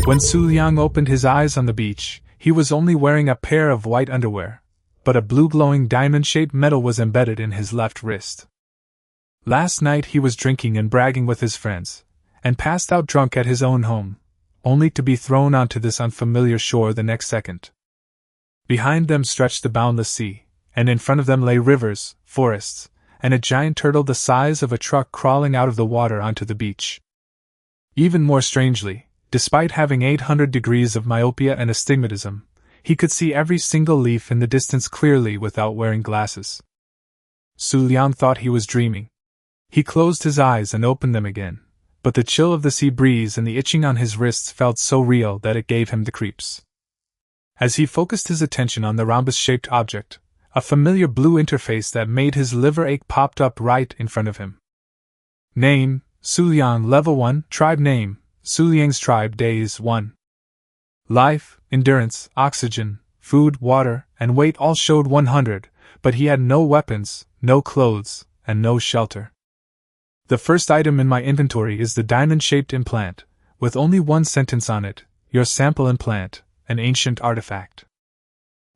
When Xu Liang opened his eyes on the beach, he was only wearing a pair of white underwear, but a blue glowing diamond-shaped medal was embedded in his left wrist. Last night he was drinking and bragging with his friends, and passed out drunk at his own home, only to be thrown onto this unfamiliar shore the next second. Behind them stretched the boundless sea, and in front of them lay rivers, forests, and a giant turtle the size of a truck crawling out of the water onto the beach. Even more strangely, despite having 800 degrees of myopia and astigmatism, he could see every single leaf in the distance clearly without wearing glasses. Xu Liang thought he was dreaming. He closed his eyes and opened them again, but the chill of the sea breeze and the itching on his wrists felt so real that it gave him the creeps. As he focused his attention on the rhombus-shaped object, a familiar blue interface that made his liver ache popped up right in front of him. Name, Xu Liang, Level 1, Tribe Name, Xu Liang's Tribe, Days 1. Life, Endurance, Oxygen, Food, Water, and Weight all showed 100, but he had no weapons, no clothes, and no shelter. The first item in my inventory is the diamond-shaped implant, with only one sentence on it: your sample implant, an ancient artifact.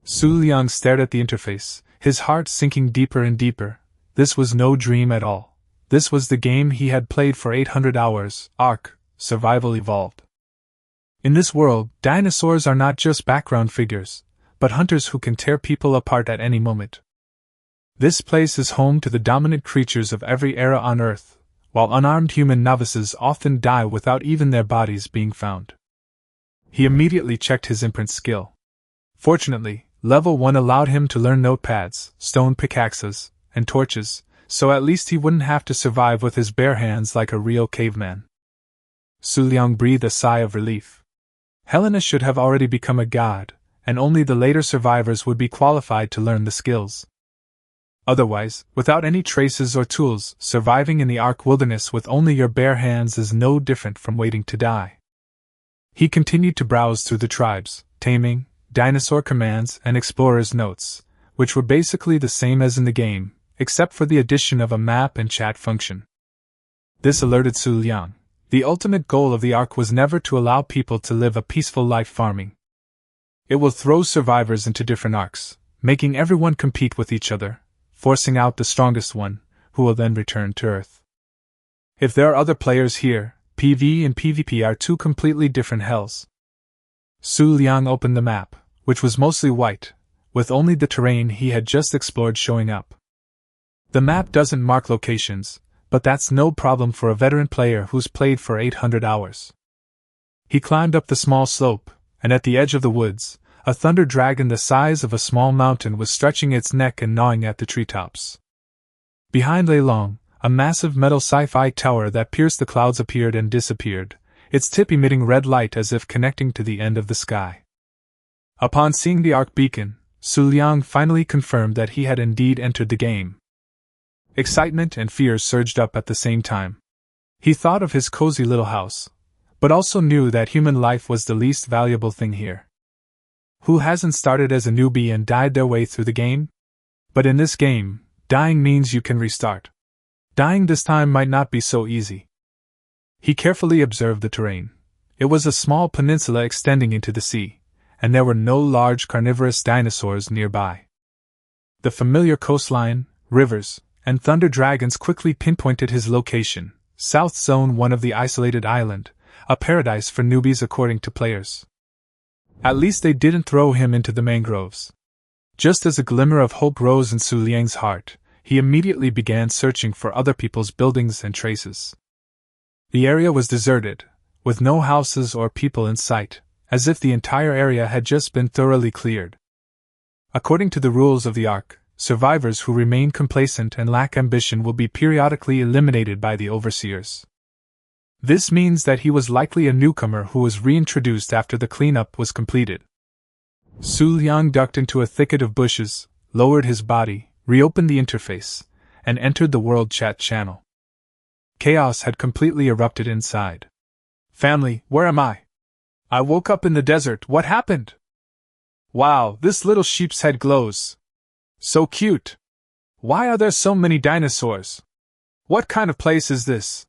Xu Liang stared at the interface, his heart sinking deeper and deeper. This was no dream at all. This was the game he had played for 800 hours, Ark, Survival Evolved. In this world, dinosaurs are not just background figures, but hunters who can tear people apart at any moment. This place is home to the dominant creatures of every era on Earth, while unarmed human novices often die without even their bodies being found. He immediately checked his imprint skill. Fortunately, Level 1 allowed him to learn notepads, stone pickaxes, and torches, so at least he wouldn't have to survive with his bare hands like a real caveman. Xu Liang breathed a sigh of relief. Helena should have already become a god, and only the later survivors would be qualified to learn the skills. Otherwise, without any traces or tools, surviving in the Ark wilderness with only your bare hands is no different from waiting to die. He continued to browse through the tribes, taming, dinosaur commands, and explorer's notes, which were basically the same as in the game, except for the addition of a map and chat function. This alerted Xu Liang. The ultimate goal of the Ark was never to allow people to live a peaceful life farming. It will throw survivors into different arcs, making everyone compete with each other, forcing out the strongest one, who will then return to Earth. If there are other players here, PvE and PvP are two completely different hells. Xu Liang opened the map, which was mostly white, with only the terrain he had just explored showing up. The map doesn't mark locations, but that's no problem for a veteran player who's played for 800 hours. He climbed up the small slope, and at the edge of the woods, a thunder dragon the size of a small mountain was stretching its neck and gnawing at the treetops. Behind Lei Long, a massive metal sci-fi tower that pierced the clouds appeared and disappeared, its tip emitting red light as if connecting to the end of the sky. Upon seeing the Ark beacon, Xu Liang finally confirmed that he had indeed entered the game. Excitement and fear surged up at the same time. He thought of his cozy little house, but also knew that human life was the least valuable thing here. Who hasn't started as a newbie and died their way through the game? But in this game, dying means you can restart. Dying this time might not be so easy. He carefully observed the terrain. It was a small peninsula extending into the sea, and there were no large carnivorous dinosaurs nearby. The familiar coastline, rivers, and thunder dragons quickly pinpointed his location, South Zone 1 of the isolated island, a paradise for newbies according to players. At least they didn't throw him into the mangroves. Just as a glimmer of hope rose in Xu Liang's heart, he immediately began searching for other people's buildings and traces. The area was deserted, with no houses or people in sight, as if the entire area had just been thoroughly cleared. According to the rules of the Ark, survivors who remain complacent and lack ambition will be periodically eliminated by the overseers. This means that he was likely a newcomer who was reintroduced after the cleanup was completed. Xu Liang ducked into a thicket of bushes, lowered his body, reopened the interface, and entered the world chat channel. Chaos had completely erupted inside. Family, where am I? I woke up in the desert, what happened? Wow, this little sheep's head glows. So cute. Why are there so many dinosaurs? What kind of place is this?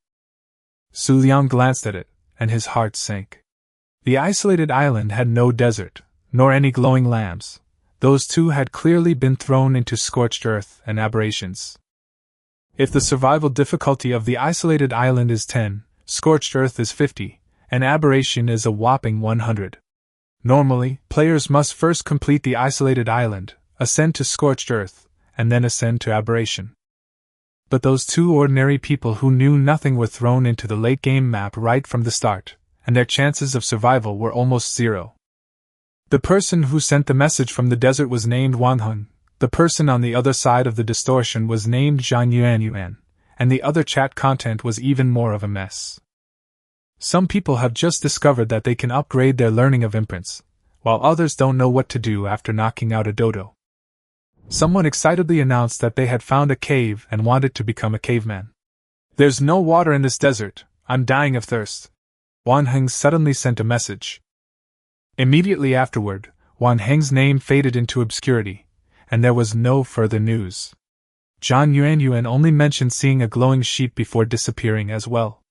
Xu Liang glanced at it, and his heart sank. The isolated island had no desert, nor any glowing lamps. Those two had clearly been thrown into scorched earth and aberrations. If the survival difficulty of the isolated island is 10, scorched earth is 50, and aberration is a whopping 100. Normally, players must first complete the isolated island, ascend to scorched earth, and then ascend to aberration. But those two ordinary people who knew nothing were thrown into the late-game map right from the start, and their chances of survival were almost zero. The person who sent the message from the desert was named Wang Heng, the person on the other side of the distortion was named Zhang Yuan, and the other chat content was even more of a mess. Some people have just discovered that they can upgrade their learning of imprints, while others don't know what to do after knocking out a dodo. Someone excitedly announced that they had found a cave and wanted to become a caveman. "There's no water in this desert, I'm dying of thirst." Wang Heng suddenly sent a message. Immediately afterward, Wang Heng's name faded into obscurity, and there was no further news. Zhang Yuan only mentioned seeing a glowing sheep before disappearing as well.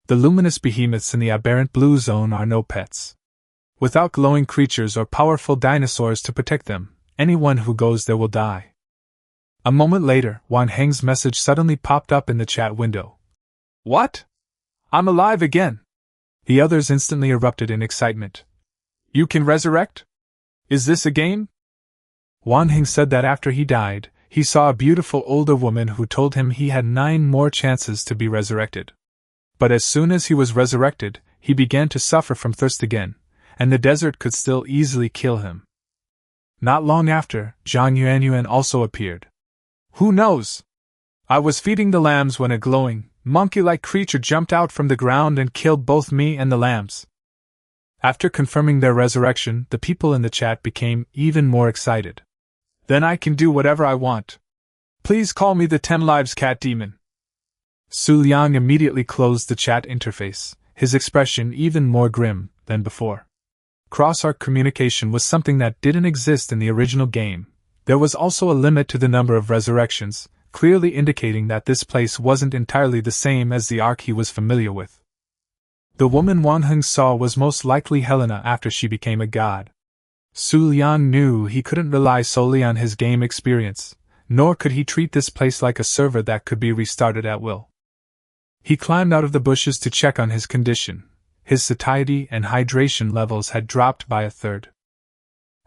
The luminous behemoths in the aberrant blue zone are no pets. Without glowing creatures or powerful dinosaurs to protect them, anyone who goes there will die. A moment later, Wang Heng's message suddenly popped up in the chat window. "What? I'm alive again!" The others instantly erupted in excitement. "You can resurrect? Is this a game?" Wang Heng said that after he died, he saw a beautiful older woman who told him he had 9 more chances to be resurrected. But as soon as he was resurrected, he began to suffer from thirst again, and the desert could still easily kill him. Not long after, Zhang Yuan also appeared. "Who knows? I was feeding the lambs when a glowing, monkey-like creature jumped out from the ground and killed both me and the lambs." After confirming their resurrection, the people in the chat became even more excited. "Then I can do whatever I want. Please call me the 10 Lives Cat Demon." Xu Liang immediately closed the chat interface, his expression even more grim than before. Cross-arc communication was something that didn't exist in the original game. There was also a limit to the number of resurrections, clearly indicating that this place wasn't entirely the same as the arc he was familiar with. The woman Wang Heng saw was most likely Helena after she became a god. Xu Liang knew he couldn't rely solely on his game experience, nor could he treat this place like a server that could be restarted at will. He climbed out of the bushes to check on his condition. His satiety and hydration levels had dropped by a third.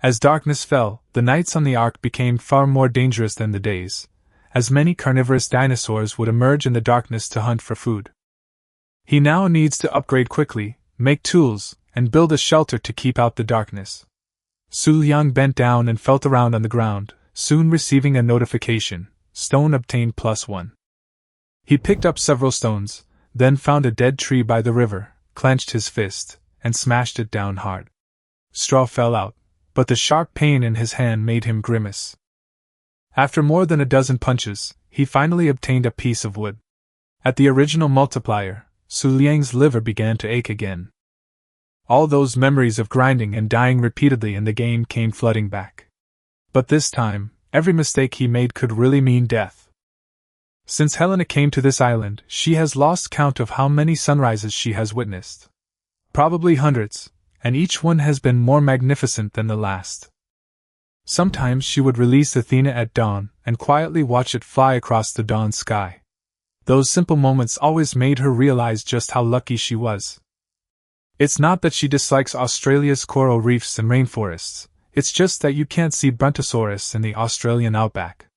As darkness fell, the nights on the ark became far more dangerous than the days, as many carnivorous dinosaurs would emerge in the darkness to hunt for food. He now needs to upgrade quickly, make tools, and build a shelter to keep out the darkness. Xu Liang bent down and felt around on the ground, soon receiving a notification: stone obtained +1. He picked up several stones, then found a dead tree by the river, clenched his fist, and smashed it down hard. Straw fell out, but the sharp pain in his hand made him grimace. After more than a dozen punches, he finally obtained a piece of wood. At the original multiplier, Xu Liang's liver began to ache again. All those memories of grinding and dying repeatedly in the game came flooding back. But this time, every mistake he made could really mean death. Since Helena came to this island, she has lost count of how many sunrises she has witnessed. Probably hundreds, and each one has been more magnificent than the last. Sometimes she would release Athena at dawn and quietly watch it fly across the dawn sky. Those simple moments always made her realize just how lucky she was. It's not that she dislikes Australia's coral reefs and rainforests, it's just that you can't see Brontosaurus in the Australian outback.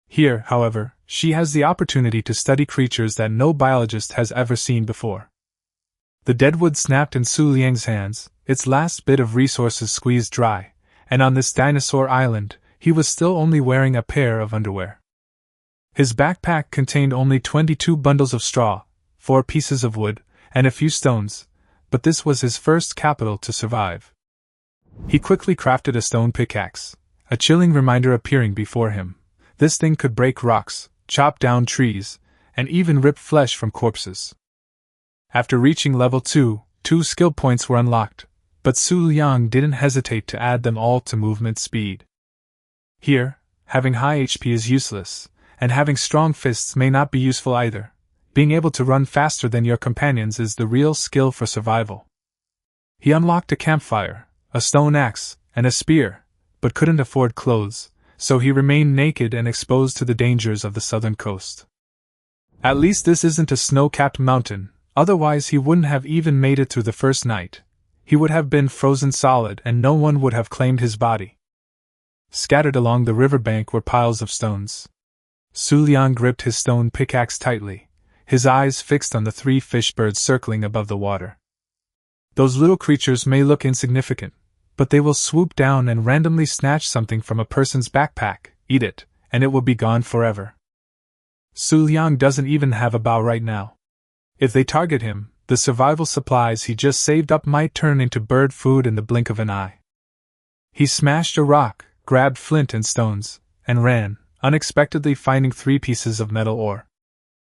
Here, however, she has the opportunity to study creatures that no biologist has ever seen before. The deadwood snapped in Xu Liang's hands, its last bit of resources squeezed dry, and on this dinosaur island, he was still only wearing a pair of underwear. His backpack contained only 22 bundles of straw, 4 pieces of wood, and a few stones, but this was his first capital to survive. He quickly crafted a stone pickaxe, a chilling reminder appearing before him. This thing could break rocks, chop down trees, and even rip flesh from corpses. After reaching level 2, 2 skill points were unlocked, but Xu Liang didn't hesitate to add them all to movement speed. Here, having high HP is useless, and having strong fists may not be useful either. Being able to run faster than your companions is the real skill for survival. He unlocked a campfire, a stone axe, and a spear, but couldn't afford clothes, so he remained naked and exposed to the dangers of the southern coast. At least this isn't a snow-capped mountain, otherwise he wouldn't have even made it through the first night. He would have been frozen solid and no one would have claimed his body. Scattered along the riverbank were piles of stones. Xu Liang gripped his stone pickaxe tightly, his eyes fixed on the 3 fish birds circling above the water. Those little creatures may look insignificant, but they will swoop down and randomly snatch something from a person's backpack, eat it, and it will be gone forever. Xu Liang doesn't even have a bow right now. If they target him, the survival supplies he just saved up might turn into bird food in the blink of an eye. He smashed a rock, grabbed flint and stones, and ran, unexpectedly finding 3 pieces of metal ore.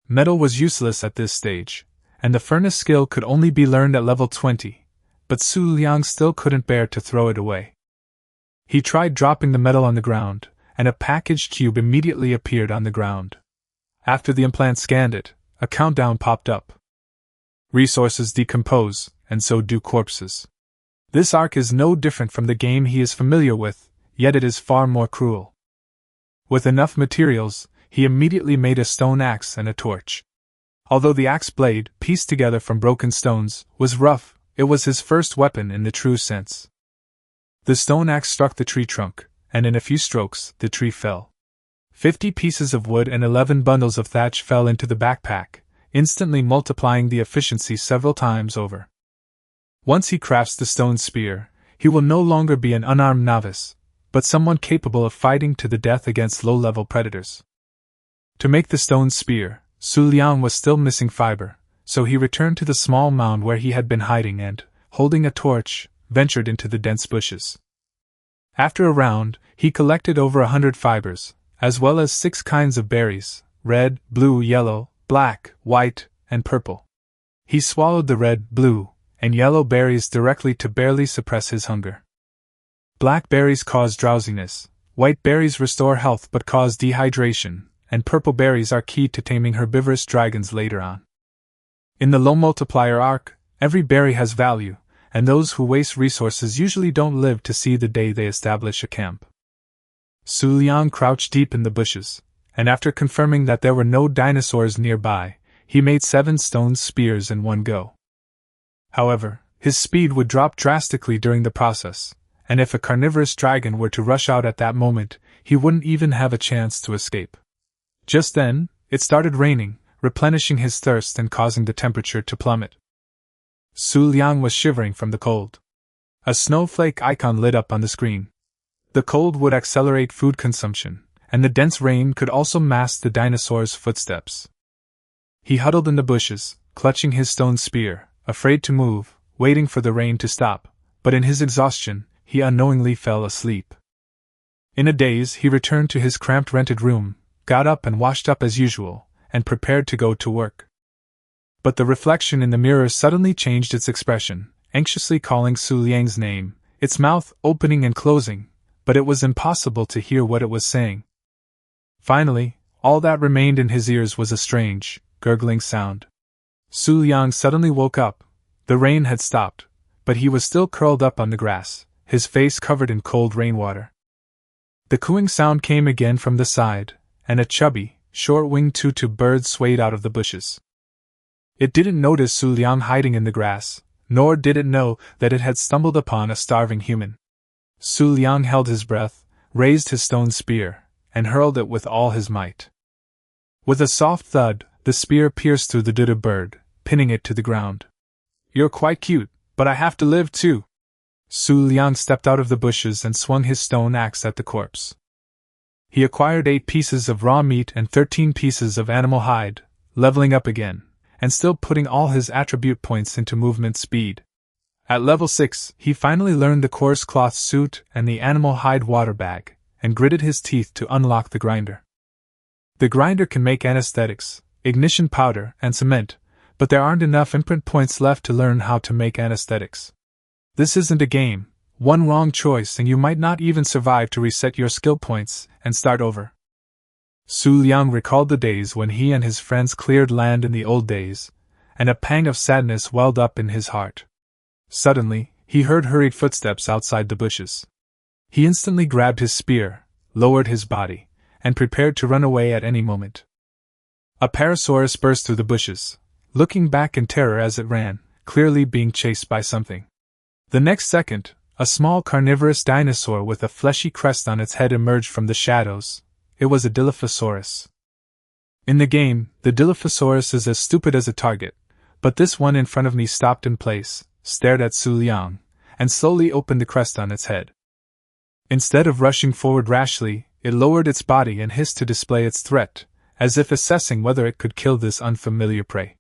Metal was useless at this stage, and the furnace skill could only be learned at level 20, but Xu Liang still couldn't bear to throw it away. He tried dropping the metal on the ground, and a packaged cube immediately appeared on the ground. After the implant scanned it, a countdown popped up. Resources decompose, and so do corpses. This arc is no different from the game he is familiar with, yet it is far more cruel. With enough materials, he immediately made a stone axe and a torch. Although the axe blade, pieced together from broken stones, was rough, it was his first weapon in the true sense. The stone axe struck the tree trunk, and in a few strokes, the tree fell. 50 pieces of wood and 11 bundles of thatch fell into the backpack, instantly multiplying the efficiency several times over. Once he crafts the stone spear, he will no longer be an unarmed novice, but someone capable of fighting to the death against low-level predators. To make the stone spear, Xu Liang was still missing fiber, so he returned to the small mound where he had been hiding and, holding a torch, ventured into the dense bushes. After a round, he collected over 100 fibers, as well as 6 kinds of berries: red, blue, yellow, black, white, and purple. He swallowed the red, blue, and yellow berries directly to barely suppress his hunger. Black berries cause drowsiness, white berries restore health but cause dehydration, and purple berries are key to taming herbivorous dragons later on. In the low multiplier arc, every berry has value, and those who waste resources usually don't live to see the day they establish a camp. Xu Liang crouched deep in the bushes, and after confirming that there were no dinosaurs nearby, he made 7 stone spears in one go. However, his speed would drop drastically during the process, and if a carnivorous dragon were to rush out at that moment, he wouldn't even have a chance to escape. Just then, it started raining, replenishing his thirst and causing the temperature to plummet. Xu Liang was shivering from the cold. A snowflake icon lit up on the screen. The cold would accelerate food consumption, and the dense rain could also mask the dinosaur's footsteps. He huddled in the bushes, clutching his stone spear, afraid to move, waiting for the rain to stop, but in his exhaustion, he unknowingly fell asleep. In a daze, he returned to his cramped rented room, got up and washed up as usual, and prepared to go to work. But the reflection in the mirror suddenly changed its expression, anxiously calling Xu Liang's name, its mouth opening and closing, but it was impossible to hear what it was saying. Finally, all that remained in his ears was a strange, gurgling sound. Xu Liang suddenly woke up. The rain had stopped, but he was still curled up on the grass, his face covered in cold rainwater. The cooing sound came again from the side, and a chubby, short-winged tutu bird swayed out of the bushes. It didn't notice Xu Liang hiding in the grass, nor did it know that it had stumbled upon a starving human. Xu Liang held his breath, raised his stone spear, and hurled it with all his might. With a soft thud, the spear pierced through the tutu bird, pinning it to the ground. "You're quite cute, but I have to live too." Xu Liang stepped out of the bushes and swung his stone axe at the corpse. He acquired 8 pieces of raw meat and 13 pieces of animal hide, leveling up again, and still putting all his attribute points into movement speed. At level 6, he finally learned the coarse cloth suit and the animal hide water bag, and gritted his teeth to unlock the grinder. The grinder can make anesthetics, ignition powder, and cement, but there aren't enough imprint points left to learn how to make anesthetics. This isn't a game. One wrong choice and you might not even survive to reset your skill points and start over. Xu Liang recalled the days when he and his friends cleared land in the old days, and a pang of sadness welled up in his heart. Suddenly, he heard hurried footsteps outside the bushes. He instantly grabbed his spear, lowered his body, and prepared to run away at any moment. A parasaurus burst through the bushes, looking back in terror as it ran, clearly being chased by something. The next second, a small carnivorous dinosaur with a fleshy crest on its head emerged from the shadows. It was a Dilophosaurus. In the game, the Dilophosaurus is as stupid as a target, but this one in front of me stopped in place, stared at Xu Liang, and slowly opened the crest on its head. Instead of rushing forward rashly, it lowered its body and hissed to display its threat, as if assessing whether it could kill this unfamiliar prey.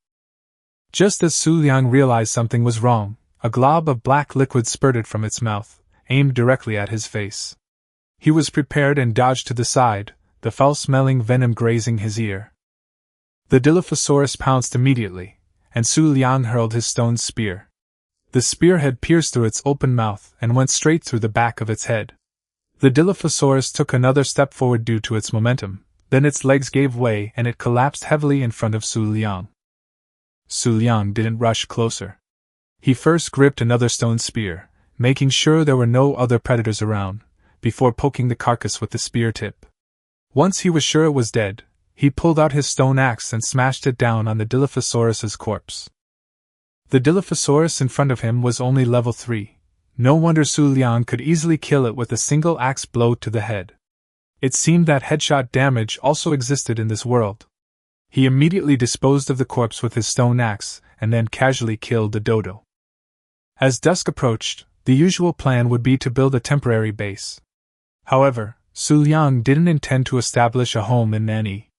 Just as Xu Liang realized something was wrong, a glob of black liquid spurted from its mouth, aimed directly at his face. He was prepared and dodged to the side, the foul-smelling venom grazing his ear. The Dilophosaurus pounced immediately, and Xu Liang hurled his stone spear. The spearhead pierced through its open mouth and went straight through the back of its head. The Dilophosaurus took another step forward due to its momentum, then its legs gave way and it collapsed heavily in front of Xu Liang. Xu Liang didn't rush closer. He first gripped another stone spear, making sure there were no other predators around, before poking the carcass with the spear tip. Once he was sure it was dead, he pulled out his stone axe and smashed it down on the Dilophosaurus's corpse. The Dilophosaurus in front of him was only level 3. No wonder Xu Liang could easily kill it with a single axe blow to the head. It seemed that headshot damage also existed in this world. He immediately disposed of the corpse with his stone axe, and then casually killed the dodo. As dusk approached, the usual plan would be to build a temporary base. However, Xu Liang didn't intend to establish a home in Nanyi.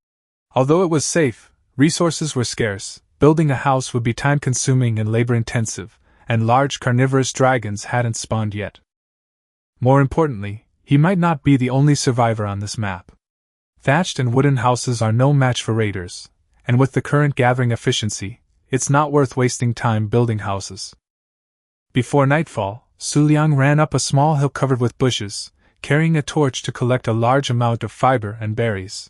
Although it was safe, resources were scarce, building a house would be time-consuming and labor-intensive, and large carnivorous dragons hadn't spawned yet. More importantly, he might not be the only survivor on this map. Thatched and wooden houses are no match for raiders, and with the current gathering efficiency, it's not worth wasting time building houses. Before nightfall, Xu Liang ran up a small hill covered with bushes, carrying a torch to collect a large amount of fiber and berries.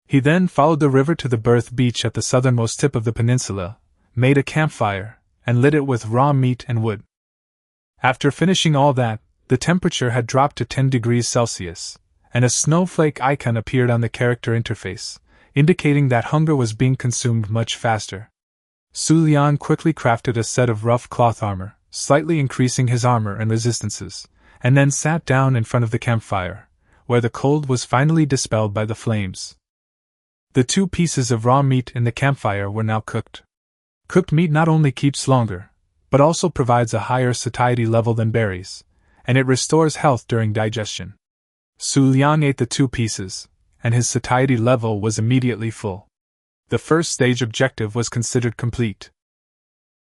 He then followed the river to the berth beach at the southernmost tip of the peninsula, made a campfire, and lit it with raw meat and wood. After finishing all that, the temperature had dropped to 10 degrees Celsius, and a snowflake icon appeared on the character interface, indicating that hunger was being consumed much faster. Xu Liang quickly crafted a set of rough cloth armor, slightly increasing his armor and resistances, and then sat down in front of the campfire, where the cold was finally dispelled by the flames. The 2 pieces of raw meat in the campfire were now cooked. Cooked meat not only keeps longer, but also provides a higher satiety level than berries, and it restores health during digestion. Xu Liang ate the 2 pieces, and his satiety level was immediately full. The first stage objective was considered complete.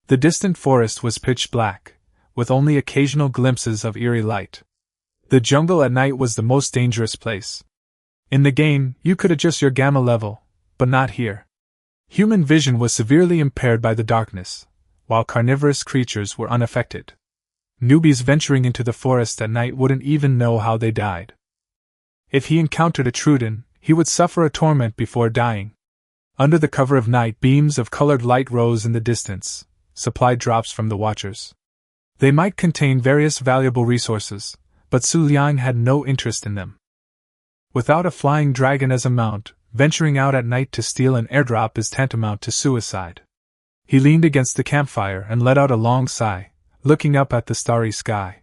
The distant forest was pitch black, with only occasional glimpses of eerie light. The jungle at night was the most dangerous place. In the game, you could adjust your gamma level, but not here. Human vision was severely impaired by the darkness, while carnivorous creatures were unaffected. Newbies venturing into the forest at night wouldn't even know how they died. If he encountered a Truden, he would suffer a torment before dying. Under the cover of night, beams of colored light rose in the distance, supply drops from the watchers. They might contain various valuable resources, but Xu Liang had no interest in them. Without a flying dragon as a mount, venturing out at night to steal an airdrop is tantamount to suicide. He leaned against the campfire and let out a long sigh, looking up at the starry sky.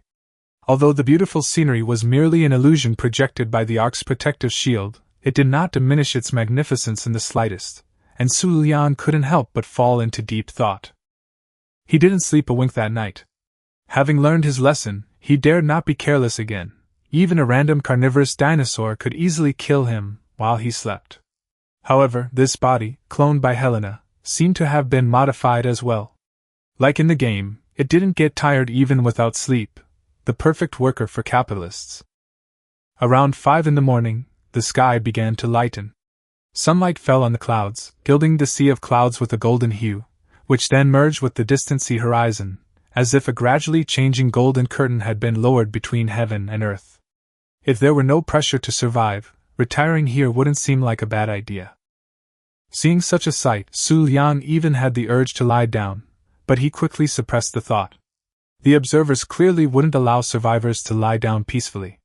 Although the beautiful scenery was merely an illusion projected by the Ark's protective shield, it did not diminish its magnificence in the slightest, and Xu Liang couldn't help but fall into deep thought. He didn't sleep a wink that night. Having learned his lesson, he dared not be careless again. Even a random carnivorous dinosaur could easily kill him while he slept. However, this body, cloned by Helena, seemed to have been modified as well. Like in the game, it didn't get tired even without sleep, the perfect worker for capitalists. Around 5 in the morning, the sky began to lighten. Sunlight fell on the clouds, gilding the sea of clouds with a golden hue, which then merged with the distant sea horizon, as if a gradually changing golden curtain had been lowered between heaven and earth. If there were no pressure to survive, retiring here wouldn't seem like a bad idea. Seeing such a sight, Xu Liang even had the urge to lie down, but he quickly suppressed the thought. The observers clearly wouldn't allow survivors to lie down peacefully.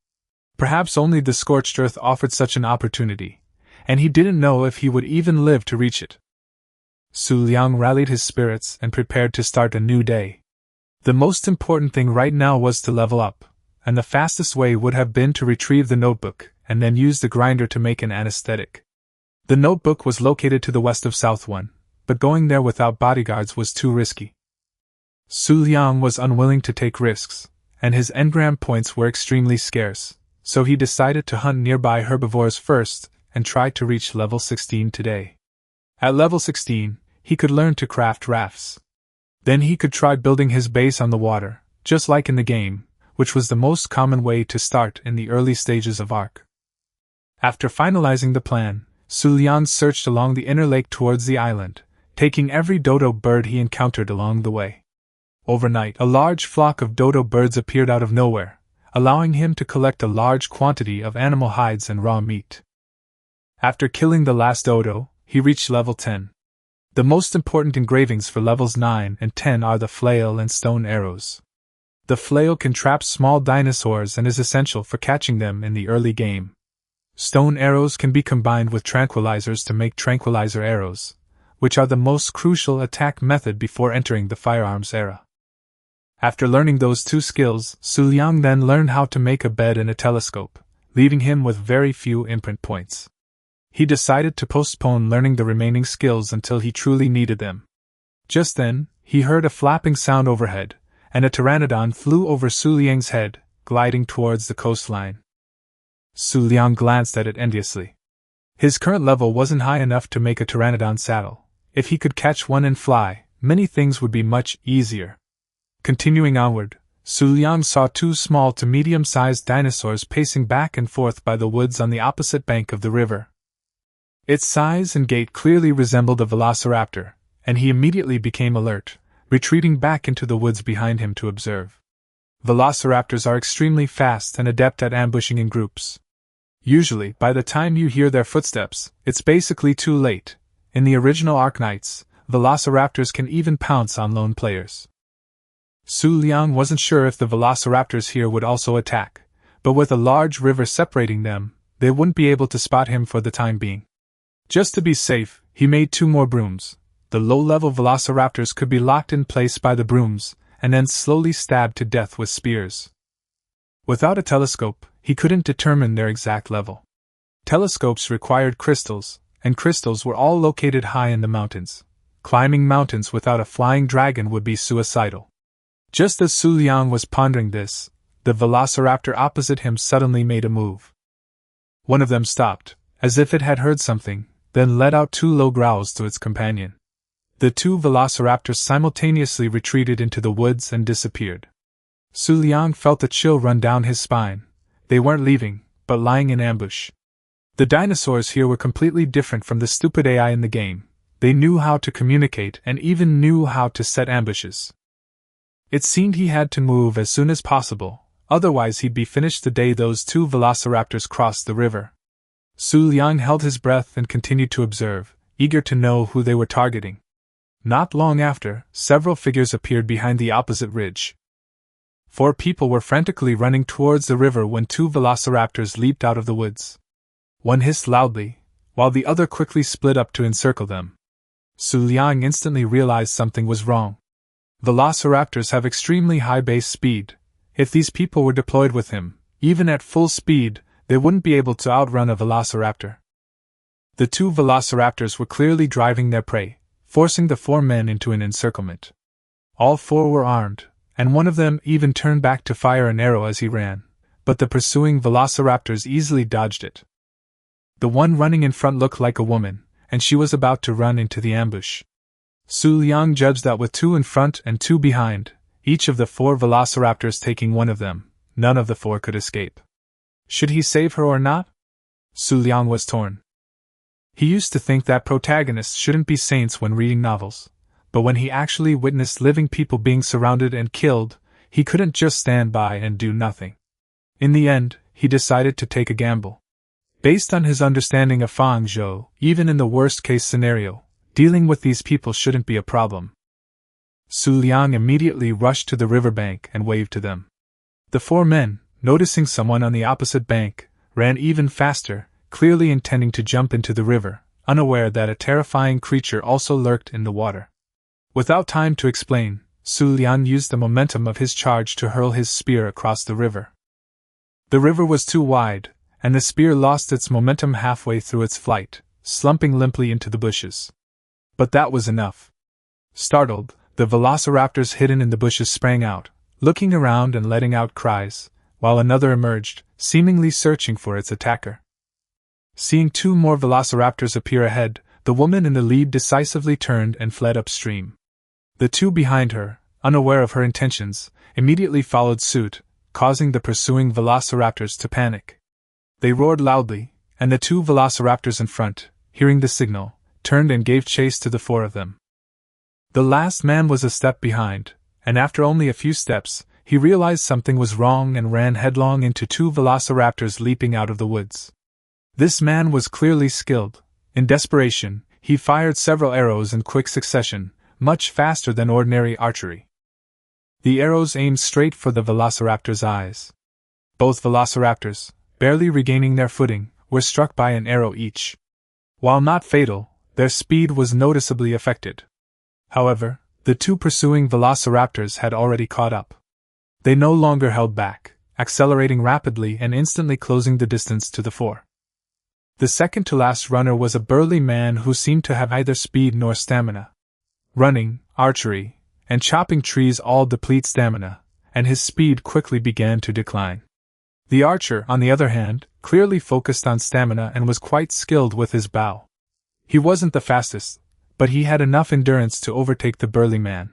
Perhaps only the scorched earth offered such an opportunity, and he didn't know if he would even live to reach it. Xu Liang rallied his spirits and prepared to start a new day. The most important thing right now was to level up, and the fastest way would have been to retrieve the notebook and then use the grinder to make an anesthetic. The notebook was located to the west of South 1, but going there without bodyguards was too risky. Xu Liang was unwilling to take risks, and his engram points were extremely scarce, so he decided to hunt nearby herbivores first and try to reach level 16 today. At level 16, he could learn to craft rafts. Then he could try building his base on the water, just like in the game, which was the most common way to start in the early stages of Ark. After finalizing the plan, Xu Liang searched along the inner lake towards the island, taking every dodo bird he encountered along the way. Overnight, a large flock of dodo birds appeared out of nowhere, allowing him to collect a large quantity of animal hides and raw meat. After killing the last dodo, he reached level 10. The most important engravings for levels 9 and 10 are the flail and stone arrows. The flail can trap small dinosaurs and is essential for catching them in the early game. Stone arrows can be combined with tranquilizers to make tranquilizer arrows, which are the most crucial attack method before entering the firearms era. After learning those two skills, Xu Liang then learned how to make a bed and a telescope, leaving him with very few imprint points. He decided to postpone learning the remaining skills until he truly needed them. Just then, he heard a flapping sound overhead, and a pteranodon flew over Xu Liang's head, gliding towards the coastline. Xu Liang glanced at it enviously. His current level wasn't high enough to make a pteranodon saddle. If he could catch one and fly, many things would be much easier. Continuing onward, Xu Liang saw two small to medium-sized dinosaurs pacing back and forth by the woods on the opposite bank of the river. Its size and gait clearly resembled a velociraptor, and he immediately became alert, retreating back into the woods behind him to observe. Velociraptors are extremely fast and adept at ambushing in groups. Usually, by the time you hear their footsteps, it's basically too late. In the original Arknights, velociraptors can even pounce on lone players. Xu Liang wasn't sure if the velociraptors here would also attack, but with a large river separating them, they wouldn't be able to spot him for the time being. Just to be safe, he made 2 more brooms. The low-level velociraptors could be locked in place by the brooms, and then slowly stabbed to death with spears. Without a telescope, he couldn't determine their exact level. Telescopes required crystals, and crystals were all located high in the mountains. Climbing mountains without a flying dragon would be suicidal. Just as Xu Liang was pondering this, the velociraptor opposite him suddenly made a move. One of them stopped, as if it had heard something, then let out 2 low growls to its companion. The 2 velociraptors simultaneously retreated into the woods and disappeared. Xu Liang felt a chill run down his spine. They weren't leaving, but lying in ambush. The dinosaurs here were completely different from the stupid AI in the game. They knew how to communicate and even knew how to set ambushes. It seemed he had to move as soon as possible, otherwise he'd be finished the day those 2 velociraptors crossed the river. Xu Liang held his breath and continued to observe, eager to know who they were targeting. Not long after, several figures appeared behind the opposite ridge. 4 people were frantically running towards the river when 2 velociraptors leaped out of the woods. One hissed loudly, while the other quickly split up to encircle them. Xu Liang instantly realized something was wrong. Velociraptors have extremely high base speed. If these people were deployed with him, even at full speed, they wouldn't be able to outrun a velociraptor. The 2 velociraptors were clearly driving their prey, forcing the 4 men into an encirclement. All 4 were armed, and one of them even turned back to fire an arrow as he ran, but the pursuing velociraptors easily dodged it. The one running in front looked like a woman, and she was about to run into the ambush. Xu Liang judged that with 2 in front and 2 behind, each of the 4 velociraptors taking one of them, none of the 4 could escape. Should he save her or not? Xu Liang was torn. He used to think that protagonists shouldn't be saints when reading novels, but when he actually witnessed living people being surrounded and killed, he couldn't just stand by and do nothing. In the end, he decided to take a gamble. Based on his understanding of Fangzhou, even in the worst-case scenario, dealing with these people shouldn't be a problem. Xu Liang immediately rushed to the riverbank and waved to them. The 4 men, noticing someone on the opposite bank, ran even faster, clearly intending to jump into the river, unaware that a terrifying creature also lurked in the water. Without time to explain, Xu Liang used the momentum of his charge to hurl his spear across the river. The river was too wide, and the spear lost its momentum halfway through its flight, slumping limply into the bushes. But that was enough. Startled, the velociraptors hidden in the bushes sprang out, looking around and letting out cries, while another emerged, seemingly searching for its attacker. Seeing 2 more velociraptors appear ahead, the woman in the lead decisively turned and fled upstream. The 2 behind her, unaware of her intentions, immediately followed suit, causing the pursuing velociraptors to panic. They roared loudly, and the 2 velociraptors in front, hearing the signal, turned and gave chase to the 4 of them. The last man was a step behind, and after only a few steps, he realized something was wrong and ran headlong into 2 velociraptors leaping out of the woods. This man was clearly skilled. In desperation, he fired several arrows in quick succession, much faster than ordinary archery. The arrows aimed straight for the velociraptor's eyes. Both velociraptors, barely regaining their footing, were struck by an arrow each. While not fatal, their speed was noticeably affected. However, the 2 pursuing velociraptors had already caught up. They no longer held back, accelerating rapidly and instantly closing the distance to the 4. The second-to-last runner was a burly man who seemed to have neither speed nor stamina. Running, archery, and chopping trees all deplete stamina, and his speed quickly began to decline. The archer, on the other hand, clearly focused on stamina and was quite skilled with his bow. He wasn't the fastest, but he had enough endurance to overtake the burly man.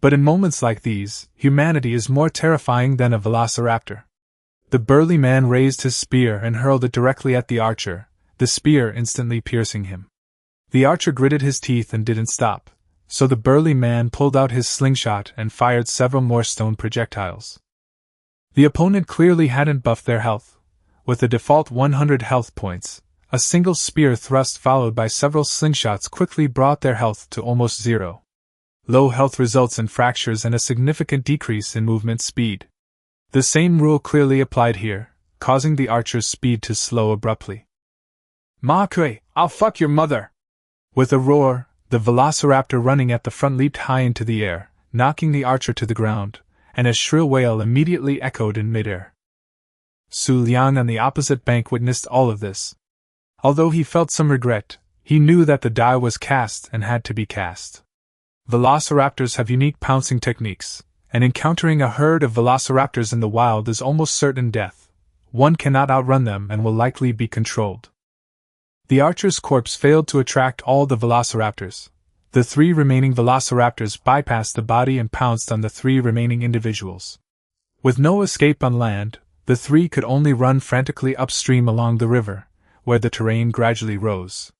But in moments like these, humanity is more terrifying than a velociraptor. The burly man raised his spear and hurled it directly at the archer, the spear instantly piercing him. The archer gritted his teeth and didn't stop, so the burly man pulled out his slingshot and fired several more stone projectiles. The opponent clearly hadn't buffed their health. With the default 100 health points, a single spear thrust followed by several slingshots quickly brought their health to almost 0. Low health results in fractures and a significant decrease in movement speed. The same rule clearly applied here, causing the archer's speed to slow abruptly. "Ma Kui, I'll fuck your mother!" With a roar, the velociraptor running at the front leaped high into the air, knocking the archer to the ground, and a shrill wail immediately echoed in midair. Xu Liang on the opposite bank witnessed all of this. Although he felt some regret, he knew that the die was cast and had to be cast. Velociraptors have unique pouncing techniques, and encountering a herd of velociraptors in the wild is almost certain death. One cannot outrun them and will likely be controlled. The archer's corpse failed to attract all the velociraptors. The 3 remaining velociraptors bypassed the body and pounced on the 3 remaining individuals. With no escape on land, the 3 could only run frantically upstream along the river, where the terrain gradually rose.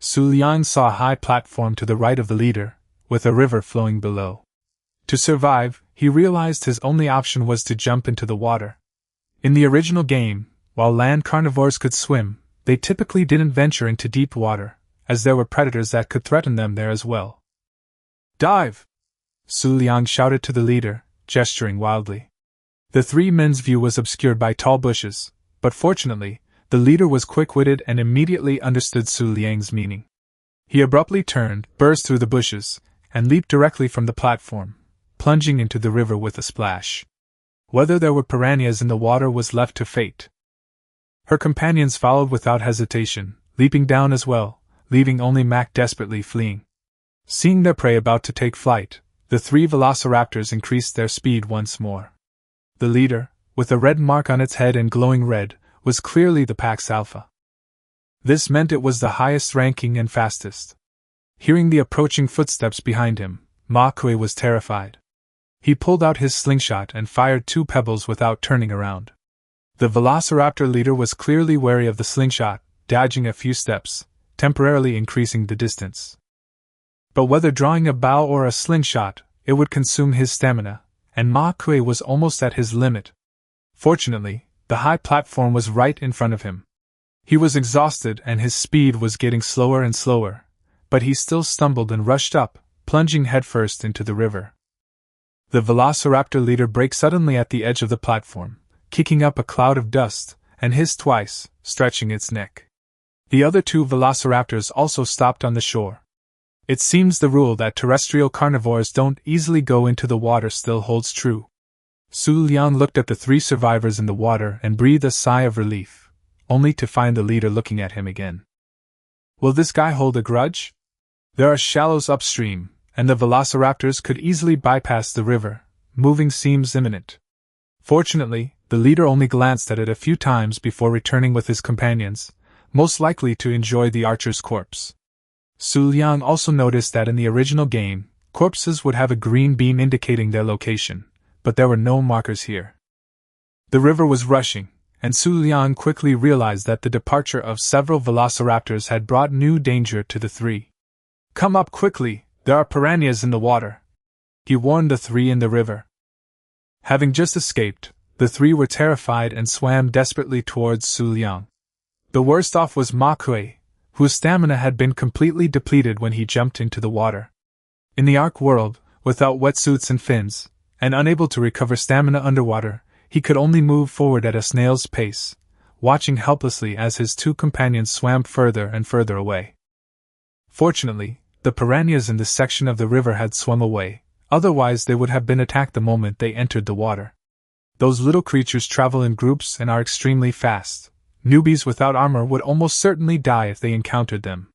Xu Liang saw a high platform to the right of the leader, with a river flowing below. To survive, he realized his only option was to jump into the water. In the original game, while land carnivores could swim, they typically didn't venture into deep water, as there were predators that could threaten them there as well. "Dive!" Xu Liang shouted to the leader, gesturing wildly. The 3 men's view was obscured by tall bushes, but fortunately, the leader was quick-witted and immediately understood Xu Liang's meaning. He abruptly turned, burst through the bushes, and leaped directly from the platform, plunging into the river with a splash. Whether there were piranhas in the water was left to fate. Her companions followed without hesitation, leaping down as well, leaving only Mac desperately fleeing. Seeing their prey about to take flight, the 3 velociraptors increased their speed once more. The leader, with a red mark on its head and glowing red, was clearly the pack's alpha. This meant it was the highest ranking and fastest. Hearing the approaching footsteps behind him, Ma Kui was terrified. He pulled out his slingshot and fired 2 pebbles without turning around. The velociraptor leader was clearly wary of the slingshot, dodging a few steps, temporarily increasing the distance. But whether drawing a bow or a slingshot, it would consume his stamina, and Ma Kui was almost at his limit. Fortunately, the high platform was right in front of him. He was exhausted and his speed was getting slower and slower, but he still stumbled and rushed up, plunging headfirst into the river. The velociraptor leader braked suddenly at the edge of the platform, kicking up a cloud of dust, and hissed twice, stretching its neck. The other two velociraptors also stopped on the shore. It seems the rule that terrestrial carnivores don't easily go into the water still holds true. Xu Liang looked at the three survivors in the water and breathed a sigh of relief, only to find the leader looking at him again. Will this guy hold a grudge? There are shallows upstream, and the velociraptors could easily bypass the river. Moving seems imminent. Fortunately, the leader only glanced at it a few times before returning with his companions, most likely to enjoy the archer's corpse. Xu Liang also noticed that in the original game, corpses would have a green beam indicating their location, but there were no markers here. The river was rushing, and Xu Liang quickly realized that the departure of several velociraptors had brought new danger to the three. Come up quickly, there are piranhas in the water, he warned the three in the river. Having just escaped, the three were terrified and swam desperately towards Xu Liang. The worst off was Ma Kuei, whose stamina had been completely depleted when he jumped into the water. In the Ark world, without wetsuits and fins, and unable to recover stamina underwater, he could only move forward at a snail's pace, watching helplessly as his two companions swam further and further away. Fortunately, the piranhas in this section of the river had swum away, otherwise they would have been attacked the moment they entered the water. Those little creatures travel in groups and are extremely fast. Newbies without armor would almost certainly die if they encountered them.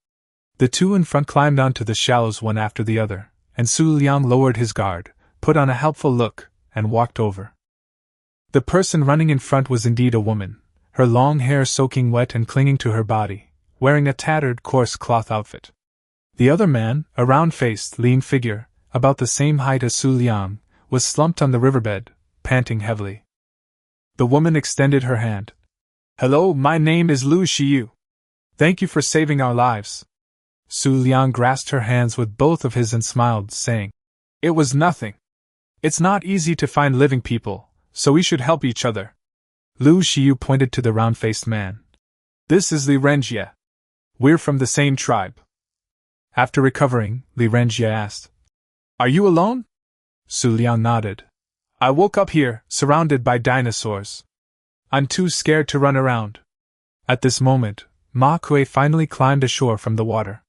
The two in front climbed onto the shallows one after the other, and Xu Liang lowered his guard, put on a helpful look, and walked over. The person running in front was indeed a woman, her long hair soaking wet and clinging to her body, wearing a tattered coarse cloth outfit. The other man, a round-faced, lean figure, about the same height as Xu Liang, was slumped on the riverbed, panting heavily. The woman extended her hand. Hello, my name is Lu Xiyu. Thank you for saving our lives. Xu Liang grasped her hands with both of his and smiled, saying, It was nothing. It's not easy to find living people, so we should help each other. Lu Xiyu pointed to the round-faced man. This is Li Renjie. We're from the same tribe. After recovering, Li Renjie asked, Are you alone? Xu Liang nodded. I woke up here, surrounded by dinosaurs. I'm too scared to run around. At this moment, Ma Kuei finally climbed ashore from the water.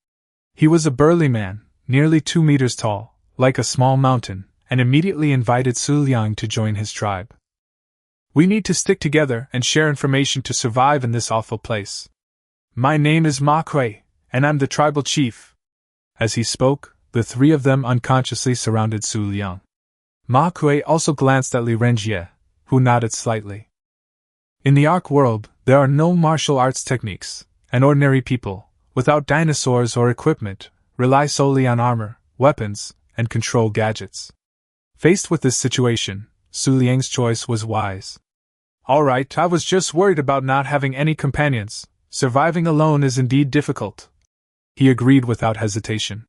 He was a burly man, nearly 2 meters tall, like a small mountain, and immediately invited Xu Liang to join his tribe. We need to stick together and share information to survive in this awful place. My name is Ma Kuei, and I'm the tribal chief. As he spoke, the three of them unconsciously surrounded Xu Liang. Ma Kuei also glanced at Li Renjie, who nodded slightly. In the Ark world, there are no martial arts techniques, and ordinary people, without dinosaurs or equipment, rely solely on armor, weapons, and control gadgets. Faced with this situation, Xu Liang's choice was wise. All right, I was just worried about not having any companions. Surviving alone is indeed difficult. He agreed without hesitation.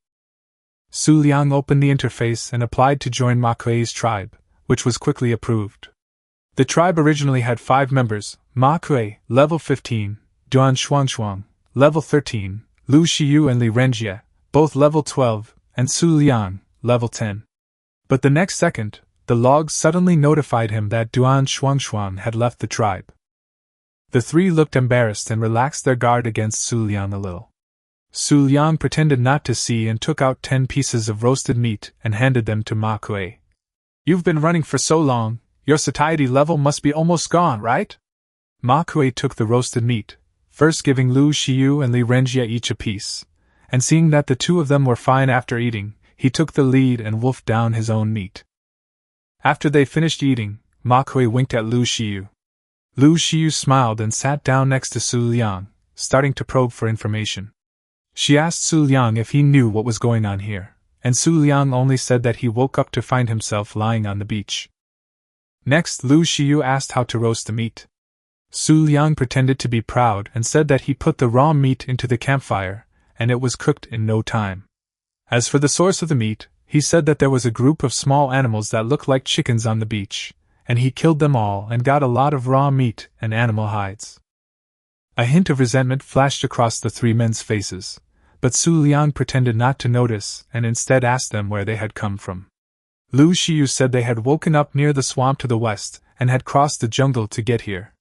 Xu Liang opened the interface and applied to join Ma Kuei's tribe, which was quickly approved. The tribe originally had 5 members: Ma Kuei, level 15, Duan Shuangshuang, level 13, Lu Xiyu and Li Renjie, both level 12, and Xu Liang, level 10. But the next second, the logs suddenly notified him that Duan Shuangshuang had left the tribe. The three looked embarrassed and relaxed their guard against Xu Liang a little. Xu Liang pretended not to see and took out 10 pieces of roasted meat and handed them to Ma Kuei. You've been running for so long, your satiety level must be almost gone, right? Ma Kuei took the roasted meat, first giving Lu Xiyu and Li Renjie each a piece, and seeing that the two of them were fine after eating, he took the lead and wolfed down his own meat. After they finished eating, Ma Kuei winked at Lu Xiyu. Lu Xiyu smiled and sat down next to Xu Liang, starting to probe for information. She asked Xu Liang if he knew what was going on here, and Xu Liang only said that he woke up to find himself lying on the beach. Next, Lu Xiyu asked how to roast the meat. Xu Liang pretended to be proud and said that he put the raw meat into the campfire, and it was cooked in no time. As for the source of the meat, he said that there was a group of small animals that looked like chickens on the beach, and he killed them all and got a lot of raw meat and animal hides. A hint of resentment flashed across the three men's faces, but Xu Liang pretended not to notice and instead asked them where they had come from. Lu Xiu said they had woken up near the swamp to the west and had crossed the jungle to get here.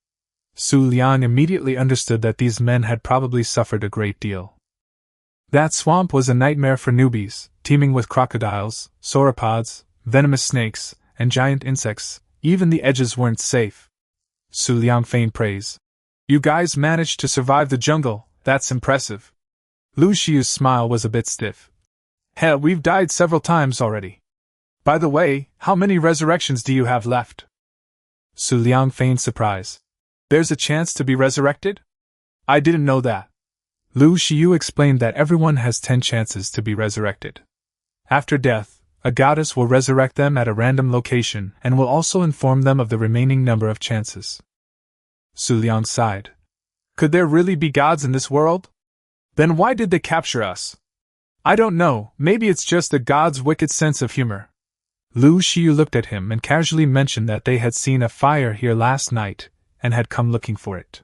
Xu Liang immediately understood that these men had probably suffered a great deal. That swamp was a nightmare for newbies, teeming with crocodiles, sauropods, venomous snakes, and giant insects. Even the edges weren't safe. Xu Liang feigned praise. You guys managed to survive the jungle, that's impressive. Lu Xiu's smile was a bit stiff. Hell, we've died several times already. By the way, how many resurrections do you have left? Xu Liang feigned surprise. There's a chance to be resurrected? I didn't know that. Lu Xiu explained that everyone has 10 chances to be resurrected. After death, a goddess will resurrect them at a random location and will also inform them of the remaining number of chances. Xu Liang sighed. Could there really be gods in this world? Then why did they capture us? I don't know, maybe it's just the gods' wicked sense of humor. Lu Xiu looked at him and casually mentioned that they had seen a fire here last night and had come looking for it.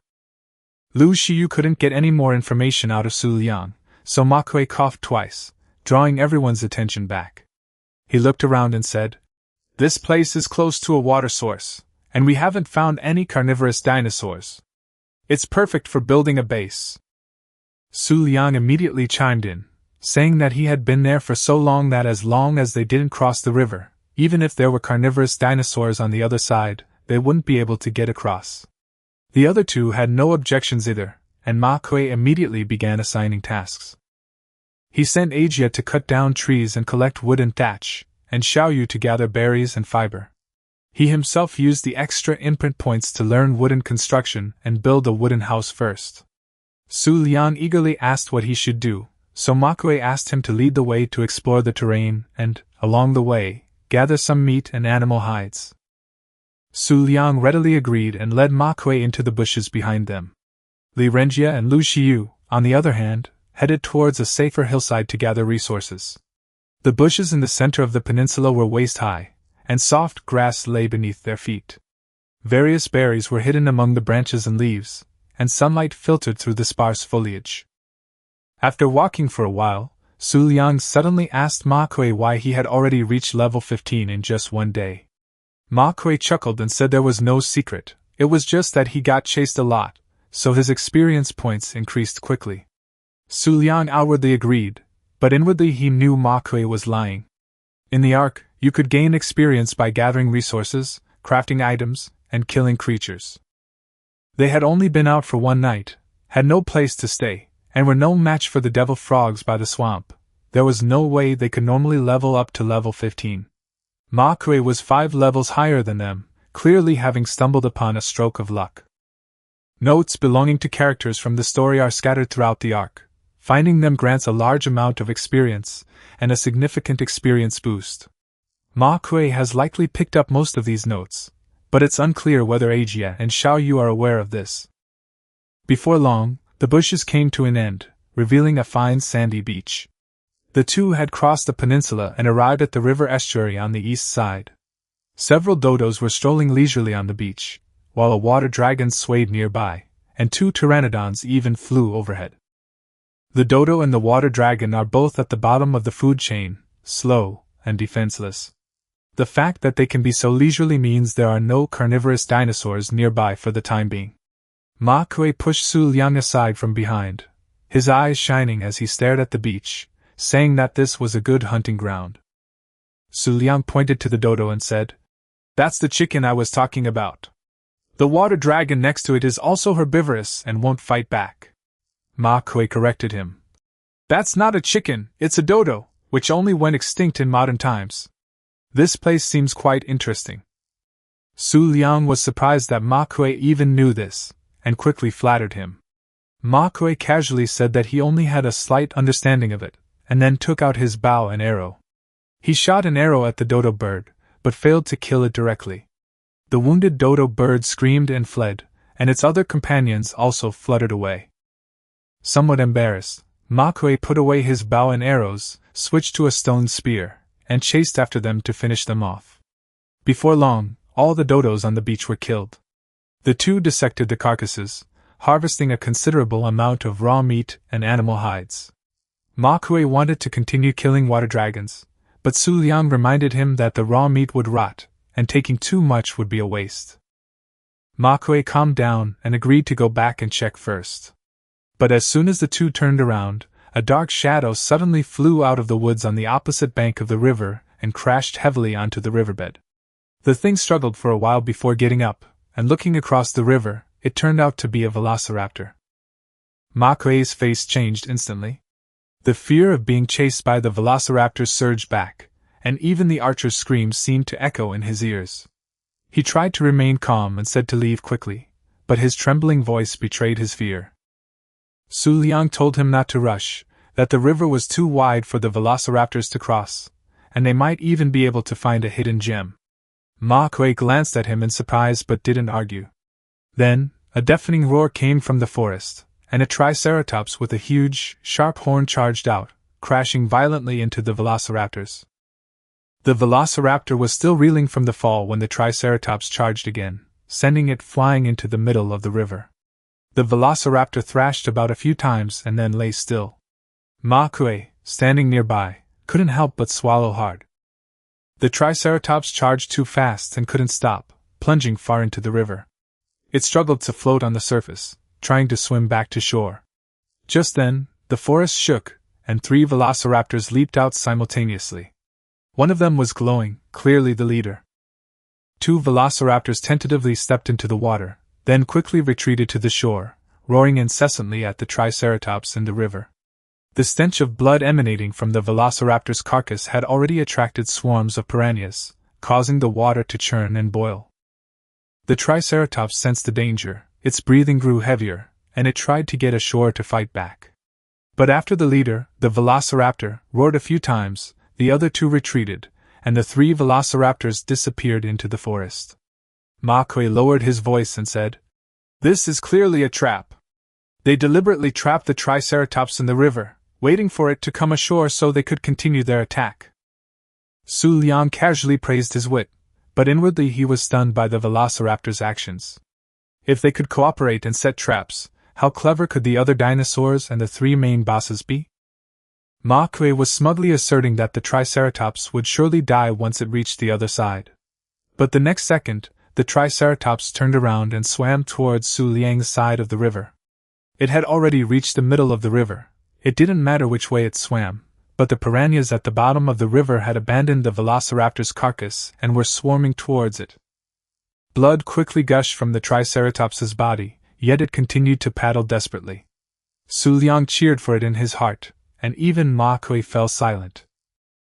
Lu Xiu couldn't get any more information out of Xu Liang, so Ma Kuei coughed twice, drawing everyone's attention back. He looked around and said, This place is close to a water source, and we haven't found any carnivorous dinosaurs. It's perfect for building a base. Xu Liang immediately chimed in, saying that he had been there for so long that as long as they didn't cross the river, even if there were carnivorous dinosaurs on the other side, they wouldn't be able to get across. The other two had no objections either, and Ma Kuei immediately began assigning tasks. He sent Ajia to cut down trees and collect wood and thatch, and Xiaoyu to gather berries and fiber. He himself used the extra imprint points to learn wooden construction and build a wooden house first. Xu Liang eagerly asked what he should do, so Ma Kuei asked him to lead the way to explore the terrain and, along the way, gather some meat and animal hides. Xu Liang readily agreed and led Ma Kuei into the bushes behind them. Li Renjie and Lu Xiu, on the other hand, headed towards a safer hillside to gather resources. The bushes in the center of the peninsula were waist-high, and soft grass lay beneath their feet. Various berries were hidden among the branches and leaves, and sunlight filtered through the sparse foliage. After walking for a while, Xu Liang suddenly asked Ma Kuei why he had already reached level 15 in just one day. Ma Kuei chuckled and said there was no secret, it was just that he got chased a lot, so his experience points increased quickly. Xu Liang outwardly agreed, but inwardly he knew Ma Kuei was lying. In the Ark, you could gain experience by gathering resources, crafting items, and killing creatures. They had only been out for one night, had no place to stay, and were no match for the devil frogs by the swamp. There was no way they could normally level up to level 15. Ma Kuei was 5 levels higher than them, clearly having stumbled upon a stroke of luck. Notes belonging to characters from the story are scattered throughout the Ark. Finding them grants a large amount of experience, and a significant experience boost. Ma Kuei has likely picked up most of these notes, but it's unclear whether Ajia and Xiaoyu are aware of this. Before long, the bushes came to an end, revealing a fine sandy beach. The two had crossed the peninsula and arrived at the river estuary on the east side. Several dodos were strolling leisurely on the beach, while a water dragon swayed nearby, and 2 pteranodons even flew overhead. The dodo and the water dragon are both at the bottom of the food chain, slow and defenseless. The fact that they can be so leisurely means there are no carnivorous dinosaurs nearby for the time being. Ma Kuei pushed Xu Liang aside from behind, his eyes shining as he stared at the beach, saying that this was a good hunting ground. Xu Liang pointed to the dodo and said, That's the chicken I was talking about. The water dragon next to it is also herbivorous and won't fight back. Ma Kuei corrected him. That's not a chicken, it's a dodo, which only went extinct in modern times. This place seems quite interesting. Xu Liang was surprised that Ma Kuei even knew this, and quickly flattered him. Ma Kuei casually said that he only had a slight understanding of it, and then took out his bow and arrow. He shot an arrow at the dodo bird, but failed to kill it directly. The wounded dodo bird screamed and fled, and its other companions also fluttered away. Somewhat embarrassed, Ma Kuei put away his bow and arrows, switched to a stone spear, and chased after them to finish them off. Before long, all the dodos on the beach were killed. The two dissected the carcasses, harvesting a considerable amount of raw meat and animal hides. Ma Kuei wanted to continue killing water dragons, but Xu Liang reminded him that the raw meat would rot, and taking too much would be a waste. Ma Kuei calmed down and agreed to go back and check first. But as soon as the two turned around, a dark shadow suddenly flew out of the woods on the opposite bank of the river and crashed heavily onto the riverbed. The thing struggled for a while before getting up, and looking across the river, it turned out to be a velociraptor. Ma Kuei's face changed instantly. The fear of being chased by the velociraptor surged back, and even the archer's screams seemed to echo in his ears. He tried to remain calm and said to leave quickly, but his trembling voice betrayed his fear. Xu Liang told him not to rush, that the river was too wide for the velociraptors to cross, and they might even be able to find a hidden gem. Ma Kuei glanced at him in surprise but didn't argue. Then, a deafening roar came from the forest, and a triceratops with a huge, sharp horn charged out, crashing violently into the velociraptors. The velociraptor was still reeling from the fall when the triceratops charged again, sending it flying into the middle of the river. The velociraptor thrashed about a few times and then lay still. Ma Kuei, standing nearby, couldn't help but swallow hard. The triceratops charged too fast and couldn't stop, plunging far into the river. It struggled to float on the surface, trying to swim back to shore. Just then, the forest shook, and 3 velociraptors leaped out simultaneously. One of them was glowing, clearly the leader. 2 velociraptors tentatively stepped into the water, then quickly retreated to the shore, roaring incessantly at the triceratops in the river. The stench of blood emanating from the velociraptor's carcass had already attracted swarms of piranhas, causing the water to churn and boil. The triceratops sensed the danger, its breathing grew heavier, and it tried to get ashore to fight back. But after the leader, the velociraptor, roared a few times, the other 2 retreated, and the 3 velociraptors disappeared into the forest. Ma Kuei lowered his voice and said, "This is clearly a trap. They deliberately trapped the triceratops in the river, waiting for it to come ashore so they could continue their attack." Xu Liang casually praised his wit, but inwardly he was stunned by the velociraptor's actions. If they could cooperate and set traps, how clever could the other dinosaurs and the 3 main bosses be? Ma Kuei was smugly asserting that the triceratops would surely die once it reached the other side. But the next second, the triceratops turned around and swam towards Xu Liang's side of the river. It had already reached the middle of the river. It didn't matter which way it swam, but the piranhas at the bottom of the river had abandoned the velociraptor's carcass and were swarming towards it. Blood quickly gushed from the triceratops's body, yet it continued to paddle desperately. Xu Liang cheered for it in his heart, and even Ma Kuei fell silent.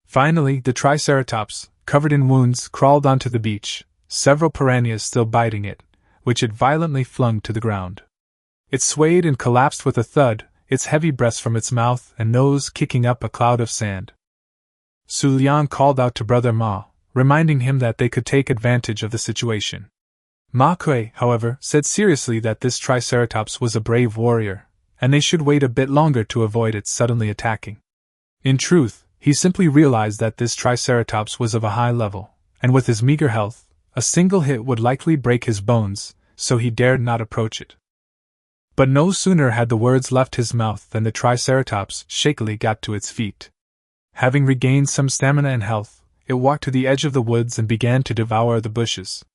Finally, the triceratops, covered in wounds, crawled onto the beach, several piranhas still biting it, which it violently flung to the ground. It swayed and collapsed with a thud, its heavy breath from its mouth and nose kicking up a cloud of sand. Xu Liang called out to Brother Ma, reminding him that they could take advantage of the situation. Ma Kuei, however, said seriously that this triceratops was a brave warrior, and they should wait a bit longer to avoid it suddenly attacking. In truth, he simply realized that this triceratops was of a high level, and with his meager health, a single hit would likely break his bones, so he dared not approach it. But no sooner had the words left his mouth than the triceratops shakily got to its feet. Having regained some stamina and health, it walked to the edge of the woods and began to devour the bushes.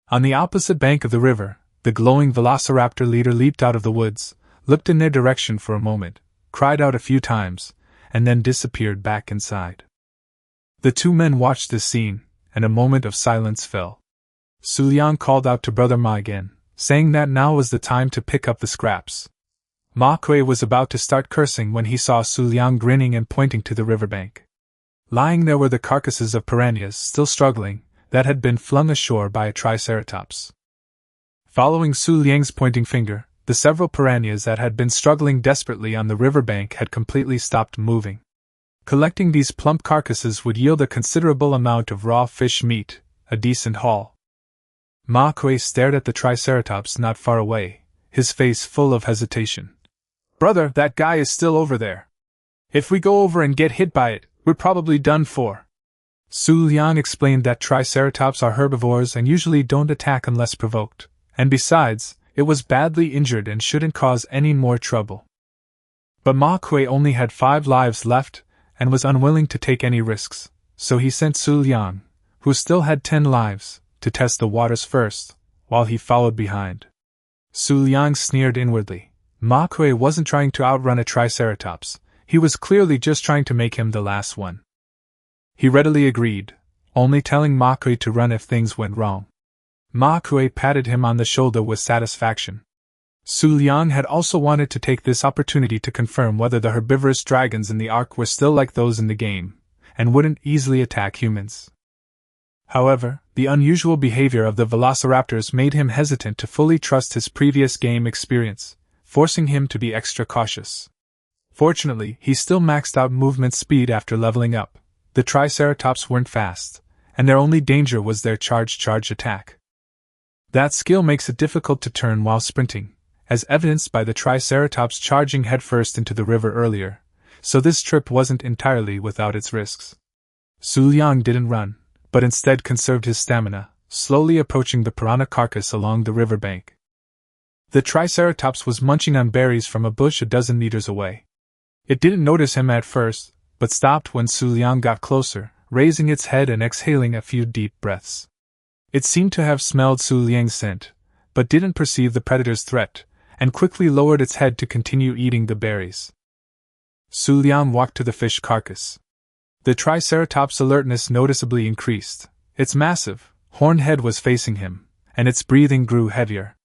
On the opposite bank of the river, the glowing velociraptor leader leaped out of the woods, looked in their direction for a moment, cried out a few times, and then disappeared back inside. The 2 men watched this scene, and a moment of silence fell. Xu Liang called out to Brother Ma again, saying that now was the time to pick up the scraps. Ma Kuei was about to start cursing when he saw Xu Liang grinning and pointing to the riverbank. Lying there were the carcasses of piranhas still struggling, that had been flung ashore by a triceratops. Following Xu Liang's pointing finger, the several piranhas that had been struggling desperately on the riverbank had completely stopped moving. Collecting these plump carcasses would yield a considerable amount of raw fish meat, a decent haul. Ma Kuei stared at the triceratops not far away, his face full of hesitation. "Brother, that guy is still over there. If we go over and get hit by it, we're probably done for." Xu Liang explained that triceratops are herbivores and usually don't attack unless provoked, and besides, it was badly injured and shouldn't cause any more trouble. But Ma Kuei only had 5 lives left and was unwilling to take any risks, so he sent Xu Liang, who still had 10 lives, to test the waters first, while he followed behind. Xu Liang sneered inwardly. Ma Kuei wasn't trying to outrun a triceratops, he was clearly just trying to make him the last one. He readily agreed, only telling Ma Kuei to run if things went wrong. Ma Kuei patted him on the shoulder with satisfaction. Xu Liang had also wanted to take this opportunity to confirm whether the herbivorous dragons in the ark were still like those in the game, and wouldn't easily attack humans. However, the unusual behavior of the velociraptors made him hesitant to fully trust his previous game experience, forcing him to be extra cautious. Fortunately, he still maxed out movement speed after leveling up. The triceratops weren't fast, and their only danger was their charge attack. That skill makes it difficult to turn while sprinting, as evidenced by the triceratops charging headfirst into the river earlier, so this trip wasn't entirely without its risks. Xu Liang didn't run, but instead conserved his stamina, slowly approaching the piranha carcass along the riverbank. The triceratops was munching on berries from a bush a dozen meters away. It didn't notice him at first, but stopped when Xu Liang got closer, raising its head and exhaling a few deep breaths. It seemed to have smelled Xu Liang's scent, but didn't perceive the predator's threat, and quickly lowered its head to continue eating the berries. Xu Liang walked to the fish carcass. The triceratops' alertness noticeably increased. Its massive, horned head was facing him, and its breathing grew heavier.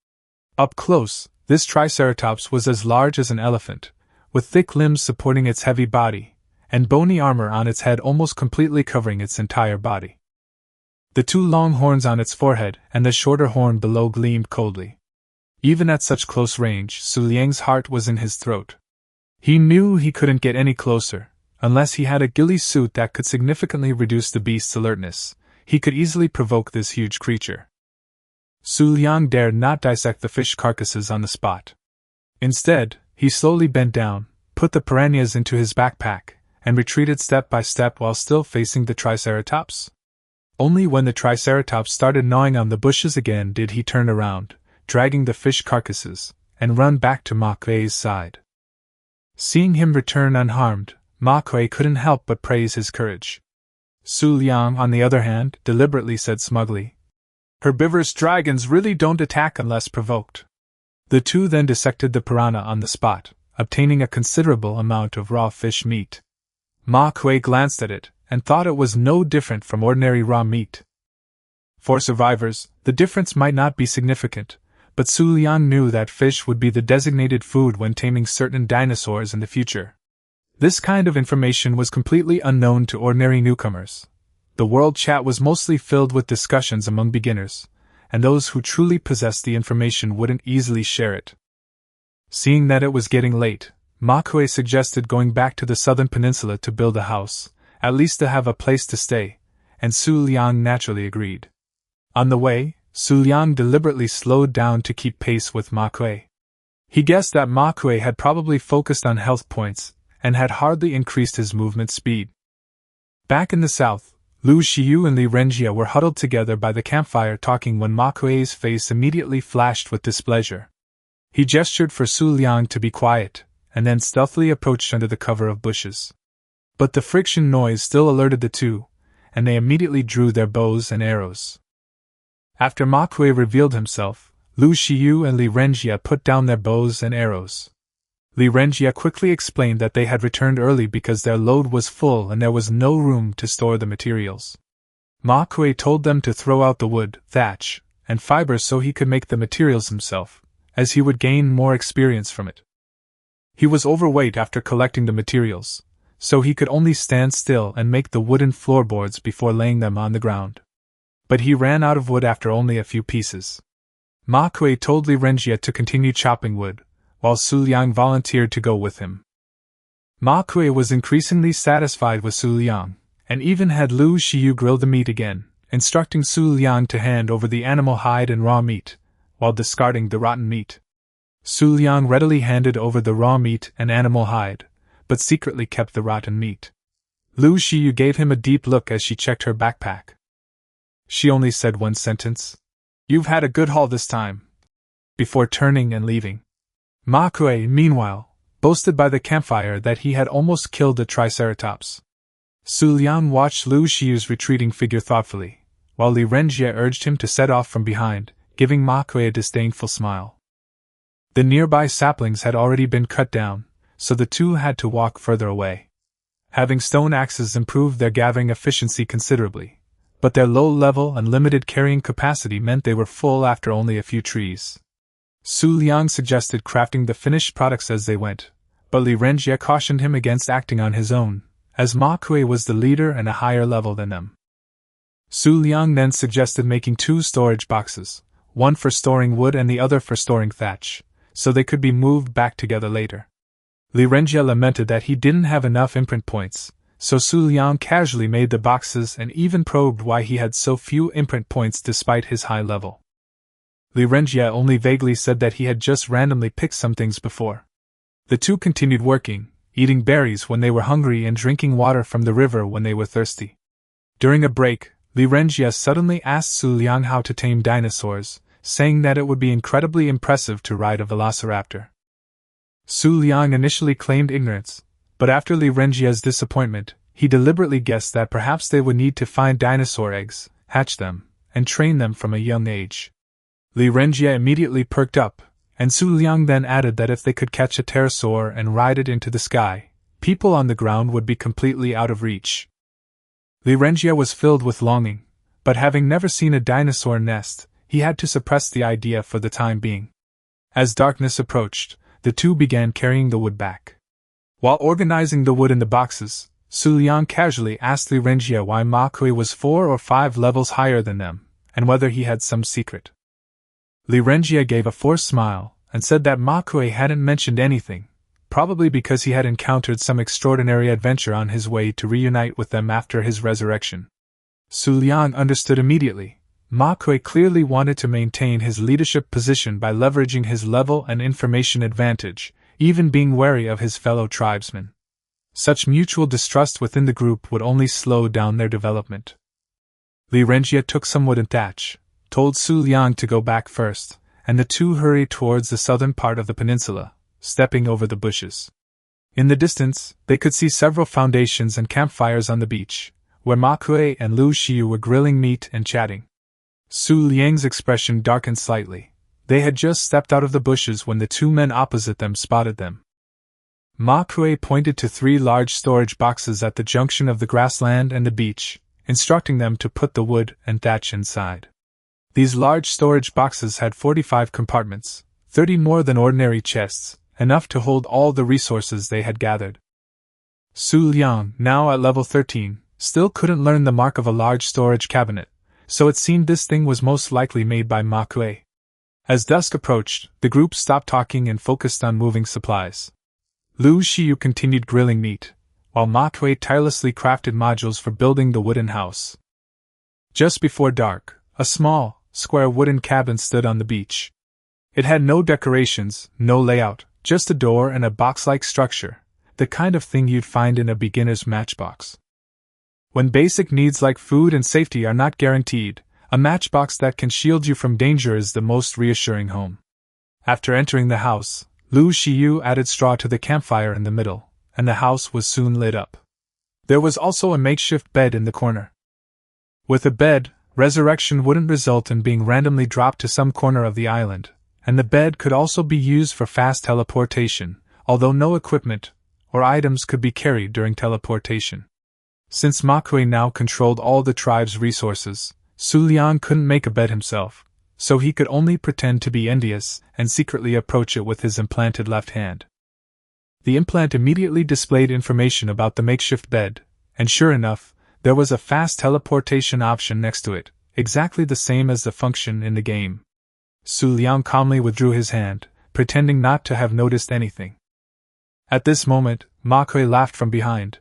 Up close, this triceratops was as large as an elephant, with thick limbs supporting its heavy body, and bony armor on its head almost completely covering its entire body. The 2 long horns on its forehead and the shorter horn below gleamed coldly. Even at such close range, Xu Liang's heart was in his throat. He knew he couldn't get any closer, unless he had a ghillie suit that could significantly reduce the beast's alertness. He could easily provoke this huge creature. Xu Liang dared not dissect the fish carcasses on the spot. Instead, he slowly bent down, put the piranhas into his backpack, and retreated step by step while still facing the triceratops. Only when the triceratops started gnawing on the bushes again did he turn around, dragging the fish carcasses, and run back to Ma Kuei's side. Seeing him return unharmed, Ma Kuei couldn't help but praise his courage. Xu Liang, on the other hand, deliberately said smugly, "Herbivorous dragons really don't attack unless provoked." The 2 then dissected the piranha on the spot, obtaining a considerable amount of raw fish meat. Ma Kuei glanced at it, and thought it was no different from ordinary raw meat. For survivors, the difference might not be significant, but Xu Liang knew that fish would be the designated food when taming certain dinosaurs in the future. This kind of information was completely unknown to ordinary newcomers. The world chat was mostly filled with discussions among beginners, and those who truly possessed the information wouldn't easily share it. Seeing that it was getting late, Ma Kuei suggested going back to the southern peninsula to build a house, at least to have a place to stay, and Xu Liang naturally agreed. On the way, Xu Liang deliberately slowed down to keep pace with Ma Kuei. He guessed that Ma Kuei had probably focused on health points, and had hardly increased his movement speed. Back in the south, Lu Xiyu and Li Renjia were huddled together by the campfire talking when Ma Kuei's face immediately flashed with displeasure. He gestured for Xu Liang to be quiet, and then stealthily approached under the cover of bushes. But the friction noise still alerted the 2, and they immediately drew their bows and arrows. After Ma Kuei revealed himself, Lu Xiyu and Li Renjia put down their bows and arrows. Li Renjia quickly explained that they had returned early because their load was full and there was no room to store the materials. Ma Kuei told them to throw out the wood, thatch, and fibers so he could make the materials himself, as he would gain more experience from it. He was overweight after collecting the materials, so he could only stand still and make the wooden floorboards before laying them on the ground. But he ran out of wood after only a few pieces. Ma Kuei told Li Renjia to continue chopping wood, while Xu Liang volunteered to go with him. Ma Kuei was increasingly satisfied with Xu Liang, and even had Lu Xiyu grill the meat again, instructing Xu Liang to hand over the animal hide and raw meat, while discarding the rotten meat. Xu Liang readily handed over the raw meat and animal hide, but secretly kept the rotten meat. Lu Xiyu gave him a deep look as she checked her backpack. She only said one sentence, "You've had a good haul this time," before turning and leaving. Ma Kuei, meanwhile, boasted by the campfire that he had almost killed a triceratops. Xu Liang watched Lu Xiu's retreating figure thoughtfully, while Li Renjie urged him to set off from behind, giving Ma Kuei a disdainful smile. The nearby saplings had already been cut down, so the two had to walk further away. Having stone axes improved their gathering efficiency considerably, but their low level and limited carrying capacity meant they were full after only a few trees. Xu Liang suggested crafting the finished products as they went, but Li Renjie cautioned him against acting on his own, as Ma Kuei was the leader and a higher level than them. Xu Liang then suggested making 2 storage boxes, one for storing wood and the other for storing thatch, so they could be moved back together later. Li Renjie lamented that he didn't have enough imprint points, so Xu Liang casually made the boxes and even probed why he had so few imprint points despite his high level. Li Renjie only vaguely said that he had just randomly picked some things before. The two continued working, eating berries when they were hungry and drinking water from the river when they were thirsty. During a break, Li Renjie suddenly asked Xu Liang how to tame dinosaurs, saying that it would be incredibly impressive to ride a velociraptor. Xu Liang initially claimed ignorance, but after Li Renjie's disappointment, he deliberately guessed that perhaps they would need to find dinosaur eggs, hatch them, and train them from a young age. Li Renjie immediately perked up, and Xu Liang then added that if they could catch a pterosaur and ride it into the sky, people on the ground would be completely out of reach. Li Renjie was filled with longing, but having never seen a dinosaur nest, he had to suppress the idea for the time being. As darkness approached, the two began carrying the wood back. While organizing the wood in the boxes, Xu Liang casually asked Li Renjie why Ma Kuei was 4 or 5 levels higher than them, and whether he had some secret. Li Renjie gave a forced smile, and said that Ma Kuei hadn't mentioned anything, probably because he had encountered some extraordinary adventure on his way to reunite with them after his resurrection. Xu Liang understood immediately. Ma Kuei clearly wanted to maintain his leadership position by leveraging his level and information advantage, even being wary of his fellow tribesmen. Such mutual distrust within the group would only slow down their development. Li Renjie took some wood and thatch, told Xu Liang to go back first, and the two hurried towards the southern part of the peninsula, stepping over the bushes. In the distance, they could see several foundations and campfires on the beach, where Ma Kuei and Lu Xiu were grilling meat and chatting. Xu Liang's expression darkened slightly. They had just stepped out of the bushes when the two men opposite them spotted them. Ma Kuei pointed to 3 large storage boxes at the junction of the grassland and the beach, instructing them to put the wood and thatch inside. These large storage boxes had 45 compartments, 30 more than ordinary chests, enough to hold all the resources they had gathered. Xu Liang, now at level 13, still couldn't learn the mark of a large storage cabinet, so it seemed this thing was most likely made by Ma Kuei. As dusk approached, the group stopped talking and focused on moving supplies. Lu Xiu continued grilling meat, while Ma Kuei tirelessly crafted modules for building the wooden house. Just before dark, a small, square wooden cabin stood on the beach. It had no decorations, no layout, just a door and a box-like structure, the kind of thing you'd find in a beginner's matchbox. When basic needs like food and safety are not guaranteed, a matchbox that can shield you from danger is the most reassuring home. After entering the house, Lu Xiu added straw to the campfire in the middle, and the house was soon lit up. There was also a makeshift bed in the corner. With a bed, resurrection wouldn't result in being randomly dropped to some corner of the island, and the bed could also be used for fast teleportation, although no equipment or items could be carried during teleportation. Since Ma Kuei now controlled all the tribe's resources, Xu Liang couldn't make a bed himself, so he could only pretend to be envious and secretly approach it with his implanted left hand. The implant immediately displayed information about the makeshift bed, and sure enough, there was a fast teleportation option next to it, exactly the same as the function in the game. Xu Liang calmly withdrew his hand, pretending not to have noticed anything. At this moment, Ma Kuei laughed from behind.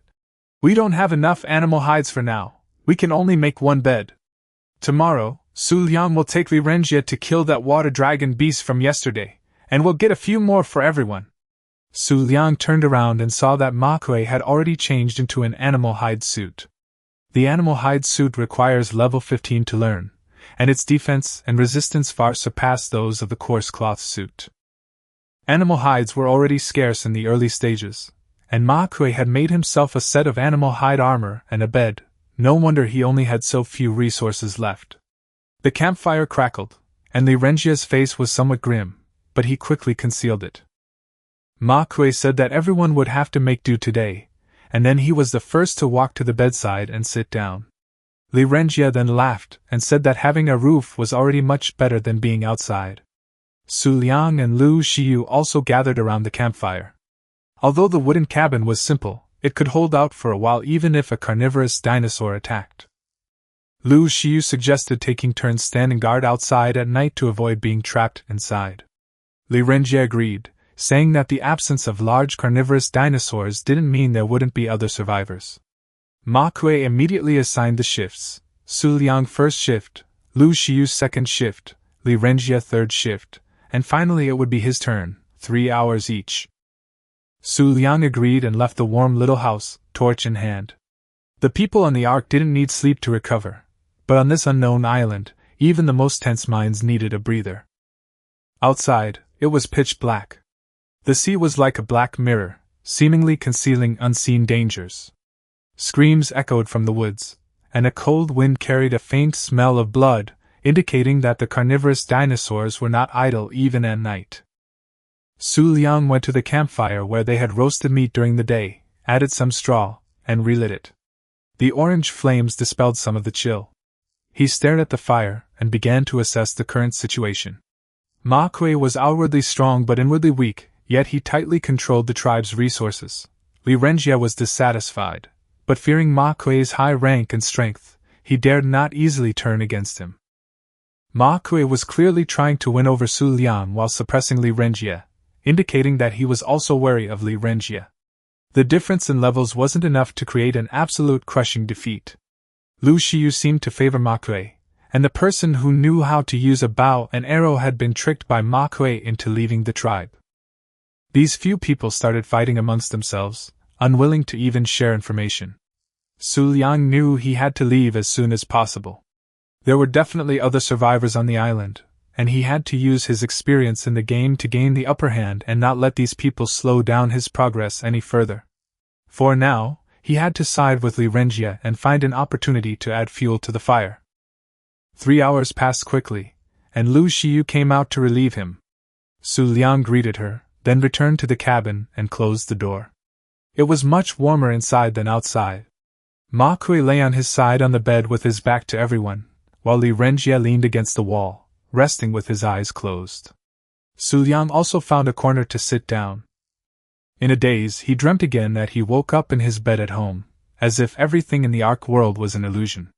"We don't have enough animal hides for now. We can only make one bed. Tomorrow, Xu Liang will take Li Renjie to kill that water dragon beast from yesterday, and we'll get a few more for everyone." Xu Liang turned around and saw that Ma Kuei had already changed into an animal hide suit. The animal hide suit requires level 15 to learn, and its defense and resistance far surpass those of the coarse cloth suit. Animal hides were already scarce in the early stages, and Ma Kuei had made himself a set of animal hide armor and a bed. No wonder he only had so few resources left. The campfire crackled, and Li Renjia's face was somewhat grim, but he quickly concealed it. Ma Kuei said that everyone would have to make do today, and then he was the first to walk to the bedside and sit down. Li Renjia then laughed and said that having a roof was already much better than being outside. Xu Liang and Lu Xiu also gathered around the campfire. Although the wooden cabin was simple, it could hold out for a while even if a carnivorous dinosaur attacked. Lu Xiu suggested taking turns standing guard outside at night to avoid being trapped inside. Li Renjie agreed, saying that the absence of large carnivorous dinosaurs didn't mean there wouldn't be other survivors. Ma Kuei immediately assigned the shifts: Xu Liang first shift, Lu Xiu second shift, Li Renjie third shift, and finally it would be his turn, 3 hours each. Xu Liang agreed and left the warm little house, torch in hand. The people on the ark didn't need sleep to recover, but on this unknown island, even the most tense minds needed a breather. Outside, it was pitch black. The sea was like a black mirror, seemingly concealing unseen dangers. Screams echoed from the woods, and a cold wind carried a faint smell of blood, indicating that the carnivorous dinosaurs were not idle even at night. Xu Liang went to the campfire where they had roasted meat during the day, added some straw, and relit it. The orange flames dispelled some of the chill. He stared at the fire and began to assess the current situation. Ma Kuei was outwardly strong but inwardly weak, yet he tightly controlled the tribe's resources. Li Renjie was dissatisfied, but fearing Ma Kuei's high rank and strength, he dared not easily turn against him. Ma Kuei was clearly trying to win over Xu Liang while suppressing Li Renjie, indicating that he was also wary of Li Renjie. The difference in levels wasn't enough to create an absolute crushing defeat. Lu Xiu seemed to favor Ma Kuei, and the person who knew how to use a bow and arrow had been tricked by Ma Kuei into leaving the tribe. These few people started fighting amongst themselves, unwilling to even share information. Xu Liang knew he had to leave as soon as possible. There were definitely other survivors on the island, and he had to use his experience in the game to gain the upper hand and not let these people slow down his progress any further. For now, he had to side with Li Renjie and find an opportunity to add fuel to the fire. 3 hours passed quickly, and Lu Xiu came out to relieve him. Xu Liang greeted her, then returned to the cabin and closed the door. It was much warmer inside than outside. Ma Kuei lay on his side on the bed with his back to everyone, while Li Renjie leaned against the wall, resting with his eyes closed. Xu Liang also found a corner to sit down. In a daze, he dreamt again that he woke up in his bed at home, as if everything in the Ark world was an illusion.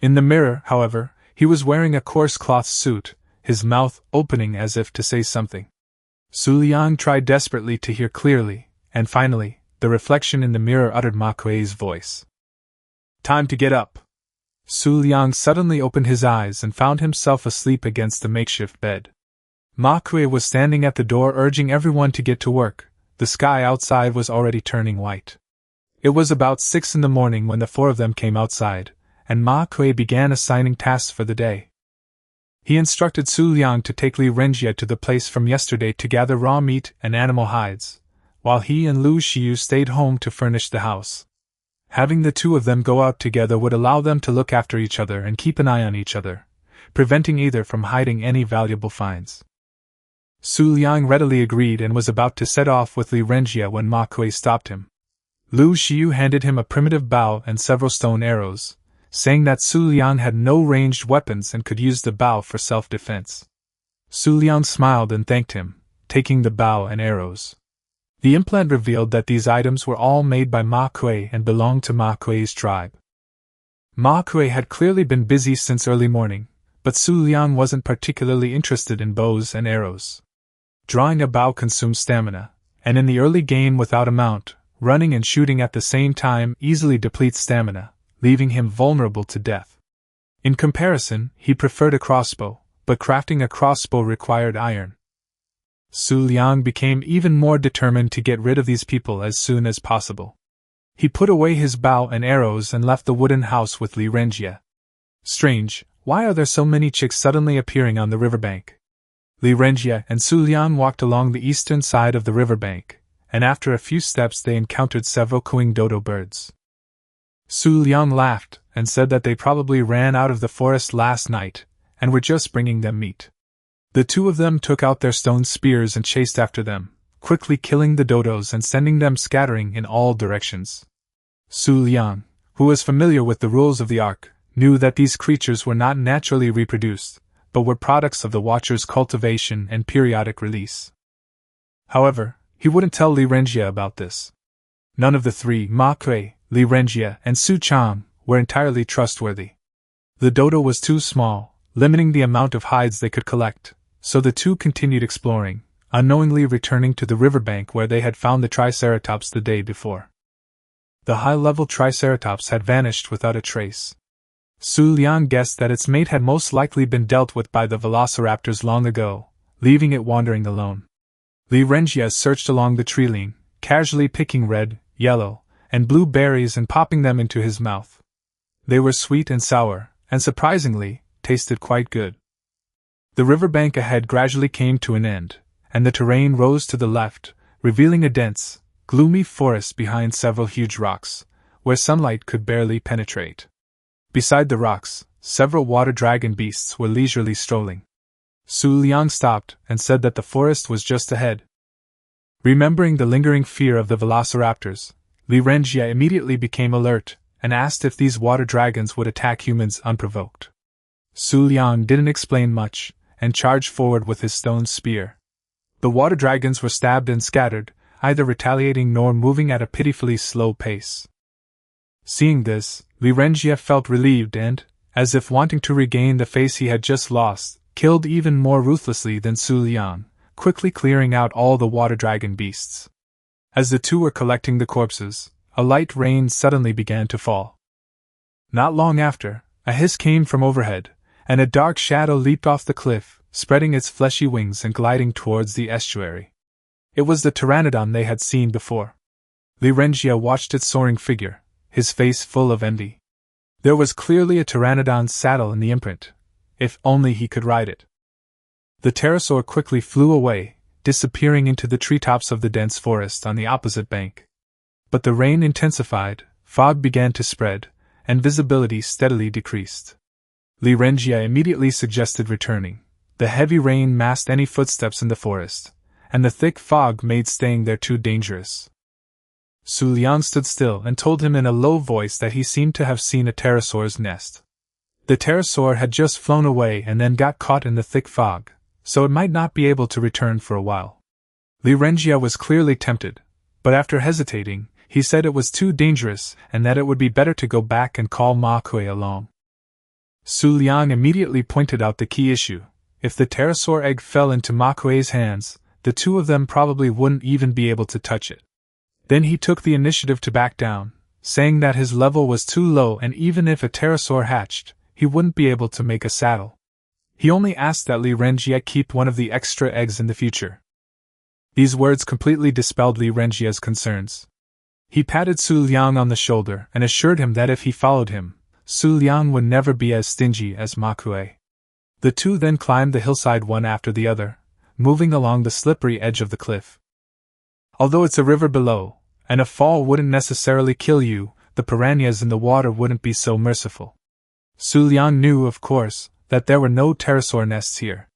In the mirror, however, he was wearing a coarse cloth suit, his mouth opening as if to say something. Xu Liang tried desperately to hear clearly, and finally, the reflection in the mirror uttered Ma Kuei's voice. "Time to get up." Xu Liang suddenly opened his eyes and found himself asleep against the makeshift bed. Ma Kuei was standing at the door urging everyone to get to work. The sky outside was already turning white. It was about 6 in the morning when the 4 of them came outside, and Ma Kuei began assigning tasks for the day. He instructed Xu Liang to take Li Renjie to the place from yesterday to gather raw meat and animal hides, while he and Lu Xiu stayed home to furnish the house. Having the 2 of them go out together would allow them to look after each other and keep an eye on each other, preventing either from hiding any valuable finds. Xu Liang readily agreed and was about to set off with Li Renjie when Ma Kuei stopped him. Lu Xiu handed him a primitive bow and several stone arrows, saying that Xu Liang had no ranged weapons and could use the bow for self-defense. Xu Liang smiled and thanked him, taking the bow and arrows. The implant revealed that these items were all made by Ma Kuei and belonged to Ma Kuei's tribe. Ma Kuei had clearly been busy since early morning, but Xu Liang wasn't particularly interested in bows and arrows. Drawing a bow consumes stamina, and in the early game without a mount, running and shooting at the same time easily depletes stamina, leaving him vulnerable to death. In comparison, he preferred a crossbow, but crafting a crossbow required iron. Xu Liang became even more determined to get rid of these people as soon as possible. He put away his bow and arrows and left the wooden house with Li Renjie. Strange, why are there so many chicks suddenly appearing on the riverbank? Li Renjie and Xu Liang walked along the eastern side of the riverbank, and after a few steps they encountered several cooing dodo birds. Xu Liang laughed and said that they probably ran out of the forest last night and were just bringing them meat. The two of them took out their stone spears and chased after them, quickly killing the dodos and sending them scattering in all directions. Xu Liang, who was familiar with the rules of the Ark, knew that these creatures were not naturally reproduced, but were products of the Watcher's cultivation and periodic release. However, he wouldn't tell Li Renjie about this. None of the three, Ma Kuei, Li Renjie, and Su Chang, were entirely trustworthy. The dodo was too small, limiting the amount of hides they could collect, so the two continued exploring, unknowingly returning to the riverbank where they had found the Triceratops the day before. The high-level Triceratops had vanished without a trace. Xu Liang guessed that its mate had most likely been dealt with by the velociraptors long ago, leaving it wandering alone. Li Renjie searched along the tree-line, casually picking red, yellow, and blue berries and popping them into his mouth. They were sweet and sour, and surprisingly, tasted quite good. The riverbank ahead gradually came to an end, and the terrain rose to the left, revealing a dense, gloomy forest behind several huge rocks, where sunlight could barely penetrate. Beside the rocks, several water dragon beasts were leisurely strolling. Xu Liang stopped and said that the forest was just ahead. Remembering the lingering fear of the velociraptors, Li Renjie immediately became alert and asked if these water dragons would attack humans unprovoked. Xu Liang didn't explain much and charged forward with his stone spear. The water dragons were stabbed and scattered, either retaliating nor moving at a pitifully slow pace. Seeing this, Li Renjie felt relieved and, as if wanting to regain the face he had just lost, killed even more ruthlessly than Xu Liang, quickly clearing out all the water dragon beasts. As the two were collecting the corpses, a light rain suddenly began to fall. Not long after, a hiss came from overhead, and a dark shadow leaped off the cliff, spreading its fleshy wings and gliding towards the estuary. It was the pteranodon they had seen before. Li Renjie watched its soaring figure, his face full of envy. There was clearly a pteranodon's saddle in the imprint. If only he could ride it. The pterosaur quickly flew away, disappearing into the treetops of the dense forest on the opposite bank. But the rain intensified, fog began to spread, and visibility steadily decreased. Li Renjie immediately suggested returning. The heavy rain masked any footsteps in the forest, and the thick fog made staying there too dangerous. Xu Liang stood still and told him in a low voice that he seemed to have seen a pterosaur's nest. The pterosaur had just flown away and then got caught in the thick fog, so it might not be able to return for a while. Li Renjie was clearly tempted, but after hesitating, he said it was too dangerous and that it would be better to go back and call Ma Kuei along. Xu Liang immediately pointed out the key issue. If the pterosaur egg fell into Ma Kuei's hands, the two of them probably wouldn't even be able to touch it. Then he took the initiative to back down, saying that his level was too low and even if a pterosaur hatched, he wouldn't be able to make a saddle. He only asked that Li Renjie keep one of the extra eggs in the future. These words completely dispelled Li Renjie's concerns. He patted Xu Liang on the shoulder and assured him that if he followed him, Xu Liang would never be as stingy as Ma Kuei. The two then climbed the hillside one after the other, moving along the slippery edge of the cliff. Although it's a river below, and a fall wouldn't necessarily kill you, the piranhas in the water wouldn't be so merciful. Xu Liang knew, of course, that there were no pterosaur nests here.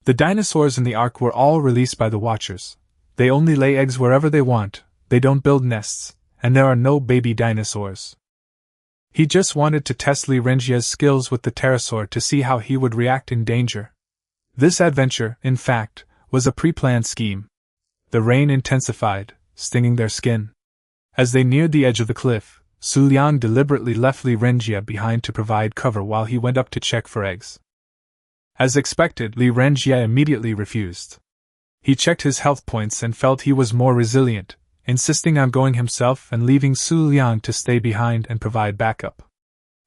The dinosaurs in the Ark were all released by the Watchers. They only lay eggs wherever they want, they don't build nests, and there are no baby dinosaurs. He just wanted to test Li Renjie's skills with the pterosaur to see how he would react in danger. This adventure, in fact, was a pre-planned scheme. The rain intensified, stinging their skin. As they neared the edge of the cliff, Xu Liang deliberately left Li Renjie behind to provide cover while he went up to check for eggs. As expected, Li Renjie immediately refused. He checked his health points and felt he was more resilient, insisting on going himself and leaving Xu Liang to stay behind and provide backup.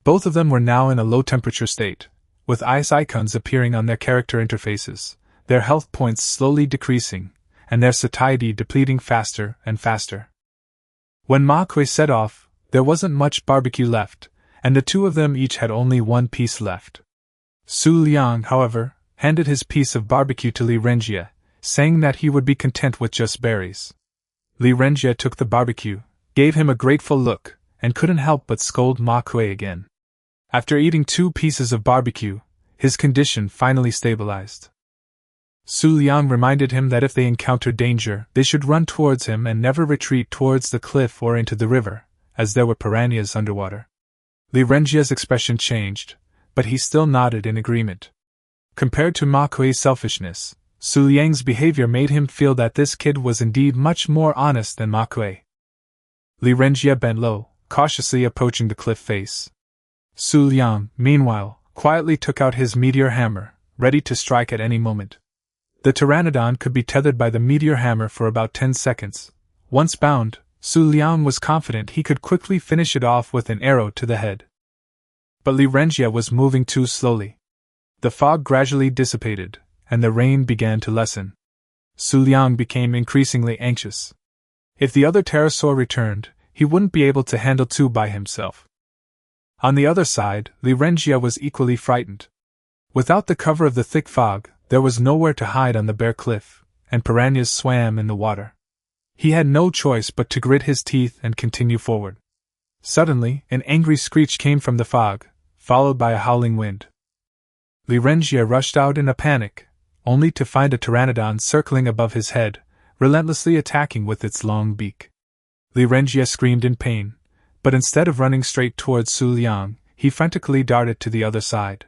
Both of them were now in a low-temperature state, with ice icons appearing on their character interfaces, their health points slowly decreasing, and their satiety depleting faster and faster. When Ma Kuei set off, there wasn't much barbecue left, and the two of them each had only one piece left. Xu Liang, however, handed his piece of barbecue to Li Renjie, saying that he would be content with just berries. Li Renjie took the barbecue, gave him a grateful look, and couldn't help but scold Ma Kuei again. After eating 2 pieces of barbecue, his condition finally stabilized. Xu Liang reminded him that if they encountered danger, they should run towards him and never retreat towards the cliff or into the river, as there were piranhas underwater. Li Renjie's expression changed, but he still nodded in agreement. Compared to Ma Kuei's selfishness, Xu Liang's behavior made him feel that this kid was indeed much more honest than Ma Kuei. Li Renjie bent low, cautiously approaching the cliff face. Xu Liang, meanwhile, quietly took out his meteor hammer, ready to strike at any moment. The pteranodon could be tethered by the meteor hammer for about 10 seconds. Once bound, Xu Liang was confident he could quickly finish it off with an arrow to the head. But Li Renjie was moving too slowly. The fog gradually dissipated, and the rain began to lessen. Xu Liang became increasingly anxious. If the other pterosaur returned, he wouldn't be able to handle 2 by himself. On the other side, Li Renjie was equally frightened. Without the cover of the thick fog, there was nowhere to hide on the bare cliff, and piranhas swam in the water. He had no choice but to grit his teeth and continue forward. Suddenly, an angry screech came from the fog, followed by a howling wind. Li Renjie rushed out in a panic, only to find a pteranodon circling above his head, relentlessly attacking with its long beak. Li Renjie screamed in pain, but instead of running straight towards Xu Liang, he frantically darted to the other side.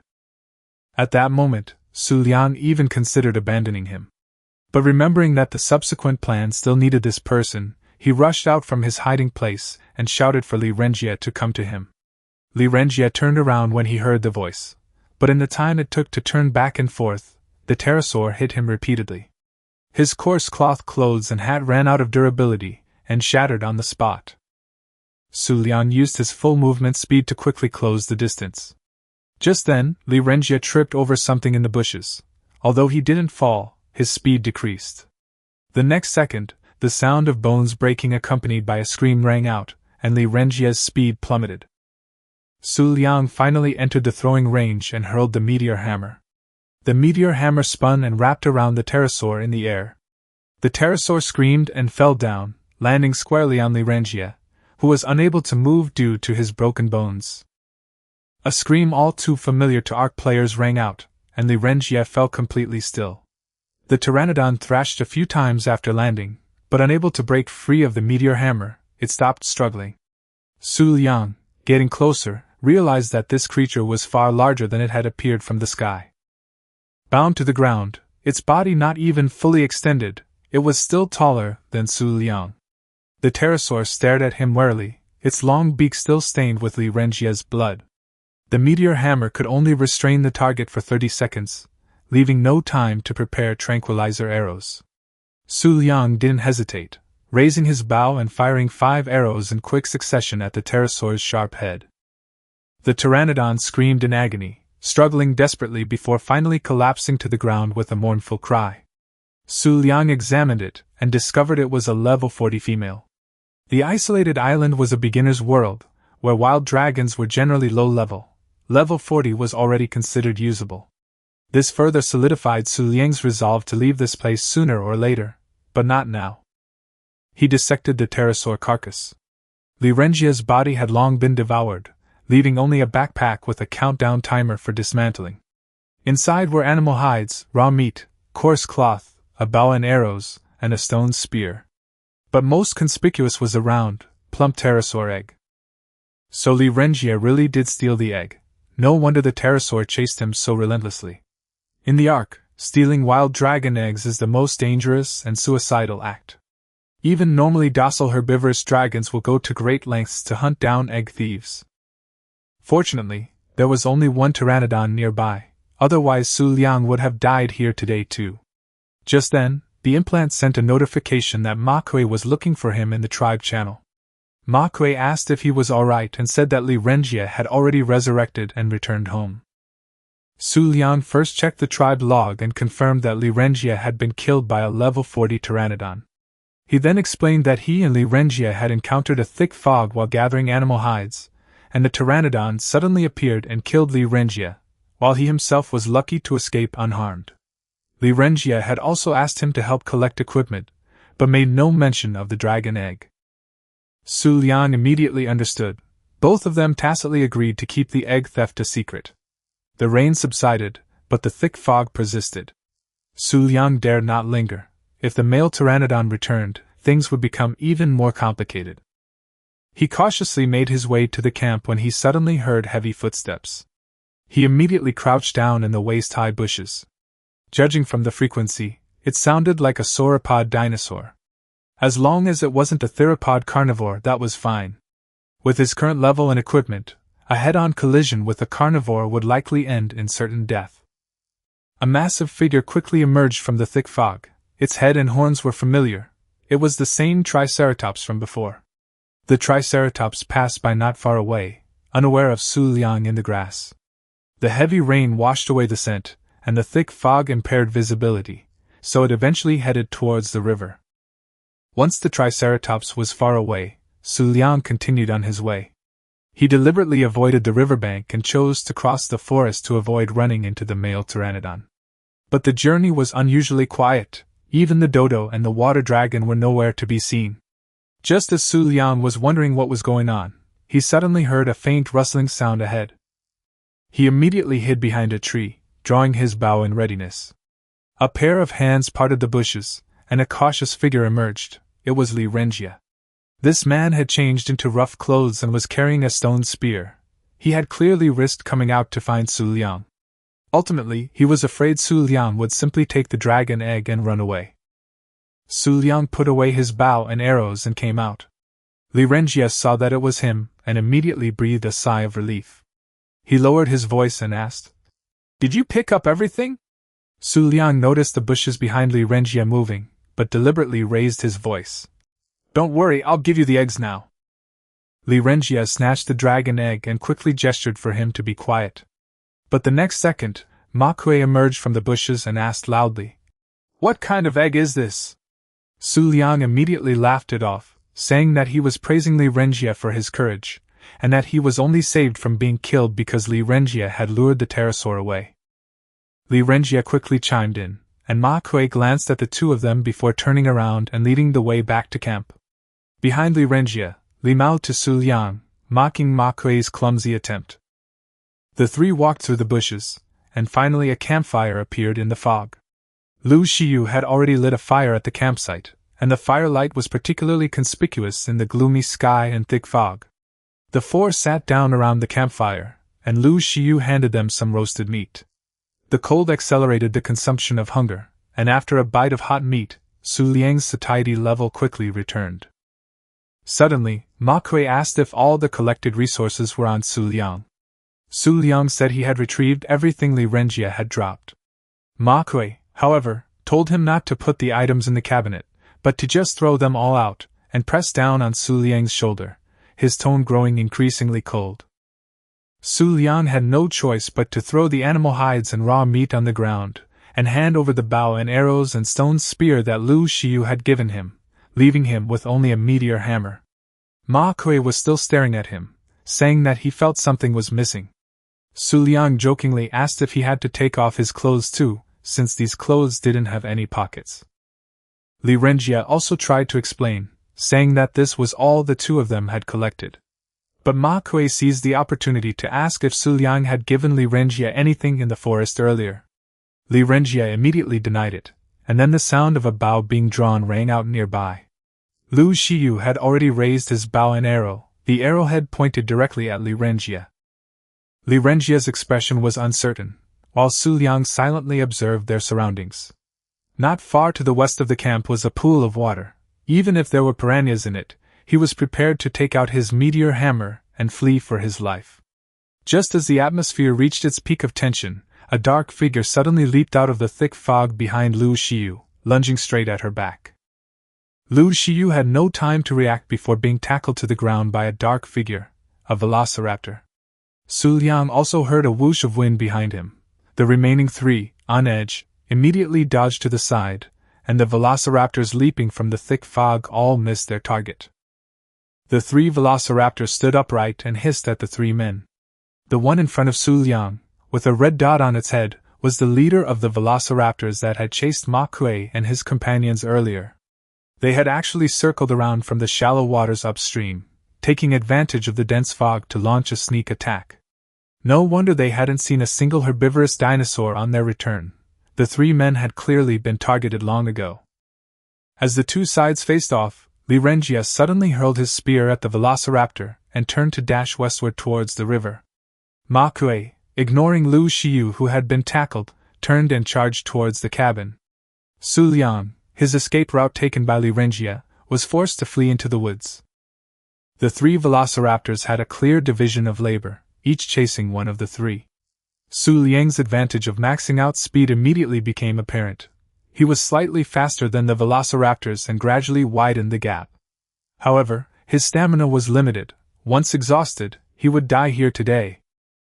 At that moment, Xu Liang even considered abandoning him. But remembering that the subsequent plan still needed this person, he rushed out from his hiding place and shouted for Li Renjie to come to him. Li Renjie turned around when he heard the voice, but in the time it took to turn back and forth, the pterosaur hit him repeatedly. His coarse cloth clothes and hat ran out of durability and shattered on the spot. Xu Liang used his full movement speed to quickly close the distance. Just then, Li Renjie tripped over something in the bushes. Although he didn't fall, his speed decreased. The next second, the sound of bones breaking accompanied by a scream rang out, and Li Renjie's speed plummeted. Xu Liang finally entered the throwing range and hurled the meteor hammer. The meteor hammer spun and wrapped around the pterosaur in the air. The pterosaur screamed and fell down, landing squarely on Li Renjie, who was unable to move due to his broken bones. A scream all too familiar to ARK players rang out, and Li Renjie fell completely still. The pteranodon thrashed a few times after landing, but unable to break free of the meteor hammer, it stopped struggling. Xu Liang, getting closer, realized that this creature was far larger than it had appeared from the sky. Bound to the ground, its body not even fully extended, it was still taller than Xu Liang. The pterosaur stared at him warily, its long beak still stained with Li Renjie's blood. The meteor hammer could only restrain the target for 30 seconds, leaving no time to prepare tranquilizer arrows. Xu Liang didn't hesitate, raising his bow and firing 5 arrows in quick succession at the pterosaur's sharp head. The pteranodon screamed in agony, struggling desperately before finally collapsing to the ground with a mournful cry. Xu Liang examined it and discovered it was a level 40 female. The isolated island was a beginner's world, where wild dragons were generally low level. Level 40 was already considered usable. This further solidified Xu Liang's resolve to leave this place sooner or later, but not now. He dissected the pterosaur carcass. Li Renjie's body had long been devoured, leaving only a backpack with a countdown timer for dismantling. Inside were animal hides, raw meat, coarse cloth, a bow and arrows, and a stone spear. But most conspicuous was a round, plump pterosaur egg. So Li Renjie really did steal the egg. No wonder the pterosaur chased him so relentlessly. In the ARK, stealing wild dragon eggs is the most dangerous and suicidal act. Even normally docile herbivorous dragons will go to great lengths to hunt down egg thieves. Fortunately, there was only one pteranodon nearby, otherwise Xu Liang would have died here today too. Just then, the implant sent a notification that Ma Kuei was looking for him in the tribe channel. Ma Kuei asked if he was alright and said that Li Renjie had already resurrected and returned home. Xu Liang first checked the tribe log and confirmed that Li Renjie had been killed by a level 40 pteranodon. He then explained that he and Li Renjie had encountered a thick fog while gathering animal hides, and the pteranodon suddenly appeared and killed Li Renjie, while he himself was lucky to escape unharmed. Li Renjie had also asked him to help collect equipment, but made no mention of the dragon egg. Xu Liang immediately understood. Both of them tacitly agreed to keep the egg theft a secret. The rain subsided, but the thick fog persisted. Xu Liang dared not linger. If the male pteranodon returned, things would become even more complicated. He cautiously made his way to the camp when he suddenly heard heavy footsteps. He immediately crouched down in the waist-high bushes. Judging from the frequency, it sounded like a sauropod dinosaur. As long as it wasn't a theropod carnivore, that was fine. With his current level and equipment, a head-on collision with a carnivore would likely end in certain death. A massive figure quickly emerged from the thick fog. Its head and horns were familiar. It was the same Triceratops from before. The Triceratops passed by not far away, unaware of Xu Liang in the grass. The heavy rain washed away the scent, and the thick fog impaired visibility, so it eventually headed towards the river. Once the Triceratops was far away, Xu Liang continued on his way. He deliberately avoided the riverbank and chose to cross the forest to avoid running into the male pteranodon. But the journey was unusually quiet. Even the dodo and the water dragon were nowhere to be seen. Just as Xu Liang was wondering what was going on, he suddenly heard a faint rustling sound ahead. He immediately hid behind a tree, drawing his bow in readiness. A pair of hands parted the bushes, and a cautious figure emerged. It was Li Renjie. This man had changed into rough clothes and was carrying a stone spear. He had clearly risked coming out to find Xu Liang. Ultimately, he was afraid Xu Liang would simply take the dragon egg and run away. Xu Liang put away his bow and arrows and came out. Li Renjie saw that it was him, and immediately breathed a sigh of relief. He lowered his voice and asked, "Did you pick up everything?" Xu Liang noticed the bushes behind Li Renjie moving, but deliberately raised his voice. "Don't worry, I'll give you the eggs now." Li Renjie snatched the dragon egg and quickly gestured for him to be quiet. But the next second, Ma Kuei emerged from the bushes and asked loudly, "What kind of egg is this?" Xu Liang immediately laughed it off, saying that he was praising Li Renjie for his courage, and that he was only saved from being killed because Li Renjie had lured the pterosaur away. Li Renjie quickly chimed in, and Ma Kuei glanced at the two of them before turning around and leading the way back to camp. Behind Li Renjie, Li mouthed to Xu Liang, mocking Ma Kuei's clumsy attempt. The three walked through the bushes, and finally a campfire appeared in the fog. Lu Xiyu had already lit a fire at the campsite, and the firelight was particularly conspicuous in the gloomy sky and thick fog. The four sat down around the campfire, and Lu Xiyu handed them some roasted meat. The cold accelerated the consumption of hunger, and after a bite of hot meat, Xu Liang's satiety level quickly returned. Suddenly, Ma Kuei asked if all the collected resources were on Xu Liang. Xu Liang said he had retrieved everything Li Renjie had dropped. Ma Kuei, however, told him not to put the items in the cabinet, but to just throw them all out, and pressed down on Xu Liang's shoulder, his tone growing increasingly cold. Xu Liang had no choice but to throw the animal hides and raw meat on the ground, and hand over the bow and arrows and stone spear that Lu Xiyu had given him, leaving him with only a meteor hammer. Ma Kuei was still staring at him, saying that he felt something was missing. Xu Liang jokingly asked if he had to take off his clothes too, since these clothes didn't have any pockets. Li Renjie also tried to explain, saying that this was all the two of them had collected. But Ma Kuei seized the opportunity to ask if Xu Liang had given Li Renjie anything in the forest earlier. Li Renjie immediately denied it, and then the sound of a bow being drawn rang out nearby. Lu Xiyu had already raised his bow and arrow, the arrowhead pointed directly at Li Renjie. Li Renjie's expression was uncertain, while Xu Liang silently observed their surroundings. Not far to the west of the camp was a pool of water. Even if there were piranhas in it, he was prepared to take out his meteor hammer and flee for his life. Just as the atmosphere reached its peak of tension, a dark figure suddenly leaped out of the thick fog behind Lu Xiyu, lunging straight at her back. Lu Xiyu had no time to react before being tackled to the ground by a dark figure, a velociraptor. Xu Liang also heard a whoosh of wind behind him. The remaining three, on edge, immediately dodged to the side, and the velociraptors leaping from the thick fog all missed their target. The three velociraptors stood upright and hissed at the three men. The one in front of Xu Liang, with a red dot on its head, was the leader of the velociraptors that had chased Ma Kuei and his companions earlier. They had actually circled around from the shallow waters upstream, taking advantage of the dense fog to launch a sneak attack. No wonder they hadn't seen a single herbivorous dinosaur on their return. The three men had clearly been targeted long ago. As the two sides faced off, Lirengia suddenly hurled his spear at the velociraptor and turned to dash westward towards the river. Ma Kuei, ignoring Lu Xiu who had been tackled, turned and charged towards the cabin. Xu Liang, his escape route taken by Lirengia, was forced to flee into the woods. The three velociraptors had a clear division of labor, each chasing one of the three. Xu Liang's advantage of maxing out speed immediately became apparent. He was slightly faster than the velociraptors and gradually widened the gap. However, his stamina was limited. Once exhausted, he would die here today.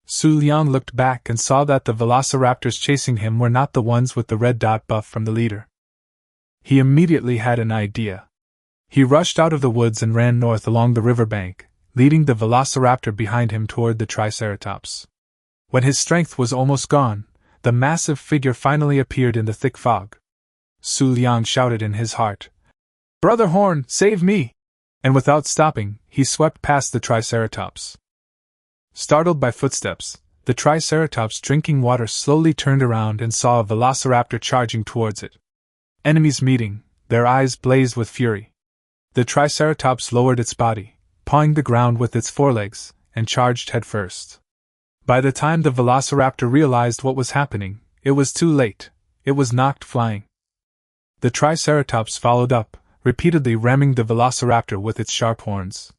Xu Liang looked back and saw that the velociraptors chasing him were not the ones with the red dot buff from the leader. He immediately had an idea. He rushed out of the woods and ran north along the riverbank, leading the velociraptor behind him toward the Triceratops. When his strength was almost gone, the massive figure finally appeared in the thick fog. Xu Liang shouted in his heart, "Brother Horn, save me!" And without stopping, he swept past the Triceratops. Startled by footsteps, the Triceratops drinking water slowly turned around and saw a velociraptor charging towards it. Enemies meeting, their eyes blazed with fury. The Triceratops lowered its body, pawing the ground with its forelegs, and charged headfirst. By the time the velociraptor realized what was happening, it was too late. It was knocked flying. The Triceratops followed up, repeatedly ramming the velociraptor with its sharp horns.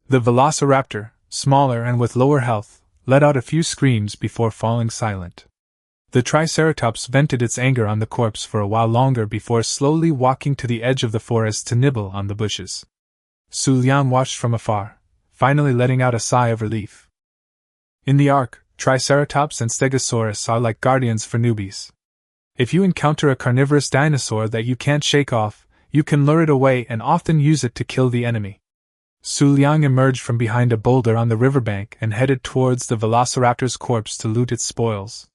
The velociraptor, smaller and with lower health, let out a few screams before falling silent. The Triceratops vented its anger on the corpse for a while longer before slowly walking to the edge of the forest to nibble on the bushes. Xu Liang watched from afar, finally letting out a sigh of relief. In the Ark, Triceratops and Stegosaurus are like guardians for newbies. If you encounter a carnivorous dinosaur that you can't shake off, you can lure it away and often use it to kill the enemy. Xu Liang emerged from behind a boulder on the riverbank and headed towards the velociraptor's corpse to loot its spoils.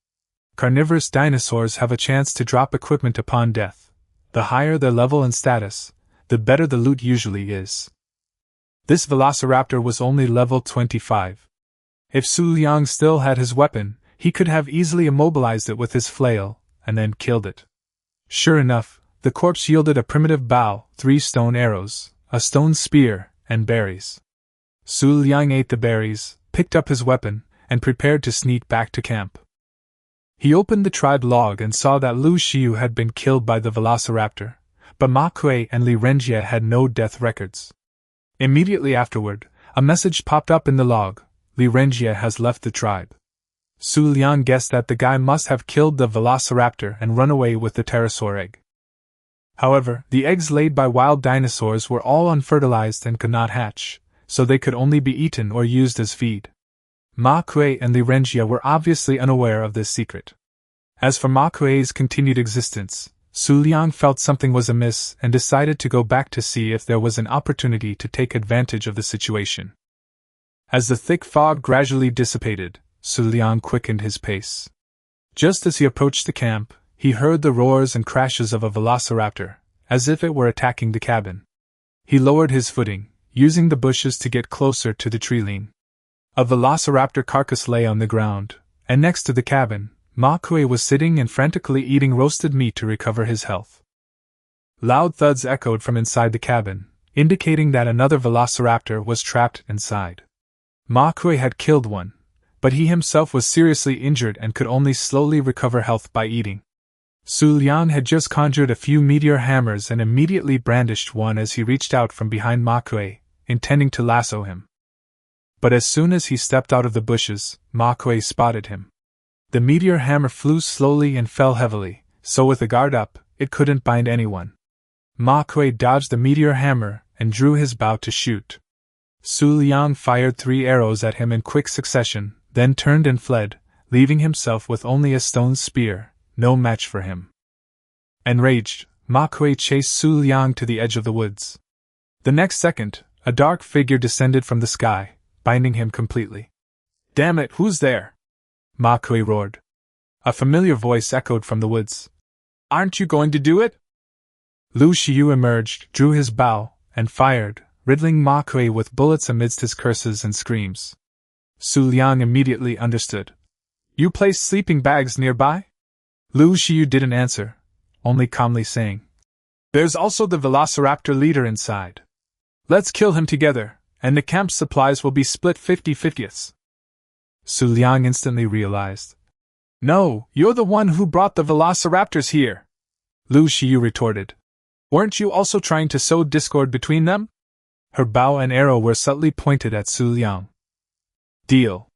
Carnivorous dinosaurs have a chance to drop equipment upon death. The higher their level and status, the better the loot usually is. This velociraptor was only level 25. If Xu Liang still had his weapon, he could have easily immobilized it with his flail, and then killed it. Sure enough, the corpse yielded a primitive bow, 3 stone arrows, a stone spear, and berries. Xu Liang ate the berries, picked up his weapon, and prepared to sneak back to camp. He opened the tribe log and saw that Lu Xiu had been killed by the velociraptor, but Ma Kuei and Lirengia had no death records. Immediately afterward, a message popped up in the log: Lirengia has left the tribe. Xu Liang guessed that the guy must have killed the velociraptor and run away with the pterosaur egg. However, the eggs laid by wild dinosaurs were all unfertilized and could not hatch, so they could only be eaten or used as feed. Ma Kuei and Lirengia were obviously unaware of this secret. As for Ma Kuei's continued existence, Xu Liang felt something was amiss and decided to go back to see if there was an opportunity to take advantage of the situation. As the thick fog gradually dissipated, Xu Liang quickened his pace. Just as he approached the camp, he heard the roars and crashes of a velociraptor, as if it were attacking the cabin. He lowered his footing, using the bushes to get closer to the tree-line. A velociraptor carcass lay on the ground, and next to the cabin, Ma Kuei was sitting and frantically eating roasted meat to recover his health. Loud thuds echoed from inside the cabin, indicating that another velociraptor was trapped inside. Ma Kuei had killed one, but he himself was seriously injured and could only slowly recover health by eating. Xu Liang had just conjured a few meteor hammers and immediately brandished one as he reached out from behind Ma Kuei, intending to lasso him. But as soon as he stepped out of the bushes, Ma Kuei spotted him. The meteor hammer flew slowly and fell heavily, so with the guard up, it couldn't bind anyone. Ma Kuei dodged the meteor hammer and drew his bow to shoot. Xu Liang fired 3 arrows at him in quick succession, then turned and fled, leaving himself with only a stone spear, no match for him. Enraged, Ma Kuei chased Xu Liang to the edge of the woods. The next second, a dark figure descended from the sky, binding him completely. "Damn it, who's there?" Ma Kui roared. A familiar voice echoed from the woods. Aren't you going to do it? Lu Xiu emerged, drew his bow, and fired, riddling Ma Kui with bullets amidst his curses and screams. Xu Liang immediately understood. You placed sleeping bags nearby? Lu Xiu didn't answer, only calmly saying, There's also the velociraptor leader inside. Let's kill him together, and the camp's supplies will be split 50-50ths. Xu Liang instantly realized. No, you're the one who brought the velociraptors here, Lu Xiu retorted. Weren't you also trying to sow discord between them? Her bow and arrow were subtly pointed at Xu Liang. Deal.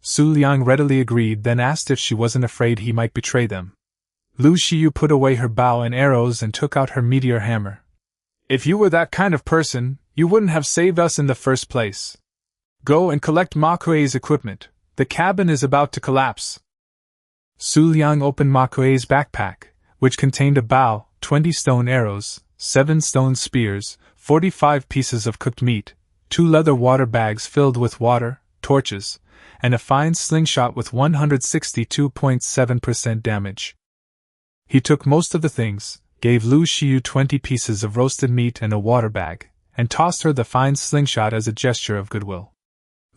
Xu Liang readily agreed, then asked if she wasn't afraid he might betray them. Lu Xiu put away her bow and arrows and took out her meteor hammer. If you were that kind of person, you wouldn't have saved us in the first place. Go and collect Ma Kui's equipment. The cabin is about to collapse. Xu Liang opened Ma Kui's backpack, which contained a bow, 20 stone arrows, 7 stone spears, 45 pieces of cooked meat, 2 leather water bags filled with water, torches, and a fine slingshot with 162.7% damage. He took most of the things, gave Lu Xiu 20 pieces of roasted meat and a water bag, and tossed her the fine slingshot as a gesture of goodwill.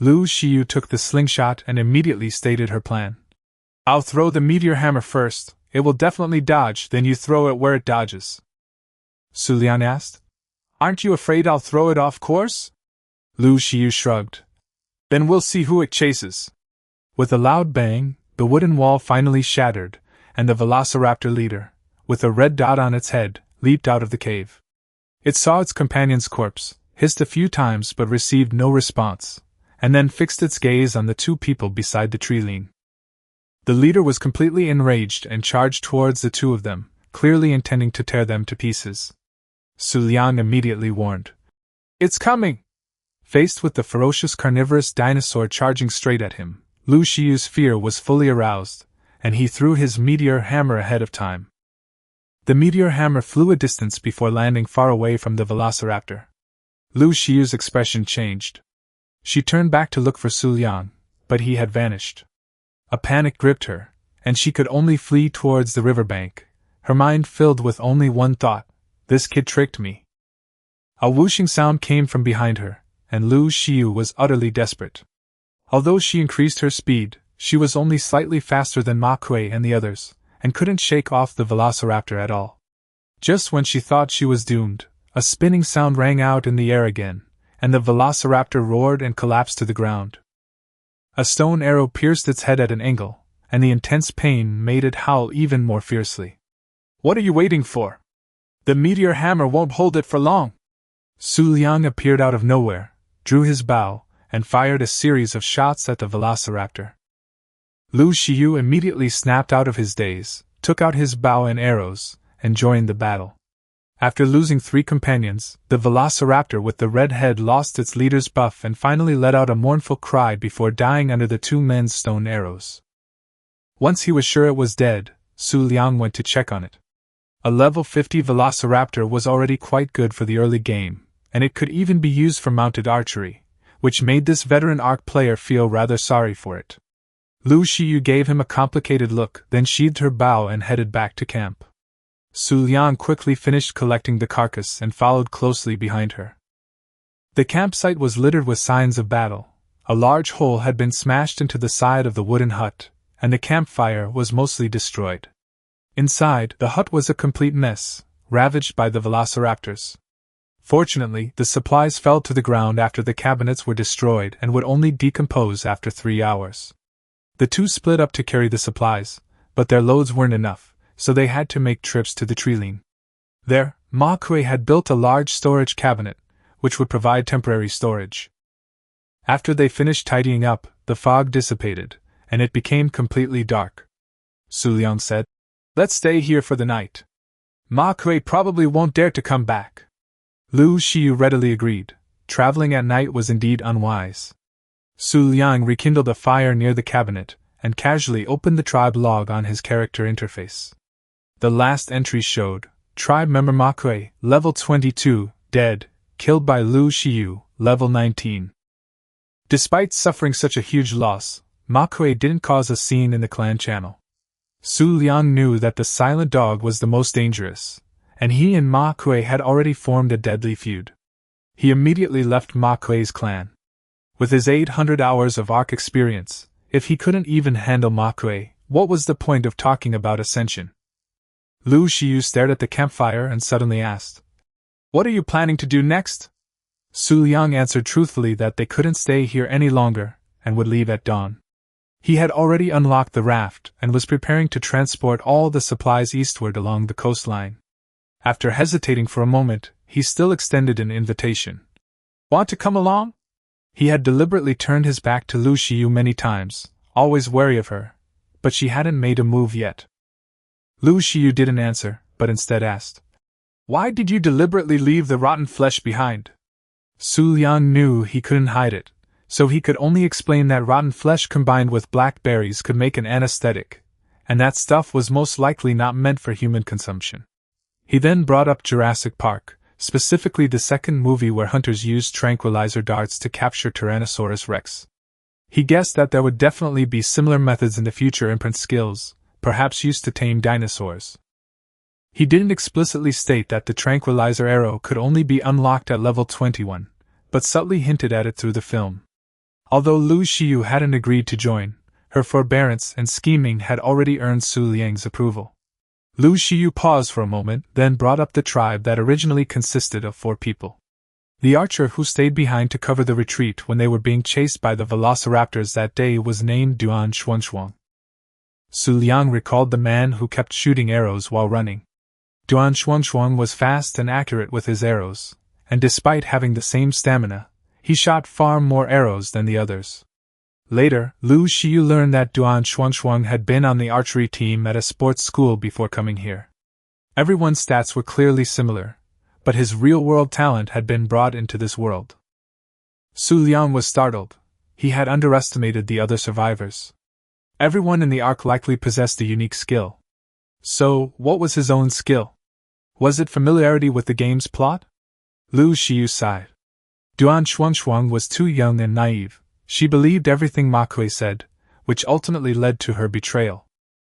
Lu Xiu took the slingshot and immediately stated her plan. I'll throw the meteor hammer first, it will definitely dodge, then you throw it where it dodges. Xu Liang asked. Aren't you afraid I'll throw it off course? Lu Xiu shrugged. Then we'll see who it chases. With a loud bang, the wooden wall finally shattered, and the velociraptor leader, with a red dot on its head, leaped out of the cave. It saw its companion's corpse, hissed a few times but received no response, and then fixed its gaze on the 2 people beside the tree line. The leader was completely enraged and charged towards the 2 of them, clearly intending to tear them to pieces. Xu Liang immediately warned. It's coming! Faced with the ferocious carnivorous dinosaur charging straight at him, Lu Xiu's fear was fully aroused, and he threw his meteor hammer ahead of time. The meteor hammer flew a distance before landing far away from the velociraptor. Lu Xiu's expression changed. She turned back to look for Xu Liang, but he had vanished. A panic gripped her, and she could only flee towards the riverbank, her mind filled with only one thought: this kid tricked me. A whooshing sound came from behind her, and Lu Xiu was utterly desperate. Although she increased her speed, she was only slightly faster than Ma Kui and the others, and couldn't shake off the velociraptor at all. Just when she thought she was doomed, a spinning sound rang out in the air again, and the velociraptor roared and collapsed to the ground. A stone arrow pierced its head at an angle, and the intense pain made it howl even more fiercely. What are you waiting for? The meteor hammer won't hold it for long. Xu Liang appeared out of nowhere, drew his bow, and fired a series of shots at the velociraptor. Lu Xiu immediately snapped out of his daze, took out his bow and arrows, and joined the battle. After losing 3 companions, the velociraptor with the red head lost its leader's buff and finally let out a mournful cry before dying under the 2 men's stone arrows. Once he was sure it was dead, Xu Liang went to check on it. A level 50 velociraptor was already quite good for the early game, and it could even be used for mounted archery, which made this veteran arc player feel rather sorry for it. Lu Xiu gave him a complicated look, then sheathed her bow and headed back to camp. Xu Liang quickly finished collecting the carcass and followed closely behind her. The campsite was littered with signs of battle. A large hole had been smashed into the side of the wooden hut, and the campfire was mostly destroyed. Inside, the hut was a complete mess, ravaged by the velociraptors. Fortunately, the supplies fell to the ground after the cabinets were destroyed and would only decompose after 3 hours. The 2 split up to carry the supplies, but their loads weren't enough, so they had to make trips to the tree line. There, Ma Kui had built a large storage cabinet, which would provide temporary storage. After they finished tidying up, the fog dissipated, and it became completely dark. Xu Liang said, "Let's stay here for the night. Ma Kui probably won't dare to come back." Lu Xiu readily agreed. Traveling at night was indeed unwise. Xu Liang rekindled a fire near the cabinet, and casually opened the tribe log on his character interface. The last entry showed, tribe member Ma Kui, level 22, dead, killed by Lu Xiu, level 19. Despite suffering such a huge loss, Ma Kuei didn't cause a scene in the clan channel. Xu Liang knew that the silent dog was the most dangerous, and he and Ma Kuei had already formed a deadly feud. He immediately left Ma Kuei's clan. With his 800 hours of arc experience, if he couldn't even handle Ma Kuei, what was the point of talking about ascension? Lu Xiu stared at the campfire and suddenly asked, "What are you planning to do next?" Xu Liang answered truthfully that they couldn't stay here any longer, and would leave at dawn. He had already unlocked the raft and was preparing to transport all the supplies eastward along the coastline. After hesitating for a moment, he still extended an invitation. "Want to come along?" He had deliberately turned his back to Lu Xiu many times, always wary of her, but she hadn't made a move yet. Lu Xiu didn't answer, but instead asked, "Why did you deliberately leave the rotten flesh behind?" Xu Liang knew he couldn't hide it, so he could only explain that rotten flesh combined with blackberries could make an anesthetic, and that stuff was most likely not meant for human consumption. He then brought up Jurassic Park, specifically the second movie where hunters used tranquilizer darts to capture Tyrannosaurus rex. He guessed that there would definitely be similar methods in the future implant skills, perhaps used to tame dinosaurs. He didn't explicitly state that the tranquilizer arrow could only be unlocked at level 21, but subtly hinted at it through the film. Although Lu Xiu hadn't agreed to join, her forbearance and scheming had already earned Xu Liang's approval. Lu Xiu paused for a moment, then brought up the tribe that originally consisted of 4 people. The archer who stayed behind to cover the retreat when they were being chased by the velociraptors that day was named Duan Shuangshuang. Xu Liang recalled the man who kept shooting arrows while running. Duan Shuangshuang was fast and accurate with his arrows, and despite having the same stamina, he shot far more arrows than the others. Later, Lu Xiu learned that Duan Shuangshuang had been on the archery team at a sports school before coming here. Everyone's stats were clearly similar, but his real-world talent had been brought into this world. Xu Liang was startled. He had underestimated the other survivors. Everyone in the ark likely possessed a unique skill. So, what was his own skill? Was it familiarity with the game's plot? Lu Xiu sighed. Duan Shuangshuang was too young and naive. She believed everything Ma Kuei said, which ultimately led to her betrayal.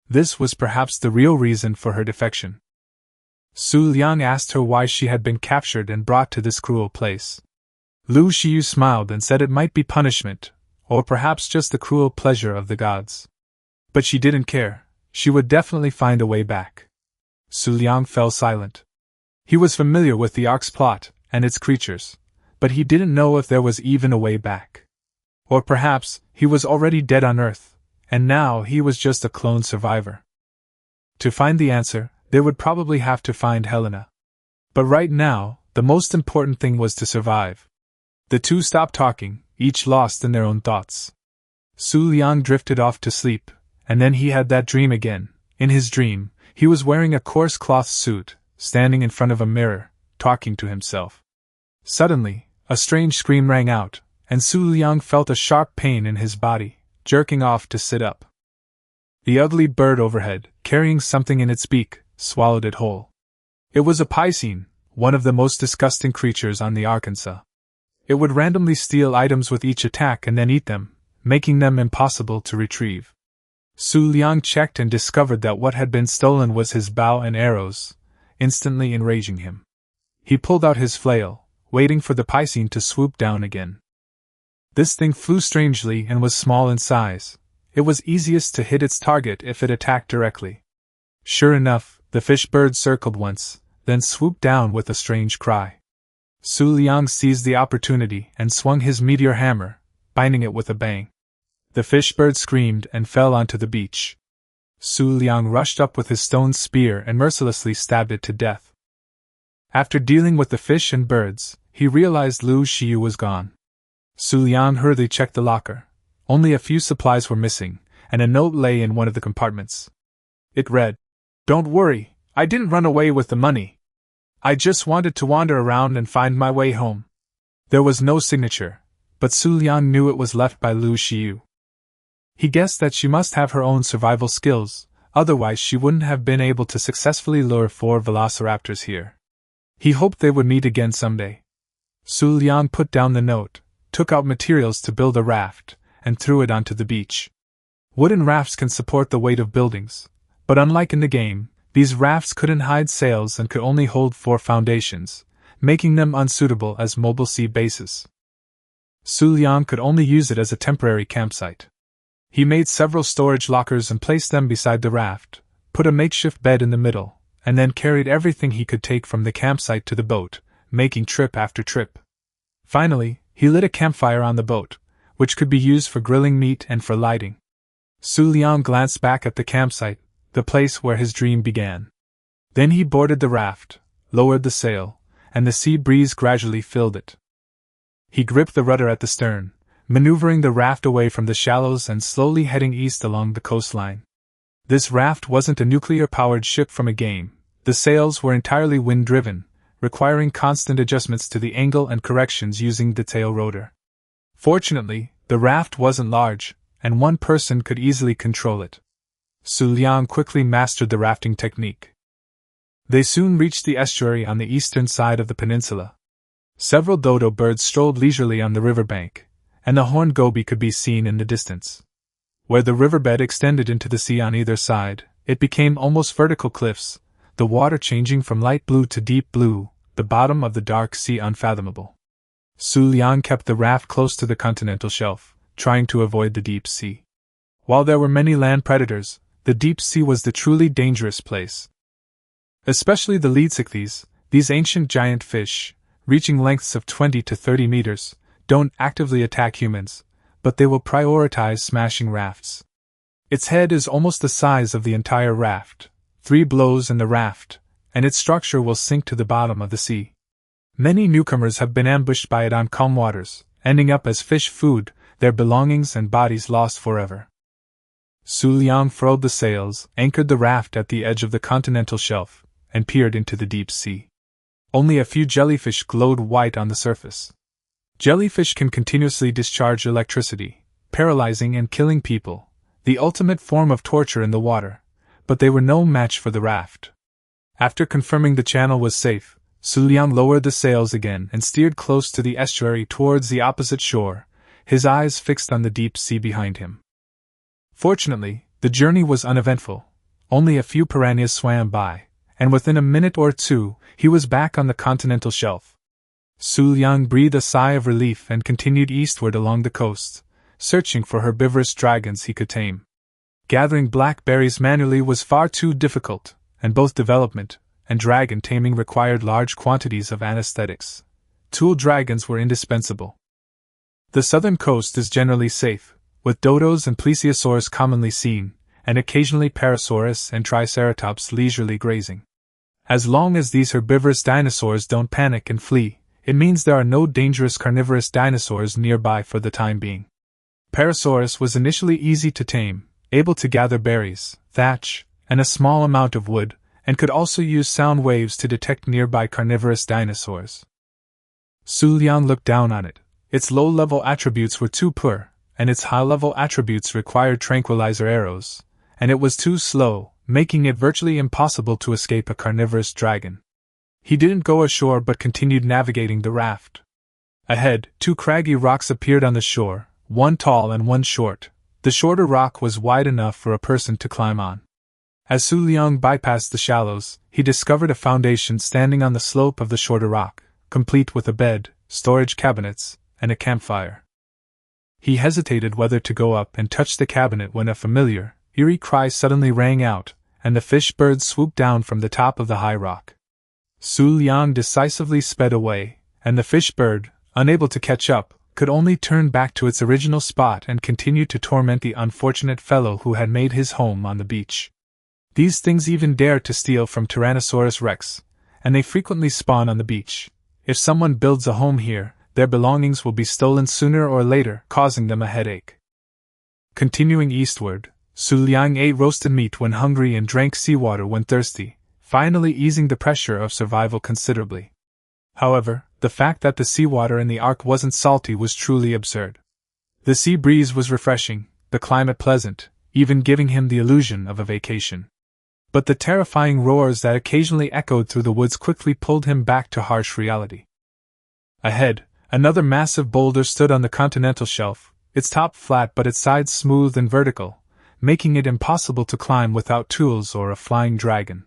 This was perhaps the real reason for her defection. Xu Liang asked her why she had been captured and brought to this cruel place. Lu Xiu smiled and said it might be punishment, or perhaps just the cruel pleasure of the gods. But she didn't care. She would definitely find a way back. Xu Liang fell silent. He was familiar with the ark's plot and its creatures, but he didn't know if there was even a way back. Or perhaps he was already dead on Earth, and now he was just a clone survivor. To find the answer, they would probably have to find Helena. But right now, the most important thing was to survive. The two stopped talking, each lost in their own thoughts. Xu Liang drifted off to sleep, and then he had that dream again. In his dream, he was wearing a coarse cloth suit, standing in front of a mirror, talking to himself. Suddenly, a strange scream rang out, and Xu Liang felt a sharp pain in his body, jerking off to sit up. The ugly bird overhead, carrying something in its beak, swallowed it whole. It was a piscine, one of the most disgusting creatures on the Arkansas. It would randomly steal items with each attack and then eat them, making them impossible to retrieve. Xu Liang checked and discovered that what had been stolen was his bow and arrows, instantly enraging him. He pulled out his flail, waiting for the piscine to swoop down again. This thing flew strangely and was small in size. It was easiest to hit its target if it attacked directly. Sure enough, the fish bird circled once, then swooped down with a strange cry. Xu Liang seized the opportunity and swung his meteor hammer, binding it with a bang. The fish bird screamed and fell onto the beach. Xu Liang rushed up with his stone spear and mercilessly stabbed it to death. After dealing with the fish and birds, he realized Lu Xiu was gone. Xu Liang hurriedly checked the locker. Only a few supplies were missing, and a note lay in one of the compartments. It read, "Don't worry, I didn't run away with the money. I just wanted to wander around and find my way home." There was no signature, but Xu Liang knew it was left by Lu Xiu. He guessed that she must have her own survival skills, otherwise she wouldn't have been able to successfully lure 4 velociraptors here. He hoped they would meet again someday. Xu Liang put down the note, took out materials to build a raft, and threw it onto the beach. Wooden rafts can support the weight of buildings, but unlike in the game, these rafts couldn't hide sails and could only hold 4 foundations, making them unsuitable as mobile sea bases. Xu Liang could only use it as a temporary campsite. He made several storage lockers and placed them beside the raft, put a makeshift bed in the middle, and then carried everything he could take from the campsite to the boat, making trip after trip. Finally, he lit a campfire on the boat, which could be used for grilling meat and for lighting. Xu Liang glanced back at the campsite, the place where his dream began. Then he boarded the raft, lowered the sail, and the sea breeze gradually filled it. He gripped the rudder at the stern, maneuvering the raft away from the shallows and slowly heading east along the coastline. This raft wasn't a nuclear-powered ship from a game. The sails were entirely wind-driven, requiring constant adjustments to the angle and corrections using the tail rotor. Fortunately, the raft wasn't large, and one person could easily control it. Xu Liang quickly mastered the rafting technique. They soon reached the estuary on the eastern side of the peninsula. Several dodo birds strolled leisurely on the riverbank, and the horned goby could be seen in the distance. Where the riverbed extended into the sea on either side, it became almost vertical cliffs, the water changing from light blue to deep blue, the bottom of the dark sea unfathomable. Xu Liang kept the raft close to the continental shelf, trying to avoid the deep sea. While there were many land predators, the deep sea was the truly dangerous place. Especially the leadsichthys, these ancient giant fish, reaching lengths of 20 to 30 meters, don't actively attack humans, but they will prioritize smashing rafts. Its head is almost the size of the entire raft, 3 blows and the raft, and its structure will sink to the bottom of the sea. Many newcomers have been ambushed by it on calm waters, ending up as fish food, their belongings and bodies lost forever. Xu Liang furled the sails, anchored the raft at the edge of the continental shelf, and peered into the deep sea. Only a few jellyfish glowed white on the surface. Jellyfish can continuously discharge electricity, paralyzing and killing people, the ultimate form of torture in the water, but they were no match for the raft. After confirming the channel was safe, Xu Liang lowered the sails again and steered close to the estuary towards the opposite shore, his eyes fixed on the deep sea behind him. Fortunately, the journey was uneventful. Only a few piranhas swam by, and within a minute or two, he was back on the continental shelf. Xu Liang breathed a sigh of relief and continued eastward along the coast, searching for herbivorous dragons he could tame. Gathering blackberries manually was far too difficult, and both development and dragon taming required large quantities of anesthetics. Tool dragons were indispensable. The southern coast is generally safe, with dodos and plesiosaurs commonly seen, and occasionally parasaurus and triceratops leisurely grazing. As long as these herbivorous dinosaurs don't panic and flee, it means there are no dangerous carnivorous dinosaurs nearby for the time being. Parasaurus was initially easy to tame, able to gather berries, thatch, and a small amount of wood, and could also use sound waves to detect nearby carnivorous dinosaurs. Xu Liang looked down on it. Its low-level attributes were too poor, and its high-level attributes required tranquilizer arrows, and it was too slow, making it virtually impossible to escape a carnivorous dragon. He didn't go ashore but continued navigating the raft. Ahead, 2 craggy rocks appeared on the shore, one tall and one short. The shorter rock was wide enough for a person to climb on. As Xu Liang bypassed the shallows, he discovered a foundation standing on the slope of the shorter rock, complete with a bed, storage cabinets, and a campfire. He hesitated whether to go up and touch the cabinet when a familiar, eerie cry suddenly rang out, and the fish bird swooped down from the top of the high rock. Xu Liang decisively sped away, and the fish bird, unable to catch up, could only turn back to its original spot and continue to torment the unfortunate fellow who had made his home on the beach. These things even dare to steal from Tyrannosaurus rex, and they frequently spawn on the beach. If someone builds a home here, their belongings will be stolen sooner or later, causing them a headache. Continuing eastward, Xu Liang ate roasted meat when hungry and drank seawater when thirsty, finally easing the pressure of survival considerably. However, the fact that the seawater in the ark wasn't salty was truly absurd. The sea breeze was refreshing, the climate pleasant, even giving him the illusion of a vacation. But the terrifying roars that occasionally echoed through the woods quickly pulled him back to harsh reality. Ahead, another massive boulder stood on the continental shelf, its top flat but its sides smooth and vertical, making it impossible to climb without tools or a flying dragon.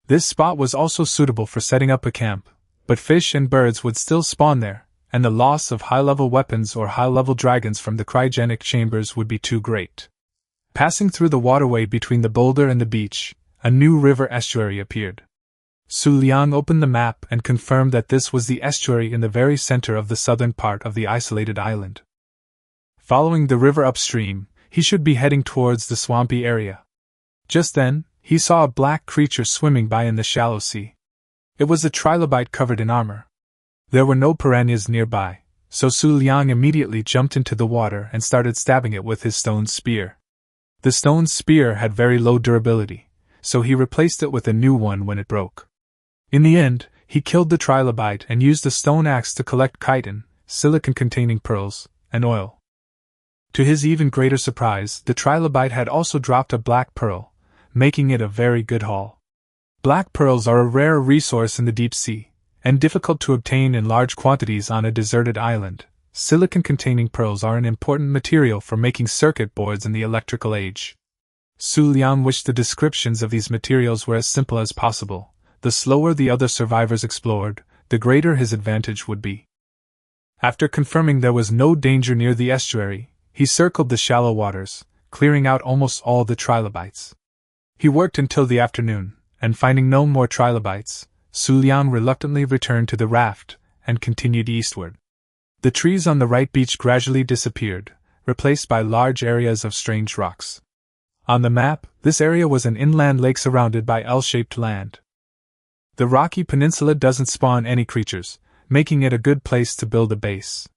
This spot was also suitable for setting up a camp, but fish and birds would still spawn there, and the loss of high-level weapons or high-level dragons from the cryogenic chambers would be too great. Passing through the waterway between the boulder and the beach, a new river estuary appeared. Xu Liang opened the map and confirmed that this was the estuary in the very center of the southern part of the isolated island. Following the river upstream, he should be heading towards the swampy area. Just then, he saw a black creature swimming by in the shallow sea. It was a trilobite covered in armor. There were no piranhas nearby, so Xu Liang immediately jumped into the water and started stabbing it with his stone spear. The stone spear had very low durability, so he replaced it with a new one when it broke. In the end, he killed the trilobite and used a stone axe to collect chitin, silicon-containing pearls, and oil. To his even greater surprise, the trilobite had also dropped a black pearl, making it a very good haul. Black pearls are a rare resource in the deep sea, and difficult to obtain in large quantities on a deserted island. Silicon-containing pearls are an important material for making circuit boards in the electrical age. Xu Liang wished the descriptions of these materials were as simple as possible. The slower the other survivors explored, the greater his advantage would be. After confirming there was no danger near the estuary, he circled the shallow waters, clearing out almost all the trilobites. He worked until the afternoon, and finding no more trilobites, Xu Liang reluctantly returned to the raft and continued eastward. The trees on the right beach gradually disappeared, replaced by large areas of strange rocks. On the map, this area was an inland lake surrounded by L-shaped land. The rocky peninsula doesn't spawn any creatures, making it a good place to build a base.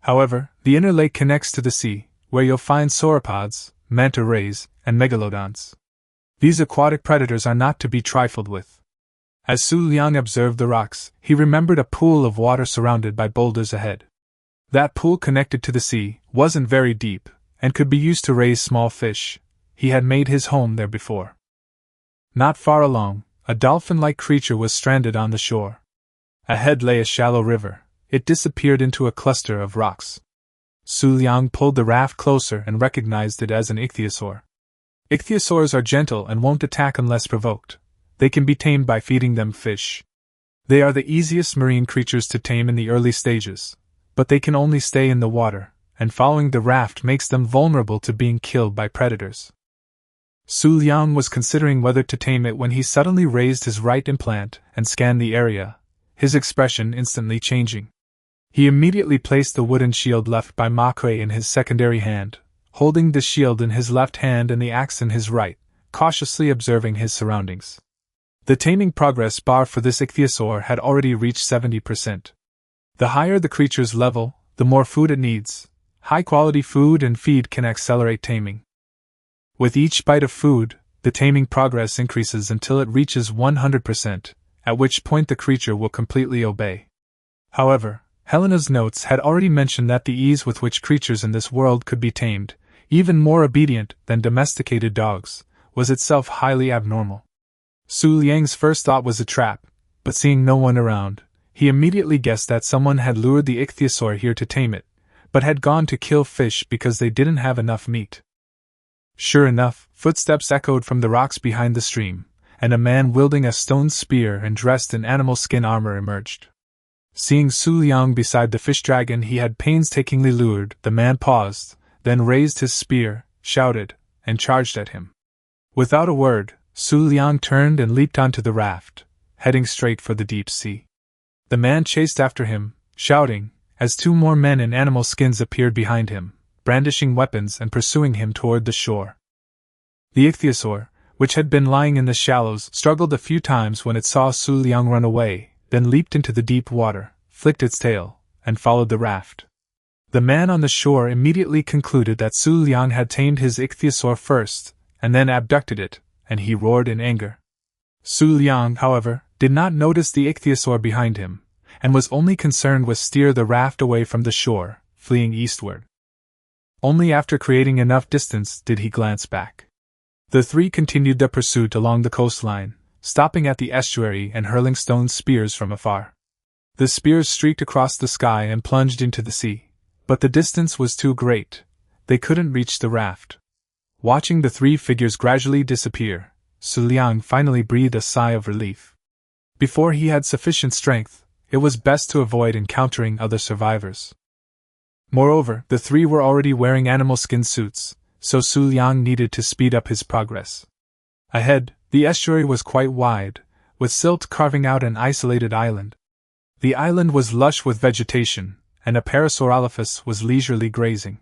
However, the inner lake connects to the sea, where you'll find sauropods, manta rays, and megalodons. These aquatic predators are not to be trifled with. As Xu Liang observed the rocks, he remembered a pool of water surrounded by boulders ahead. That pool connected to the sea, wasn't very deep, and could be used to raise small fish. He had made his home there before. Not far along, a dolphin-like creature was stranded on the shore. Ahead lay a shallow river. It disappeared into a cluster of rocks. Xu Liang pulled the raft closer and recognized it as an ichthyosaur. Ichthyosaurs are gentle and won't attack unless provoked. They can be tamed by feeding them fish. They are the easiest marine creatures to tame in the early stages, but they can only stay in the water, and following the raft makes them vulnerable to being killed by predators. Xu Liang was considering whether to tame it when he suddenly raised his right implant and scanned the area, his expression instantly changing. He immediately placed the wooden shield left by Ma Kuei in his secondary hand, holding the shield in his left hand and the axe in his right, cautiously observing his surroundings. The taming progress bar for this ichthyosaur had already reached 70%. The higher the creature's level, the more food it needs. High-quality food and feed can accelerate taming. With each bite of food, the taming progress increases until it reaches 100%, at which point the creature will completely obey. However, Helena's notes had already mentioned that the ease with which creatures in this world could be tamed, even more obedient than domesticated dogs, was itself highly abnormal. Xu Liang's first thought was a trap, but seeing no one around, he immediately guessed that someone had lured the ichthyosaur here to tame it, but had gone to kill fish because they didn't have enough meat. Sure enough, footsteps echoed from the rocks behind the stream, and a man wielding a stone spear and dressed in animal skin armor emerged. Seeing Xu Liang beside the fish dragon he had painstakingly lured, the man paused, then raised his spear, shouted, and charged at him. Without a word, Xu Liang turned and leaped onto the raft, heading straight for the deep sea. The man chased after him, shouting, as two more men in animal skins appeared behind him, brandishing weapons and pursuing him toward the shore. The ichthyosaur, which had been lying in the shallows, struggled a few times when it saw Xu Liang run away, then leaped into the deep water, flicked its tail, and followed the raft. The man on the shore immediately concluded that Xu Liang had tamed his ichthyosaur first, and then abducted it, and he roared in anger. Xu Liang, however, did not notice the ichthyosaur behind him, and was only concerned with steer the raft away from the shore, fleeing eastward. Only after creating enough distance did he glance back. The three continued their pursuit along the coastline, stopping at the estuary and hurling stone spears from afar. The spears streaked across the sky and plunged into the sea, but the distance was too great. They couldn't reach the raft. Watching the three figures gradually disappear, Xu Liang finally breathed a sigh of relief. Before he had sufficient strength, it was best to avoid encountering other survivors. Moreover, the three were already wearing animal skin suits, so Xu Liang needed to speed up his progress. Ahead, the estuary was quite wide, with silt carving out an isolated island. The island was lush with vegetation, and a Parasaurolophus was leisurely grazing.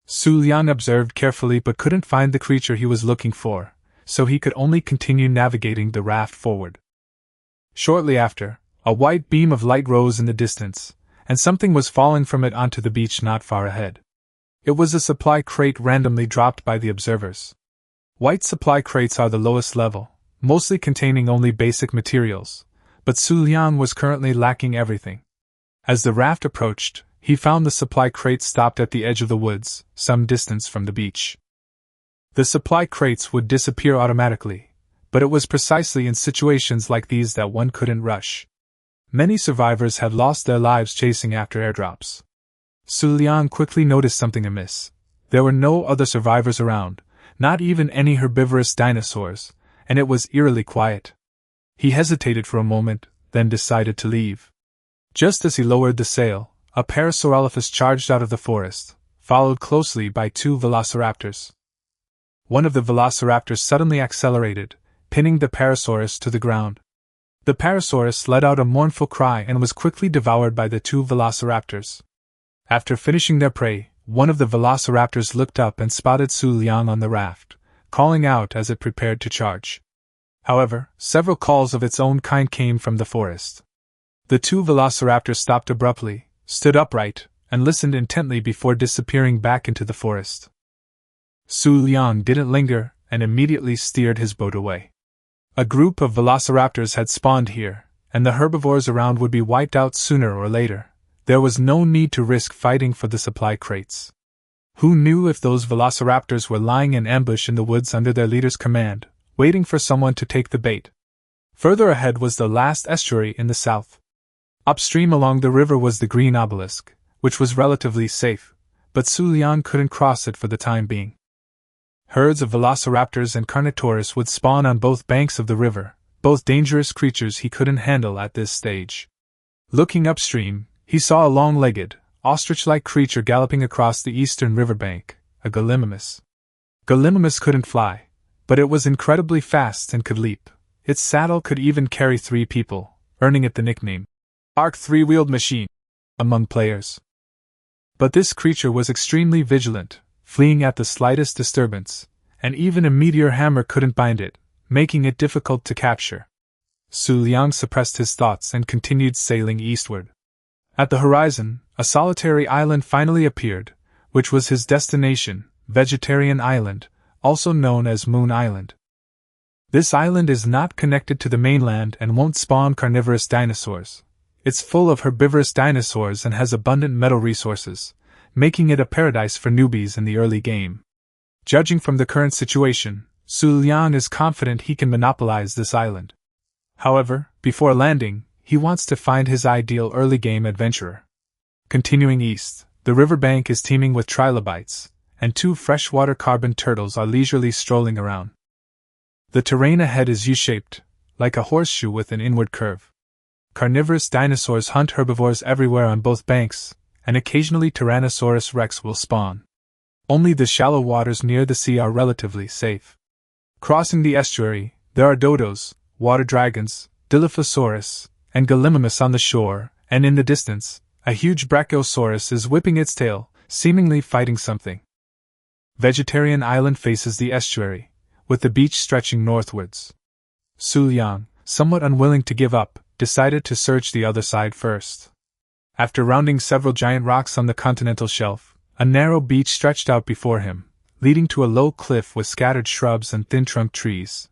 Xu Liang observed carefully but couldn't find the creature he was looking for, so he could only continue navigating the raft forward. Shortly after, a white beam of light rose in the distance, and something was falling from it onto the beach not far ahead. It was a supply crate randomly dropped by the observers. White supply crates are the lowest level, mostly containing only basic materials, but Xu Liang was currently lacking everything. As the raft approached, he found the supply crate stopped at the edge of the woods, some distance from the beach. The supply crates would disappear automatically, but it was precisely in situations like these that one couldn't rush. Many survivors had lost their lives chasing after airdrops. Xu Liang quickly noticed something amiss. There were no other survivors around, not even any herbivorous dinosaurs, and it was eerily quiet. He hesitated for a moment, then decided to leave. Just as he lowered the sail, a Parasaurolophus charged out of the forest, followed closely by two velociraptors. One of the velociraptors suddenly accelerated, pinning the Parasaurus to the ground. The Parasaurus let out a mournful cry and was quickly devoured by the two velociraptors. After finishing their prey, one of the velociraptors looked up and spotted Xu Liang on the raft, calling out as it prepared to charge. However, several calls of its own kind came from the forest. The two velociraptors stopped abruptly, stood upright, and listened intently before disappearing back into the forest. Xu Liang didn't linger and immediately steered his boat away. A group of velociraptors had spawned here, and the herbivores around would be wiped out sooner or later. There was no need to risk fighting for the supply crates. Who knew if those velociraptors were lying in ambush in the woods under their leader's command, waiting for someone to take the bait? Further ahead was the last estuary in the south. Upstream along the river was the green obelisk, which was relatively safe, but Xu Liang couldn't cross it for the time being. Herds of velociraptors and carnotaurus would spawn on both banks of the river, both dangerous creatures he couldn't handle at this stage. Looking upstream, he saw a long-legged, ostrich-like creature galloping across the eastern riverbank, a gallimimus. Gallimimus couldn't fly, but it was incredibly fast and could leap. Its saddle could even carry 3 people, earning it the nickname Arc 3-wheeled machine among players. But this creature was extremely vigilant, fleeing at the slightest disturbance, and even a meteor hammer couldn't bind it, making it difficult to capture. Xu Liang suppressed his thoughts and continued sailing eastward. At the horizon, a solitary island finally appeared, which was his destination, Vegetarian Island, also known as Moon Island. This island is not connected to the mainland and won't spawn carnivorous dinosaurs. It's full of herbivorous dinosaurs and has abundant metal resources, making it a paradise for newbies in the early game. Judging from the current situation, Xu Liang is confident he can monopolize this island. However, before landing, he wants to find his ideal early-game adventurer. Continuing east, the riverbank is teeming with trilobites, and 2 freshwater carbon turtles are leisurely strolling around. The terrain ahead is U-shaped, like a horseshoe with an inward curve. Carnivorous dinosaurs hunt herbivores everywhere on both banks, and occasionally Tyrannosaurus rex will spawn. Only the shallow waters near the sea are relatively safe. Crossing the estuary, there are dodos, water dragons, Dilophosaurus, and Gallimimus on the shore, and in the distance, a huge Brachiosaurus is whipping its tail, seemingly fighting something. Vegetarian Island faces the estuary, with the beach stretching northwards. Xu Liang, somewhat unwilling to give up, decided to search the other side first. After rounding several giant rocks on the continental shelf, a narrow beach stretched out before him, leading to a low cliff with scattered shrubs and thin-trunked trees.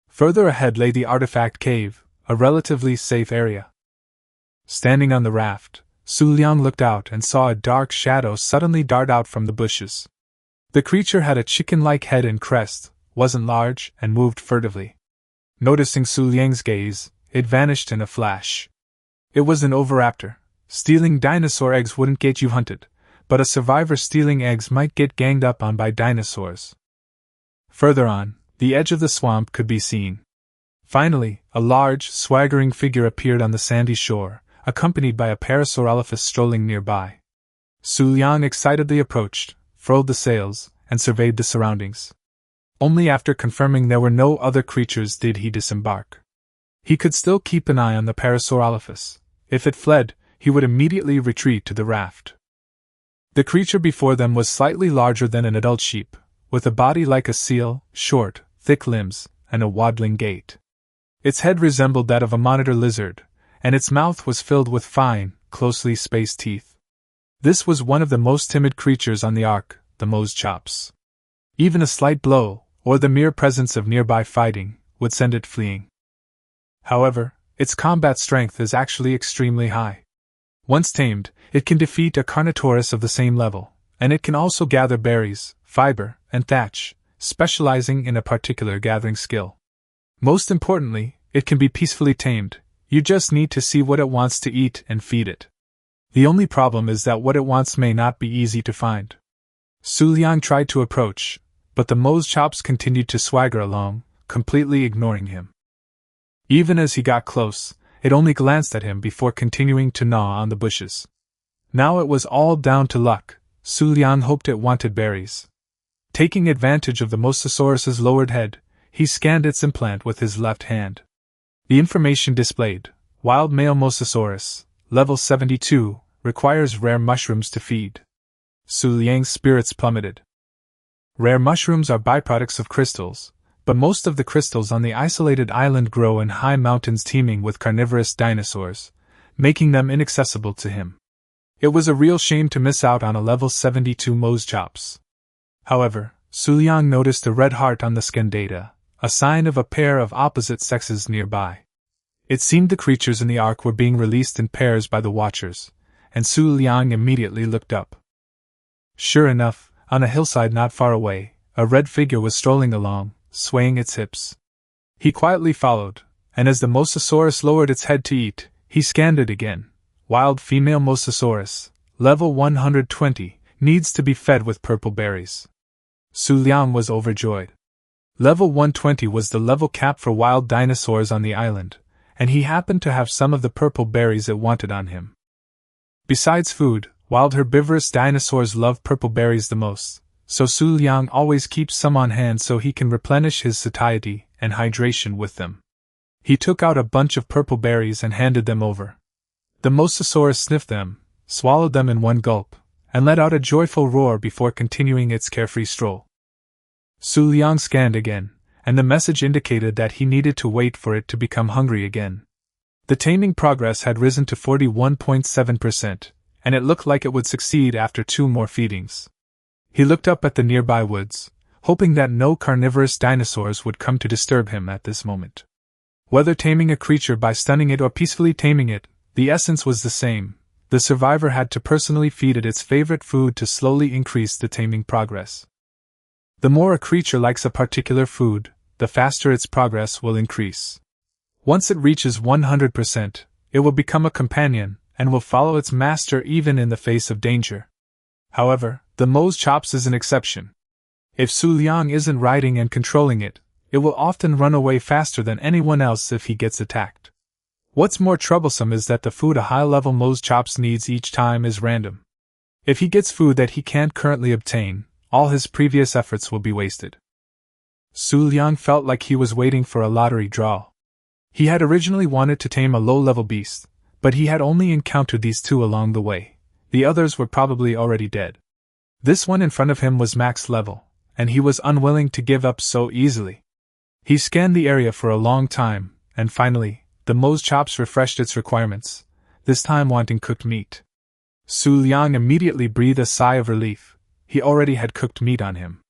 Further ahead lay the artifact cave, a relatively safe area. Standing on the raft, Xu Liang looked out and saw a dark shadow suddenly dart out from the bushes. The creature had a chicken-like head and crest, wasn't large, and moved furtively. Noticing Xu Liang's gaze, it vanished in a flash. It was an oviraptor. Stealing dinosaur eggs wouldn't get you hunted, but a survivor stealing eggs might get ganged up on by dinosaurs. Further on, the edge of the swamp could be seen. Finally, a large, swaggering figure appeared on the sandy shore, accompanied by a parasaurolophus strolling nearby. Xu Liang excitedly approached, furled the sails, and surveyed the surroundings. Only after confirming there were no other creatures did he disembark. He could still keep an eye on the parasaurolophus. If it fled, he would immediately retreat to the raft. The creature before them was slightly larger than an adult sheep, with a body like a seal, short, thick limbs, and a waddling gait. Its head resembled that of a monitor lizard, and its mouth was filled with fine, closely spaced teeth. This was one of the most timid creatures on the ark, the Mo's chops. Even a slight blow, or the mere presence of nearby fighting, would send it fleeing. However, its combat strength is actually extremely high. Once tamed, it can defeat a Carnotaurus of the same level, and it can also gather berries, fiber, and thatch, specializing in a particular gathering skill. Most importantly, it can be peacefully tamed. You just need to see what it wants to eat and feed it. The only problem is that what it wants may not be easy to find. Xu Liang tried to approach, but the Mo's chops continued to swagger along, completely ignoring him. Even as he got close, it only glanced at him before continuing to gnaw on the bushes. Now it was all down to luck. Xu Liang hoped it wanted berries. Taking advantage of the Mosasaurus's lowered head, he scanned its implant with his left hand. The information displayed: wild male Mosasaurus, level 72, requires rare mushrooms to feed. Xu Liang's spirits plummeted. Rare mushrooms are byproducts of crystals, but most of the crystals on the isolated island grow in high mountains teeming with carnivorous dinosaurs, making them inaccessible to him. It was a real shame to miss out on a level 72 Mo's chops. However, Xu Liang noticed a red heart on the skin data, a sign of a pair of opposite sexes nearby. It seemed the creatures in the ark were being released in pairs by the Watchers, and Xu Liang immediately looked up. Sure enough, on a hillside not far away, a red figure was strolling along, swaying its hips. He quietly followed, and as the Mosasaurus lowered its head to eat, he scanned it again. Wild female Mosasaurus, level 120, needs to be fed with purple berries. Xu Liang was overjoyed. Level 120 was the level cap for wild dinosaurs on the island, and he happened to have some of the purple berries it wanted on him. Besides food, wild herbivorous dinosaurs love purple berries the most, so Xu Liang always keeps some on hand so he can replenish his satiety and hydration with them. He took out a bunch of purple berries and handed them over. The Mosasaurus sniffed them, swallowed them in one gulp, and let out a joyful roar before continuing its carefree stroll. Xu Liang scanned again, and the message indicated that he needed to wait for it to become hungry again. The taming progress had risen to 41.7%, and it looked like it would succeed after 2 more feedings. He looked up at the nearby woods, hoping that no carnivorous dinosaurs would come to disturb him at this moment. Whether taming a creature by stunning it or peacefully taming it, the essence was the same. The survivor had to personally feed it its favorite food to slowly increase the taming progress. The more a creature likes a particular food, the faster its progress will increase. Once it reaches 100%, it will become a companion, and will follow its master even in the face of danger. However, the Mo's chops is an exception. If Xu Liang isn't riding and controlling it, it will often run away faster than anyone else if he gets attacked. What's more troublesome is that the food a high-level Mo's chops needs each time is random. If he gets food that he can't currently obtain, all his previous efforts will be wasted. Xu Liang felt like he was waiting for a lottery draw. He had originally wanted to tame a low-level beast, but he had only encountered these 2 along the way. The others were probably already dead. This one in front of him was max level, and he was unwilling to give up so easily. He scanned the area for a long time, and finally, the Mo's chops refreshed its requirements, this time wanting cooked meat. Xu Liang immediately breathed a sigh of relief. He already had cooked meat on him.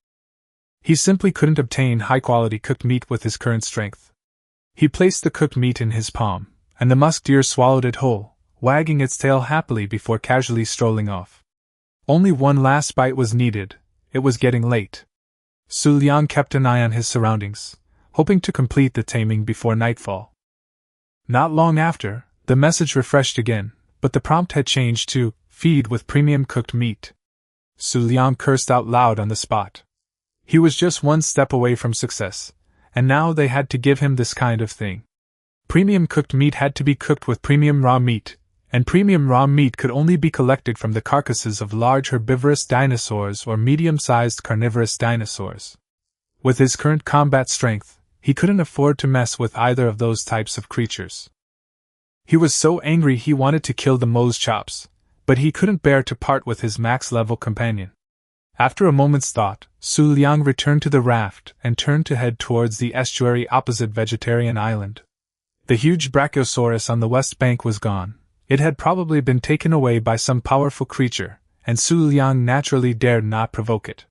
He simply couldn't obtain high-quality cooked meat with his current strength. He placed the cooked meat in his palm, and the musk deer swallowed it whole, wagging its tail happily before casually strolling off. Only one last bite was needed. It was getting late. Xu Liang kept an eye on his surroundings, hoping to complete the taming before nightfall. Not long after, the message refreshed again, but the prompt had changed to feed with premium cooked meat. Xu Liang cursed out loud on the spot. He was just one step away from success, and now they had to give him this kind of thing. Premium cooked meat had to be cooked with premium raw meat, and premium raw meat could only be collected from the carcasses of large herbivorous dinosaurs or medium-sized carnivorous dinosaurs. With his current combat strength, he couldn't afford to mess with either of those types of creatures. He was so angry he wanted to kill the Mo's chops, but he couldn't bear to part with his max-level companion. After a moment's thought, Xu Liang returned to the raft and turned to head towards the estuary opposite Vegetarian Island. The huge Brachiosaurus on the west bank was gone. It had probably been taken away by some powerful creature, and Xu Liang naturally dared not provoke it.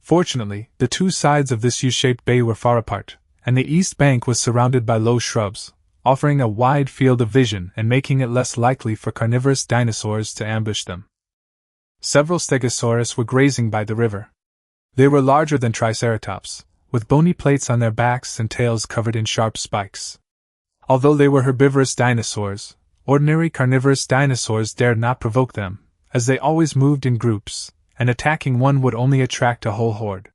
Fortunately, the two sides of this U-shaped bay were far apart, and the east bank was surrounded by low shrubs, offering a wide field of vision and making it less likely for carnivorous dinosaurs to ambush them. Several stegosaurus were grazing by the river. They were larger than triceratops, with bony plates on their backs and tails covered in sharp spikes. Although they were herbivorous dinosaurs, ordinary carnivorous dinosaurs dared not provoke them, as they always moved in groups, and attacking one would only attract a whole horde.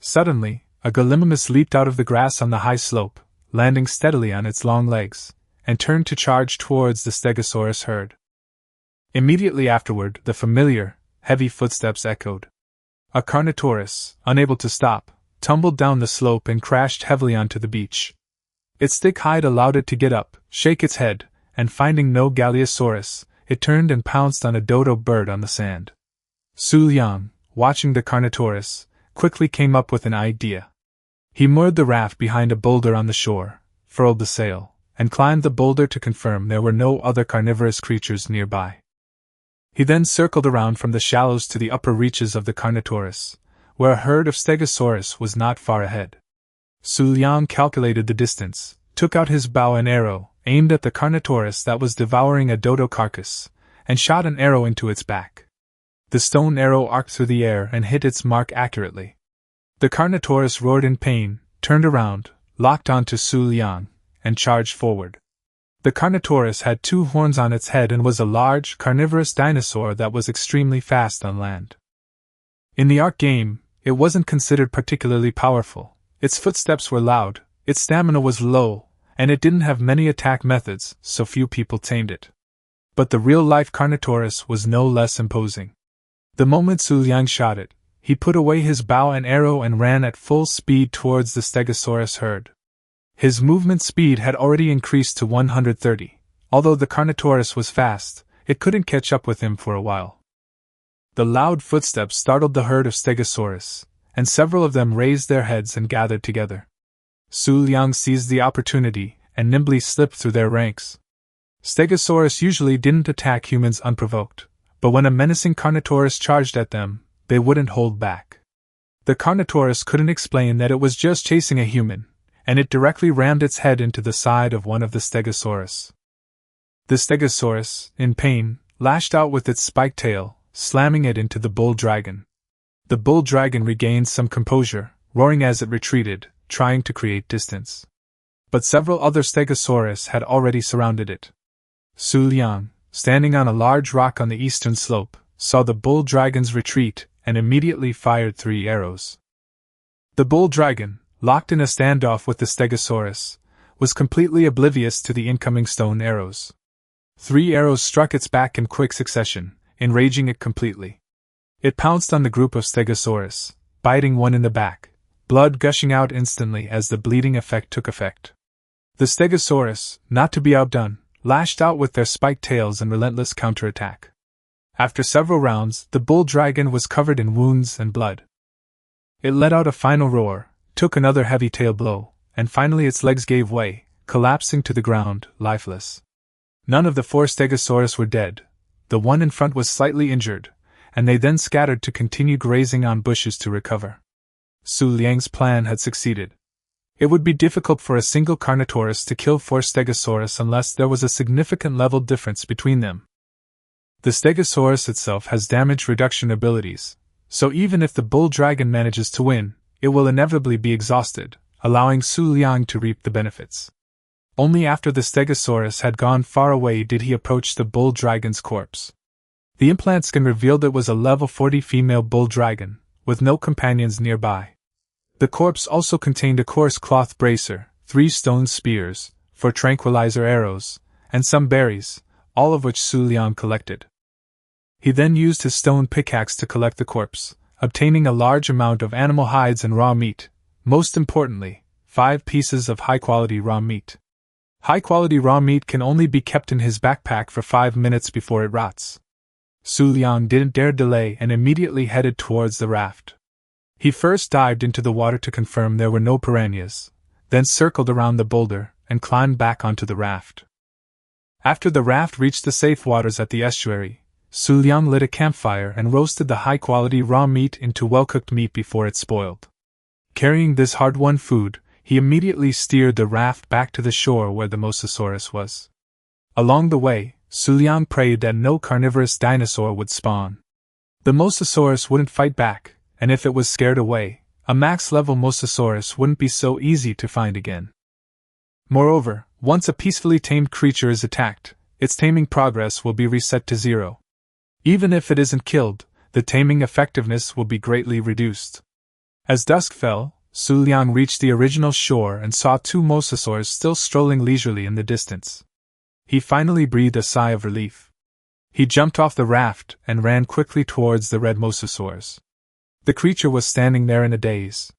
Suddenly, a Gallimimus leaped out of the grass on the high slope, landing steadily on its long legs, and turned to charge towards the stegosaurus herd. Immediately afterward, the familiar, heavy footsteps echoed. A Carnotaurus, unable to stop, tumbled down the slope and crashed heavily onto the beach. Its thick hide allowed it to get up, shake its head, and finding no Galeosaurus, it turned and pounced on a dodo bird on the sand. Xu Liang, watching the Carnotaurus, quickly came up with an idea. He moored the raft behind a boulder on the shore, furled the sail, and climbed the boulder to confirm there were no other carnivorous creatures nearby. He then circled around from the shallows to the upper reaches of the Carnotaurus, where a herd of Stegosaurus was not far ahead. Xu Liang calculated the distance, took out his bow and arrow, aimed at the Carnotaurus that was devouring a dodo carcass, and shot an arrow into its back. The stone arrow arced through the air and hit its mark accurately. The Carnotaurus roared in pain, turned around, locked onto Xu Liang, and charged forward. The Carnotaurus had two horns on its head and was a large, carnivorous dinosaur that was extremely fast on land. In the Ark game, it wasn't considered particularly powerful. Its footsteps were loud, its stamina was low, and it didn't have many attack methods, so few people tamed it. But the real-life Carnotaurus was no less imposing. The moment Xu Liang shot it, he put away his bow and arrow and ran at full speed towards the Stegosaurus herd. His movement speed had already increased to 130. Although the Carnotaurus was fast, it couldn't catch up with him for a while. The loud footsteps startled the herd of Stegosaurus, and several of them raised their heads and gathered together. Xu Liang seized the opportunity and nimbly slipped through their ranks. Stegosaurus usually didn't attack humans unprovoked, but when a menacing Carnotaurus charged at them, they wouldn't hold back. The Carnotaurus couldn't explain that it was just chasing a human, and it directly rammed its head into the side of one of the Stegosaurus. The Stegosaurus, in pain, lashed out with its spiked tail, slamming it into the bull dragon. The bull dragon regained some composure, roaring as it retreated, trying to create distance. But several other Stegosaurus had already surrounded it. Xu Liang, standing on a large rock on the eastern slope, saw the bull dragon's retreat and immediately fired 3 arrows. The bull dragon, locked in a standoff with the Stegosaurus, was completely oblivious to the incoming stone arrows. 3 arrows struck its back in quick succession, enraging it completely. It pounced on the group of Stegosaurus, biting one in the back, blood gushing out instantly as the bleeding effect took effect. The Stegosaurus, not to be outdone, lashed out with their spiked tails in relentless counterattack. After several rounds, the bull dragon was covered in wounds and blood. It let out a final roar, took another heavy tail blow, and finally its legs gave way, collapsing to the ground, lifeless. None of the 4 Stegosaurus were dead. The one in front was slightly injured, and they then scattered to continue grazing on bushes to recover. Xu Liang's plan had succeeded. It would be difficult for a single Carnotaurus to kill 4 Stegosaurus unless there was a significant level difference between them. The Stegosaurus itself has damage reduction abilities, so even if the bull dragon manages to win, it will inevitably be exhausted, allowing Xu Liang to reap the benefits. Only after the Stegosaurus had gone far away did he approach the bull dragon's corpse. The implant skin revealed it was a level 40 female bull dragon, with no companions nearby. The corpse also contained a coarse cloth bracer, 3 stone spears, 4 tranquilizer arrows, and some berries, all of which Xu Liang collected. He then used his stone pickaxe to collect the corpse, obtaining a large amount of animal hides and raw meat, most importantly, 5 pieces of high-quality raw meat. High-quality raw meat can only be kept in his backpack for 5 minutes before it rots. Xu Liang didn't dare delay and immediately headed towards the raft. He first dived into the water to confirm there were no piranhas, then circled around the boulder and climbed back onto the raft. After the raft reached the safe waters at the estuary, Xu Liang lit a campfire and roasted the high-quality raw meat into well-cooked meat before it spoiled. Carrying this hard-won food, he immediately steered the raft back to the shore where the mosasaurus was. Along the way, Xu Liang prayed that no carnivorous dinosaur would spawn. The mosasaurus wouldn't fight back, and if it was scared away, a max-level mosasaurus wouldn't be so easy to find again. Moreover, once a peacefully tamed creature is attacked, its taming progress will be reset to 0. Even if it isn't killed, the taming effectiveness will be greatly reduced. As dusk fell, Xu Liang reached the original shore and saw 2 mosasaurs still strolling leisurely in the distance. He finally breathed a sigh of relief. He jumped off the raft and ran quickly towards the red mosasaurs. The creature was standing there in a daze.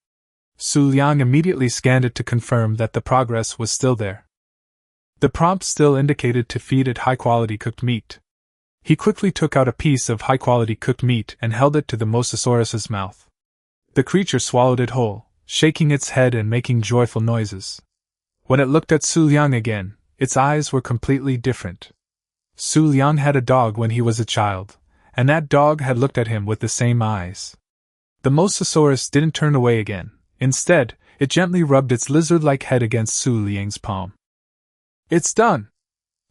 Xu Liang immediately scanned it to confirm that the progress was still there. The prompt still indicated to feed it high-quality cooked meat. He quickly took out a piece of high-quality cooked meat and held it to the mosasaurus's mouth. The creature swallowed it whole, shaking its head and making joyful noises. When it looked at Xu Liang again, its eyes were completely different. Xu Liang had a dog when he was a child, and that dog had looked at him with the same eyes. The mosasaurus didn't turn away again. Instead, it gently rubbed its lizard-like head against Xu Liang's palm. It's done!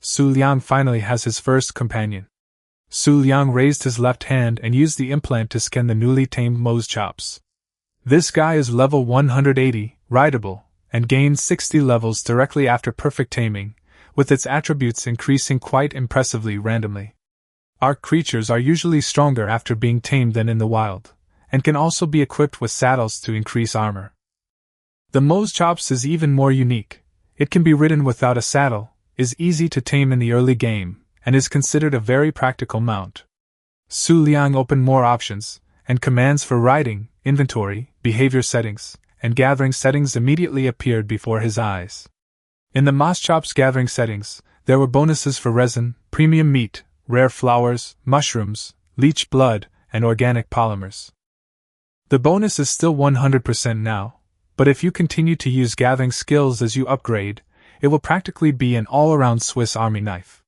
Xu Liang finally has his first companion. Xu Liang raised his left hand and used the implant to scan the newly tamed Mo's chops. This guy is level 180, rideable, and gained 60 levels directly after perfect taming, with its attributes increasing quite impressively randomly. Arc creatures are usually stronger after being tamed than in the wild, and can also be equipped with saddles to increase armor. The Mo's chops is even more unique. It can be ridden without a saddle, is easy to tame in the early game, and is considered a very practical mount. Xu Liang opened more options, and commands for riding, inventory, behavior settings, and gathering settings immediately appeared before his eyes. In the Mo's chops gathering settings, there were bonuses for resin, premium meat, rare flowers, mushrooms, leech blood, and organic polymers. The bonus is still 100% now, but if you continue to use gathering skills as you upgrade, it will practically be an all-around Swiss Army knife.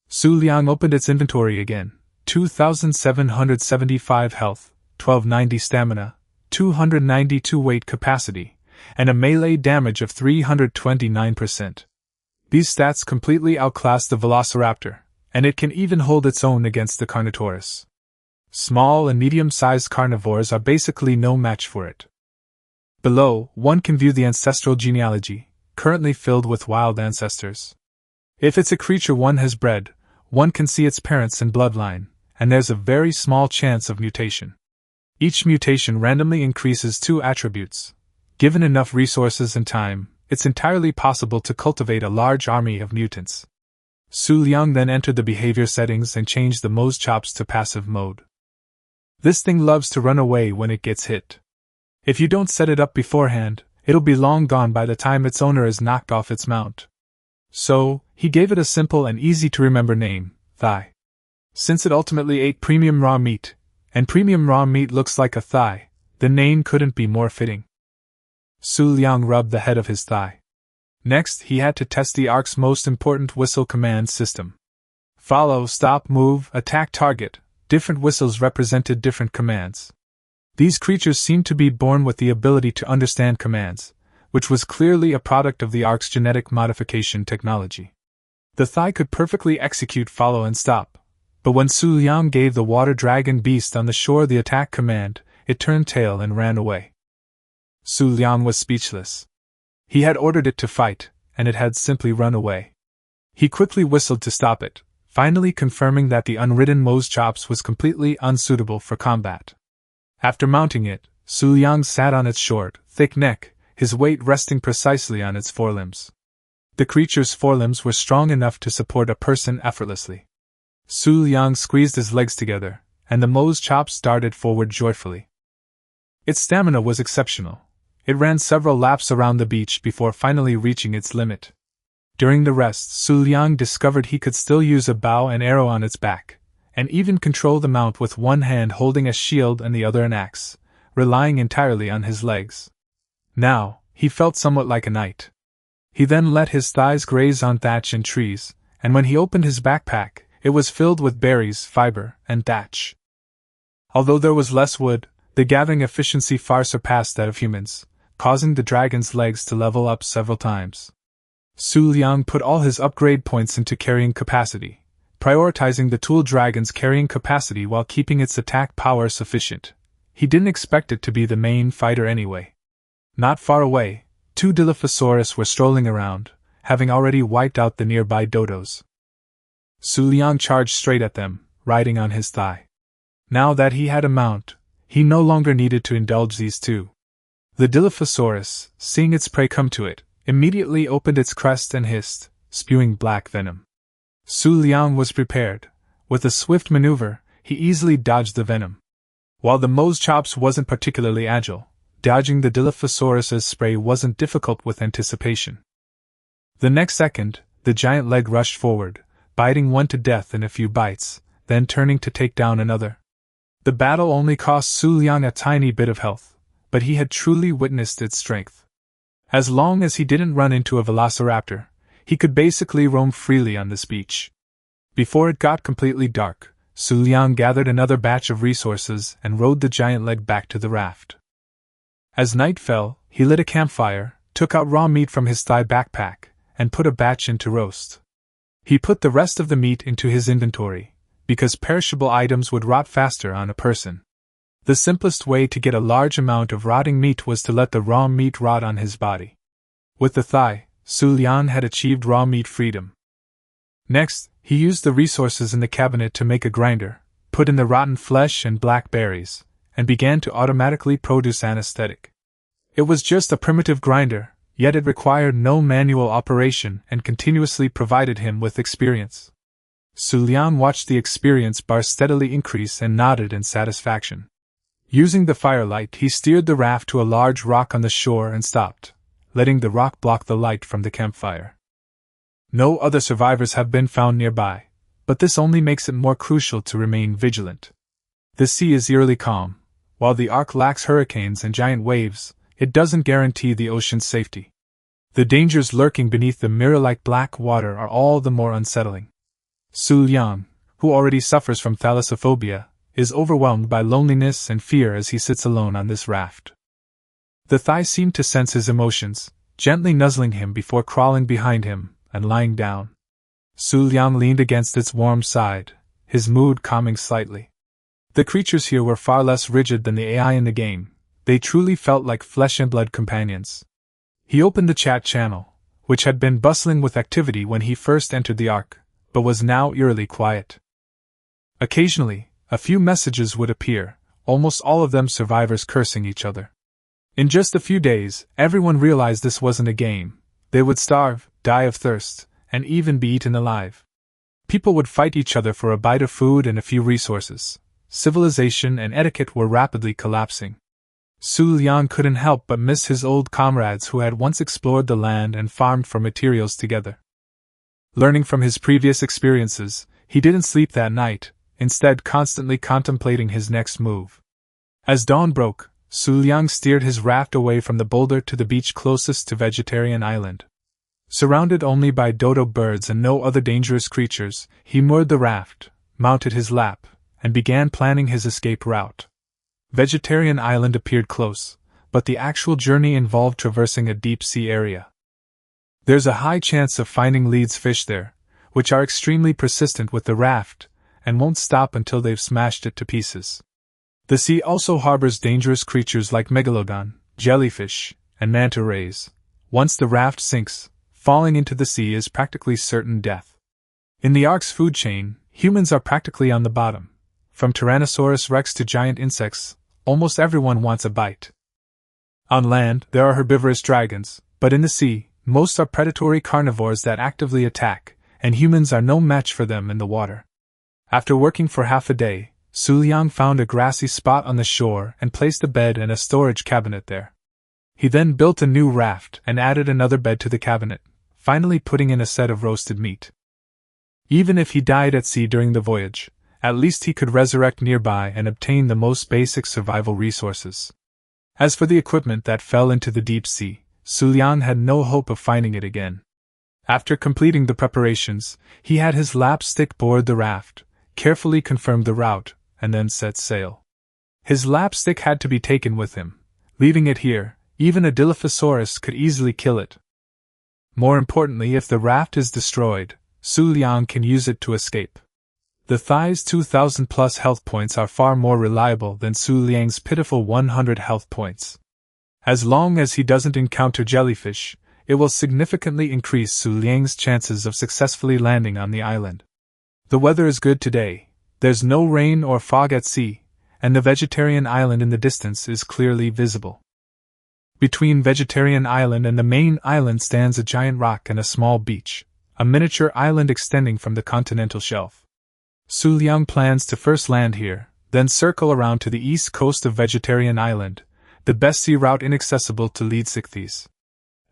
Xu Liang opened its inventory again. 2,775 health, 1290 stamina, 292 weight capacity, and a melee damage of 329%. These stats completely outclass the Velociraptor, and it can even hold its own against the Carnotaurus. Small and medium-sized carnivores are basically no match for it. Below, one can view the ancestral genealogy, currently filled with wild ancestors. If it's a creature one has bred, one can see its parents and bloodline, and there's a very small chance of mutation. Each mutation randomly increases 2 attributes. Given enough resources and time, it's entirely possible to cultivate a large army of mutants. Xu Liang then entered the behavior settings and changed the Mo's chops to passive mode. This thing loves to run away when it gets hit. If you don't set it up beforehand, it'll be long gone by the time its owner is knocked off its mount. So, he gave it a simple and easy-to-remember name, Thigh. Since it ultimately ate premium raw meat, and premium raw meat looks like a thigh, the name couldn't be more fitting. Xu Liang rubbed the head of his thigh. Next, he had to test the Ark's most important whistle command system. Follow, stop, move, attack, target. Different whistles represented different commands. These creatures seemed to be born with the ability to understand commands, which was clearly a product of the Ark's genetic modification technology. The thigh could perfectly execute follow and stop, but when Xu Liang gave the water dragon beast on the shore the attack command, it turned tail and ran away. Xu Liang was speechless. He had ordered it to fight, and it had simply run away. He quickly whistled to stop it, finally confirming that the unridden Mo's chops was completely unsuitable for combat. After mounting it, Xu Liang sat on its short, thick neck, his weight resting precisely on its forelimbs. The creature's forelimbs were strong enough to support a person effortlessly. Xu Liang squeezed his legs together, and the Mo's chops darted forward joyfully. Its stamina was exceptional. It ran several laps around the beach before finally reaching its limit. During the rest, Xu Liang discovered he could still use a bow and arrow on its back, and even control the mount with one hand holding a shield and the other an axe, relying entirely on his legs. Now, he felt somewhat like a knight. He then let his thighs graze on thatch and trees, and when he opened his backpack, it was filled with berries, fiber, and thatch. Although there was less wood, the gathering efficiency far surpassed that of humans, causing the dragon's legs to level up several times. Xu Liang put all his upgrade points into carrying capacity, prioritizing the tool dragon's carrying capacity while keeping its attack power sufficient. He didn't expect it to be the main fighter anyway. Not far away, 2 Dilophosaurus were strolling around, having already wiped out the nearby dodos. Xu Liang charged straight at them, riding on his thigh. Now that he had a mount, he no longer needed to indulge these two. The Dilophosaurus, seeing its prey come to it, immediately opened its crest and hissed, spewing black venom. Xu Liang was prepared. With a swift maneuver, he easily dodged the venom. While the Mo's chops wasn't particularly agile, dodging the Dilophosaurus's spray wasn't difficult with anticipation. The next second, the giant leg rushed forward, biting one to death in a few bites, then turning to take down another. The battle only cost Xu Liang a tiny bit of health, but he had truly witnessed its strength. As long as he didn't run into a velociraptor, he could basically roam freely on this beach. Before it got completely dark, Xu Liang gathered another batch of resources and rode the giant leg back to the raft. As night fell, he lit a campfire, took out raw meat from his thigh backpack, and put a batch in to roast. He put the rest of the meat into his inventory, because perishable items would rot faster on a person. The simplest way to get a large amount of rotting meat was to let the raw meat rot on his body. With the thigh, Xu Liang had achieved raw meat freedom. Next, he used the resources in the cabinet to make a grinder, put in the rotten flesh and black berries, and began to automatically produce anesthetic. It was just a primitive grinder, yet it required no manual operation and continuously provided him with experience. Xu Liang watched the experience bar steadily increase and nodded in satisfaction. Using the firelight, he steered the raft to a large rock on the shore and stopped, letting the rock block the light from the campfire. No other survivors have been found nearby, but this only makes it more crucial to remain vigilant. The sea is eerily calm. While the Ark lacks hurricanes and giant waves, it doesn't guarantee the ocean's safety. The dangers lurking beneath the mirror-like black water are all the more unsettling. Xu Liang, who already suffers from thalassophobia, is overwhelmed by loneliness and fear as he sits alone on this raft. The thigh seemed to sense his emotions, gently nuzzling him before crawling behind him and lying down. Xu Liang leaned against its warm side, his mood calming slightly. The creatures here were far less rigid than the AI in the game. They truly felt like flesh-and-blood companions. He opened the chat channel, which had been bustling with activity when he first entered the Ark, but was now eerily quiet. Occasionally, a few messages would appear, almost all of them survivors cursing each other. In just a few days, everyone realized this wasn't a game. They would starve, die of thirst, and even be eaten alive. People would fight each other for a bite of food and a few resources. Civilization and etiquette were rapidly collapsing. Xu Liang couldn't help but miss his old comrades who had once explored the land and farmed for materials together. Learning from his previous experiences, he didn't sleep that night, instead constantly contemplating his next move. As dawn broke, Xu Liang steered his raft away from the boulder to the beach closest to Vegetarian Island. Surrounded only by dodo birds and no other dangerous creatures, he moored the raft, mounted his lap, and began planning his escape route. Vegetarian Island appeared close, but the actual journey involved traversing a deep-sea area. There's a high chance of finding leeds fish there, which are extremely persistent with the raft, and won't stop until they've smashed it to pieces. The sea also harbors dangerous creatures like megalodon, jellyfish, and manta rays. Once the raft sinks, falling into the sea is practically certain death. In the Ark's food chain, humans are practically on the bottom. From Tyrannosaurus rex to giant insects, almost everyone wants a bite. On land, there are herbivorous dragons, but in the sea, most are predatory carnivores that actively attack, and humans are no match for them in the water. After working for half a day, Xu Liang found a grassy spot on the shore and placed a bed and a storage cabinet there. He then built a new raft and added another bed to the cabinet, finally putting in a set of roasted meat. Even if he died at sea during the voyage, at least he could resurrect nearby and obtain the most basic survival resources. As for the equipment that fell into the deep sea, Xu Liang had no hope of finding it again. After completing the preparations, he had his lapstick board the raft, carefully confirmed the route, and then set sail. His lapstick had to be taken with him. Leaving it here, even a Dilophosaurus could easily kill it. More importantly, if the raft is destroyed, Xu Liang can use it to escape. The Thai's 2,000 plus health points are far more reliable than Xu Liang's pitiful 100 health points. As long as he doesn't encounter jellyfish, it will significantly increase Xu Liang's chances of successfully landing on the island. The weather is good today, there's no rain or fog at sea, and the vegetarian island in the distance is clearly visible. Between Vegetarian Island and the main island stands a giant rock and a small beach, a miniature island extending from the continental shelf. Xu Liang plans to first land here, then circle around to the east coast of Vegetarian Island, the best sea route inaccessible to lead ichthyes.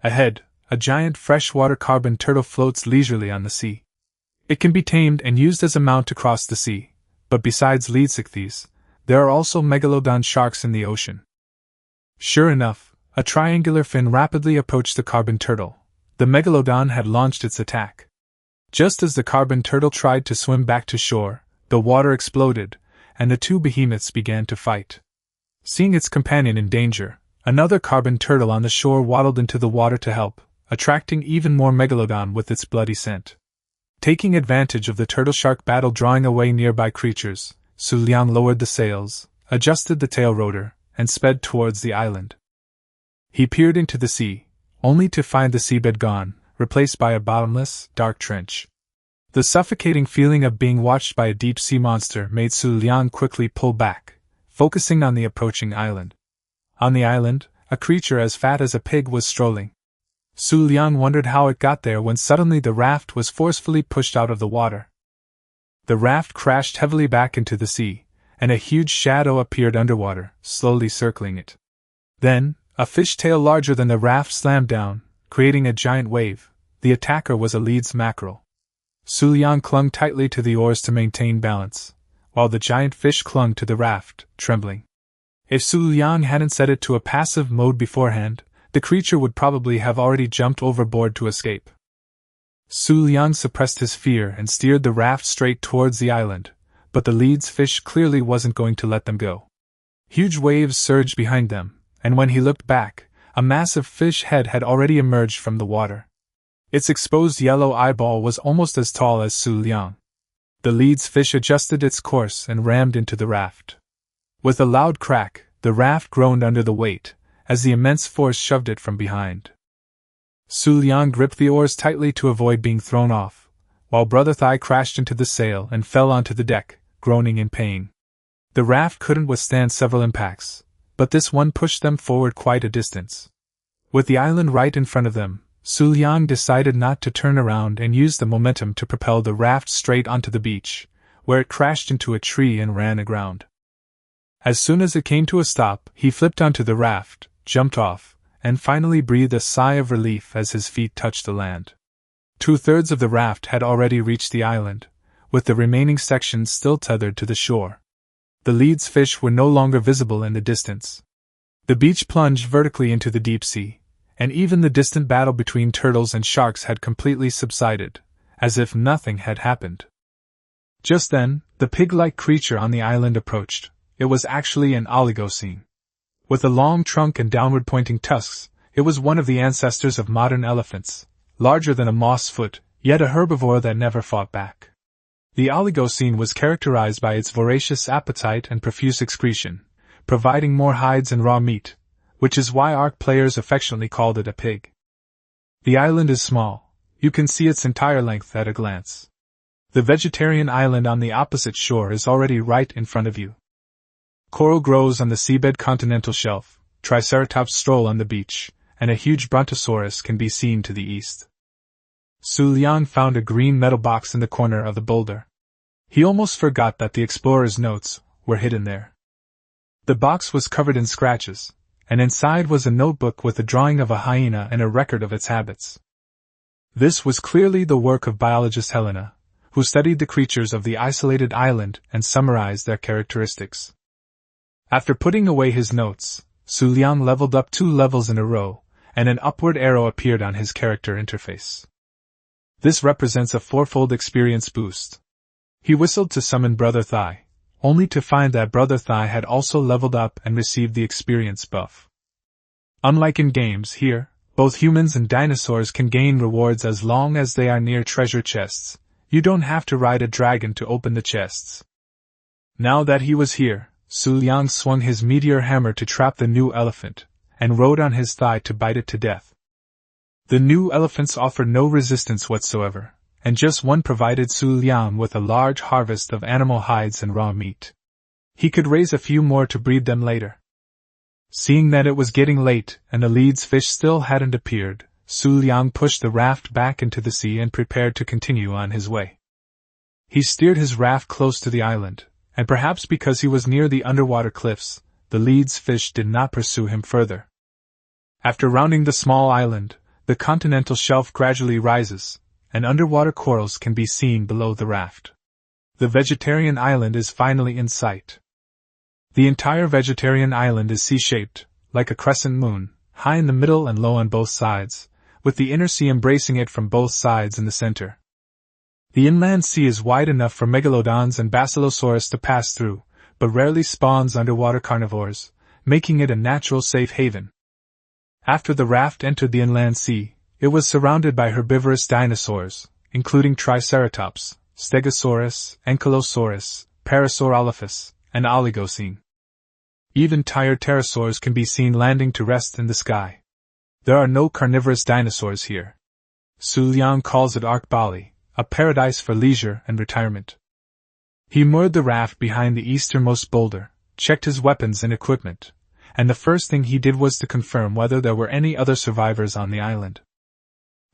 Ahead, a giant freshwater carbon turtle floats leisurely on the sea. It can be tamed and used as a mount to cross the sea, but besides lead ichthyes, there are also megalodon sharks in the ocean. Sure enough, a triangular fin rapidly approached the carbon turtle. The megalodon had launched its attack. Just as the carbon turtle tried to swim back to shore, the water exploded, and the two behemoths began to fight. Seeing its companion in danger, another carbon turtle on the shore waddled into the water to help, attracting even more megalodon with its bloody scent. Taking advantage of the turtle-shark battle drawing away nearby creatures, Xu Liang lowered the sails, adjusted the tail rotor, and sped towards the island. He peered into the sea, only to find the seabed gone, replaced by a bottomless, dark trench. The suffocating feeling of being watched by a deep-sea monster made Xu Liang quickly pull back, focusing on the approaching island. On the island, a creature as fat as a pig was strolling. Xu Liang wondered how it got there when suddenly the raft was forcefully pushed out of the water. The raft crashed heavily back into the sea, and a huge shadow appeared underwater, slowly circling it. Then, a fishtail larger than the raft slammed down, creating a giant wave. The attacker was a leads mackerel. Xu Liang clung tightly to the oars to maintain balance, while the giant fish clung to the raft, trembling. If Xu Liang hadn't set it to a passive mode beforehand, the creature would probably have already jumped overboard to escape. Xu Liang suppressed his fear and steered the raft straight towards the island, but the leads fish clearly wasn't going to let them go. Huge waves surged behind them, and when he looked back, a massive fish head had already emerged from the water. Its exposed yellow eyeball was almost as tall as Xu Liang. The leads fish adjusted its course and rammed into the raft. With a loud crack, the raft groaned under the weight, as the immense force shoved it from behind. Xu Liang gripped the oars tightly to avoid being thrown off, while Brother Thai crashed into the sail and fell onto the deck, groaning in pain. The raft couldn't withstand several impacts, but this one pushed them forward quite a distance. With the island right in front of them, Xu Liang decided not to turn around and used the momentum to propel the raft straight onto the beach, where it crashed into a tree and ran aground. As soon as it came to a stop, he flipped onto the raft, jumped off, and finally breathed a sigh of relief as his feet touched the land. 2/3 of the raft had already reached the island, with the remaining sections still tethered to the shore. The leads fish were no longer visible in the distance. The beach plunged vertically into the deep sea, and even the distant battle between turtles and sharks had completely subsided, as if nothing had happened. Just then, the pig-like creature on the island approached. It was actually an oligocene. With a long trunk and downward-pointing tusks, it was one of the ancestors of modern elephants, larger than a moss foot, yet a herbivore that never fought back. The oligocene was characterized by its voracious appetite and profuse excretion, providing more hides and raw meat, which is why Ark players affectionately called it a pig. The island is small, you can see its entire length at a glance. The vegetarian island on the opposite shore is already right in front of you. Coral grows on the seabed continental shelf, triceratops stroll on the beach, and a huge brontosaurus can be seen to the east. Xu Liang found a green metal box in the corner of the boulder. He almost forgot that the explorer's notes were hidden there. The box was covered in scratches, and inside was a notebook with a drawing of a hyena and a record of its habits. This was clearly the work of biologist Helena, who studied the creatures of the isolated island and summarized their characteristics. After putting away his notes, Xu Liang leveled up 2 levels in a row, and an upward arrow appeared on his character interface. This represents a 4-fold experience boost. He whistled to summon Brother Thigh, only to find that Brother Thigh had also leveled up and received the experience buff. Unlike in games here, both humans and dinosaurs can gain rewards as long as they are near treasure chests. You don't have to ride a dragon to open the chests. Now that he was here, Xu Liang swung his meteor hammer to trap the new elephant, and rode on his thigh to bite it to death. The new elephants offered no resistance whatsoever, and just one provided Xu Liang with a large harvest of animal hides and raw meat. He could raise a few more to breed them later. Seeing that it was getting late and the lead's fish still hadn't appeared, Xu Liang pushed the raft back into the sea and prepared to continue on his way. He steered his raft close to the island, and perhaps because he was near the underwater cliffs, the lead's fish did not pursue him further. After rounding the small island, the continental shelf gradually rises, and underwater corals can be seen below the raft. The vegetarian island is finally in sight. The entire vegetarian island is C-shaped, like a crescent moon, high in the middle and low on both sides, with the inner sea embracing it from both sides in the center. The inland sea is wide enough for megalodons and basilosaurus to pass through, but rarely spawns underwater carnivores, making it a natural safe haven. After the raft entered the inland sea, it was surrounded by herbivorous dinosaurs, including Triceratops, Stegosaurus, Ankylosaurus, Parasaurolophus, and Oligocene. Even tired pterosaurs can be seen landing to rest in the sky. There are no carnivorous dinosaurs here. Xu Liang calls it Ark Bali, a paradise for leisure and retirement. He moored the raft behind the easternmost boulder, checked his weapons and equipment, and the first thing he did was to confirm whether there were any other survivors on the island.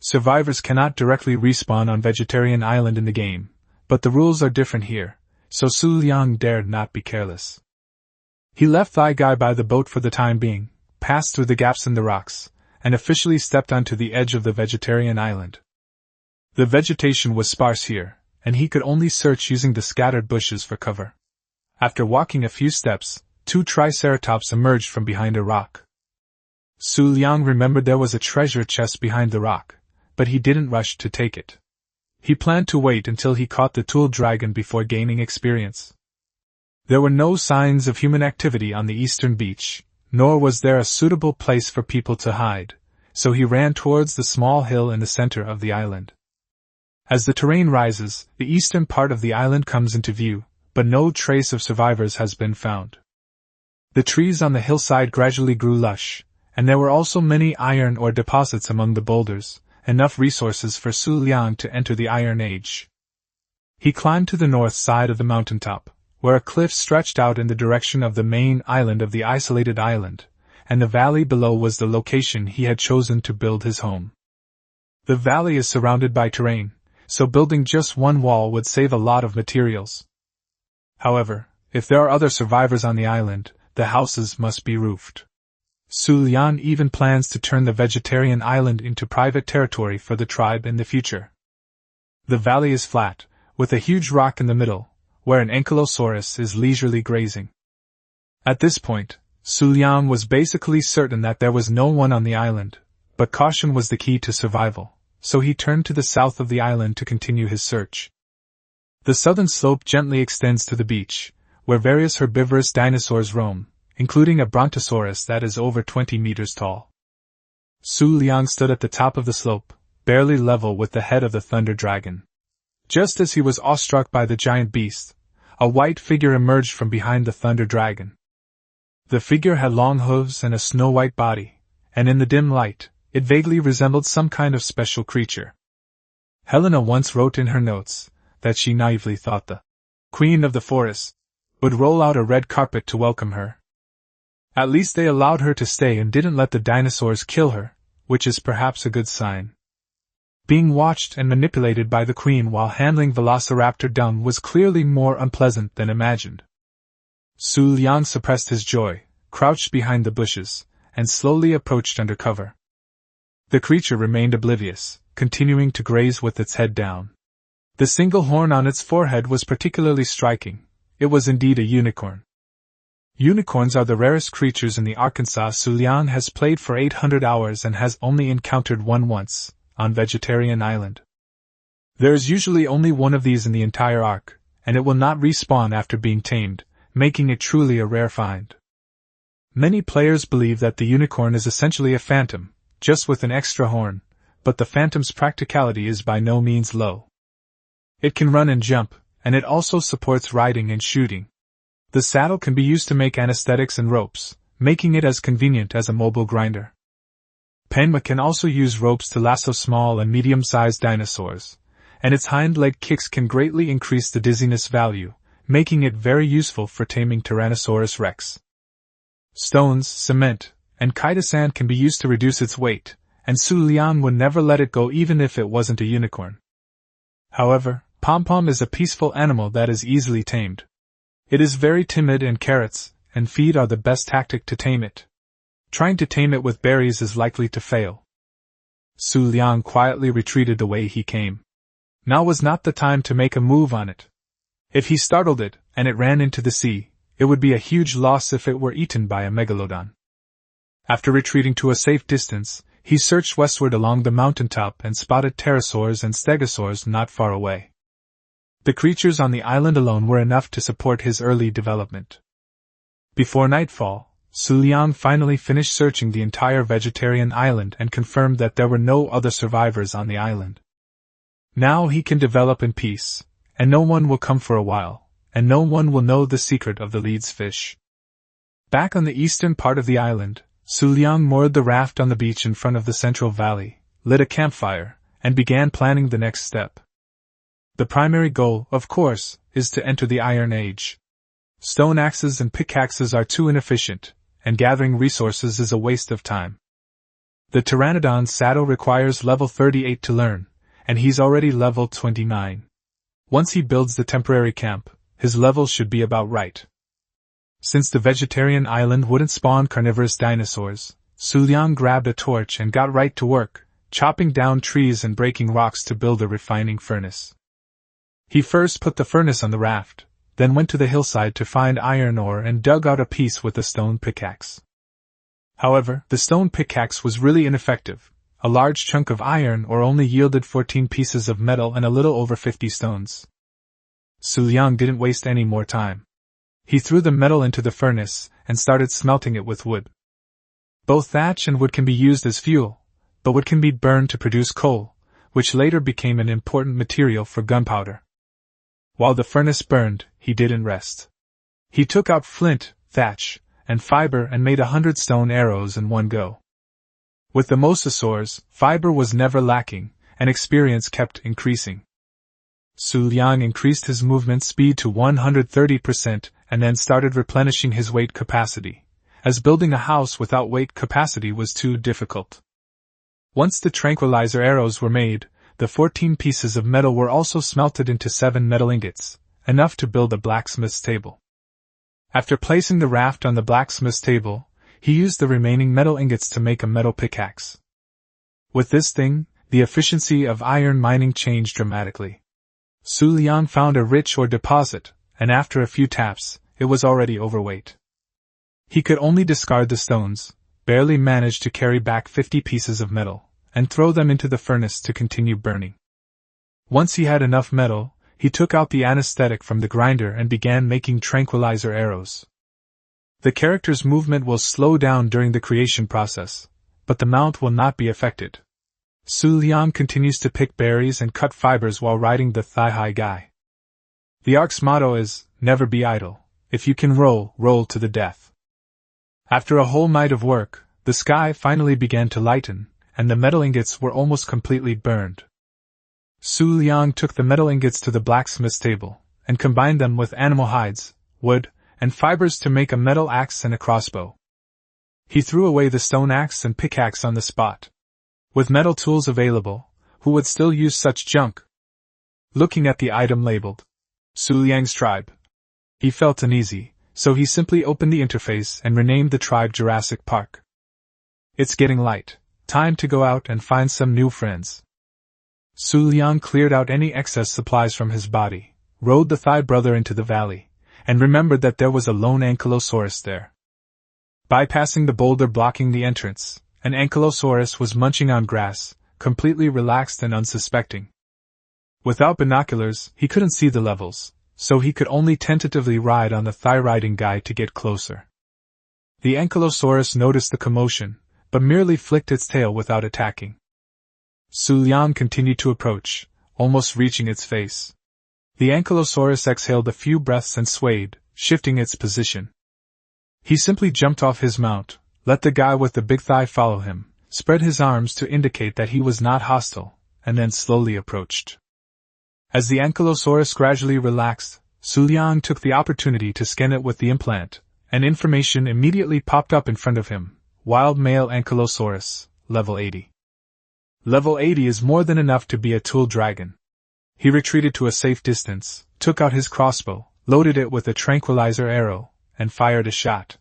Survivors cannot directly respawn on Vegetarian Island in the game, but the rules are different here, so Xu Liang dared not be careless. He left Thigh Guy by the boat for the time being, passed through the gaps in the rocks, and officially stepped onto the edge of the Vegetarian Island. The vegetation was sparse here, and he could only search using the scattered bushes for cover. After walking a few steps, 2 Triceratops emerged from behind a rock. Xu Liang remembered there was a treasure chest behind the rock, but he didn't rush to take it. He planned to wait until he caught the tool dragon before gaining experience. There were no signs of human activity on the eastern beach, nor was there a suitable place for people to hide, so he ran towards the small hill in the center of the island. As the terrain rises, the eastern part of the island comes into view, but no trace of survivors has been found. The trees on the hillside gradually grew lush, and there were also many iron ore deposits among the boulders, enough resources for Xu Liang to enter the Iron Age. He climbed to the north side of the mountaintop, where a cliff stretched out in the direction of the main island of the isolated island, and the valley below was the location he had chosen to build his home. The valley is surrounded by terrain, so building just one wall would save a lot of materials. However, if there are other survivors on the island, the houses must be roofed. Xu Liang even plans to turn the vegetarian island into private territory for the tribe in the future. The valley is flat, with a huge rock in the middle, where an Ankylosaurus is leisurely grazing. At this point, Xu Liang was basically certain that there was no one on the island, but caution was the key to survival, so he turned to the south of the island to continue his search. The southern slope gently extends to the beach, where various herbivorous dinosaurs roam, including a brontosaurus that is over 20 meters tall. Xu Liang stood at the top of the slope, barely level with the head of the thunder dragon. Just as he was awestruck by the giant beast, a white figure emerged from behind the thunder dragon. The figure had long hooves and a snow-white body, and in the dim light, it vaguely resembled some kind of special creature. Helena once wrote in her notes that she naively thought the queen of the forest would roll out a red carpet to welcome her. At least they allowed her to stay and didn't let the dinosaurs kill her, which is perhaps a good sign. Being watched and manipulated by the queen while handling velociraptor dung was clearly more unpleasant than imagined. Xu Liang suppressed his joy, crouched behind the bushes, and slowly approached under cover. The creature remained oblivious, continuing to graze with its head down. The single horn on its forehead was particularly striking. It was indeed a unicorn. Unicorns are the rarest creatures in the Arkansas. Xu Liang has played for 800 hours and has only encountered one once, on Vegetarian Island. There is usually only one of these in the entire arc, and it will not respawn after being tamed, making it truly a rare find. Many players believe that the unicorn is essentially a phantom, just with an extra horn, but the phantom's practicality is by no means low. It can run and jump, and it also supports riding and shooting. The saddle can be used to make anesthetics and ropes, making it as convenient as a mobile grinder. Manhwa can also use ropes to lasso small and medium-sized dinosaurs, and its hind leg kicks can greatly increase the dizziness value, making it very useful for taming Tyrannosaurus rex. Stones, cement, and kaita sand can be used to reduce its weight, and Xu Liang would never let it go even if it wasn't a unicorn. However, Pom-Pom is a peaceful animal that is easily tamed. It is very timid, and carrots and feed are the best tactic to tame it. Trying to tame it with berries is likely to fail. Xu Liang quietly retreated the way he came. Now was not the time to make a move on it. If he startled it, and it ran into the sea, it would be a huge loss if it were eaten by a megalodon. After retreating to a safe distance, he searched westward along the mountaintop and spotted pterosaurs and stegosaurs not far away. The creatures on the island alone were enough to support his early development. Before nightfall, Xu Liang finally finished searching the entire vegetarian island and confirmed that there were no other survivors on the island. Now he can develop in peace, and no one will come for a while, and no one will know the secret of the lead's fish. Back on the eastern part of the island, Xu Liang moored the raft on the beach in front of the central valley, lit a campfire, and began planning the next step. The primary goal, of course, is to enter the Iron Age. Stone axes and pickaxes are too inefficient, and gathering resources is a waste of time. The Pteranodon's saddle requires level 38 to learn, and he's already level 29. Once he builds the temporary camp, his level should be about right. Since the vegetarian island wouldn't spawn carnivorous dinosaurs, Xu Liang grabbed a torch and got right to work, chopping down trees and breaking rocks to build a refining furnace. He first put the furnace on the raft, then went to the hillside to find iron ore and dug out a piece with a stone pickaxe. However, the stone pickaxe was really ineffective. A large chunk of iron ore only yielded 14 pieces of metal and a little over 50 stones. Xu Liang didn't waste any more time. He threw the metal into the furnace and started smelting it with wood. Both thatch and wood can be used as fuel, but wood can be burned to produce coal, which later became an important material for gunpowder. While the furnace burned, he didn't rest. He took out flint, thatch, and fiber and made 100 stone arrows in one go. With the mosasaurs, fiber was never lacking, and experience kept increasing. Xu Liang increased his movement speed to 130% and then started replenishing his weight capacity, as building a house without weight capacity was too difficult. Once the tranquilizer arrows were made, the 14 pieces of metal were also smelted into 7 metal ingots, enough to build a blacksmith's table. After placing the raft on the blacksmith's table, he used the remaining metal ingots to make a metal pickaxe. With this thing, the efficiency of iron mining changed dramatically. Xu Liang found a rich ore deposit, and after a few taps, it was already overweight. He could only discard the stones, barely managed to carry back 50 pieces of metal, and throw them into the furnace to continue burning. Once he had enough metal, he took out the anesthetic from the grinder and began making tranquilizer arrows. The character's movement will slow down during the creation process, but the mount will not be affected. Xu Liang continues to pick berries and cut fibers while riding the thigh-high guy. The arc's motto is, never be idle. If you can roll, roll to the death. After a whole night of work, the sky finally began to lighten, and the metal ingots were almost completely burned. Xu Liang took the metal ingots to the blacksmith's table, and combined them with animal hides, wood, and fibers to make a metal axe and a crossbow. He threw away the stone axe and pickaxe on the spot. With metal tools available, who would still use such junk? Looking at the item labeled Xu Liang's tribe, he felt uneasy, so he simply opened the interface and renamed the tribe Jurassic Park. It's getting light. Time to go out and find some new friends. Xu Liang cleared out any excess supplies from his body, rode the Thigh Brother into the valley, and remembered that there was a lone ankylosaurus there. Bypassing the boulder blocking the entrance, an ankylosaurus was munching on grass, completely relaxed and unsuspecting. Without binoculars, he couldn't see the levels, so he could only tentatively ride on the thigh-riding guide to get closer. The ankylosaurus noticed the commotion, but merely flicked its tail without attacking. Xu Liang continued to approach, almost reaching its face. The ankylosaurus exhaled a few breaths and swayed, shifting its position. He simply jumped off his mount, let the guy with the big thigh follow him, spread his arms to indicate that he was not hostile, and then slowly approached. As the ankylosaurus gradually relaxed, Xu Liang took the opportunity to scan it with the implant, and information immediately popped up in front of him. Wild male ankylosaurus, level 80. Level 80 is more than enough to be a tool dragon. He retreated to a safe distance, took out his crossbow, loaded it with a tranquilizer arrow, and fired a shot.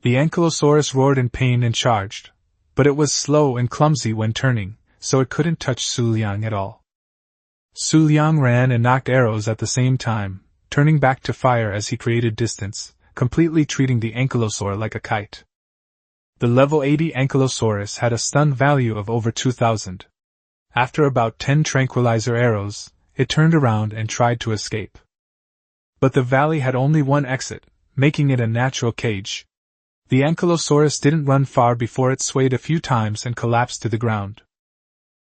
The ankylosaurus roared in pain and charged, but it was slow and clumsy when turning, so it couldn't touch Xu Liang at all. Xu Liang ran and knocked arrows at the same time, turning back to fire as he created distance, completely treating the ankylosaur like a kite. The level 80 ankylosaurus had a stun value of over 2,000. After about 10 tranquilizer arrows, it turned around and tried to escape. But the valley had only one exit, making it a natural cage. The ankylosaurus didn't run far before it swayed a few times and collapsed to the ground.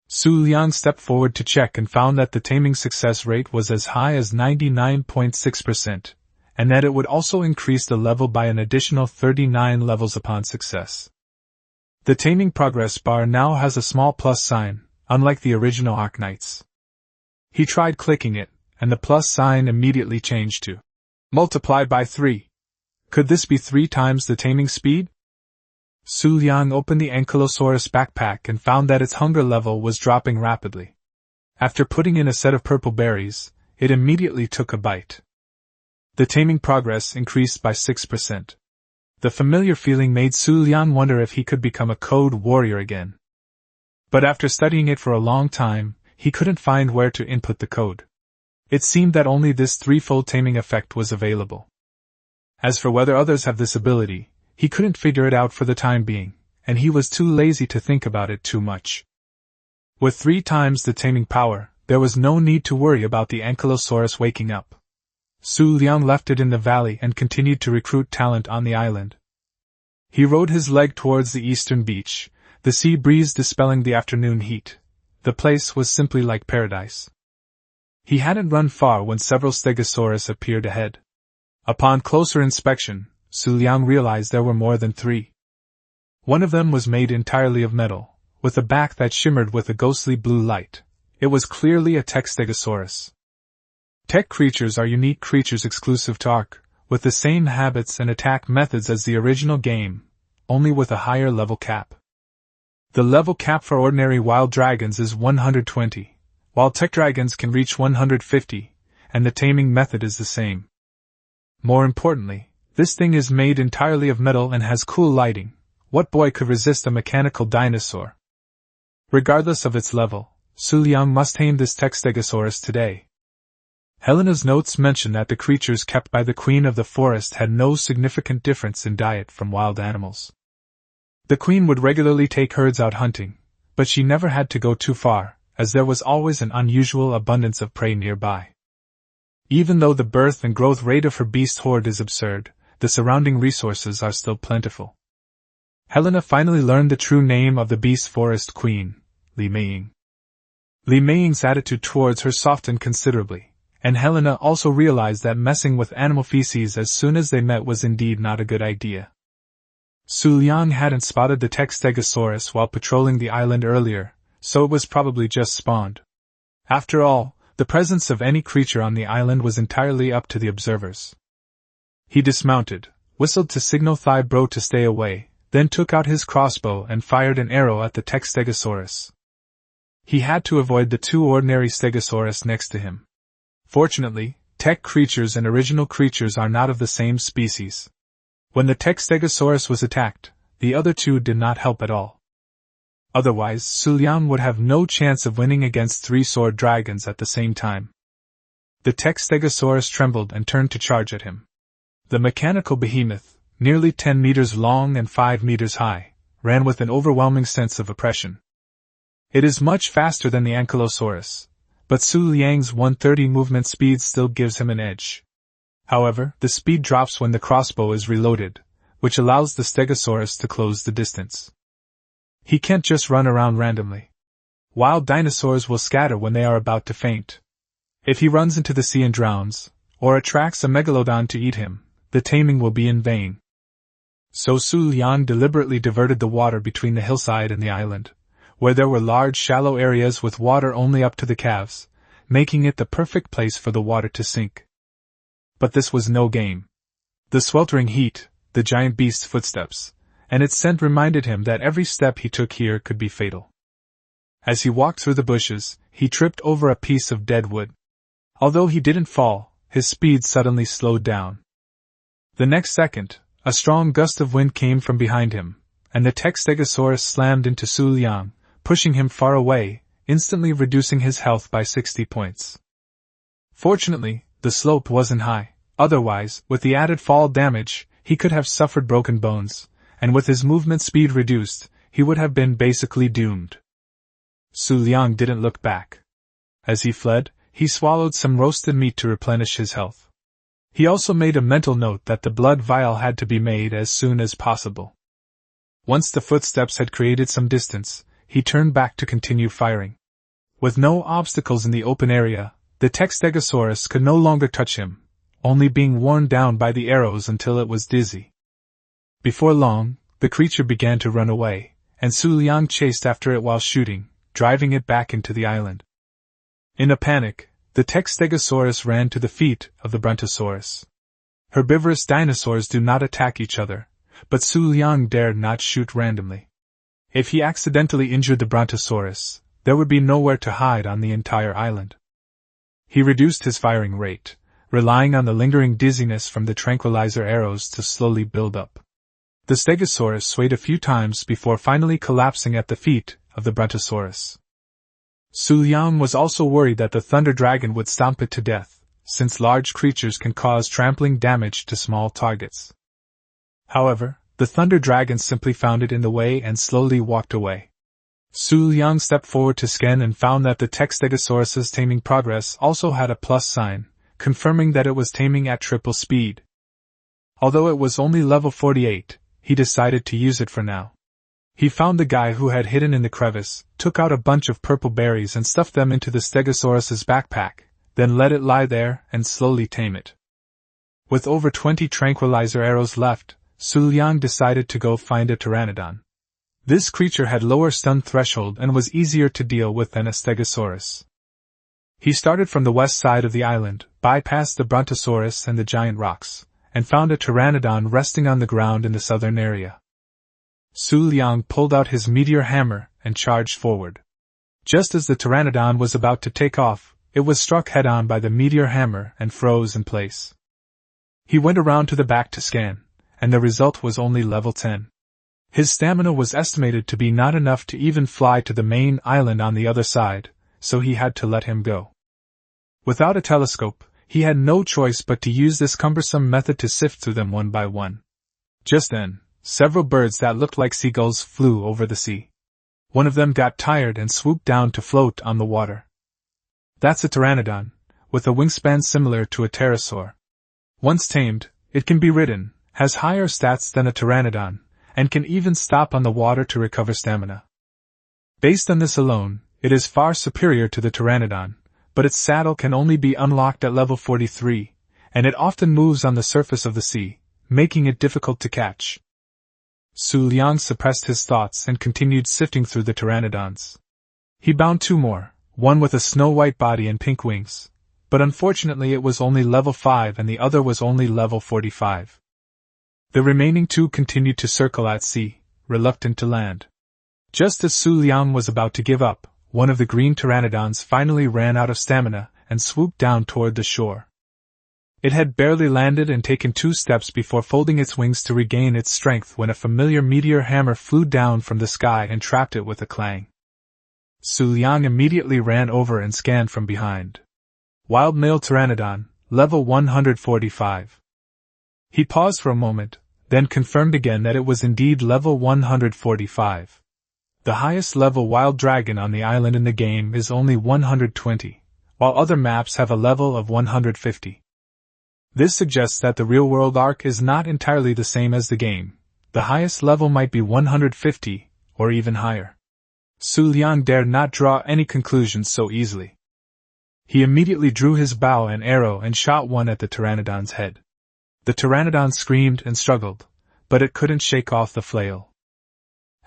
Xu Liang stepped forward to check and found that the taming success rate was as high as 99.6%, and that it would also increase the level by an additional 39 levels upon success. The taming progress bar now has a small plus sign, unlike the original Arknights. He tried clicking it, and the plus sign immediately changed to multiplied by 3. Could this be 3 times the taming speed? Xu Liang opened the ankylosaurus backpack and found that its hunger level was dropping rapidly. After putting in a set of purple berries, it immediately took a bite. The taming progress increased by 6%. The familiar feeling made Xu Liang wonder if he could become a code warrior again. But after studying it for a long time, he couldn't find where to input the code. It seemed that only this threefold taming effect was available. As for whether others have this ability, he couldn't figure it out for the time being, and he was too lazy to think about it too much. With 3 times the taming power, there was no need to worry about the ankylosaurus waking up. Xu Liang left it in the valley and continued to recruit talent on the island. He rode his leg towards the eastern beach, the sea breeze dispelling the afternoon heat. The place was simply like paradise. He hadn't run far when several stegosaurus appeared ahead. Upon closer inspection, Xu Liang realized there were more than 3. One of them was made entirely of metal, with a back that shimmered with a ghostly blue light. It was clearly a tech stegosaurus. Tech creatures are unique creatures exclusive to Ark, with the same habits and attack methods as the original game, only with a higher level cap. The level cap for ordinary wild dragons is 120, while tech dragons can reach 150, and the taming method is the same. More importantly, this thing is made entirely of metal and has cool lighting. What boy could resist a mechanical dinosaur? Regardless of its level, Xu Liang must tame this tech stegosaurus today. Helena's notes mention that the creatures kept by the queen of the forest had no significant difference in diet from wild animals. The queen would regularly take herds out hunting, but she never had to go too far, as there was always an unusual abundance of prey nearby. Even though the birth and growth rate of her beast horde is absurd, the surrounding resources are still plentiful. Helena finally learned the true name of the beast forest queen, Li Meiying. Li Meiying's attitude towards her softened considerably, and Helena also realized that messing with animal feces as soon as they met was indeed not a good idea. Xu Liang hadn't spotted the tech stegosaurus while patrolling the island earlier, so it was probably just spawned. After all, the presence of any creature on the island was entirely up to the observers. He dismounted, whistled to signal Thigh Bro to stay away, then took out his crossbow and fired an arrow at the tech Stegosaurus. He had to avoid the two ordinary Stegosaurus next to him. Fortunately, tech creatures and original creatures are not of the same species. When the tech Stegosaurus was attacked, the other two did not help at all. Otherwise, Xu Liang would have no chance of winning against three sword dragons at the same time. The tech Stegosaurus trembled and turned to charge at him. The mechanical behemoth, nearly 10 meters long and 5 meters high, ran with an overwhelming sense of oppression. It is much faster than the Ankylosaurus, but Xu Liang's 130 movement speed still gives him an edge. However, the speed drops when the crossbow is reloaded, which allows the Stegosaurus to close the distance. He can't just run around randomly. Wild dinosaurs will scatter when they are about to faint. If he runs into the sea and drowns, or attracts a megalodon to eat him, the taming will be in vain. So Xu Liang deliberately diverted the water between the hillside and the island, where there were large shallow areas with water only up to the calves, making it the perfect place for the water to sink. But this was no game. The sweltering heat, the giant beast's footsteps, and its scent reminded him that every step he took here could be fatal. As he walked through the bushes, he tripped over a piece of dead wood. Although he didn't fall, his speed suddenly slowed down. The next second, a strong gust of wind came from behind him, and the tech Stegosaurus slammed into Xu Liang, pushing him far away, instantly reducing his health by 60 points. Fortunately, the slope wasn't high, otherwise, with the added fall damage, he could have suffered broken bones, and with his movement speed reduced, he would have been basically doomed. Xu Liang didn't look back. As he fled, he swallowed some roasted meat to replenish his health. He also made a mental note that the blood vial had to be made as soon as possible. Once the footsteps had created some distance, he turned back to continue firing. With no obstacles in the open area, the tech Stegosaurus could no longer touch him, only being worn down by the arrows until it was dizzy. Before long, the creature began to run away, and Xu Liang chased after it while shooting, driving it back into the island. In a panic, the tech Stegosaurus ran to the feet of the Brontosaurus. Herbivorous dinosaurs do not attack each other, but Xu Liang dared not shoot randomly. If he accidentally injured the Brontosaurus, there would be nowhere to hide on the entire island. He reduced his firing rate, relying on the lingering dizziness from the tranquilizer arrows to slowly build up. The Stegosaurus swayed a few times before finally collapsing at the feet of the Brontosaurus. Xu Liang was also worried that the Thunder Dragon would stomp it to death, since large creatures can cause trampling damage to small targets. However, the Thunder Dragon simply found it in the way and slowly walked away. Xu Liang stepped forward to scan and found that the tech Stegosaurus's taming progress also had a plus sign, confirming that it was taming at triple speed. Although it was only level 48, he decided to use it for now. He found the guy who had hidden in the crevice, took out a bunch of purple berries and stuffed them into the Stegosaurus's backpack, then let it lie there and slowly tame it. With over 20 tranquilizer arrows left, Xu Liang decided to go find a pteranodon. This creature had lower stun threshold and was easier to deal with than a Stegosaurus. He started from the west side of the island, bypassed the Brontosaurus and the giant rocks, and found a pteranodon resting on the ground in the southern area. Xu Liang pulled out his meteor hammer and charged forward. Just as the pteranodon was about to take off, it was struck head-on by the meteor hammer and froze in place. He went around to the back to scan, and the result was only level 10. His stamina was estimated to be not enough to even fly to the main island on the other side, so he had to let him go. Without a telescope, he had no choice but to use this cumbersome method to sift through them one by one. Just then, several birds that looked like seagulls flew over the sea. One of them got tired and swooped down to float on the water. That's a pteranodon, with a wingspan similar to a pterosaur. Once tamed, it can be ridden, has higher stats than a pteranodon, and can even stop on the water to recover stamina. Based on this alone, it is far superior to the pteranodon, but its saddle can only be unlocked at level 43, and it often moves on the surface of the sea, making it difficult to catch. Xu Liang suppressed his thoughts and continued sifting through the pteranodons. He bound two more, one with a snow-white body and pink wings, but unfortunately it was only level 5 and the other was only level 45. The remaining two continued to circle at sea, reluctant to land. Just as Xu Liang was about to give up, one of the green pteranodons finally ran out of stamina and swooped down toward the shore. It had barely landed and taken 2 steps before folding its wings to regain its strength when a familiar meteor hammer flew down from the sky and trapped it with a clang. Xu Liang immediately ran over and scanned from behind. Wild male pteranodon, level 145. He paused for a moment, then confirmed again that it was indeed level 145. The highest level wild dragon on the island in the game is only 120, while other maps have a level of 150. This suggests that the real-world arc is not entirely the same as the game. The highest level might be 150, or even higher. Xu Liang dared not draw any conclusions so easily. He immediately drew his bow and arrow and shot one at the pteranodon's head. The pteranodon screamed and struggled, but it couldn't shake off the flail.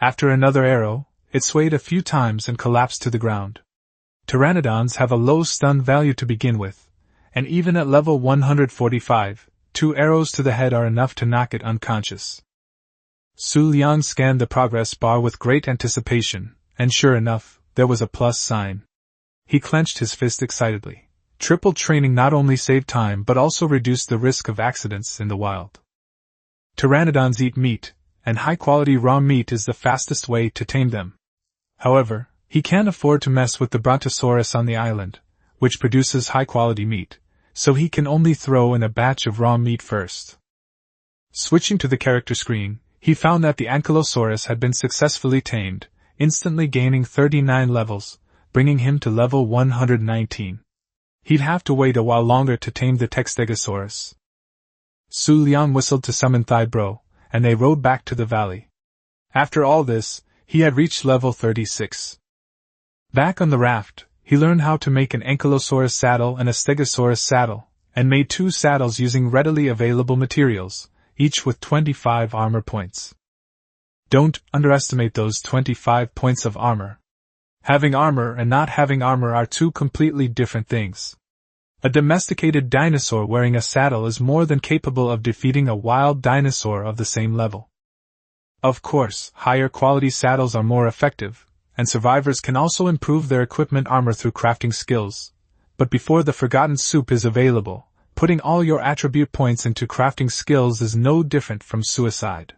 After another arrow, it swayed a few times and collapsed to the ground. Pteranodons have a low stun value to begin with, and even at level 145, 2 arrows to the head are enough to knock it unconscious. Xu Liang scanned the progress bar with great anticipation, and sure enough, there was a plus sign. He clenched his fist excitedly. Triple training not only saved time but also reduced the risk of accidents in the wild. Pteranodons eat meat, and high-quality raw meat is the fastest way to tame them. However, he can't afford to mess with the Brontosaurus on the island, which produces high-quality meat, so he can only throw in a batch of raw meat first. Switching to the character screen, he found that the Ankylosaurus had been successfully tamed, instantly gaining 39 levels, bringing him to level 119. He'd have to wait a while longer to tame the Stegosaurus. Xu Liang whistled to summon Thybro, and they rode back to the valley. After all this, he had reached level 36. Back on the raft, he learned how to make an Ankylosaurus saddle and a Stegosaurus saddle, and made 2 saddles using readily available materials, each with 25 armor points. Don't underestimate those 25 points of armor. Having armor and not having armor are 2 completely different things. A domesticated dinosaur wearing a saddle is more than capable of defeating a wild dinosaur of the same level. Of course, higher quality saddles are more effective, and survivors can also improve their equipment armor through crafting skills. But before the Forgotten Soup is available, putting all your attribute points into crafting skills is no different from suicide.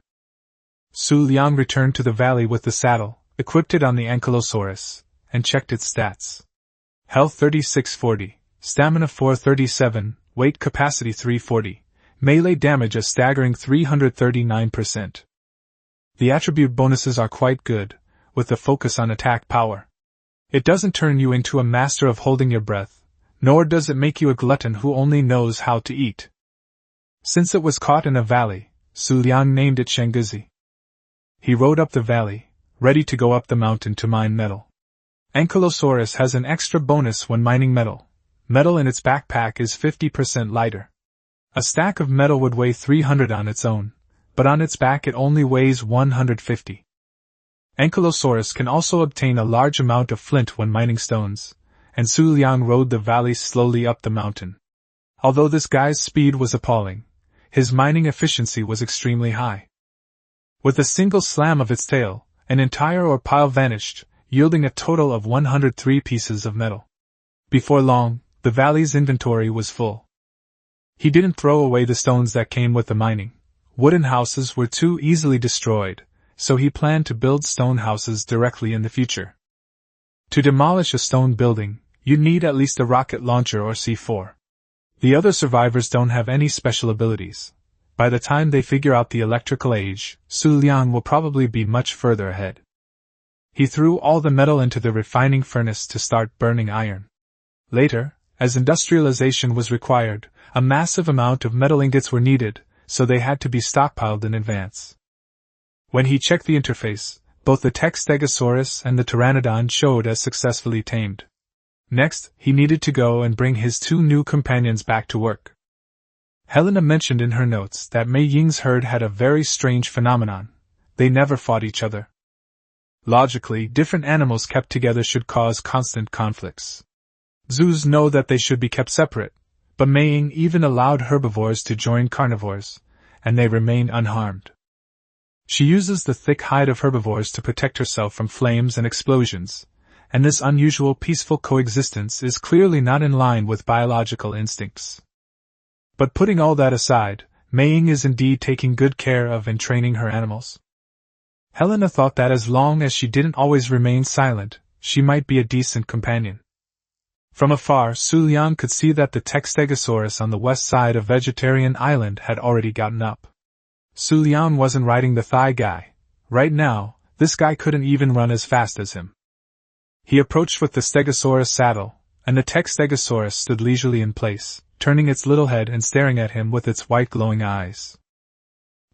Xu Liang returned to the valley with the saddle, equipped it on the Ankylosaurus, and checked its stats. Health 3640, Stamina 437, Weight Capacity 340, Melee Damage a staggering 339%. The attribute bonuses are quite good, with the focus on attack power. It doesn't turn you into a master of holding your breath, nor does it make you a glutton who only knows how to eat. Since it was caught in a valley, Xu Liang named it Shanguzi. He rode up the valley, ready to go up the mountain to mine metal. Ankylosaurus has an extra bonus when mining metal. Metal in its backpack is 50% lighter. A stack of metal would weigh 300 on its own, but on its back it only weighs 150. Ankylosaurus can also obtain a large amount of flint when mining stones, and Xu Liang rode the valley slowly up the mountain. Although this guy's speed was appalling, his mining efficiency was extremely high. With a single slam of its tail, an entire ore pile vanished, yielding a total of 103 pieces of metal. Before long, the valley's inventory was full. He didn't throw away the stones that came with the mining. Wooden houses were too easily destroyed, so he planned to build stone houses directly in the future. To demolish a stone building, you'd need at least a rocket launcher or C4. The other survivors don't have any special abilities. By the time they figure out the electrical age, Xu Liang will probably be much further ahead. He threw all the metal into the refining furnace to start burning iron. Later, as industrialization was required, a massive amount of metal ingots were needed, so they had to be stockpiled in advance. When he checked the interface, both the Stegosaurus and the Pteranodon showed as successfully tamed. Next, he needed to go and bring his 2 new companions back to work. Helena mentioned in her notes that Mei Ying's herd had a very strange phenomenon. They never fought each other. Logically, different animals kept together should cause constant conflicts. Zoos know that they should be kept separate, but Meiying even allowed herbivores to join carnivores, and they remain unharmed. She uses the thick hide of herbivores to protect herself from flames and explosions, and this unusual peaceful coexistence is clearly not in line with biological instincts. But putting all that aside, Meiying is indeed taking good care of and training her animals. Helena thought that as long as she didn't always remain silent, she might be a decent companion. From afar, Xu Liang could see that the Stegosaurus on the west side of Vegetarian Island had already gotten up. Xu Liang wasn't riding the thigh guy. Right now, this guy couldn't even run as fast as him. He approached with the Stegosaurus saddle, and the Stegosaurus stood leisurely in place, turning its little head and staring at him with its white glowing eyes.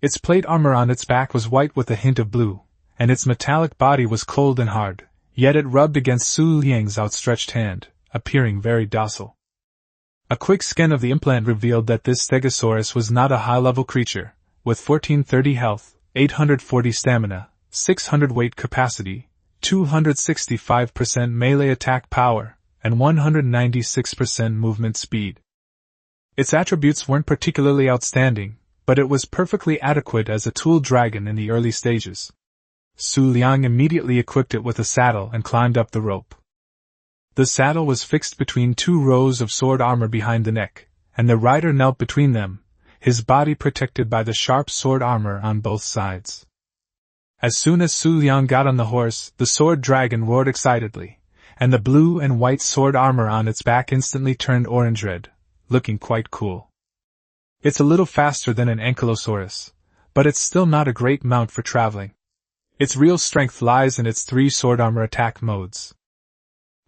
Its plate armor on its back was white with a hint of blue, and its metallic body was cold and hard, yet it rubbed against Xu Liang's outstretched hand, appearing very docile. A quick scan of the implant revealed that this Stegosaurus was not a high-level creature, with 1430 health, 840 stamina, 600 weight capacity, 265% melee attack power, and 196% movement speed. Its attributes weren't particularly outstanding, but it was perfectly adequate as a tool dragon in the early stages. Xu Liang immediately equipped it with a saddle and climbed up the rope. The saddle was fixed between two rows of sword armor behind the neck, and the rider knelt between them, his body protected by the sharp sword armor on both sides. As soon as Xu Liang got on the horse, the sword dragon roared excitedly, and the blue and white sword armor on its back instantly turned orange-red, looking quite cool. It's a little faster than an ankylosaurus, but it's still not a great mount for traveling. Its real strength lies in its 3 sword armor attack modes.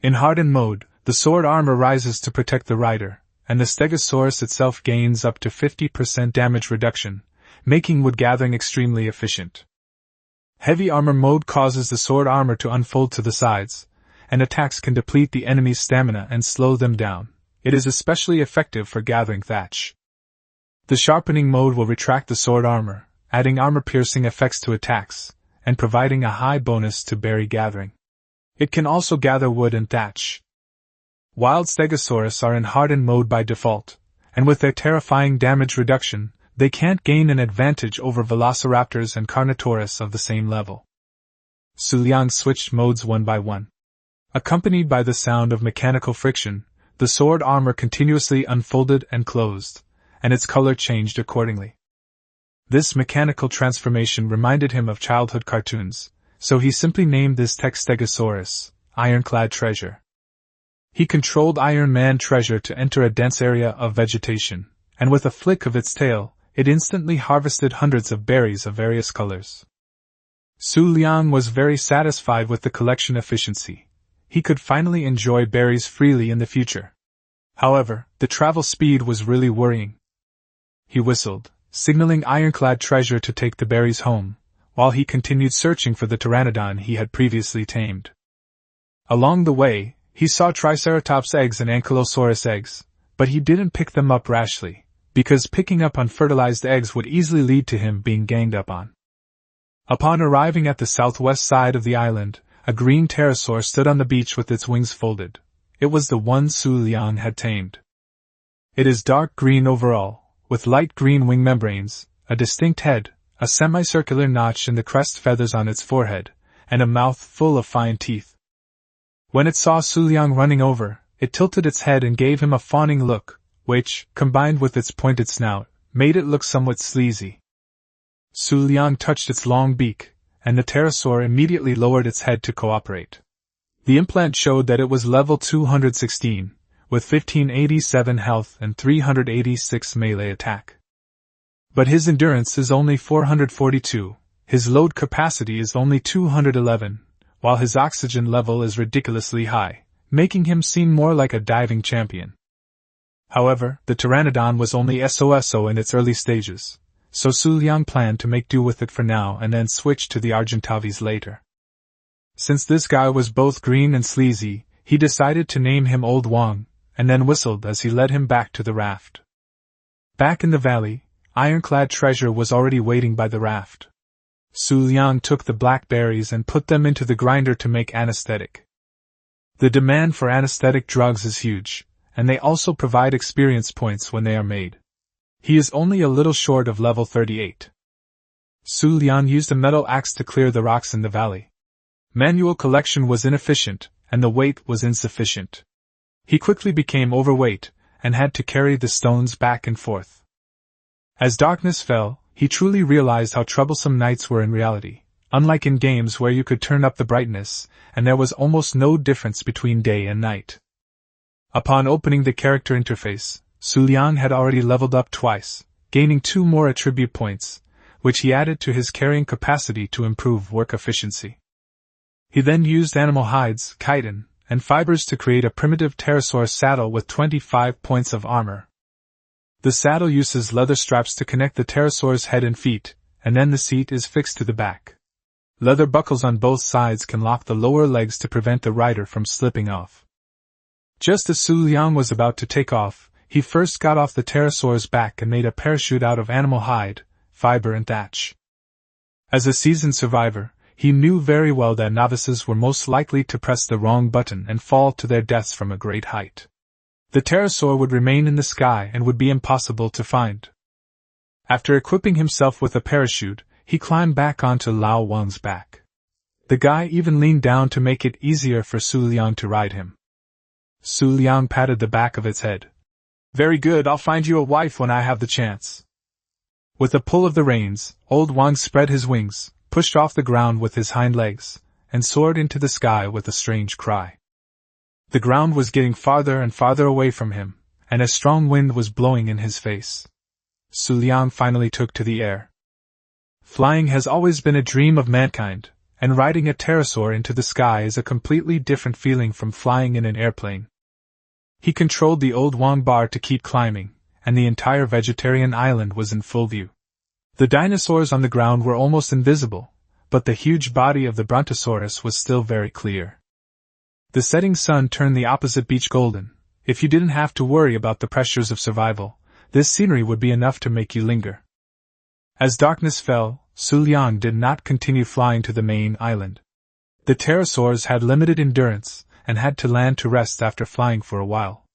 In hardened mode, the sword armor rises to protect the rider, and the Stegosaurus itself gains up to 50% damage reduction, making wood gathering extremely efficient. Heavy armor mode causes the sword armor to unfold to the sides, and attacks can deplete the enemy's stamina and slow them down. It is especially effective for gathering thatch. The sharpening mode will retract the sword armor, adding armor-piercing effects to attacks, and providing a high bonus to berry gathering. It can also gather wood and thatch. Wild Stegosaurus are in hardened mode by default, and with their terrifying damage reduction, they can't gain an advantage over Velociraptors and Carnotaurus of the same level. Xu Liang switched modes one by one. Accompanied by the sound of mechanical friction, the sword armor continuously unfolded and closed, and its color changed accordingly. This mechanical transformation reminded him of childhood cartoons, so he simply named this Stegosaurus Ironclad Treasure. He controlled Iron Man Treasure to enter a dense area of vegetation, and with a flick of its tail, it instantly harvested hundreds of berries of various colors. Xu Liang was very satisfied with the collection efficiency. He could finally enjoy berries freely in the future. However, the travel speed was really worrying. He whistled, signaling Ironclad Treasure to take the berries home, while he continued searching for the pteranodon he had previously tamed. Along the way, he saw Triceratops eggs and Ankylosaurus eggs, but he didn't pick them up rashly, because picking up unfertilized eggs would easily lead to him being ganged up on. Upon arriving at the southwest side of the island, a green pterosaur stood on the beach with its wings folded. It was the one Xu Liang had tamed. It is dark green overall, with light green wing membranes, a distinct head, a semicircular notch in the crest feathers on its forehead, and a mouth full of fine teeth. When it saw Xu Liang running over, it tilted its head and gave him a fawning look, which, combined with its pointed snout, made it look somewhat sleazy. Xu Liang touched its long beak, and the pterosaur immediately lowered its head to cooperate. The implant showed that it was level 216, with 1587 health and 386 melee attack. But his endurance is only 442, his load capacity is only 211, while his oxygen level is ridiculously high, making him seem more like a diving champion. However, the pteranodon was only SOSO in its early stages, so Xu Liang planned to make do with it for now and then switch to the Argentavis later. Since this guy was both green and sleazy, he decided to name him Old Wang, and then whistled as he led him back to the raft. Back in the valley, Ironclad Treasure was already waiting by the raft. Xu Liang took the blackberries and put them into the grinder to make anesthetic. The demand for anesthetic drugs is huge, and they also provide experience points when they are made. He is only a little short of level 38. Xu Liang used a metal axe to clear the rocks in the valley. Manual collection was inefficient, and the weight was insufficient. He quickly became overweight, and had to carry the stones back and forth. As darkness fell, he truly realized how troublesome nights were in reality, unlike in games where you could turn up the brightness, and there was almost no difference between day and night. Upon opening the character interface, Xu Liang had already leveled up twice, gaining 2 more attribute points, which he added to his carrying capacity to improve work efficiency. He then used animal hides, chitin, and fibers to create a primitive pterosaur saddle with 25 points of armor. The saddle uses leather straps to connect the pterosaur's head and feet, and then the seat is fixed to the back. Leather buckles on both sides can lock the lower legs to prevent the rider from slipping off. Just as Xu Liang was about to take off, he first got off the pterosaur's back and made a parachute out of animal hide, fiber and thatch. As a seasoned survivor, he knew very well that novices were most likely to press the wrong button and fall to their deaths from a great height. The pterosaur would remain in the sky and would be impossible to find. After equipping himself with a parachute, he climbed back onto Lao Wang's back. The guy even leaned down to make it easier for Xu Liang to ride him. Xu Liang patted the back of its head. "Very good, I'll find you a wife when I have the chance." With a pull of the reins, old Wang spread his wings, pushed off the ground with his hind legs, and soared into the sky with a strange cry. The ground was getting farther and farther away from him, and a strong wind was blowing in his face. Xu Liang finally took to the air. Flying has always been a dream of mankind, and riding a pterosaur into the sky is a completely different feeling from flying in an airplane. He controlled the old Wang bar to keep climbing, and the entire vegetarian island was in full view. The dinosaurs on the ground were almost invisible, but the huge body of the Brontosaurus was still very clear. The setting sun turned the opposite beach golden. If you didn't have to worry about the pressures of survival, this scenery would be enough to make you linger. As darkness fell, Xu Liang did not continue flying to the main island. The pterosaurs had limited endurance, and had to land to rest after flying for a while.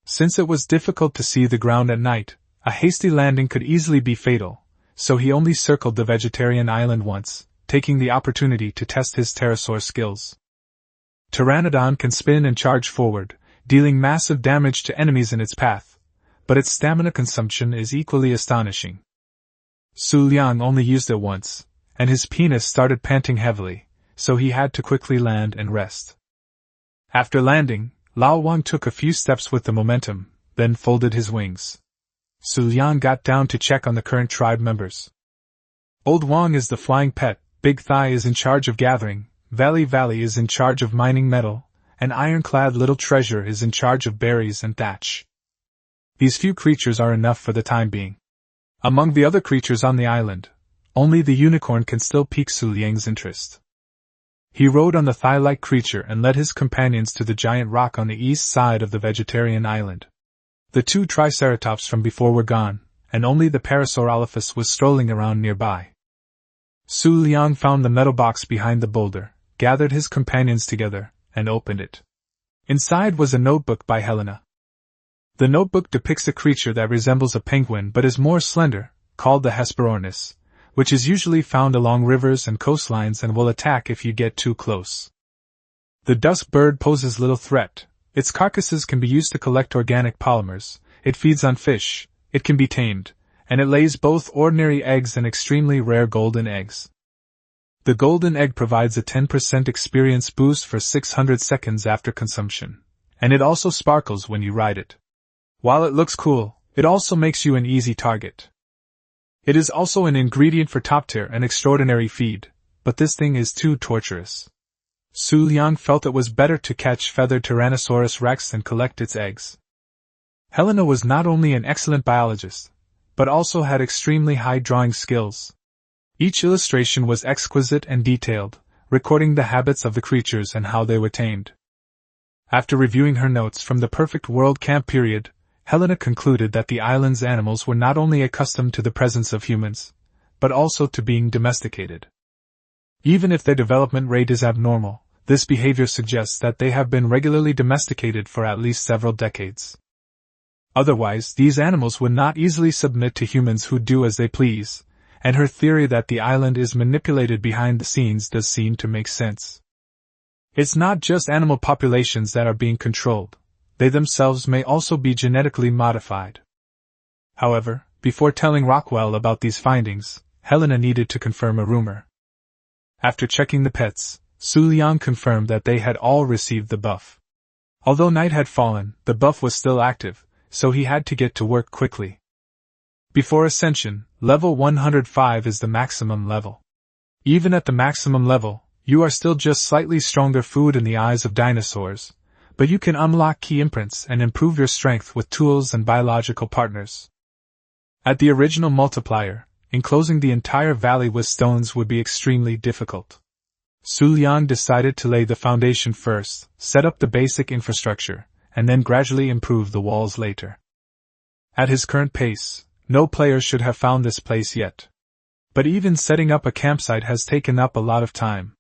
Since it was difficult to see the ground at night, a hasty landing could easily be fatal, so he only circled the vegetarian island once, taking the opportunity to test his pterosaur skills. Pteranodon can spin and charge forward, dealing massive damage to enemies in its path, but its stamina consumption is equally astonishing. Xu Liang only used it once, and his penis started panting heavily, so he had to quickly land and rest. After landing, Lao Wang took a few steps with the momentum, then folded his wings. Xu Liang got down to check on the current tribe members. Old Wang is the flying pet, Big Thigh is in charge of gathering, Valley is in charge of mining metal, and Ironclad Little Treasure is in charge of berries and thatch. These few creatures are enough for the time being. Among the other creatures on the island, only the unicorn can still pique Xu Liang's interest. He rode on the thigh-like creature and led his companions to the giant rock on the east side of the vegetarian island. The 2 triceratops from before were gone, and only the Parasaurolophus was strolling around nearby. Xu Liang found the metal box behind the boulder, gathered his companions together, and opened it. Inside was a notebook by Helena. The notebook depicts a creature that resembles a penguin but is more slender, called the Hesperornis, which is usually found along rivers and coastlines and will attack if you get too close. The dusk bird poses little threat. Its carcasses can be used to collect organic polymers, it feeds on fish, it can be tamed, and it lays both ordinary eggs and extremely rare golden eggs. The golden egg provides a 10% experience boost for 600 seconds after consumption, and it also sparkles when you ride it. While it looks cool, it also makes you an easy target. It is also an ingredient for top-tier and extraordinary feed, but this thing is too torturous. Xu Liang felt it was better to catch feathered Tyrannosaurus rex than collect its eggs. Helena was not only an excellent biologist, but also had extremely high drawing skills. Each illustration was exquisite and detailed, recording the habits of the creatures and how they were tamed. After reviewing her notes from the Perfect World Camp period, Helena concluded that the island's animals were not only accustomed to the presence of humans, but also to being domesticated. Even if their development rate is abnormal, This behavior suggests that they have been regularly domesticated for at least several decades. Otherwise, these animals would not easily submit to humans who do as they please, and her theory that the island is manipulated behind the scenes does seem to make sense. It's not just animal populations that are being controlled, they themselves may also be genetically modified. However, before telling Rockwell about these findings, Helena needed to confirm a rumor. After checking the pets, Xu Liang confirmed that they had all received the buff. Although night had fallen, the buff was still active, so he had to get to work quickly. Before ascension, level 105 is the maximum level. Even at the maximum level, you are still just slightly stronger food in the eyes of dinosaurs, but you can unlock key imprints and improve your strength with tools and biological partners. At the original multiplier, enclosing the entire valley with stones would be extremely difficult. Xu Liang decided to lay the foundation first, set up the basic infrastructure, and then gradually improve the walls later. At his current pace, no player should have found this place yet. But even setting up a campsite has taken up a lot of time.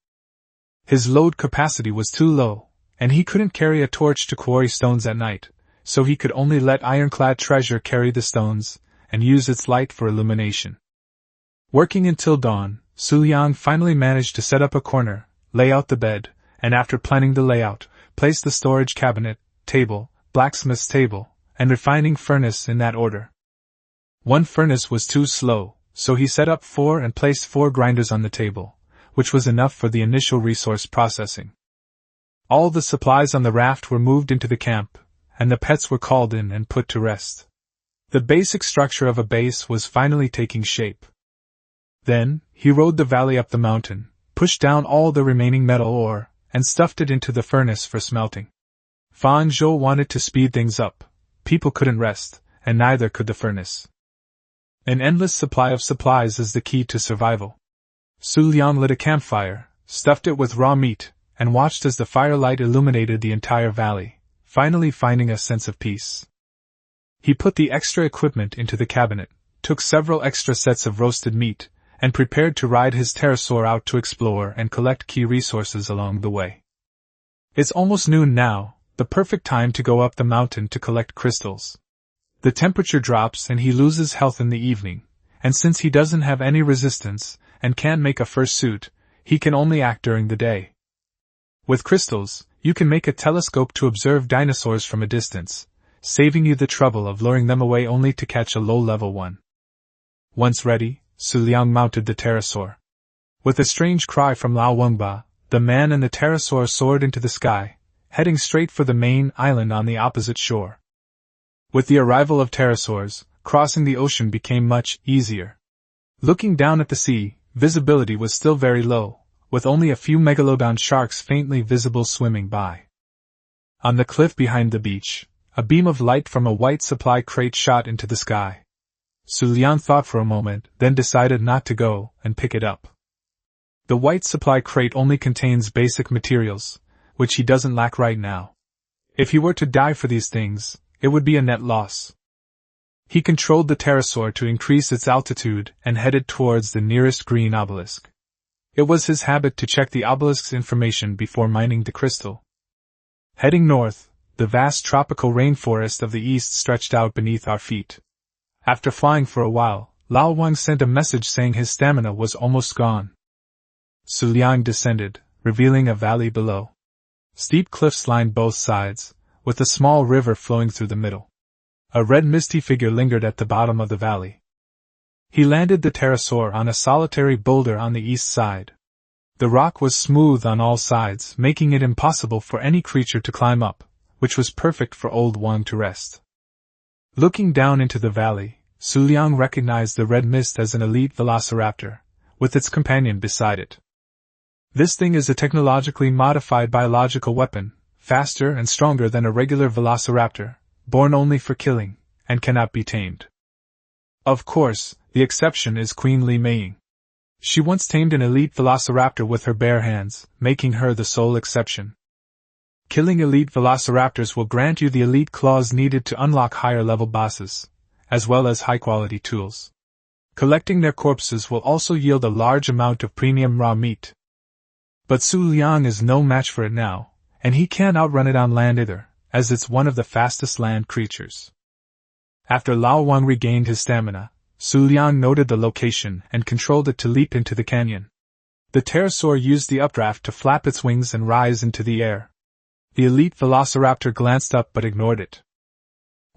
His load capacity was too low, and he couldn't carry a torch to quarry stones at night, so he could only let ironclad treasure carry the stones, and use its light for illumination. Working until dawn, Xu Liang finally managed to set up a corner, lay out the bed, and after planning the layout, place the storage cabinet, table, blacksmith's table, and refining furnace in that order. One furnace was too slow, so he set up 4 and placed 4 grinders on the table, which was enough for the initial resource processing. All the supplies on the raft were moved into the camp, and the pets were called in and put to rest. The basic structure of a base was finally taking shape. Then, he rode the valley up the mountain, pushed down all the remaining metal ore, and stuffed it into the furnace for smelting. Fan Zhou wanted to speed things up. People couldn't rest, and neither could the furnace. An endless supply of supplies is the key to survival. Xu Liang lit a campfire, stuffed it with raw meat, and watched as the firelight illuminated the entire valley, finally finding a sense of peace. He put the extra equipment into the cabinet, took several extra sets of roasted meat, and prepared to ride his pterosaur out to explore and collect key resources along the way. It's almost noon now, the perfect time to go up the mountain to collect crystals. The temperature drops and he loses health in the evening, and since he doesn't have any resistance, and can't make a fursuit, he can only act during the day. With crystals, you can make a telescope to observe dinosaurs from a distance, saving you the trouble of luring them away only to catch a low-level one. Once ready, Xu Liang mounted the pterosaur. With a strange cry from Lao Wengba, the man and the pterosaur soared into the sky, heading straight for the main island on the opposite shore. With the arrival of pterosaurs, crossing the ocean became much easier. Looking down at the sea, visibility was still very low, with only a few megalodon sharks faintly visible swimming by. On the cliff behind the beach, a beam of light from a white supply crate shot into the sky. Xu Liang thought for a moment, then decided not to go and pick it up. The white supply crate only contains basic materials, which he doesn't lack right now. If he were to die for these things, it would be a net loss. He controlled the pterosaur to increase its altitude and headed towards the nearest green obelisk. It was his habit to check the obelisk's information before mining the crystal. Heading north, the vast tropical rainforest of the east stretched out beneath our feet. After flying for a while, Lao Wang sent a message saying his stamina was almost gone. Xu Liang descended, revealing a valley below. Steep cliffs lined both sides, with a small river flowing through the middle. A red misty figure lingered at the bottom of the valley. He landed the pterosaur on a solitary boulder on the east side. The rock was smooth on all sides, making it impossible for any creature to climb up, which was perfect for old Wang to rest. Looking down into the valley, Xu Liang recognized the red mist as an elite velociraptor, with its companion beside it. This thing is a technologically modified biological weapon, faster and stronger than a regular velociraptor, born only for killing, and cannot be tamed. Of course, the exception is Queen Li Meiying. She once tamed an elite velociraptor with her bare hands, making her the sole exception. Killing elite velociraptors will grant you the elite claws needed to unlock higher-level bosses, as well as high-quality tools. Collecting their corpses will also yield a large amount of premium raw meat. But Xu Liang is no match for it now, and he can't outrun it on land either, as it's one of the fastest land creatures. After Lao Wang regained his stamina, Xu Liang noted the location and controlled it to leap into the canyon. The pterosaur used the updraft to flap its wings and rise into the air. The elite velociraptor glanced up but ignored it.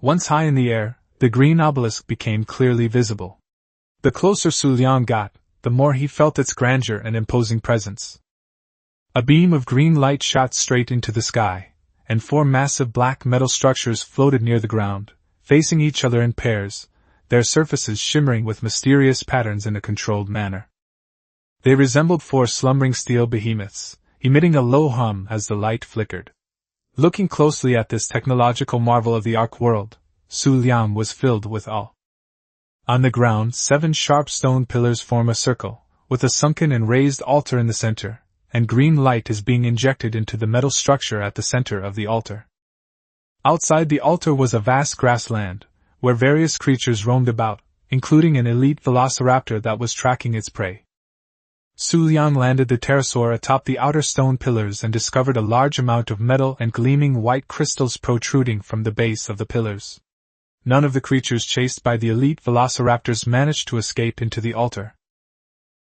Once high in the air, the green obelisk became clearly visible. The closer Xu Liang got, the more he felt its grandeur and imposing presence. A beam of green light shot straight into the sky, and 4 massive black metal structures floated near the ground, facing each other in pairs, their surfaces shimmering with mysterious patterns in a controlled manner. They resembled 4 slumbering steel behemoths, emitting a low hum as the light flickered. Looking closely at this technological marvel of the Ark world, Xu Liang was filled with awe. On the ground, 7 sharp stone pillars form a circle, with a sunken and raised altar in the center, and green light is being injected into the metal structure at the center of the altar. Outside the altar was a vast grassland, where various creatures roamed about, including an elite velociraptor that was tracking its prey. Xu Liang landed the pterosaur atop the outer stone pillars and discovered a large amount of metal and gleaming white crystals protruding from the base of the pillars. None of the creatures chased by the elite velociraptors managed to escape into the altar.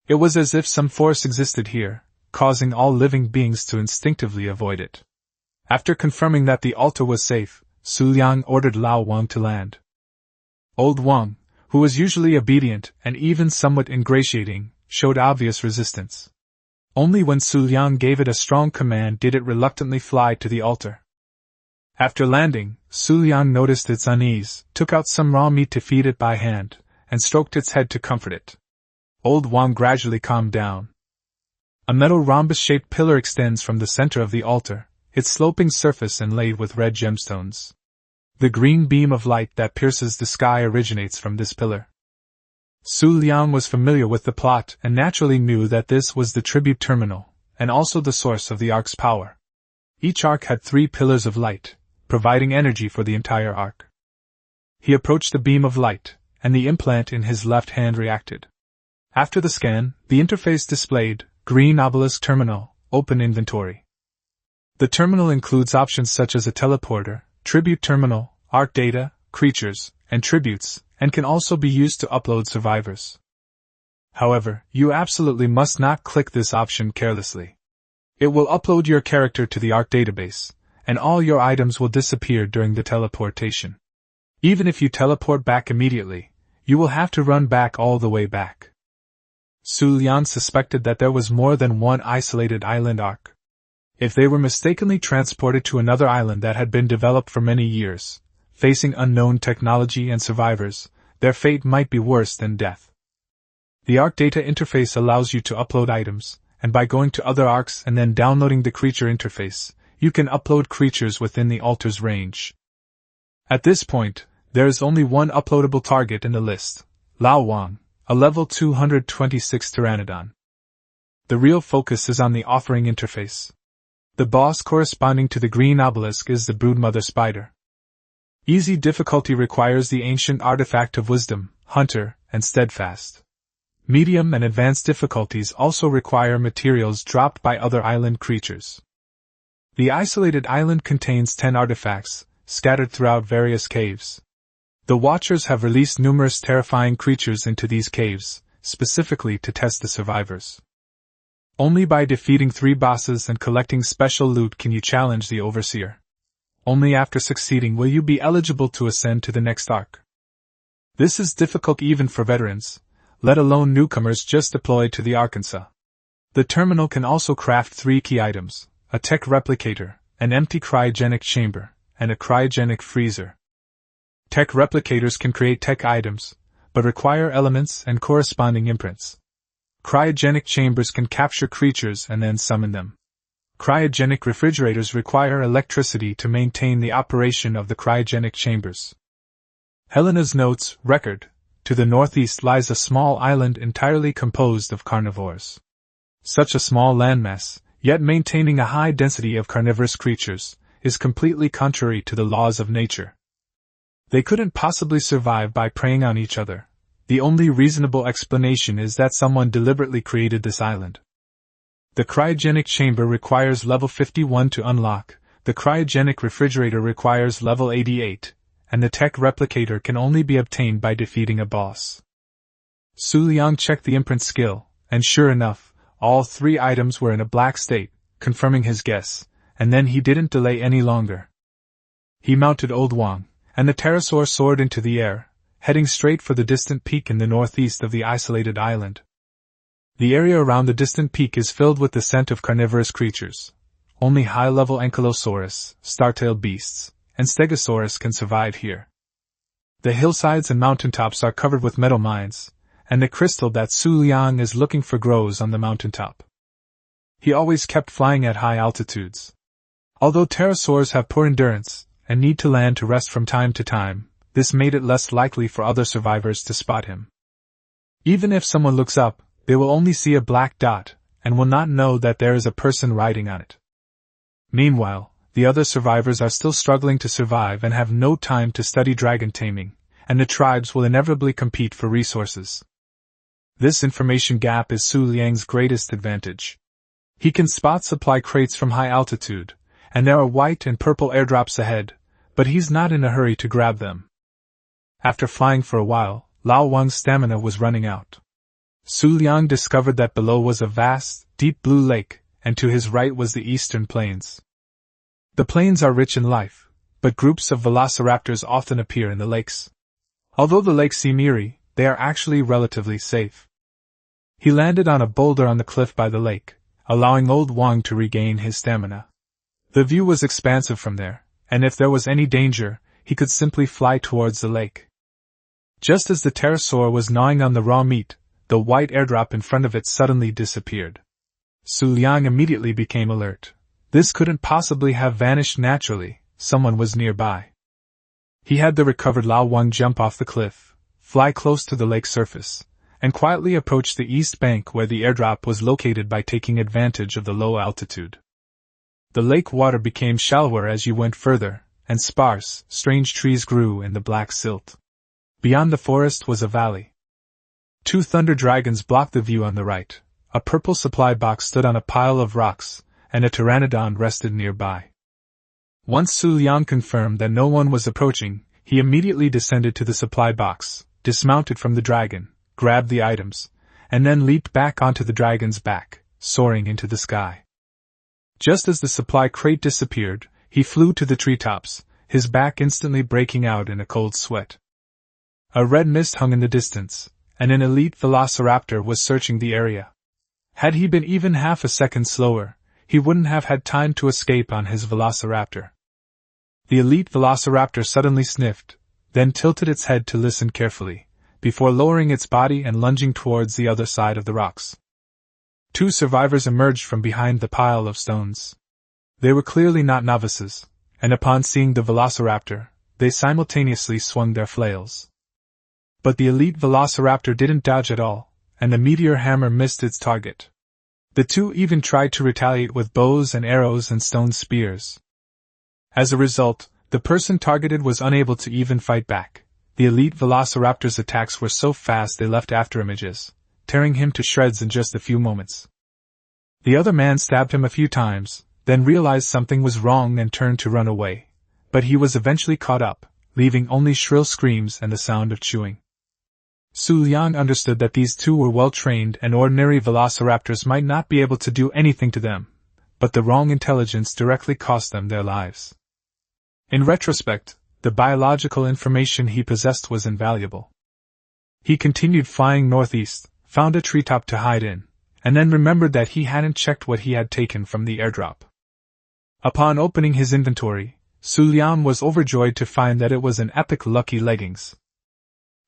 It was as if some force existed here, causing all living beings to instinctively avoid it. After confirming that the altar was safe, Xu Liang ordered Lao Wang to land. Old Wang, who was usually obedient and even somewhat ingratiating, showed obvious resistance. Only when Xu Liang gave it a strong command did it reluctantly fly to the altar. After landing, Xu Liang noticed its unease, took out some raw meat to feed it by hand, and stroked its head to comfort it. Old Wang gradually calmed down. A metal rhombus-shaped pillar extends from the center of the altar, its sloping surface inlaid with red gemstones. The green beam of light that pierces the sky originates from this pillar. Xu Liang was familiar with the plot and naturally knew that this was the tribute terminal, and also the source of the Ark's power. Each Ark had 3 pillars of light, providing energy for the entire Ark. He approached the beam of light, and the implant in his left hand reacted. After the scan, the interface displayed, Green Obelisk Terminal, Open Inventory. The terminal includes options such as a teleporter, tribute terminal, Ark data, creatures, and tributes, and can also be used to upload survivors. However, you absolutely must not click this option carelessly. It will upload your character to the Ark database, and all your items will disappear during the teleportation. Even if you teleport back immediately, you will have to run back all the way back. Xu Liang suspected that there was more than one isolated island Ark. If they were mistakenly transported to another island that had been developed for many years, facing unknown technology and survivors, their fate might be worse than death. The Ark data interface allows you to upload items, and by going to other Arks and then downloading the creature interface, you can upload creatures within the altar's range. At this point, there is only one uploadable target in the list, Lao Wang, a level 226 pteranodon. The real focus is on the offering interface. The boss corresponding to the green obelisk is the broodmother spider. Easy difficulty requires the ancient artifact of wisdom, hunter, and steadfast. Medium and advanced difficulties also require materials dropped by other island creatures. The isolated island contains 10 artifacts, scattered throughout various caves. The Watchers have released numerous terrifying creatures into these caves, specifically to test the survivors. Only by defeating 3 bosses and collecting special loot can you challenge the Overseer. Only after succeeding will you be eligible to ascend to the next Ark. This is difficult even for veterans, let alone newcomers just deployed to the Arkansas. The terminal can also craft 3 key items, a tech replicator, an empty cryogenic chamber, and a cryogenic freezer. Tech replicators can create tech items, but require elements and corresponding imprints. Cryogenic chambers can capture creatures and then summon them. Cryogenic refrigerators require electricity to maintain the operation of the cryogenic chambers. Helena's notes, record, to the northeast lies a small island entirely composed of carnivores. Such a small landmass, yet maintaining a high density of carnivorous creatures, is completely contrary to the laws of nature. They couldn't possibly survive by preying on each other. The only reasonable explanation is that someone deliberately created this island. The cryogenic chamber requires level 51 to unlock, the cryogenic refrigerator requires level 88, and the tech replicator can only be obtained by defeating a boss. Xu Liang checked the imprint skill, and sure enough, all 3 items were in a black state, confirming his guess, and then he didn't delay any longer. He mounted Old Wang, and the pterosaur soared into the air, heading straight for the distant peak in the northeast of the isolated island. The area around the distant peak is filled with the scent of carnivorous creatures. Only high-level Ankylosaurus, star-tailed beasts, and Stegosaurus can survive here. The hillsides and mountaintops are covered with metal mines, and the crystal that Xu Liang is looking for grows on the mountaintop. He always kept flying at high altitudes. Although pterosaurs have poor endurance, and need to land to rest from time to time, this made it less likely for other survivors to spot him. Even if someone looks up, they will only see a black dot, and will not know that there is a person riding on it. Meanwhile, the other survivors are still struggling to survive and have no time to study dragon taming, and the tribes will inevitably compete for resources. This information gap is Xu Liang's greatest advantage. He can spot supply crates from high altitude, and there are white and purple airdrops ahead, but he's not in a hurry to grab them. After flying for a while, Lao Wang's stamina was running out. Xu Liang discovered that below was a vast, deep blue lake, and to his right was the eastern plains. The plains are rich in life, but groups of velociraptors often appear in the lakes. Although the lakes seem eerie, they are actually relatively safe. He landed on a boulder on the cliff by the lake, allowing Old Wang to regain his stamina. The view was expansive from there, and if there was any danger, he could simply fly towards the lake. Just as the pterosaur was gnawing on the raw meat, the white airdrop in front of it suddenly disappeared. Xu Liang immediately became alert. This couldn't possibly have vanished naturally, someone was nearby. He had the recovered Lao Wang jump off the cliff, fly close to the lake surface, and quietly approach the east bank where the airdrop was located by taking advantage of the low altitude. The lake water became shallower as you went further, and sparse, strange trees grew in the black silt. Beyond the forest was a valley. 2 thunder dragons blocked the view on the right. A purple supply box stood on a pile of rocks, and a pteranodon rested nearby. Once Xu Liang confirmed that no one was approaching, he immediately descended to the supply box, dismounted from the dragon, grabbed the items, and then leaped back onto the dragon's back, soaring into the sky. Just as the supply crate disappeared, he flew to the treetops, his back instantly breaking out in a cold sweat. A red mist hung in the distance, and an elite velociraptor was searching the area. Had he been even half a second slower, he wouldn't have had time to escape on his velociraptor. The elite velociraptor suddenly sniffed, then tilted its head to listen carefully, before lowering its body and lunging towards the other side of the rocks. 2 survivors emerged from behind the pile of stones. They were clearly not novices, and upon seeing the velociraptor, they simultaneously swung their flails. But the elite velociraptor didn't dodge at all, and the meteor hammer missed its target. The 2 even tried to retaliate with bows and arrows and stone spears. As a result, the person targeted was unable to even fight back. The elite velociraptor's attacks were so fast they left afterimages, tearing him to shreds in just a few moments. The other man stabbed him a few times, then realized something was wrong and turned to run away, but he was eventually caught up, leaving only shrill screams and the sound of chewing. Xu Liang understood that these 2 were well-trained and ordinary velociraptors might not be able to do anything to them, but the wrong intelligence directly cost them their lives. In retrospect, the biological information he possessed was invaluable. He continued flying northeast, found a treetop to hide in, and then remembered that he hadn't checked what he had taken from the airdrop. Upon opening his inventory, Xu Liang was overjoyed to find that it was an epic lucky leggings.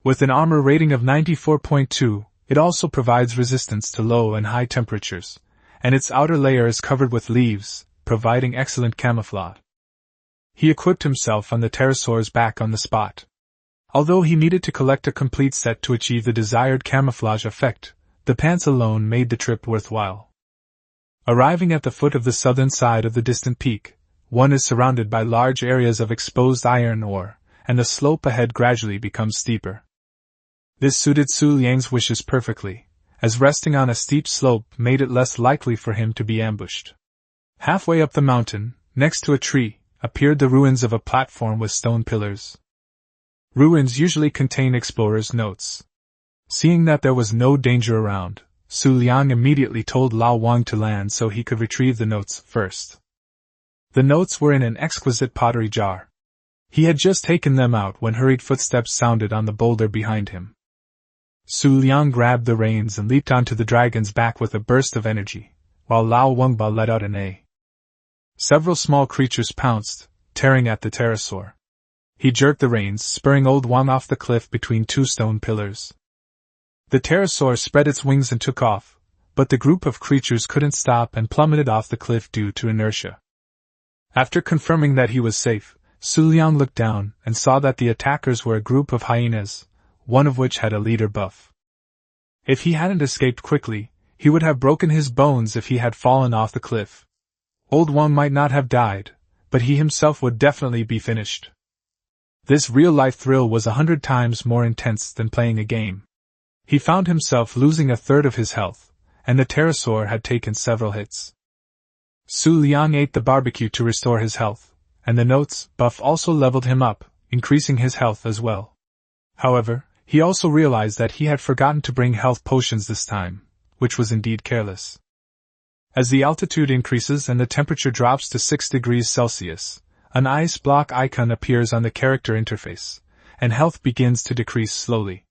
With an armor rating of 94.2, it also provides resistance to low and high temperatures, and its outer layer is covered with leaves, providing excellent camouflage. He equipped himself on the pterosaur's back on the spot. Although he needed to collect a complete set to achieve the desired camouflage effect, the pants alone made the trip worthwhile. Arriving at the foot of the southern side of the distant peak, one is surrounded by large areas of exposed iron ore, and the slope ahead gradually becomes steeper. This suited Xu Liang's wishes perfectly, as resting on a steep slope made it less likely for him to be ambushed. Halfway up the mountain, next to a tree, appeared the ruins of a platform with stone pillars. Ruins usually contain explorers' notes. Seeing that there was no danger around, Xu Liang immediately told Lao Wang to land so he could retrieve the notes first. The notes were in an exquisite pottery jar. He had just taken them out when hurried footsteps sounded on the boulder behind him. Xu Liang grabbed the reins and leaped onto the dragon's back with a burst of energy, while Lao Wangba let out an A. Several small creatures pounced, tearing at the pterosaur. He jerked the reins, spurring Old Wang off the cliff between two stone pillars. The pterosaur spread its wings and took off, but the group of creatures couldn't stop and plummeted off the cliff due to inertia. After confirming that he was safe, Xu Liang looked down and saw that the attackers were a group of hyenas, one of which had a leader buff. If he hadn't escaped quickly, he would have broken his bones if he had fallen off the cliff. Old Wang might not have died, but he himself would definitely be finished. This real-life thrill was 100 times more intense than playing a game. He found himself losing a third of his health, and the pterosaur had taken several hits. Xu Liang ate the barbecue to restore his health, and the notes buff also leveled him up, increasing his health as well. However, he also realized that he had forgotten to bring health potions this time, which was indeed careless. As the altitude increases and the temperature drops to 6 degrees Celsius, an ice block icon appears on the character interface, and health begins to decrease slowly.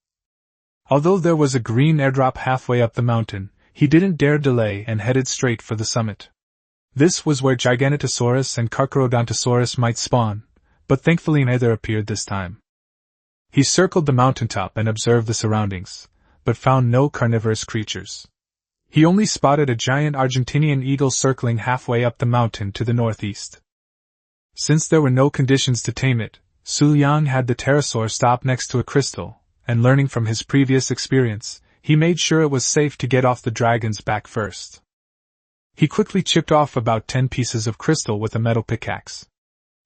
Although there was a green airdrop halfway up the mountain, he didn't dare delay and headed straight for the summit. This was where Giganotosaurus and Carcharodontosaurus might spawn, but thankfully neither appeared this time. He circled the mountaintop and observed the surroundings, but found no carnivorous creatures. He only spotted a giant Argentinian eagle circling halfway up the mountain to the northeast. Since there were no conditions to tame it, Xu Liang had the pterosaur stop next to a crystal, and learning from his previous experience, he made sure it was safe to get off the dragon's back first. He quickly chipped off about 10 pieces of crystal with a metal pickaxe.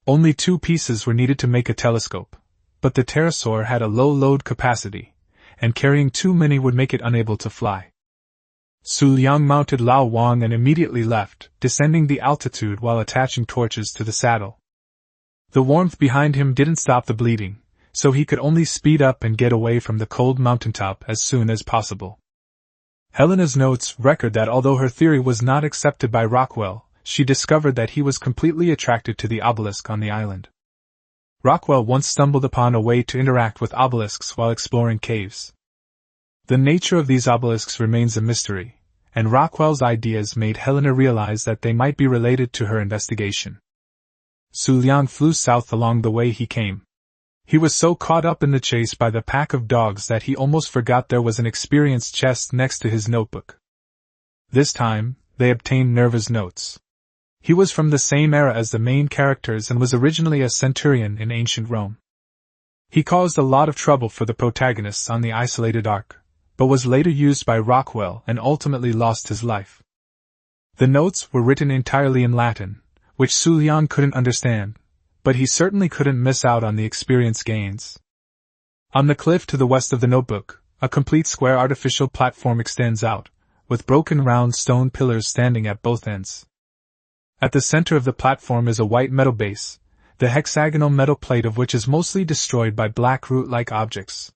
Only 2 pieces were needed to make a telescope, but the pterosaur had a low load capacity, and carrying too many would make it unable to fly. Xu Liang mounted Lao Wang and immediately left, descending the altitude while attaching torches to the saddle. The warmth behind him didn't stop the bleeding, so he could only speed up and get away from the cold mountaintop as soon as possible. Helena's notes record that although her theory was not accepted by Rockwell, she discovered that he was completely attracted to the obelisk on the island. Rockwell once stumbled upon a way to interact with obelisks while exploring caves. The nature of these obelisks remains a mystery, and Rockwell's ideas made Helena realize that they might be related to her investigation. Xu Liang flew south along the way he came. He was so caught up in the chase by the pack of dogs that he almost forgot there was an experience chest next to his notebook. This time, they obtained Nerva's notes. He was from the same era as the main characters and was originally a centurion in ancient Rome. He caused a lot of trouble for the protagonists on the isolated ark, but was later used by Rockwell and ultimately lost his life. The notes were written entirely in Latin, which Xu Liang couldn't understand, but he certainly couldn't miss out on the experience gains. On the cliff to the west of the notebook, a complete square artificial platform extends out, with broken round stone pillars standing at both ends. At the center of the platform is a white metal base, the hexagonal metal plate of which is mostly destroyed by black root-like objects.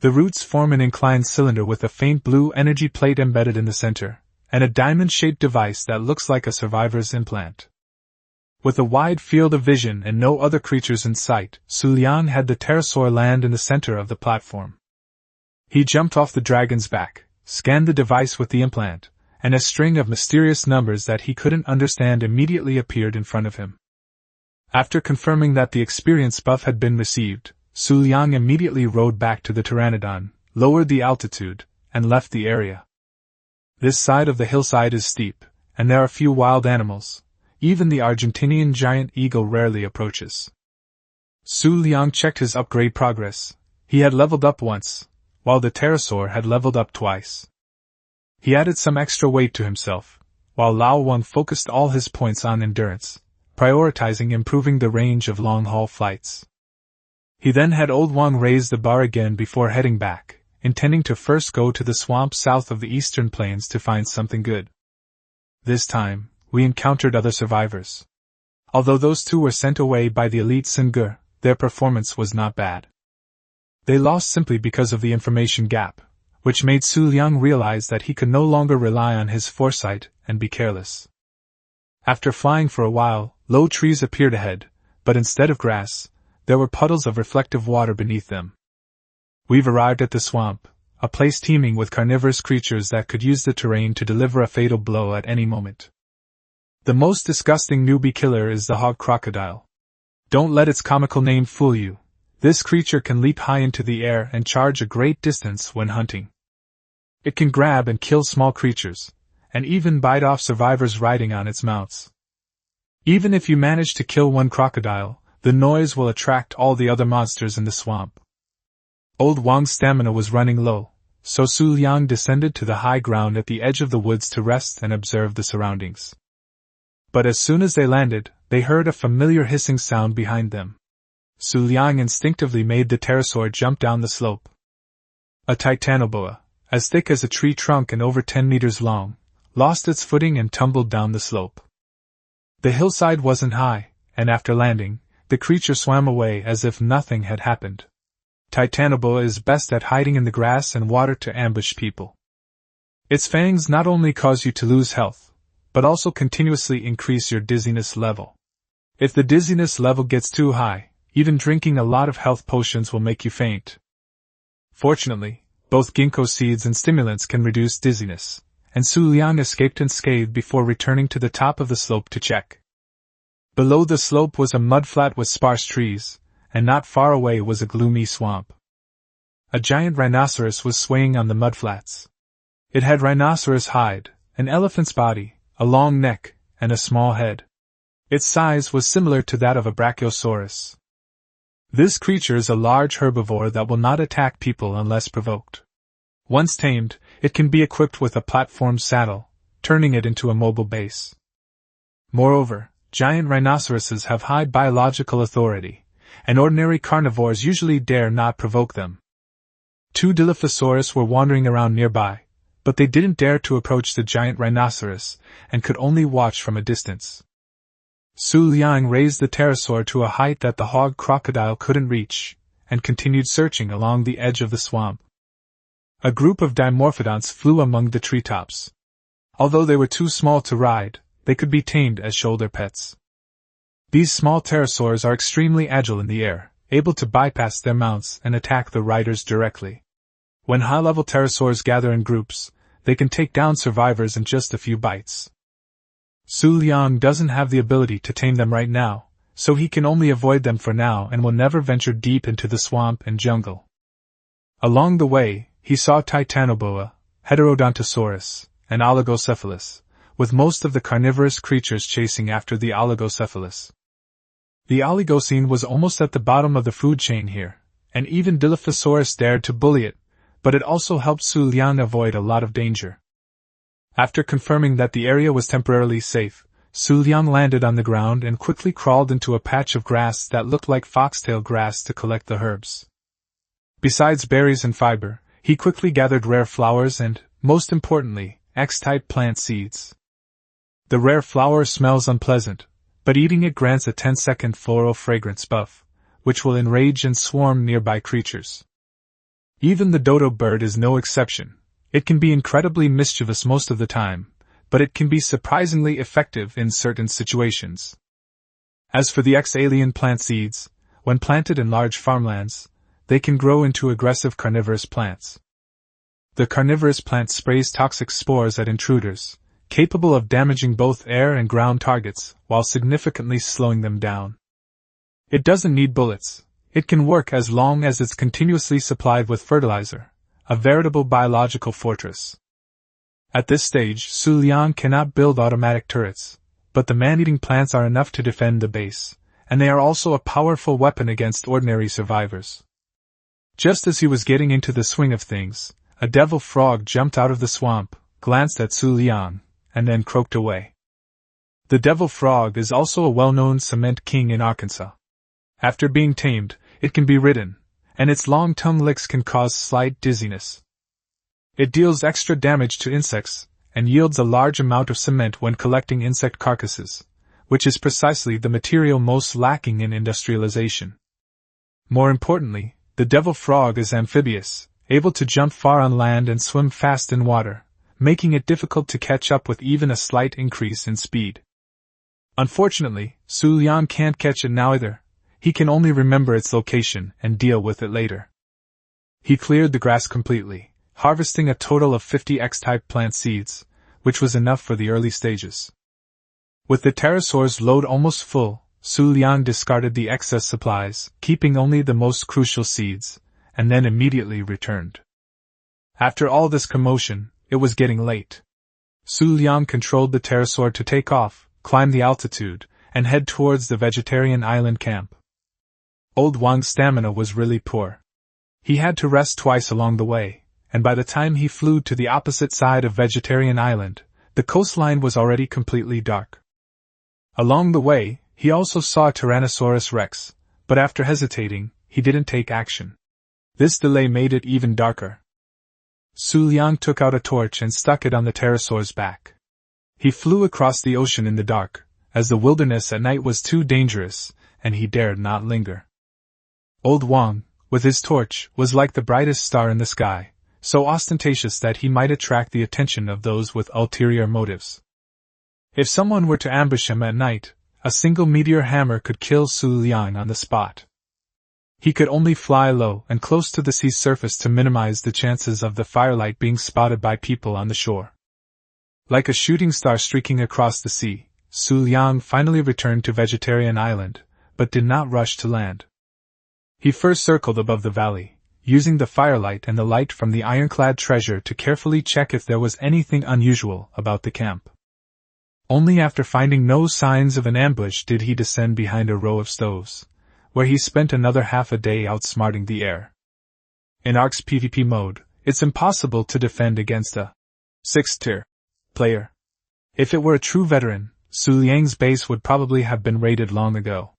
The roots form an inclined cylinder with a faint blue energy plate embedded in the center, and a diamond-shaped device that looks like a survivor's implant. With a wide field of vision and no other creatures in sight, Xu Liang had the pterosaur land in the center of the platform. He jumped off the dragon's back, scanned the device with the implant, and a string of mysterious numbers that he couldn't understand immediately appeared in front of him. After confirming that the experience buff had been received, Xu Liang immediately rode back to the pteranodon, lowered the altitude, and left the area. This side of the hillside is steep, and there are few wild animals. Even the Argentinian giant eagle rarely approaches. Xu Liang checked his upgrade progress. He had leveled up once, while the pterosaur had leveled up twice. He added some extra weight to himself, while Lao Wang focused all his points on endurance, prioritizing improving the range of long-haul flights. He then had Old Wang raise the bar again before heading back, intending to first go to the swamp south of the eastern plains to find something good. This time, we encountered other survivors. Although those two were sent away by the elite Sengur, their performance was not bad. They lost simply because of the information gap, which made Xu Liang realize that he could no longer rely on his foresight and be careless. After flying for a while, low trees appeared ahead, but instead of grass, there were puddles of reflective water beneath them. We've arrived at the swamp, a place teeming with carnivorous creatures that could use the terrain to deliver a fatal blow at any moment. The most disgusting newbie killer is the hog crocodile. Don't let its comical name fool you. This creature can leap high into the air and charge a great distance when hunting. It can grab and kill small creatures, and even bite off survivors riding on its mounts. Even if you manage to kill one crocodile, the noise will attract all the other monsters in the swamp. Old Wang's stamina was running low, so Xu Liang descended to the high ground at the edge of the woods to rest and observe the surroundings. But as soon as they landed, they heard a familiar hissing sound behind them. Xu Liang instinctively made the pterosaur jump down the slope. A titanoboa, as thick as a tree trunk and over 10 meters long, lost its footing and tumbled down the slope. The hillside wasn't high, and after landing, the creature swam away as if nothing had happened. Titanoboa is best at hiding in the grass and water to ambush people. Its fangs not only cause you to lose health, but also continuously increase your dizziness level. If the dizziness level gets too high, even drinking a lot of health potions will make you faint. Fortunately, both ginkgo seeds and stimulants can reduce dizziness, and Xu Liang escaped unscathed before returning to the top of the slope to check. Below the slope was a mudflat with sparse trees, and not far away was a gloomy swamp. A giant rhinoceros was swaying on the mudflats. It had rhinoceros hide, an elephant's body, a long neck, and a small head. Its size was similar to that of a brachiosaurus. This creature is a large herbivore that will not attack people unless provoked. Once tamed, it can be equipped with a platform saddle, turning it into a mobile base. Moreover, giant rhinoceroses have high biological authority, and ordinary carnivores usually dare not provoke them. Two Dilophosaurus were wandering around nearby, but they didn't dare to approach the giant rhinoceros, and could only watch from a distance. Xu Liang raised the pterosaur to a height that the hog crocodile couldn't reach, and continued searching along the edge of the swamp. A group of dimorphodonts flew among the treetops. Although they were too small to ride, they could be tamed as shoulder pets. These small pterosaurs are extremely agile in the air, able to bypass their mounts and attack the riders directly. When high-level pterosaurs gather in groups, they can take down survivors in just a few bites. Xu Liang doesn't have the ability to tame them right now, so he can only avoid them for now and will never venture deep into the swamp and jungle. Along the way, he saw Titanoboa, Heterodontosaurus, and Oligocephalus, with most of the carnivorous creatures chasing after the Oligocephalus. The Oligocene was almost at the bottom of the food chain here, and even Dilophosaurus dared to bully it, but it also helped Xu Liang avoid a lot of danger. After confirming that the area was temporarily safe, Xu Liang landed on the ground and quickly crawled into a patch of grass that looked like foxtail grass to collect the herbs. Besides berries and fiber, he quickly gathered rare flowers and, most importantly, X-type plant seeds. The rare flower smells unpleasant, but eating it grants a 10-second floral fragrance buff, which will enrage and swarm nearby creatures. Even the dodo bird is no exception. It can be incredibly mischievous most of the time, but it can be surprisingly effective in certain situations. As for the X-alien plant seeds, when planted in large farmlands, they can grow into aggressive carnivorous plants. The carnivorous plant sprays toxic spores at intruders, capable of damaging both air and ground targets while significantly slowing them down. It doesn't need bullets. It can work as long as it's continuously supplied with fertilizer, a veritable biological fortress. At this stage, Xu Liang cannot build automatic turrets, but the man-eating plants are enough to defend the base, and they are also a powerful weapon against ordinary survivors. Just as he was getting into the swing of things, a devil frog jumped out of the swamp, glanced at Xu Liang, and then croaked away. The devil frog is also a well-known cement king in Arkansas. After being tamed, it can be ridden, and its long tongue licks can cause slight dizziness. It deals extra damage to insects, and yields a large amount of cement when collecting insect carcasses, which is precisely the material most lacking in industrialization. More importantly, the devil frog is amphibious, able to jump far on land and swim fast in water, making it difficult to catch up with even a slight increase in speed. Unfortunately, Xu Liang can't catch it now either. He can only remember its location and deal with it later. He cleared the grass completely, harvesting a total of 50 X-type plant seeds, which was enough for the early stages. With the pterosaur's load almost full, Xu Liang discarded the excess supplies, keeping only the most crucial seeds, and then immediately returned. After all this commotion, it was getting late. Xu Liang controlled the pterosaur to take off, climb the altitude, and head towards the vegetarian island camp. Old Wang's stamina was really poor. He had to rest twice along the way, and by the time he flew to the opposite side of Vegetarian Island, the coastline was already completely dark. Along the way, he also saw Tyrannosaurus Rex, but after hesitating, he didn't take action. This delay made it even darker. Xu Liang took out a torch and stuck it on the pterosaur's back. He flew across the ocean in the dark, as the wilderness at night was too dangerous, and he dared not linger. Old Wang, with his torch, was like the brightest star in the sky, so ostentatious that he might attract the attention of those with ulterior motives. If someone were to ambush him at night, a single meteor hammer could kill Xu Liang on the spot. He could only fly low and close to the sea's surface to minimize the chances of the firelight being spotted by people on the shore. Like a shooting star streaking across the sea, Xu Liang finally returned to Vegetarian Island, but did not rush to land. He first circled above the valley, using the firelight and the light from the ironclad treasure to carefully check if there was anything unusual about the camp. Only after finding no signs of an ambush did he descend behind a row of stoves, where he spent another half a day outsmarting the air. In Ark's PvP mode, it's impossible to defend against a 6th-tier player. If it were a true veteran, Xu Liang's base would probably have been raided long ago.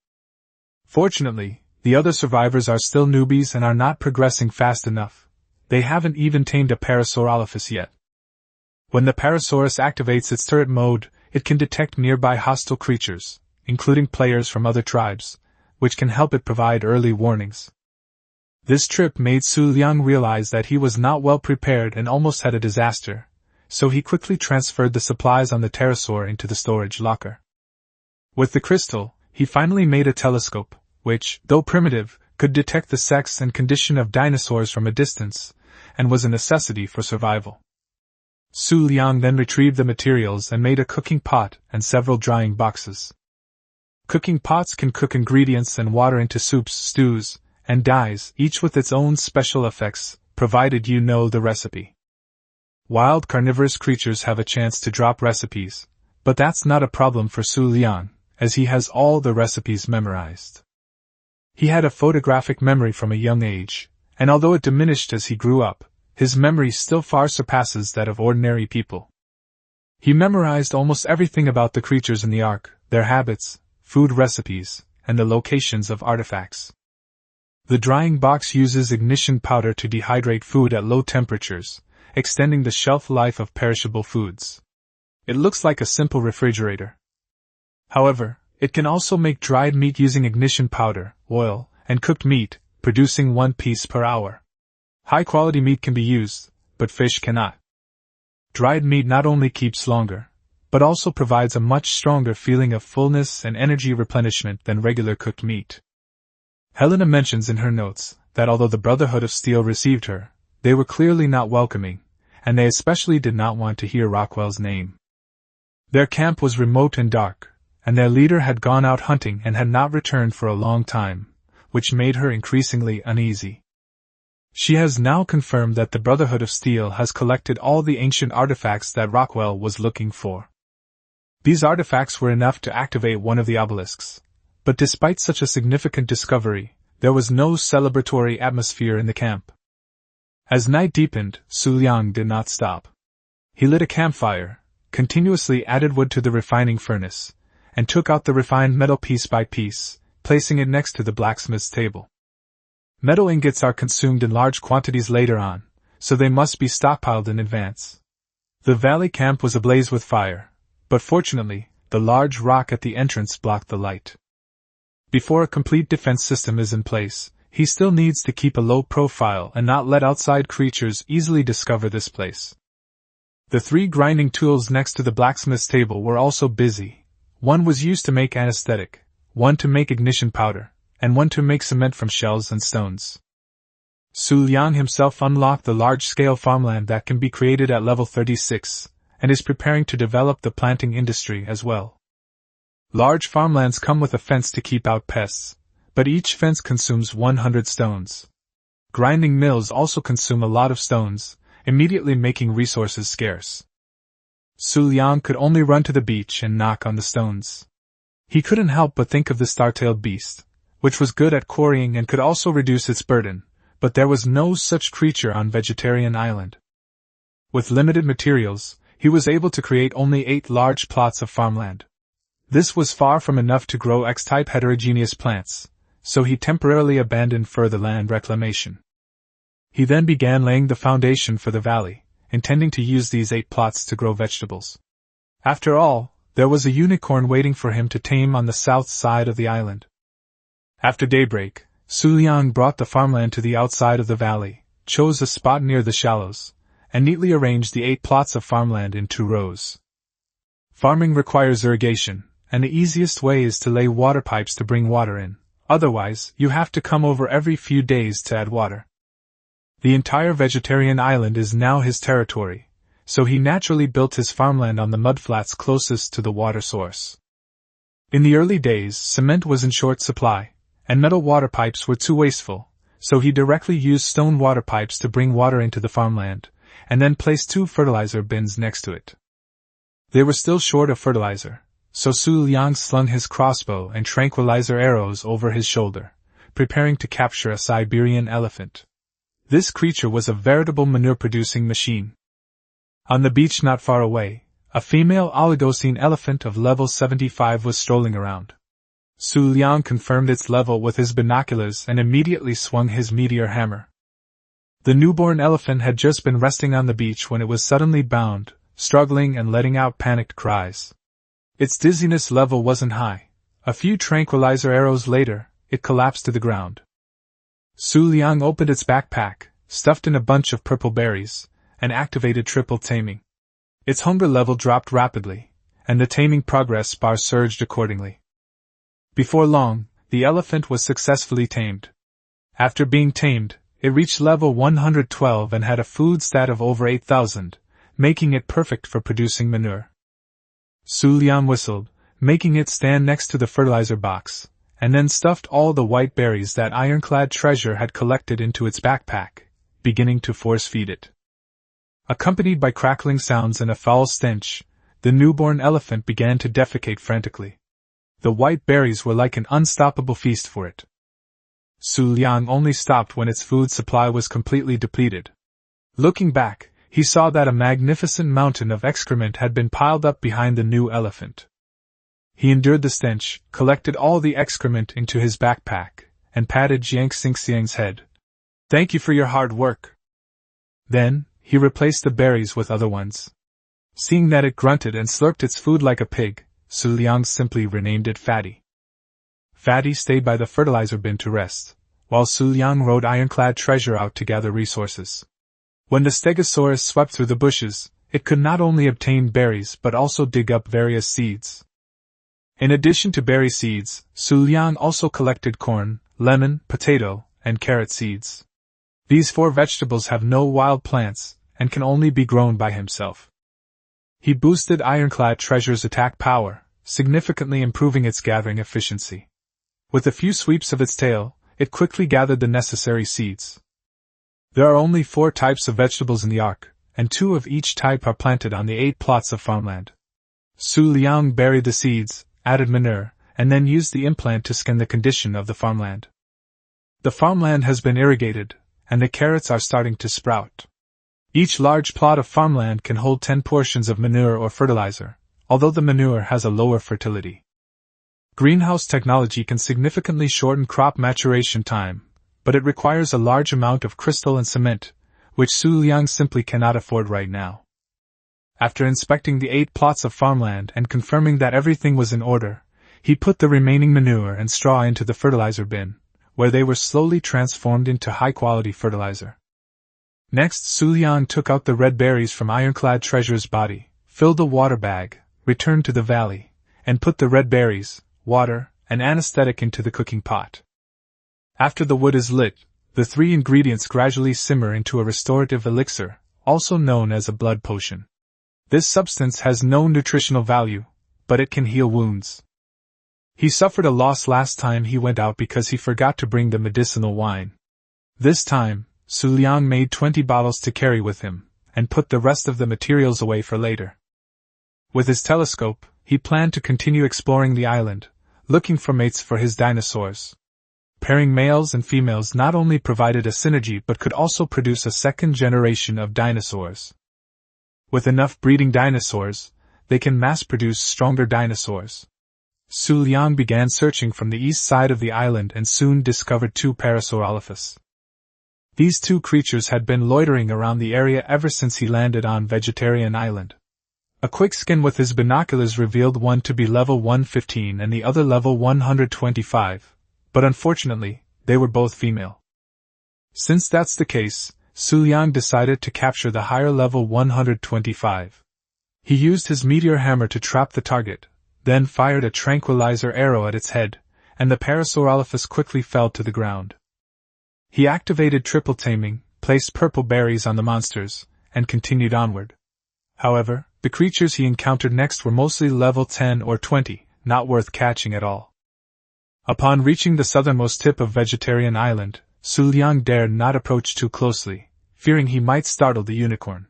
Fortunately, the other survivors are still newbies and are not progressing fast enough. They haven't even tamed a Parasaurolophus yet. When the Parasaurus activates its turret mode, it can detect nearby hostile creatures, including players from other tribes, which can help it provide early warnings. This trip made Xu Liang realize that he was not well prepared and almost had a disaster, so he quickly transferred the supplies on the pterosaur into the storage locker. With the crystal, he finally made a telescope, which, though primitive, could detect the sex and condition of dinosaurs from a distance, and was a necessity for survival. Xu Liang then retrieved the materials and made a cooking pot and several drying boxes. Cooking pots can cook ingredients and water into soups, stews, and dyes, each with its own special effects, provided you know the recipe. Wild carnivorous creatures have a chance to drop recipes, but that's not a problem for Xu Liang, as he has all the recipes memorized. He had a photographic memory from a young age, and although it diminished as he grew up, his memory still far surpasses that of ordinary people. He memorized almost everything about the creatures in the Ark, their habits, food recipes, and the locations of artifacts. The drying box uses ignition powder to dehydrate food at low temperatures, extending the shelf life of perishable foods. It looks like a simple refrigerator. However, it can also make dried meat using ignition powder, oil, and cooked meat, producing 1 piece per hour. High-quality meat can be used, but fish cannot. Dried meat not only keeps longer, but also provides a much stronger feeling of fullness and energy replenishment than regular cooked meat. Helena mentions in her notes that although the Brotherhood of Steel received her, they were clearly not welcoming, and they especially did not want to hear Rockwell's name. Their camp was remote and dark, and their leader had gone out hunting and had not returned for a long time, which made her increasingly uneasy. She has now confirmed that the Brotherhood of Steel has collected all the ancient artifacts that Rockwell was looking for. These artifacts were enough to activate one of the obelisks, but despite such a significant discovery, there was no celebratory atmosphere in the camp. As night deepened, Xu Liang did not stop. He lit a campfire, continuously added wood to the refining furnace, and took out the refined metal piece by piece, placing it next to the blacksmith's table. Metal ingots are consumed in large quantities later on, so they must be stockpiled in advance. The valley camp was ablaze with fire, but fortunately, the large rock at the entrance blocked the light. Before a complete defense system is in place, he still needs to keep a low profile and not let outside creatures easily discover this place. The 3 grinding tools next to the blacksmith's table were also busy. One was used to make anesthetic, one to make ignition powder, and one to make cement from shells and stones. Xu Liang himself unlocked the large-scale farmland that can be created at level 36, and is preparing to develop the planting industry as well. Large farmlands come with a fence to keep out pests, but each fence consumes 100 stones. Grinding mills also consume a lot of stones, immediately making resources scarce. Xu Liang could only run to the beach and knock on the stones. He couldn't help but think of the star-tailed beast, which was good at quarrying and could also reduce its burden, but there was no such creature on Vegetarian Island. With limited materials, he was able to create only 8 large plots of farmland. This was far from enough to grow X-type heterogeneous plants, so he temporarily abandoned further land reclamation. He then began laying the foundation for the valley, intending to use these 8 plots to grow vegetables. After all, there was a unicorn waiting for him to tame on the south side of the island. After daybreak, Xu Liang brought the farmland to the outside of the valley, chose a spot near the shallows, and neatly arranged the 8 plots of farmland in 2 rows. Farming requires irrigation, and the easiest way is to lay water pipes to bring water in, otherwise you have to come over every few days to add water. The entire Vegetarian Island is now his territory, so he naturally built his farmland on the mudflats closest to the water source. In the early days, cement was in short supply, and metal water pipes were too wasteful, so he directly used stone water pipes to bring water into the farmland, and then placed 2 fertilizer bins next to it. They were still short of fertilizer, so Xu Liang slung his crossbow and tranquilizer arrows over his shoulder, preparing to capture a Siberian elephant. This creature was a veritable manure-producing machine. On the beach not far away, a female Oligocene elephant of level 75 was strolling around. Xu Liang confirmed its level with his binoculars and immediately swung his meteor hammer. The newborn elephant had just been resting on the beach when it was suddenly bound, struggling and letting out panicked cries. Its dizziness level wasn't high. A few tranquilizer arrows later, it collapsed to the ground. Xu Liang opened its backpack, stuffed in a bunch of purple berries, and activated triple taming. Its hunger level dropped rapidly, and the taming progress bar surged accordingly. Before long, the elephant was successfully tamed. After being tamed, it reached level 112 and had a food stat of over 8,000, making it perfect for producing manure. Xu Liang whistled, making it stand next to the fertilizer box, and then stuffed all the white berries that ironclad treasure had collected into its backpack, beginning to force-feed it. Accompanied by crackling sounds and a foul stench, the newborn elephant began to defecate frantically. The white berries were like an unstoppable feast for it. Xu Liang only stopped when its food supply was completely depleted. Looking back, he saw that a magnificent mountain of excrement had been piled up behind the new elephant. He endured the stench, collected all the excrement into his backpack, and patted Jiang Xingxiang's head. "Thank you for your hard work." Then, he replaced the berries with other ones. Seeing that it grunted and slurped its food like a pig, Xu Liang simply renamed it Fatty. Fatty stayed by the fertilizer bin to rest, while Xu Liang rode ironclad treasure out to gather resources. When the stegosaurus swept through the bushes, it could not only obtain berries but also dig up various seeds. In addition to berry seeds, Xu Liang also collected corn, lemon, potato, and carrot seeds. These 4 vegetables have no wild plants, and can only be grown by himself. He boosted Ironclad Treasure's attack power, significantly improving its gathering efficiency. With a few sweeps of its tail, it quickly gathered the necessary seeds. There are only 4 types of vegetables in the Ark, and 2 of each type are planted on the 8 plots of farmland. Xu Liang buried the seeds, added manure, and then used the implant to scan the condition of the farmland. The farmland has been irrigated, and the carrots are starting to sprout. Each large plot of farmland can hold 10 portions of manure or fertilizer, although the manure has a lower fertility. Greenhouse technology can significantly shorten crop maturation time, but it requires a large amount of crystal and cement, which Xu Liang simply cannot afford right now. After inspecting the 8 plots of farmland and confirming that everything was in order, he put the remaining manure and straw into the fertilizer bin, where they were slowly transformed into high-quality fertilizer. Next, Xu Liang took out the red berries from Ironclad Treasure's body, filled the water bag, returned to the valley, and put the red berries, water, and anesthetic into the cooking pot. After the wood is lit, the 3 ingredients gradually simmer into a restorative elixir, also known as a blood potion. This substance has no nutritional value, but it can heal wounds. He suffered a loss last time he went out because he forgot to bring the medicinal wine. This time, Xu Liang made 20 bottles to carry with him, and put the rest of the materials away for later. With his telescope, he planned to continue exploring the island, looking for mates for his dinosaurs. Pairing males and females not only provided a synergy but could also produce a second generation of dinosaurs. With enough breeding dinosaurs, they can mass-produce stronger dinosaurs. Xu Liang began searching from the east side of the island and soon discovered 2 Parasaurolophus. These 2 creatures had been loitering around the area ever since he landed on Vegetarian Island. A quick scan with his binoculars revealed one to be level 115 and the other level 125, but unfortunately, they were both female. Since that's the case, Xu Liang decided to capture the higher level 125. He used his meteor hammer to trap the target, then fired a tranquilizer arrow at its head, and the Parasaurolophus quickly fell to the ground. He activated triple taming, placed purple berries on the monsters, and continued onward. However, the creatures he encountered next were mostly level 10 or 20, not worth catching at all. Upon reaching the southernmost tip of Vegetarian Island, Xu Liang dared not approach too closely, fearing he might startle the unicorn.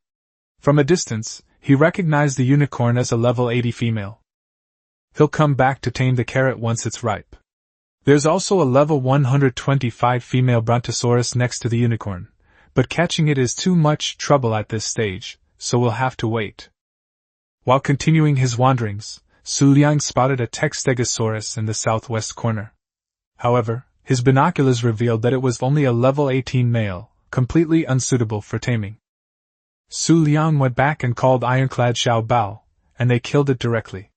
From a distance, he recognized the unicorn as a level 80 female. He'll come back to tame the carrot once it's ripe. There's also a level 125 female Brontosaurus next to the unicorn, but catching it is too much trouble at this stage, so we'll have to wait. While continuing his wanderings, Xu Liang spotted a Stegosaurus in the southwest corner. However, his binoculars revealed that it was only a level 18 male, completely unsuitable for taming. Xu Liang went back and called Ironclad Xiao Bao, and they killed it directly.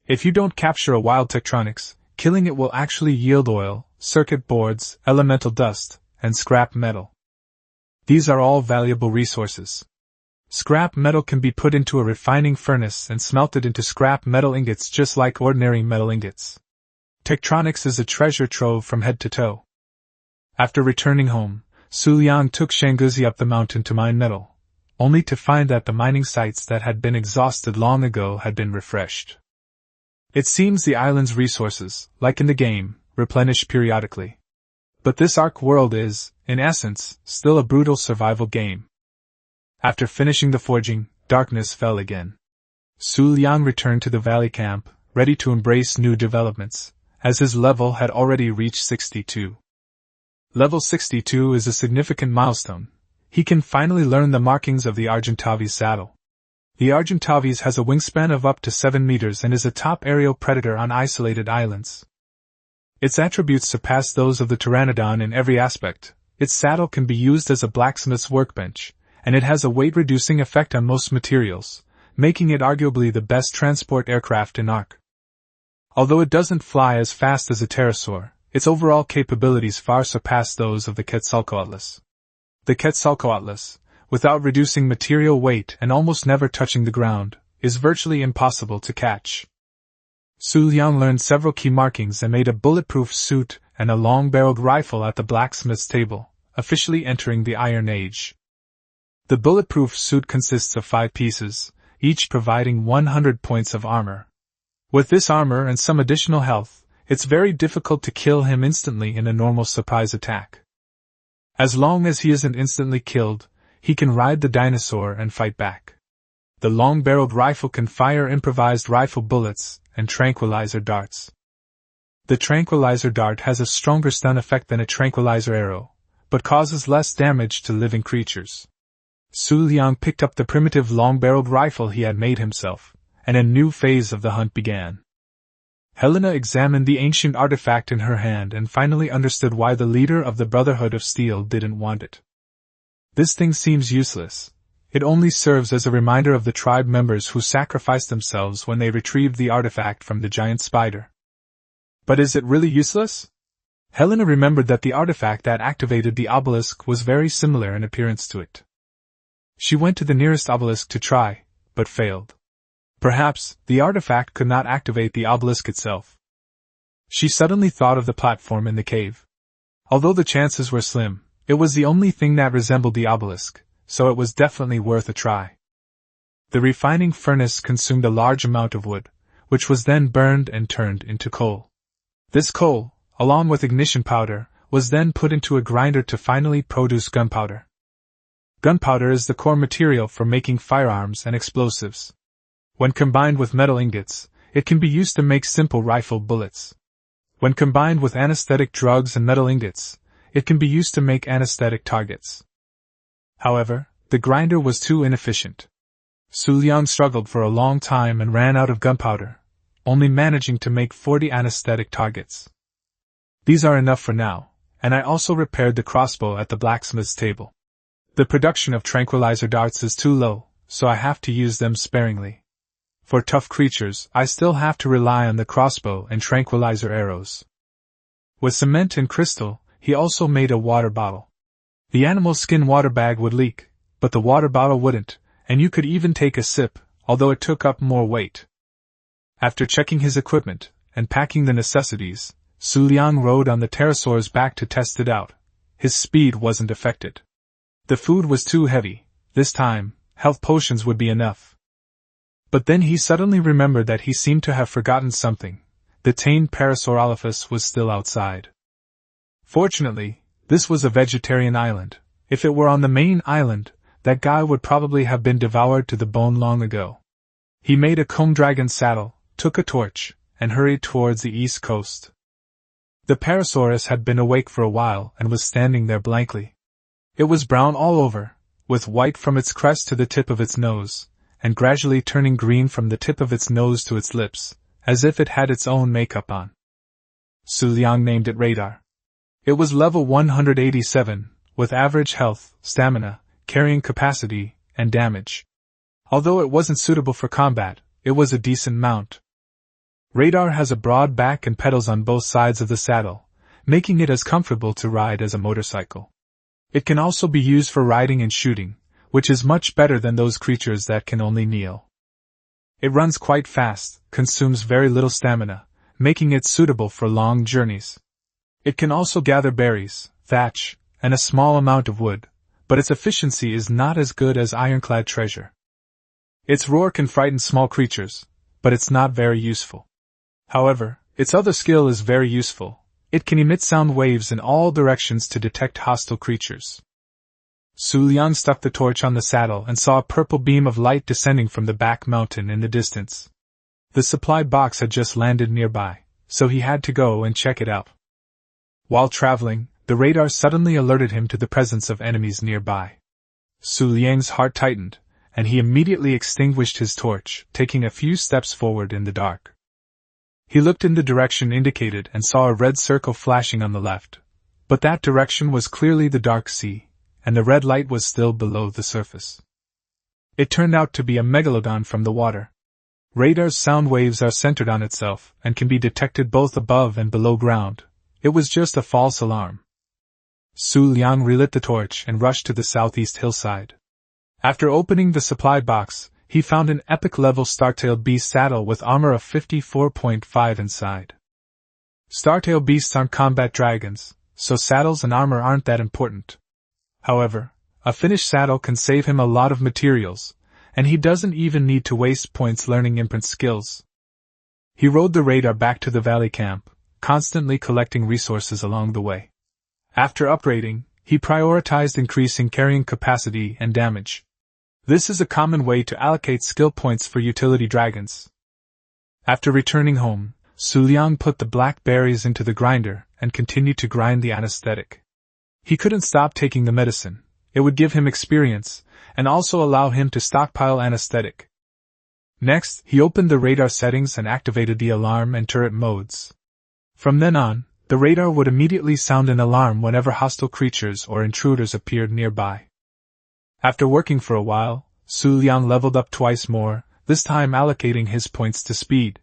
If you don't capture a wild Tektronix, killing it will actually yield oil, circuit boards, elemental dust, and scrap metal. These are all valuable resources. Scrap metal can be put into a refining furnace and smelted into scrap metal ingots just like ordinary metal ingots. Tektronix is a treasure trove from head to toe. After returning home, Xu Liang took Shanguzi up the mountain to mine metal, only to find that the mining sites that had been exhausted long ago had been refreshed. It seems the island's resources, like in the game, replenish periodically. But this Ark world is, in essence, still a brutal survival game. After finishing the forging, darkness fell again. Xu Liang returned to the valley camp, ready to embrace new developments, as his level had already reached 62. Level 62 is a significant milestone. He can finally learn the markings of the Argentavis saddle. The Argentavis has a wingspan of up to 7 meters and is a top aerial predator on isolated islands. Its attributes surpass those of the Pteranodon in every aspect. Its saddle can be used as a blacksmith's workbench, and it has a weight-reducing effect on most materials, making it arguably the best transport aircraft in Ark. Although it doesn't fly as fast as a pterosaur, its overall capabilities far surpass those of the Quetzalcoatlus. The Quetzalcoatlus, without reducing material weight and almost never touching the ground, is virtually impossible to catch. Xu Liang learned several key markings and made a bulletproof suit and a long-barreled rifle at the blacksmith's table, officially entering the Iron Age. The bulletproof suit consists of 5 pieces, each providing 100 points of armor. With this armor and some additional health, it's very difficult to kill him instantly in a normal surprise attack. As long as he isn't instantly killed, he can ride the dinosaur and fight back. The long-barreled rifle can fire improvised rifle bullets and tranquilizer darts. The tranquilizer dart has a stronger stun effect than a tranquilizer arrow, but causes less damage to living creatures. Xu Liang picked up the primitive long-barreled rifle he had made himself, and a new phase of the hunt began. Helena examined the ancient artifact in her hand and finally understood why the leader of the Brotherhood of Steel didn't want it. This thing seems useless. It only serves as a reminder of the tribe members who sacrificed themselves when they retrieved the artifact from the giant spider. But is it really useless? Helena remembered that the artifact that activated the obelisk was very similar in appearance to it. She went to the nearest obelisk to try, but failed. Perhaps, the artifact could not activate the obelisk itself. She suddenly thought of the platform in the cave. Although the chances were slim, it was the only thing that resembled the obelisk, so it was definitely worth a try. The refining furnace consumed a large amount of wood, which was then burned and turned into coal. This coal, along with ignition powder, was then put into a grinder to finally produce gunpowder. Gunpowder is the core material for making firearms and explosives. When combined with metal ingots, it can be used to make simple rifle bullets. When combined with anesthetic drugs and metal ingots, it can be used to make anesthetic targets. However, the grinder was too inefficient. Xu Liang struggled for a long time and ran out of gunpowder, only managing to make 40 anesthetic targets. These are enough for now, and I also repaired the crossbow at the blacksmith's table. The production of tranquilizer darts is too low, so I have to use them sparingly. For tough creatures, I still have to rely on the crossbow and tranquilizer arrows. With cement and crystal, he also made a water bottle. The animal skin water bag would leak, but the water bottle wouldn't, and you could even take a sip, although it took up more weight. After checking his equipment and packing the necessities, Xu Liang rode on the pterosaur's back to test it out. His speed wasn't affected. The food was too heavy. This time, health potions would be enough. But then he suddenly remembered that he seemed to have forgotten something. The tamed Parasaurolophus was still outside. Fortunately, this was a vegetarian island. If it were on the main island, that guy would probably have been devoured to the bone long ago. He made a comb dragon saddle, took a torch, and hurried towards the east coast. The Parasaurus had been awake for a while and was standing there blankly. It was brown all over, with white from its crest to the tip of its nose, and gradually turning green from the tip of its nose to its lips, as if it had its own makeup on. Xu Liang named it Radar. It was level 187, with average health, stamina, carrying capacity, and damage. Although it wasn't suitable for combat, it was a decent mount. Radar has a broad back and pedals on both sides of the saddle, making it as comfortable to ride as a motorcycle. It can also be used for riding and shooting, which is much better than those creatures that can only kneel. It runs quite fast, consumes very little stamina, making it suitable for long journeys. It can also gather berries, thatch, and a small amount of wood, but its efficiency is not as good as ironclad treasure. Its roar can frighten small creatures, but it's not very useful. However, its other skill is very useful. It can emit sound waves in all directions to detect hostile creatures. Xu Liang stuck the torch on the saddle and saw a purple beam of light descending from the back mountain in the distance. The supply box had just landed nearby, so he had to go and check it out. While traveling, the radar suddenly alerted him to the presence of enemies nearby. Xu Liang's heart tightened, and he immediately extinguished his torch, taking a few steps forward in the dark. He looked in the direction indicated and saw a red circle flashing on the left, but that direction was clearly the dark sea, and the red light was still below the surface. It turned out to be a megalodon from the water. Radar's sound waves are centered on itself and can be detected both above and below ground. It was just a false alarm. Xu Liang relit the torch and rushed to the southeast hillside. After opening the supply box, he found an epic-level Startail Beast saddle with armor of 54.5 inside. Startail Beasts aren't combat dragons, so saddles and armor aren't that important. However, a finished saddle can save him a lot of materials, and he doesn't even need to waste points learning imprint skills. He rode the radar back to the valley camp, constantly collecting resources along the way. After upgrading, he prioritized increasing carrying capacity and damage. This is a common way to allocate skill points for utility dragons. After returning home, Xu Liang put the black berries into the grinder and continued to grind the anesthetic. He couldn't stop taking the medicine. It would give him experience, and also allow him to stockpile anesthetic. Next, he opened the radar settings and activated the alarm and turret modes. From then on, the radar would immediately sound an alarm whenever hostile creatures or intruders appeared nearby. After working for a while, Xu Liang leveled up twice more, this time allocating his points to speed.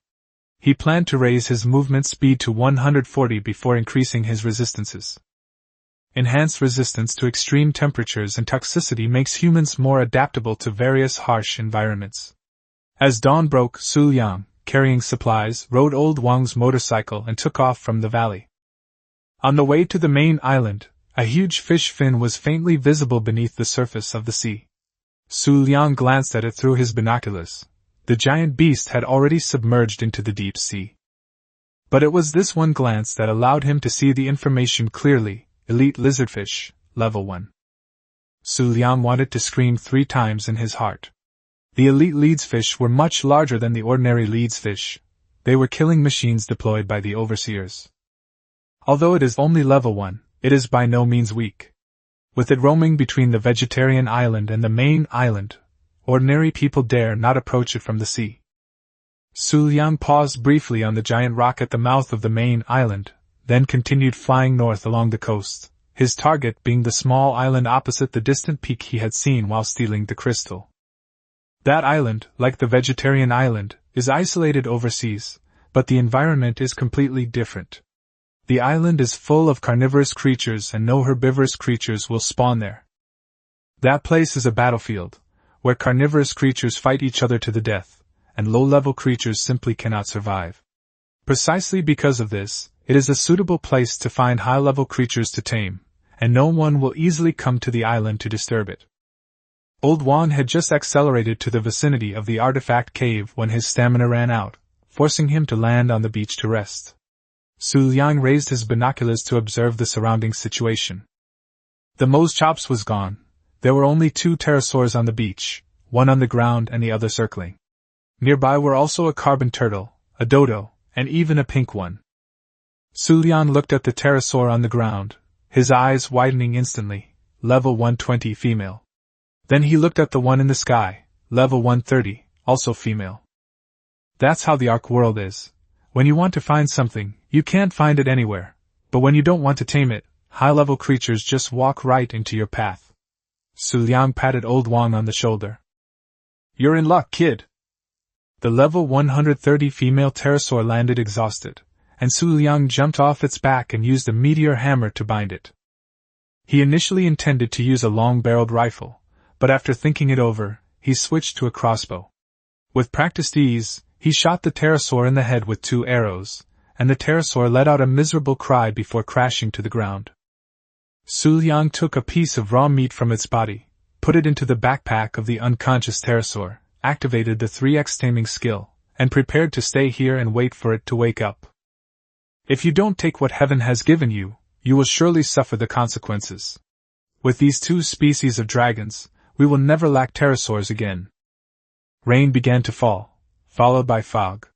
He planned to raise his movement speed to 140 before increasing his resistances. Enhanced resistance to extreme temperatures and toxicity makes humans more adaptable to various harsh environments. As dawn broke, Xu Liang, carrying supplies, rode Old Wang's motorcycle and took off from the valley. On the way to the main island, a huge fish fin was faintly visible beneath the surface of the sea. Xu Liang glanced at it through his binoculars. The giant beast had already submerged into the deep sea. But it was this one glance that allowed him to see the information clearly: elite lizardfish, level 1. Xu Liang wanted to scream 3 times in his heart. The elite leadsfish were much larger than the ordinary leadsfish. They were killing machines deployed by the overseers. Although it is only level 1, it is by no means weak. With it roaming between the vegetarian island and the main island, ordinary people dare not approach it from the sea. Xu Liang paused briefly on the giant rock at the mouth of the main island, then continued flying north along the coast, his target being the small island opposite the distant peak he had seen while stealing the crystal. That island, like the vegetarian island, is isolated overseas, but the environment is completely different. The island is full of carnivorous creatures and no herbivorous creatures will spawn there. That place is a battlefield, where carnivorous creatures fight each other to the death, and low-level creatures simply cannot survive. Precisely because of this, it is a suitable place to find high-level creatures to tame, and no one will easily come to the island to disturb it. Old Wan had just accelerated to the vicinity of the artifact cave when his stamina ran out, forcing him to land on the beach to rest. Xu Liang raised his binoculars to observe the surrounding situation. The Moschops was gone. There were only 2 pterosaurs on the beach, one on the ground and the other circling. Nearby were also a carbon turtle, a dodo, and even a pink one. Xu Liang looked at the pterosaur on the ground, his eyes widening instantly. Level 120 female. Then he looked at the one in the sky, level 130, also female. That's how the Ark world is. When you want to find something, you can't find it anywhere, but when you don't want to tame it, high-level creatures just walk right into your path. Xu Liang patted Old Wang on the shoulder. You're in luck, kid. The level 130 female pterosaur landed exhausted, and Xu Liang jumped off its back and used a meteor hammer to bind it. He initially intended to use a long-barreled rifle, but after thinking it over, he switched to a crossbow. With practiced ease, he shot the pterosaur in the head with 2 arrows, and the pterosaur let out a miserable cry before crashing to the ground. Xu Liang took a piece of raw meat from its body, put it into the backpack of the unconscious pterosaur, activated the 3x taming skill, and prepared to stay here and wait for it to wake up. If you don't take what heaven has given you, you will surely suffer the consequences. With these 2 species of dragons, we will never lack pterosaurs again. Rain began to fall, followed by fog.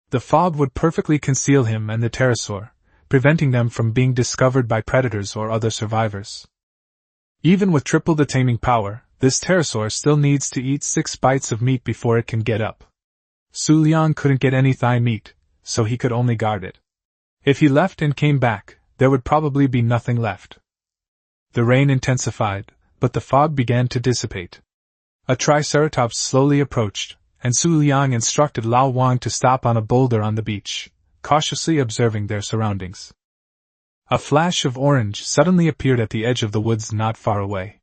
The fog would perfectly conceal him and the pterosaur, preventing them from being discovered by predators or other survivors. Even with triple the taming power, this pterosaur still needs to eat 6 bites of meat before it can get up. Xu Liang couldn't get any thigh meat, so he could only guard it. If he left and came back, there would probably be nothing left. The rain intensified, but the fog began to dissipate. A triceratops slowly approached, and Xu Liang instructed Lao Wang to stop on a boulder on the beach, cautiously observing their surroundings. A flash of orange suddenly appeared at the edge of the woods not far away.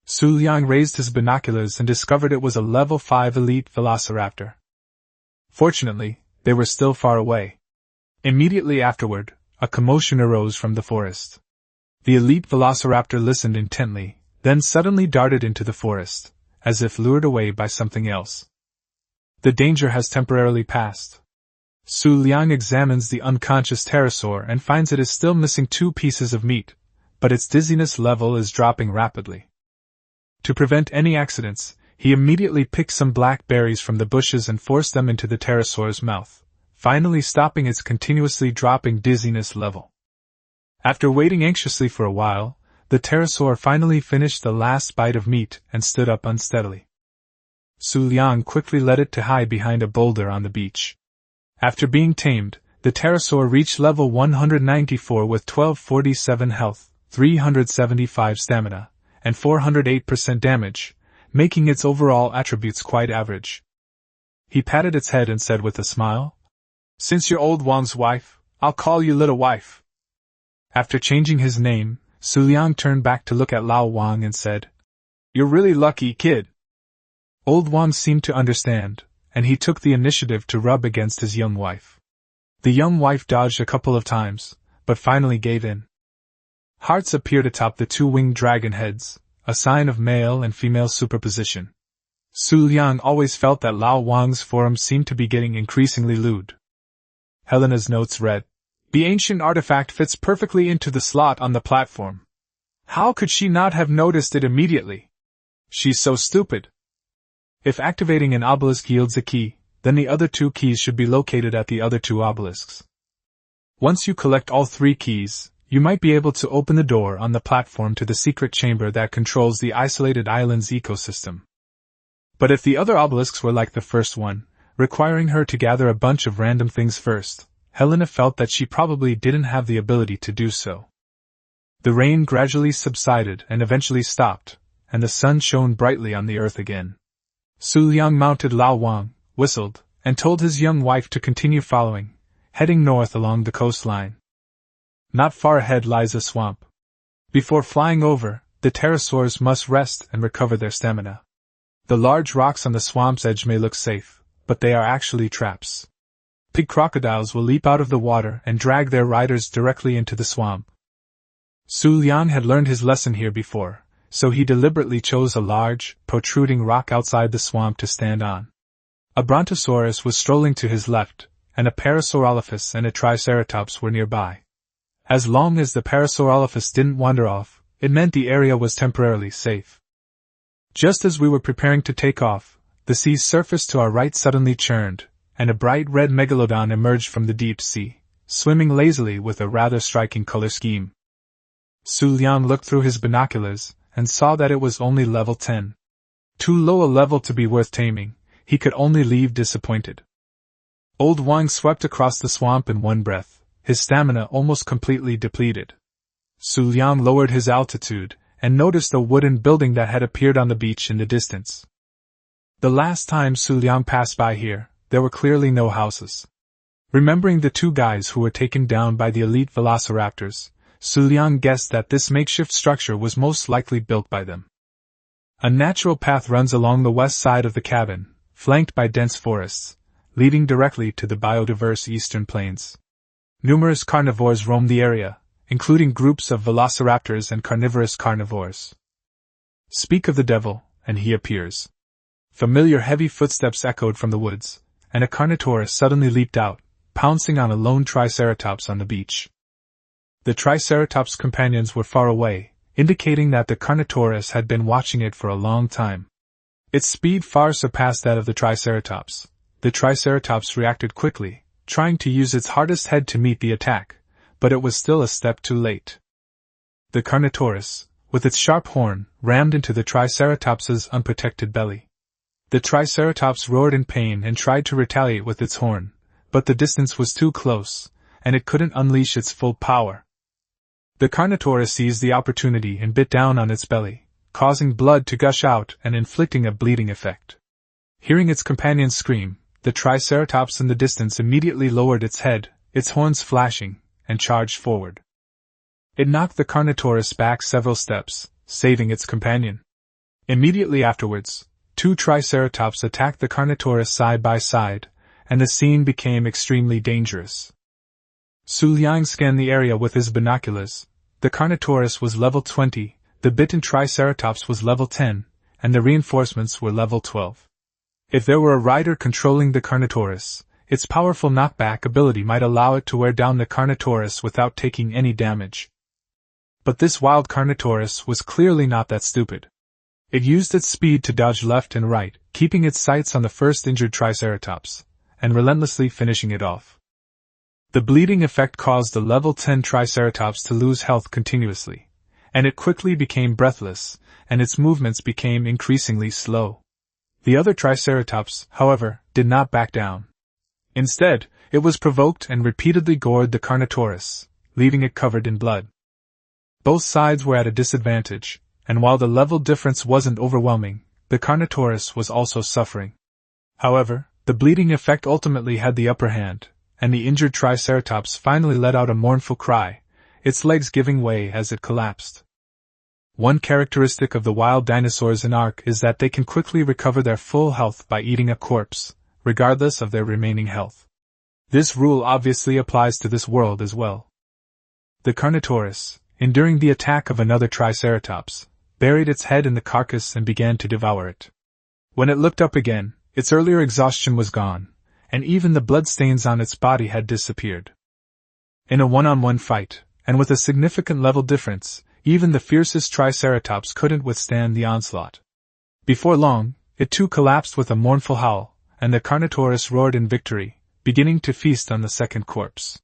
Xu Liang raised his binoculars and discovered it was a level 5 elite velociraptor. Fortunately, they were still far away. Immediately afterward, a commotion arose from the forest. The elite velociraptor listened intently, then suddenly darted into the forest, as if lured away by something else. The danger has temporarily passed. Xu Liang examines the unconscious pterosaur and finds it is still missing 2 pieces of meat, but its dizziness level is dropping rapidly. To prevent any accidents, he immediately picked some black berries from the bushes and forced them into the pterosaur's mouth, finally stopping its continuously dropping dizziness level. After waiting anxiously for a while, the pterosaur finally finished the last bite of meat and stood up unsteadily. Xu Liang quickly led it to hide behind a boulder on the beach. After being tamed, the pterosaur reached level 194 with 1247 health, 375 stamina, and 408% damage, making its overall attributes quite average. He patted its head and said with a smile, "Since you're old Wang's wife, I'll call you little wife." After changing his name, Xu Liang turned back to look at Lao Wang and said, "You're really lucky, kid." Old Wang seemed to understand, and he took the initiative to rub against his young wife. The young wife dodged a couple of times, but finally gave in. Hearts appeared atop the two-winged dragon heads, a sign of male and female superposition. Xu Liang always felt that Lao Wang's forum seemed to be getting increasingly lewd. Helena's notes read, "The ancient artifact fits perfectly into the slot on the platform. How could she not have noticed it immediately? She's so stupid." If activating an obelisk yields a key, then the other two keys should be located at the other two obelisks. Once you collect all three keys, you might be able to open the door on the platform to the secret chamber that controls the isolated island's ecosystem. But if the other obelisks were like the first one, requiring her to gather a bunch of random things first, Helena felt that she probably didn't have the ability to do so. The rain gradually subsided and eventually stopped, and the sun shone brightly on the earth again. Xu Liang mounted Lao Wang, whistled, and told his young wife to continue following, heading north along the coastline. Not far ahead lies a swamp. Before flying over, the pterosaurs must rest and recover their stamina. The large rocks on the swamp's edge may look safe, but they are actually traps. Pig crocodiles will leap out of the water and drag their riders directly into the swamp. Xu Liang had learned his lesson here before, so he deliberately chose a large, protruding rock outside the swamp to stand on. A brontosaurus was strolling to his left, and a parasaurolophus and a triceratops were nearby. As long as the parasaurolophus didn't wander off, it meant the area was temporarily safe. Just as we were preparing to take off, the sea's surface to our right suddenly churned, and a bright red megalodon emerged from the deep sea, swimming lazily with a rather striking color scheme. Xu Liang looked through his binoculars, and saw that it was only level 10. Too low a level to be worth taming, he could only leave disappointed. Old Wang swept across the swamp in one breath, his stamina almost completely depleted. Xu Liang lowered his altitude, and noticed a wooden building that had appeared on the beach in the distance. The last time Xu Liang passed by here, there were clearly no houses. Remembering the two guys who were taken down by the elite velociraptors, Xu Liang guessed that this makeshift structure was most likely built by them. A natural path runs along the west side of the cabin, flanked by dense forests, leading directly to the biodiverse eastern plains. Numerous carnivores roam the area, including groups of velociraptors and carnivorous carnivores. Speak of the devil, and he appears. Familiar heavy footsteps echoed from the woods, and a carnotaurus suddenly leaped out, pouncing on a lone triceratops on the beach. The triceratops' companions were far away, indicating that the carnotaurus had been watching it for a long time. Its speed far surpassed that of the triceratops. The triceratops reacted quickly, trying to use its hardest head to meet the attack, but it was still a step too late. The carnotaurus, with its sharp horn, rammed into the triceratops's unprotected belly. The triceratops roared in pain and tried to retaliate with its horn, but the distance was too close, and it couldn't unleash its full power. The carnotaurus seized the opportunity and bit down on its belly, causing blood to gush out and inflicting a bleeding effect. Hearing its companions scream, the triceratops in the distance immediately lowered its head, its horns flashing, and charged forward. It knocked the carnotaurus back several steps, saving its companion. Immediately afterwards, two triceratops attacked the carnotaurus side by side, and the scene became extremely dangerous. Xu Liang scanned the area with his binoculars. The carnotaurus was level 20, the bitten triceratops was level 10, and the reinforcements were level 12. If there were a rider controlling the carnotaurus, its powerful knockback ability might allow it to wear down the carnotaurus without taking any damage. But this wild carnotaurus was clearly not that stupid. It used its speed to dodge left and right, keeping its sights on the first injured triceratops, and relentlessly finishing it off. The bleeding effect caused the level 10 triceratops to lose health continuously, and it quickly became breathless, and its movements became increasingly slow. The other Triceratops, however, did not back down. Instead, it was provoked and repeatedly gored the Carnotaurus, leaving it covered in blood. Both sides were at a disadvantage, and while the level difference wasn't overwhelming, the Carnotaurus was also suffering. However, the bleeding effect ultimately had the upper hand, and the injured Triceratops finally let out a mournful cry, its legs giving way as it collapsed. One characteristic of the wild dinosaurs in Ark is that they can quickly recover their full health by eating a corpse, regardless of their remaining health. This rule obviously applies to this world as well. The Carnotaurus, enduring the attack of another Triceratops, buried its head in the carcass and began to devour it. When it looked up again, its earlier exhaustion was gone, and even the bloodstains on its body had disappeared. In a one-on-one fight, and with a significant level difference, even the fiercest Triceratops couldn't withstand the onslaught. Before long, it too collapsed with a mournful howl, and the Carnotaurus roared in victory, beginning to feast on the second corpse.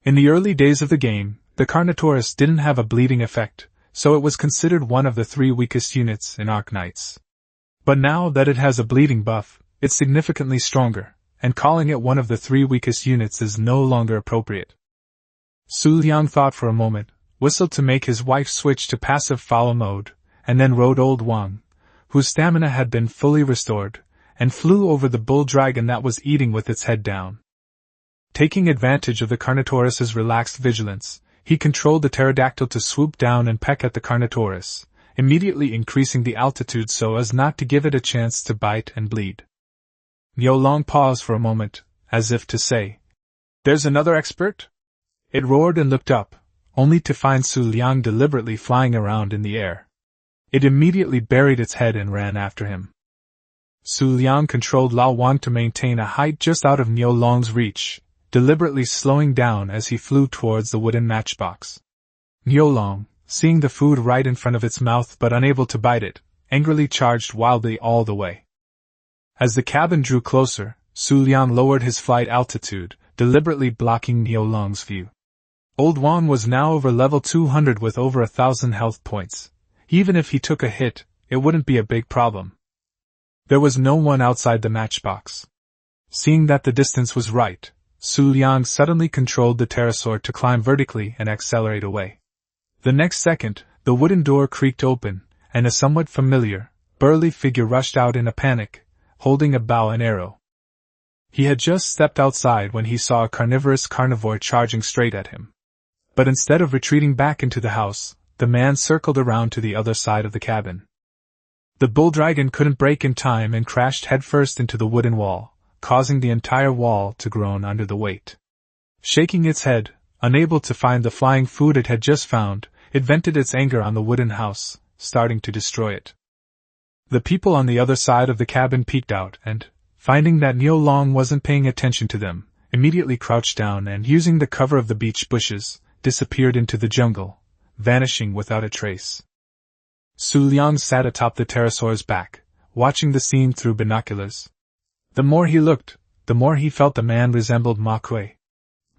In the early days of the game, the Carnotaurus didn't have a bleeding effect, so it was considered one of the 3 weakest units in Ark Knights. But now that it has a bleeding buff, it's significantly stronger, and calling it one of the 3 weakest units is no longer appropriate. Xu Liang thought for a moment, whistled to make his wife switch to passive follow mode, and then rode Old Wang, whose stamina had been fully restored, and flew over the bull dragon that was eating with its head down. Taking advantage of the Carnotaurus's relaxed vigilance, he controlled the pterodactyl to swoop down and peck at the Carnotaurus, immediately increasing the altitude so as not to give it a chance to bite and bleed. Xu Liang paused for a moment, as if to say, "There's another expert?" It roared and looked up, only to find Xu Liang deliberately flying around in the air. It immediately buried its head and ran after him. Xu Liang controlled Lao Wang to maintain a height just out of Xu Liang's reach, deliberately slowing down as he flew towards the wooden matchbox. Xu Liang, seeing the food right in front of its mouth but unable to bite it, angrily charged wildly all the way. As the cabin drew closer, Xu Liang lowered his flight altitude, deliberately blocking Xu Liang's view. Old Wang was now over level 200 with over 1,000 health points. Even if he took a hit, it wouldn't be a big problem. There was no one outside the matchbox. Seeing that the distance was right, Xu Liang suddenly controlled the pterosaur to climb vertically and accelerate away. The next second, the wooden door creaked open, and a somewhat familiar, burly figure rushed out in a panic, holding a bow and arrow. He had just stepped outside when he saw a carnivorous carnivore charging straight at him. But instead of retreating back into the house, the man circled around to the other side of the cabin. The bull dragon couldn't brake in time and crashed headfirst into the wooden wall, causing the entire wall to groan under the weight. Shaking its head, unable to find the flying food it had just found, it vented its anger on the wooden house, starting to destroy it. The people on the other side of the cabin peeked out and, finding that Xu Liang wasn't paying attention to them, immediately crouched down and, using the cover of the beech bushes, disappeared into the jungle, vanishing without a trace. Xu Liang sat atop the pterosaur's back, watching the scene through binoculars. The more he looked, the more he felt the man resembled Ma Kui.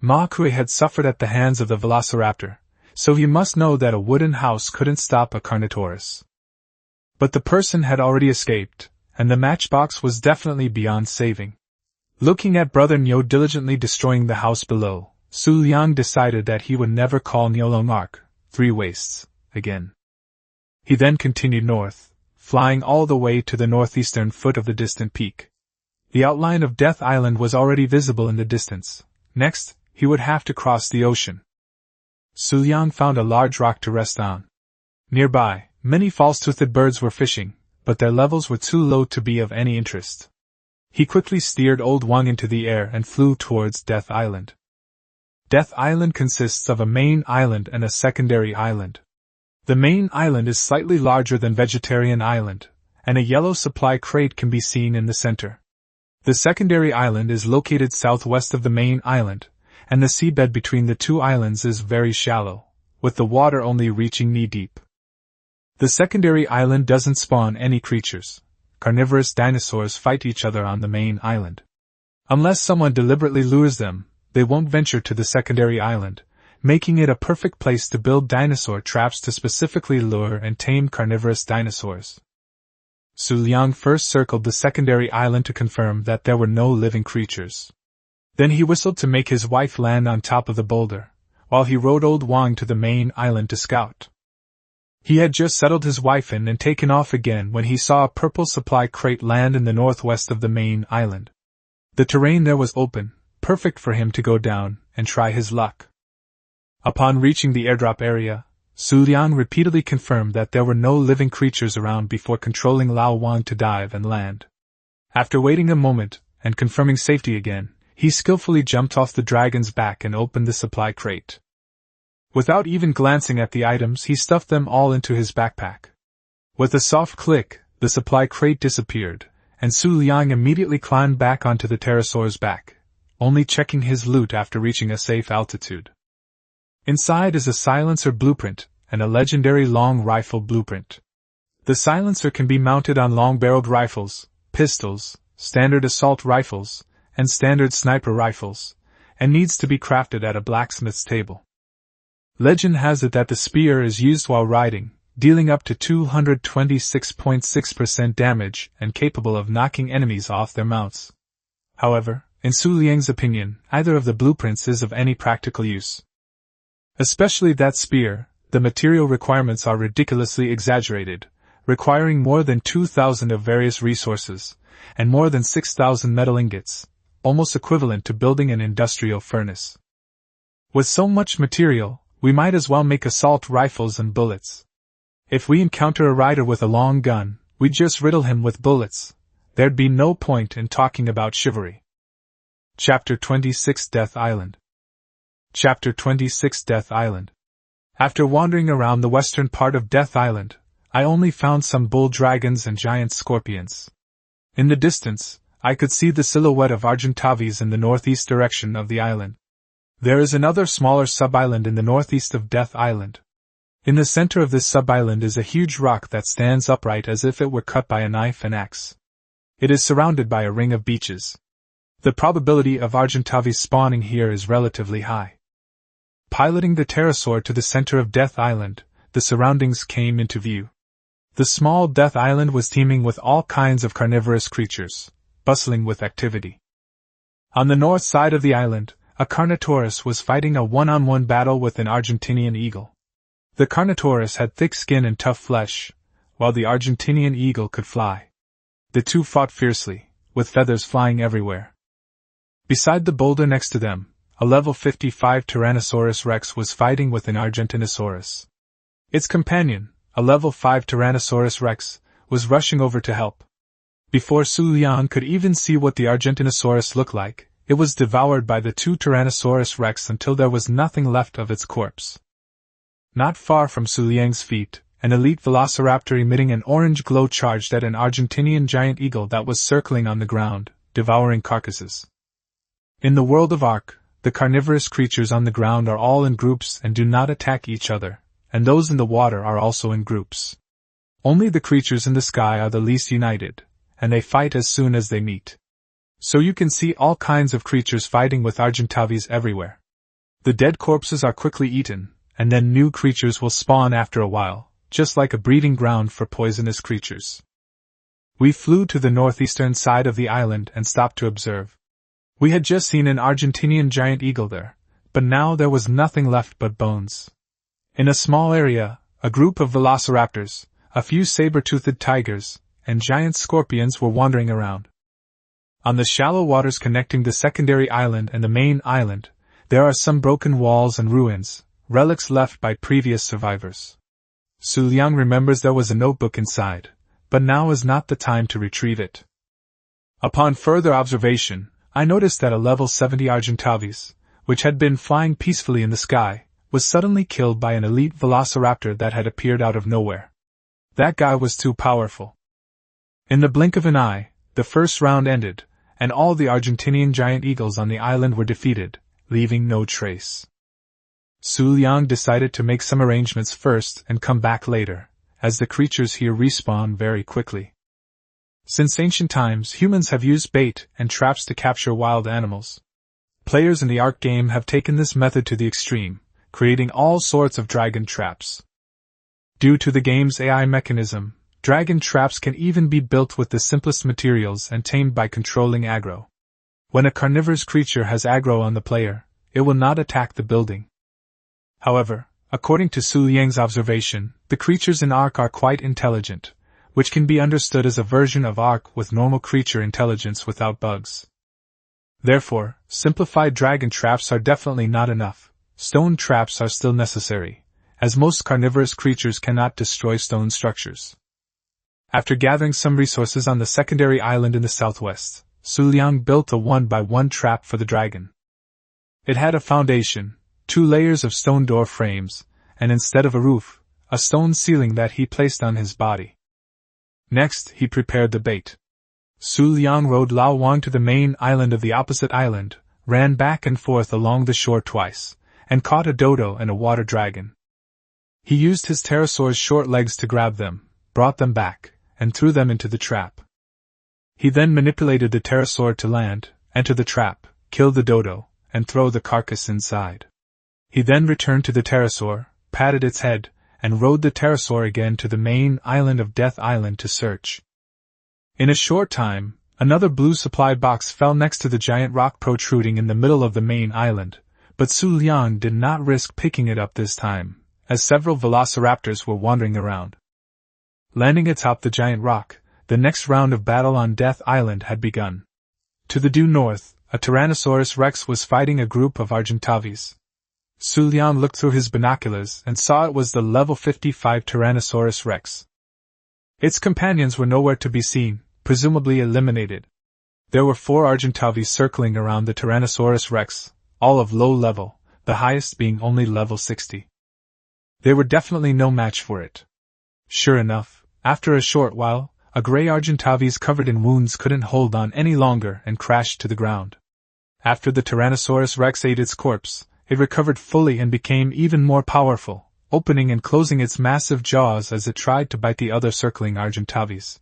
Ma Kui had suffered at the hands of the velociraptor, so he must know that a wooden house couldn't stop a Carnotaurus. But the person had already escaped, and the matchbox was definitely beyond saving. Looking at Brother Xu diligently destroying the house below, Xu Liang decided that he would never call Xu Liang Ark, 3 Wastes, again. He then continued north, flying all the way to the northeastern foot of the distant peak. The outline of Death Island was already visible in the distance. Next, he would have to cross the ocean. Xu Liang found a large rock to rest on. Nearby, many false-toothed birds were fishing, but their levels were too low to be of any interest. He quickly steered Old Wang into the air and flew towards Death Island. Death Island consists of a main island and a secondary island. The main island is slightly larger than Vegetarian Island, and a yellow supply crate can be seen in the center. The secondary island is located southwest of the main island, and the seabed between the 2 islands is very shallow, with the water only reaching knee-deep. The secondary island doesn't spawn any creatures. Carnivorous dinosaurs fight each other on the main island. Unless someone deliberately lures them, they won't venture to the secondary island, making it a perfect place to build dinosaur traps to specifically lure and tame carnivorous dinosaurs. Xu Liang first circled the secondary island to confirm that there were no living creatures. Then he whistled to make his wife land on top of the boulder, while he rode old Wang to the main island to scout. He had just settled his wife in and taken off again when he saw a purple supply crate land in the northwest of the main island. The terrain there was open, perfect for him to go down and try his luck. Upon reaching the airdrop area, Xu Liang repeatedly confirmed that there were no living creatures around before controlling Lao Wang to dive and land. After waiting a moment and confirming safety again, he skillfully jumped off the dragon's back and opened the supply crate. Without even glancing at the items, he stuffed them all into his backpack. With a soft click, the supply crate disappeared, and Xu Liang immediately climbed back onto the pterosaur's back, only checking his loot after reaching a safe altitude. Inside is a silencer blueprint and a legendary long rifle blueprint. The silencer can be mounted on long-barreled rifles, pistols, standard assault rifles, and standard sniper rifles, and needs to be crafted at a blacksmith's table. Legend has it that the spear is used while riding, dealing up to 226.6% damage and capable of knocking enemies off their mounts. However, in Xu Liang's opinion, either of the blueprints is of any practical use. Especially that spear, the material requirements are ridiculously exaggerated, requiring more than 2,000 of various resources, and more than 6,000 metal ingots, almost equivalent to building an industrial furnace. With so much material, we might as well make assault rifles and bullets. If we encounter a rider with a long gun, we'd just riddle him with bullets. There'd be no point in talking about chivalry. Chapter 26 Death Island. Chapter 26 Death Island. After wandering around the western part of Death Island, I only found some bull dragons and giant scorpions. In the distance, I could see the silhouette of Argentavis in the northeast direction of the island. There is another smaller sub-island in the northeast of Death Island. In the center of this sub-island is a huge rock that stands upright as if it were cut by a knife and axe. It is surrounded by a ring of beaches. The probability of Argentavis spawning here is relatively high. Piloting the pterosaur to the center of Death Island, the surroundings came into view. The small Death Island was teeming with all kinds of carnivorous creatures, bustling with activity. On the north side of the island, a Carnotaurus was fighting a one-on-one battle with an Argentinian eagle. The Carnotaurus had thick skin and tough flesh, while the Argentinian eagle could fly. The two fought fiercely, with feathers flying everywhere. Beside the boulder next to them, a level 55 Tyrannosaurus Rex was fighting with an Argentinosaurus. Its companion, a level 5 Tyrannosaurus Rex, was rushing over to help. Before Xu Liang could even see what the Argentinosaurus looked like, it was devoured by the two Tyrannosaurus Rex until there was nothing left of its corpse. Not far from Xu Liang's feet, an elite velociraptor emitting an orange glow charged at an Argentinian giant eagle that was circling on the ground, devouring carcasses. In the world of Ark, the carnivorous creatures on the ground are all in groups and do not attack each other, and those in the water are also in groups. Only the creatures in the sky are the least united, and they fight as soon as they meet. So you can see all kinds of creatures fighting with Argentavis everywhere. The dead corpses are quickly eaten, and then new creatures will spawn after a while, just like a breeding ground for poisonous creatures. We flew to the northeastern side of the island and stopped to observe. We had just seen an Argentinian giant eagle there, but now there was nothing left but bones. In a small area, a group of velociraptors, a few saber-toothed tigers, and giant scorpions were wandering around. On the shallow waters connecting the secondary island and the main island, there are some broken walls and ruins, relics left by previous survivors. Xu Liang remembers there was a notebook inside, but now is not the time to retrieve it. Upon further observation, I noticed that a level 70 Argentavis, which had been flying peacefully in the sky, was suddenly killed by an elite velociraptor that had appeared out of nowhere. That guy was too powerful. In the blink of an eye, the first round ended, and all the Argentinian giant eagles on the island were defeated, leaving no trace. Xu Liang decided to make some arrangements first and come back later, as the creatures here respawn very quickly. Since ancient times, humans have used bait and traps to capture wild animals. Players in the Ark game have taken this method to the extreme, creating all sorts of dragon traps. Due to the game's AI mechanism, Dragon traps can even be built with the simplest materials and tamed by controlling aggro. When a carnivorous creature has aggro on the player, it will not attack the building. However, according to Xu Liang's observation, the creatures in Ark are quite intelligent, which can be understood as a version of Ark with normal creature intelligence without bugs. Therefore, simplified dragon traps are definitely not enough. Stone traps are still necessary, as most carnivorous creatures cannot destroy stone structures. After gathering some resources on the secondary island in the southwest, Xu Liang built a 1x1 trap for the dragon. It had a foundation, 2 layers of stone door frames, and instead of a roof, a stone ceiling that he placed on his body. Next, he prepared the bait. Xu Liang rode Lao Wang to the main island of the opposite island, ran back and forth along the shore twice, and caught a dodo and a water dragon. He used his pterosaur's short legs to grab them, brought them back, and threw them into the trap. He then manipulated the pterosaur to land, enter the trap, kill the dodo, and throw the carcass inside. He then returned to the pterosaur, patted its head, and rode the pterosaur again to the main island of Death Island to search. In a short time, another blue supply box fell next to the giant rock protruding in the middle of the main island, but Xu Liang did not risk picking it up this time, as several velociraptors were wandering around. Landing atop the giant rock, the next round of battle on Death Island had begun. To the due north, a Tyrannosaurus Rex was fighting a group of Argentavis. Xu Liang looked through his binoculars and saw it was the level 55 Tyrannosaurus Rex. Its companions were nowhere to be seen, presumably eliminated. There were 4 Argentavis circling around the Tyrannosaurus Rex, all of low level, the highest being only level 60. They were definitely no match for it. Sure enough, after a short while, a gray Argentavis covered in wounds couldn't hold on any longer and crashed to the ground. After the Tyrannosaurus Rex ate its corpse, it recovered fully and became even more powerful, opening and closing its massive jaws as it tried to bite the other circling Argentavis.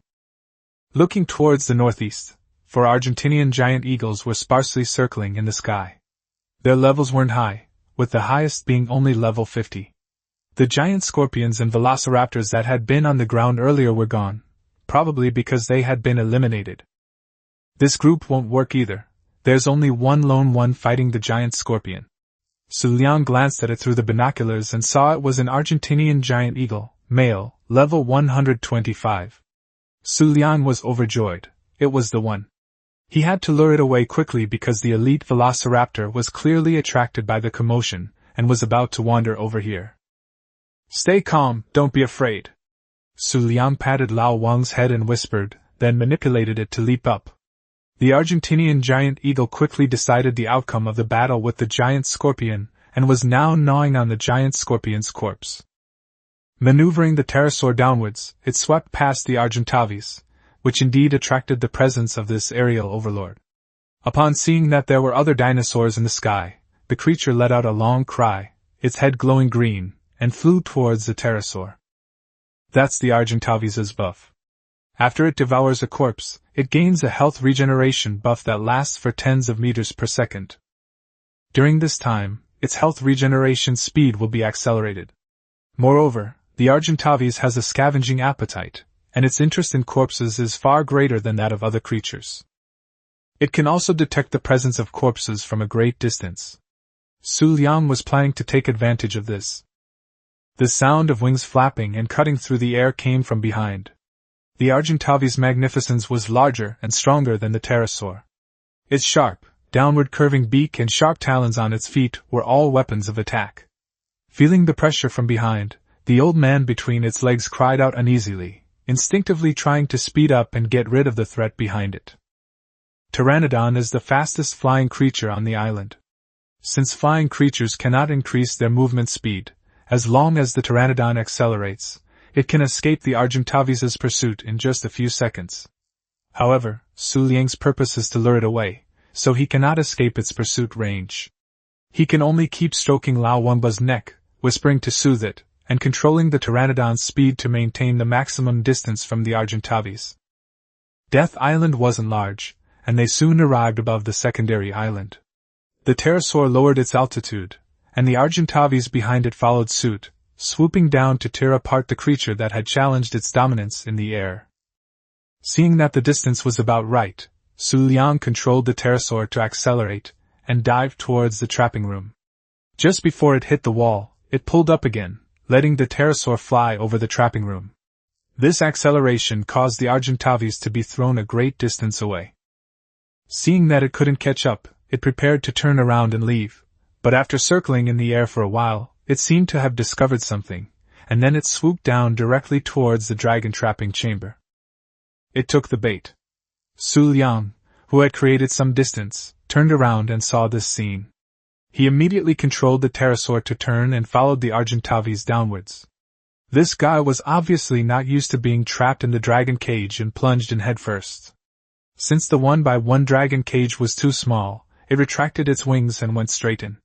Looking towards the northeast, 4 Argentinian giant eagles were sparsely circling in the sky. Their levels weren't high, with the highest being only level 50. The giant scorpions and velociraptors that had been on the ground earlier were gone, probably because they had been eliminated. This group won't work either. There's only one lone one fighting the giant scorpion. Xu Liang glanced at it through the binoculars and saw it was an Argentinian giant eagle, male, level 125. Xu Liang was overjoyed. It was the one. He had to lure it away quickly because the elite velociraptor was clearly attracted by the commotion and was about to wander over here. Stay calm, don't be afraid. Xu Liang patted Lao Wang's head and whispered, then manipulated it to leap up. The Argentinian giant eagle quickly decided the outcome of the battle with the giant scorpion and was now gnawing on the giant scorpion's corpse. Maneuvering the pterosaur downwards, it swept past the Argentavis, which indeed attracted the presence of this aerial overlord. Upon seeing that there were other dinosaurs in the sky, the creature let out a long cry, its head glowing green, and flew towards the pterosaur. That's the Argentavis' buff. After it devours a corpse, it gains a health regeneration buff that lasts for tens of meters per second. During this time, its health regeneration speed will be accelerated. Moreover, the Argentavis has a scavenging appetite, and its interest in corpses is far greater than that of other creatures. It can also detect the presence of corpses from a great distance. Xu Liang was planning to take advantage of this. The sound of wings flapping and cutting through the air came from behind. The Argentavis' magnificence was larger and stronger than the pterosaur. Its sharp, downward curving beak and sharp talons on its feet were all weapons of attack. Feeling the pressure from behind, the old man between its legs cried out uneasily, instinctively trying to speed up and get rid of the threat behind it. Pteranodon is the fastest flying creature on the island. Since flying creatures cannot increase their movement speed, as long as the Pteranodon accelerates, it can escape the Argentavis' pursuit in just a few seconds. However, Xu Liang's purpose is to lure it away, so he cannot escape its pursuit range. He can only keep stroking Lao Wangba's neck, whispering to soothe it, and controlling the Pteranodon's speed to maintain the maximum distance from the Argentavis. Death Island wasn't large, and they soon arrived above the secondary island. The pterosaur lowered its altitude, and the Argentavis behind it followed suit, swooping down to tear apart the creature that had challenged its dominance in the air. Seeing that the distance was about right, Xu Liang controlled the pterosaur to accelerate and dive towards the trapping room. Just before it hit the wall, it pulled up again, letting the pterosaur fly over the trapping room. This acceleration caused the Argentavis to be thrown a great distance away. Seeing that it couldn't catch up, it prepared to turn around and leave, but after circling in the air for a while, it seemed to have discovered something, and then it swooped down directly towards the dragon trapping chamber. It took the bait. Xu Liang, who had created some distance, turned around and saw this scene. He immediately controlled the pterosaur to turn and followed the Argentavis downwards. This guy was obviously not used to being trapped in the dragon cage and plunged in headfirst. Since the 1x1 dragon cage was too small, it retracted its wings and went straight in.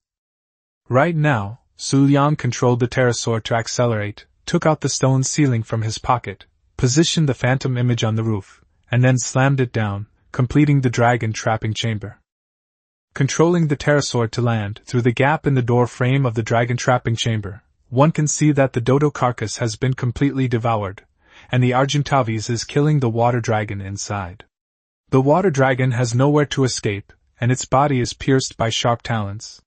Right now, Xu Liang controlled the pterosaur to accelerate, took out the stone ceiling from his pocket, positioned the phantom image on the roof, and then slammed it down, completing the dragon trapping chamber. Controlling the pterosaur to land through the gap in the door frame of the dragon trapping chamber, one can see that the dodo carcass has been completely devoured, and the Argentavis is killing the water dragon inside. The water dragon has nowhere to escape, and its body is pierced by sharp talons.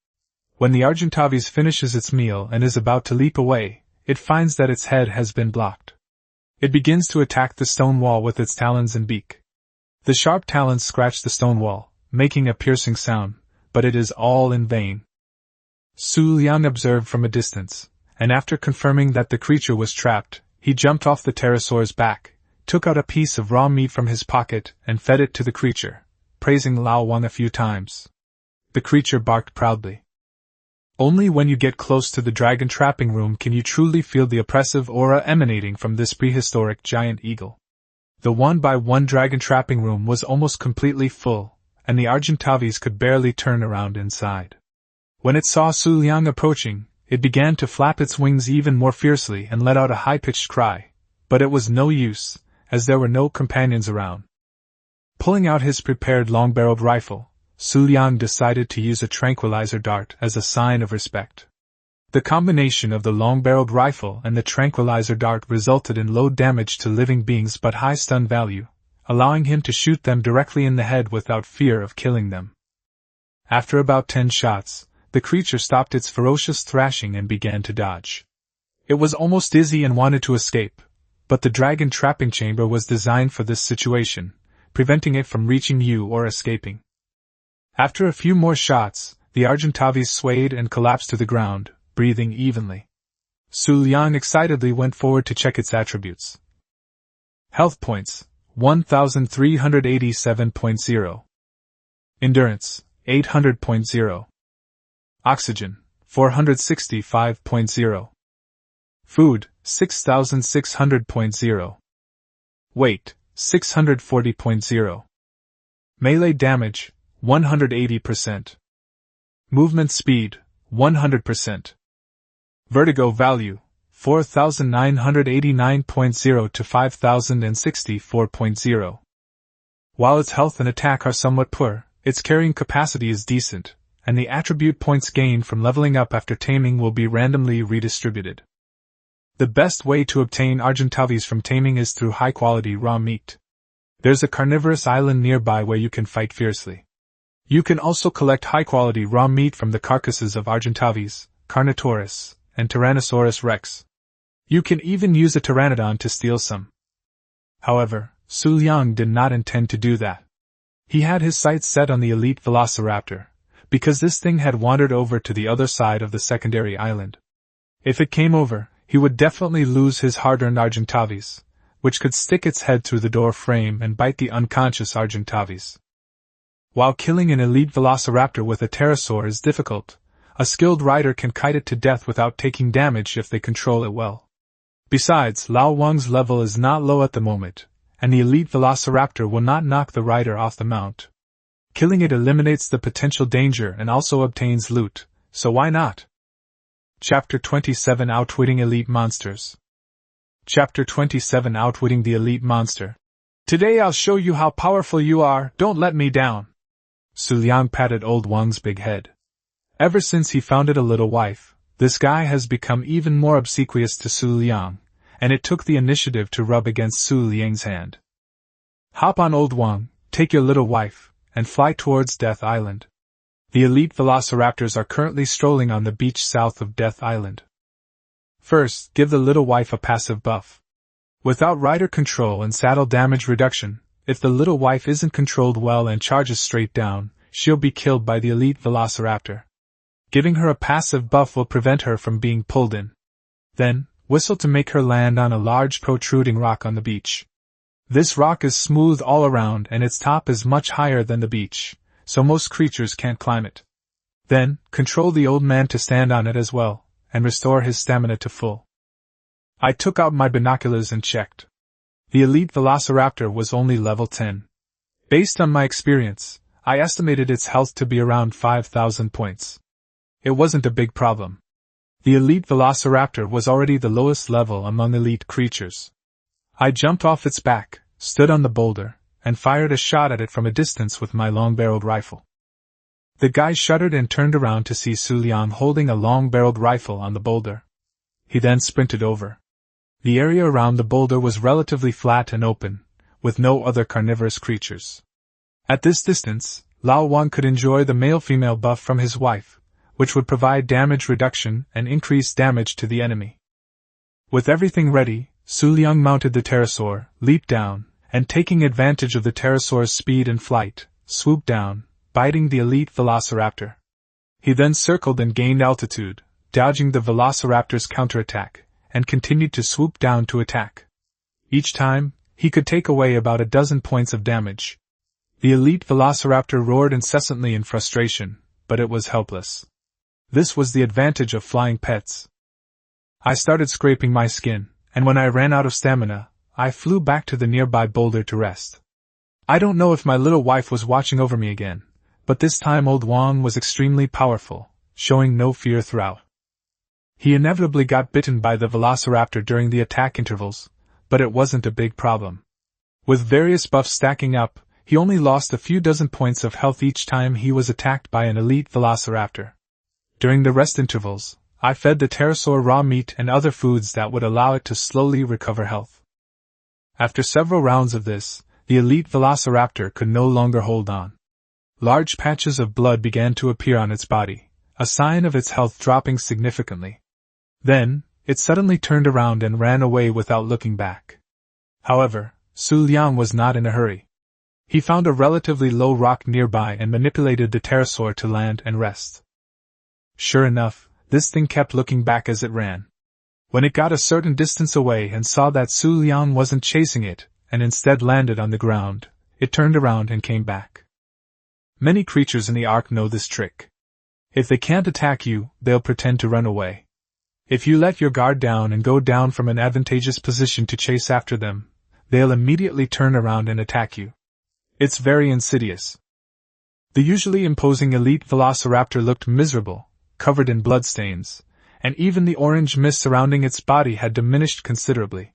When the Argentavis finishes its meal and is about to leap away, it finds that its head has been blocked. It begins to attack the stone wall with its talons and beak. The sharp talons scratch the stone wall, making a piercing sound, but it is all in vain. Xu Liang observed from a distance, and after confirming that the creature was trapped, he jumped off the pterosaur's back, took out a piece of raw meat from his pocket and fed it to the creature, praising Lao Wang a few times. The creature barked proudly. Only when you get close to the dragon trapping room can you truly feel the oppressive aura emanating from this prehistoric giant eagle. The 1x1 dragon trapping room was almost completely full, and the Argentavis could barely turn around inside. When it saw Xu Liang approaching, it began to flap its wings even more fiercely and let out a high-pitched cry, but it was no use, as there were no companions around. Pulling out his prepared long-barreled rifle, Xu Liang decided to use a tranquilizer dart as a sign of respect. The combination of the long-barreled rifle and the tranquilizer dart resulted in low damage to living beings but high stun value, allowing him to shoot them directly in the head without fear of killing them. After about 10 shots, the creature stopped its ferocious thrashing and began to dodge. It was almost dizzy and wanted to escape, but the dragon trapping chamber was designed for this situation, preventing it from reaching you or escaping. After a few more shots, the Argentavis swayed and collapsed to the ground, breathing evenly. Xu Liang excitedly went forward to check its attributes. Health points, 1387.0. Endurance, 800.0. Oxygen, 465.0. Food, 6600.0. Weight, 640.0. Melee damage, 180%. Movement speed, 100%. Vertigo value, 4989.0 to 5064.0. While its health and attack are somewhat poor, its carrying capacity is decent, and the attribute points gained from leveling up after taming will be randomly redistributed. The best way to obtain Argentavis from taming is through high-quality raw meat. There's a carnivorous island nearby where you can fight fiercely. You can also collect high-quality raw meat from the carcasses of Argentavis, Carnotaurus, and Tyrannosaurus rex. You can even use a pteranodon to steal some. However, Xu Liang did not intend to do that. He had his sights set on the elite velociraptor, because this thing had wandered over to the other side of the secondary island. If it came over, he would definitely lose his hard-earned Argentavis, which could stick its head through the door frame and bite the unconscious Argentavis. While killing an elite velociraptor with a pterosaur is difficult, a skilled rider can kite it to death without taking damage if they control it well. Besides, Lao Wang's level is not low at the moment, and the elite velociraptor will not knock the rider off the mount. Killing it eliminates the potential danger and also obtains loot, so why not? Chapter 27 Outwitting Elite Monsters. Chapter 27 Outwitting the Elite Monster. Today I'll show you how powerful you are, don't let me down. Xu Liang patted old Wang's big head. Ever since he founded a little wife, This guy has become even more obsequious to Xu Liang, and it took the initiative to rub against Xu Liang's hand. Hop on, old Wang, take your little wife, and fly towards Death Island. The elite velociraptors are currently strolling on the beach south of Death Island. First, give the little wife a passive buff. Without rider control and saddle damage reduction, if the little wife isn't controlled well and charges straight down, she'll be killed by the elite velociraptor. Giving her a passive buff will prevent her from being pulled in. Then, whistle to make her land on a large protruding rock on the beach. This rock is smooth all around and its top is much higher than the beach, so most creatures can't climb it. Then, control the old man to stand on it as well, and restore his stamina to full. I took out my binoculars and checked. The elite velociraptor was only level 10. Based on my experience, I estimated its health to be around 5,000 points. It wasn't a big problem. The elite velociraptor was already the lowest level among elite creatures. I jumped off its back, stood on the boulder, and fired a shot at it from a distance with my long-barreled rifle. The guy shuddered and turned around to see Xu Liang holding a long-barreled rifle on the boulder. He then sprinted over. The area around the boulder was relatively flat and open, with no other carnivorous creatures. At this distance, Lao Wang could enjoy the male-female buff from his wife, which would provide damage reduction and increase damage to the enemy. With everything ready, Xu Liang mounted the pterosaur, leaped down, and taking advantage of the pterosaur's speed and flight, swooped down, biting the elite velociraptor. He then circled and gained altitude, dodging the velociraptor's counterattack, and continued to swoop down to attack. Each time, he could take away about a dozen points of damage. The elite velociraptor roared incessantly in frustration, but it was helpless. This was the advantage of flying pets. I started scraping my skin, and when I ran out of stamina, I flew back to the nearby boulder to rest. I don't know if my little wife was watching over me again, but this time old Wang was extremely powerful, showing no fear throughout. He inevitably got bitten by the velociraptor during the attack intervals, but it wasn't a big problem. With various buffs stacking up, he only lost a few dozen points of health each time he was attacked by an elite velociraptor. During the rest intervals, I fed the pterosaur raw meat and other foods that would allow it to slowly recover health. After several rounds of this, the elite velociraptor could no longer hold on. Large patches of blood began to appear on its body, a sign of its health dropping significantly. Then, it suddenly turned around and ran away without looking back. However, Xu Liang was not in a hurry. He found a relatively low rock nearby and manipulated the pterosaur to land and rest. Sure enough, this thing kept looking back as it ran. When it got a certain distance away and saw that Xu Liang wasn't chasing it, and instead landed on the ground, it turned around and came back. Many creatures in the Ark know this trick. If they can't attack you, they'll pretend to run away. If you let your guard down and go down from an advantageous position to chase after them, they'll immediately turn around and attack you. It's very insidious. The usually imposing elite velociraptor looked miserable, covered in bloodstains, and even the orange mist surrounding its body had diminished considerably.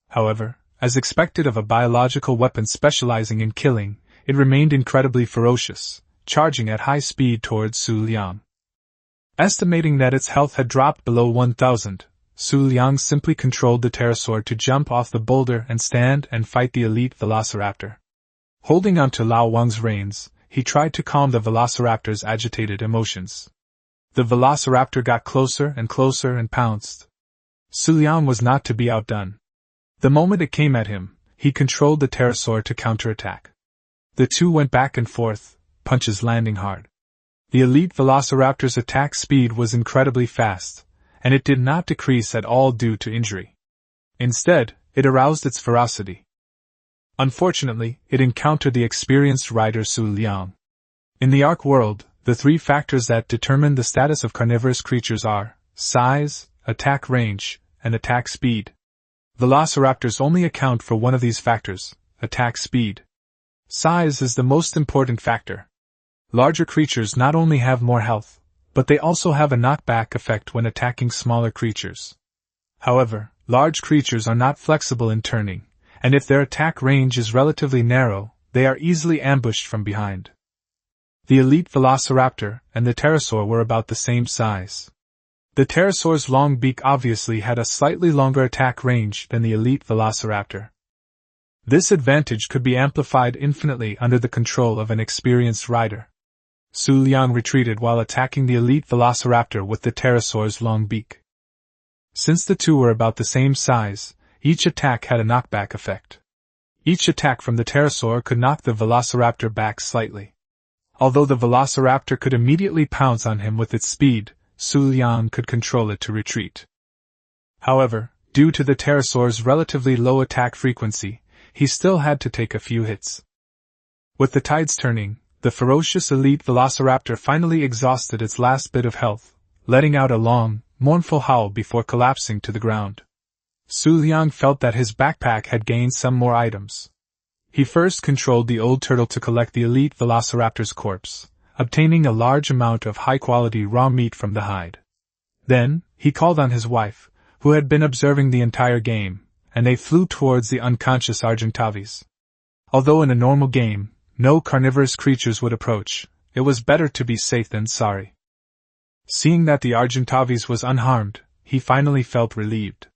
However, as expected of a biological weapon specializing in killing, it remained incredibly ferocious, charging at high speed towards Xu Liang. Estimating that its health had dropped below 1,000, Xu Liang simply controlled the pterosaur to jump off the boulder and stand and fight the elite velociraptor. Holding onto Lao Wang's reins, he tried to calm the velociraptor's agitated emotions. The velociraptor got closer and closer and pounced. Xu Liang was not to be outdone. The moment it came at him, he controlled the pterosaur to counterattack. The two went back and forth, punches landing hard. The elite velociraptor's attack speed was incredibly fast, and it did not decrease at all due to injury. Instead, it aroused its ferocity. Unfortunately, it encountered the experienced rider Xu Liang. In the Ark world, the three factors that determine the status of carnivorous creatures are size, attack range, and attack speed. Velociraptors only account for one of these factors, attack speed. Size is the most important factor. Larger creatures not only have more health, but they also have a knockback effect when attacking smaller creatures. However, large creatures are not flexible in turning, and if their attack range is relatively narrow, they are easily ambushed from behind. The elite velociraptor and the pterosaur were about the same size. The pterosaur's long beak obviously had a slightly longer attack range than the elite velociraptor. This advantage could be amplified infinitely under the control of an experienced rider. Xu Liang retreated while attacking the elite velociraptor with the pterosaur's long beak. Since the two were about the same size, each attack had a knockback effect. Each attack from the pterosaur could knock the velociraptor back slightly. Although the velociraptor could immediately pounce on him with its speed, Xu Liang could control it to retreat. However, due to the pterosaur's relatively low attack frequency, he still had to take a few hits. With the tides turning, the ferocious elite velociraptor finally exhausted its last bit of health, letting out a long, mournful howl before collapsing to the ground. Xu Liang felt that his backpack had gained some more items. He first controlled the old turtle to collect the elite velociraptor's corpse, obtaining a large amount of high-quality raw meat from the hide. Then, he called on his wife, who had been observing the entire game, and they flew towards the unconscious Argentavis. Although in a normal game, no carnivorous creatures would approach, it was better to be safe than sorry. Seeing that the Argentavis was unharmed, he finally felt relieved.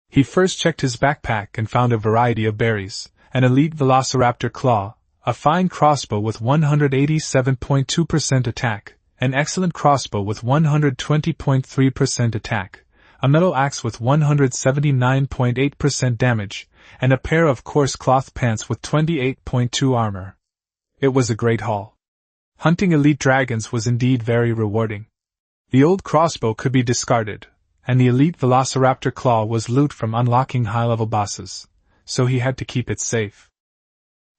He first checked his backpack and found a variety of berries, an elite velociraptor claw, a fine crossbow with 187.2% attack, an excellent crossbow with 120.3% attack, a metal axe with 179.8% damage, and a pair of coarse cloth pants with 28.2 armor. It was a great haul. Hunting elite dragons was indeed very rewarding. The old crossbow could be discarded, and the elite velociraptor claw was loot from unlocking high-level bosses, so he had to keep it safe.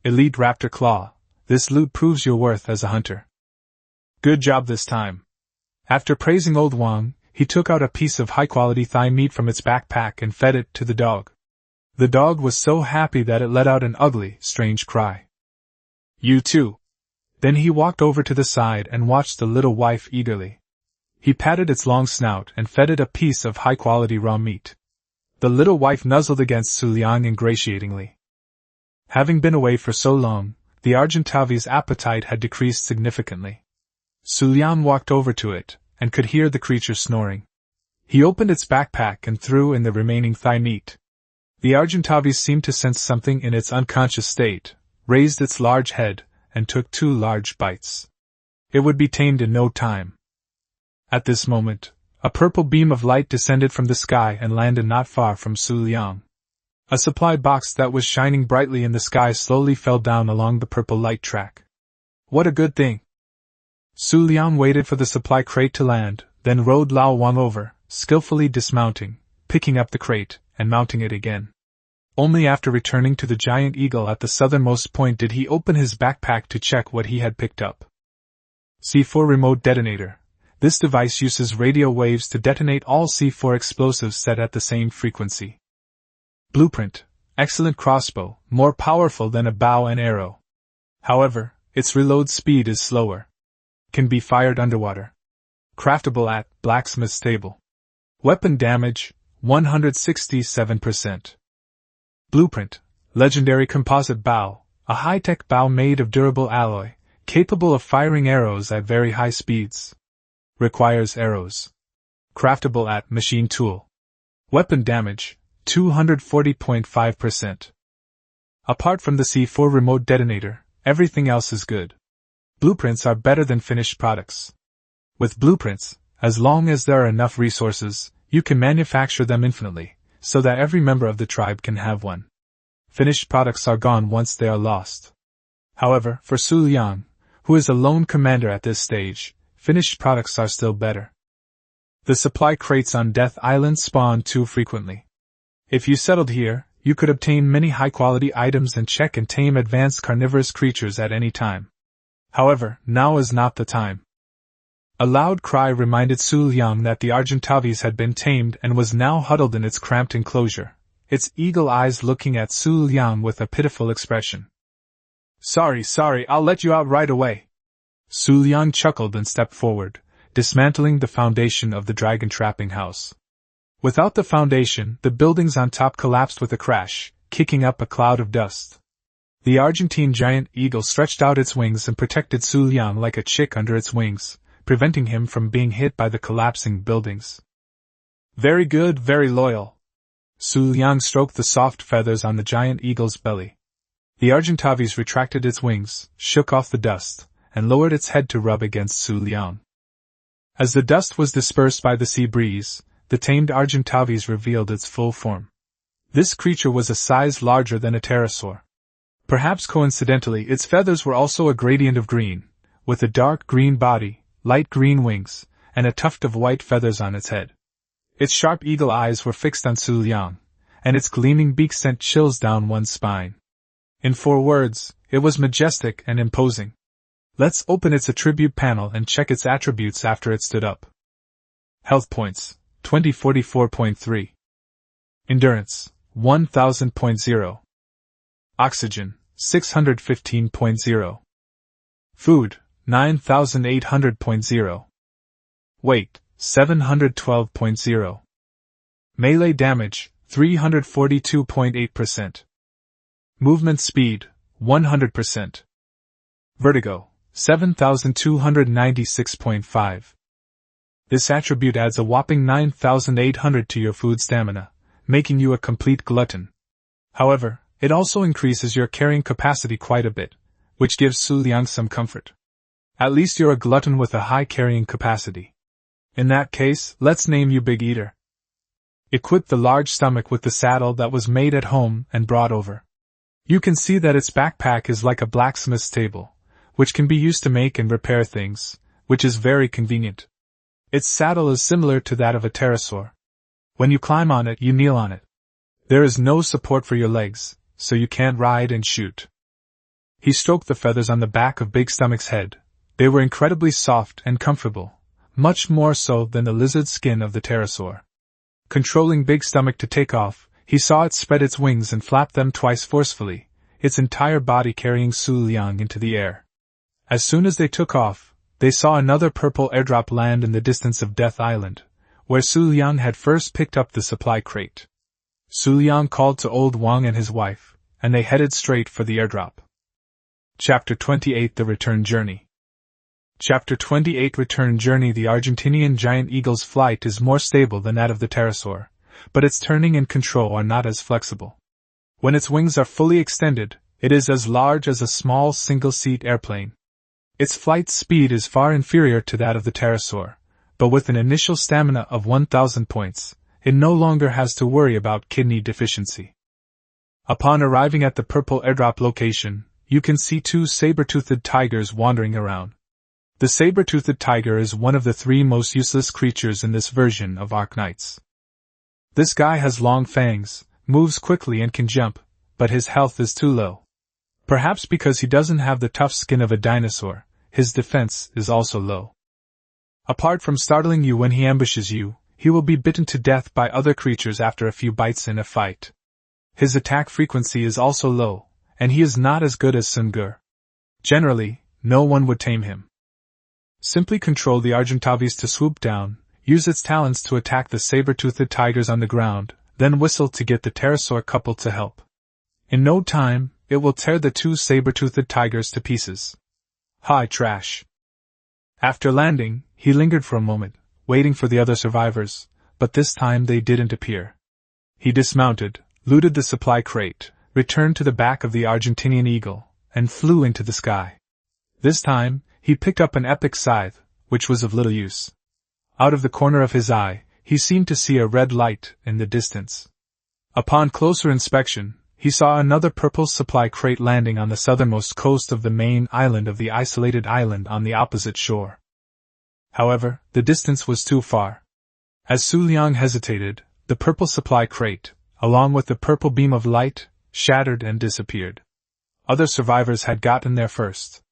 Elite raptor claw, this loot proves your worth as a hunter. Good job this time. After praising Old Wang, he took out a piece of high-quality thigh meat from its backpack and fed it to the dog. The dog was so happy that it let out an ugly, strange cry. You too. Then he walked over to the side and watched the little wife eagerly. He patted its long snout and fed it a piece of high-quality raw meat. The little wife nuzzled against Xu Liang ingratiatingly. Having been away for so long, the Argentavi's appetite had decreased significantly. Xu Liang walked over to it, and could hear the creature snoring. He opened its backpack and threw in the remaining thigh meat. The Argentavis seemed to sense something in its unconscious state, raised its large head, and took 2 large bites. It would be tamed in no time. At this moment, a purple beam of light descended from the sky and landed not far from Xu Liang. A supply box that was shining brightly in the sky slowly fell down along the purple light track. What a good thing! Xu Liang waited for the supply crate to land, then rode Lao Wang over, skillfully dismounting, picking up the crate, and mounting it again. Only after returning to the giant eagle at the southernmost point did he open his backpack to check what he had picked up. C4 Remote Detonator. This device uses radio waves to detonate all C4 explosives set at the same frequency. Blueprint. Excellent crossbow, more powerful than a bow and arrow. However, its reload speed is slower. Can be fired underwater. Craftable at blacksmith's table. Weapon damage, 167%. Blueprint. Legendary composite bow, a high-tech bow made of durable alloy, capable of firing arrows at very high speeds. Requires arrows. Craftable at machine tool. Weapon damage, 240.5%. Apart from the C4 remote detonator, everything else is good. Blueprints are better than finished products. With blueprints, as long as there are enough resources, you can manufacture them infinitely, so that every member of the tribe can have one. Finished products are gone once they are lost. However, for Xu Liang, who is a lone commander at this stage, finished products are still better. The supply crates on Death Island spawn too frequently. If you settled here, you could obtain many high-quality items and check and tame advanced carnivorous creatures at any time. However, now is not the time. A loud cry reminded Xu Liang that the Argentavis had been tamed and was now huddled in its cramped enclosure, its eagle eyes looking at Xu Liang with a pitiful expression. Sorry, I'll let you out right away. Xu Liang chuckled and stepped forward, dismantling the foundation of the dragon trapping house. Without the foundation, the buildings on top collapsed with a crash, kicking up a cloud of dust. The Argentine giant eagle stretched out its wings and protected Xu Liang like a chick under its wings, preventing him from being hit by the collapsing buildings. Very good, very loyal. Xu Liang stroked the soft feathers on the giant eagle's belly. The Argentavis retracted its wings, shook off the dust, and lowered its head to rub against Xu Liang. As the dust was dispersed by the sea breeze, the tamed Argentavis revealed its full form. This creature was a size larger than a pterosaur. Perhaps coincidentally, its feathers were also a gradient of green, with a dark green body, light green wings, and a tuft of white feathers on its head. Its sharp eagle eyes were fixed on Xu Liang, and its gleaming beak sent chills down one's spine. In 4 words, it was majestic and imposing. Let's open its attribute panel and check its attributes after it stood up. Health points, 2044.3. Endurance, 1000.0. Oxygen, 615.0. Food, 9800.0. Weight, 712.0. Melee damage, 342.8%. Movement speed, 100%. Vertigo, 7296.5. This attribute adds a whopping 9800 to your food stamina, making you a complete glutton. However, it also increases your carrying capacity quite a bit, which gives Xu Liang some comfort. At least you're a glutton with a high carrying capacity. In that case, let's name you Big Eater. Equip the large stomach with the saddle that was made at home and brought over. You can see that its backpack is like a blacksmith's table, which can be used to make and repair things, which is very convenient. Its saddle is similar to that of a pterosaur. When you climb on it, you kneel on it. There is no support for your legs, so you can't ride and shoot. He stroked the feathers on the back of Big Stomach's head. They were incredibly soft and comfortable, much more so than the lizard skin of the pterosaur. Controlling Big Stomach to take off, he saw it spread its wings and flap them twice forcefully, its entire body carrying Xu Liang into the air. As soon as they took off, they saw another purple airdrop land in the distance of Death Island, where Xu Liang had first picked up the supply crate. Xu Liang called to Old Wang and his wife, and they headed straight for the airdrop. Chapter 28: The Return Journey. Chapter 28: Return Journey. The Argentinian giant eagle's flight is more stable than that of the pterosaur, but its turning and control are not as flexible. When its wings are fully extended, it is as large as a small single-seat airplane. Its flight speed is far inferior to that of the pterosaur, but with an initial stamina of 1000 points, it no longer has to worry about kidney deficiency. Upon arriving at the purple airdrop location, you can see 2 saber-toothed tigers wandering around. The saber-toothed tiger is one of the 3 most useless creatures in this version of Arknights. This guy has long fangs, moves quickly and can jump, but his health is too low. Perhaps because he doesn't have the tough skin of a dinosaur, his defense is also low. Apart from startling you when he ambushes you, he will be bitten to death by other creatures after a few bites in a fight. His attack frequency is also low, and he is not as good as Sun Gur. Generally, no one would tame him. Simply control the Argentavis to swoop down, use its talons to attack the saber-toothed tigers on the ground, then whistle to get the pterosaur couple to help. In no time, it will tear the 2 saber-toothed tigers to pieces. Hi, trash. After landing, he lingered for a moment, waiting for the other survivors, but this time they didn't appear. He dismounted, looted the supply crate, returned to the back of the Argentinian eagle, and flew into the sky. This time, he picked up an epic scythe, which was of little use. Out of the corner of his eye, he seemed to see a red light in the distance. Upon closer inspection, he saw another purple supply crate landing on the southernmost coast of the main island of the isolated island on the opposite shore. However, the distance was too far. As Xu Liang hesitated, the purple supply crate, along with the purple beam of light, shattered and disappeared. Other survivors had gotten there first.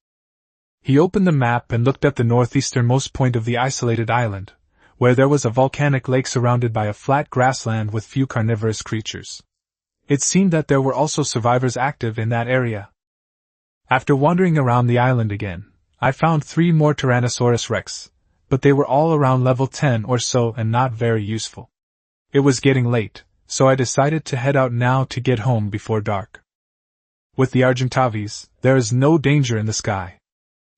He opened the map and looked at the northeasternmost point of the isolated island, where there was a volcanic lake surrounded by a flat grassland with few carnivorous creatures. It seemed that there were also survivors active in that area. After wandering around the island again, I found 3 more Tyrannosaurus rex, but they were all around level 10 or so and not very useful. It was getting late, so I decided to head out now to get home before dark. With the Argentavis, there is no danger in the sky.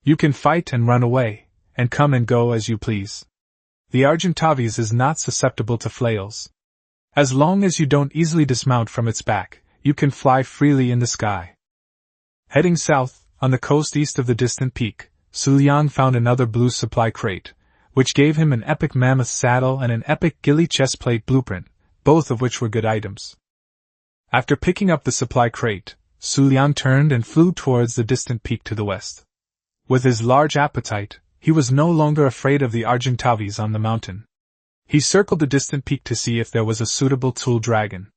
You can fight and run away, and come and go as you please. The Argentavis is not susceptible to flails. As long as you don't easily dismount from its back, you can fly freely in the sky. Heading south, on the coast east of the distant peak, Xu Liang found another blue supply crate, which gave him an epic mammoth saddle and an epic ghillie chestplate blueprint, both of which were good items. After picking up the supply crate, Xu Liang turned and flew towards the distant peak to the west. With his large appetite, he was no longer afraid of the Argentavis on the mountain. He circled the distant peak to see if there was a suitable tool dragon.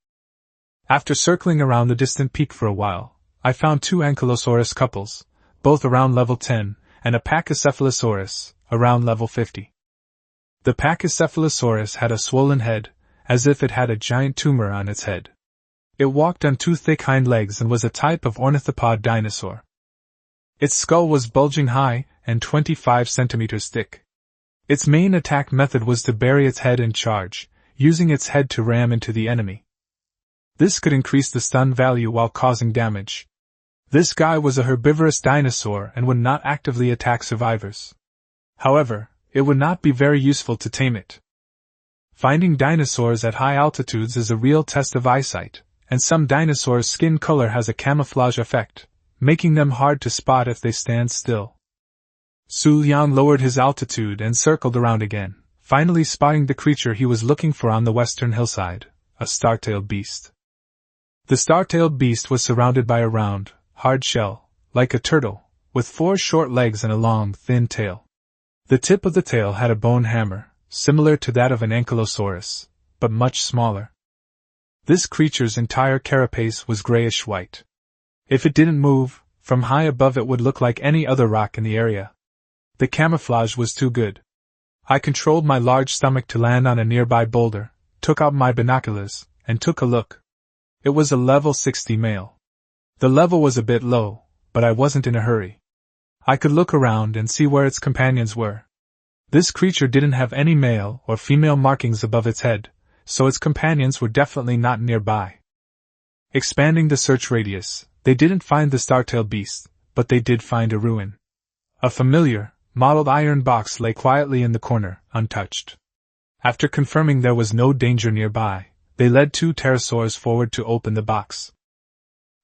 After circling around the distant peak for a while, I found 2 Ankylosaurus couples, both around level 10, and a Pachycephalosaurus, around level 50. The Pachycephalosaurus had a swollen head, as if it had a giant tumor on its head. It walked on 2 thick hind legs and was a type of ornithopod dinosaur. Its skull was bulging high and 25 centimeters thick. Its main attack method was to bury its head and charge, using its head to ram into the enemy. This could increase the stun value while causing damage. This guy was a herbivorous dinosaur and would not actively attack survivors. However, it would not be very useful to tame it. Finding dinosaurs at high altitudes is a real test of eyesight, and some dinosaurs' skin color has a camouflage effect, making them hard to spot if they stand still. Xu Liang lowered his altitude and circled around again, finally spotting the creature he was looking for on the western hillside, a star-tailed beast. The star-tailed beast was surrounded by a round, hard shell, like a turtle, with 4 short legs and a long, thin tail. The tip of the tail had a bone hammer, similar to that of an ankylosaurus, but much smaller. This creature's entire carapace was grayish-white. If it didn't move, from high above it would look like any other rock in the area. The camouflage was too good. I controlled my large stomach to land on a nearby boulder, took out my binoculars, and took a look. It was a level 60 male. The level was a bit low, but I wasn't in a hurry. I could look around and see where its companions were. This creature didn't have any male or female markings above its head, so its companions were definitely not nearby. Expanding the search radius, they didn't find the star-tailed beast, but they did find a ruin. A familiar, mottled iron box lay quietly in the corner, untouched. After confirming there was no danger nearby, they led 2 pterosaurs forward to open the box.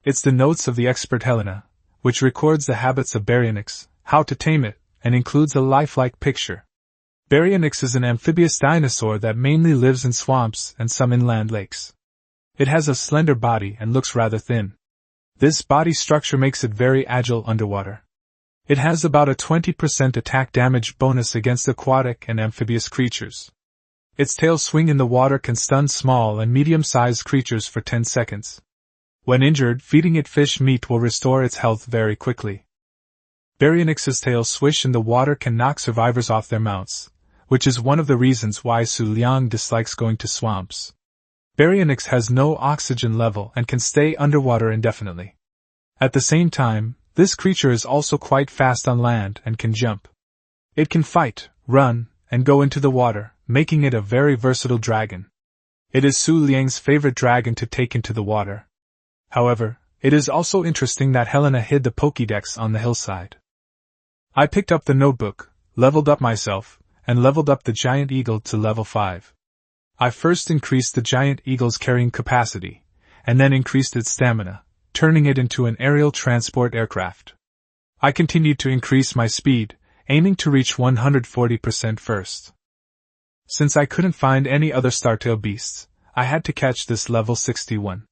It's the notes of the expert Helena, which records the habits of Baryonyx, how to tame it, and includes a lifelike picture. Baryonyx is an amphibious dinosaur that mainly lives in swamps and some inland lakes. It has a slender body and looks rather thin. This body structure makes it very agile underwater. It has about a 20% attack damage bonus against aquatic and amphibious creatures. Its tail swing in the water can stun small and medium-sized creatures for 10 seconds. When injured, feeding it fish meat will restore its health very quickly. Baryonyx's tail swish in the water can knock survivors off their mounts, which is one of the reasons why Xu Liang dislikes going to swamps. Baryonyx has no oxygen level and can stay underwater indefinitely. At the same time, this creature is also quite fast on land and can jump. It can fight, run, and go into the water, making it a very versatile dragon. It is Xu Liang's favorite dragon to take into the water. However, it is also interesting that Helena hid the Pokédex on the hillside. I picked up the notebook, leveled up myself, and leveled up the giant eagle to level 5. I first increased the giant eagle's carrying capacity, and then increased its stamina, turning it into an aerial transport aircraft. I continued to increase my speed, aiming to reach 140% first. Since I couldn't find any other star-tail beasts, I had to catch this level 61.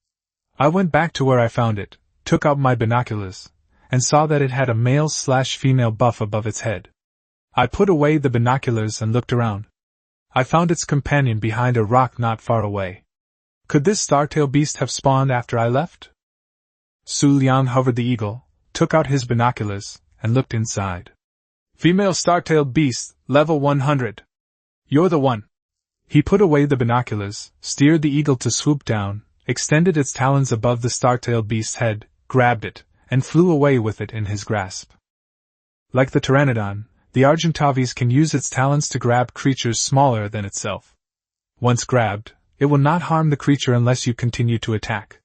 I went back to where I found it, took out my binoculars, and saw that it had a male/female buff above its head. I put away the binoculars and looked around. I found its companion behind a rock not far away. Could this star-tail beast have spawned after I left? Xu Liang hovered the eagle, took out his binoculars, and looked inside. Female star-tailed beast, level 100. You're the one. He put away the binoculars, steered the eagle to swoop down, extended its talons above the star-tailed beast's head, grabbed it, and flew away with it in his grasp. Like the pteranodon, the Argentavis can use its talons to grab creatures smaller than itself. Once grabbed, it will not harm the creature unless you continue to attack.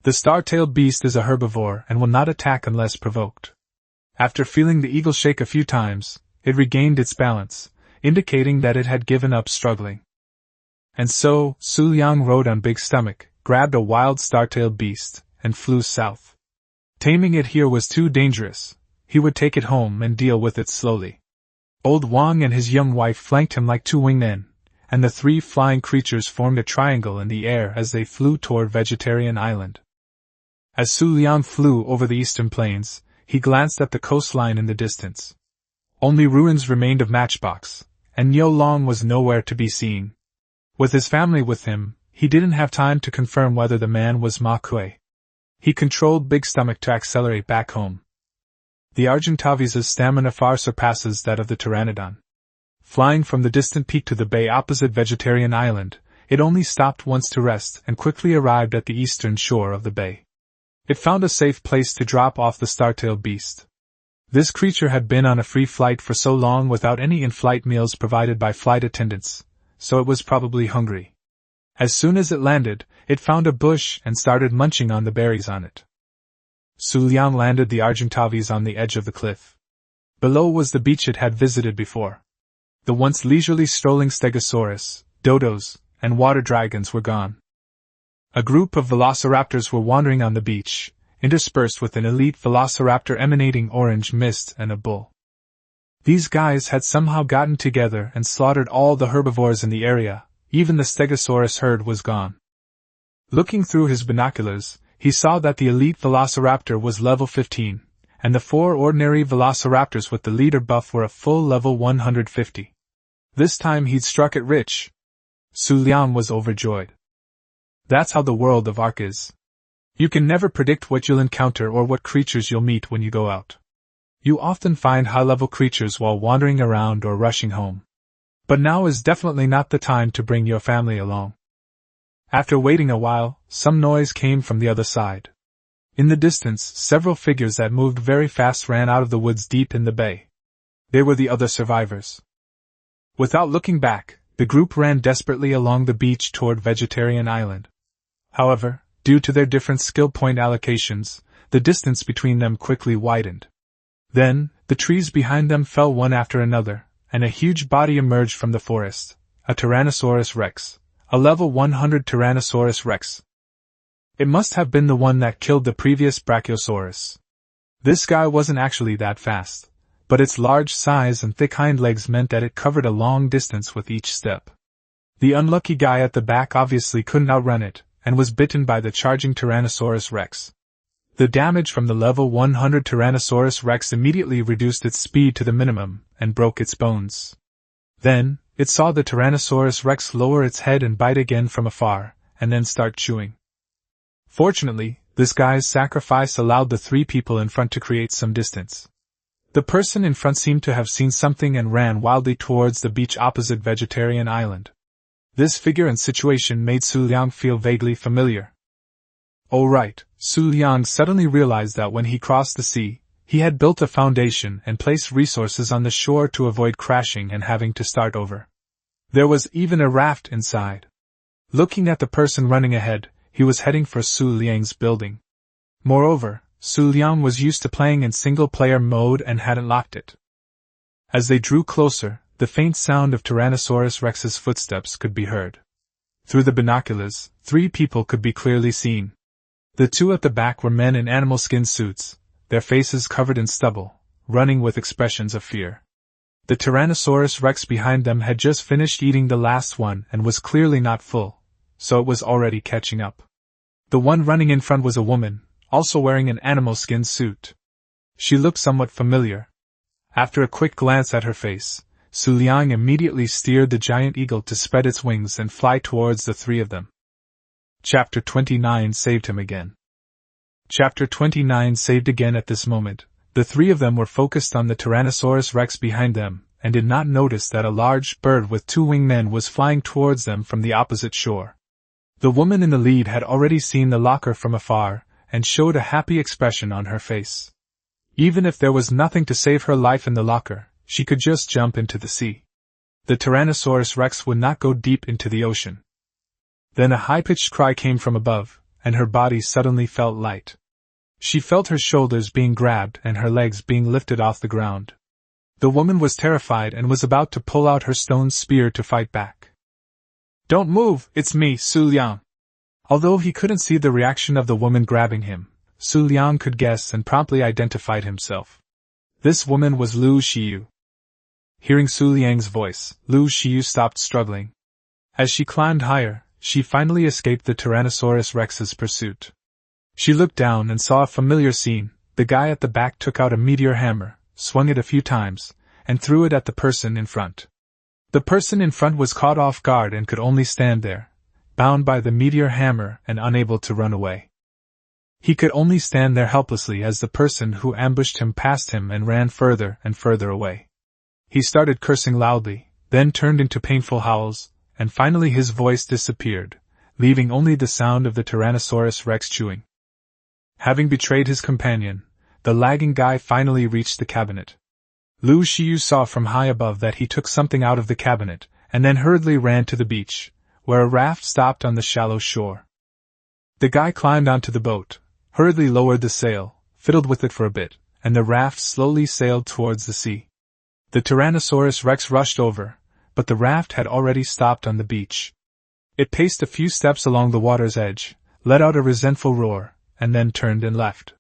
The star-tailed beast is a herbivore and will not attack unless provoked. After feeling the eagle shake a few times, it regained its balance, indicating that it had given up struggling. And so, Xu Liang rode on Big Stomach, grabbed a wild star-tailed beast, and flew south. Taming it here was too dangerous. He would take it home and deal with it slowly. Old Wang and his young wife flanked him like two winged men, and the three flying creatures formed a triangle in the air as they flew toward Vegetarian Island. As Xu Liang flew over the eastern plains, he glanced at the coastline in the distance. Only ruins remained of Matchbox, and Yo Long was nowhere to be seen. With his family with him, he didn't have time to confirm whether the man was Ma Kuei. He controlled Big Stomach to accelerate back home. The Argentavis' stamina far surpasses that of the Pteranodon. Flying from the distant peak to the bay opposite Vegetarian Island, it only stopped once to rest and quickly arrived at the eastern shore of the bay. It found a safe place to drop off the star-tailed beast. This creature had been on a free flight for so long without any in-flight meals provided by flight attendants, so it was probably hungry. As soon as it landed, it found a bush and started munching on the berries on it. Xu Liang landed the Argentavis on the edge of the cliff. Below was the beach it had visited before. The once leisurely strolling stegosaurus, dodos, and water dragons were gone. A group of velociraptors were wandering on the beach, interspersed with an elite velociraptor emanating orange mist and a bull. These guys had somehow gotten together and slaughtered all the herbivores in the area. Even the stegosaurus herd was gone. Looking through his binoculars, he saw that the elite velociraptor was level 15, and the 4 ordinary velociraptors with the leader buff were a full level 150. This time he'd struck it rich. Xu Liang was overjoyed. That's how the world of Ark is. You can never predict what you'll encounter or what creatures you'll meet when you go out. You often find high-level creatures while wandering around or rushing home. But now is definitely not the time to bring your family along. After waiting a while, some noise came from the other side. In the distance, several figures that moved very fast ran out of the woods deep in the bay. They were the other survivors. Without looking back, the group ran desperately along the beach toward Vegetarian Island. However, due to their different skill point allocations, the distance between them quickly widened. Then, the trees behind them fell one after another, and a huge body emerged from the forest, a Tyrannosaurus rex, a level 100 Tyrannosaurus rex. It must have been the one that killed the previous Brachiosaurus. This guy wasn't actually that fast, but its large size and thick hind legs meant that it covered a long distance with each step. The unlucky guy at the back obviously couldn't outrun it, and was bitten by the charging Tyrannosaurus rex. The damage from the level 100 Tyrannosaurus rex immediately reduced its speed to the minimum, and broke its bones. Then, it saw the Tyrannosaurus rex lower its head and bite again from afar, and then start chewing. Fortunately, this guy's sacrifice allowed the 3 people in front to create some distance. The person in front seemed to have seen something and ran wildly towards the beach opposite Vegetarian Island. This figure and situation made Xu Liang feel vaguely familiar. Oh right, Xu Liang suddenly realized that when he crossed the sea, he had built a foundation and placed resources on the shore to avoid crashing and having to start over. There was even a raft inside. Looking at the person running ahead, he was heading for Xu Liang's building. Moreover, Xu Liang was used to playing in single-player mode and hadn't locked it. As they drew closer, the faint sound of Tyrannosaurus Rex's footsteps could be heard. Through the binoculars, 3 people could be clearly seen. The 2 at the back were men in animal skin suits, their faces covered in stubble, running with expressions of fear. The Tyrannosaurus Rex behind them had just finished eating the last one and was clearly not full, so it was already catching up. The one running in front was a woman, also wearing an animal skin suit. She looked somewhat familiar. After a quick glance at her face, Xu Liang immediately steered the giant eagle to spread its wings and fly towards the 3 of them. Chapter 29 saved him again. Chapter 29 saved again at this moment. The 3 of them were focused on the Tyrannosaurus Rex behind them, and did not notice that a large bird with 2 winged men was flying towards them from the opposite shore. The woman in the lead had already seen the locker from afar, and showed a happy expression on her face. Even if there was nothing to save her life in the locker, she could just jump into the sea. The Tyrannosaurus Rex would not go deep into the ocean. Then a high-pitched cry came from above, and her body suddenly felt light. She felt her shoulders being grabbed and her legs being lifted off the ground. The woman was terrified and was about to pull out her stone spear to fight back. "Don't move, it's me, Xu Liang." Although he couldn't see the reaction of the woman grabbing him, Xu Liang could guess and promptly identified himself. This woman was Lu Xiyu. Hearing Xu Liang's voice, Lu Xiyu stopped struggling. As she climbed higher, she finally escaped the Tyrannosaurus Rex's pursuit. She looked down and saw a familiar scene. The guy at the back took out a meteor hammer, swung it a few times, and threw it at the person in front. The person in front was caught off guard and could only stand there, bound by the meteor hammer and unable to run away. He could only stand there helplessly as the person who ambushed him passed him and ran further and further away. He started cursing loudly, then turned into painful howls, and finally his voice disappeared, leaving only the sound of the Tyrannosaurus Rex chewing. Having betrayed his companion, the lagging guy finally reached the cabinet. Lu Xiyu saw from high above that he took something out of the cabinet, and then hurriedly ran to the beach, where a raft stopped on the shallow shore. The guy climbed onto the boat, hurriedly lowered the sail, fiddled with it for a bit, and the raft slowly sailed towards the sea. The Tyrannosaurus Rex rushed over, but the raft had already stopped on the beach. It paced a few steps along the water's edge, let out a resentful roar, and then turned and left.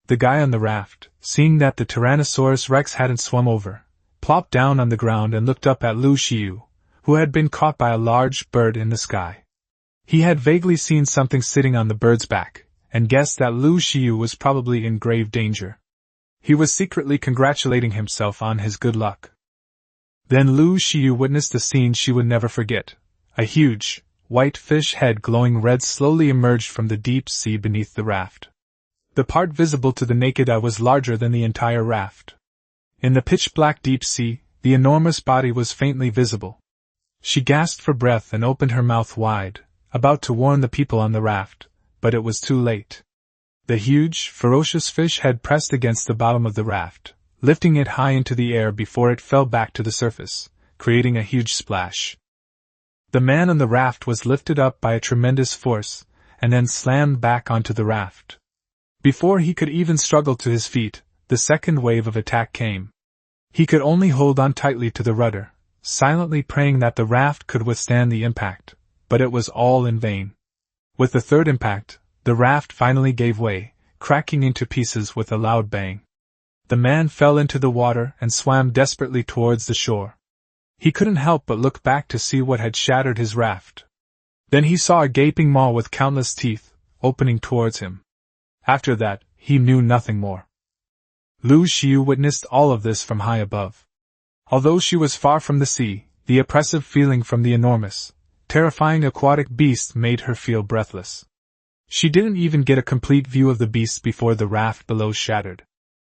The guy on the raft, seeing that the Tyrannosaurus Rex hadn't swum over, plopped down on the ground and looked up at Lu Xiyu, who had been caught by a large bird in the sky. He had vaguely seen something sitting on the bird's back, and guessed that Lu Xiyu was probably in grave danger. He was secretly congratulating himself on his good luck. Then Lu Xiyu witnessed a scene she would never forget. A huge, white fish head glowing red slowly emerged from the deep sea beneath the raft. The part visible to the naked eye was larger than the entire raft. In the pitch-black deep sea, the enormous body was faintly visible. She gasped for breath and opened her mouth wide, about to warn the people on the raft, but it was too late. The huge, ferocious fish head pressed against the bottom of the raft, lifting it high into the air before it fell back to the surface, creating a huge splash. The man on the raft was lifted up by a tremendous force, and then slammed back onto the raft. Before he could even struggle to his feet, the second wave of attack came. He could only hold on tightly to the rudder, silently praying that the raft could withstand the impact, but it was all in vain. With the third impact, the raft finally gave way, cracking into pieces with a loud bang. The man fell into the water and swam desperately towards the shore. He couldn't help but look back to see what had shattered his raft. Then he saw a gaping maw with countless teeth, opening towards him. After that, he knew nothing more. Lu Xiyu witnessed all of this from high above. Although she was far from the sea, the oppressive feeling from the enormous, terrifying aquatic beast made her feel breathless. She didn't even get a complete view of the beast before the raft below shattered.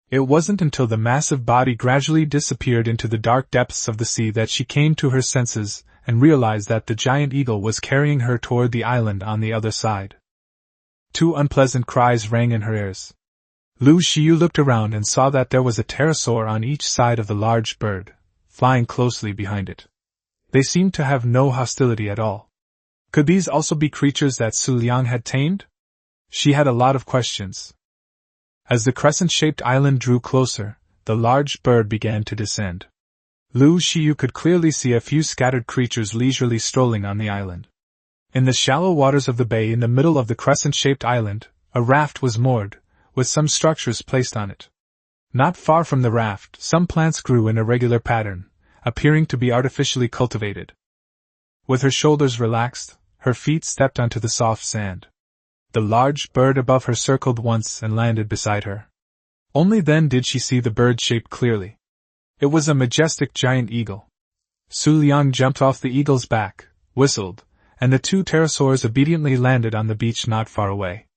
It wasn't until the massive body gradually disappeared into the dark depths of the sea that she came to her senses and realized that the giant eagle was carrying her toward the island on the other side. Two unpleasant cries rang in her ears. Lu Xiyu looked around and saw that there was a pterosaur on each side of the large bird, flying closely behind it. They seemed to have no hostility at all. Could these also be creatures that Xu Liang had tamed? She had a lot of questions. As the crescent-shaped island drew closer, the large bird began to descend. Lu Xiyu could clearly see a few scattered creatures leisurely strolling on the island. In the shallow waters of the bay in the middle of the crescent-shaped island, a raft was moored, with some structures placed on it. Not far from the raft, some plants grew in a regular pattern, appearing to be artificially cultivated. With her shoulders relaxed, her feet stepped onto the soft sand. The large bird above her circled once and landed beside her. Only then did she see the bird shape clearly. It was a majestic giant eagle. Xu Liang jumped off the eagle's back, whistled, and the two pterosaurs obediently landed on the beach not far away.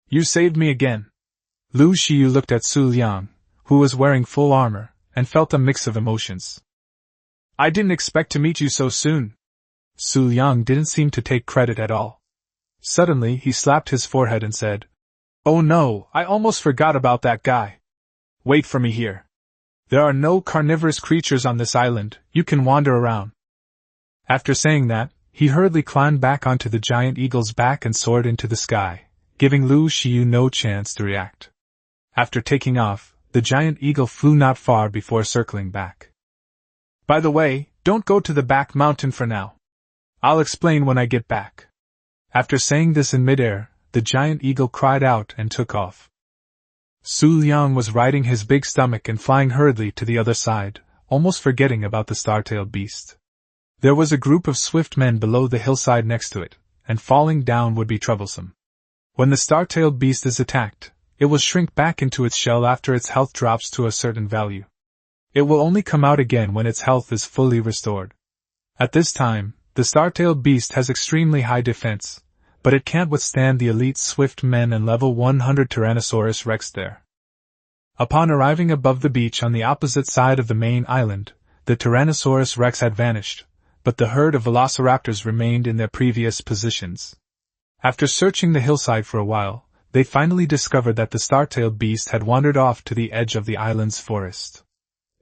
"You saved me again." Lu Xiyu looked at Xu Liang, who was wearing full armor, and felt a mix of emotions. "I didn't expect to meet you so soon." Xu Liang didn't seem to take credit at all. Suddenly he slapped his forehead and said, "Oh no, I almost forgot about that guy. Wait for me here. There are no carnivorous creatures on this island, you can wander around." After saying that, he hurriedly climbed back onto the giant eagle's back and soared into the sky, giving Lu Xiyu no chance to react. After taking off, the giant eagle flew not far before circling back. By the way, don't go to the back mountain for now. I'll explain when I get back. After saying this in midair, the giant eagle cried out and took off. Xu Liang was riding his big stomach and flying hurriedly to the other side, almost forgetting about the star-tailed beast. There was a group of swift men below the hillside next to it, and falling down would be troublesome. When the star-tailed beast is attacked, it will shrink back into its shell after its health drops to a certain value. It will only come out again when its health is fully restored. At this time, the star-tailed beast has extremely high defense, but it can't withstand the elite swift men and level 100 Tyrannosaurus Rex there. Upon arriving above the beach on the opposite side of the main island, the Tyrannosaurus Rex had vanished, but the herd of velociraptors remained in their previous positions. After searching the hillside for a while, they finally discovered that the star-tailed beast had wandered off to the edge of the island's forest.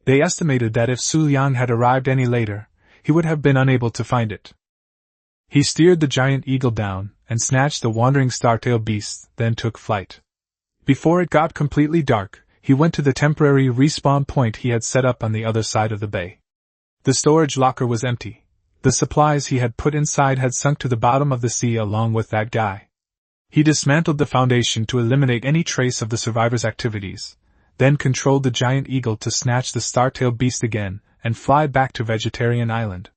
They estimated that if Xu Liang had arrived any later, he would have been unable to find it. He steered the giant eagle down, and snatched the wandering star-tailed beast, then took flight. Before it got completely dark, he went to the temporary respawn point he had set up on the other side of the bay. The storage locker was empty. The supplies he had put inside had sunk to the bottom of the sea along with that guy. He dismantled the foundation to eliminate any trace of the survivors' activities, then controlled the giant eagle to snatch the star-tailed beast again, and fly back to Vegetarian Island.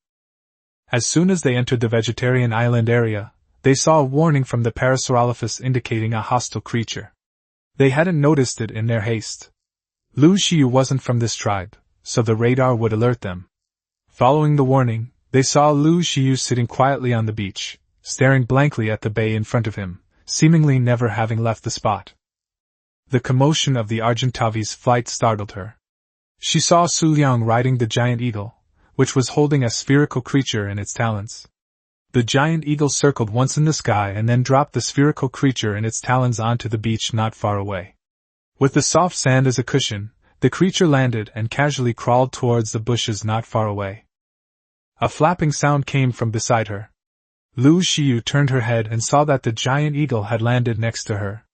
As soon as they entered the Vegetarian Island area, they saw a warning from the Parasaurolophus indicating a hostile creature. They hadn't noticed it in their haste. Lu Xiu wasn't from this tribe, so the radar would alert them. Following the warning, they saw Lu Xiu sitting quietly on the beach, staring blankly at the bay in front of him, seemingly never having left the spot. The commotion of the Argentavi's flight startled her. She saw Xu Liang riding the giant eagle, which was holding a spherical creature in its talons. The giant eagle circled once in the sky and then dropped the spherical creature in its talons onto the beach not far away. With the soft sand as a cushion, the creature landed and casually crawled towards the bushes not far away. A flapping sound came from beside her. Lu Xiu turned her head and saw that the giant eagle had landed next to her.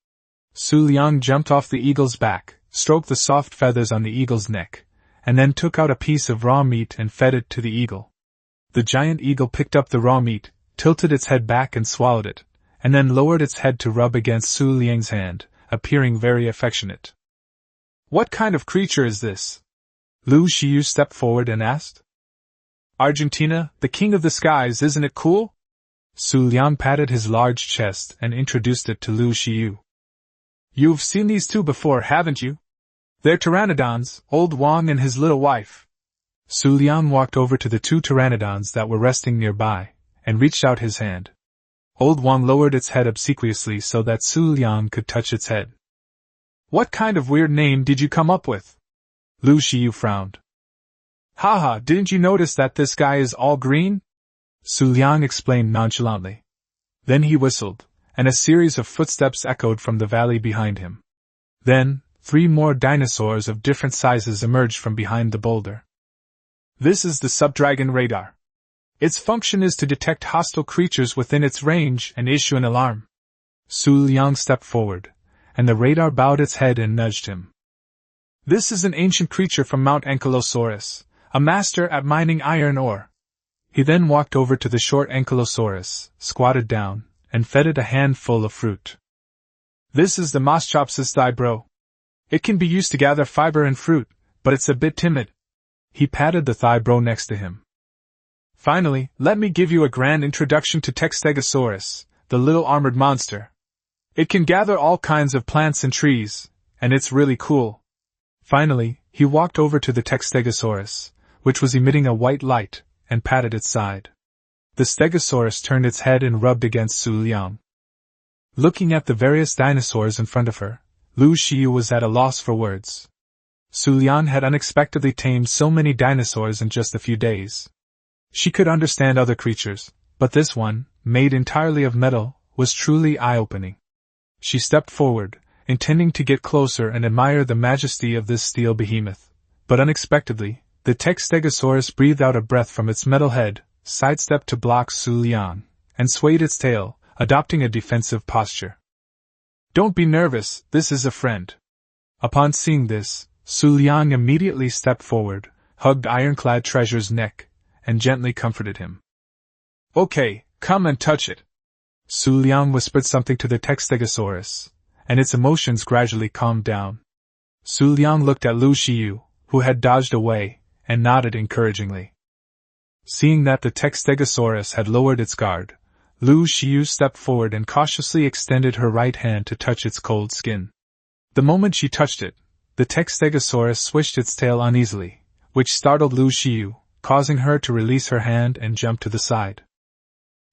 Xu Liang jumped off the eagle's back, stroked the soft feathers on the eagle's neck, and then took out a piece of raw meat and fed it to the eagle. The giant eagle picked up the raw meat, tilted its head back and swallowed it, and then lowered its head to rub against Xu Liang's hand, appearing very affectionate. "What kind of creature is this?" Lu Xiu stepped forward and asked. "Argentina, the king of the skies, isn't it cool?" Xu Liang patted his large chest and introduced it to Lu Xiu. "You've seen these two before, haven't you? They're pteranodons, Old Wang and his little wife." Xu Liang walked over to the two pteranodons that were resting nearby, and reached out his hand. Old Wang lowered its head obsequiously so that Xu Liang could touch its head. "What kind of weird name did you come up with?" Lu Xiu frowned. "Haha, didn't you notice that this guy is all green?" Xu Liang explained nonchalantly. Then he whistled, and a series of footsteps echoed from the valley behind him. Then, 3 more dinosaurs of different sizes emerged from behind the boulder. "This is the subdragon radar. Its function is to detect hostile creatures within its range and issue an alarm." Xu Liang stepped forward, and the radar bowed its head and nudged him. "This is an ancient creature from Mount Ankylosaurus, a master at mining iron ore." He then walked over to the short Ankylosaurus, squatted down, and fed it a handful of fruit. "This is the Moschopsis thybro. It can be used to gather fiber and fruit, but it's a bit timid." He patted the thybro next to him. "Finally, let me give you a grand introduction to Textegosaurus, the little armored monster. It can gather all kinds of plants and trees, and it's really cool." Finally, he walked over to the Textegosaurus, which was emitting a white light, and patted its side. The Stegosaurus turned its head and rubbed against Xu Liang. Looking at the various dinosaurs in front of her, Lu Xiu was at a loss for words. Xu Liang had unexpectedly tamed so many dinosaurs in just a few days. She could understand other creatures, but this one, made entirely of metal, was truly eye-opening. She stepped forward, intending to get closer and admire the majesty of this steel behemoth, but unexpectedly, the Textegosaurus breathed out a breath from its metal head, sidestepped to block Xu Liang, and swayed its tail, adopting a defensive posture. "Don't be nervous, this is a friend. Upon seeing this, Xu Liang immediately stepped forward, hugged Ironclad Treasure's neck, and gently comforted him. Okay, come and touch it. Xu Liang whispered something to the Stegosaurus, and its emotions gradually calmed down. Xu Liang looked at Lu Xiu, who had dodged away, and nodded encouragingly. Seeing that the Stegosaurus had lowered its guard, Lu Xiu stepped forward and cautiously extended her right hand to touch its cold skin. The moment she touched it, the Stegosaurus swished its tail uneasily, which startled Lu Xiu, causing her to release her hand and jump to the side.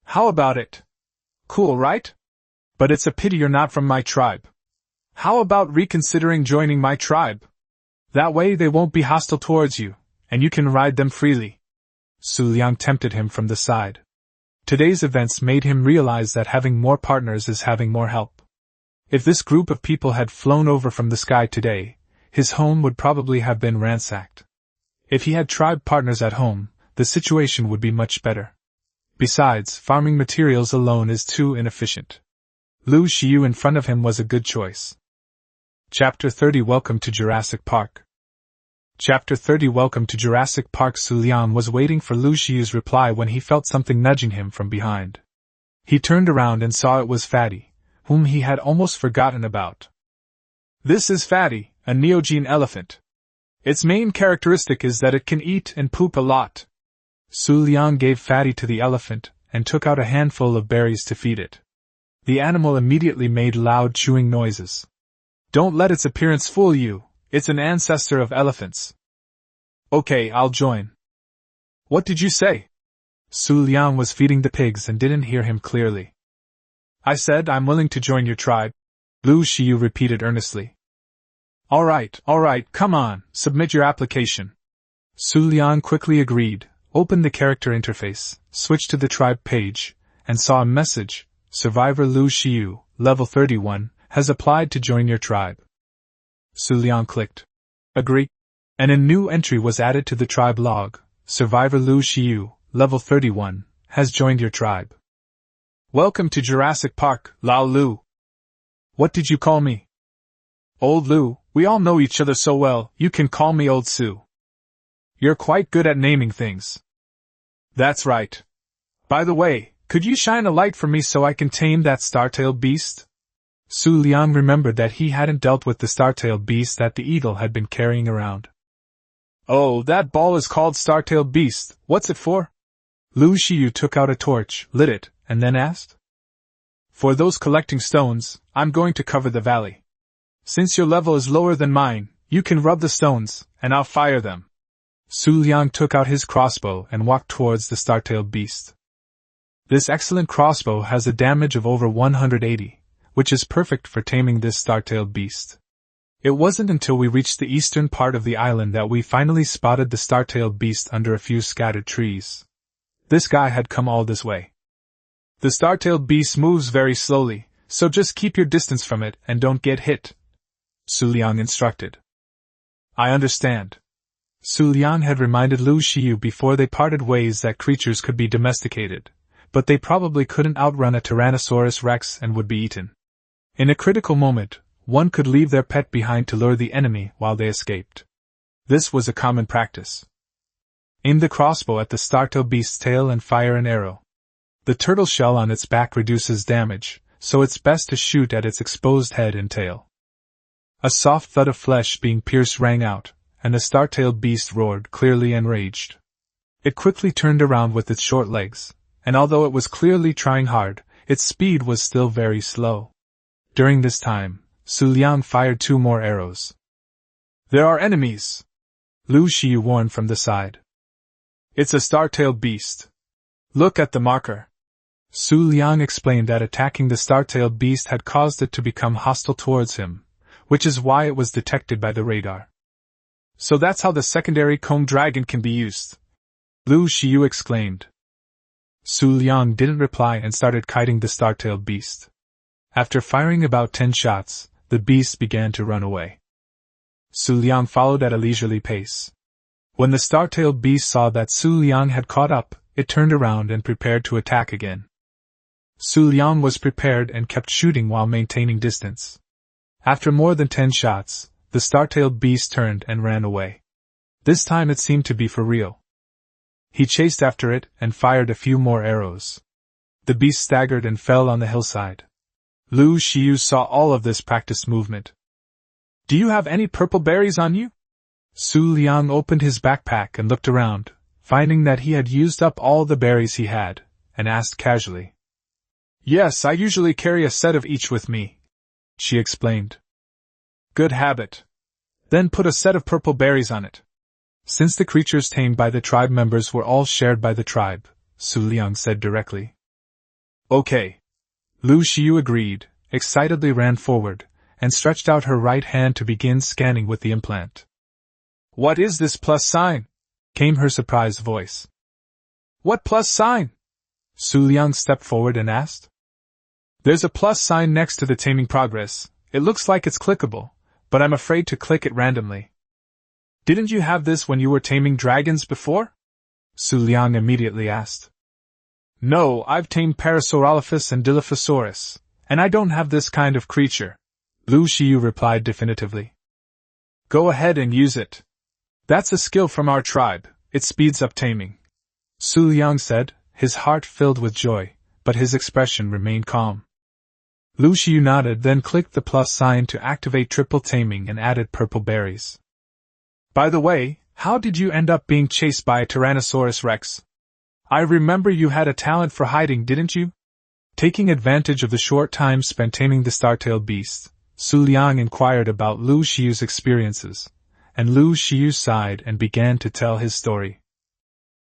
How about it? Cool, right? But it's a pity you're not from my tribe. How about reconsidering joining my tribe? That way they won't be hostile towards you, and you can ride them freely. Xu Liang tempted him from the side. Today's events made him realize that having more partners is having more help. If this group of people had flown over from the sky today, his home would probably have been ransacked. If he had tribe partners at home, the situation would be much better. Besides, farming materials alone is too inefficient. Lu Xiu in front of him was a good choice. Chapter 30 Welcome to Jurassic Park. Chapter 30 Welcome to Jurassic Park. Xu Liang was waiting for Lu Xiu's reply when he felt something nudging him from behind. He turned around and saw it was Fatty, whom he had almost forgotten about. This is Fatty, a Neogene elephant. Its main characteristic is that it can eat and poop a lot. Xu Liang gave Fatty to the elephant and took out a handful of berries to feed it. The animal immediately made loud chewing noises. Don't let its appearance fool you, it's an ancestor of elephants. Okay, I'll join. What did you say? Xu Liang was feeding the pigs and didn't hear him clearly. I said I'm willing to join your tribe, Lu Xiu repeated earnestly. All right, come on, submit your application. Xu Liang quickly agreed, opened the character interface, switched to the tribe page, and saw a message, Survivor Lu Xiu, level 31, has applied to join your tribe. Xu Liang clicked Agree, and a new entry was added to the tribe log, Survivor Lu Xiu, level 31, has joined your tribe. Welcome to Jurassic Park, Lao Lu. What did you call me? Old Lu, we all know each other so well, you can call me Old Su. You're quite good at naming things. That's right. By the way, could you shine a light for me so I can tame that star-tailed beast? Xu Liang remembered that he hadn't dealt with the star-tailed beast that the eagle had been carrying around. Oh, that ball is called star-tailed beast, what's it for? Lu Xiu took out a torch, lit it, and then asked. For those collecting stones, I'm going to cover the valley. Since your level is lower than mine, you can rub the stones, and I'll fire them. Xu Liang took out his crossbow and walked towards the star-tailed beast. This excellent crossbow has a damage of over 180, which is perfect for taming this star-tailed beast. It wasn't until we reached the eastern part of the island that we finally spotted the star-tailed beast under a few scattered trees. This guy had come all this way. The star-tailed beast moves very slowly, so just keep your distance from it and don't get hit, Xu Liang instructed. I understand. Xu Liang had reminded Lu Xiu before they parted ways that creatures could be domesticated, but they probably couldn't outrun a Tyrannosaurus Rex and would be eaten. In a critical moment, one could leave their pet behind to lure the enemy while they escaped. This was a common practice. Aim the crossbow at the star-tailed beast's tail and fire an arrow. The turtle shell on its back reduces damage, so it's best to shoot at its exposed head and tail. A soft thud of flesh being pierced rang out, and the star-tailed beast roared, clearly enraged. It quickly turned around with its short legs, and although it was clearly trying hard, its speed was still very slow. During this time, Xu Liang fired 2 more arrows. There are enemies! Lu Xiu warned from the side. It's a star-tailed beast. Look at the marker. Xu Liang explained that attacking the star-tailed beast had caused it to become hostile towards him, which is why it was detected by the radar. So that's how the secondary comb dragon can be used, Lu Xiu exclaimed. Xu Liang didn't reply and started kiting the star-tailed beast. After firing about 10 shots, the beast began to run away. Xu Liang followed at a leisurely pace. When the star-tailed beast saw that Xu Liang had caught up, it turned around and prepared to attack again. Xu Liang was prepared and kept shooting while maintaining distance. After more than 10 shots, the star-tailed beast turned and ran away. This time it seemed to be for real. He chased after it and fired a few more arrows. The beast staggered and fell on the hillside. Lu Xiu saw all of this practiced movement. "Do you have any purple berries on you?" Xu Liang opened his backpack and looked around, finding that he had used up all the berries he had, and asked casually. "Yes, I usually carry a set of each with me," she explained. "Good habit. Then put a set of purple berries on it." Since the creatures tamed by the tribe members were all shared by the tribe, Xu Liang said directly. "Okay." Lu Xiu agreed, excitedly ran forward, and stretched out her right hand to begin scanning with the implant. "What is this plus sign?" came her surprised voice. "What plus sign?" Xu Liang stepped forward and asked. "There's a plus sign next to the taming progress. It looks like it's clickable, but I'm afraid to click it randomly." "Didn't you have this when you were taming dragons before?" Xu Liang immediately asked. "No, I've tamed Parasaurolophus and Dilophosaurus, and I don't have this kind of creature," Lu Xiu replied definitively. "Go ahead and use it. That's a skill from our tribe, it speeds up taming," Xu Liang said, his heart filled with joy, but his expression remained calm. Lu Xiu nodded, then clicked the plus sign to activate triple taming and added purple berries. "By the way, how did you end up being chased by a Tyrannosaurus Rex? I remember you had a talent for hiding, didn't you?" Taking advantage of the short time spent taming the star-tailed beast, Xu Liang inquired about Lu Xiu's experiences, and Lu Xiu sighed and began to tell his story.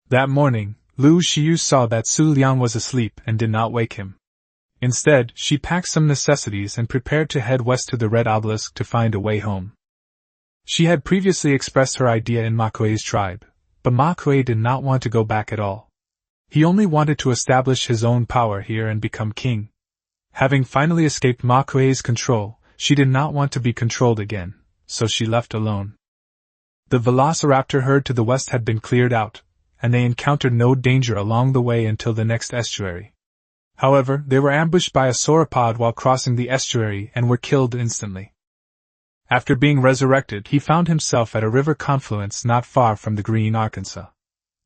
That morning, Lu Xiu saw that Xu Liang was asleep and did not wake him. Instead, she packed some necessities and prepared to head west to the Red Obelisk to find a way home. She had previously expressed her idea in Ma Kuei's tribe, but Ma Kuei did not want to go back at all. He only wanted to establish his own power here and become king. Having finally escaped Ma Kuei's control, she did not want to be controlled again, so she left alone. The velociraptor herd to the west had been cleared out, and they encountered no danger along the way until the next estuary. However, they were ambushed by a sauropod while crossing the estuary and were killed instantly. After being resurrected, he found himself at a river confluence not far from the Green Arkansas.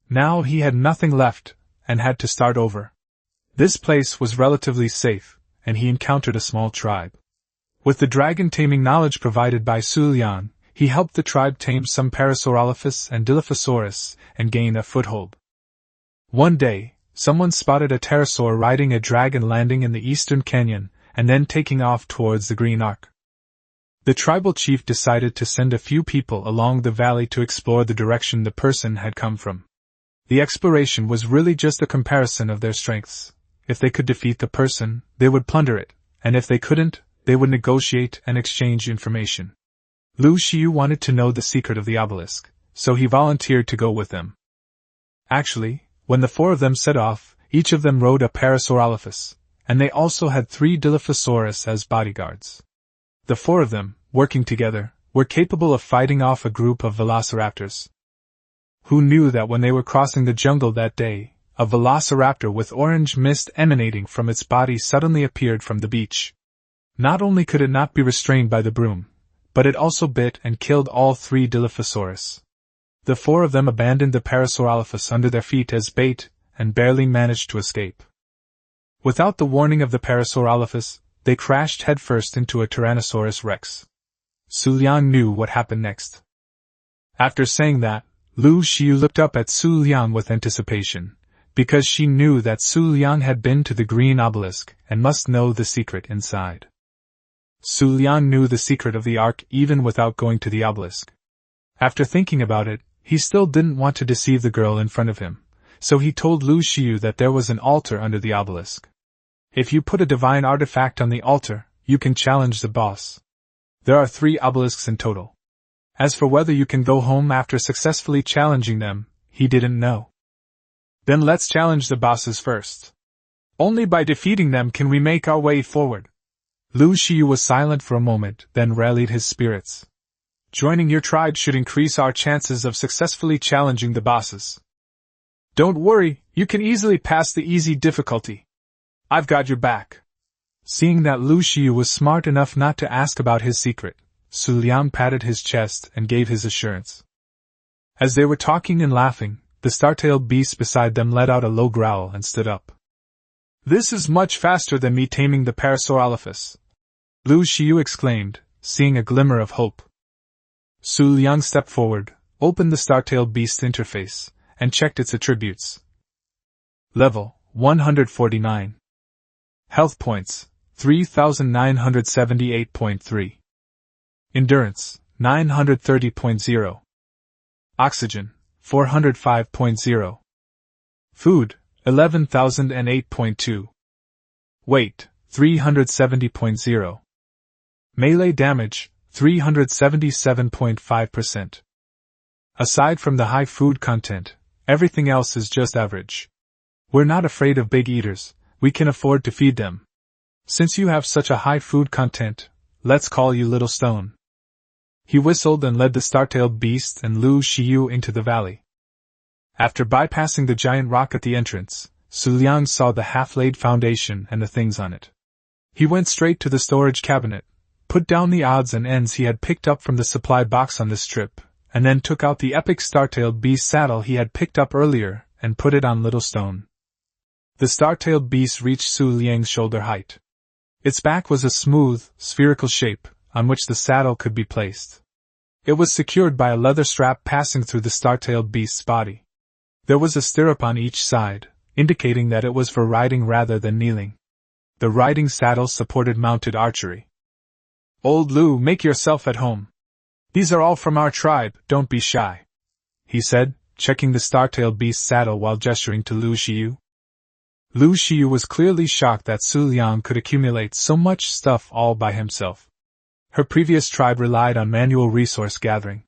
Now he had nothing left, and had to start over. This place was relatively safe, and he encountered a small tribe. With the dragon taming knowledge provided by Xu Liang, he helped the tribe tame some Parasaurolophus and Dilophosaurus and gain a foothold. One day, someone spotted a pterosaur riding a dragon landing in the eastern canyon and then taking off towards the Green Arc. The tribal chief decided to send a few people along the valley to explore the direction the person had come from. The exploration was really just a comparison of their strengths. If they could defeat the person, they would plunder it, and if they couldn't, they would negotiate and exchange information. Lu Xiu wanted to know the secret of the obelisk, so he volunteered to go with them. Actually, when the four of them set off, each of them rode a Parasaurolophus, and they also had 3 Dilophosaurus as bodyguards. The four of them, working together, were capable of fighting off a group of velociraptors. Who knew that when they were crossing the jungle that day, a velociraptor with orange mist emanating from its body suddenly appeared from the beach. Not only could it not be restrained by the broom, but it also bit and killed all 3 Dilophosaurus. The 4 of them abandoned the Parasaurolophus under their feet as bait, and barely managed to escape. Without the warning of the Parasaurolophus, they crashed headfirst into a Tyrannosaurus Rex. Xu Liang knew what happened next. After saying that, Lu Xiu looked up at Xu Liang with anticipation, because she knew that Xu Liang had been to the Green Obelisk and must know the secret inside. Xu Liang knew the secret of the Ark even without going to the obelisk. After thinking about it, he still didn't want to deceive the girl in front of him, so he told Lu Xiu that there was an altar under the obelisk. If you put a divine artifact on the altar, you can challenge the boss. There are 3 obelisks in total. As for whether you can go home after successfully challenging them, he didn't know. Then let's challenge the bosses first. Only by defeating them can we make our way forward. Lu Xiu was silent for a moment, then rallied his spirits. Joining your tribe should increase our chances of successfully challenging the bosses. Don't worry, you can easily pass the easy difficulty. I've got your back. Seeing that Lu Xiu was smart enough not to ask about his secret, Xu Liang patted his chest and gave his assurance. As they were talking and laughing, the star-tailed beast beside them let out a low growl and stood up. "This is much faster than me taming the Parasaurolophus," Lu Xiu exclaimed, seeing a glimmer of hope. Xu Liang stepped forward, opened the star-tailed beast's interface, and checked its attributes. Level 149. Health points 3978.3. Endurance 930.0. Oxygen 405.0. Food 11,008.2. Weight 370.0. Melee damage 377.5%. Aside from the high food content, everything else is just average. We're not afraid of big eaters, we can afford to feed them. Since you have such a high food content, let's call you Little Stone. He whistled and led the star-tailed beast and Lu Xiu into the valley. After bypassing the giant rock at the entrance, Xu Liang saw the half-laid foundation and the things on it. He went straight to the storage cabinet, put down the odds and ends he had picked up from the supply box on this trip, and then took out the epic star-tailed beast saddle he had picked up earlier and put it on Little Stone. The star-tailed beast reached Xu Liang's shoulder height. Its back was a smooth, spherical shape, on which the saddle could be placed. It was secured by a leather strap passing through the star-tailed beast's body. There was a stirrup on each side, indicating that it was for riding rather than kneeling. The riding saddle supported mounted archery. "Old Lu, make yourself at home. These are all from our tribe, don't be shy," he said, checking the star-tailed beast's saddle while gesturing to Lu Xiu. Lu Xiu was clearly shocked that Xu Liang could accumulate so much stuff all by himself. Her previous tribe relied on manual resource gathering.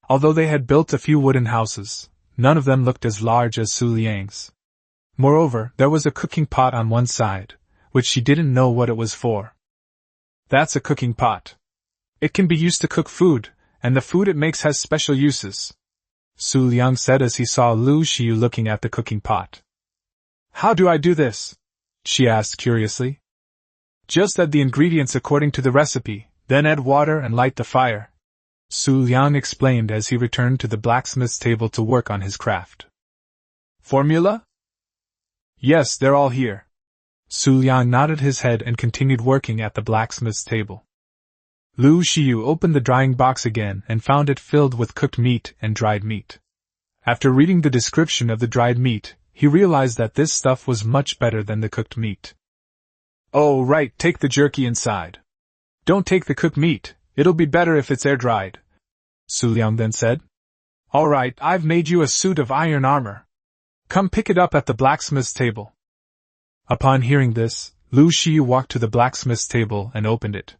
Although they had built a few wooden houses, none of them looked as large as Xu Liang's. Moreover, there was a cooking pot on one side, which she didn't know what it was for. "That's a cooking pot. It can be used to cook food, and the food it makes has special uses," Xu Liang said as he saw Lu Xiu looking at the cooking pot. "How do I do this?" she asked curiously. "Just add the ingredients according to the recipe, then add water and light the fire," Xu Liang explained as he returned to the blacksmith's table to work on his craft. "Formula?" "Yes, they're all here." Xu Liang nodded his head and continued working at the blacksmith's table. Lu Xiu opened the drying box again and found it filled with cooked meat and dried meat. After reading the description of the dried meat, he realized that this stuff was much better than the cooked meat. "Oh, right, take the jerky inside. Don't take the cooked meat, it'll be better if it's air-dried," Xu Liang then said. "All right, I've made you a suit of iron armor. Come pick it up at the blacksmith's table." Upon hearing this, Lu Xiu walked to the blacksmith's table and opened it.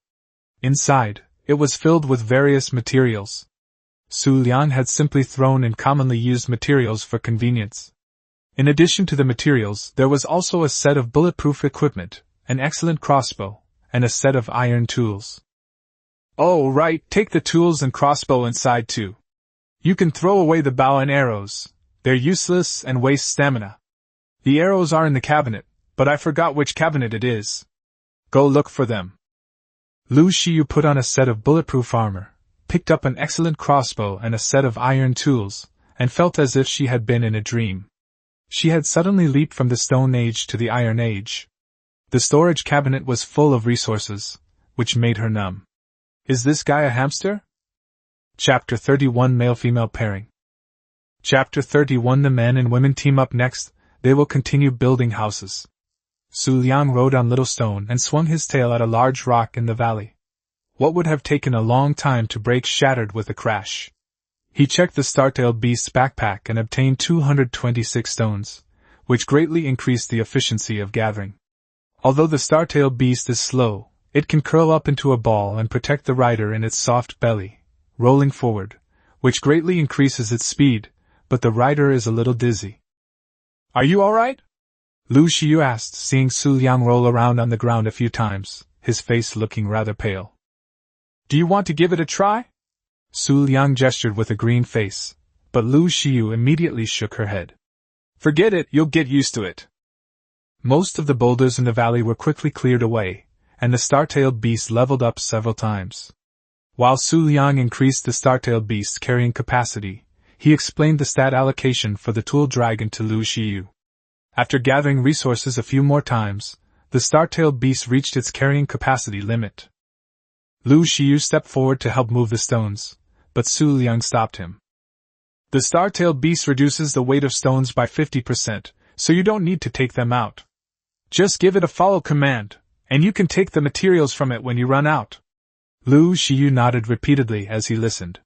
Inside, it was filled with various materials. Xu Liang had simply thrown in commonly used materials for convenience. In addition to the materials, there was also a set of bulletproof equipment, an excellent crossbow, and a set of iron tools. "Oh, right, take the tools and crossbow inside too. You can throw away the bow and arrows, they're useless and waste stamina. The arrows are in the cabinet, but I forgot which cabinet it is. Go look for them." Lu Xiu put on a set of bulletproof armor, picked up an excellent crossbow and a set of iron tools, and felt as if she had been in a dream. She had suddenly leaped from the Stone Age to the Iron Age. The storage cabinet was full of resources, which made her numb. Is this guy a hamster? Chapter 31 Male-Female Pairing. Chapter 31 The men and women team up next, they will continue building houses. Xu Liang rode on Little Stone and swung his tail at a large rock in the valley. What would have taken a long time to break shattered with a crash. He checked the star-tailed beast's backpack and obtained 226 stones, which greatly increased the efficiency of gathering. Although the star-tailed beast is slow, it can curl up into a ball and protect the rider in its soft belly, rolling forward, which greatly increases its speed, but the rider is a little dizzy. "Are you all right?" Lu Xiu asked, seeing Xu Liang roll around on the ground a few times, his face looking rather pale. "Do you want to give it a try?" Xu Liang gestured with a green face, but Lu Xiu immediately shook her head. "Forget it, you'll get used to it." Most of the boulders in the valley were quickly cleared away, and the star-tailed beast leveled up several times. While Xu Liang increased the star-tailed beast's carrying capacity, he explained the stat allocation for the tool dragon to Lu Xiyu. After gathering resources a few more times, the star-tailed beast reached its carrying capacity limit. Lu Xiyu stepped forward to help move the stones, but Xu Liang stopped him. The star-tailed beast reduces the weight of stones by 50%, so you don't need to take them out. Just give it a follow command, and you can take the materials from it when you run out. Lu Xiyu nodded repeatedly as he listened.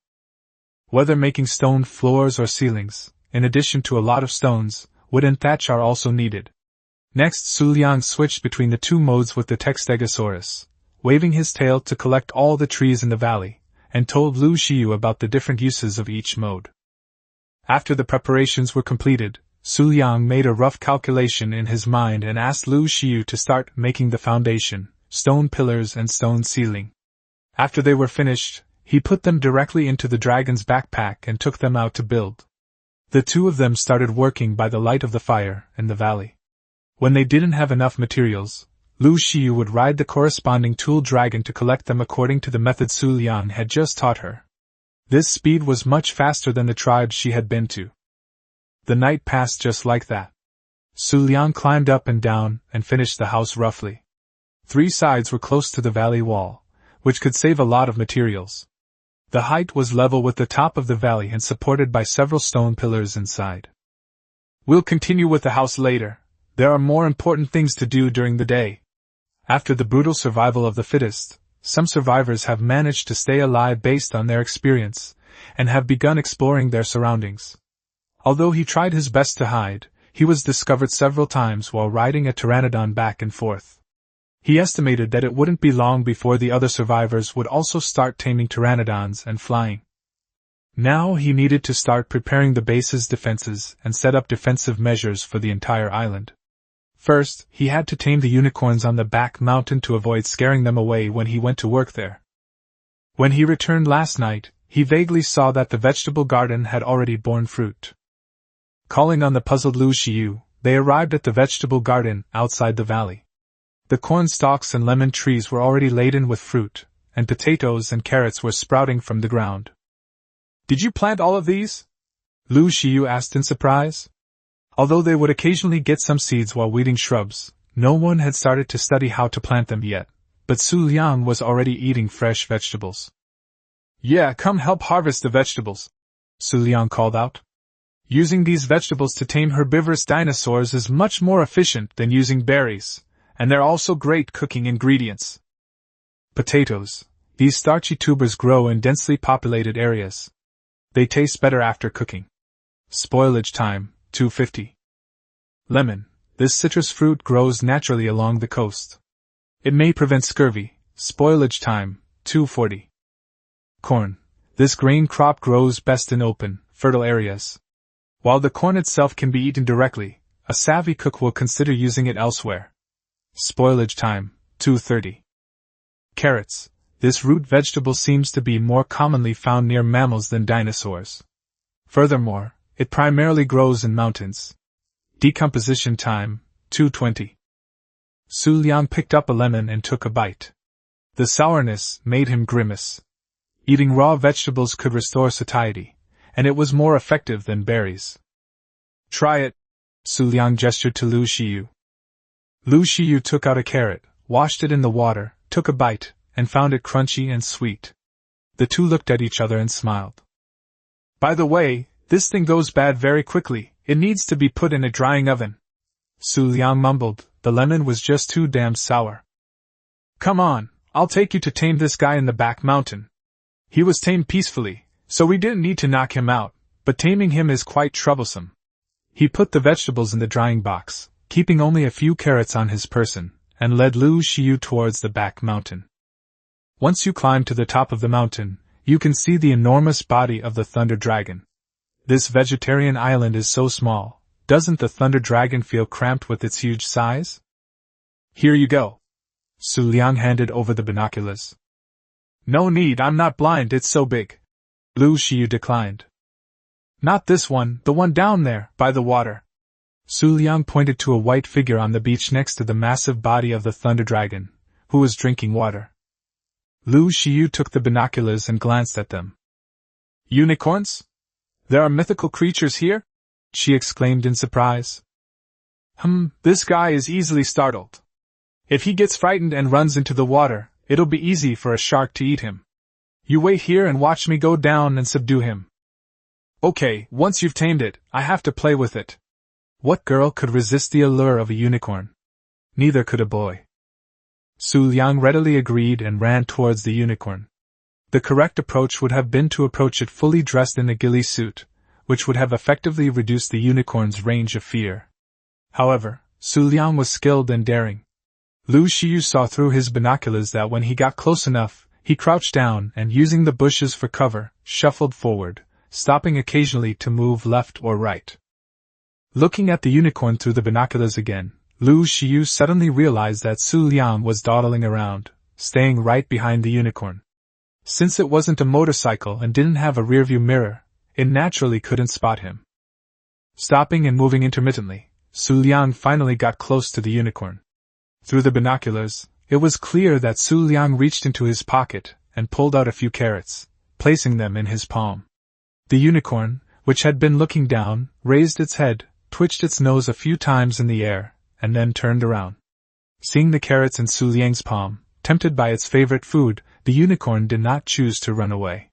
Whether making stone floors or ceilings, in addition to a lot of stones, wood and thatch are also needed. Next, Xu Liang switched between the two modes with the Stegosaurus, waving his tail to collect all the trees in the valley, and told Lu Xiyu about the different uses of each mode. After the preparations were completed, Xu Liang made a rough calculation in his mind and asked Lu Xiyu to start making the foundation, stone pillars and stone ceiling. After they were finished, he put them directly into the dragon's backpack and took them out to build. The two of them started working by the light of the fire in the valley. When they didn't have enough materials, Lu Xiyu would ride the corresponding tool dragon to collect them according to the method Xu Liang had just taught her. This speed was much faster than the tribes she had been to. The night passed just like that. Xu Liang climbed up and down and finished the house roughly. 3 sides were close to the valley wall, which could save a lot of materials. The height was level with the top of the valley and supported by several stone pillars inside. We'll continue with the house later. There are more important things to do during the day. After the brutal survival of the fittest, some survivors have managed to stay alive based on their experience, and have begun exploring their surroundings. Although he tried his best to hide, he was discovered several times while riding a pteranodon back and forth. He estimated that it wouldn't be long before the other survivors would also start taming pteranodons and flying. Now he needed to start preparing the base's defenses and set up defensive measures for the entire island. First, he had to tame the unicorns on the back mountain to avoid scaring them away when he went to work there. When he returned last night, he vaguely saw that the vegetable garden had already borne fruit. Calling on the puzzled Lu Xiyu, they arrived at the vegetable garden outside the valley. The corn stalks and lemon trees were already laden with fruit, and potatoes and carrots were sprouting from the ground. Did you plant all of these? Lu Xiyu asked in surprise. Although they would occasionally get some seeds while weeding shrubs, no one had started to study how to plant them yet, but Xu Liang was already eating fresh vegetables. Yeah, come help harvest the vegetables, Xu Liang called out. Using these vegetables to tame herbivorous dinosaurs is much more efficient than using berries, and they're also great cooking ingredients. Potatoes. These starchy tubers grow in densely populated areas. They taste better after cooking. Spoilage time, 250. Lemon. This citrus fruit grows naturally along the coast. It may prevent scurvy. Spoilage time, 240. Corn. This grain crop grows best in open, fertile areas. While the corn itself can be eaten directly, a savvy cook will consider using it elsewhere. Spoilage time, 230. Carrots. This root vegetable seems to be more commonly found near mammals than dinosaurs. Furthermore, it primarily grows in mountains. Decomposition time, 220. Xu Liang picked up a lemon and took a bite. The sourness made him grimace. Eating raw vegetables could restore satiety, and it was more effective than berries. Try it, Xu Liang gestured to Lu Xiyu. Lu Xiyu took out a carrot, washed it in the water, took a bite, and found it crunchy and sweet. The two looked at each other and smiled. By the way, this thing goes bad very quickly. It needs to be put in a drying oven. Xu Liang mumbled, the lemon was just too damn sour. Come on, I'll take you to tame this guy in the back mountain. He was tamed peacefully, so we didn't need to knock him out, but taming him is quite troublesome. He put the vegetables in the drying box, keeping only a few carrots on his person, and led Lu Xiyu towards the back mountain. Once you climb to the top of the mountain, you can see the enormous body of the Thunder Dragon. This vegetarian island is so small, doesn't the Thunder Dragon feel cramped with its huge size? Here you go. Xu Liang handed over the binoculars. No need, I'm not blind, it's so big. Lu Xiyu declined. Not this one, the one down there, by the water. Xu Liang pointed to a white figure on the beach next to the massive body of the Thunder Dragon, who was drinking water. Lu Xiu took the binoculars and glanced at them. Unicorns? There are mythical creatures here? She exclaimed in surprise. This guy is easily startled. If he gets frightened and runs into the water, it'll be easy for a shark to eat him. You wait here and watch me go down and subdue him. Okay, once you've tamed it, I have to play with it. What girl could resist the allure of a unicorn? Neither could a boy. Xu Liang readily agreed and ran towards the unicorn. The correct approach would have been to approach it fully dressed in a ghillie suit, which would have effectively reduced the unicorn's range of fear. However, Xu Liang was skilled and daring. Lu Xiu saw through his binoculars that when he got close enough, he crouched down and, using the bushes for cover, shuffled forward, stopping occasionally to move left or right. Looking at the unicorn through the binoculars again, Lu Xiu suddenly realized that Xu Liang was dawdling around, staying right behind the unicorn. Since it wasn't a motorcycle and didn't have a rearview mirror, it naturally couldn't spot him. Stopping and moving intermittently, Xu Liang finally got close to the unicorn. Through the binoculars, it was clear that Xu Liang reached into his pocket and pulled out a few carrots, placing them in his palm. The unicorn, which had been looking down, raised its head, twitched its nose a few times in the air, and then turned around. Seeing the carrots in Xu Liang's palm, tempted by its favorite food, the unicorn did not choose to run away.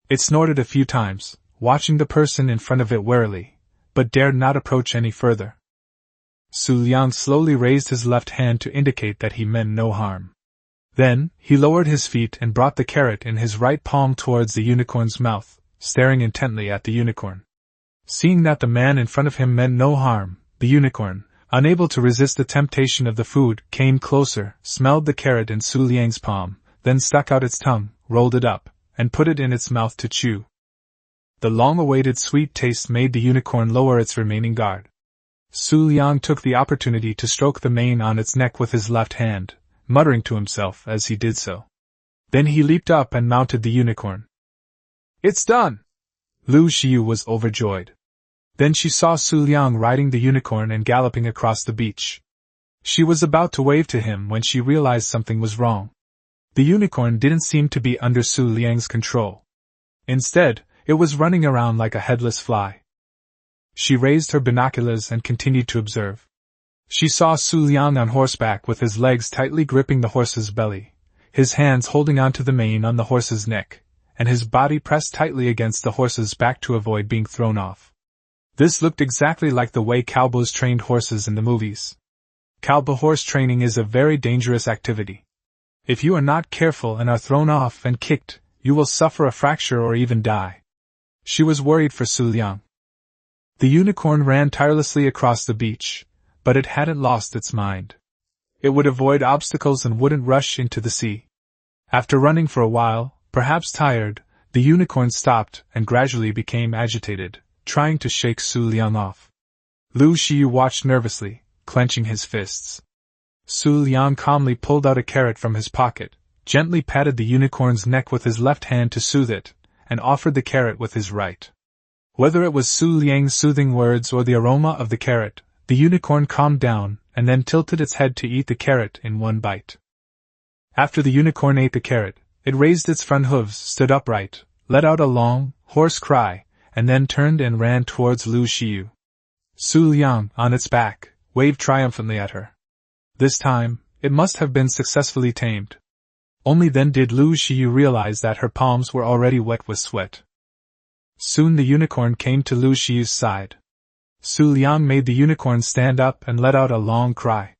It snorted a few times, watching the person in front of it warily, but dared not approach any further. Xu Liang slowly raised his left hand to indicate that he meant no harm. Then, he lowered his feet and brought the carrot in his right palm towards the unicorn's mouth, staring intently at the unicorn. Seeing that the man in front of him meant no harm, the unicorn, unable to resist the temptation of the food, came closer, smelled the carrot in Xu Liang's palm, then stuck out its tongue, rolled it up, and put it in its mouth to chew. The long-awaited sweet taste made the unicorn lower its remaining guard. Xu Liang took the opportunity to stroke the mane on its neck with his left hand, muttering to himself as he did so. Then he leaped up and mounted the unicorn. It's done! Lu Xiu was overjoyed. Then she saw Xu Liang riding the unicorn and galloping across the beach. She was about to wave to him when she realized something was wrong. The unicorn didn't seem to be under Xu Liang's control. Instead, it was running around like a headless fly. She raised her binoculars and continued to observe. She saw Xu Liang on horseback with his legs tightly gripping the horse's belly, his hands holding onto the mane on the horse's neck, and his body pressed tightly against the horse's back to avoid being thrown off. This looked exactly like the way cowboys trained horses in the movies. Cowboy horse training is a very dangerous activity. If you are not careful and are thrown off and kicked, you will suffer a fracture or even die. She was worried for Xu Liang. The unicorn ran tirelessly across the beach, but it hadn't lost its mind. It would avoid obstacles and wouldn't rush into the sea. After running for a while, perhaps tired, the unicorn stopped and gradually became agitated, trying to shake Xu Liang off. Lu Xiu watched nervously, clenching his fists. Xu Liang calmly pulled out a carrot from his pocket, gently patted the unicorn's neck with his left hand to soothe it, and offered the carrot with his right. Whether it was Xu Liang's soothing words or the aroma of the carrot, the unicorn calmed down and then tilted its head to eat the carrot in one bite. After the unicorn ate the carrot, it raised its front hooves, stood upright, let out a long, hoarse cry, and then turned and ran towards Lu Xiu. Xu Liang, on its back, waved triumphantly at her. This time, it must have been successfully tamed. Only then did Lu Xiu realize that her palms were already wet with sweat. Soon the unicorn came to Lu Xiu's side. Xu Liang made the unicorn stand up and let out a long cry.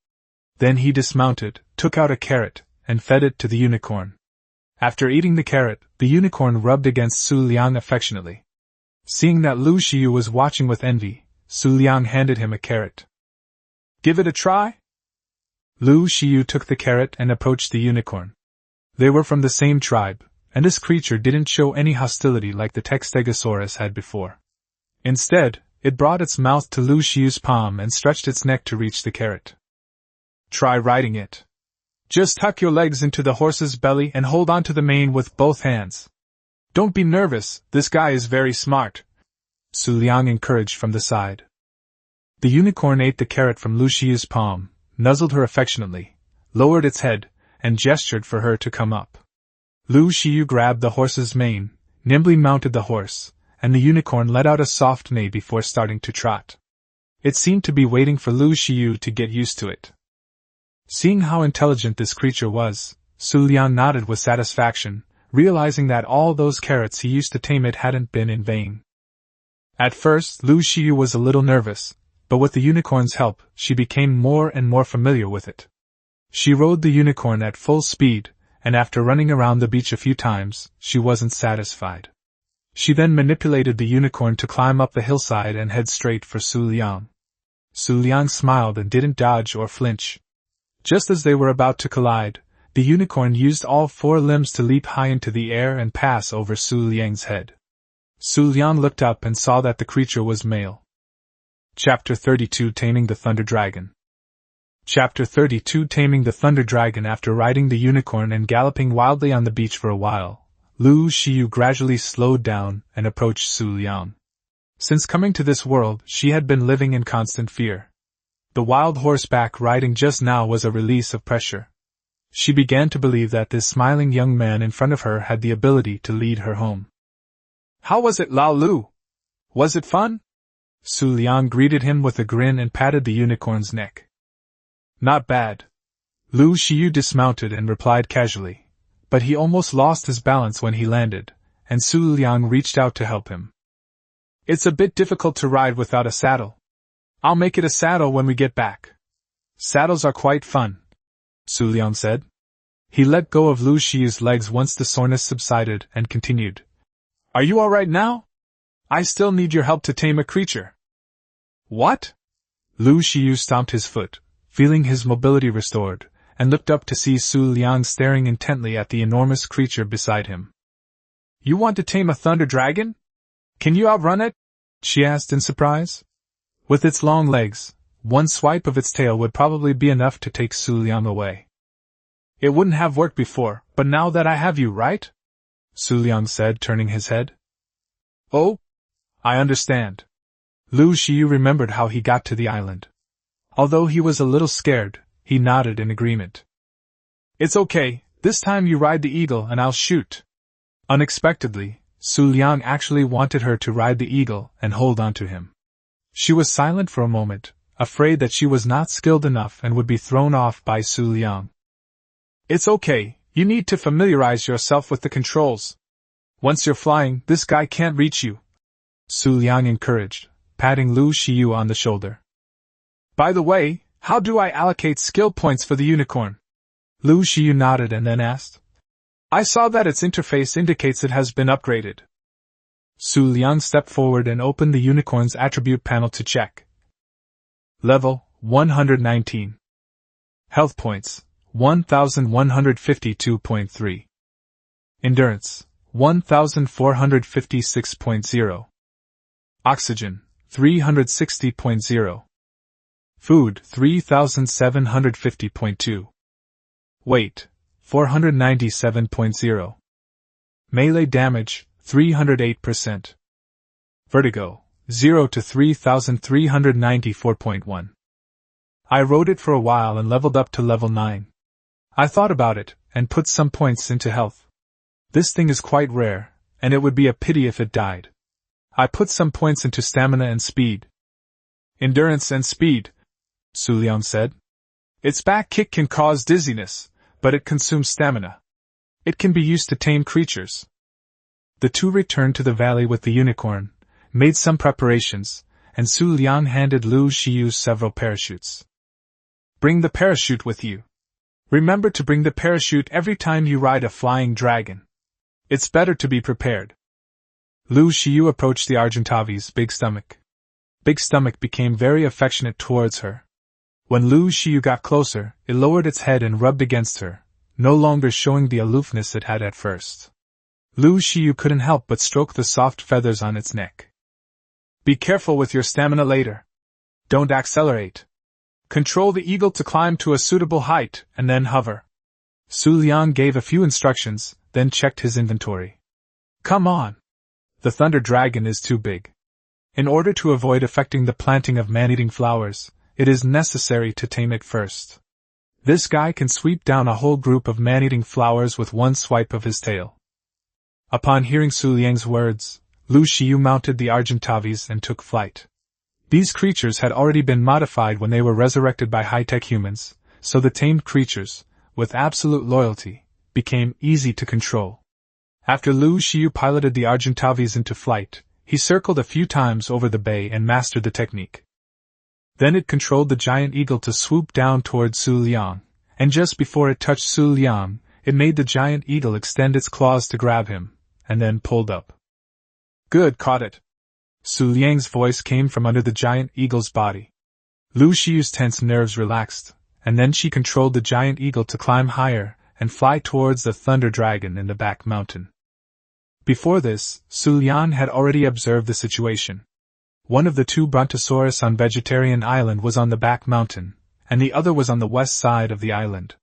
Then he dismounted, took out a carrot, and fed it to the unicorn. After eating the carrot, the unicorn rubbed against Xu Liang affectionately. Seeing that Lu Xiu was watching with envy, Xu Liang handed him a carrot. Give it a try? Lu Xiu took the carrot and approached the unicorn. They were from the same tribe, and this creature didn't show any hostility like the Stegosaurus had before. Instead, it brought its mouth to Lu Xiu's palm and stretched its neck to reach the carrot. Try riding it. Just tuck your legs into the horse's belly and hold on to the mane with both hands. Don't be nervous, this guy is very smart, Xu Liang encouraged from the side. The unicorn ate the carrot from Lu Xiu's palm, nuzzled her affectionately, lowered its head, and gestured for her to come up. Lu Xiu grabbed the horse's mane, nimbly mounted the horse, and the unicorn let out a soft neigh before starting to trot. It seemed to be waiting for Lu Xiu to get used to it. Seeing how intelligent this creature was, Xu Liang nodded with satisfaction, realizing that all those carrots he used to tame it hadn't been in vain. At first, Lu Xiu was a little nervous, but with the unicorn's help, she became more and more familiar with it. She rode the unicorn at full speed, and after running around the beach a few times, she wasn't satisfied. She then manipulated the unicorn to climb up the hillside and head straight for Xu Liang. Xu Liang smiled and didn't dodge or flinch. Just as they were about to collide, the unicorn used all four limbs to leap high into the air and pass over Xu Liang's head. Xu Liang looked up and saw that the creature was male. Chapter 32 Taming the Thunder Dragon. Chapter 32 Taming the Thunder Dragon. After riding the unicorn and galloping wildly on the beach for a while, Lu Xiu gradually slowed down and approached Xu Liang. Since coming to this world, she had been living in constant fear. The wild horseback riding just now was a release of pressure. She began to believe that this smiling young man in front of her had the ability to lead her home. "How was it, Lao Lu? Was it fun?" Xu Liang greeted him with a grin and patted the unicorn's neck. "Not bad." Lu Xiu dismounted and replied casually, but he almost lost his balance when he landed, and Xu Liang reached out to help him. "It's a bit difficult to ride without a saddle. I'll make it a saddle when we get back." "Saddles are quite fun," Xu Liang said. He let go of Lu Xiu's legs once the soreness subsided and continued. "Are you all right now? I still need your help to tame a creature." "What?" Lu Xiu stomped his foot, feeling his mobility restored, and looked up to see Xu Liang staring intently at the enormous creature beside him. "You want to tame a thunder dragon? Can you outrun it?" she asked in surprise. With its long legs, one swipe of its tail would probably be enough to take Xu Liang away. "It wouldn't have worked before, but now that I have you, right?" Xu Liang said, turning his head. "Oh? I understand." Lu Xiu remembered how he got to the island. Although he was a little scared, he nodded in agreement. "It's okay, this time you ride the eagle and I'll shoot." Unexpectedly, Xu Liang actually wanted her to ride the eagle and hold on to him. She was silent for a moment, afraid that she was not skilled enough and would be thrown off by Xu Liang. "It's okay, you need to familiarize yourself with the controls. Once you're flying, this guy can't reach you," Xu Liang encouraged, patting Lu Xiu on the shoulder. "By the way, how do I allocate skill points for the unicorn?" Lu Xiu nodded and then asked. "I saw that its interface indicates it has been upgraded." Xu Liang stepped forward and opened the unicorn's attribute panel to check. Level 119. Health points 1152.3. Endurance 1456.0. Oxygen 360.0. Food 3750.2. Weight 497.0. Melee damage 308%. Vertigo 0 to 3394.1. I rode it for a while and leveled up to level 9. I thought about it and put some points into health. This thing is quite rare, and it would be a pity if it died. I put some points into stamina and speed. Endurance and speed, Xu Liang said. Its back kick can cause dizziness, but it consumes stamina. It can be used to tame creatures. The two returned to the valley with the unicorn, made some preparations, and Xu Liang handed Lu Xiu several parachutes. Bring the parachute with you. Remember to bring the parachute every time you ride a flying dragon. It's better to be prepared. Lu Xiu approached the Argentavi's Big Stomach. Big Stomach became very affectionate towards her. When Lu Xiu got closer, it lowered its head and rubbed against her, no longer showing the aloofness it had at first. Lu Xiu couldn't help but stroke the soft feathers on its neck. Be careful with your stamina later. Don't accelerate. Control the eagle to climb to a suitable height, and then hover. Xu Liang gave a few instructions, then checked his inventory. Come on. The thunder dragon is too big. In order to avoid affecting the planting of man-eating flowers, it is necessary to tame it first. This guy can sweep down a whole group of man-eating flowers with one swipe of his tail. Upon hearing Xu Liang's words, Lu Xiu mounted the Argentavis and took flight. These creatures had already been modified when they were resurrected by high-tech humans, so the tamed creatures, with absolute loyalty, became easy to control. After Lu Xiu piloted the Argentavis into flight, he circled a few times over the bay and mastered the technique. Then it controlled the giant eagle to swoop down toward Xu Liang, and just before it touched Xu Liang, it made the giant eagle extend its claws to grab him, and then pulled up. Good, caught it. Xu Liang's voice came from under the giant eagle's body. Lu Xiu's tense nerves relaxed, and then she controlled the giant eagle to climb higher and fly towards the thunder dragon in the back mountain. Before this, Xu Liang had already observed the situation. One of the two brontosaurus on Vegetarian Island was on the back mountain, and the other was on the west side of the island.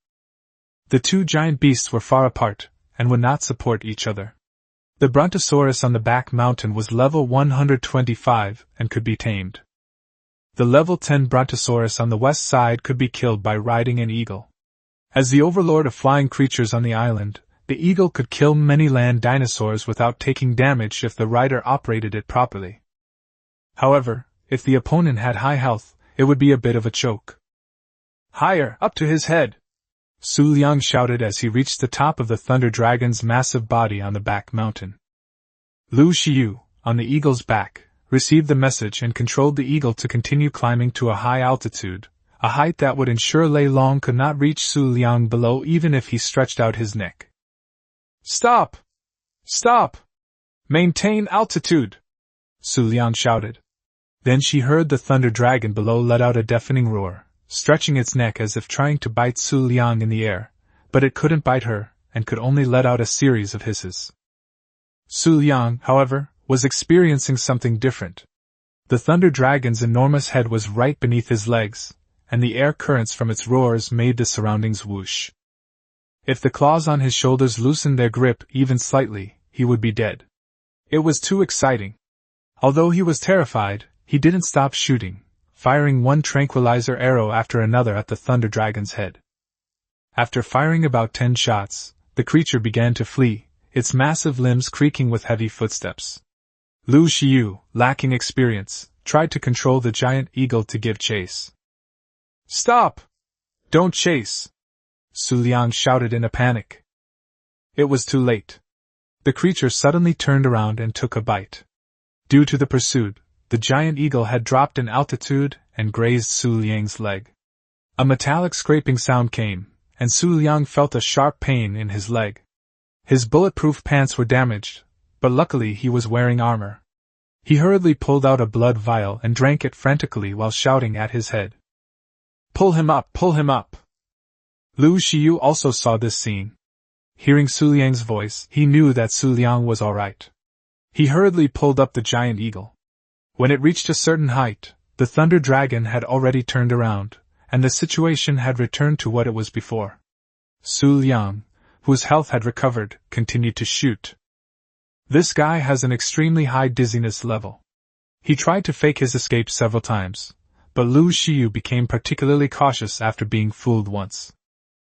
The two giant beasts were far apart, and would not support each other. The brontosaurus on the back mountain was level 125 and could be tamed. The level 10 brontosaurus on the west side could be killed by riding an eagle. As the overlord of flying creatures on the island, the eagle could kill many land dinosaurs without taking damage if the rider operated it properly. However, if the opponent had high health, it would be a bit of a choke. Higher, up to his head! Xu Liang shouted as he reached the top of the thunder dragon's massive body on the back mountain. Lu Xiu, on the eagle's back, received the message and controlled the eagle to continue climbing to a high altitude, a height that would ensure Lei Long could not reach Xu Liang below even if he stretched out his neck. Stop! Stop! Maintain altitude! Xu Liang shouted. Then she heard the thunder dragon below let out a deafening roar, stretching its neck as if trying to bite Xu Liang in the air, but it couldn't bite her, and could only let out a series of hisses. Xu Liang, however, was experiencing something different. The thunder dragon's enormous head was right beneath his legs, and the air currents from its roars made the surroundings whoosh. If the claws on his shoulders loosened their grip even slightly, he would be dead. It was too exciting. Although he was terrified, he didn't stop shooting, firing one tranquilizer arrow after another at the thunder dragon's head. After firing about 10 shots, the creature began to flee, its massive limbs creaking with heavy footsteps. Lu Xiu, lacking experience, tried to control the giant eagle to give chase. Stop! Don't chase! Xu Liang shouted in a panic. It was too late. The creature suddenly turned around and took a bite. Due to the pursuit, the giant eagle had dropped in altitude and grazed Xu Liang's leg. A metallic scraping sound came, and Xu Liang felt a sharp pain in his leg. His bulletproof pants were damaged, but luckily he was wearing armor. He hurriedly pulled out a blood vial and drank it frantically while shouting at his head. Pull him up! Pull him up! Lu Xiu also saw this scene. Hearing Xu Liang's voice, he knew that Xu Liang was alright. He hurriedly pulled up the giant eagle. When it reached a certain height, the thunder dragon had already turned around, and the situation had returned to what it was before. Xu Liang, whose health had recovered, continued to shoot. This guy has an extremely high dizziness level. He tried to fake his escape several times, but Lu Xiu became particularly cautious after being fooled once.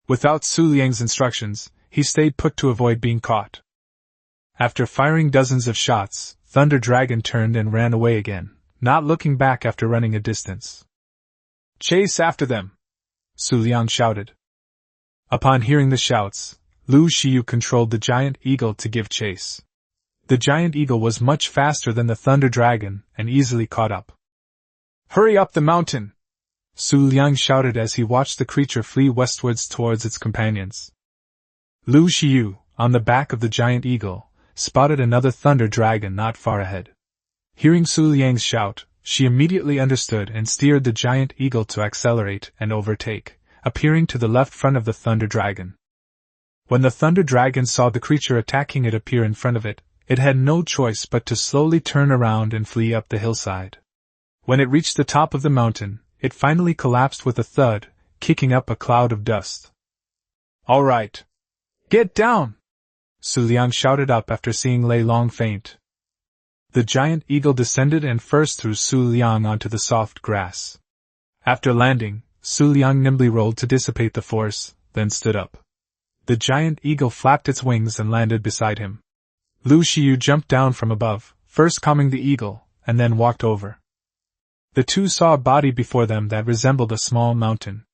Without Xu Liang's instructions, he stayed put to avoid being caught. After firing dozens of shots, Thunder Dragon turned and ran away again, not looking back after running a distance. Chase after them! Xu Liang shouted. Upon hearing the shouts, Lu Xiu controlled the giant eagle to give chase. The giant eagle was much faster than the Thunder Dragon and easily caught up. Hurry up the mountain! Xu Liang shouted as he watched the creature flee westwards towards its companions. Lu Xiu, on the back of the giant eagle, spotted another thunder dragon not far ahead. Hearing Xu Liang's shout, she immediately understood and steered the giant eagle to accelerate and overtake, appearing to the left front of the thunder dragon. When the thunder dragon saw the creature attacking it appear in front of it, it had no choice but to slowly turn around and flee up the hillside. When it reached the top of the mountain, it finally collapsed with a thud, kicking up a cloud of dust. All right. Get down! Xu Liang shouted up after seeing Lei Long faint. The giant eagle descended and first threw Xu Liang onto the soft grass. After landing, Xu Liang nimbly rolled to dissipate the force, then stood up. The giant eagle flapped its wings and landed beside him. Lu Xiu jumped down from above, first calming the eagle, and then walked over. The two saw a body before them that resembled a small mountain.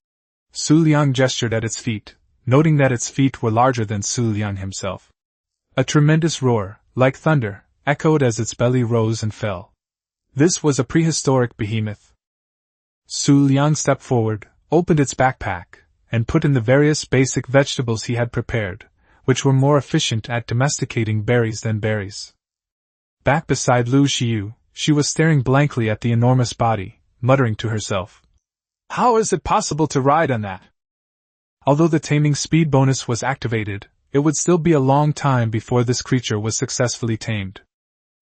Xu Liang gestured at its feet, noting that its feet were larger than Xu Liang himself. A tremendous roar, like thunder, echoed as its belly rose and fell. This was a prehistoric behemoth. Xu Liang stepped forward, opened its backpack, and put in the various basic vegetables he had prepared, which were more efficient at domesticating berries than berries. Back beside Lu Xiu, she was staring blankly at the enormous body, muttering to herself, "How is it possible to ride on that?" Although the taming speed bonus was activated, it would still be a long time before this creature was successfully tamed.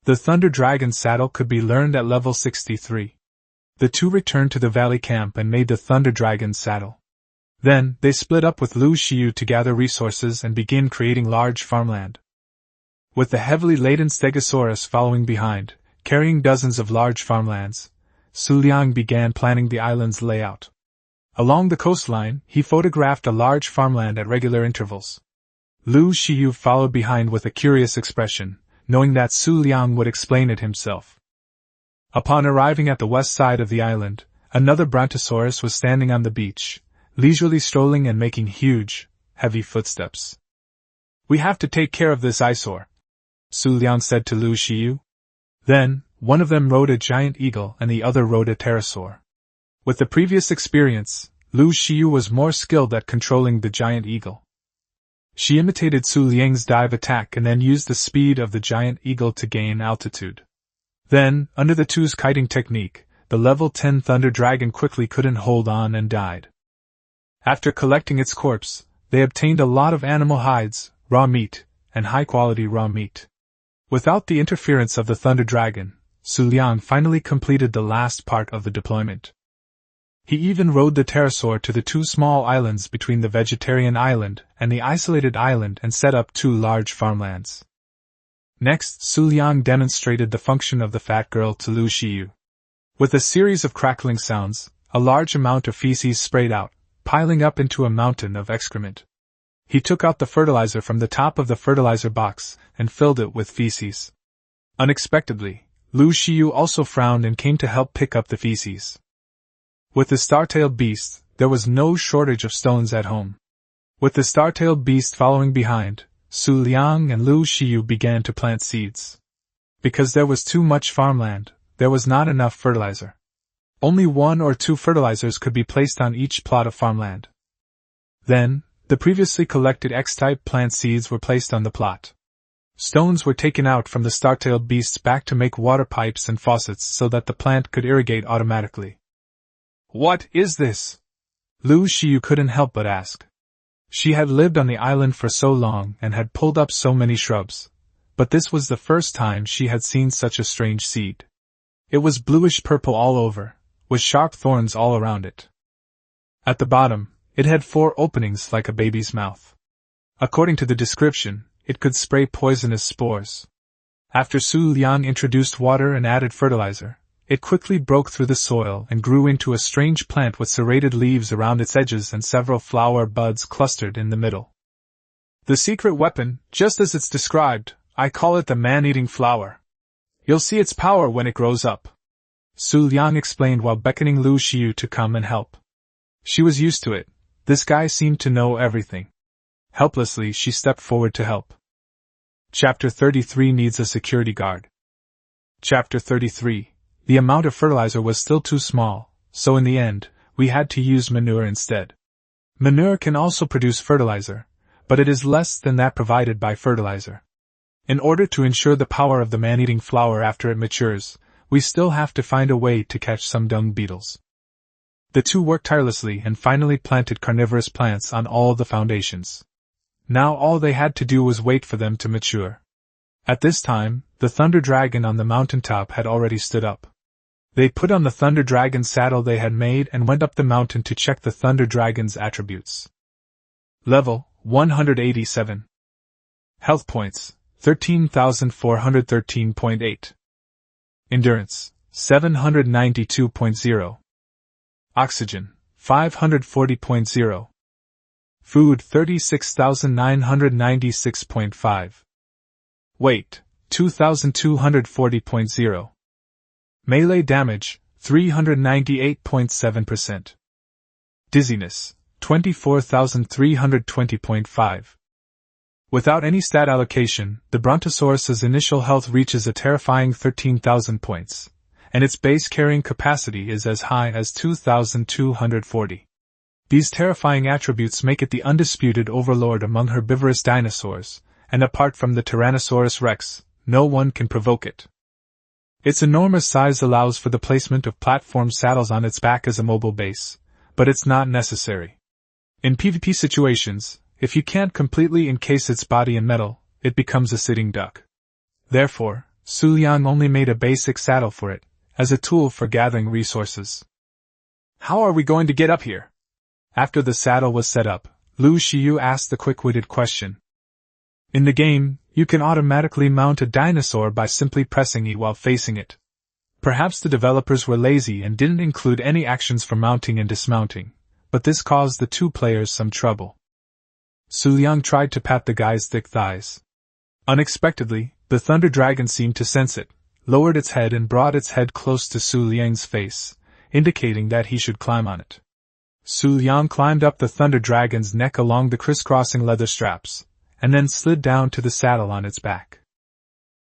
The Thunder Dragon saddle could be learned at level 63. The two returned to the valley camp and made the Thunder Dragon saddle. Then, they split up with Lu Xiu to gather resources and begin creating large farmland. With the heavily laden Stegosaurus following behind, carrying dozens of large farmlands, Xu Liang began planning the island's layout. Along the coastline, he photographed a large farmland at regular intervals. Lu Xiu followed behind with a curious expression, knowing that Xu Liang would explain it himself. Upon arriving at the west side of the island, another Brontosaurus was standing on the beach, leisurely strolling and making huge, heavy footsteps. "We have to take care of this eyesore," Xu Liang said to Lu Xiu. Then, one of them rode a giant eagle and the other rode a pterosaur. With the previous experience, Lu Xiu was more skilled at controlling the giant eagle. She imitated Xu Liang's dive attack and then used the speed of the giant eagle to gain altitude. Then, under the two's kiting technique, the level 10 Thunder Dragon quickly couldn't hold on and died. After collecting its corpse, they obtained a lot of animal hides, raw meat, and high-quality raw meat. Without the interference of the Thunder Dragon, Xu Liang finally completed the last part of the deployment. He even rode the pterosaur to the two small islands between the vegetarian island and the isolated island and set up two large farmlands. Next, Xu Liang demonstrated the function of the fat girl to Lu Xiu. With a series of crackling sounds, a large amount of feces sprayed out, piling up into a mountain of excrement. He took out the fertilizer from the top of the fertilizer box and filled it with feces. Unexpectedly, Lu Xiu also frowned and came to help pick up the feces. With the star-tailed beast, there was no shortage of stones at home. With the star-tailed beast following behind, Xu Liang and Lu Xiu began to plant seeds. Because there was too much farmland, there was not enough fertilizer. Only 1 or 2 fertilizers could be placed on each plot of farmland. Then, the previously collected X-type plant seeds were placed on the plot. Stones were taken out from the star-tailed beast's back to make water pipes and faucets so that the plant could irrigate automatically. "What is this?" Lu Xiu couldn't help but ask. She had lived on the island for so long and had pulled up so many shrubs, but this was the first time she had seen such a strange seed. It was bluish-purple all over, with sharp thorns all around it. At the bottom, it had 4 openings like a baby's mouth. According to the description, it could spray poisonous spores. After Xu Liang introduced water and added fertilizer, it quickly broke through the soil and grew into a strange plant with serrated leaves around its edges and several flower buds clustered in the middle. "The secret weapon, just as it's described, I call it the man-eating flower. You'll see its power when it grows up," Xu Liang explained while beckoning Lu Xiu to come and help. She was used to it. This guy seemed to know everything. Helplessly, she stepped forward to help. Chapter 33 needs a security guard. Chapter 33. The amount of fertilizer was still too small, so in the end, we had to use manure instead. Manure can also produce fertilizer, but it is less than that provided by fertilizer. In order to ensure the power of the man-eating flower after it matures, we still have to find a way to catch some dung beetles. The two worked tirelessly and finally planted carnivorous plants on all the foundations. Now all they had to do was wait for them to mature. At this time, the Thunder Dragon on the mountaintop had already stood up. They put on the Thunder Dragon saddle they had made and went up the mountain to check the Thunder Dragon's attributes. Level 187. Health points 13,413.8. Endurance 792.0. Oxygen 540.0. Food 36,996.5. Weight 2,240.0. Melee damage 398.7%. Dizziness 24,320.5. Without any stat allocation, the Brontosaurus's initial health reaches a terrifying 13,000 points, and its base carrying capacity is as high as 2,240. These terrifying attributes make it the undisputed overlord among herbivorous dinosaurs, and apart from the Tyrannosaurus rex, no one can provoke it. Its enormous size allows for the placement of platform saddles on its back as a mobile base, but it's not necessary. In PvP situations, if you can't completely encase its body in metal, it becomes a sitting duck. Therefore, Xu Liang only made a basic saddle for it, as a tool for gathering resources. How are we going to get up here? After the saddle was set up, Lu Xiyu asked the quick-witted question. In the game, you can automatically mount a dinosaur by simply pressing E while facing it. Perhaps the developers were lazy and didn't include any actions for mounting and dismounting, but this caused the two players some trouble. Xu Liang tried to pat the guy's thick thighs. Unexpectedly, the Thunder Dragon seemed to sense it, lowered its head and brought its head close to Xu Liang's face, indicating that he should climb on it. Xu Liang climbed up the Thunder Dragon's neck along the crisscrossing leather straps, and then slid down to the saddle on its back.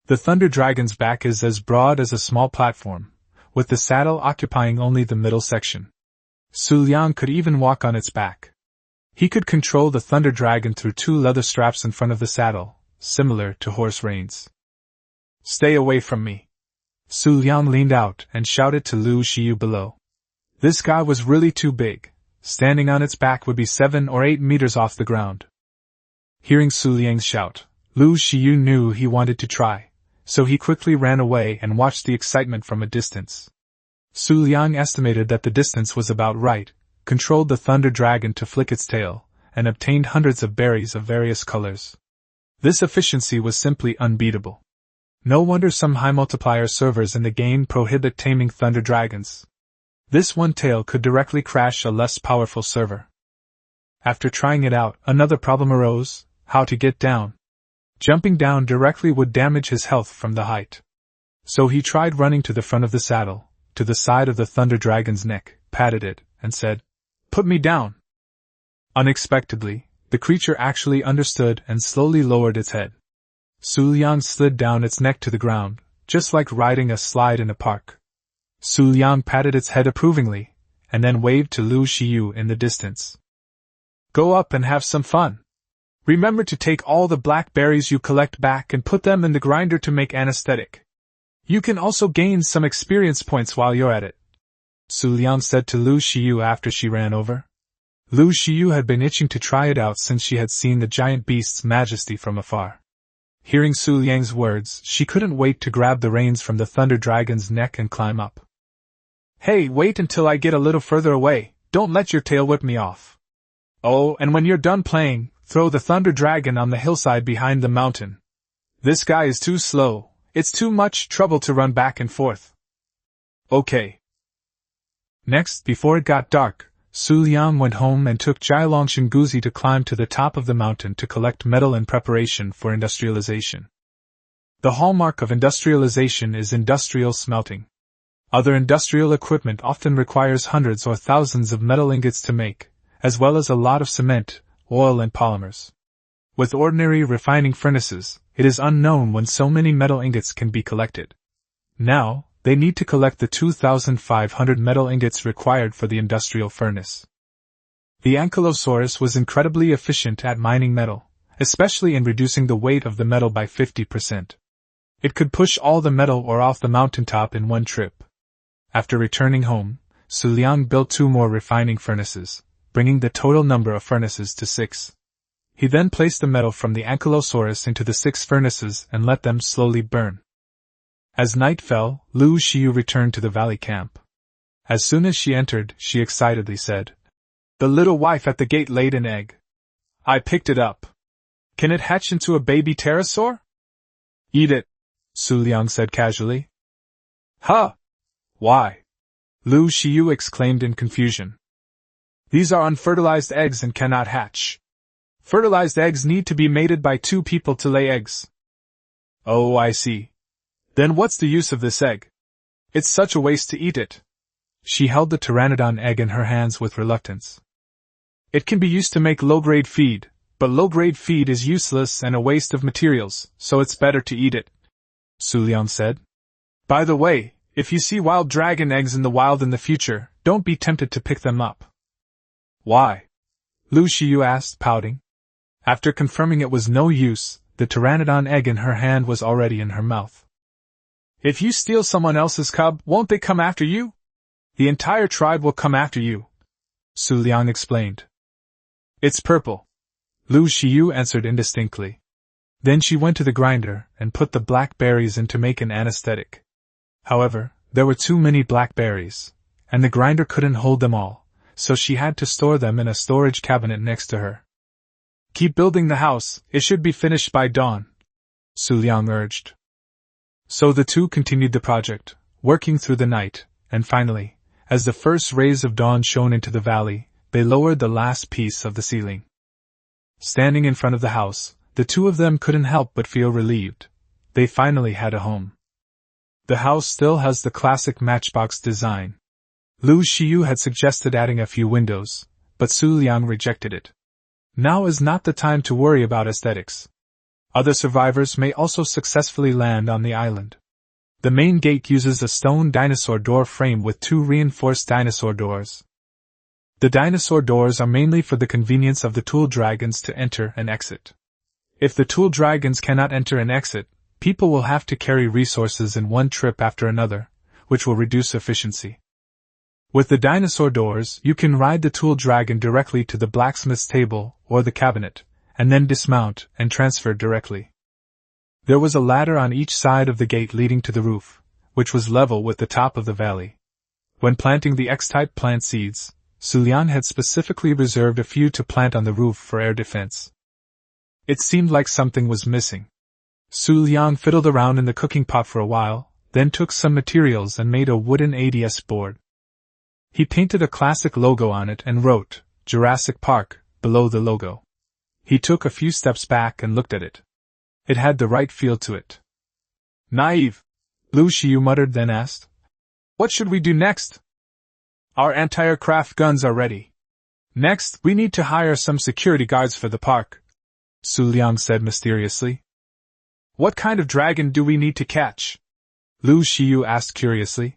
The Thunder Dragon's back is as broad as a small platform, with the saddle occupying only the middle section. Xu Liang could even walk on its back. He could control the Thunder Dragon through two leather straps in front of the saddle, similar to horse reins. Stay away from me! Xu Liang leaned out and shouted to Lu Xiyu below. This guy was really too big. Standing on its back would be 7 or 8 meters off the ground. Hearing Xu Liang's shout, Lu Xiyu knew he wanted to try, so he quickly ran away and watched the excitement from a distance. Xu Liang estimated that the distance was about right, controlled the Thunder Dragon to flick its tail, and obtained hundreds of berries of various colors. This efficiency was simply unbeatable. No wonder some high multiplier servers in the game prohibit taming Thunder Dragons. This one tail could directly crash a less powerful server. After trying it out, another problem arose: how to get down. Jumping down directly would damage his health from the height. So he tried running to the front of the saddle, to the side of the Thunder Dragon's neck, patted it, and said, "Put me down." Unexpectedly, the creature actually understood and slowly lowered its head. Xu Liang slid down its neck to the ground, just like riding a slide in a park. Xu Liang patted its head approvingly, and then waved to Lu Xiyu in the distance. Go up and have some fun. Remember to take all the blackberries you collect back and put them in the grinder to make anesthetic. You can also gain some experience points while you're at it, Xu Liang said to Lu Xiyu after she ran over. Lu Xiyu had been itching to try it out since she had seen the giant beast's majesty from afar. Hearing Xu Liang's words, she couldn't wait to grab the reins from the Thunder Dragon's neck and climb up. Hey, wait until I get a little further away, don't let your tail whip me off. Oh, and when you're done playing, throw the Thunder Dragon on the hillside behind the mountain. This guy is too slow, it's too much trouble to run back and forth. Okay. Next, before it got dark, Xu Liang went home and took Jialong Shinguzi to climb to the top of the mountain to collect metal in preparation for industrialization. The hallmark of industrialization is industrial smelting. Other industrial equipment often requires hundreds or thousands of metal ingots to make, as well as a lot of cement, oil and polymers. With ordinary refining furnaces, it is unknown when so many metal ingots can be collected. Now, they need to collect the 2,500 metal ingots required for the industrial furnace. The Ankylosaurus was incredibly efficient at mining metal, especially in reducing the weight of the metal by 50%. It could push all the metal ore off the mountaintop in one trip. After returning home, Xu Liang built 2 more refining furnaces, bringing the total number of furnaces to 6. He then placed the metal from the Ankylosaurus into the 6 furnaces and let them slowly burn. As night fell, Lu Xiyu returned to the valley camp. As soon as she entered, she excitedly said, "The little wife at the gate laid an egg. I picked it up. Can it hatch into a baby pterosaur?" "Eat it," Xu Liang said casually. "Huh? Why?" Lu Xiyu exclaimed in confusion. These are unfertilized eggs and cannot hatch. Fertilized eggs need to be mated by two people to lay eggs. Oh, I see. Then what's the use of this egg? It's such a waste to eat it. She held the pteranodon egg in her hands with reluctance. It can be used to make low-grade feed, but low-grade feed is useless and a waste of materials, so it's better to eat it, Xu Liang said. By the way, if you see wild dragon eggs in the wild in the future, don't be tempted to pick them up. Why? Lu Xiu asked, pouting. After confirming it was no use, the pteranodon egg in her hand was already in her mouth. If you steal someone else's cub, won't they come after you? The entire tribe will come after you, Xu Liang explained. It's purple, Lu Xiu answered indistinctly. Then she went to the grinder and put the blackberries in to make an anesthetic. However, there were too many blackberries, and the grinder couldn't hold them all, so she had to store them in a storage cabinet next to her. Keep building the house, it should be finished by dawn, Xu Liang urged. So the two continued the project, working through the night, and finally, as the first rays of dawn shone into the valley, they lowered the last piece of the ceiling. Standing in front of the house, the two of them couldn't help but feel relieved. They finally had a home. The house still has the classic matchbox design. Lu Xiu had suggested adding a few windows, but Xu Liang rejected it. Now is not the time to worry about aesthetics. Other survivors may also successfully land on the island. The main gate uses a stone dinosaur door frame with two reinforced dinosaur doors. The dinosaur doors are mainly for the convenience of the tool dragons to enter and exit. If the tool dragons cannot enter and exit, people will have to carry resources in one trip after another, which will reduce efficiency. With the dinosaur doors, you can ride the tool dragon directly to the blacksmith's table or the cabinet, and then dismount and transfer directly. There was a ladder on each side of the gate leading to the roof, which was level with the top of the valley. When planting the X-type plant seeds, Xu Liang had specifically reserved a few to plant on the roof for air defense. It seemed like something was missing. Xu Liang fiddled around in the cooking pot for a while, then took some materials and made a wooden ADS board. He painted a classic logo on it and wrote, Jurassic Park, below the logo. He took a few steps back and looked at it. It had the right feel to it. Naive, Lu Xiu muttered, then asked, What should we do next? Our anti-aircraft guns are ready. Next, we need to hire some security guards for the park, Xu Liang said mysteriously. What kind of dragon do we need to catch? Lu Xiu asked curiously.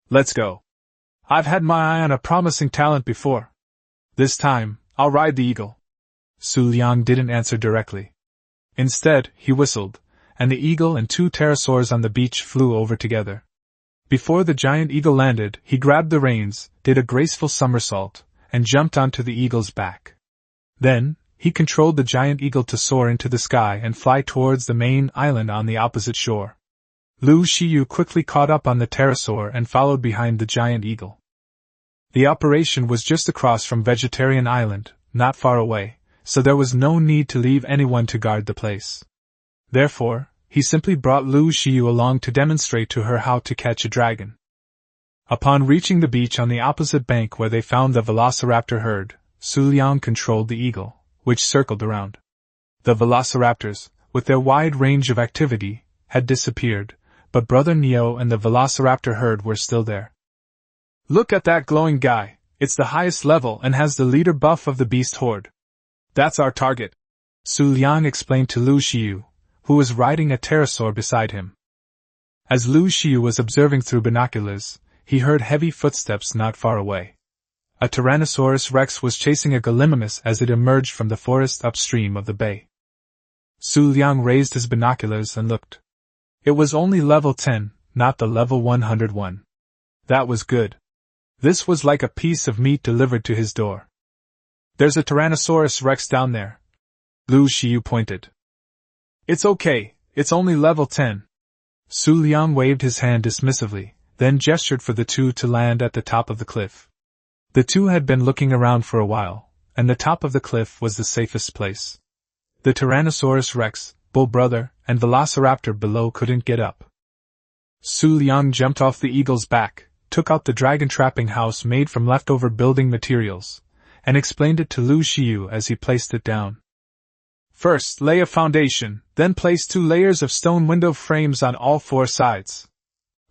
Let's go. I've had my eye on a promising talent before. This time, I'll ride the eagle. Xu Liang didn't answer directly. Instead, he whistled, and the eagle and two pterosaurs on the beach flew over together. Before the giant eagle landed, he grabbed the reins, did a graceful somersault, and jumped onto the eagle's back. Then, he controlled the giant eagle to soar into the sky and fly towards the main island on the opposite shore. Lu Xiu quickly caught up on the pterosaur and followed behind the giant eagle. The operation was just across from Vegetarian Island, not far away, so there was no need to leave anyone to guard the place. Therefore, he simply brought Lu Xiu along to demonstrate to her how to catch a dragon. Upon reaching the beach on the opposite bank where they found the velociraptor herd, Xu Liang controlled the eagle, which circled around. The velociraptors, with their wide range of activity, had disappeared, but Brother Neo and the velociraptor herd were still there. Look at that glowing guy, it's the highest level and has the leader buff of the beast horde. That's our target, Xu Liang explained to Lu Xiu, who was riding a pterosaur beside him. As Lu Xiu was observing through binoculars, he heard heavy footsteps not far away. A Tyrannosaurus rex was chasing a gallimimus as it emerged from the forest upstream of the bay. Xu Liang raised his binoculars and looked. It was only level 10, not the level 101. That was good. This was like a piece of meat delivered to his door. There's a Tyrannosaurus rex down there. Lu Xiu pointed. It's okay, it's only level 10. Xu Liang waved his hand dismissively, then gestured for the two to land at the top of the cliff. The two had been looking around for a while, and the top of the cliff was the safest place. The Tyrannosaurus rex, bull brother, and velociraptor below couldn't get up. Xu Liang jumped off the eagle's back, took out the dragon trapping house made from leftover building materials, and explained it to Lu Xiu as he placed it down. First, lay a foundation, then place 2 layers of stone window frames on all 4 sides.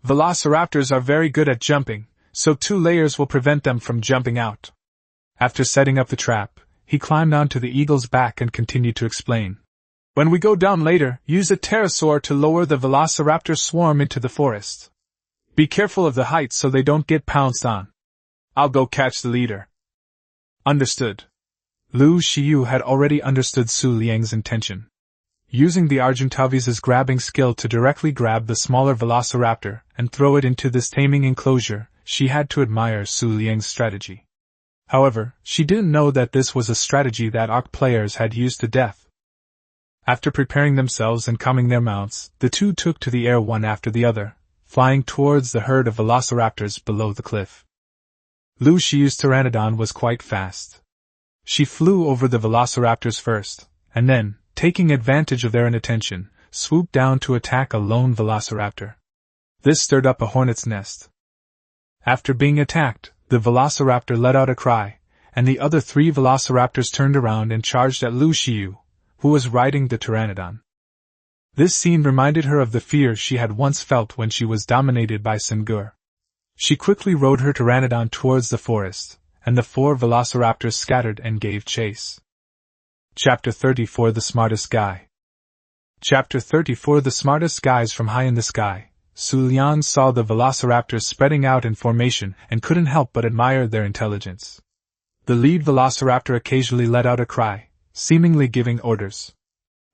Velociraptors are very good at jumping, so 2 layers will prevent them from jumping out. After setting up the trap, he climbed onto the eagle's back and continued to explain. When we go down later, use a pterosaur to lower the velociraptor swarm into the forest. Be careful of the height so they don't get pounced on. I'll go catch the leader. Understood. Lu Xiu had already understood Xu Liang's intention. Using the Argentavis's grabbing skill to directly grab the smaller velociraptor and throw it into this taming enclosure, she had to admire Xu Liang's strategy. However, she didn't know that this was a strategy that Ark players had used to death. After preparing themselves and calming their mounts, the two took to the air one after the other, flying towards the herd of velociraptors below the cliff. Lu Xiu's pteranodon was quite fast. She flew over the velociraptors first, and then, taking advantage of their inattention, swooped down to attack a lone velociraptor. This stirred up a hornet's nest. After being attacked, the velociraptor let out a cry, and the other 3 velociraptors turned around and charged at Lu Xiu, who was riding the pteranodon. This scene reminded her of the fear she had once felt when she was dominated by Sengur. She quickly rode her pteranodon towards the forest, and the 4 velociraptors scattered and gave chase. Chapter 34 The Smartest Guy. Chapter 34 The Smartest Guys. From high in the sky, Xu Liang saw the velociraptors spreading out in formation and couldn't help but admire their intelligence. The lead velociraptor occasionally let out a cry, seemingly giving orders.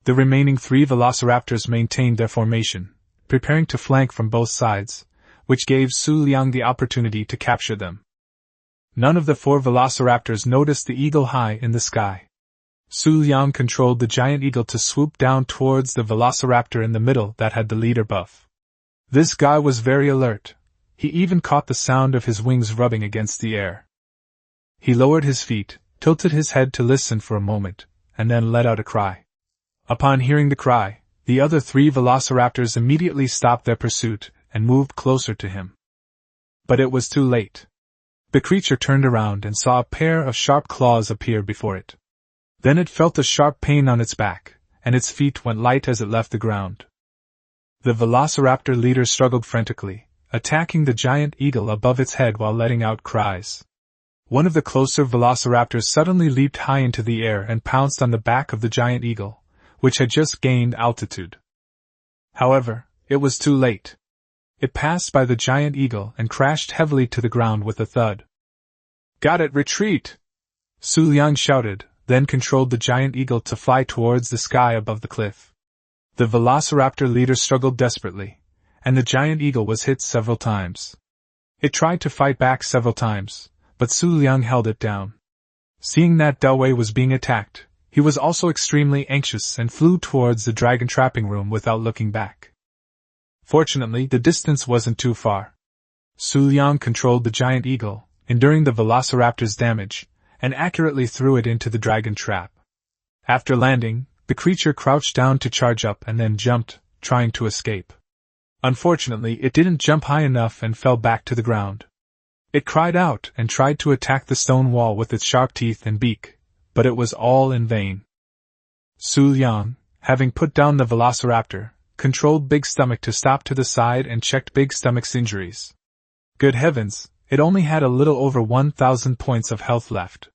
The remaining 3 velociraptors maintained their formation, preparing to flank from both sides, which gave Xu Liang the opportunity to capture them. None of the 4 velociraptors noticed the eagle high in the sky. Xu Liang controlled the giant eagle to swoop down towards the velociraptor in the middle that had the leader buff. This guy was very alert. He even caught the sound of his wings rubbing against the air. He lowered his feet, tilted his head to listen for a moment, and then let out a cry. Upon hearing the cry, the other 3 velociraptors immediately stopped their pursuit and moved closer to him. But it was too late. The creature turned around and saw a pair of sharp claws appear before it. Then it felt a sharp pain on its back, and its feet went light as it left the ground. The velociraptor leader struggled frantically, attacking the giant eagle above its head while letting out cries. One of the closer velociraptors suddenly leaped high into the air and pounced on the back of the giant eagle, which had just gained altitude. However, it was too late. It passed by the giant eagle and crashed heavily to the ground with a thud. "Got it, retreat!" Xu Liang shouted, then controlled the giant eagle to fly towards the sky above the cliff. The velociraptor leader struggled desperately, and the giant eagle was hit several times. It tried to fight back several times, but Xu Liang held it down. Seeing that Dawei was being attacked, he was also extremely anxious and flew towards the dragon trapping room without looking back. Fortunately, the distance wasn't too far. Xu Liang controlled the giant eagle, enduring the velociraptor's damage, and accurately threw it into the dragon trap. After landing, the creature crouched down to charge up and then jumped, trying to escape. Unfortunately, it didn't jump high enough and fell back to the ground. It cried out and tried to attack the stone wall with its sharp teeth and beak, but it was all in vain. Xu Liang, having put down the velociraptor, controlled Big Stomach to stop to the side and checked Big Stomach's injuries. Good heavens, it only had a little over 1,000 points of health left.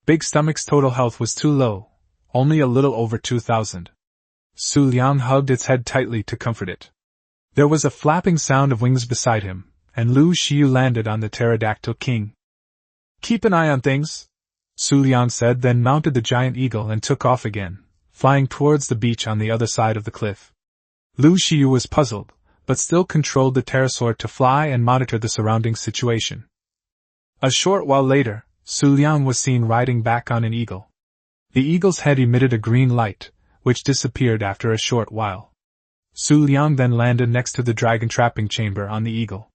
Big Stomach's total health was too low, only a little over 2,000. Xu Liang hugged its head tightly to comfort it. There was a flapping sound of wings beside him, and Lu Xiu landed on the pterodactyl king. "Keep an eye on things," Xu Liang said, then mounted the giant eagle and took off again, flying towards the beach on the other side of the cliff. Lu Xiu was puzzled, but still controlled the pterosaur to fly and monitor the surrounding situation. A short while later, Xu Liang was seen riding back on an eagle. The eagle's head emitted a green light, which disappeared after a short while. Xu Liang then landed next to the dragon trapping chamber on the eagle.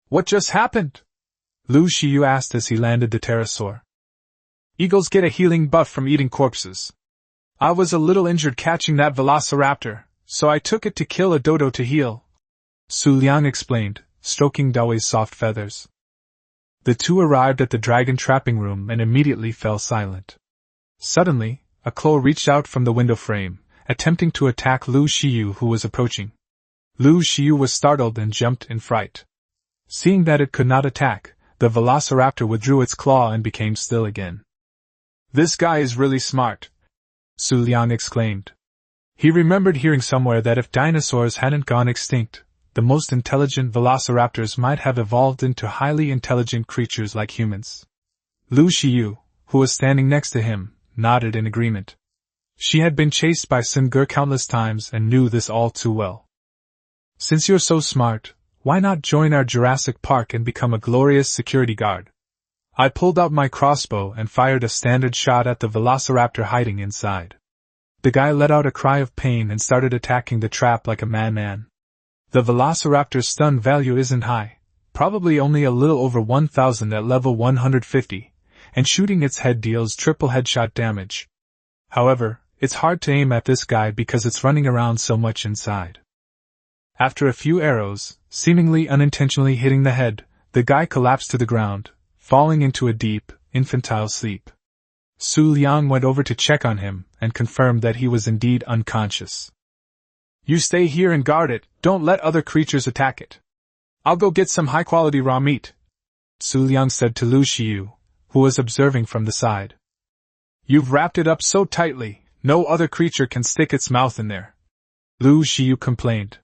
"What just happened?" Lu Xiu asked as he landed the pterosaur. "Eagles get a healing buff from eating corpses. I was a little injured catching that velociraptor, so I took it to kill a dodo to heal," Xu Liang explained, stroking Daoi's soft feathers. The two arrived at the dragon trapping room and immediately fell silent. Suddenly, a claw reached out from the window frame, attempting to attack Lu Xiu, who was approaching. Lu Xiu was startled and jumped in fright. Seeing that it could not attack, the velociraptor withdrew its claw and became still again. "This guy is really smart," Xu Liang exclaimed. He remembered hearing somewhere that if dinosaurs hadn't gone extinct, the most intelligent velociraptors might have evolved into highly intelligent creatures like humans. Lu Xiu, who was standing next to him, nodded in agreement. She had been chased by Sun Ge countless times and knew this all too well. "Since you're so smart, why not join our Jurassic Park and become a glorious security guard?" I pulled out my crossbow and fired a standard shot at the velociraptor hiding inside. The guy let out a cry of pain and started attacking the trap like a madman. The velociraptor's stun value isn't high, probably only a little over 1,000 at level 150, and shooting its head deals triple headshot damage. However, it's hard to aim at this guy because it's running around so much inside. After a few arrows, seemingly unintentionally hitting the head, the guy collapsed to the ground, falling into a deep, infantile sleep. Xu Liang went over to check on him and confirmed that he was indeed unconscious. "You stay here and guard it, don't let other creatures attack it. I'll go get some high-quality raw meat," Xu Liang said to Lu Xiu, who was observing from the side. "You've wrapped it up so tightly, no other creature can stick its mouth in there," Lu Xiu complained.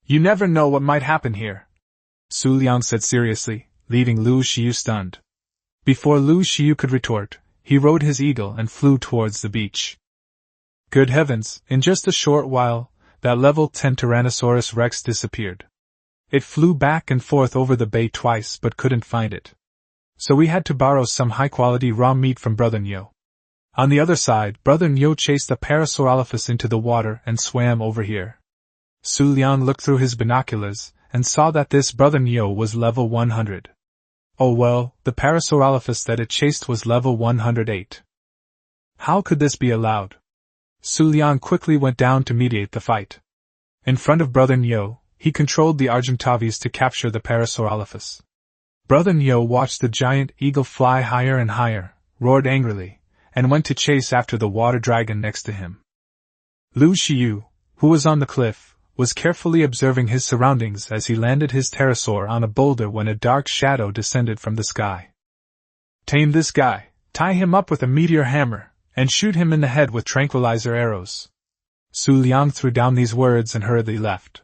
"You never know what might happen here," Xu Liang said seriously, leaving Lu Xiu stunned. Before Lu Xiu could retort, he rode his eagle and flew towards the beach. Good heavens, in just a short while, that level 10 Tyrannosaurus Rex disappeared. It flew back and forth over the bay twice but couldn't find it. So we had to borrow some high-quality raw meat from Brother Nyo. On the other side, Brother Nyo chased a Parasaurolophus into the water and swam over here. Xu Liang looked through his binoculars and saw that this Brother Nyo was level 100. Oh well, the Parasaurolophus that it chased was level 108. How could this be allowed? Xu Liang quickly went down to mediate the fight. In front of Brother Nyo, he controlled the Argentavis to capture the Parasaurolophus. Brother Nyo watched the giant eagle fly higher and higher, roared angrily, and went to chase after the water dragon next to him. Lu Xiu, who was on the cliff, was carefully observing his surroundings as he landed his pterosaur on a boulder when a dark shadow descended from the sky. "Tame this guy, tie him up with a meteor hammer, and shoot him in the head with tranquilizer arrows." Xu Liang threw down these words and hurriedly left.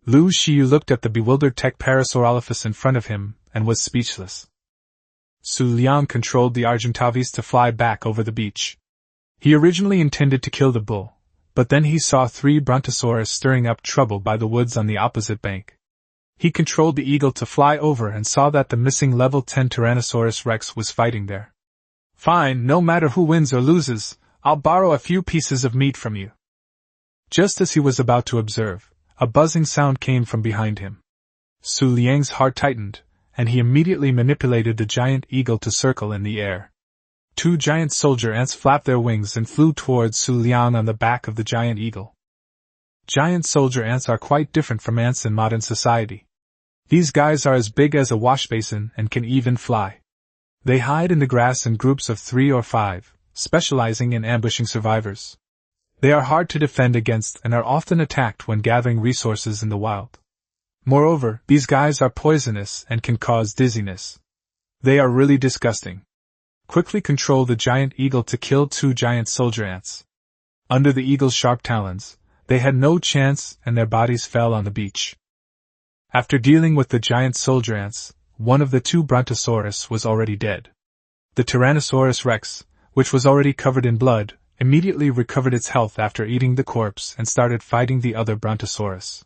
Lu Xiu looked at the bewildered tech Parasaurolophus in front of him and was speechless. Xu Liang controlled the Argentavis to fly back over the beach. He originally intended to kill the bull, but then he saw 3 Brontosaurus stirring up trouble by the woods on the opposite bank. He controlled the eagle to fly over and saw that the missing level 10 Tyrannosaurus Rex was fighting there. "Fine, no matter who wins or loses, I'll borrow a few pieces of meat from you." Just as he was about to observe, a buzzing sound came from behind him. Xu Liang's heart tightened, and he immediately manipulated the giant eagle to circle in the air. 2 giant soldier ants flapped their wings and flew towards Xu Liang on the back of the giant eagle. Giant soldier ants are quite different from ants in modern society. These guys are as big as a wash basin and can even fly. They hide in the grass in groups of 3 or 5, specializing in ambushing survivors. They are hard to defend against and are often attacked when gathering resources in the wild. Moreover, these guys are poisonous and can cause dizziness. They are really disgusting. Quickly control the giant eagle to kill 2 giant soldier ants. Under the eagle's sharp talons, they had no chance and their bodies fell on the beach. After dealing with the giant soldier ants, one of the 2 Brontosaurus was already dead. The Tyrannosaurus Rex, which was already covered in blood, immediately recovered its health after eating the corpse and started fighting the other Brontosaurus.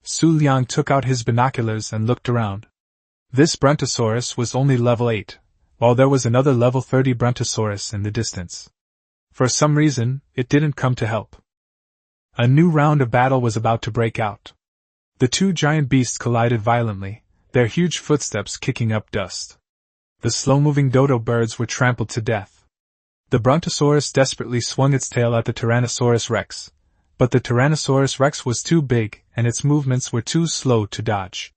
Xu Liang took out his binoculars and looked around. This Brontosaurus was only level 8. While there was another level 30 Brontosaurus in the distance. For some reason, it didn't come to help. A new round of battle was about to break out. The 2 giant beasts collided violently, their huge footsteps kicking up dust. The slow-moving dodo birds were trampled to death. The Brontosaurus desperately swung its tail at the Tyrannosaurus Rex, but the Tyrannosaurus Rex was too big and its movements were too slow to dodge.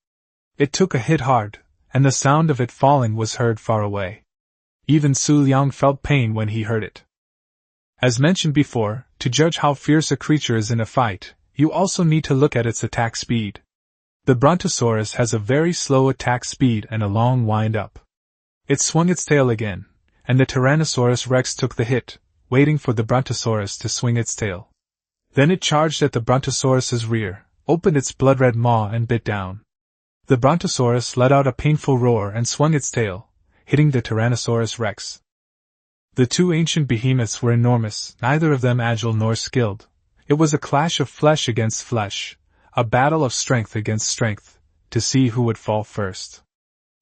It took a hit hard, and the sound of it falling was heard far away. Even Xu Liang felt pain when he heard it. As mentioned before, to judge how fierce a creature is in a fight, you also need to look at its attack speed. The Brontosaurus has a very slow attack speed and a long wind-up. It swung its tail again, and the Tyrannosaurus Rex took the hit, waiting for the Brontosaurus to swing its tail. Then it charged at the Brontosaurus's rear, opened its blood-red maw and bit down. The Brontosaurus let out a painful roar and swung its tail, hitting the Tyrannosaurus Rex. The two ancient behemoths were enormous, neither of them agile nor skilled. It was a clash of flesh against flesh, a battle of strength against strength, to see who would fall first.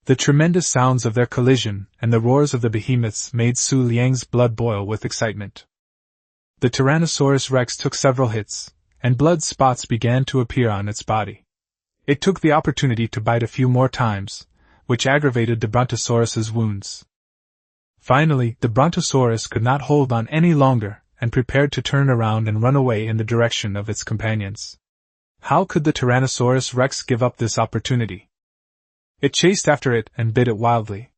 The tremendous sounds of their collision and the roars of the behemoths made Xu Liang's blood boil with excitement. The Tyrannosaurus Rex took several hits, and blood spots began to appear on its body. It took the opportunity to bite a few more times, which aggravated the Brontosaurus's wounds. Finally, the Brontosaurus could not hold on any longer, and prepared to turn around and run away in the direction of its companions. How could the Tyrannosaurus Rex give up this opportunity? It chased after it and bit it wildly.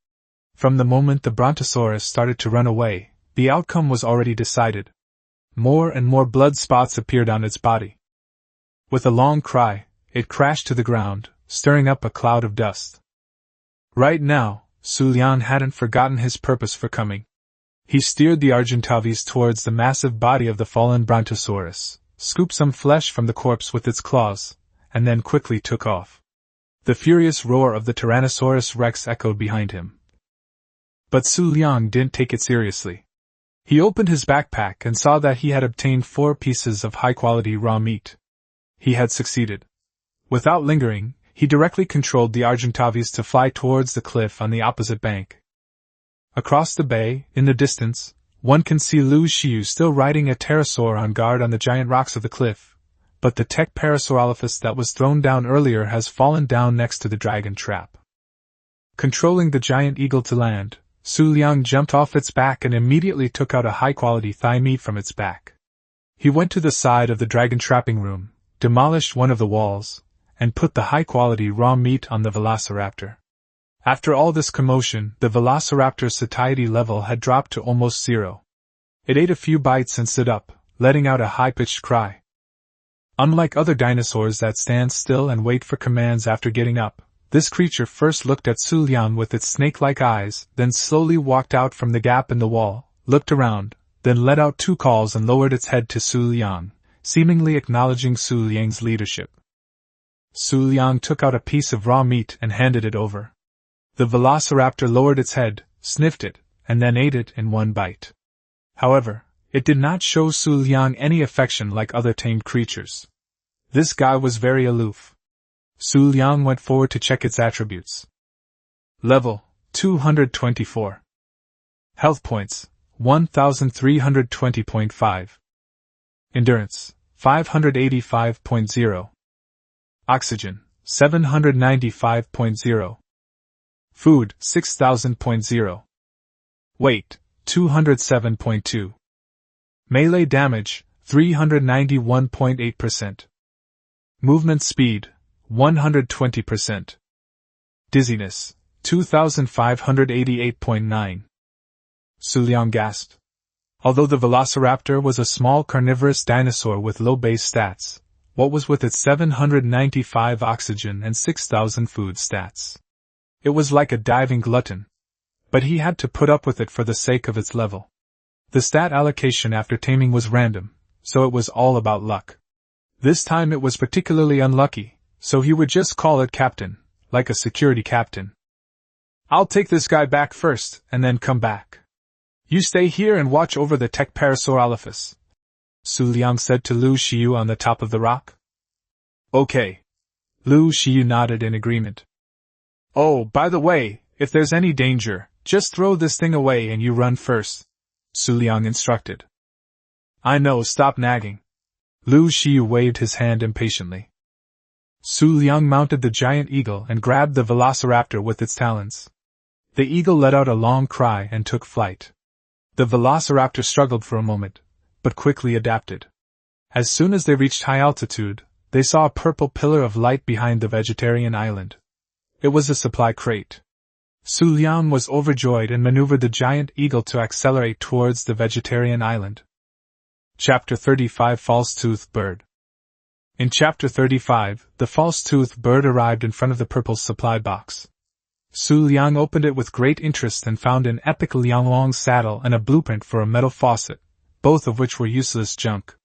From the moment the Brontosaurus started to run away, the outcome was already decided. More and more blood spots appeared on its body. With a long cry, it crashed to the ground, stirring up a cloud of dust. Right now, Xu Liang hadn't forgotten his purpose for coming. He steered the Argentavis towards the massive body of the fallen Brontosaurus, scooped some flesh from the corpse with its claws, and then quickly took off. The furious roar of the Tyrannosaurus Rex echoed behind him. But Xu Liang didn't take it seriously. He opened his backpack and saw that he had obtained 4 pieces of high-quality raw meat. He had succeeded. Without lingering, he directly controlled the Argentavis to fly towards the cliff on the opposite bank. Across the bay, in the distance, one can see Lu Xiu still riding a pterosaur on guard on the giant rocks of the cliff, but the Parasaurolophus that was thrown down earlier has fallen down next to the dragon trap. Controlling the giant eagle to land, Xu Liang jumped off its back and immediately took out a high-quality thigh meat from its back. He went to the side of the dragon trapping room, demolished one of the walls, and put the high-quality raw meat on the Velociraptor. After all this commotion, the Velociraptor's satiety level had dropped to almost 0. It ate a few bites and stood up, letting out a high-pitched cry. Unlike other dinosaurs that stand still and wait for commands after getting up, this creature first looked at Xu Liang with its snake-like eyes, then slowly walked out from the gap in the wall, looked around, then let out 2 calls and lowered its head to Xu Liang, seemingly acknowledging Xu Liang's leadership. Xu Liang took out a piece of raw meat and handed it over. The Velociraptor lowered its head, sniffed it, and then ate it in one bite. However, it did not show Xu Liang any affection like other tamed creatures. This guy was very aloof. Xu Liang went forward to check its attributes. Level 224. Health points 1320.5. Endurance 585.0. Oxygen 795.0. Food 6000.0. Weight 207.2. Melee damage 391.8%. Movement speed 120%. Dizziness 2588.9. Xu Liang gasped. Although the Velociraptor was a small carnivorous dinosaur with low base stats, what was with its 795 oxygen and 6000 food stats? It was like a diving glutton. But he had to put up with it for the sake of its level. The stat allocation after taming was random, so it was all about luck. This time it was particularly unlucky, so he would just call it Captain, like a security captain. I'll take this guy back first, and then come back. You stay here and watch over the Parasaurolophus, Xu Liang said to Lu Xiu on the top of the rock. Okay. Lu Xiu nodded in agreement. Oh, by the way, if there's any danger, just throw this thing away and you run first, Xu Liang instructed. I know, stop nagging. Lu Xiu waved his hand impatiently. Xu Liang mounted the giant eagle and grabbed the Velociraptor with its talons. The eagle let out a long cry and took flight. The Velociraptor struggled for a moment, but quickly adapted. As soon as they reached high altitude, they saw a purple pillar of light behind the vegetarian island. It was a supply crate. Xu Liang was overjoyed and maneuvered the giant eagle to accelerate towards the vegetarian island. Chapter 35 False-Toothed Bird. In Chapter 35, the false-toothed bird arrived in front of the purple supply box. Xu Liang opened it with great interest and found an epic Lianglong saddle and a blueprint for a metal faucet, both of which were useless junk.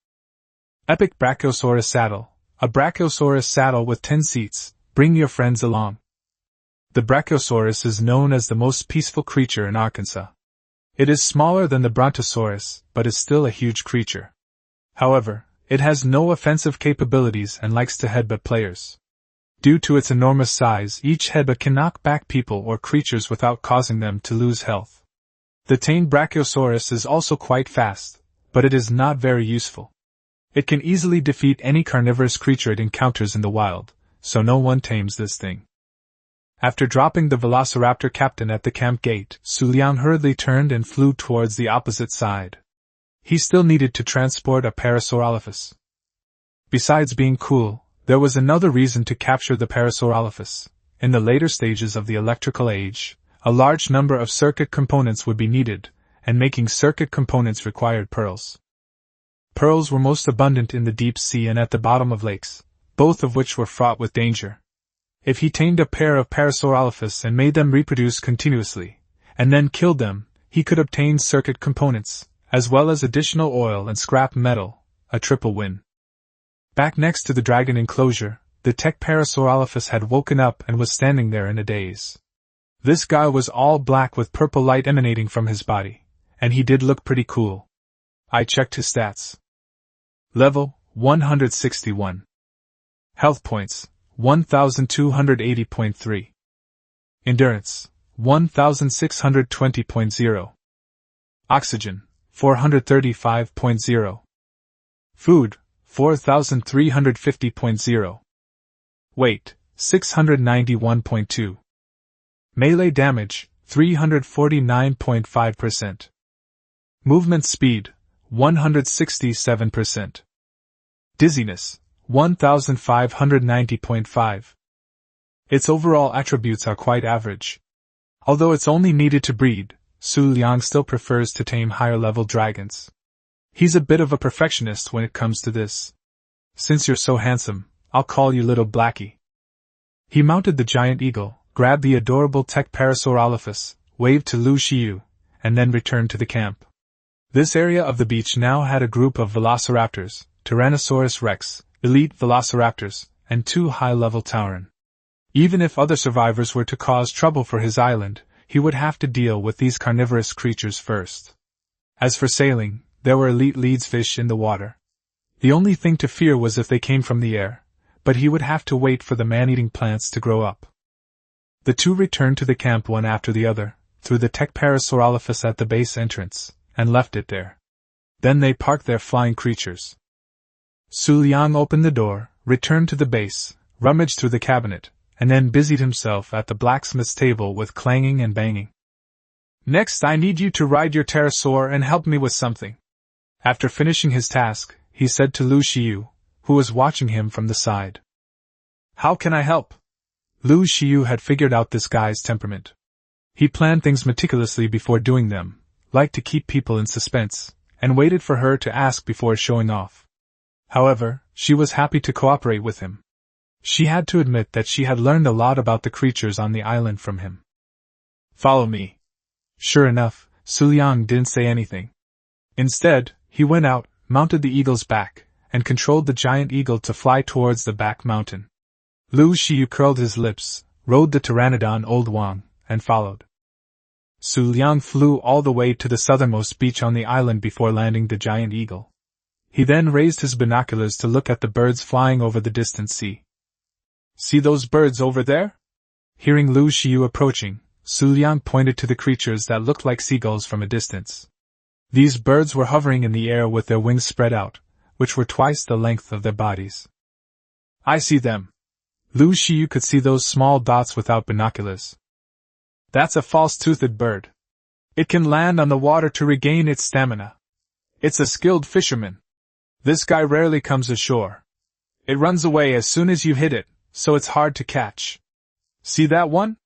Epic Brachiosaurus saddle. A Brachiosaurus saddle with 10 seats. Bring your friends along. The Brachiosaurus is known as the most peaceful creature in Arkansas. It is smaller than the Brontosaurus, but is still a huge creature. However, it has no offensive capabilities and likes to headbutt players. Due to its enormous size, each headbutt can knock back people or creatures without causing them to lose health. The tamed Brachiosaurus is also quite fast, but it is not very useful. It can easily defeat any carnivorous creature it encounters in the wild, so no one tames this thing. After dropping the Velociraptor captain at the camp gate, Xu Liang hurriedly turned and flew towards the opposite side. He still needed to transport a Parasaurolophus. Besides being cool, there was another reason to capture the Parasaurolophus. In the later stages of the electrical age, a large number of circuit components would be needed, and making circuit components required pearls. Pearls were most abundant in the deep sea and at the bottom of lakes, both of which were fraught with danger. If he tamed a pair of Parasaurolophus and made them reproduce continuously, and then killed them, he could obtain circuit components, as well as additional oil and scrap metal, a triple win. Back next to the dragon enclosure, the tech Parasaurolophus had woken up and was standing there in a daze. This guy was all black with purple light emanating from his body, and he did look pretty cool. I checked his stats. Level, 161. Health points, 1280.3. Endurance, 1620.0. Oxygen, 435.0. Food, 4350.0. Weight, 691.2. Melee damage, 349.5%. Movement speed, 167%. Dizziness, 1590.5. Its overall attributes are quite average. Although it's only needed to breed, Xu Liang still prefers to tame higher-level dragons. He's a bit of a perfectionist when it comes to this. Since you're so handsome, I'll call you Little Blackie. He mounted the giant eagle, grabbed the adorable tech Parasaurolophus, waved to Lu Xiu, and then returned to the camp. This area of the beach now had a group of velociraptors, Tyrannosaurus rex, elite velociraptors, and 2 high-level tauren. Even if other survivors were to cause trouble for his island, he would have to deal with these carnivorous creatures first. As for sailing, there were elite leadsfish in the water. The only thing to fear was if they came from the air, but he would have to wait for the man-eating plants to grow up. The two returned to the camp one after the other, threw the tech Parasaurolophus at the base entrance, and left it there. Then they parked their flying creatures. Xu Liang opened the door, returned to the base, rummaged through the cabinet, and then busied himself at the blacksmith's table with clanging and banging. Next, I need you to ride your pterosaur and help me with something. After finishing his task, he said to Lu Xiu, who was watching him from the side. How can I help? Lu Xiu had figured out this guy's temperament. He planned things meticulously before doing them, liked to keep people in suspense, and waited for her to ask before showing off. However, she was happy to cooperate with him. She had to admit that she had learned a lot about the creatures on the island from him. Follow me. Sure enough, Xu Liang didn't say anything. Instead, he went out, mounted the eagle's back, and controlled the giant eagle to fly towards the back mountain. Lu Xiu curled his lips, rode the pteranodon Old Wang, and followed. Xu Liang flew all the way to the southernmost beach on the island before landing the giant eagle. He then raised his binoculars to look at the birds flying over the distant sea. See those birds over there? Hearing Lu Xiu approaching, Xu Liang pointed to the creatures that looked like seagulls from a distance. These birds were hovering in the air with their wings spread out, which were twice the length of their bodies. I see them. Lu Xiu could see those small dots without binoculars. That's a false-toothed bird. It can land on the water to regain its stamina. It's a skilled fisherman. This guy rarely comes ashore. It runs away as soon as you hit it, so it's hard to catch. See that one?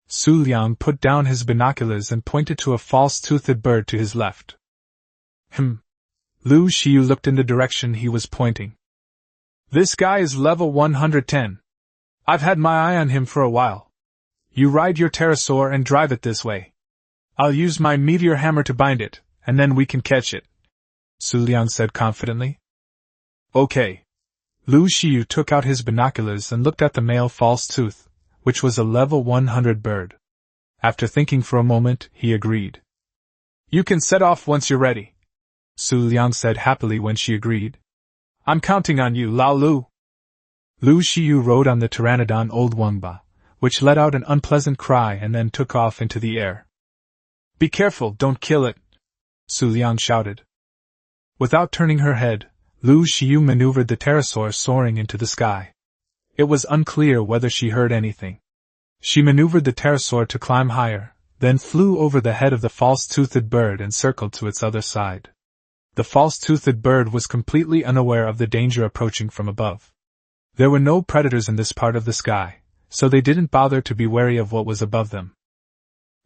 Xu Liang put down his binoculars and pointed to a false-toothed bird to his left. Lu Xiu looked in the direction he was pointing. This guy is level 110. I've had my eye on him for a while. You ride your pterosaur and drive it this way. I'll use my meteor hammer to bind it, and then we can catch it, Xu Liang said confidently. Okay. Lu Xiu took out his binoculars and looked at the male false tooth, which was a level 100 bird. After thinking for a moment, he agreed. You can set off once you're ready, Xu Liang said happily when she agreed. I'm counting on you, Lao Lu. Lu Xiu rode on the pteranodon Old Wangba, which let out an unpleasant cry and then took off into the air. Be careful, don't kill it, Xu Liang shouted. Without turning her head, Lu Xiu maneuvered the pterosaur soaring into the sky. It was unclear whether she heard anything. She maneuvered the pterosaur to climb higher, then flew over the head of the false-toothed bird and circled to its other side. The false-toothed bird was completely unaware of the danger approaching from above. There were no predators in this part of the sky, so they didn't bother to be wary of what was above them.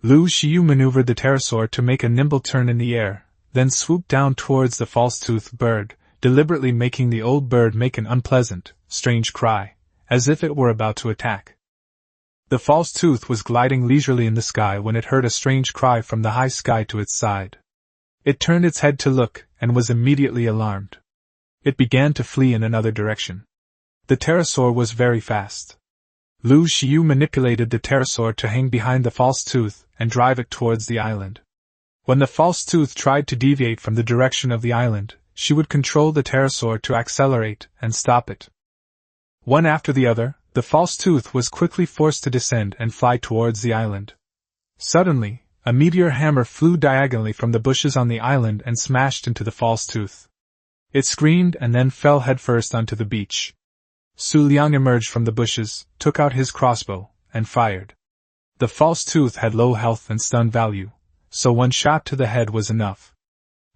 Lu Xiu maneuvered the pterosaur to make a nimble turn in the air, then swooped down towards the false-toothed bird, deliberately making the old bird make an unpleasant, strange cry, as if it were about to attack. The false tooth was gliding leisurely in the sky when it heard a strange cry from the high sky to its side. It turned its head to look, and was immediately alarmed. It began to flee in another direction. The pterosaur was very fast. Lu Xiu manipulated the pterosaur to hang behind the false tooth and drive it towards the island. When the false tooth tried to deviate from the direction of the island, she would control the pterosaur to accelerate and stop it. One after the other, the false tooth was quickly forced to descend and fly towards the island. Suddenly, a meteor hammer flew diagonally from the bushes on the island and smashed into the false tooth. It screamed and then fell headfirst onto the beach. Xu Liang emerged from the bushes, took out his crossbow, and fired. The false tooth had low health and stun value, so one shot to the head was enough.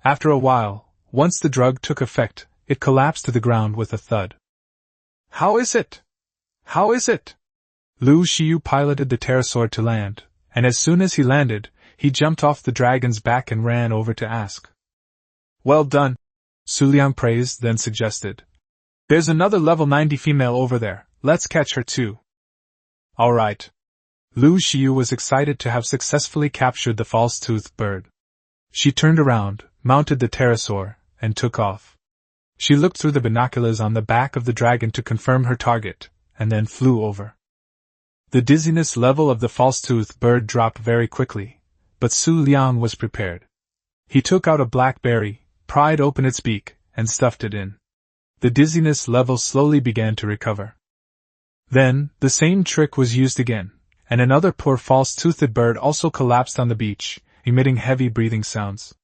After a while, once the drug took effect, it collapsed to the ground with a thud. How is it? How is it? Lu Xiu piloted the pterosaur to land, and as soon as he landed, he jumped off the dragon's back and ran over to ask. Well done, Xu Liang praised, then suggested. There's another level 90 female over there, let's catch her too. Alright. Lu Xiu was excited to have successfully captured the false-toothed bird. She turned around, mounted the pterosaur, and took off. She looked through the binoculars on the back of the dragon to confirm her target, and then flew over. The dizziness level of the false-toothed bird dropped very quickly, but Xu Liang was prepared. He took out a black berry, pried open its beak, and stuffed it in. The dizziness level slowly began to recover. Then, the same trick was used again, and another poor false-toothed bird also collapsed on the beach, emitting heavy breathing sounds.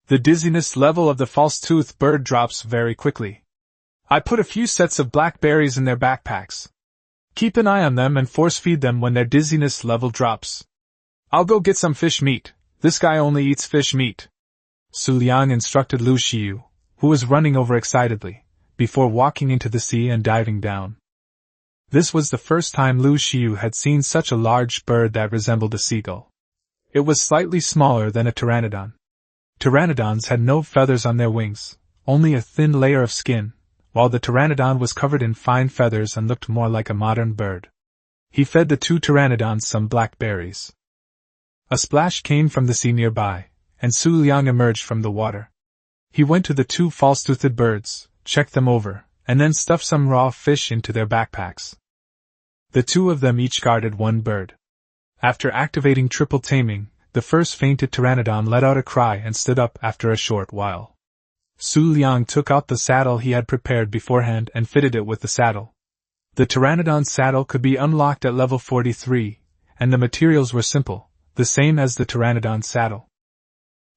The dizziness level of the false-toothed bird drops very quickly. I put a few sets of blackberries in their backpacks. Keep an eye on them and force-feed them when their dizziness level drops. I'll go get some fish meat, this guy only eats fish meat, Xu Liang instructed Lu Xiu, who was running over excitedly, before walking into the sea and diving down. This was the first time Lu Xiu had seen such a large bird that resembled a seagull. It was slightly smaller than a pteranodon. Pteranodons had no feathers on their wings, only a thin layer of skin, while the pteranodon was covered in fine feathers and looked more like a modern bird. He fed the two pteranodons some blackberries. A splash came from the sea nearby, and Xu Liang emerged from the water. He went to the two false-toothed birds, checked them over, and then stuffed some raw fish into their backpacks. The two of them each guarded one bird. After activating triple taming, the first fainted pteranodon let out a cry and stood up after a short while. Xu Liang took out the saddle he had prepared beforehand and fitted it with the saddle. The pteranodon's saddle could be unlocked at level 43, and the materials were simple, the same as the pteranodon's saddle.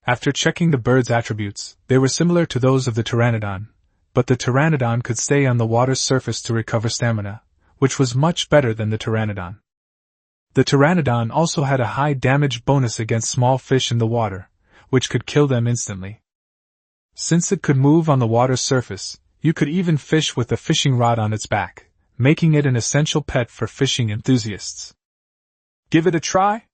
After checking the bird's attributes, they were similar to those of the pteranodon, but the pteranodon could stay on the water's surface to recover stamina, which was much better than the pteranodon. The pteranodon also had a high damage bonus against small fish in the water, which could kill them instantly. Since it could move on the water's surface, you could even fish with a fishing rod on its back, making it an essential pet for fishing enthusiasts. Give it a try?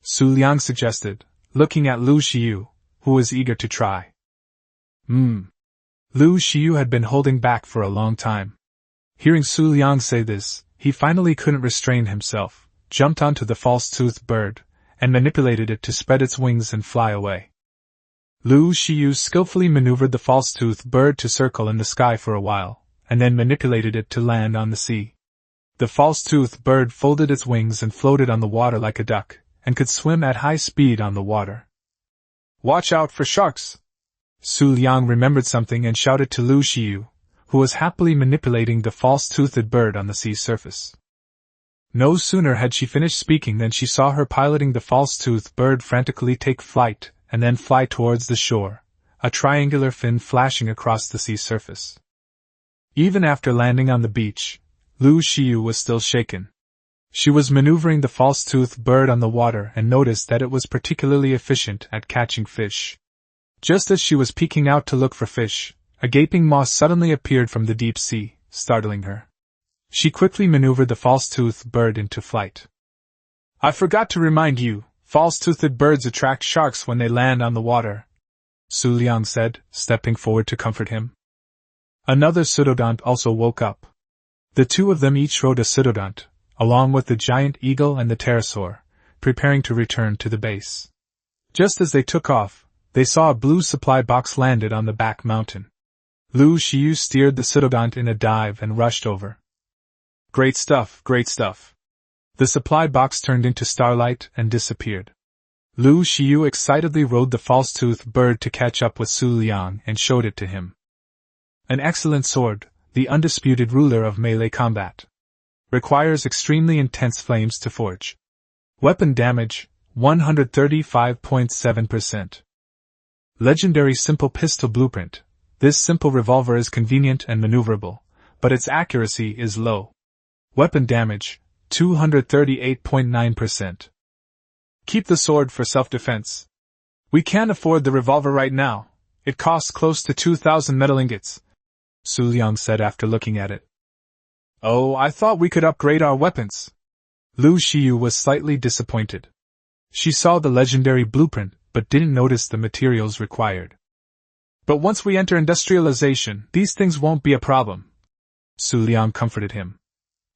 Xu Liang suggested, looking at Lu Xiu, who was eager to try. Lu Xiu had been holding back for a long time. Hearing Xu Liang say this, he finally couldn't restrain himself, jumped onto the false-toothed bird, and manipulated it to spread its wings and fly away. Lu Xiu skillfully maneuvered the false-toothed bird to circle in the sky for a while, and then manipulated it to land on the sea. The false-toothed bird folded its wings and floated on the water like a duck, and could swim at high speed on the water. Watch out for sharks! Xu Liang remembered something and shouted to Lu Xiu, who was happily manipulating the false-toothed bird on the sea's surface. No sooner had she finished speaking than she saw her piloting the false-toothed bird frantically take flight and then fly towards the shore, a triangular fin flashing across the sea's surface. Even after landing on the beach, Lu Xiu was still shaken. She was maneuvering the false-toothed bird on the water and noticed that it was particularly efficient at catching fish. Just as she was peeking out to look for fish, a gaping maw suddenly appeared from the deep sea, startling her. She quickly maneuvered the false-toothed bird into flight. I forgot to remind you, false-toothed birds attract sharks when they land on the water, Xu Liang said, stepping forward to comfort him. Another pseudodont also woke up. The two of them each rode a pseudodont, along with the giant eagle and the pterosaur, preparing to return to the base. Just as they took off, they saw a blue supply box landed on the back mountain. Lu Xiu steered the pseudodont in a dive and rushed over. Great stuff, great stuff. The supply box turned into starlight and disappeared. Lu Xiu excitedly rode the false-toothed bird to catch up with Xu Liang and showed it to him. An excellent sword, the undisputed ruler of melee combat. Requires extremely intense flames to forge. Weapon damage, 135.7%. Legendary simple pistol blueprint. This simple revolver is convenient and maneuverable, but its accuracy is low. Weapon damage, 238.9%. Keep the sword for self-defense. We can't afford the revolver right now. It costs close to 2,000 metal ingots, Xu Liang said after looking at it. Oh, I thought we could upgrade our weapons. Lu Xiu was slightly disappointed. She saw the legendary blueprint, but didn't notice the materials required. But once we enter industrialization, these things won't be a problem, Xu Liang comforted him.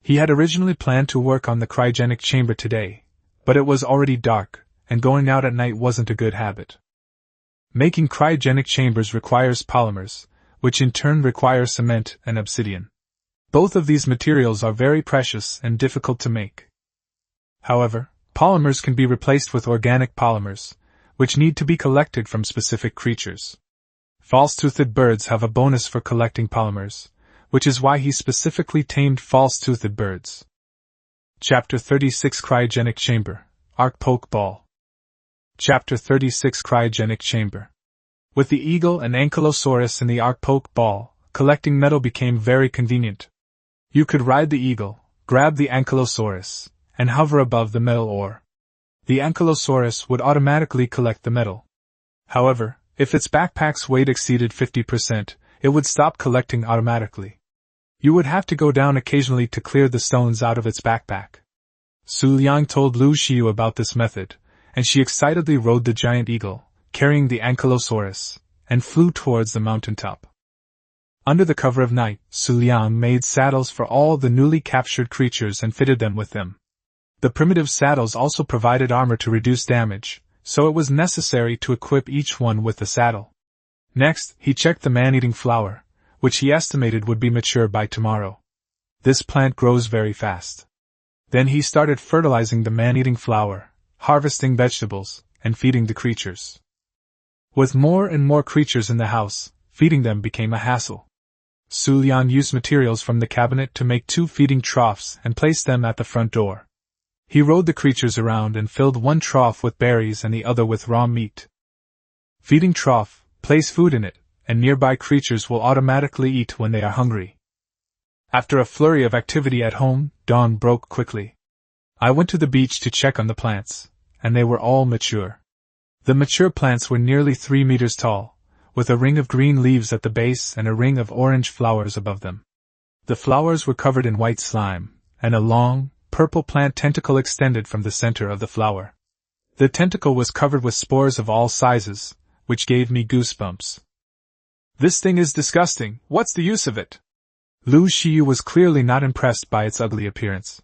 He had originally planned to work on the cryogenic chamber today, but it was already dark, and going out at night wasn't a good habit. Making cryogenic chambers requires polymers, which in turn require cement and obsidian. Both of these materials are very precious and difficult to make. However, polymers can be replaced with organic polymers, which need to be collected from specific creatures. False-toothed birds have a bonus for collecting polymers, which is why he specifically tamed false-toothed birds. Chapter 36 Cryogenic Chamber, Arc Poke Ball. Chapter 36 Cryogenic Chamber. With the eagle and ankylosaurus in the Arc Poke Ball, collecting metal became very convenient. You could ride the eagle, grab the ankylosaurus, and hover above the metal ore. The ankylosaurus would automatically collect the metal. However, if its backpack's weight exceeded 50%, it would stop collecting automatically. You would have to go down occasionally to clear the stones out of its backpack. Xu Liang told Lu Xiu about this method, and she excitedly rode the giant eagle, carrying the ankylosaurus, and flew towards the mountaintop. Under the cover of night, Xu Liang made saddles for all the newly captured creatures and fitted them with them. The primitive saddles also provided armor to reduce damage, so it was necessary to equip each one with a saddle. Next, he checked the man-eating flower, which he estimated would be mature by tomorrow. This plant grows very fast. Then he started fertilizing the man-eating flower, harvesting vegetables, and feeding the creatures. With more and more creatures in the house, feeding them became a hassle. Xu Liang used materials from the cabinet to make 2 feeding troughs and placed them at the front door. He rode the creatures around and filled one trough with berries and the other with raw meat. Feeding trough, place food in it, and nearby creatures will automatically eat when they are hungry. After a flurry of activity at home, dawn broke quickly. I went to the beach to check on the plants, and they were all mature. The mature plants were nearly 3 meters tall, with a ring of green leaves at the base and a ring of orange flowers above them. The flowers were covered in white slime, and a long, purple plant tentacle extended from the center of the flower. The tentacle was covered with spores of all sizes, which gave me goosebumps. This thing is disgusting, what's the use of it? Lu Xiyu was clearly not impressed by its ugly appearance.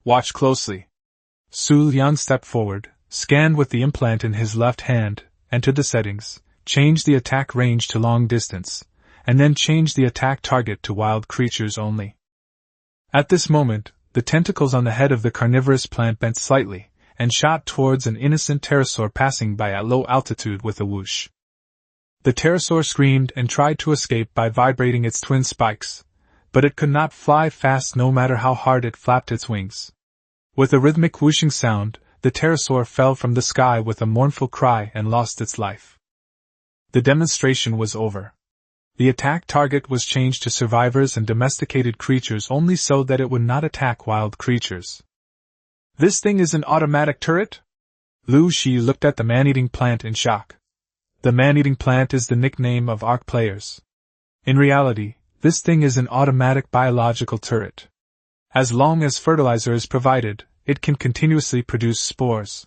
Watch closely. Xu Liang stepped forward, scanned with the implant in his left hand, entered the settings, changed the attack range to long distance, and then changed the attack target to wild creatures only. At this moment, the tentacles on the head of the carnivorous plant bent slightly, and shot towards an innocent pterosaur passing by at low altitude with a whoosh. The pterosaur screamed and tried to escape by vibrating its twin spikes, but it could not fly fast no matter how hard it flapped its wings. With a rhythmic whooshing sound, the pterosaur fell from the sky with a mournful cry and lost its life. The demonstration was over. The attack target was changed to survivors and domesticated creatures only so that it would not attack wild creatures. This thing is an automatic turret? Lu Shi looked at the man-eating plant in shock. The man-eating plant is the nickname of ARC players. In reality, this thing is an automatic biological turret. As long as fertilizer is provided, it can continuously produce spores.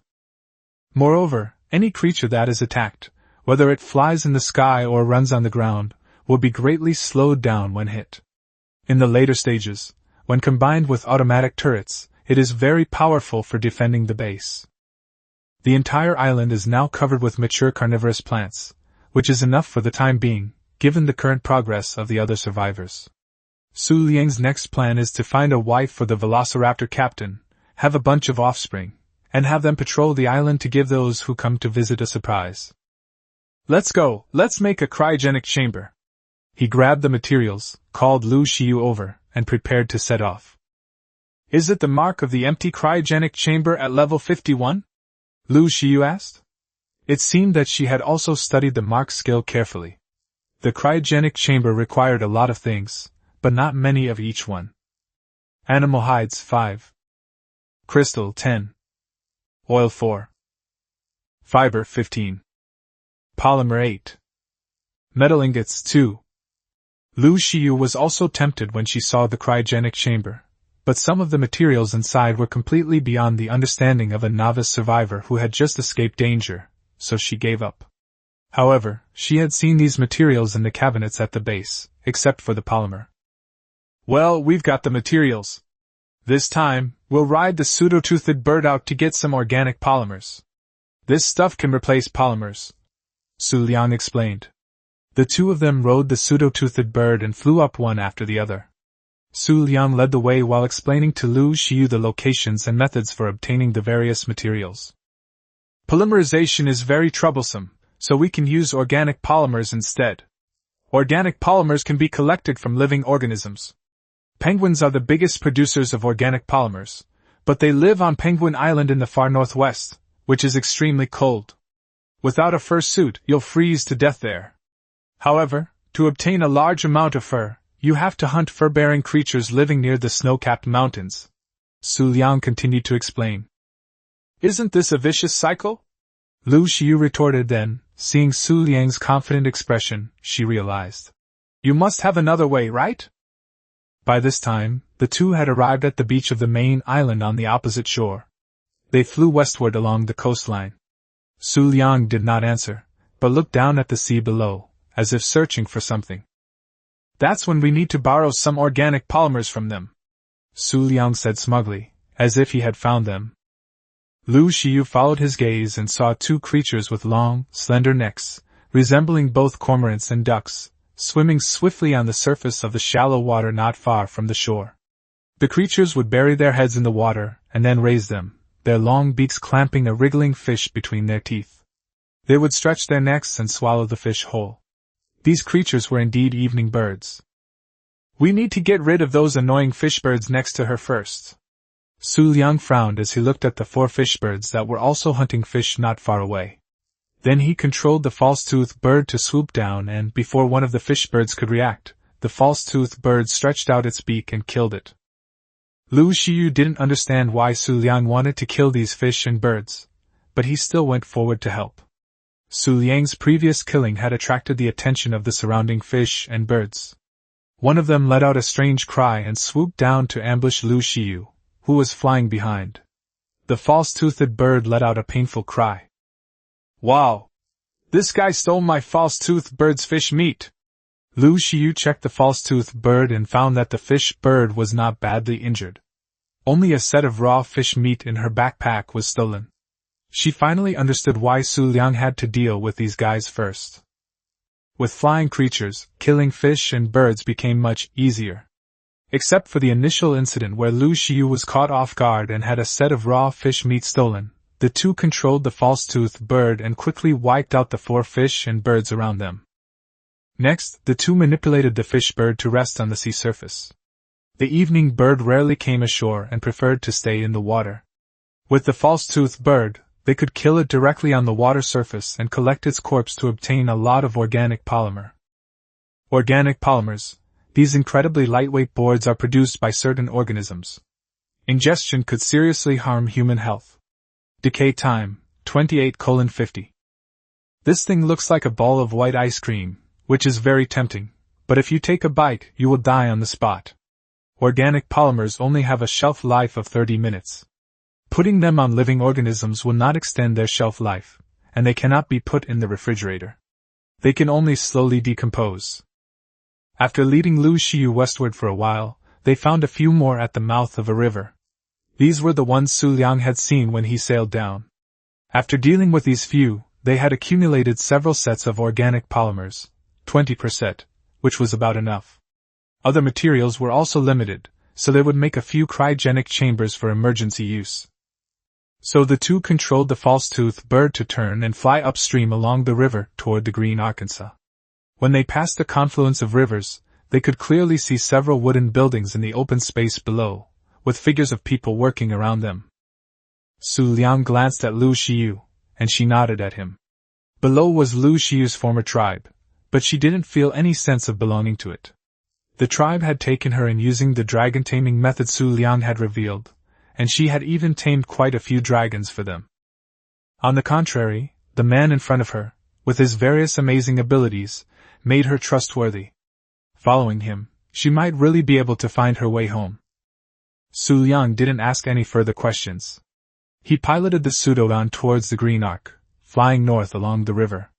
Moreover, any creature that is attacked, whether it flies in the sky or runs on the ground, will be greatly slowed down when hit. In the later stages, when combined with automatic turrets, it is very powerful for defending the base. The entire island is now covered with mature carnivorous plants, which is enough for the time being, given the current progress of the other survivors. Xu Liang's next plan is to find a wife for the velociraptor captain, have a bunch of offspring, and have them patrol the island to give those who come to visit a surprise. Let's go, let's make a cryogenic chamber. He grabbed the materials, called Lu Xiyu over, and prepared to set off. Is it the mark of the empty cryogenic chamber at level 51? Lu Xiyu asked. It seemed that she had also studied the mark skill carefully. The cryogenic chamber required a lot of things, but not many of each one. Animal hides 5. Crystal 10. Oil 4. Fiber 15. Polymer 8. Metal ingots 2. Lu Xiyu was also tempted when she saw the cryogenic chamber, but some of the materials inside were completely beyond the understanding of a novice survivor who had just escaped danger, so she gave up. However, she had seen these materials in the cabinets at the base, except for the polymer. Well, we've got the materials. This time, we'll ride the pseudo-toothed bird out to get some organic polymers. This stuff can replace polymers, Xu Liang explained. The two of them rode the pseudo-toothed bird and flew up one after the other. Xu Liang led the way while explaining to Lu Xiyu the locations and methods for obtaining the various materials. Polymerization is very troublesome, so we can use organic polymers instead. Organic polymers can be collected from living organisms. Penguins are the biggest producers of organic polymers, but they live on Penguin Island in the far northwest, which is extremely cold. Without a fur suit, you'll freeze to death there. However, to obtain a large amount of fur, you have to hunt fur-bearing creatures living near the snow-capped mountains, Xu Liang continued to explain. Isn't this a vicious cycle? Lu Xiyu retorted then, seeing Xu Liang's confident expression, she realized. You must have another way, right? By this time, the two had arrived at the beach of the main island on the opposite shore. They flew westward along the coastline. Xu Liang did not answer, but looked down at the sea below, as if searching for something. That's when we need to borrow some organic polymers from them, Xu Liang said smugly, as if he had found them. Lu Xiyu followed his gaze and saw two creatures with long, slender necks, resembling both cormorants and ducks, swimming swiftly on the surface of the shallow water not far from the shore. The creatures would bury their heads in the water and then raise them, their long beaks clamping a wriggling fish between their teeth. They would stretch their necks and swallow the fish whole. These creatures were indeed evening birds. We need to get rid of those annoying fish birds next to her first. Xu Liang frowned as he looked at the 4 fish birds that were also hunting fish not far away. Then he controlled the false-toothed bird to swoop down and, before one of the fish birds could react, the false-toothed bird stretched out its beak and killed it. Lu Xiyu didn't understand why Xu Liang wanted to kill these fish and birds, but he still went forward to help. Xu Liang's previous killing had attracted the attention of the surrounding fish and birds. One of them let out a strange cry and swooped down to ambush Lu Xiu, who was flying behind. The false-toothed bird let out a painful cry. Wow! This guy stole my false-toothed bird's fish meat! Lu Xiu checked the false-toothed bird and found that the fish bird was not badly injured. Only a set of raw fish meat in her backpack was stolen. She finally understood why Xu Liang had to deal with these guys first. With flying creatures, killing fish and birds became much easier. Except for the initial incident where Lu Xiu was caught off guard and had a set of raw fish meat stolen, the two controlled the false-toothed bird and quickly wiped out the 4 fish and birds around them. Next, the two manipulated the fish bird to rest on the sea surface. The evening bird rarely came ashore and preferred to stay in the water. With the false-toothed bird, they could kill it directly on the water surface and collect its corpse to obtain a lot of organic polymer. Organic polymers. These incredibly lightweight boards are produced by certain organisms. Ingestion could seriously harm human health. Decay time, 28:50. This thing looks like a ball of white ice cream, which is very tempting, but if you take a bite, you will die on the spot. Organic polymers only have a shelf life of 30 minutes. Putting them on living organisms will not extend their shelf life, and they cannot be put in the refrigerator. They can only slowly decompose. After leading Lu Xiu westward for a while, they found a few more at the mouth of a river. These were the ones Xu Liang had seen when he sailed down. After dealing with these few, they had accumulated several sets of organic polymers, 20%, which was about enough. Other materials were also limited, so they would make a few cryogenic chambers for emergency use. So the two controlled the false-toothed bird to turn and fly upstream along the river toward the green Arkansas. When they passed the confluence of rivers, they could clearly see several wooden buildings in the open space below, with figures of people working around them. Xu Liang glanced at Lu Xiu, and she nodded at him. Below was Lu Xiu's former tribe, but she didn't feel any sense of belonging to it. The tribe had taken her in using the dragon taming method Xu Liang had revealed, and she had even tamed quite a few dragons for them. On the contrary, the man in front of her, with his various amazing abilities, made her trustworthy. Following him, she might really be able to find her way home. Xu Liang didn't ask any further questions. He piloted the pseudodon towards the Green Arc, flying north along the river.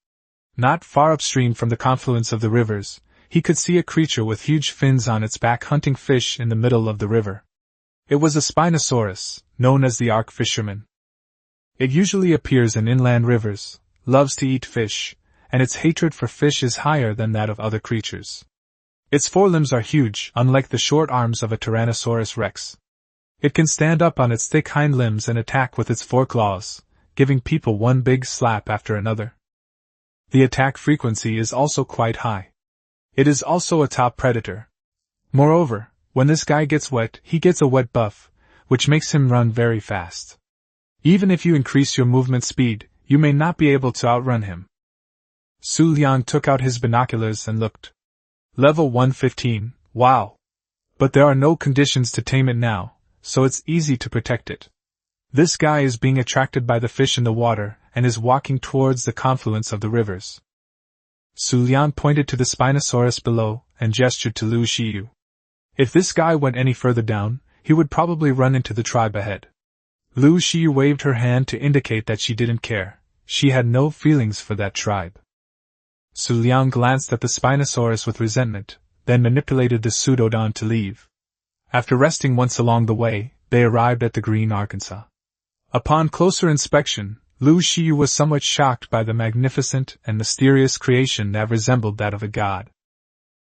Not far upstream from the confluence of the rivers, he could see a creature with huge fins on its back hunting fish in the middle of the river. It was a Spinosaurus, known as the Arc fisherman. It usually appears in inland rivers, loves to eat fish, and its hatred for fish is higher than that of other creatures. Its forelimbs are huge, unlike the short arms of a Tyrannosaurus rex. It can stand up on its thick hind limbs and attack with its foreclaws, giving people one big slap after another. The attack frequency is also quite high. It is also a top predator. Moreover, when this guy gets wet, he gets a wet buff, which makes him run very fast. Even if you increase your movement speed, you may not be able to outrun him. Xu Liang took out his binoculars and looked. Level 115, wow! But there are no conditions to tame it now, so it's easy to protect it. This guy is being attracted by the fish in the water and is walking towards the confluence of the rivers. Xu Liang pointed to the Spinosaurus below and gestured to Lu Xiu. If this guy went any further down, he would probably run into the tribe ahead. Lu Xiu waved her hand to indicate that she didn't care. She had no feelings for that tribe. Xu Liang glanced at the Spinosaurus with resentment, then manipulated the pseudodon to leave. After resting once along the way, they arrived at the green Arkansas. Upon closer inspection, Lu Xiu was somewhat shocked by the magnificent and mysterious creation that resembled that of a god.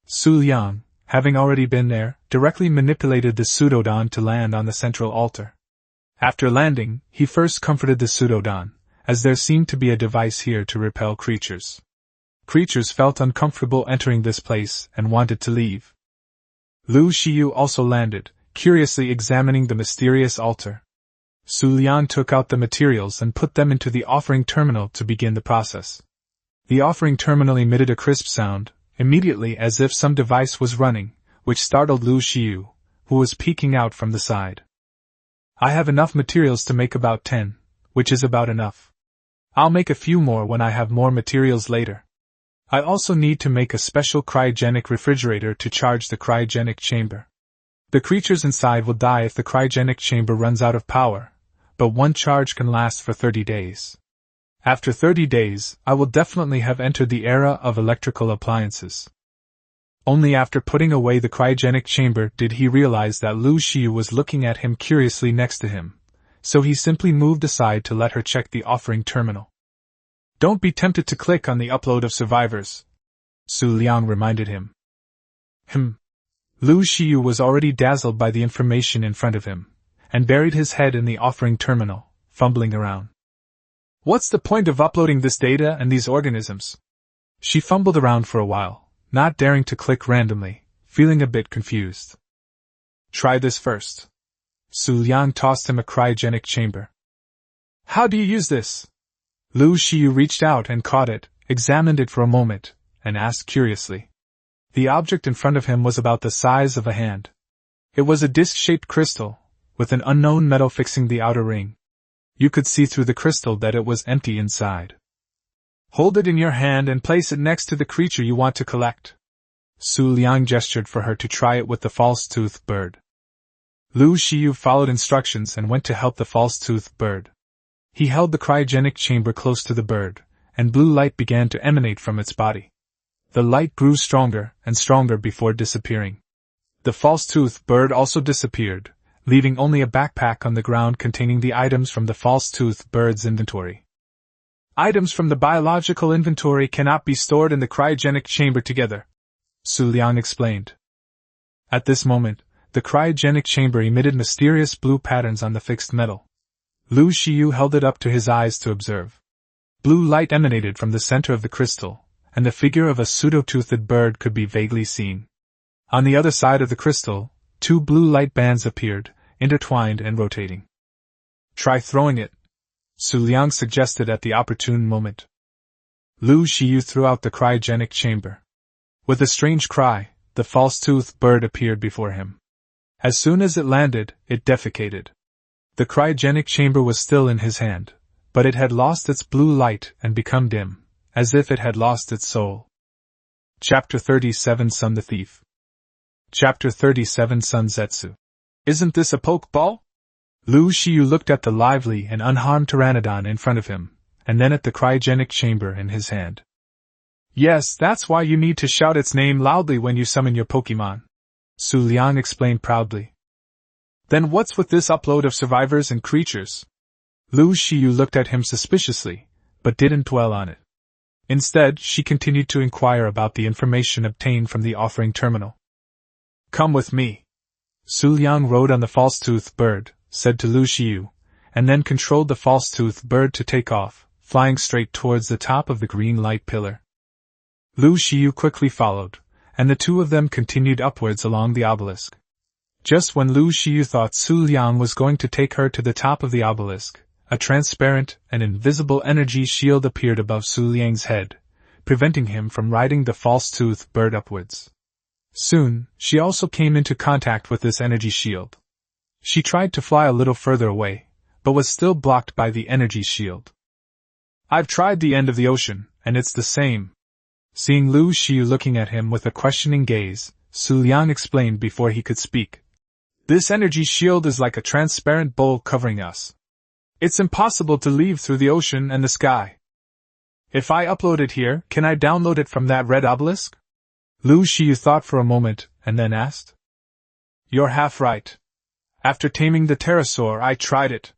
Xu Liang, having already been there, directly manipulated the pseudodon to land on the central altar. After landing, he first comforted the pseudodon, as there seemed to be a device here to repel creatures. Creatures felt uncomfortable entering this place and wanted to leave. Lu Xiu also landed, curiously examining the mysterious altar. Xu Liang took out the materials and put them into the offering terminal to begin the process. The offering terminal emitted a crisp sound, immediately as if some device was running, which startled Lu Xiu, who was peeking out from the side. I have enough materials to make about 10, which is about enough. I'll make a few more when I have more materials later. I also need to make a special cryogenic refrigerator to charge the cryogenic chamber. The creatures inside will die if the cryogenic chamber runs out of power, but one charge can last for 30 days. After 30 days, I will definitely have entered the era of electrical appliances. Only after putting away the cryogenic chamber did he realize that Lu Xiu was looking at him curiously next to him, so he simply moved aside to let her check the offering terminal. Don't be tempted to click on the upload of survivors, Xu Liang reminded him. Lu Xiu was already dazzled by the information in front of him, and buried his head in the offering terminal, fumbling around. What's the point of uploading this data and these organisms? She fumbled around for a while, not daring to click randomly, feeling a bit confused. Try this first. Xu Liang tossed him a cryogenic chamber. How do you use this? Lu Xiu reached out and caught it, examined it for a moment, and asked curiously. The object in front of him was about the size of a hand. It was a disc-shaped crystal, with an unknown metal fixing the outer ring. You could see through the crystal that it was empty inside. Hold it in your hand and place it next to the creature you want to collect. Xu Liang gestured for her to try it with the false-toothed bird. Lu Xiu followed instructions and went to help the false-toothed bird. He held the cryogenic chamber close to the bird, and blue light began to emanate from its body. The light grew stronger and stronger before disappearing. The false-toothed bird also disappeared, leaving only a backpack on the ground containing the items from the false-toothed bird's inventory. Items from the biological inventory cannot be stored in the cryogenic chamber together, Xu Liang explained. At this moment, the cryogenic chamber emitted mysterious blue patterns on the fixed metal. Lu Xiu held it up to his eyes to observe. Blue light emanated from the center of the crystal, and the figure of a pseudo-toothed bird could be vaguely seen. On the other side of the crystal, 2 blue light bands appeared, intertwined and rotating. Try throwing it, Xu Liang suggested at the opportune moment. Lu Xiu threw out the cryogenic chamber. With a strange cry, the false-toothed bird appeared before him. As soon as it landed, it defecated. The cryogenic chamber was still in his hand, but it had lost its blue light and become dim, as if it had lost its soul. Chapter 37 Sun the Thief. Chapter 37 Sun Zetsu. Isn't this a pokeball? Lu Xiu looked at the lively and unharmed pteranodon in front of him, and then at the cryogenic chamber in his hand. Yes, that's why you need to shout its name loudly when you summon your Pokemon, Xu Liang explained proudly. Then what's with this upload of survivors and creatures? Lu Xiu looked at him suspiciously, but didn't dwell on it. Instead, she continued to inquire about the information obtained from the offering terminal. Come with me. Xu Liang rode on the false-toothed bird, said to Lu Xiu, and then controlled the false-toothed bird to take off, flying straight towards the top of the green light pillar. Lu Xiu quickly followed, and the two of them continued upwards along the obelisk. Just when Lu Xiu thought Xu Liang was going to take her to the top of the obelisk, a transparent and invisible energy shield appeared above Xu Liang's head, preventing him from riding the false-toothed bird upwards. Soon, she also came into contact with this energy shield. She tried to fly a little further away, but was still blocked by the energy shield. I've tried the end of the ocean, and it's the same. Seeing Lu Xiu looking at him with a questioning gaze, Xu Liang explained before he could speak. This energy shield is like a transparent bowl covering us. It's impossible to leave through the ocean and the sky. If I upload it here, can I download it from that red obelisk? Lu Xiu thought for a moment, and then asked. You're half right. After taming the pterosaur, I tried it.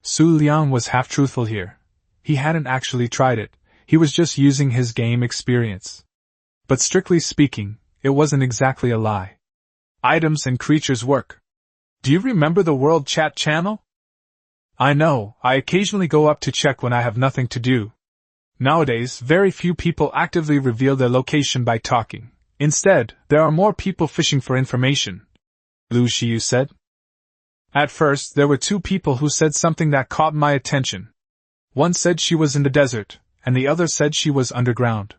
Xu Liang was half-truthful here. He hadn't actually tried it, he was just using his game experience. But strictly speaking, it wasn't exactly a lie. Items and creatures work. Do you remember the World Chat channel? I know, I occasionally go up to check when I have nothing to do. Nowadays, very few people actively reveal their location by talking. Instead, there are more people fishing for information, Lu Xiu said. At first, there were 2 people who said something that caught my attention. One said she was in the desert, and the other said she was underground.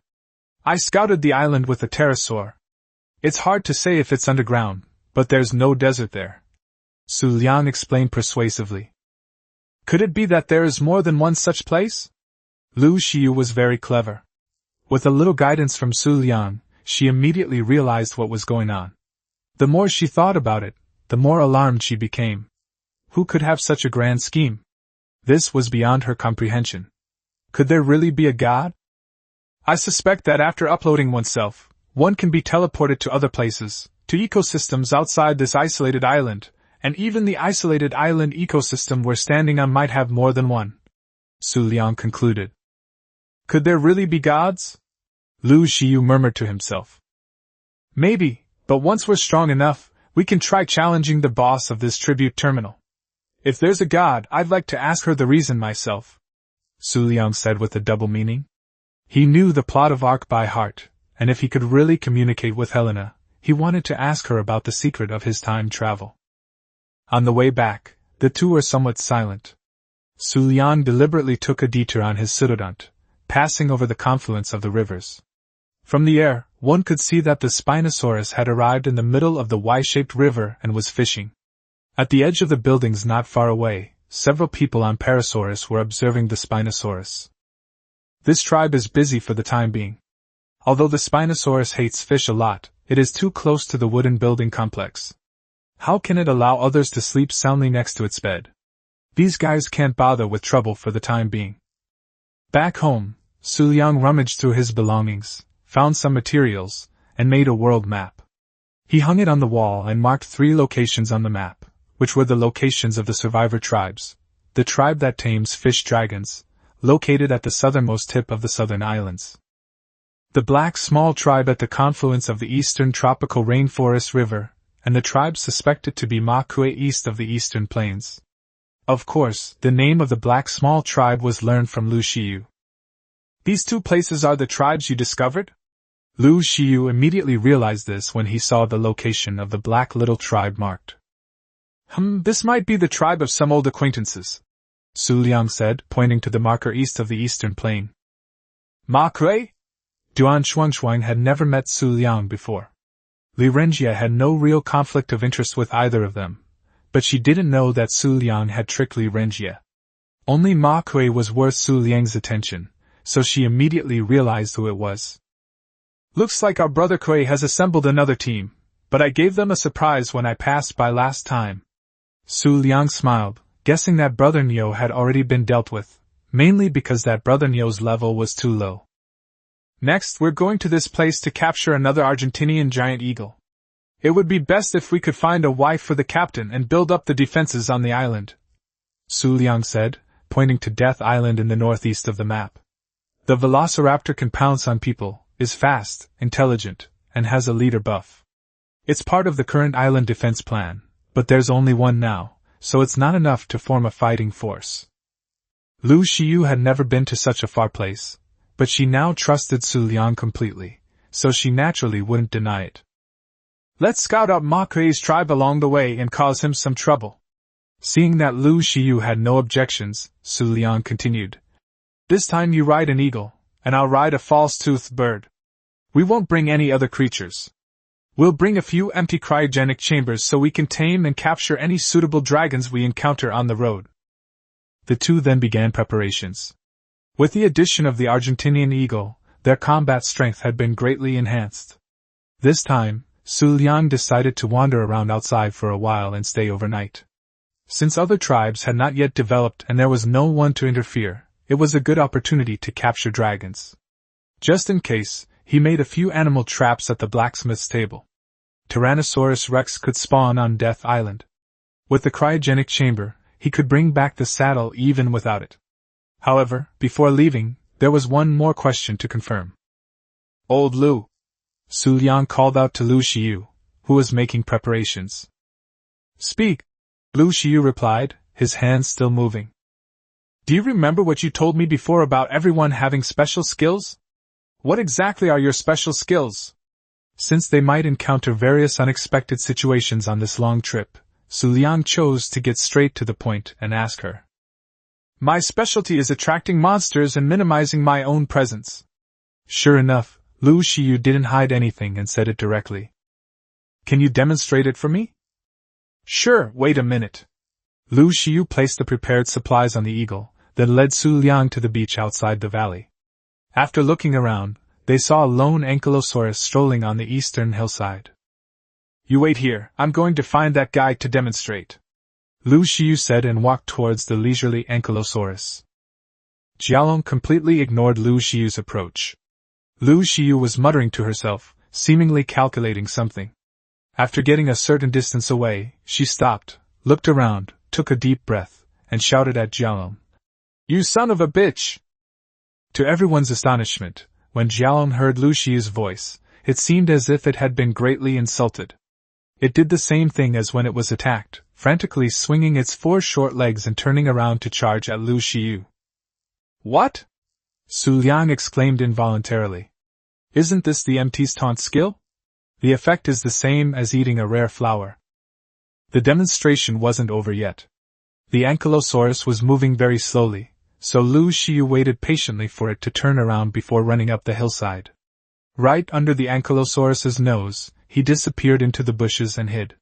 I scouted the island with the pterosaur. It's hard to say if it's underground, but there's no desert there, Xu Liang explained persuasively. Could it be that there is more than one such place? Lu Xiu was very clever. With a little guidance from Xu Liang, she immediately realized what was going on. The more she thought about it, the more alarmed she became. Who could have such a grand scheme? This was beyond her comprehension. Could there really be a god? I suspect that after uploading oneself, one can be teleported to other places, to ecosystems outside this isolated island, and even the isolated island ecosystem we're standing on might have more than one. Xu Liang concluded. Could there really be gods? Lu Xiu murmured to himself. Maybe, but once we're strong enough, we can try challenging the boss of this tribute terminal. If there's a god, I'd like to ask her the reason myself, Xu Liang said with a double meaning. He knew the plot of Arc by heart, and if he could really communicate with Helena, he wanted to ask her about the secret of his time travel. On the way back, the two were somewhat silent. Xu Liang deliberately took a detour on his pseudodont, passing over the confluence of the rivers. From the air, one could see that the Spinosaurus had arrived in the middle of the Y-shaped river and was fishing. At the edge of the buildings not far away, several people on Parasaurus were observing the Spinosaurus. This tribe is busy for the time being. Although the Spinosaurus hates fish a lot, it is too close to the wooden building complex. How can it allow others to sleep soundly next to its bed? These guys can't bother with trouble for the time being. Back home, Xu Liang rummaged through his belongings, found some materials, and made a world map. He hung it on the wall and marked 3 locations on the map, which were the locations of the survivor tribes. The tribe that tames fish dragons, located at the southernmost tip of the southern islands. The black small tribe at the confluence of the eastern tropical rainforest river, and the tribe suspected to be Makue east of the eastern plains. Of course, the name of the black small tribe was learned from Lu Xiu. These 2 places are the tribes you discovered? Lu Xiu immediately realized this when he saw the location of the black little tribe marked. This might be the tribe of some old acquaintances, Xu Liang said, pointing to the marker east of the eastern plain. Makue? Duan Shuangshuang had never met Xu Liang before. Li Renjia had no real conflict of interest with either of them, but she didn't know that Xu Liang had tricked Li Renjia. Only Makue was worth Xu Liang's attention, so she immediately realized who it was. Looks like our brother Kui has assembled another team, but I gave them a surprise when I passed by last time. Xu Liang smiled, guessing that brother Niu had already been dealt with, mainly because that brother Niu's level was too low. Next, we're going to this place to capture another Argentinian giant eagle. It would be best if we could find a wife for the captain and build up the defenses on the island, Xu Liang said, pointing to Death Island in the northeast of the map. The velociraptor can pounce on people, is fast, intelligent, and has a leader buff. It's part of the current island defense plan, but there's only one now, so it's not enough to form a fighting force. Lu Xiu had never been to such a far place, but she now trusted Xu Liang completely, so she naturally wouldn't deny it. Let's scout out Makue's tribe along the way and cause him some trouble. Seeing that Lu Xiu had no objections, Xu Liang continued. This time you ride an eagle, and I'll ride a false-toothed bird. We won't bring any other creatures. We'll bring a few empty cryogenic chambers so we can tame and capture any suitable dragons we encounter on the road. The two then began preparations. With the addition of the Argentinian eagle, their combat strength had been greatly enhanced. This time, Xu Liang decided to wander around outside for a while and stay overnight. Since other tribes had not yet developed and there was no one to interfere, it was a good opportunity to capture dragons. Just in case, he made a few animal traps at the blacksmith's table. Tyrannosaurus Rex could spawn on Death Island. With the cryogenic chamber, he could bring back the saddle even without it. However, before leaving, there was one more question to confirm. Old Lu. Xu Liang called out to Lu Xiu, who was making preparations. Speak. Lu Xiu replied, his hands still moving. Do you remember what you told me before about everyone having special skills? What exactly are your special skills? Since they might encounter various unexpected situations on this long trip, Xu Liang chose to get straight to the point and ask her. My specialty is attracting monsters and minimizing my own presence. Sure enough, Lu Xiu didn't hide anything and said it directly. Can you demonstrate it for me? Sure, wait a minute. Lu Xiu placed the prepared supplies on the eagle, then led Xu Liang to the beach outside the valley. After looking around, they saw a lone ankylosaurus strolling on the eastern hillside. "You wait here, I'm going to find that guy to demonstrate," Lu Xiu said and walked towards the leisurely ankylosaurus. Jialong completely ignored Lu Xiu's approach. Lu Xiu was muttering to herself, seemingly calculating something. After getting a certain distance away, she stopped, looked around, took a deep breath, and shouted at Jialong. "You son of a bitch!" To everyone's astonishment, when Jialong heard Lu Xiu's voice, it seemed as if it had been greatly insulted. It did the same thing as when it was attacked, frantically swinging its 4 short legs and turning around to charge at Lu Xiu. "What?" Xu Liang exclaimed involuntarily. "Isn't this the MT's taunt skill? The effect is the same as eating a rare flower." The demonstration wasn't over yet. The ankylosaurus was moving very slowly, so Lu Xiu waited patiently for it to turn around before running up the hillside. Right under the ankylosaurus's nose, he disappeared into the bushes and hid.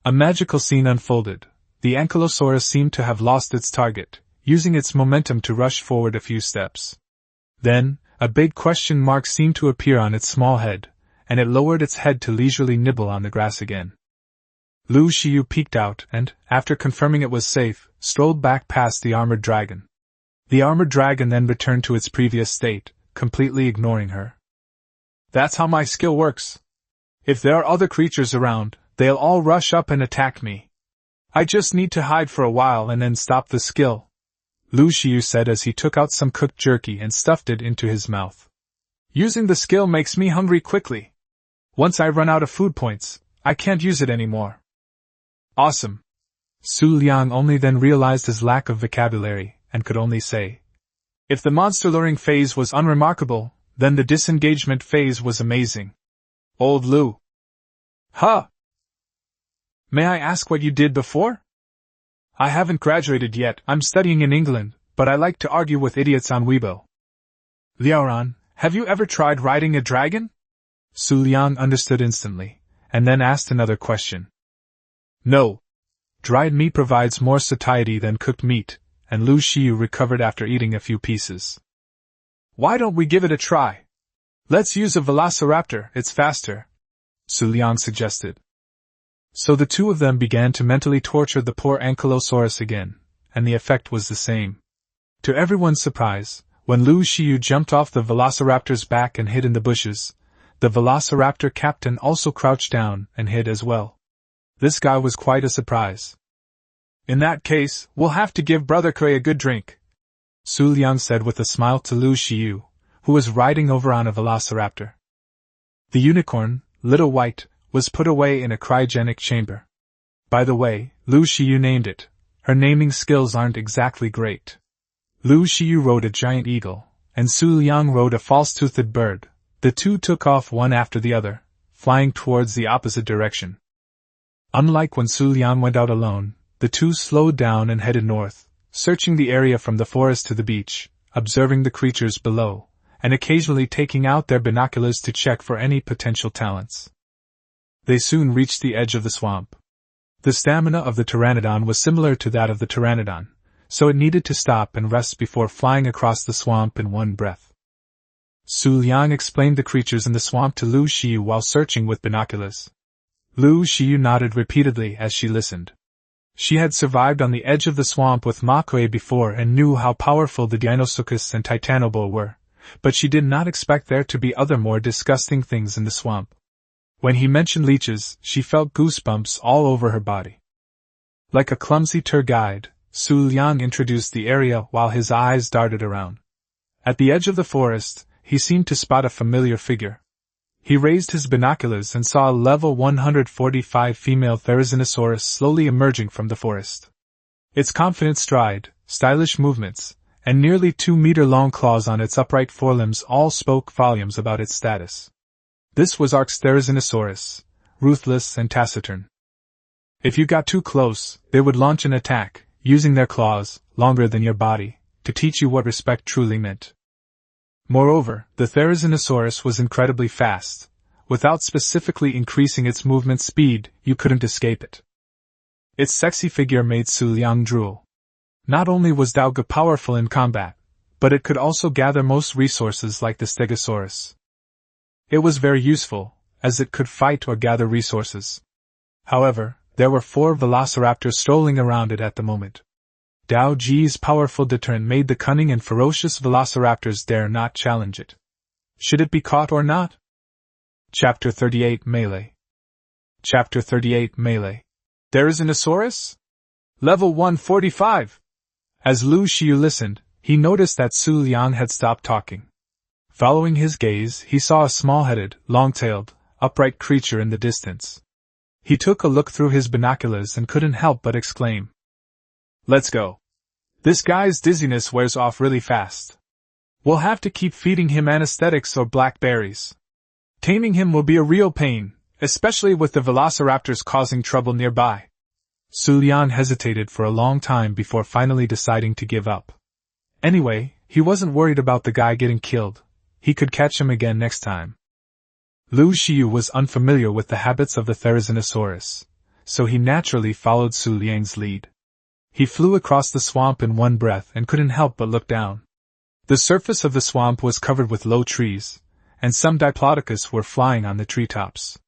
A magical scene unfolded. The ankylosaurus seemed to have lost its target, using its momentum to rush forward a few steps. Then, a big question mark seemed to appear on its small head, and it lowered its head to leisurely nibble on the grass again. Lu Xiu peeked out and, after confirming it was safe, strolled back past the armored dragon. The armored dragon then returned to its previous state, completely ignoring her. "That's how my skill works. If there are other creatures around, they'll all rush up and attack me. I just need to hide for a while and then stop the skill," Lu Xiu said as he took out some cooked jerky and stuffed it into his mouth. "Using the skill makes me hungry quickly. Once I run out of food points, I can't use it anymore." "Awesome." Xu Liang only then realized his lack of vocabulary, and could only say, "If the monster luring phase was unremarkable, then the disengagement phase was amazing. Old Lu." "Huh? May I ask what you did before?" "I haven't graduated yet, I'm studying in England, but I like to argue with idiots on Weibo." "Liaoran, have you ever tried riding a dragon?" Xu Liang understood instantly, and then asked another question. "No. Dried meat provides more satiety than cooked meat," and Lu Xiu recovered after eating a few pieces. "Why don't we give it a try? Let's use a velociraptor, it's faster," Xu Liang suggested. So the two of them began to mentally torture the poor ankylosaurus again, and the effect was the same. To everyone's surprise, when Lu Xiu jumped off the velociraptor's back and hid in the bushes, the velociraptor captain also crouched down and hid as well. This guy was quite a surprise. "In that case, we'll have to give Brother Kui a good drink," Xu Liang said with a smile to Lu Xiu, who was riding over on a velociraptor. The unicorn, Little White, was put away in a cryogenic chamber. By the way, Lu Xiu named it. Her naming skills aren't exactly great. Lu Xiu rode a giant eagle, and Xu Liang rode a false-toothed bird. The two took off one after the other, flying towards the opposite direction. Unlike when Xu Liang went out alone, the two slowed down and headed north, searching the area from the forest to the beach, observing the creatures below, and occasionally taking out their binoculars to check for any potential talents. They soon reached the edge of the swamp. The stamina of the pteranodon was similar to that of the pteranodon, so it needed to stop and rest before flying across the swamp in one breath. Xu Liang explained the creatures in the swamp to Lu Xiu while searching with binoculars. Lu Xiu nodded repeatedly as she listened. She had survived on the edge of the swamp with Ma Kuei before and knew how powerful the Deinosuchus and Titanoboa were, but she did not expect there to be other more disgusting things in the swamp. When he mentioned leeches, she felt goosebumps all over her body. Like a clumsy tour guide, Xu Liang introduced the area while his eyes darted around. At the edge of the forest, he seemed to spot a familiar figure. He raised his binoculars and saw a level 145 female Therizinosaurus slowly emerging from the forest. Its confident stride, stylish movements, and nearly 2-meter-long claws on its upright forelimbs all spoke volumes about its status. This was Arx Therizinosaurus, ruthless and taciturn. If you got too close, they would launch an attack, using their claws, longer than your body, to teach you what respect truly meant. Moreover, the Therizinosaurus was incredibly fast. Without specifically increasing its movement speed, you couldn't escape it. Its sexy figure made Xu Liang drool. Not only was Daoga powerful in combat, but it could also gather most resources like the Stegosaurus. It was very useful, as it could fight or gather resources. However, there were 4 velociraptors strolling around it at the moment. Dao Ji's powerful deterrent made the cunning and ferocious velociraptors dare not challenge it. Should it be caught or not? Chapter 38 Melee. Chapter 38 Melee. There is an Asaurus? Level 145! As Lu Xiu listened, he noticed that Xu Liang had stopped talking. Following his gaze, he saw a small-headed, long-tailed, upright creature in the distance. He took a look through his binoculars and couldn't help but exclaim, "Let's go. This guy's dizziness wears off really fast. We'll have to keep feeding him anesthetics or blackberries. Taming him will be a real pain, especially with the velociraptors causing trouble nearby." Xu Liang hesitated for a long time before finally deciding to give up. Anyway, he wasn't worried about the guy getting killed. He could catch him again next time. Lu Xiu was unfamiliar with the habits of the Therizinosaurus, so he naturally followed Xu Liang's lead. He flew across the swamp in one breath and couldn't help but look down. The surface of the swamp was covered with low trees, and some diplodocus were flying on the treetops.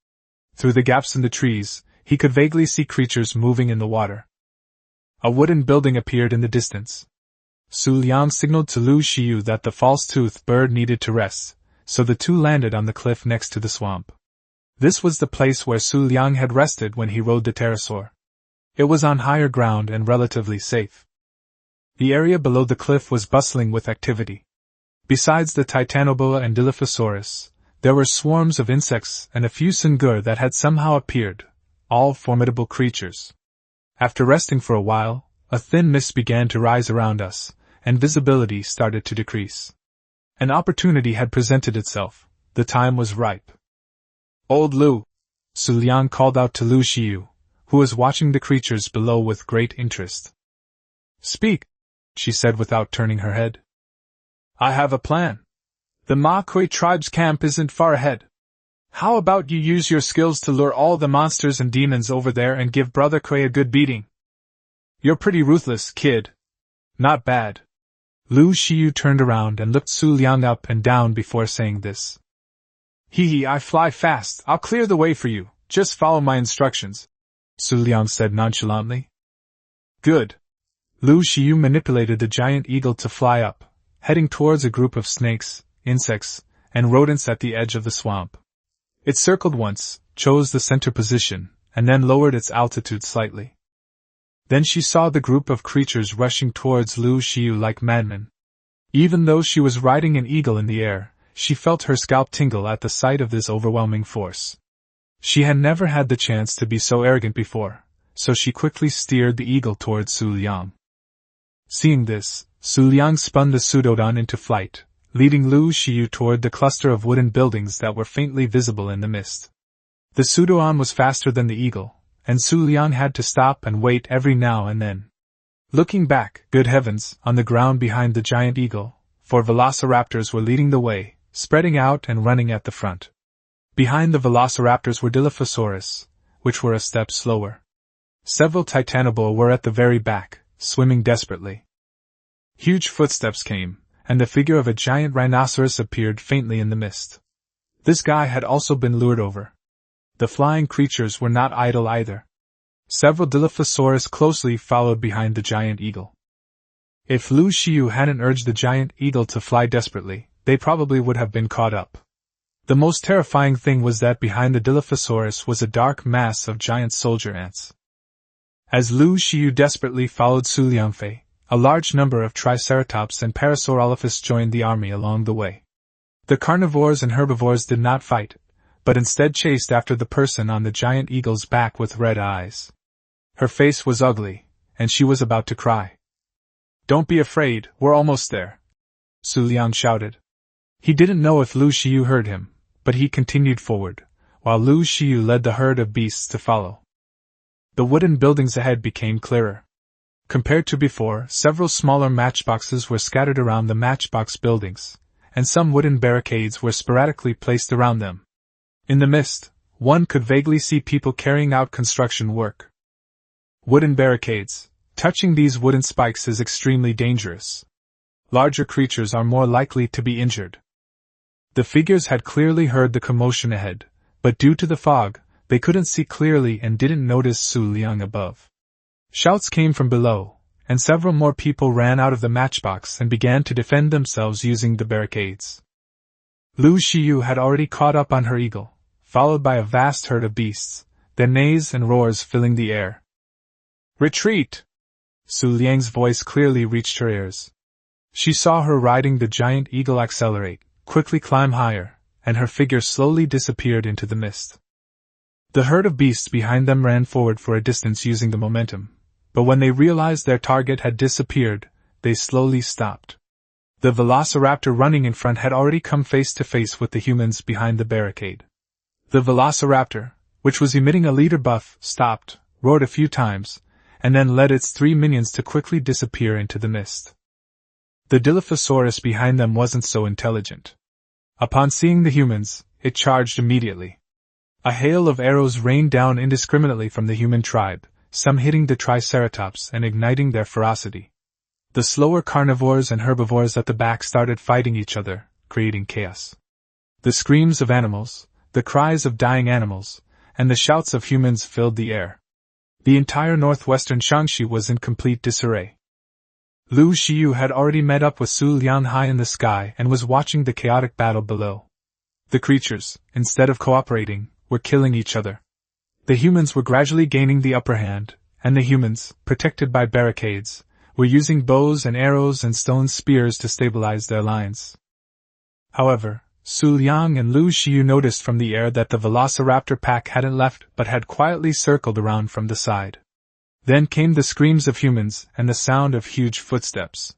Through the gaps in the trees, he could vaguely see creatures moving in the water. A wooden building appeared in the distance. Xu Liang signaled to Lu Xiu that the false-toothed bird needed to rest, so the two landed on the cliff next to the swamp. This was the place where Xu Liang had rested when he rode the pterosaur. It was on higher ground and relatively safe. The area below the cliff was bustling with activity. Besides the Titanoboa and Dilophosaurus, there were swarms of insects and a few singur that had somehow appeared, all formidable creatures. After resting for a while, a thin mist began to rise around us, and visibility started to decrease. An opportunity had presented itself. The time was ripe. "Old Lu!" Xu Liang called out to Lu Xiu, who was watching the creatures below with great interest. "Speak," she said without turning her head. "I have a plan. The Ma Kui tribe's camp isn't far ahead. How about you use your skills to lure all the monsters and demons over there and give Brother Kui a good beating? You're pretty ruthless, kid." "Not bad." Lu Xiu turned around and looked Xu Liang up and down before saying this. "Hee, I fly fast. I'll clear the way for you. Just follow my instructions," Xu Liang said nonchalantly. "Good." Lu Xiu manipulated the giant eagle to fly up, heading towards a group of snakes, insects, and rodents at the edge of the swamp. It circled once, chose the center position, and then lowered its altitude slightly. Then she saw the group of creatures rushing towards Lu Xiu like madmen. Even though she was riding an eagle in the air, she felt her scalp tingle at the sight of this overwhelming force. She had never had the chance to be so arrogant before, so she quickly steered the eagle towards Xu Liang. Seeing this, Xu Liang spun the pseudodon into flight, leading Lu Xiu toward the cluster of wooden buildings that were faintly visible in the mist. The pseudodon was faster than the eagle, and Xu Liang had to stop and wait every now and then. Looking back, good heavens, on the ground behind the giant eagle, 4 velociraptors were leading the way, spreading out and running at the front. Behind the velociraptors were Dilophosaurus, which were a step slower. Several Titanoboa were at the very back, swimming desperately. Huge footsteps came, and the figure of a giant rhinoceros appeared faintly in the mist. This guy had also been lured over. The flying creatures were not idle either. Several Dilophosaurus closely followed behind the giant eagle. If Lu Xiu hadn't urged the giant eagle to fly desperately, they probably would have been caught up. The most terrifying thing was that behind the Dilophosaurus was a dark mass of giant soldier ants. As Lu Xiu desperately followed Xu Liangfei, a large number of Triceratops and Parasaurolophus joined the army along the way. The carnivores and herbivores did not fight, but instead chased after the person on the giant eagle's back with red eyes. Her face was ugly, and she was about to cry. "Don't be afraid, we're almost there," Xu Liang shouted. He didn't know if Lu Xiu heard him, but he continued forward, while Lu Xiu led the herd of beasts to follow. The wooden buildings ahead became clearer. Compared to before, several smaller matchboxes were scattered around the matchbox buildings, and some wooden barricades were sporadically placed around them. In the mist, one could vaguely see people carrying out construction work. Wooden barricades. Touching these wooden spikes is extremely dangerous. Larger creatures are more likely to be injured. The figures had clearly heard the commotion ahead, but due to the fog, they couldn't see clearly and didn't notice Xu Liang above. Shouts came from below, and several more people ran out of the matchbox and began to defend themselves using the barricades. Lu Xiyu had already caught up on her eagle, followed by a vast herd of beasts, their neighs and roars filling the air. "Retreat!" Xu Liang's voice clearly reached her ears. She saw her riding the giant eagle accelerate, quickly climb higher, and her figure slowly disappeared into the mist. The herd of beasts behind them ran forward for a distance using the momentum, but when they realized their target had disappeared, they slowly stopped. The velociraptor running in front had already come face to face with the humans behind the barricade. The velociraptor, which was emitting a leader buff, stopped, roared a few times, and then led its 3 minions to quickly disappear into the mist. The Dilophosaurus behind them wasn't so intelligent. Upon seeing the humans, it charged immediately. A hail of arrows rained down indiscriminately from the human tribe, some hitting the Triceratops and igniting their ferocity. The slower carnivores and herbivores at the back started fighting each other, creating chaos. The screams of animals, the cries of dying animals, and the shouts of humans filled the air. The entire northwestern Shaanxi was in complete disarray. Lu Xiyu had already met up with Xu Liang high in the sky and was watching the chaotic battle below. The creatures, instead of cooperating, were killing each other. The humans were gradually gaining the upper hand, and the humans, protected by barricades, were using bows and arrows and stone spears to stabilize their lines. However, Xu Liang and Lu Xiyu noticed from the air that the velociraptor pack hadn't left but had quietly circled around from the side. Then came the screams of humans and the sound of huge footsteps.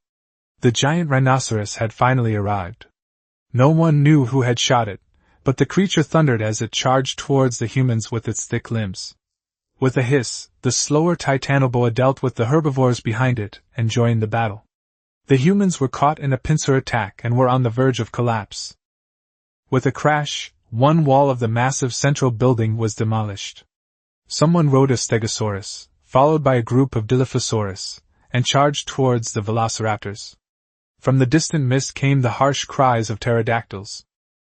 The giant rhinoceros had finally arrived. No one knew who had shot it, but the creature thundered as it charged towards the humans with its thick limbs. With a hiss, the slower titanoboa dealt with the herbivores behind it and joined the battle. The humans were caught in a pincer attack and were on the verge of collapse. With a crash, one wall of the massive central building was demolished. Someone rode a stegosaurus, followed by a group of Dilophosaurus, and charged towards the velociraptors. From the distant mist came the harsh cries of pterodactyls.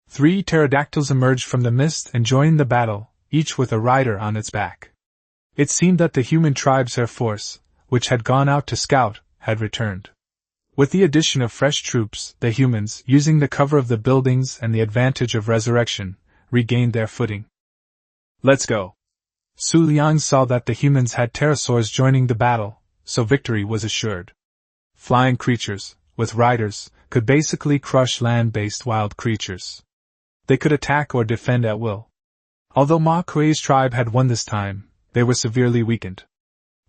3 pterodactyls emerged from the mist and joined the battle, each with a rider on its back. It seemed that the human tribe's air force, which had gone out to scout, had returned. With the addition of fresh troops, the humans, using the cover of the buildings and the advantage of resurrection, regained their footing. "Let's go." Xu Liang saw that the humans had pterosaurs joining the battle, so victory was assured. Flying creatures, with riders, could basically crush land-based wild creatures. They could attack or defend at will. Although Ma Kuei's tribe had won this time, they were severely weakened.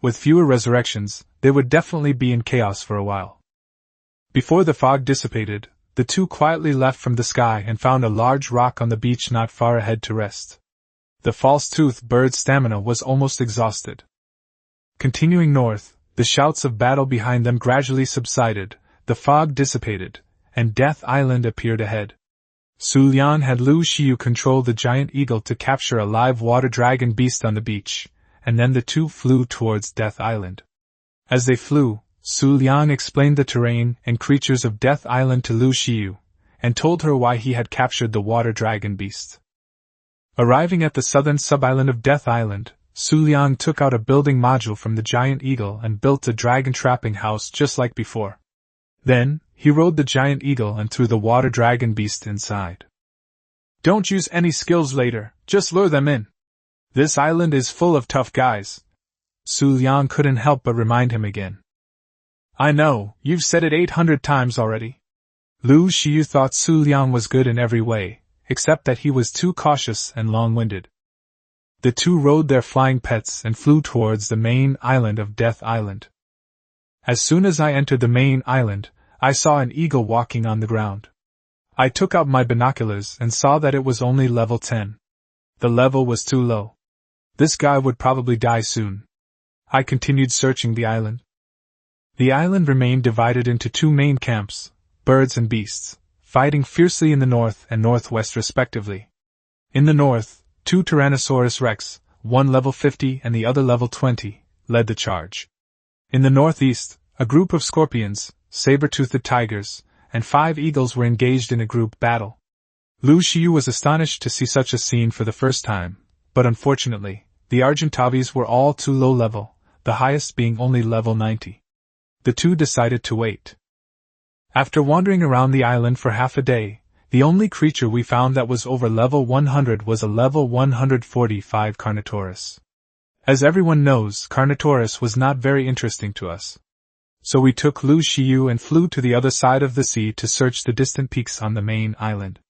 With fewer resurrections, they would definitely be in chaos for a while. Before the fog dissipated, the two quietly left from the sky and found a large rock on the beach not far ahead to rest. The false-toothed bird's stamina was almost exhausted. Continuing north, the shouts of battle behind them gradually subsided, the fog dissipated, and Death Island appeared ahead. Xu Liang had Lu Xiyu control the giant eagle to capture a live water dragon beast on the beach, and then the two flew towards Death Island. As they flew, Xu Liang explained the terrain and creatures of Death Island to Lu Xiyu, and told her why he had captured the water dragon beast. Arriving at the southern sub-island of Death Island, Xu Liang took out a building module from the giant eagle and built a dragon trapping house just like before. Then, he rode the giant eagle and threw the water dragon beast inside. "Don't use any skills later, just lure them in. This island is full of tough guys." Xu Liang couldn't help but remind him again. "I know, you've said it 800 times already." Lu Xiyu thought Xu Liang was good in every way, except that he was too cautious and long-winded. The two rode their flying pets and flew towards the main island of Death Island. As soon as I entered the main island, I saw an eagle walking on the ground. I took out my binoculars and saw that it was only level 10. The level was too low. This guy would probably die soon. I continued searching the island. The island remained divided into 2 main camps, birds and beasts, fighting fiercely in the north and northwest respectively. In the north, 2 Tyrannosaurus rex, one level 50 and the other level 20, led the charge. In the northeast, a group of scorpions, saber-toothed tigers, and 5 eagles were engaged in a group battle. Lu Xiu was astonished to see such a scene for the first time, but unfortunately, the Argentavis were all too low level, the highest being only level 90. The two decided to wait. After wandering around the island for half a day, the only creature we found that was over level 100 was a level 145 Carnotaurus. As everyone knows, Carnotaurus was not very interesting to us. So we took Lu Xiu and flew to the other side of the sea to search the distant peaks on the main island.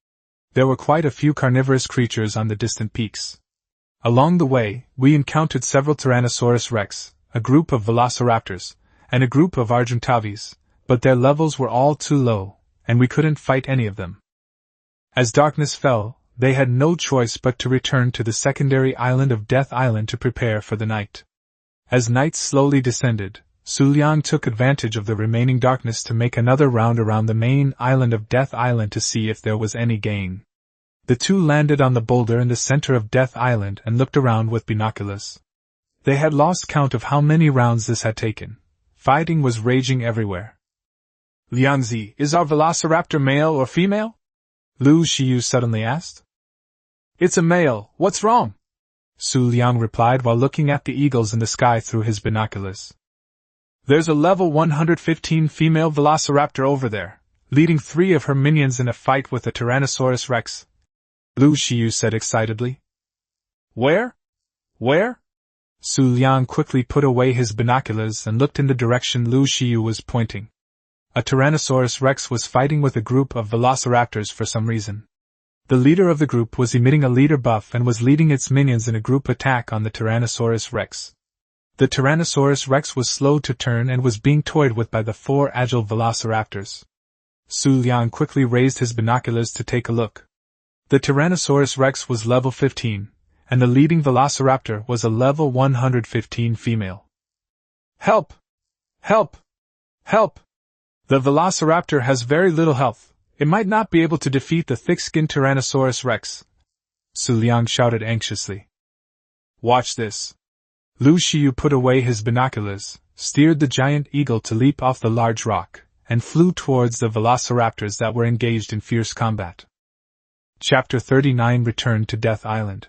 There were quite a few carnivorous creatures on the distant peaks. Along the way, we encountered several Tyrannosaurus rex, a group of velociraptors, and a group of Argentavis, but their levels were all too low, and we couldn't fight any of them. As darkness fell, they had no choice but to return to the secondary island of Death Island to prepare for the night. As night slowly descended, Xu Liang took advantage of the remaining darkness to make another round around the main island of Death Island to see if there was any gain. The two landed on the boulder in the center of Death Island and looked around with binoculars. They had lost count of how many rounds this had taken. Fighting was raging everywhere. Liangzi, is our velociraptor male or female? Lu Xiu suddenly asked. It's a male, what's wrong? Xu Liang replied while looking at the eagles in the sky through his binoculars. There's a level 115 female velociraptor over there, leading 3 of her minions in a fight with a Tyrannosaurus rex, Lu Xiu said excitedly. Where? Where? Xu Liang quickly put away his binoculars and looked in the direction Lu Xiu was pointing. A Tyrannosaurus rex was fighting with a group of velociraptors for some reason. The leader of the group was emitting a leader buff and was leading its minions in a group attack on the Tyrannosaurus rex. The Tyrannosaurus rex was slow to turn and was being toyed with by the 4 agile velociraptors. Xu Liang quickly raised his binoculars to take a look. The Tyrannosaurus rex was level 15, and the leading velociraptor was a level 115 female. Help! Help! Help! The velociraptor has very little health. It might not be able to defeat the thick-skinned Tyrannosaurus rex, Xu Liang shouted anxiously. Watch this. Lu Xiu put away his binoculars, steered the giant eagle to leap off the large rock, and flew towards the velociraptors that were engaged in fierce combat. Chapter 39 Return to Death Island.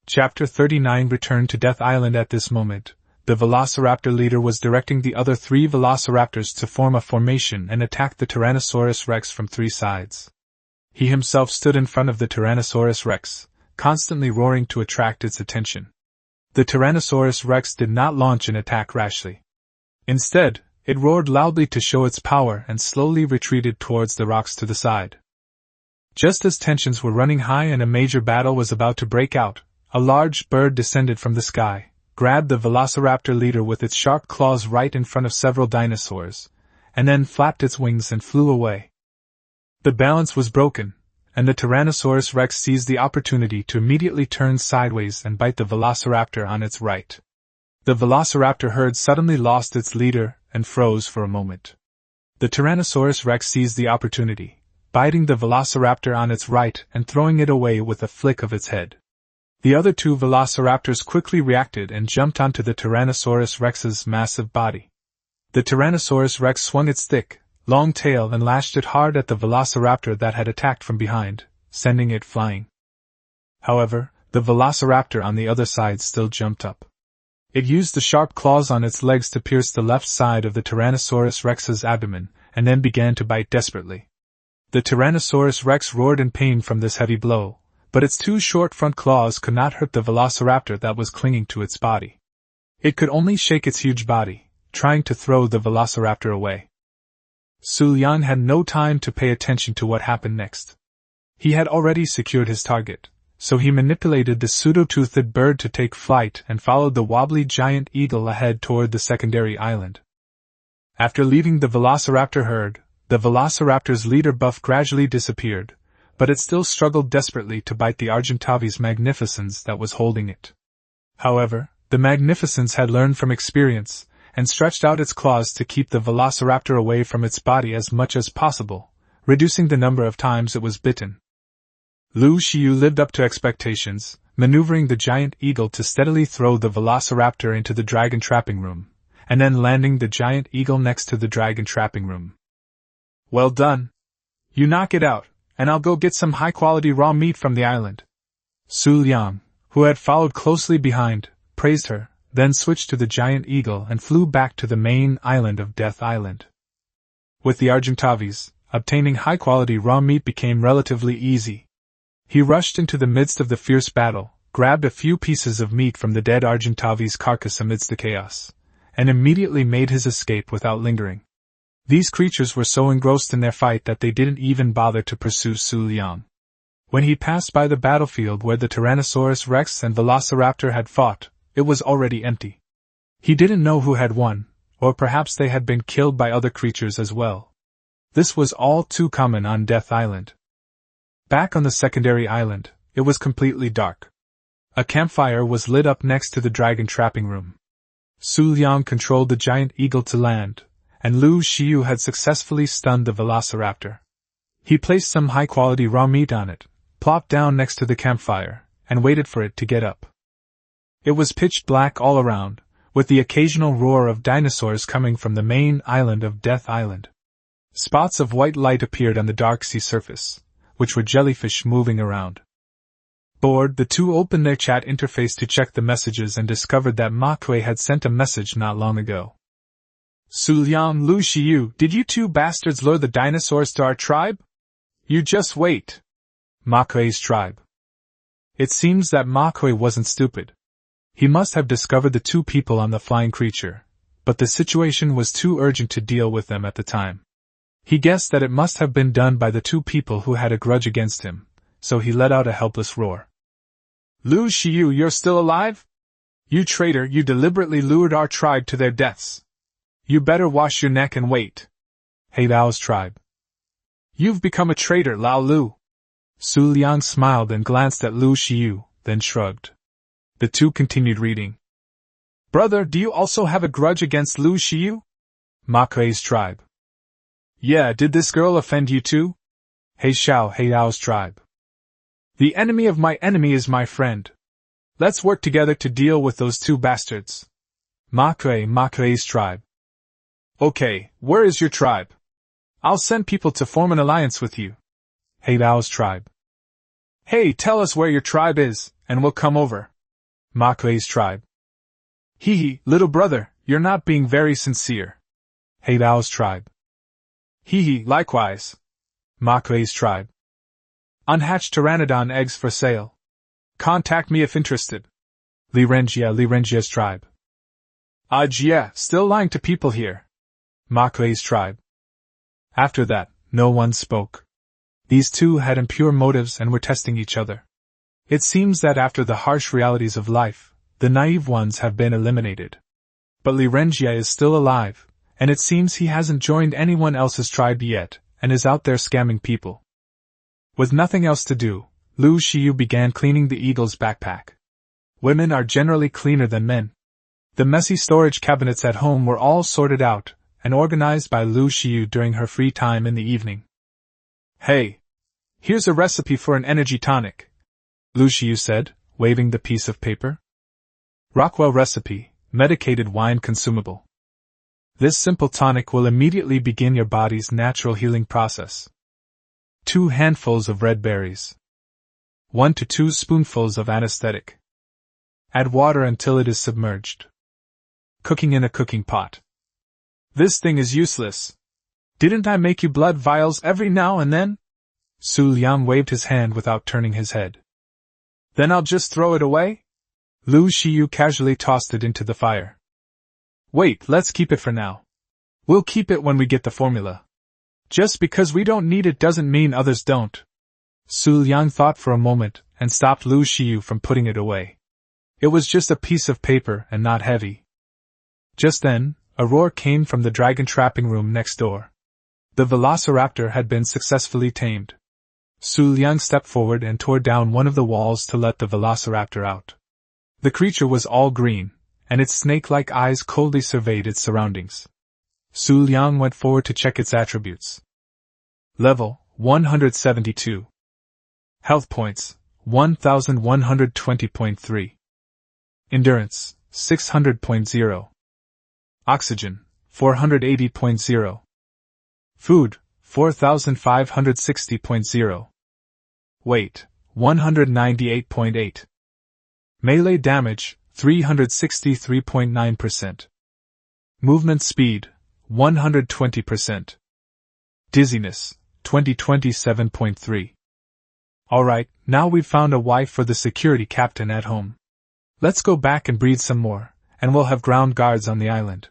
Chapter 39 Return to Death Island. At this moment, the velociraptor leader was directing the other 3 velociraptors to form a formation and attack the Tyrannosaurus rex from 3 sides. He himself stood in front of the Tyrannosaurus rex, constantly roaring to attract its attention. The Tyrannosaurus rex did not launch an attack rashly. Instead, it roared loudly to show its power and slowly retreated towards the rocks to the side. Just as tensions were running high and a major battle was about to break out, a large bird descended from the sky, grabbed the velociraptor leader with its sharp claws right in front of several dinosaurs, and then flapped its wings and flew away. The balance was broken, and the Tyrannosaurus rex seized the opportunity to immediately turn sideways and bite the velociraptor on its right. The velociraptor herd suddenly lost its leader and froze for a moment. The Tyrannosaurus rex seized the opportunity, biting the velociraptor on its right and throwing it away with a flick of its head. The other 2 velociraptors quickly reacted and jumped onto the Tyrannosaurus rex's massive body. The Tyrannosaurus rex swung its thick, long tail and lashed it hard at the velociraptor that had attacked from behind, sending it flying. However, the velociraptor on the other side still jumped up. It used the sharp claws on its legs to pierce the left side of the Tyrannosaurus rex's abdomen, and then began to bite desperately. The Tyrannosaurus rex roared in pain from this heavy blow, but its 2 short front claws could not hurt the velociraptor that was clinging to its body. It could only shake its huge body, trying to throw the velociraptor away. Xu Liang had no time to pay attention to what happened next. He had already secured his target, so he manipulated the pseudo-toothed bird to take flight and followed the wobbly giant eagle ahead toward the secondary island. After leaving the velociraptor herd, the velociraptor's leader buff gradually disappeared, but it still struggled desperately to bite the Argentavis magnificens that was holding it. However, the magnificens had learned from experience, and stretched out its claws to keep the velociraptor away from its body as much as possible, reducing the number of times it was bitten. Lu Xiu lived up to expectations, maneuvering the giant eagle to steadily throw the velociraptor into the dragon trapping room, and then landing the giant eagle next to the dragon trapping room. Well done! You knock it out, and I'll go get some high-quality raw meat from the island. Xu Liang, who had followed closely behind, praised her, then switched to the giant eagle and flew back to the main island of Death Island. With the Argentavis, obtaining high-quality raw meat became relatively easy. He rushed into the midst of the fierce battle, grabbed a few pieces of meat from the dead Argentavi's carcass amidst the chaos, and immediately made his escape without lingering. These creatures were so engrossed in their fight that they didn't even bother to pursue Xu Liang. When he passed by the battlefield where the Tyrannosaurus Rex and Velociraptor had fought, it was already empty. He didn't know who had won, or perhaps they had been killed by other creatures as well. This was all too common on Death Island. Back on the secondary island, it was completely dark. A campfire was lit up next to the dragon trapping room. Xu Liang controlled the giant eagle to land, and Lu Xiu had successfully stunned the Velociraptor. He placed some high-quality raw meat on it, plopped down next to the campfire, and waited for it to get up. It was pitch black all around, with the occasional roar of dinosaurs coming from the main island of Death Island. Spots of white light appeared on the dark sea surface, which were jellyfish moving around. Bored, the two opened their chat interface to check the messages and discovered that Ma Kuei had sent a message not long ago. Xu Liang, Lu Xiu, did you two bastards lure the dinosaurs to our tribe? You just wait. Ma Kuei's tribe. It seems that Ma Kuei wasn't stupid. He must have discovered the two people on the flying creature, but the situation was too urgent to deal with them at the time. He guessed that it must have been done by the two people who had a grudge against him, so he let out a helpless roar. Lu Xiu, you're still alive? You traitor, you deliberately lured our tribe to their deaths. You better wash your neck and wait. He Lao's tribe. You've become a traitor, Lao Lu. Xu Liang smiled and glanced at Lu Xiu, then shrugged. The two continued reading. Brother, do you also have a grudge against Lu Xiu? Ma Kuei's tribe. Yeah, did this girl offend you too? He Xiao, He Lao's tribe. The enemy of my enemy is my friend. Let's work together to deal with those two bastards. Ma Kuei's tribe. Okay, where is your tribe? I'll send people to form an alliance with you. He Lao's tribe. Hey, tell us where your tribe is, and we'll come over. Ma Kuei's tribe. Hee, little brother, you're not being very sincere. He Lao's tribe. Hee, likewise. Ma Kuei's tribe. Unhatched pteranodon eggs for sale. Contact me if interested. Lirengia's tribe. Yeah, still lying to people here. Ma Kuei's tribe. After that, no one spoke. These two had impure motives and were testing each other. It seems that after the harsh realities of life, the naive ones have been eliminated. But Lirengia is still alive, and it seems he hasn't joined anyone else's tribe yet, and is out there scamming people. With nothing else to do, Lu Xiu began cleaning the eagle's backpack. Women are generally cleaner than men. The messy storage cabinets at home were all sorted out and organized by Lu Xiu during her free time in the evening. Hey! Here's a recipe for an energy tonic, Lu Xiu said, waving the piece of paper. Rockwell recipe, medicated wine consumable. This simple tonic will immediately begin your body's natural healing process. 2 handfuls of red berries. 1 to 2 spoonfuls of anesthetic. Add water until it is submerged. Cooking in a cooking pot. This thing is useless. Didn't I make you blood vials every now and then? Xu Liang waved his hand without turning his head. Then I'll just throw it away? Lu Xiu casually tossed it into the fire. Wait, let's keep it for now. We'll keep it when we get the formula. Just because we don't need it doesn't mean others don't. Xu Liang thought for a moment and stopped Lu Xiu from putting it away. It was just a piece of paper and not heavy. Just then, a roar came from the dragon trapping room next door. The Velociraptor had been successfully tamed. Xu Liang stepped forward and tore down one of the walls to let the Velociraptor out. The creature was all green, and its snake-like eyes coldly surveyed its surroundings. Xu Liang went forward to check its attributes. Level, 172. Health points, 1120.3. Endurance, 600.0. Oxygen, 480.0. Food, 4560.0. Weight, 198.8. Melee damage, 363.9%. Movement speed, 120%. Dizziness, 27.3. Alright, now we've found a wife for the security captain at home. Let's go back and breed some more, and we'll have ground guards on the island.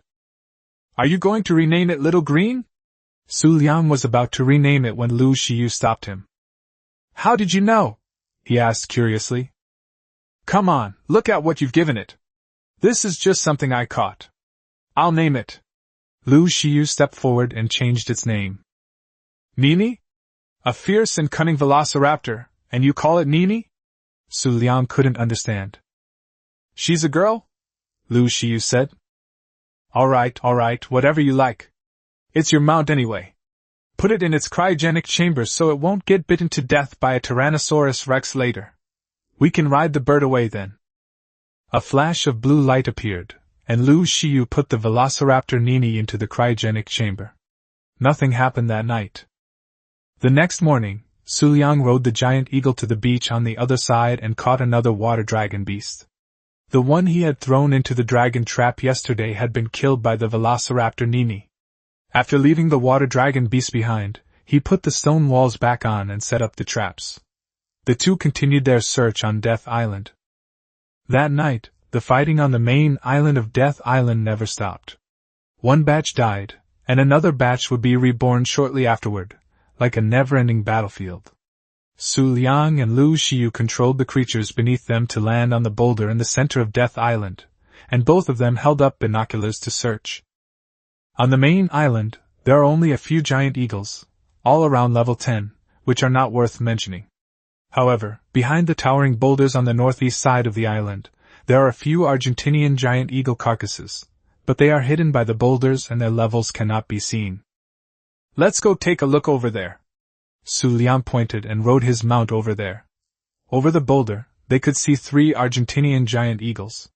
Are you going to rename it Little Green? Xu Liang was about to rename it when Lu Xiyu stopped him. How did you know? He asked curiously. Come on, look at what you've given it. This is just something I caught. I'll name it. Lu Xiyu stepped forward and changed its name. Nini? A fierce and cunning velociraptor, and you call it Nini? Xu Liang couldn't understand. She's a girl? Lu Xiyu said. Alright, whatever you like. It's your mount anyway. Put it in its cryogenic chamber so it won't get bitten to death by a Tyrannosaurus Rex later. We can ride the bird away then. A flash of blue light appeared, and Lu Xiyu put the velociraptor Nini into the cryogenic chamber. Nothing happened that night. The next morning, Xu Liang rode the giant eagle to the beach on the other side and caught another water dragon beast. The one he had thrown into the dragon trap yesterday had been killed by the velociraptor Nini. After leaving the water dragon beast behind, he put the stone walls back on and set up the traps. The two continued their search on Death Island. That night, the fighting on the main island of Death Island never stopped. One batch died, and another batch would be reborn shortly afterward, like a never-ending battlefield. Xu Liang and Lu Xiyu controlled the creatures beneath them to land on the boulder in the center of Death Island, and both of them held up binoculars to search. On the main island, there are only a few giant eagles, all around level 10, which are not worth mentioning. However, behind the towering boulders on the northeast side of the island, there are a few Argentinian giant eagle carcasses, but they are hidden by the boulders and their levels cannot be seen. Let's go take a look over there. Xu Liang pointed and rode his mount over there. Over the boulder, they could see 3 Argentinian giant eagles.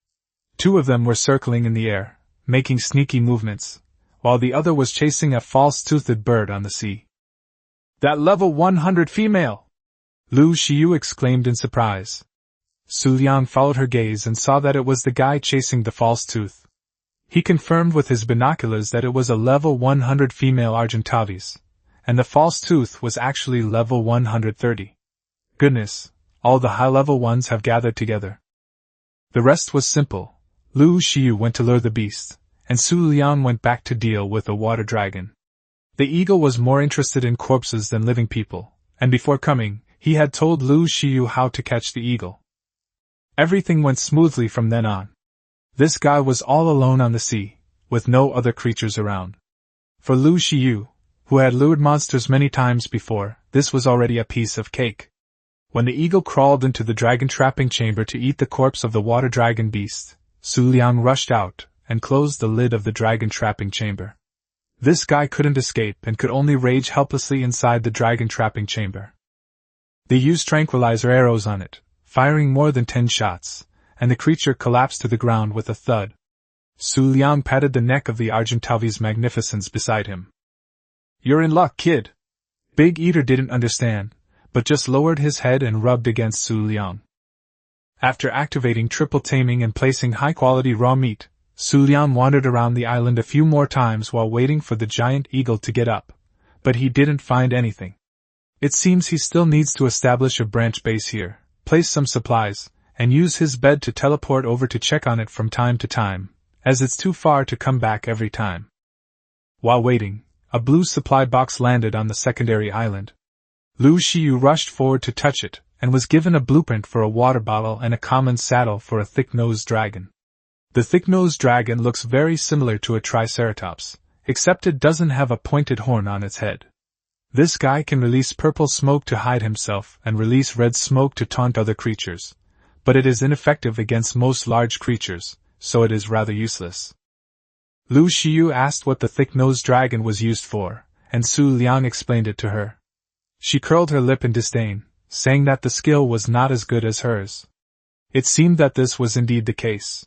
2 of them were circling in the air, making sneaky movements, while the other was chasing a false-toothed bird on the sea. That level 100 female! Lu Xiyu exclaimed in surprise. Xu Liang followed her gaze and saw that it was the guy chasing the false tooth. He confirmed with his binoculars that it was a level 100 female Argentavis, and the false tooth was actually level 130. Goodness, all the high-level ones have gathered together. The rest was simple. Lu Xiyu went to lure the beast, and Xu Liang went back to deal with the water dragon. The eagle was more interested in corpses than living people, and before coming, he had told Lu Xiyu how to catch the eagle. Everything went smoothly from then on. This guy was all alone on the sea, with no other creatures around. For Lu Xiyu, who had lured monsters many times before, this was already a piece of cake. When the eagle crawled into the dragon trapping chamber to eat the corpse of the water dragon beast, Xu Liang rushed out and closed the lid of the dragon trapping chamber. This guy couldn't escape and could only rage helplessly inside the dragon trapping chamber. They used tranquilizer arrows on it, firing more than 10 shots, and the creature collapsed to the ground with a thud. Xu Liang patted the neck of the Argentavis magnificens beside him. You're in luck, kid. Big Eater didn't understand, but just lowered his head and rubbed against Xu Liang. After activating triple taming and placing high-quality raw meat, Xu Liang wandered around the island a few more times while waiting for the giant eagle to get up, but he didn't find anything. It seems he still needs to establish a branch base here, place some supplies, and use his bed to teleport over to check on it from time to time, as it's too far to come back every time. While waiting, a blue supply box landed on the secondary island. Lu Xiyu rushed forward to touch it, and was given a blueprint for a water bottle and a common saddle for a thick-nosed dragon. The thick-nosed dragon looks very similar to a triceratops, except it doesn't have a pointed horn on its head. This guy can release purple smoke to hide himself and release red smoke to taunt other creatures, but it is ineffective against most large creatures, so it is rather useless. Lu Xiyu asked what the thick-nosed dragon was used for, and Xu Liang explained it to her. She curled her lip in disdain, saying that the skill was not as good as hers. It seemed that this was indeed the case.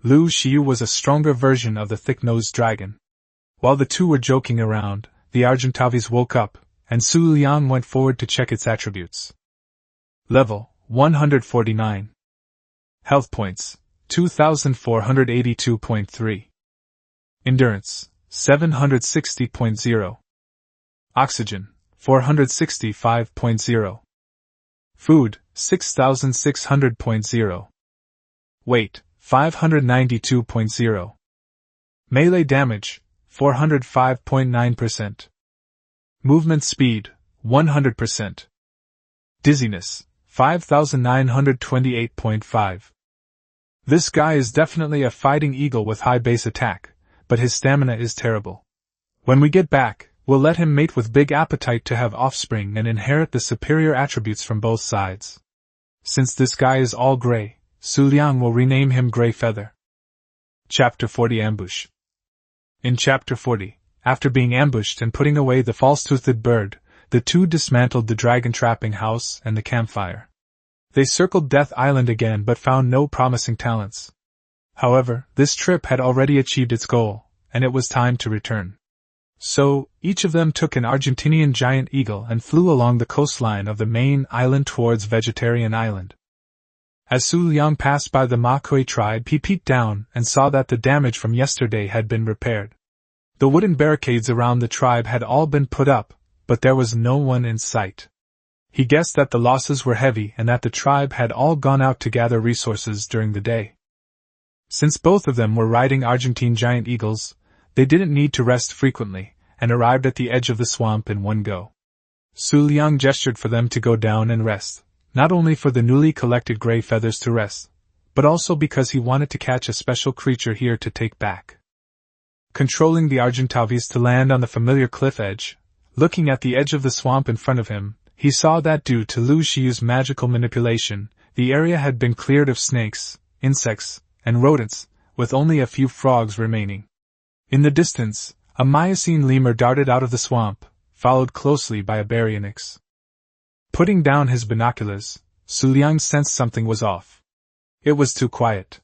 Lu Xiyu was a stronger version of the thick-nosed dragon. While the two were joking around, the Argentavis woke up, and Xu Liang went forward to check its attributes. Level 149. Health points 2482.3. Endurance 760.0. Oxygen 465.0. Food 6600.0. Weight 592.0. Melee damage 405.9%. Movement speed 100%. Dizziness 5928.5. This guy is definitely a fighting eagle with high base attack, but his stamina is terrible. When we get back, we'll let him mate with big appetite to have offspring and inherit the superior attributes from both sides. Since this guy is all gray, Xu Liang will rename him Gray Feather. Chapter 40 Ambush. In Chapter 40, after being ambushed and putting away the false-toothed bird, the two dismantled the dragon trapping house and the campfire. They circled Death Island again but found no promising talents. However, this trip had already achieved its goal, and it was time to return. So, each of them took an Argentinian giant eagle and flew along the coastline of the main island towards Vegetarian Island. As Xu Liang passed by the Manhwa tribe, he peeked down and saw that the damage from yesterday had been repaired. The wooden barricades around the tribe had all been put up, but there was no one in sight. He guessed that the losses were heavy and that the tribe had all gone out to gather resources during the day. Since both of them were riding Argentine giant eagles, they didn't need to rest frequently, and arrived at the edge of the swamp in one go. Xu Liang gestured for them to go down and rest, not only for the newly collected gray feathers to rest, but also because he wanted to catch a special creature here to take back. Controlling the Argentavis to land on the familiar cliff edge, looking at the edge of the swamp in front of him, he saw that due to Lu Xiu's magical manipulation, the area had been cleared of snakes, insects, and rodents, with only a few frogs remaining. In the distance, a Miocene lemur darted out of the swamp, followed closely by a baryonyx. Putting down his binoculars, Xu Liang sensed something was off. It was too quiet.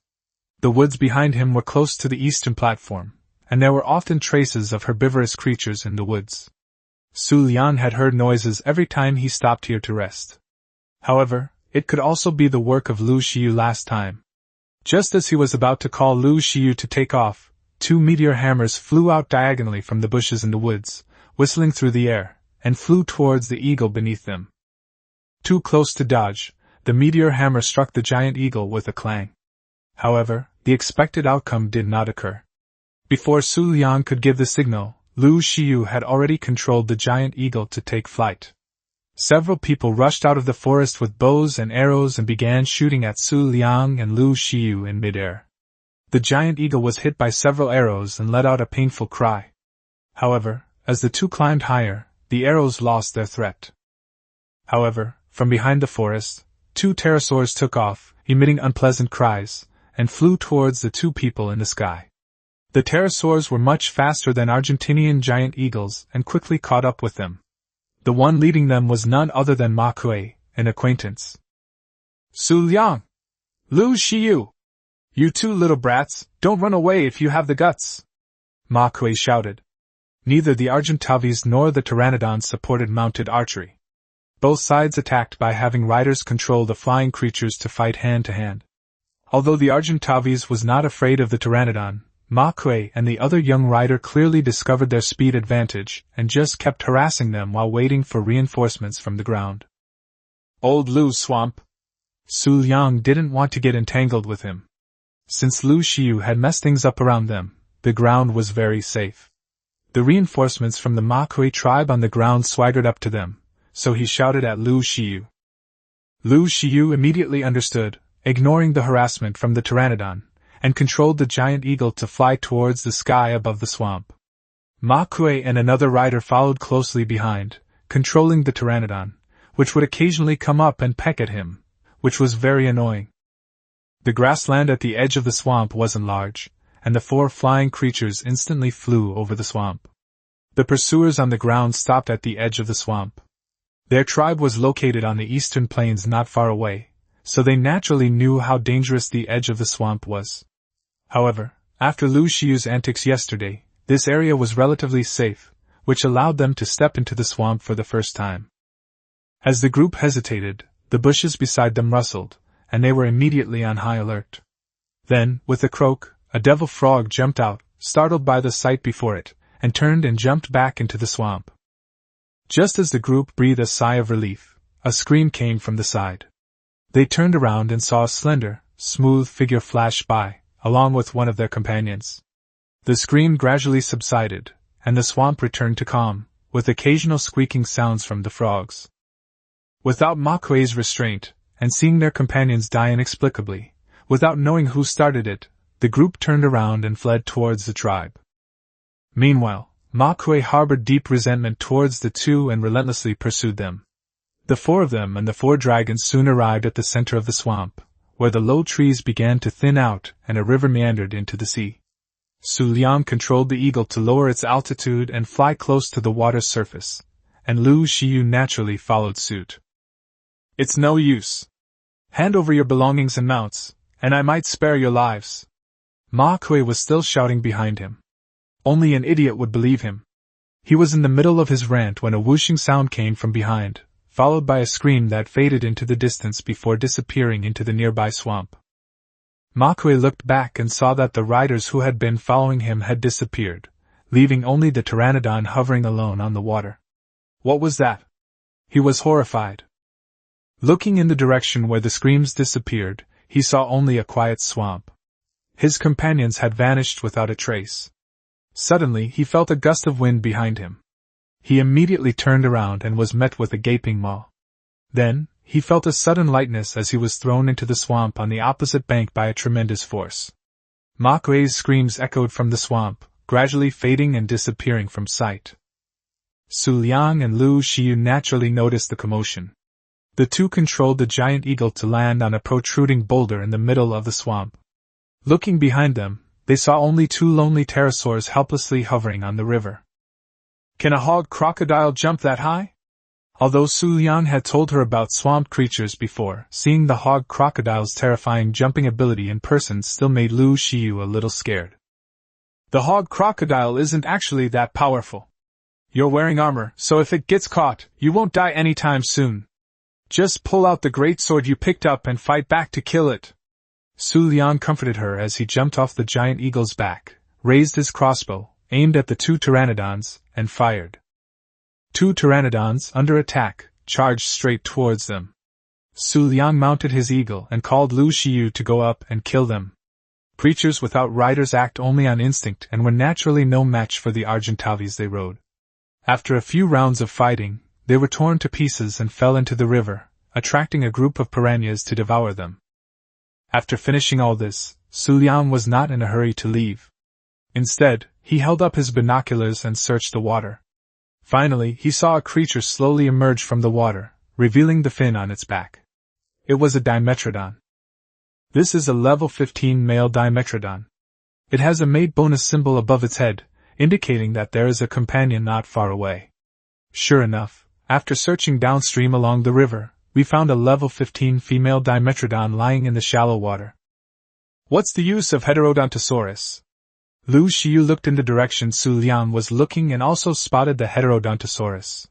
The woods behind him were close to the eastern platform, and there were often traces of herbivorous creatures in the woods. Xu Liang had heard noises every time he stopped here to rest. However, it could also be the work of Lu Xiu last time. Just as he was about to call Lu Xiu to take off, two meteor hammers flew out diagonally from the bushes in the woods, whistling through the air, and flew towards the eagle beneath them. Too close to dodge, the meteor hammer struck the giant eagle with a clang. However, the expected outcome did not occur. Before Xu Liang could give the signal, Lu Xiu had already controlled the giant eagle to take flight. Several people rushed out of the forest with bows and arrows and began shooting at Xu Liang and Lu Xiu in midair. The giant eagle was hit by several arrows and let out a painful cry. However, as the two climbed higher, the arrows lost their threat. However, from behind the forest, two pterosaurs took off, emitting unpleasant cries, and flew towards the two people in the sky. The pterosaurs were much faster than Argentinian giant eagles and quickly caught up with them. The one leading them was none other than Manhwa, an acquaintance. Xu Liang! Lu Xiu! You two little brats, don't run away if you have the guts! Manhwa shouted. Neither the Argentavis nor the pteranodons supported mounted archery. Both sides attacked by having riders control the flying creatures to fight hand to hand. Although the Argentavis was not afraid of the pteranodon, Manhwa and the other young rider clearly discovered their speed advantage and just kept harassing them while waiting for reinforcements from the ground. Old Lu Swamp! Xu Liang didn't want to get entangled with him. Since Lu Xiu had messed things up around them, the ground was very safe. The reinforcements from the Manhwa tribe on the ground swaggered up to them, so he shouted at Lu Xiu. Lu Xiu immediately understood, ignoring the harassment from the pteranodon, and controlled the giant eagle to fly towards the sky above the swamp. Manhwa and another rider followed closely behind, controlling the pteranodon, which would occasionally come up and peck at him, which was very annoying. The grassland at the edge of the swamp wasn't large, and the four flying creatures instantly flew over the swamp. The pursuers on the ground stopped at the edge of the swamp. Their tribe was located on the eastern plains not far away, so they naturally knew how dangerous the edge of the swamp was. However, after Lu Xiu's antics yesterday, this area was relatively safe, which allowed them to step into the swamp for the first time. As the group hesitated, The bushes beside them rustled, and they were immediately on high alert. Then, with a croak, a devil frog jumped out, startled by the sight before it, and turned and jumped back into the swamp. Just as the group breathed a sigh of relief, a scream came from the side. They turned around and saw a slender, smooth figure flash by, along with one of their companions. The scream gradually subsided, and the swamp returned to calm, with occasional squeaking sounds from the frogs. Without Manhwa's restraint, and seeing their companions die inexplicably, without knowing who started it, the group turned around and fled towards the tribe. Meanwhile, Manhwa harbored deep resentment towards the two and relentlessly pursued them. The four of them and the four dragons soon arrived at the center of the swamp, where the low trees began to thin out and a river meandered into the sea. Xu Liang controlled the eagle to lower its altitude and fly close to the water's surface, and Lu Xiyu naturally followed suit. "It's no use. Hand over your belongings and mounts, and I might spare your lives." Manhwa was still shouting behind him. Only an idiot would believe him. He was in the middle of his rant when a whooshing sound came from behind, followed by a scream that faded into the distance before disappearing into the nearby swamp. Manhwa looked back and saw that the riders who had been following him had disappeared, leaving only the pteranodon hovering alone on the water. What was that? He was horrified. Looking in the direction where the screams disappeared, he saw only a quiet swamp. His companions had vanished without a trace. Suddenly he felt a gust of wind behind him. He immediately turned around and was met with a gaping maw. Then, he felt a sudden lightness as he was thrown into the swamp on the opposite bank by a tremendous force. Manhwa's screams echoed from the swamp, gradually fading and disappearing from sight. Xu Liang and Lu Xiyu naturally noticed the commotion. The two controlled the giant eagle to land on a protruding boulder in the middle of the swamp. Looking behind them, they saw only two lonely pterosaurs helplessly hovering on the river. "Can a hog crocodile jump that high?" Although Xu Liang had told her about swamp creatures before, seeing the hog crocodile's terrifying jumping ability in person still made Lu Xiyu a little scared. "The hog crocodile isn't actually that powerful. You're wearing armor, so if it gets caught, you won't die anytime soon. Just pull out the great sword you picked up and fight back to kill it." Xu Liang comforted her as he jumped off the giant eagle's back, raised his crossbow, aimed at the two pteranodons, and fired. Two pteranodons, under attack, charged straight towards them. Xu Liang mounted his eagle and called Lu Xiyu to go up and kill them. Creatures without riders act only on instinct and were naturally no match for the Argentavis they rode. After a few rounds of fighting, they were torn to pieces and fell into the river, attracting a group of piranhas to devour them. After finishing all this, Xu Liang was not in a hurry to leave. Instead, he held up his binoculars and searched the water. Finally, he saw a creature slowly emerge from the water, revealing the fin on its back. It was a dimetrodon. This is a level 15 male dimetrodon. It has a mate bonus symbol above its head, indicating that there is a companion not far away. Sure enough, after searching downstream along the river, we found a level 15 female dimetrodon lying in the shallow water. "What's the use of Heterodontosaurus?" Lu Xiyu looked in the direction Xu Liang was looking and also spotted the Heterodontosaurus.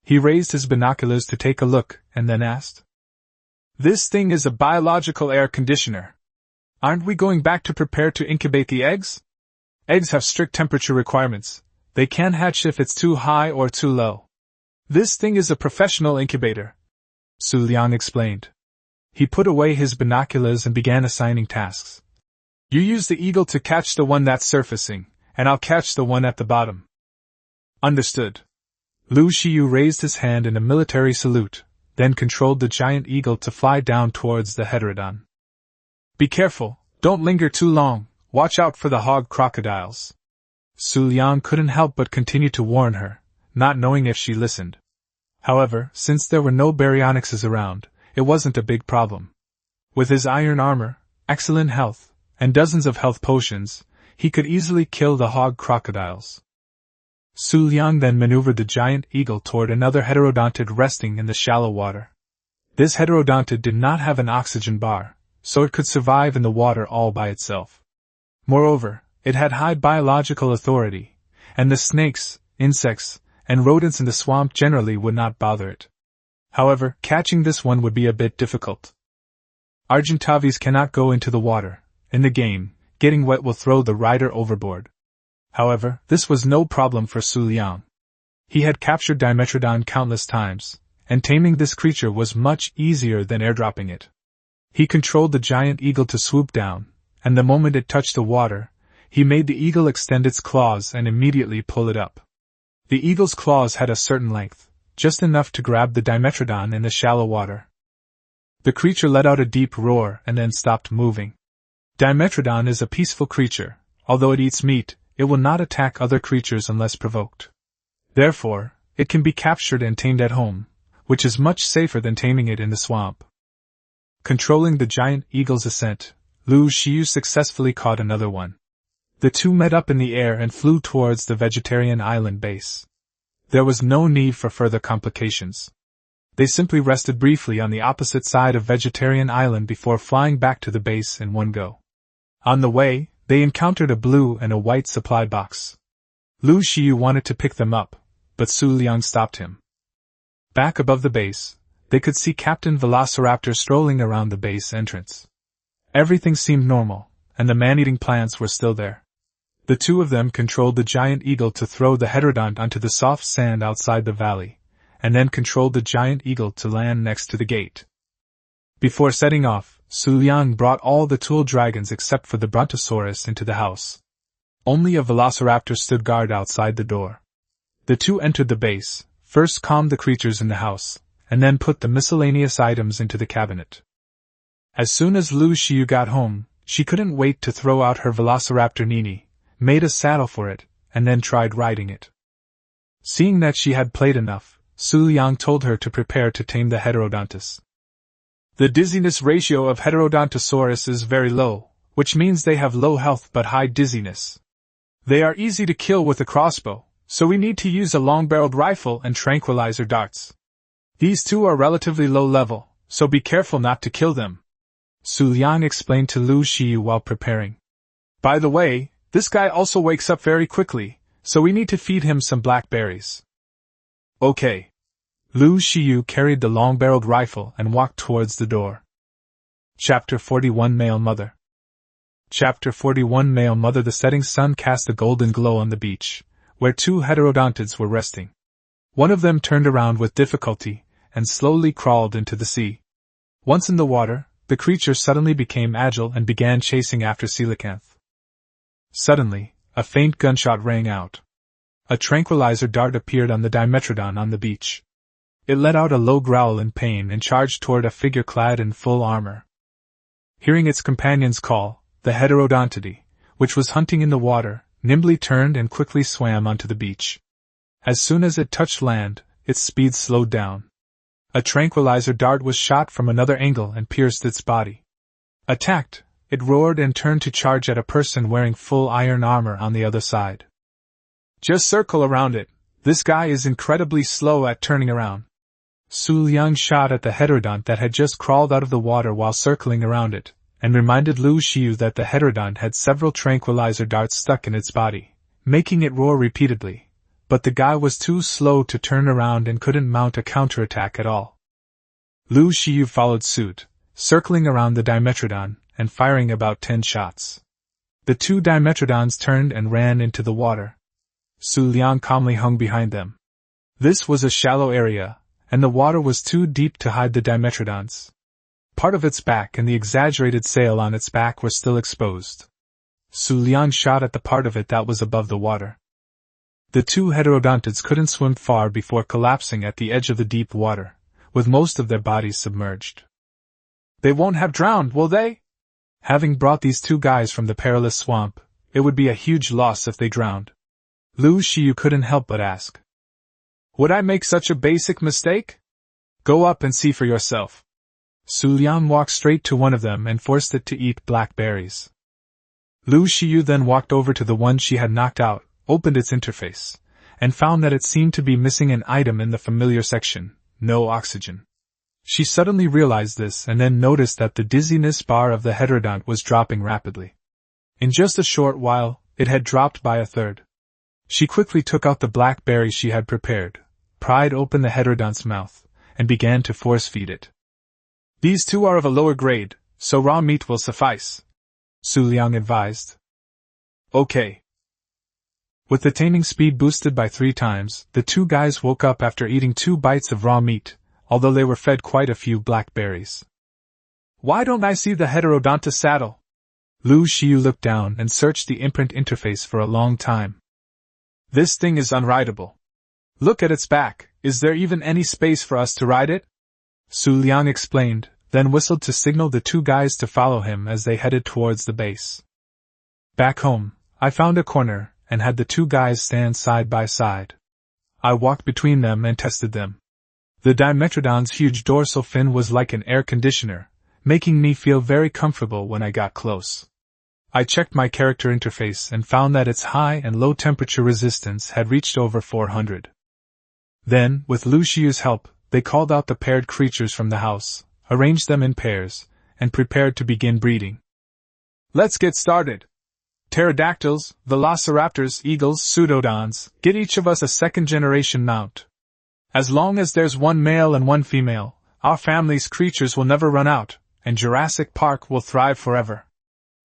He raised his binoculars to take a look, and then asked, "This thing is a biological air conditioner. Aren't we going back to prepare to incubate the eggs? Eggs have strict temperature requirements. They can't hatch if it's too high or too low. This thing is a professional incubator," Xu Liang explained. He put away his binoculars and began assigning tasks. "You use the eagle to catch the one that's surfacing, and I'll catch the one at the bottom." "Understood." Lu Xiyu raised his hand in a military salute, then controlled the giant eagle to fly down towards the heterodon. "Be careful, don't linger too long, watch out for the hog crocodiles." Xu Liang couldn't help but continue to warn her, not knowing if she listened. However, since there were no baryonyxes around, it wasn't a big problem. With his iron armor, excellent health, and dozens of health potions, he could easily kill the hog crocodiles. Xu Liang then maneuvered the giant eagle toward another heterodontid resting in the shallow water. This heterodontid did not have an oxygen bar, so it could survive in the water all by itself. Moreover, it had high biological authority, and the snakes, insects, and rodents in the swamp generally would not bother it. However, catching this one would be a bit difficult. Argentavis cannot go into the water. In the game, getting wet will throw the rider overboard. However, this was no problem for Xu Liang. He had captured Dimetrodon countless times, and taming this creature was much easier than airdropping it. He controlled the giant eagle to swoop down, and the moment it touched the water, he made the eagle extend its claws and immediately pull it up. The eagle's claws had a certain length, just enough to grab the Dimetrodon in the shallow water. The creature let out a deep roar and then stopped moving. Dimetrodon is a peaceful creature. Although it eats meat, it will not attack other creatures unless provoked. Therefore, it can be captured and tamed at home, which is much safer than taming it in the swamp. Controlling the giant eagle's ascent, Lu Xiu successfully caught another one. The two met up in the air and flew towards the vegetarian island base. There was no need for further complications. They simply rested briefly on the opposite side of Vegetarian Island before flying back to the base in one go. On the way, they encountered a blue and a white supply box. Lu Xiu wanted to pick them up, but Xu Liang stopped him. Back above the base, they could see Captain Velociraptor strolling around the base entrance. Everything seemed normal, and the man-eating plants were still there. The two of them controlled the giant eagle to throw the heterodont onto the soft sand outside the valley, and then controlled the giant eagle to land next to the gate. Before setting off, Xu Liang brought all the tool dragons except for the brontosaurus into the house. Only a velociraptor stood guard outside the door. The two entered the base, first calmed the creatures in the house, and then put the miscellaneous items into the cabinet. As soon as Lu Xiu got home, she couldn't wait to throw out her velociraptor Nini, made a saddle for it, and then tried riding it. Seeing that she had played enough, Xu Liang told her to prepare to tame the heterodontus. The dizziness ratio of heterodontosaurus is very low, which means they have low health but high dizziness. They are easy to kill with a crossbow, so we need to use a long-barreled rifle and tranquilizer darts. These two are relatively low level, so be careful not to kill them, Xu Liang explained to Lu Xiu while preparing. By the way, this guy also wakes up very quickly, so we need to feed him some blackberries. Okay. Lu Xiu carried the long-barreled rifle and walked towards the door. Chapter 41 Male Mother. Chapter 41 Male Mother. The setting sun cast a golden glow on the beach, where two heterodontids were resting. One of them turned around with difficulty, and slowly crawled into the sea. Once in the water, the creature suddenly became agile and began chasing after coelacanth. Suddenly, a faint gunshot rang out. A tranquilizer dart appeared on the Dimetrodon on the beach. It let out a low growl in pain and charged toward a figure clad in full armor. Hearing its companion's call, the heterodontidy, which was hunting in the water, nimbly turned and quickly swam onto the beach. As soon as it touched land, its speed slowed down. A tranquilizer dart was shot from another angle and pierced its body. Attacked, it roared and turned to charge at a person wearing full iron armor on the other side. Just circle around it. This guy is incredibly slow at turning around. Xu Liang shot at the heterodont that had just crawled out of the water while circling around it, and reminded Lu Xiu that the heterodont had several tranquilizer darts stuck in its body, making it roar repeatedly, but the guy was too slow to turn around and couldn't mount a counterattack at all. Lu Xiu followed suit, circling around the Dimetrodon, and firing about 10 shots. The two Dimetrodons turned and ran into the water. Xu Liang calmly hung behind them. This was a shallow area, and the water was too deep to hide the Dimetrodons. Part of its back and the exaggerated sail on its back were still exposed. Xu Liang shot at the part of it that was above the water. The two heterodontids couldn't swim far before collapsing at the edge of the deep water, with most of their bodies submerged. They won't have drowned, will they? Having brought these two guys from the perilous swamp, it would be a huge loss if they drowned. Lu Xiu couldn't help but ask. Would I make such a basic mistake? Go up and see for yourself. Xu Liang walked straight to one of them and forced it to eat blackberries. Lu Xiu then walked over to the one she had knocked out, opened its interface, and found that it seemed to be missing an item in the familiar section, no oxygen. She suddenly realized this and then noticed that the dizziness bar of the heterodont was dropping rapidly. In just a short while, it had dropped by a third. She quickly took out the blackberry she had prepared, pried open the heterodont's mouth, and began to force-feed it. "These two are of a lower grade, so raw meat will suffice," Xu Liang advised. "Okay." With the taming speed boosted by 3 times, the 2 guys woke up after eating 2 bites of raw meat, although they were fed quite a few blackberries. "Why don't I see the heterodontous saddle?" Lu Xiu looked down and searched the imprint interface for a long time. "This thing is unrideable. Look at its back, is there even any space for us to ride it?" Xu Liang explained, then whistled to signal the 2 guys to follow him as they headed towards the base. Back home, I found a corner and had the 2 guys stand side by side. I walked between them and tested them. The Dimetrodon's huge dorsal fin was like an air conditioner, making me feel very comfortable when I got close. I checked my character interface and found that its high and low temperature resistance had reached over 400. Then, with Lu Xiu's help, they called out the paired creatures from the house, arranged them in pairs, and prepared to begin breeding. "Let's get started. Pterodactyls, velociraptors, eagles, pseudodons, get each of us a second-generation mount. As long as there's 1 male and 1 female, our family's creatures will never run out, and Jurassic Park will thrive forever,"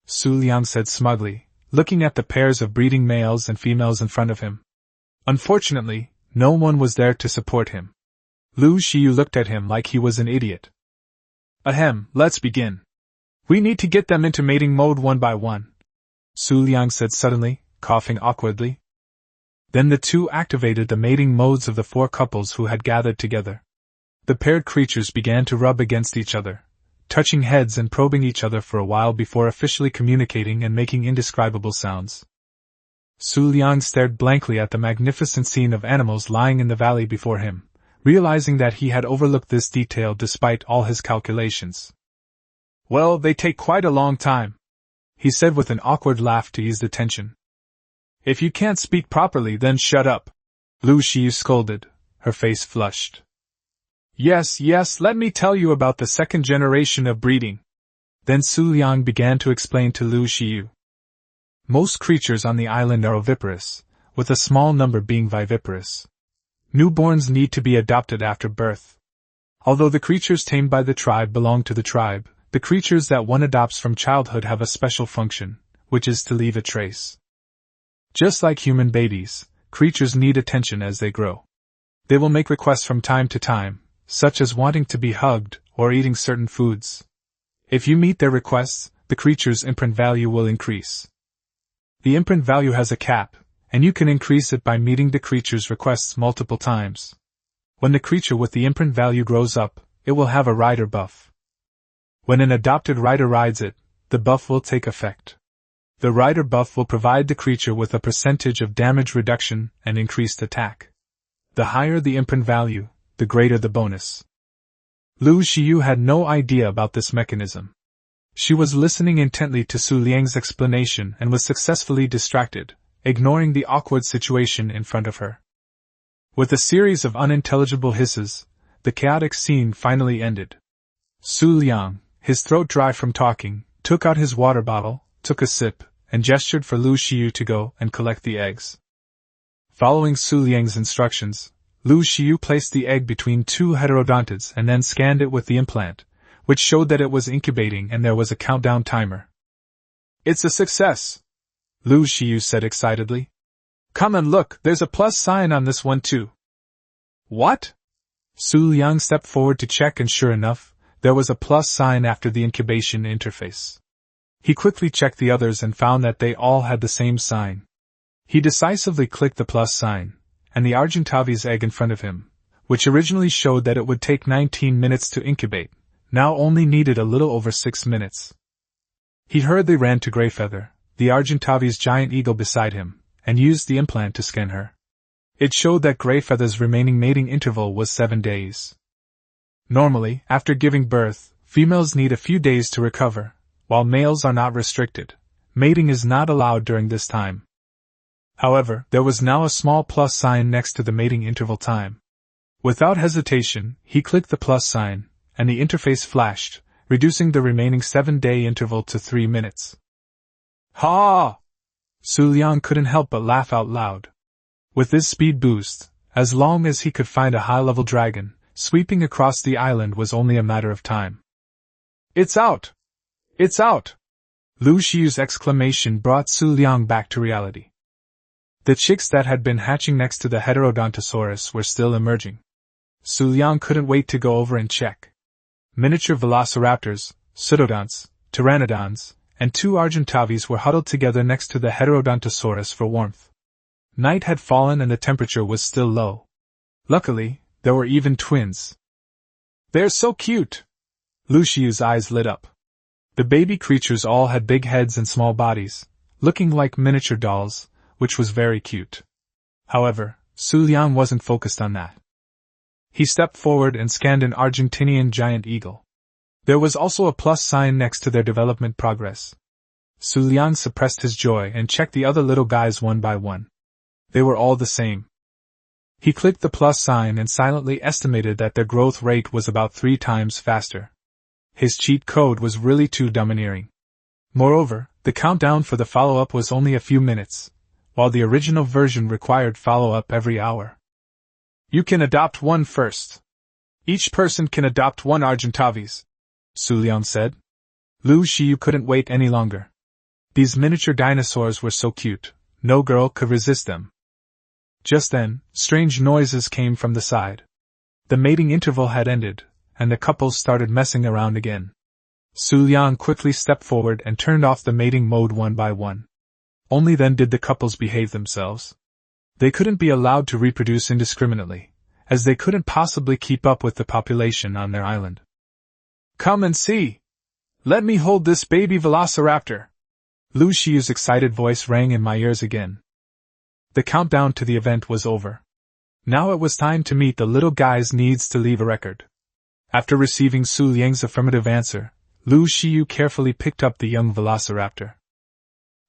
Xu Liang said smugly, looking at the pairs of breeding males and females in front of him. Unfortunately, no one was there to support him. Lu Xiu looked at him like he was an idiot. "Ahem, let's begin. We need to get them into mating mode one by one," Xu Liang said suddenly, coughing awkwardly. Then the 2 activated the mating modes of the 4 couples who had gathered together. The paired creatures began to rub against each other, touching heads and probing each other for a while before officially communicating and making indescribable sounds. Xu Liang stared blankly at the magnificent scene of animals lying in the valley before him, realizing that he had overlooked this detail despite all his calculations. "Well, they take quite a long time," he said with an awkward laugh to ease the tension. "If you can't speak properly, then shut up," Lu Xiu scolded, her face flushed. Yes, let me tell you about the 2nd generation of breeding." Then Xu Liang began to explain to Lu Xiu. Most creatures on the island are oviparous, with a small number being viviparous. Newborns need to be adopted after birth. Although the creatures tamed by the tribe belong to the tribe, the creatures that one adopts from childhood have a special function, which is to leave a trace. Just like human babies, creatures need attention as they grow. They will make requests from time to time, such as wanting to be hugged or eating certain foods. If you meet their requests, the creature's imprint value will increase. The imprint value has a cap, and you can increase it by meeting the creature's requests multiple times. When the creature with the imprint value grows up, it will have a rider buff. When an adopted rider rides it, the buff will take effect. The rider buff will provide the creature with a percentage of damage reduction and increased attack. The higher the imprint value, the greater the bonus. Lu Xiu had no idea about this mechanism. She was listening intently to Xu Liang's explanation and was successfully distracted, ignoring the awkward situation in front of her. With a series of unintelligible hisses, the chaotic scene finally ended. Xu Liang, his throat dry from talking, took out his water bottle, took a sip, and gestured for Lu Xiu to go and collect the eggs. Following Xu Liang's instructions, Lu Xiu placed the egg between 2 heterodontids and then scanned it with the implant, which showed that it was incubating and there was a countdown timer. "It's a success," Lu Xiu said excitedly. "Come and look, there's a plus sign on this one too." "What?" Xu Liang stepped forward to check and sure enough, there was a plus sign after the incubation interface. He quickly checked the others and found that they all had the same sign. He decisively clicked the plus sign, and the Argentavi's egg in front of him, which originally showed that it would take 19 minutes to incubate, now only needed a little over 6 minutes. He hurriedly ran to Greyfeather, the Argentavi's giant eagle beside him, and used the implant to scan her. It showed that Greyfeather's remaining mating interval was 7 days. Normally, after giving birth, females need a few days to recover, while males are not restricted. Mating is not allowed during this time. However, there was now a small plus sign next to the mating interval time. Without hesitation, he clicked the plus sign, and the interface flashed, reducing the remaining 7-day interval to 3 minutes. Ha! Xu Liang couldn't help but laugh out loud. With this speed boost, as long as he could find a high-level dragon, sweeping across the island was only a matter of time. "It's out! It's out!" Lu Xiu's exclamation brought Xu Liang back to reality. The chicks that had been hatching next to the Heterodontosaurus were still emerging. Xu Liang couldn't wait to go over and check. Miniature velociraptors, pseudodonts, pteranodons, and 2 Argentavis were huddled together next to the Heterodontosaurus for warmth. Night had fallen and the temperature was still low. Luckily, there were even twins. "They're so cute!" Lu Xiu's eyes lit up. The baby creatures all had big heads and small bodies, looking like miniature dolls, which was very cute. However, Xu Liang wasn't focused on that. He stepped forward and scanned an Argentinian giant eagle. There was also a plus sign next to their development progress. Xu Liang suppressed his joy and checked the other little guys one by one. They were all the same. He clicked the plus sign and silently estimated that their growth rate was about 3 times faster. His cheat code was really too domineering. Moreover, the countdown for the follow-up was only a few minutes, while the original version required follow-up every hour. "You can adopt one first. Each person can adopt 1 Argentavis," Xu Liang said. Lu Xiu couldn't wait any longer. These miniature dinosaurs were so cute, no girl could resist them. Just then, strange noises came from the side. The mating interval had ended, and the couples started messing around again. Xu Liang quickly stepped forward and turned off the mating mode one by one. Only then did the couples behave themselves. They couldn't be allowed to reproduce indiscriminately, as they couldn't possibly keep up with the population on their island. "Come and see! Let me hold this baby velociraptor!" Lu Xiu's excited voice rang in my ears again. The countdown to the event was over. Now it was time to meet the little guy's needs to leave a record. After receiving Xu Liang's affirmative answer, Lu Xiu carefully picked up the young velociraptor.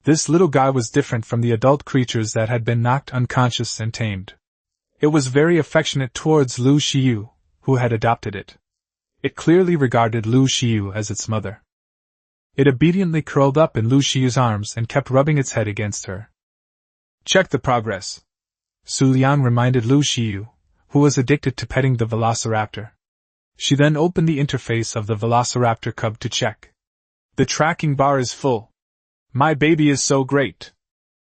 This little guy was different from the adult creatures that had been knocked unconscious and tamed. It was very affectionate towards Lu Xiu, who had adopted it. It clearly regarded Lu Xiu as its mother. It obediently curled up in Lu Xiu's arms and kept rubbing its head against her. "Check the progress," Xu Liang reminded Lu Xiu, who was addicted to petting the velociraptor. She then opened the interface of the velociraptor cub to check. "The tracking bar is full. My baby is so great.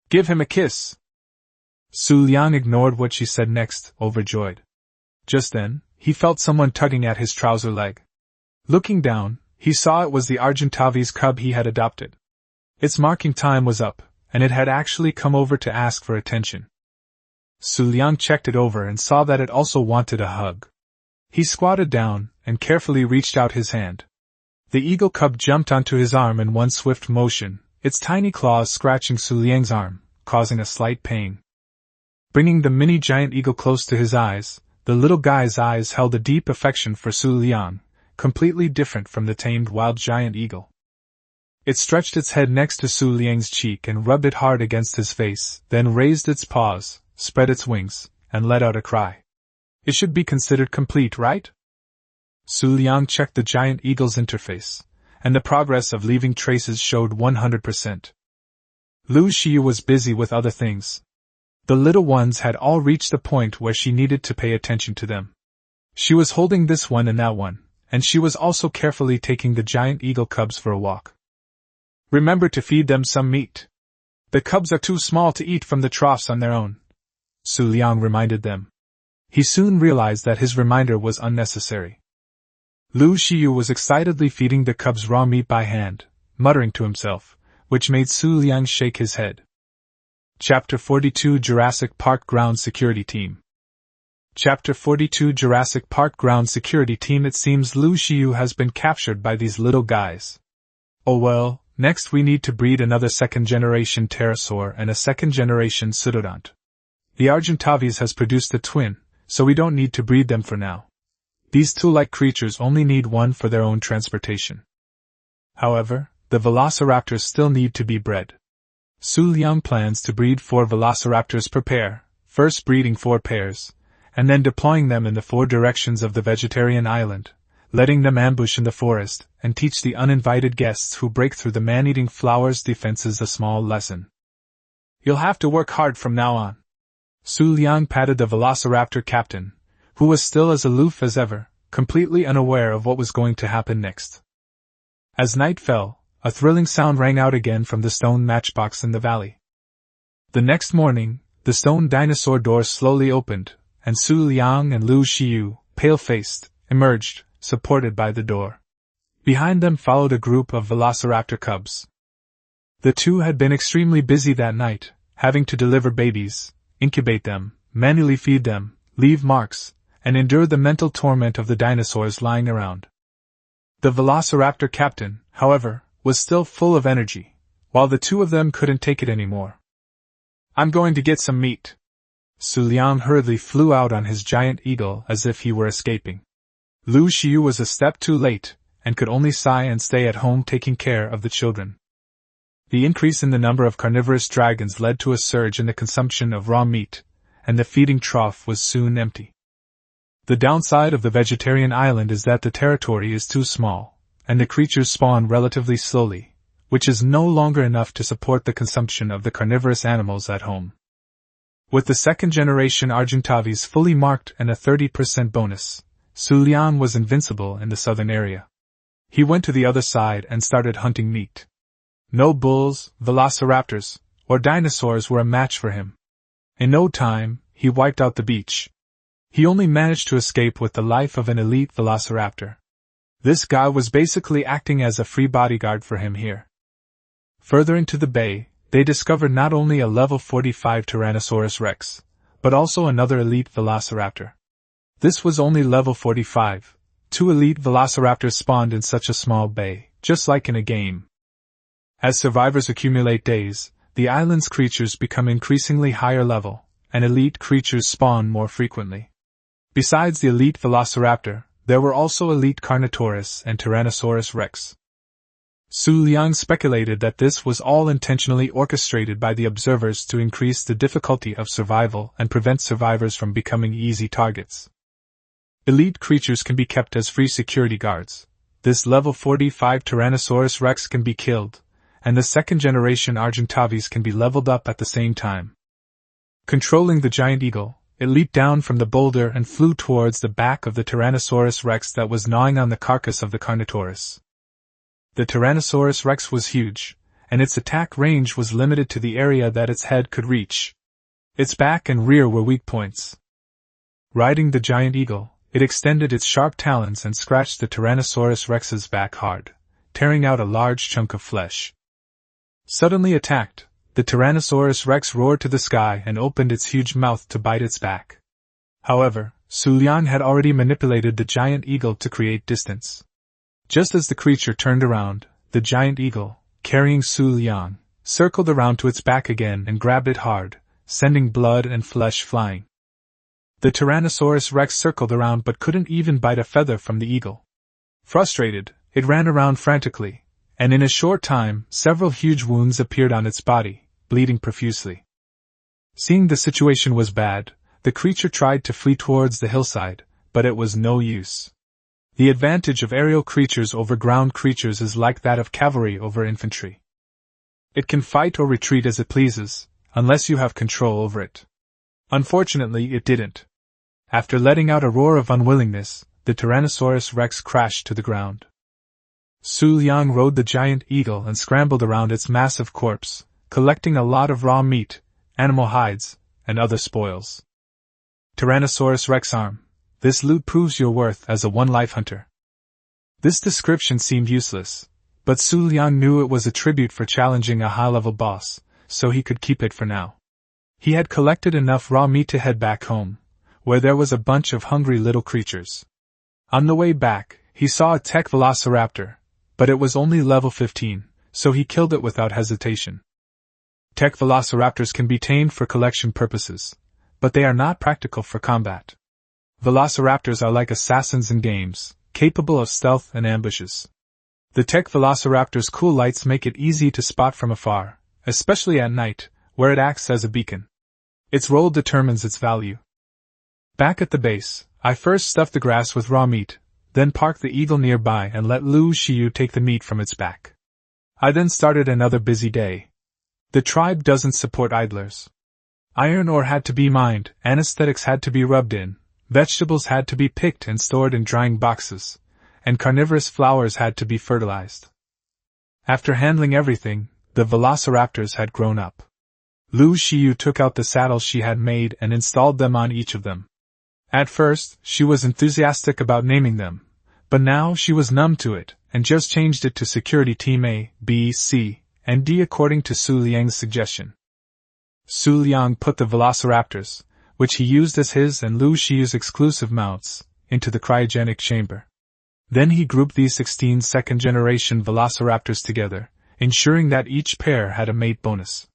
Give him a kiss." Xu Liang ignored what she said next, overjoyed. Just then, he felt someone tugging at his trouser leg. Looking down, he saw it was the Argentavi's cub he had adopted. Its marking time was up, and it had actually come over to ask for attention. Xu Liang checked it over and saw that it also wanted a hug. He squatted down and carefully reached out his hand. The eagle cub jumped onto his arm in one swift motion, its tiny claws scratching Xu Liang's arm, causing a slight pain. Bringing the mini giant eagle close to his eyes, the little guy's eyes held a deep affection for Xu Liang, completely different from the tamed wild giant eagle. It stretched its head next to Xu Liang's cheek and rubbed it hard against his face, then raised its paws, spread its wings, and let out a cry. It should be considered complete, right? Xu Liang checked the giant eagle's interface, and the progress of leaving traces showed 100%. Lu Xiu was busy with other things. The little ones had all reached the point where she needed to pay attention to them. She was holding this one and that one, and she was also carefully taking the giant eagle cubs for a walk. "Remember to feed them some meat. The cubs are too small to eat from the troughs on their own," Xu Liang reminded them. He soon realized that his reminder was unnecessary. Lu Xiu was excitedly feeding the cubs raw meat by hand, muttering to himself, which made Xu Liang shake his head. Chapter 42 Jurassic Park Ground Security Team. Chapter 42 Jurassic Park Ground Security Team. It seems Lu Xiu has been captured by these little guys. Oh well, next we need to breed another second-generation pterosaur and a second-generation pseudodont. The Argentavis has produced a twin, so we don't need to breed them for now. These tool-like creatures only need one for their own transportation. However, the velociraptors still need to be bred. Xu Liang plans to breed 4 velociraptors per pair, first breeding 4 pairs, and then deploying them in the 4 directions of the vegetarian island, letting them ambush in the forest, and teach the uninvited guests who break through the man-eating flowers' defenses a small lesson. "You'll have to work hard from now on." Xu Liang patted the velociraptor captain, who was still as aloof as ever, completely unaware of what was going to happen next. As night fell, a thrilling sound rang out again from the stone matchbox in the valley. The next morning, the stone dinosaur door slowly opened, and Xu Liang and Lu Xiu, pale-faced, emerged, supported by the door. Behind them followed a group of velociraptor cubs. The two had been extremely busy that night, having to deliver babies, incubate them, manually feed them, leave marks, and endure the mental torment of the dinosaurs lying around. The velociraptor captain, however, was still full of energy, while the two of them couldn't take it anymore. "I'm going to get some meat." Xu Liang hurriedly flew out on his giant eagle as if he were escaping. Lu Xiu was a step too late, and could only sigh and stay at home taking care of the children. The increase in the number of carnivorous dragons led to a surge in the consumption of raw meat, and the feeding trough was soon empty. The downside of the vegetarian island is that the territory is too small, and the creatures spawn relatively slowly, which is no longer enough to support the consumption of the carnivorous animals at home. With the second-generation Argentavis fully marked and a 30% bonus, Xu Liang was invincible in the southern area. He went to the other side and started hunting meat. No bulls, velociraptors, or dinosaurs were a match for him. In no time, he wiped out the beach. He only managed to escape with the life of an elite velociraptor. This guy was basically acting as a free bodyguard for him here. Further into the bay, they discovered not only a level 45 Tyrannosaurus rex, but also another elite velociraptor. This was only level 45. 2 elite velociraptors spawned in such a small bay, just like in a game. As survivors accumulate days, the island's creatures become increasingly higher level, and elite creatures spawn more frequently. Besides the elite velociraptor, there were also elite Carnotaurus and Tyrannosaurus rex. Xu Liang speculated that this was all intentionally orchestrated by the observers to increase the difficulty of survival and prevent survivors from becoming easy targets. Elite creatures can be kept as free security guards. This level 45 Tyrannosaurus rex can be killed, and the second-generation Argentavis can be leveled up at the same time. Controlling the giant eagle, it leaped down from the boulder and flew towards the back of the Tyrannosaurus rex that was gnawing on the carcass of the Carnotaurus. The Tyrannosaurus rex was huge, and its attack range was limited to the area that its head could reach. Its back and rear were weak points. Riding the giant eagle, it extended its sharp talons and scratched the Tyrannosaurus rex's back hard, tearing out a large chunk of flesh. Suddenly attacked, the Tyrannosaurus rex roared to the sky and opened its huge mouth to bite its back. However, Xu Liang had already manipulated the giant eagle to create distance. Just as the creature turned around, the giant eagle, carrying Xu Liang, circled around to its back again and grabbed it hard, sending blood and flesh flying. The Tyrannosaurus rex circled around but couldn't even bite a feather from the eagle. Frustrated, it ran around frantically, and in a short time, several huge wounds appeared on its body, bleeding profusely. Seeing the situation was bad, the creature tried to flee towards the hillside, but it was no use. The advantage of aerial creatures over ground creatures is like that of cavalry over infantry. It can fight or retreat as it pleases, unless you have control over it. Unfortunately, it didn't. After letting out a roar of unwillingness, the Tyrannosaurus rex crashed to the ground. Xu Liang rode the giant eagle and scrambled around its massive corpse, collecting a lot of raw meat, animal hides, and other spoils. Tyrannosaurus rex arm. This loot proves your worth as a one-life hunter. This description seemed useless, but Xu Liang knew it was a tribute for challenging a high-level boss, so he could keep it for now. He had collected enough raw meat to head back home, where there was a bunch of hungry little creatures. On the way back, he saw a tech velociraptor, but it was only level 15, so he killed it without hesitation. Tech velociraptors can be tamed for collection purposes, but they are not practical for combat. Velociraptors are like assassins in games, capable of stealth and ambushes. The tech velociraptor's cool lights make it easy to spot from afar, especially at night, where it acts as a beacon. Its role determines its value. Back at the base, I first stuffed the grass with raw meat, then parked the eagle nearby and let Lu Xiu take the meat from its back. I then started another busy day. The tribe doesn't support idlers. Iron ore had to be mined, anesthetics had to be rubbed in, Vegetables had to be picked and stored in drying boxes, and carnivorous flowers had to be fertilized. After handling everything, the velociraptors had grown up. Lu Xiyu took out the saddles she had made and installed them on each of them. At first, she was enthusiastic about naming them, but now she was numb to it, and just changed it to Security Team A, B, C, and D according to Xu Liang's suggestion. Xu Liang put the velociraptors, which he used as his and Lu Xiyu's exclusive mounts, into the cryogenic chamber. Then he grouped these 16 second-generation velociraptors together, ensuring that each pair had a mate bonus.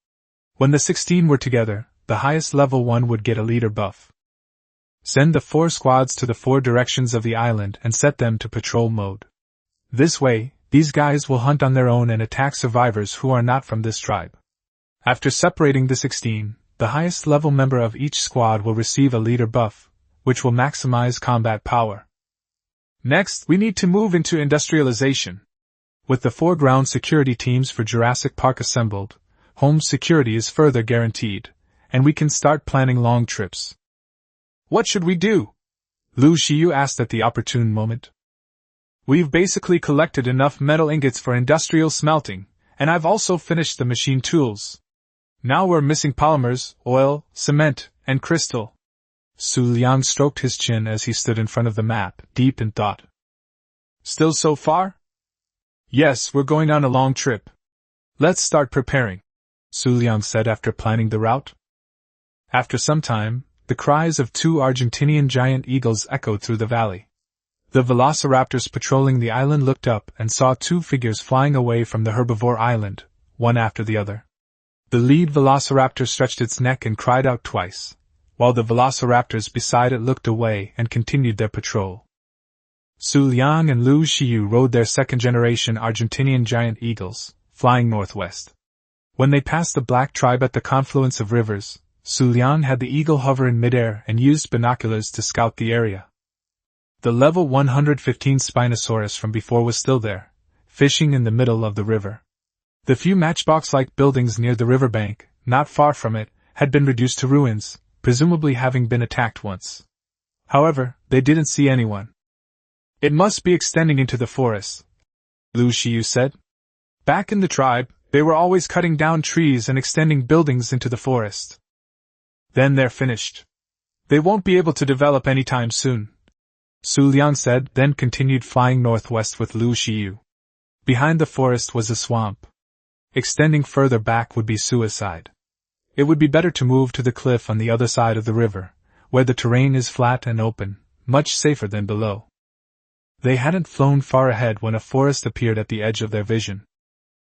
When the 16 were together, the highest level one would get a leader buff. Send the 4 squads to the 4 directions of the island and set them to patrol mode. This way, these guys will hunt on their own and attack survivors who are not from this tribe. After separating the 16, the highest level member of each squad will receive a leader buff, which will maximize combat power. Next, we need to move into industrialization. With the 4 ground security teams for Jurassic Park assembled, home security is further guaranteed, and we can start planning long trips. What should we do? Lu Xiyu asked at the opportune moment. We've basically collected enough metal ingots for industrial smelting, and I've also finished the machine tools. Now we're missing polymers, oil, cement, and crystal. Xu Liang stroked his chin as he stood in front of the map, deep in thought. Still so far? Yes, we're going on a long trip. Let's start preparing, Xu Liang said after planning the route. After some time, the cries of 2 Argentinian giant eagles echoed through the valley. The velociraptors patrolling the island looked up and saw 2 figures flying away from the herbivore island, one after the other. The lead velociraptor stretched its neck and cried out twice, while the velociraptors beside it looked away and continued their patrol. Xu Liang and Lu Xiyu rode their second-generation Argentinian giant eagles, flying northwest. When they passed the Black Tribe at the confluence of rivers, Xu Liang had the eagle hover in midair and used binoculars to scout the area. The level 115 Spinosaurus from before was still there, fishing in the middle of the river. The few matchbox-like buildings near the riverbank, not far from it, had been reduced to ruins, presumably having been attacked once. However, they didn't see anyone. It must be extending into the forest, Lu Xiyu said. Back in the tribe, they were always cutting down trees and extending buildings into the forest. Then they're finished. They won't be able to develop anytime soon, Xu Liang said, then continued flying northwest with Lu Xiyu. Behind the forest was a swamp. Extending further back would be suicide. It would be better to move to the cliff on the other side of the river, where the terrain is flat and open, much safer than below. They hadn't flown far ahead when a forest appeared at the edge of their vision.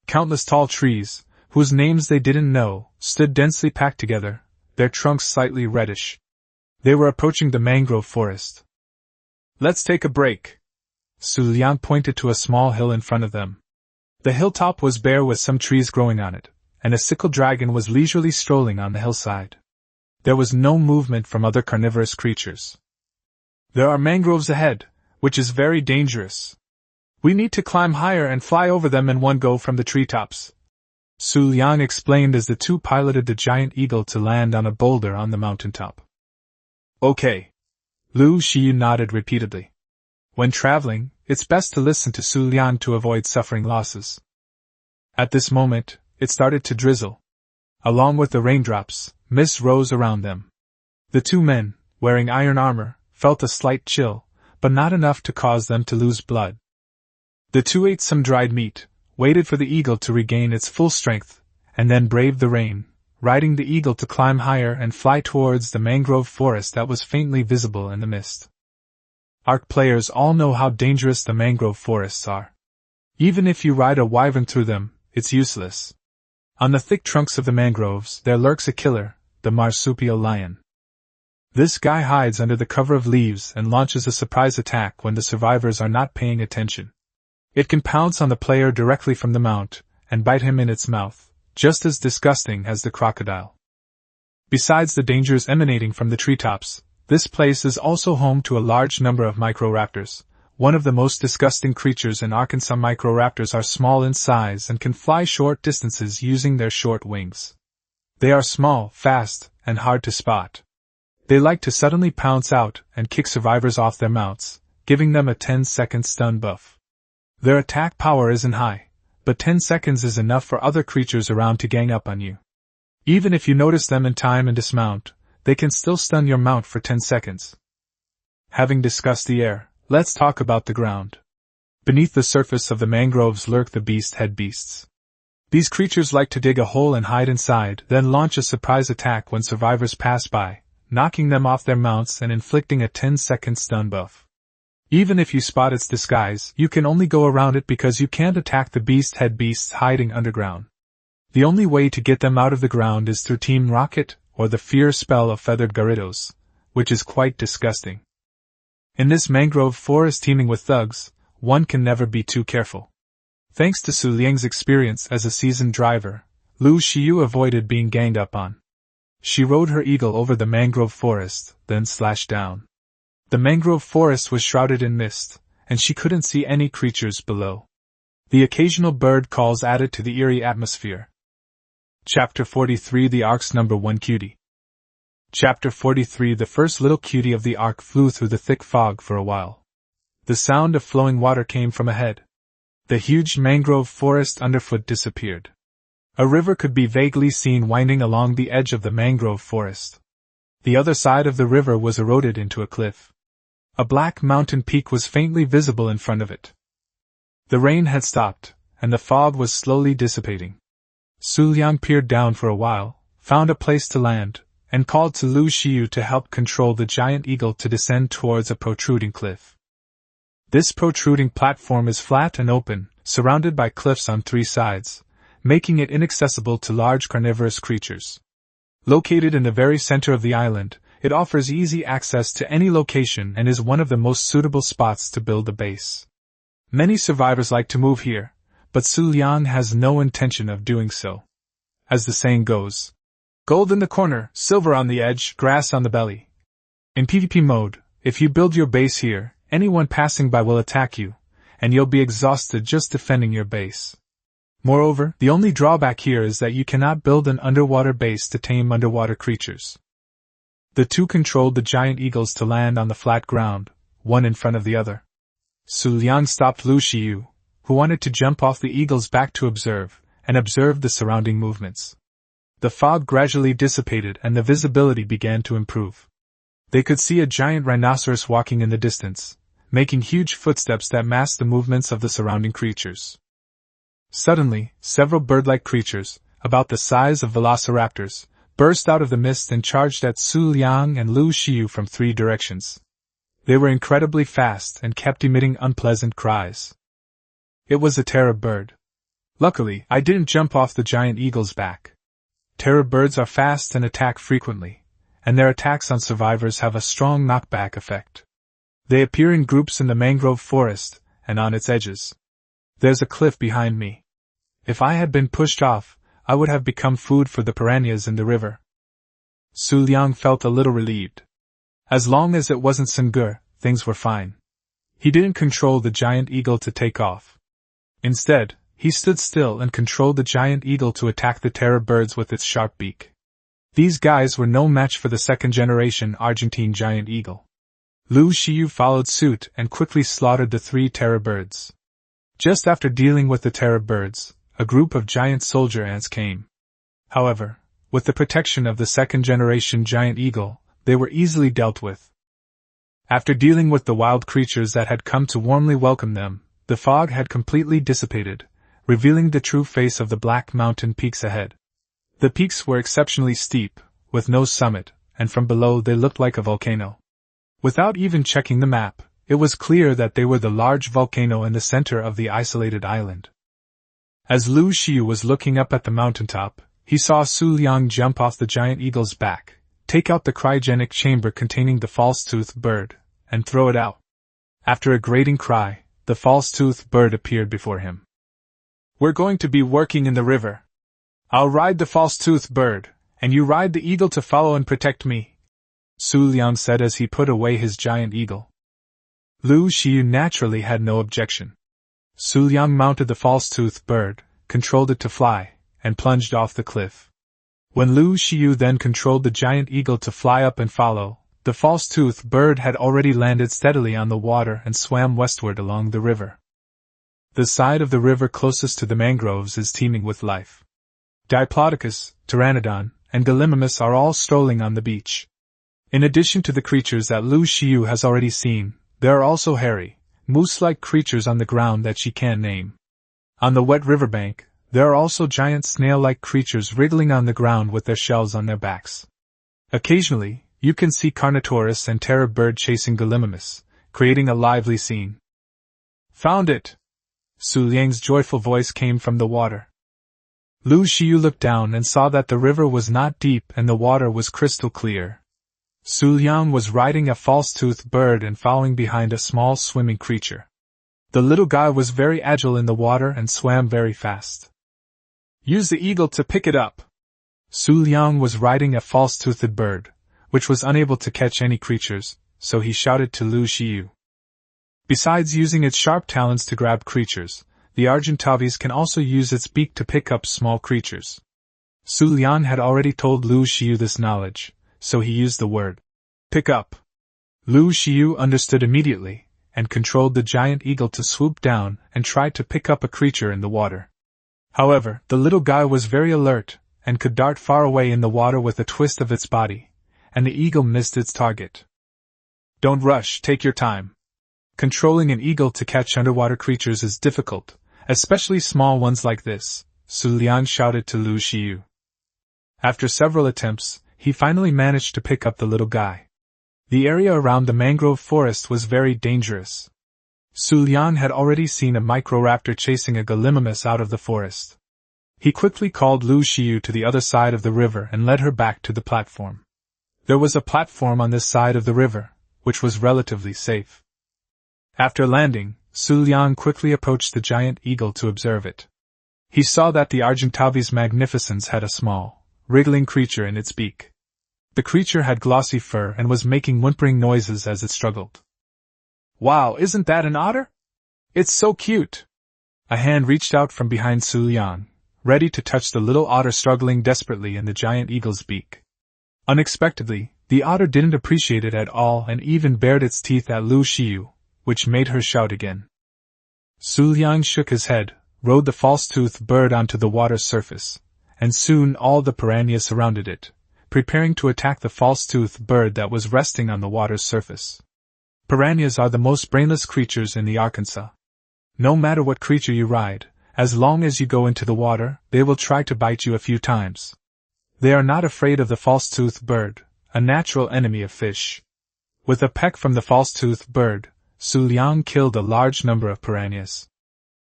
Countless tall trees, whose names they didn't know, stood densely packed together, their trunks slightly reddish. They were approaching the mangrove forest. Let's take a break. Xu Liang pointed to a small hill in front of them. The hilltop was bare with some trees growing on it, and a sickle dragon was leisurely strolling on the hillside. There was no movement from other carnivorous creatures. There are mangroves ahead, which is very dangerous. We need to climb higher and fly over them in one go from the treetops, Xu Liang explained as the 2 piloted the giant eagle to land on a boulder on the mountaintop. Okay. Lu Xiyu nodded repeatedly. When traveling, it's best to listen to Xu Liang to avoid suffering losses. At this moment, it started to drizzle. Along with the raindrops, mist rose around them. The 2 men, wearing iron armor, felt a slight chill, but not enough to cause them to lose blood. The 2 ate some dried meat, waited for the eagle to regain its full strength, and then braved the rain, riding the eagle to climb higher and fly towards the mangrove forest that was faintly visible in the mist. Ark players all know how dangerous the mangrove forests are. Even if you ride a wyvern through them, it's useless. On the thick trunks of the mangroves there lurks a killer, the marsupial lion. This guy hides under the cover of leaves and launches a surprise attack when the survivors are not paying attention. It can pounce on the player directly from the mount, and bite him in its mouth, just as disgusting as the crocodile. Besides the dangers emanating from the treetops, this place is also home to a large number of microraptors. One of the most disgusting creatures in Arkansas. Microraptors are small in size and can fly short distances using their short wings. They are small, fast, and hard to spot. They like to suddenly pounce out and kick survivors off their mounts, giving them a 10-second stun buff. Their attack power isn't high, but 10 seconds is enough for other creatures around to gang up on you. Even if you notice them in time and dismount, they can still stun your mount for 10 seconds. Having discussed the air, let's talk about the ground. Beneath the surface of the mangroves lurk the beast-head beasts. These creatures like to dig a hole and hide inside, then launch a surprise attack when survivors pass by, knocking them off their mounts and inflicting a 10-second stun buff. Even if you spot its disguise, you can only go around it because you can't attack the beast-head beasts hiding underground. The only way to get them out of the ground is through Team Rocket or the fear spell of feathered Gyarados, which is quite disgusting. In this mangrove forest teeming with thugs, one can never be too careful. Thanks to Xu Liang's experience as a seasoned driver, Lu Xiu avoided being ganged up on. She rode her eagle over the mangrove forest, then slashed down. The mangrove forest was shrouded in mist, and she couldn't see any creatures below. The occasional bird calls added to the eerie atmosphere. Chapter 43 The Ark's Number 1 Cutie. Chapter 43 The first little cutie of the Ark flew through the thick fog for a while. The sound of flowing water came from ahead. The huge mangrove forest underfoot disappeared. A river could be vaguely seen winding along the edge of the mangrove forest. The other side of the river was eroded into a cliff. A black mountain peak was faintly visible in front of it. The rain had stopped, and the fog was slowly dissipating. Xu Liang peered down for a while, found a place to land, and called to Lu Xiu to help control the giant eagle to descend towards a protruding cliff. This protruding platform is flat and open, surrounded by cliffs on three sides, making it inaccessible to large carnivorous creatures. Located in the very center of the island, it offers easy access to any location and is one of the most suitable spots to build a base. Many survivors like to move here, but Xu Liang has no intention of doing so. As the saying goes, gold in the corner, silver on the edge, grass on the belly. In PvP mode, if you build your base here, anyone passing by will attack you, and you'll be exhausted just defending your base. Moreover, the only drawback here is that you cannot build an underwater base to tame underwater creatures. The two controlled the giant eagles to land on the flat ground, one in front of the other. Xu Liang stopped Lu Xiu, who wanted to jump off the eagle's back to observe, and observed the surrounding movements. The fog gradually dissipated and the visibility began to improve. They could see a giant rhinoceros walking in the distance, making huge footsteps that masked the movements of the surrounding creatures. Suddenly, several bird-like creatures, about the size of velociraptors, burst out of the mist and charged at Xu Liang and Lu Xiu from three directions. They were incredibly fast and kept emitting unpleasant cries. It was a terror bird. Luckily, I didn't jump off the giant eagle's back. Terror birds are fast and attack frequently, and their attacks on survivors have a strong knockback effect. They appear in groups in the mangrove forest and on its edges. There's a cliff behind me. If I had been pushed off, I would have become food for the piranhas in the river. Xu Liang felt a little relieved. As long as it wasn't Sengur, things were fine. He didn't control the giant eagle to take off. Instead, he stood still and controlled the giant eagle to attack the terror birds with its sharp beak. These guys were no match for the second-generation Argentine giant eagle. Lu Xiu followed suit and quickly slaughtered the three terror birds. Just after dealing with the terror birds, a group of giant soldier ants came. However, with the protection of the second-generation giant eagle, they were easily dealt with. After dealing with the wild creatures that had come to warmly welcome them, the fog had completely dissipated, revealing the true face of the black mountain peaks ahead. The peaks were exceptionally steep, with no summit, and from below they looked like a volcano. Without even checking the map, it was clear that they were the large volcano in the center of the isolated island. As Lu Xiu was looking up at the mountaintop, he saw Xu Liang jump off the giant eagle's back, take out the cryogenic chamber containing the false-toothed bird, and throw it out. After a grating cry, the false-toothed bird appeared before him. "We're going to be working in the river. I'll ride the false-toothed bird, and you ride the eagle to follow and protect me," Xu Liang said as he put away his giant eagle. Lu Xiu naturally had no objection. Xu Liang mounted the false-toothed bird, controlled it to fly, and plunged off the cliff. When Lu Xiu then controlled the giant eagle to fly up and follow, the false-toothed bird had already landed steadily on the water and swam westward along the river. The side of the river closest to the mangroves is teeming with life. Diplodocus, Pteranodon, and Gallimimus are all strolling on the beach. In addition to the creatures that Lu Xiu has already seen, there are also hairy, moose-like creatures on the ground that she can't name. On the wet riverbank, there are also giant snail-like creatures wriggling on the ground with their shells on their backs. Occasionally, you can see Carnotaurus and Terror Bird chasing Gallimimus, creating a lively scene. Found it! Xu Liang's joyful voice came from the water. Lu Xiu looked down and saw that the river was not deep and the water was crystal clear. Xu Liang was riding a false-toothed bird and following behind a small swimming creature. The little guy was very agile in the water and swam very fast. Use the eagle to pick it up. Xu Liang was riding a false-toothed bird, which was unable to catch any creatures, so he shouted to Lu Xiu. Besides using its sharp talons to grab creatures, the Argentavis can also use its beak to pick up small creatures. Xu Liang had already told Lu Xiu this knowledge, so he used the word pick up. Lu Xiu understood immediately, and controlled the giant eagle to swoop down and try to pick up a creature in the water. However, the little guy was very alert, and could dart far away in the water with a twist of its body, and the eagle missed its target. Don't rush, take your time. Controlling an eagle to catch underwater creatures is difficult, especially small ones like this, Xu Liang shouted to Lu Xiu. After several attempts, he finally managed to pick up the little guy. The area around the mangrove forest was very dangerous. Xu Liang had already seen a microraptor chasing a Gallimimus out of the forest. He quickly called Lu Xiu to the other side of the river and led her back to the platform. There was a platform on this side of the river, which was relatively safe. After landing, Xu Liang quickly approached the giant eagle to observe it. He saw that the Argentavis magnificens had a small, wriggling creature in its beak. The creature had glossy fur and was making whimpering noises as it struggled. Wow, isn't that an otter? It's so cute! A hand reached out from behind Xu Liang, ready to touch the little otter struggling desperately in the giant eagle's beak. Unexpectedly, the otter didn't appreciate it at all and even bared its teeth at Lu Xiu, which made her shout again. Xu Liang shook his head, rode the false-toothed bird onto the water's surface, and soon all the piranhas surrounded it, preparing to attack the false-toothed bird that was resting on the water's surface. Piranhas are the most brainless creatures in the Arkansas. No matter what creature you ride, as long as you go into the water, they will try to bite you a few times. They are not afraid of the false-toothed bird, a natural enemy of fish. With a peck from the false-toothed bird, Xu Liang killed a large number of piranhas.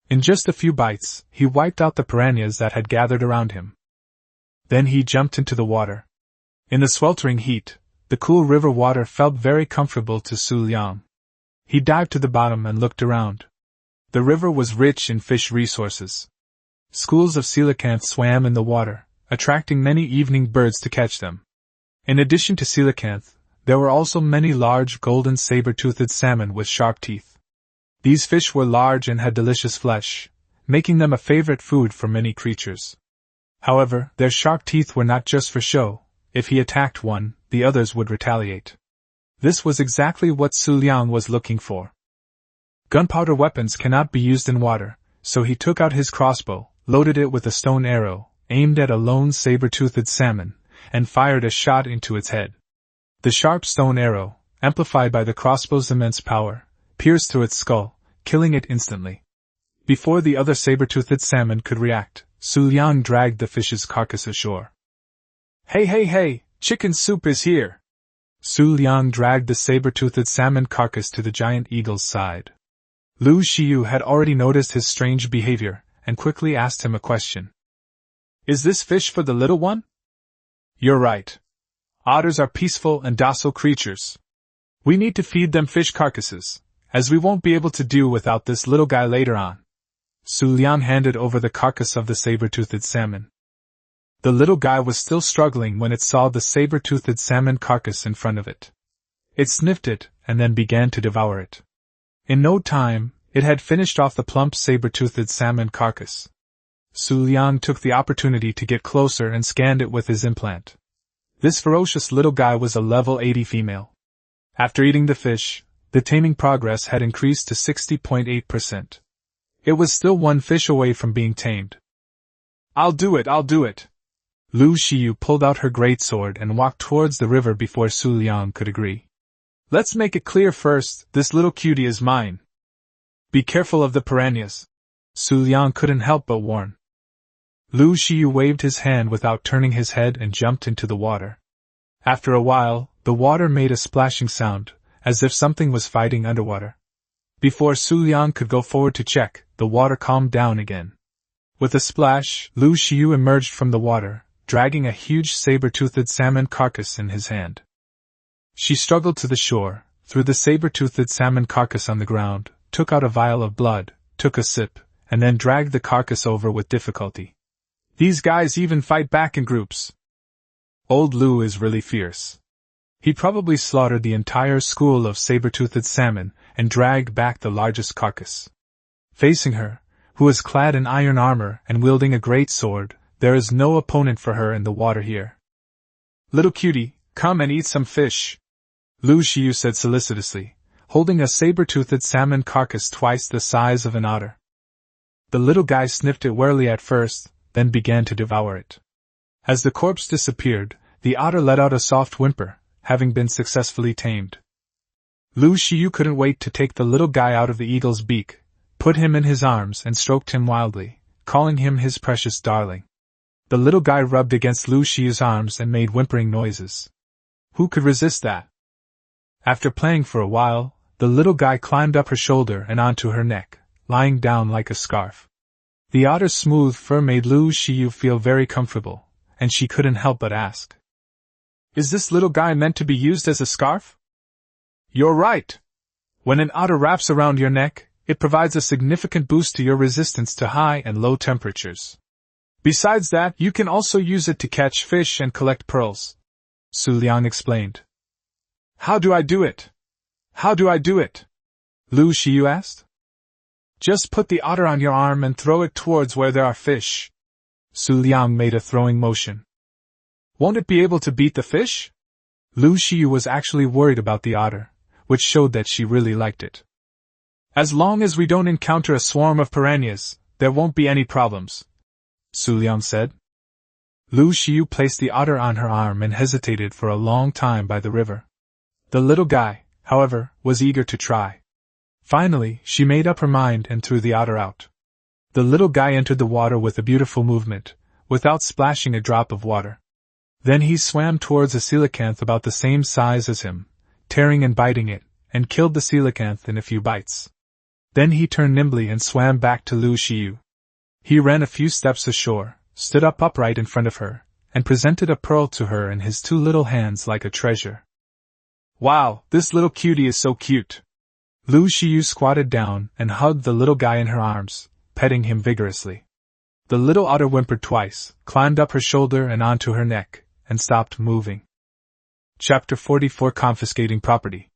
In just a few bites, he wiped out the piranhas that had gathered around him. Then he jumped into the water. In the sweltering heat, the cool river water felt very comfortable to Xu Liang. He dived to the bottom and looked around. The river was rich in fish resources. Schools of coelacanths swam in the water, attracting many evening birds to catch them. In addition to coelacanth, there were also many large golden saber-toothed salmon with sharp teeth. These fish were large and had delicious flesh, making them a favorite food for many creatures. However, their sharp teeth were not just for show. If he attacked one, the others would retaliate. This was exactly what Xu Liang was looking for. Gunpowder weapons cannot be used in water, so he took out his crossbow, loaded it with a stone arrow, aimed at a lone saber-toothed salmon, and fired a shot into its head. The sharp stone arrow, amplified by the crossbow's immense power, pierced through its skull, killing it instantly. Before the other saber-toothed salmon could react, Xu Liang dragged the fish's carcass ashore. Hey, chicken soup is here! Xu Liang dragged the saber-toothed salmon carcass to the giant eagle's side. Lu Xiu had already noticed his strange behavior, and quickly asked him a question. Is this fish for the little one? You're right. Otters are peaceful and docile creatures. We need to feed them fish carcasses, as we won't be able to do without this little guy later on. Xu Liang handed over the carcass of the saber-toothed salmon. The little guy was still struggling when it saw the saber-toothed salmon carcass in front of it. It sniffed it, and then began to devour it. In no time, it had finished off the plump saber-toothed salmon carcass. Xu Liang took the opportunity to get closer and scanned it with his implant. This ferocious little guy was a level 80 female. After eating the fish, the taming progress had increased to 60.8%. It was still one fish away from being tamed. I'll do it. Lu Xiyu pulled out her greatsword and walked towards the river before Xu Liang could agree. Let's make it clear first, this little cutie is mine. Be careful of the piranhas. Xu Liang couldn't help but warn. Lu Xiyu waved his hand without turning his head and jumped into the water. After a while, the water made a splashing sound, as if something was fighting underwater. Before Xu Liang could go forward to check, the water calmed down again. With a splash, Lu Xiyu emerged from the water, dragging a huge saber-toothed salmon carcass in his hand. She struggled to the shore, threw the saber-toothed salmon carcass on the ground, took out a vial of blood, took a sip, and then dragged the carcass over with difficulty. These guys even fight back in groups. Old Lu is really fierce. He probably slaughtered the entire school of saber-toothed salmon and dragged back the largest carcass. Facing her, who is clad in iron armor and wielding a great sword, there is no opponent for her in the water here. Little cutie, come and eat some fish, Lu Xiyu said solicitously, holding a saber-toothed salmon carcass twice the size of an otter. The little guy sniffed it warily at first, then began to devour it. As the corpse disappeared, the otter let out a soft whimper, having been successfully tamed. Lu Xiyu couldn't wait to take the little guy out of the eagle's beak, put him in his arms and stroked him wildly, calling him his precious darling. The little guy rubbed against Lu Xiyu's arms and made whimpering noises. Who could resist that? After playing for a while, the little guy climbed up her shoulder and onto her neck, lying down like a scarf. The otter's smooth fur made Lu Xiyu feel very comfortable, and she couldn't help but ask. Is this little guy meant to be used as a scarf? You're right. When an otter wraps around your neck, it provides a significant boost to your resistance to high and low temperatures. Besides that, you can also use it to catch fish and collect pearls, Xu Liang explained. How do I do it? Lu Xiyu asked. Just put the otter on your arm and throw it towards where there are fish. Xu Liang made a throwing motion. Won't it be able to beat the fish? Lu Xiyu was actually worried about the otter, which showed that she really liked it. As long as we don't encounter a swarm of piranhas, there won't be any problems, Xu Liang said. Lu Xiyu placed the otter on her arm and hesitated for a long time by the river. The little guy, however, was eager to try. Finally, she made up her mind and threw the otter out. The little guy entered the water with a beautiful movement, without splashing a drop of water. Then he swam towards a coelacanth about the same size as him, tearing and biting it, and killed the coelacanth in a few bites. Then he turned nimbly and swam back to Lu Xiyu. He ran a few steps ashore, stood up upright in front of her, and presented a pearl to her in his two little hands like a treasure. Wow, this little cutie is so cute. Lu Xiyu squatted down and hugged the little guy in her arms, petting him vigorously. The little otter whimpered twice, climbed up her shoulder and onto her neck, and stopped moving. Chapter 44 Confiscating Property.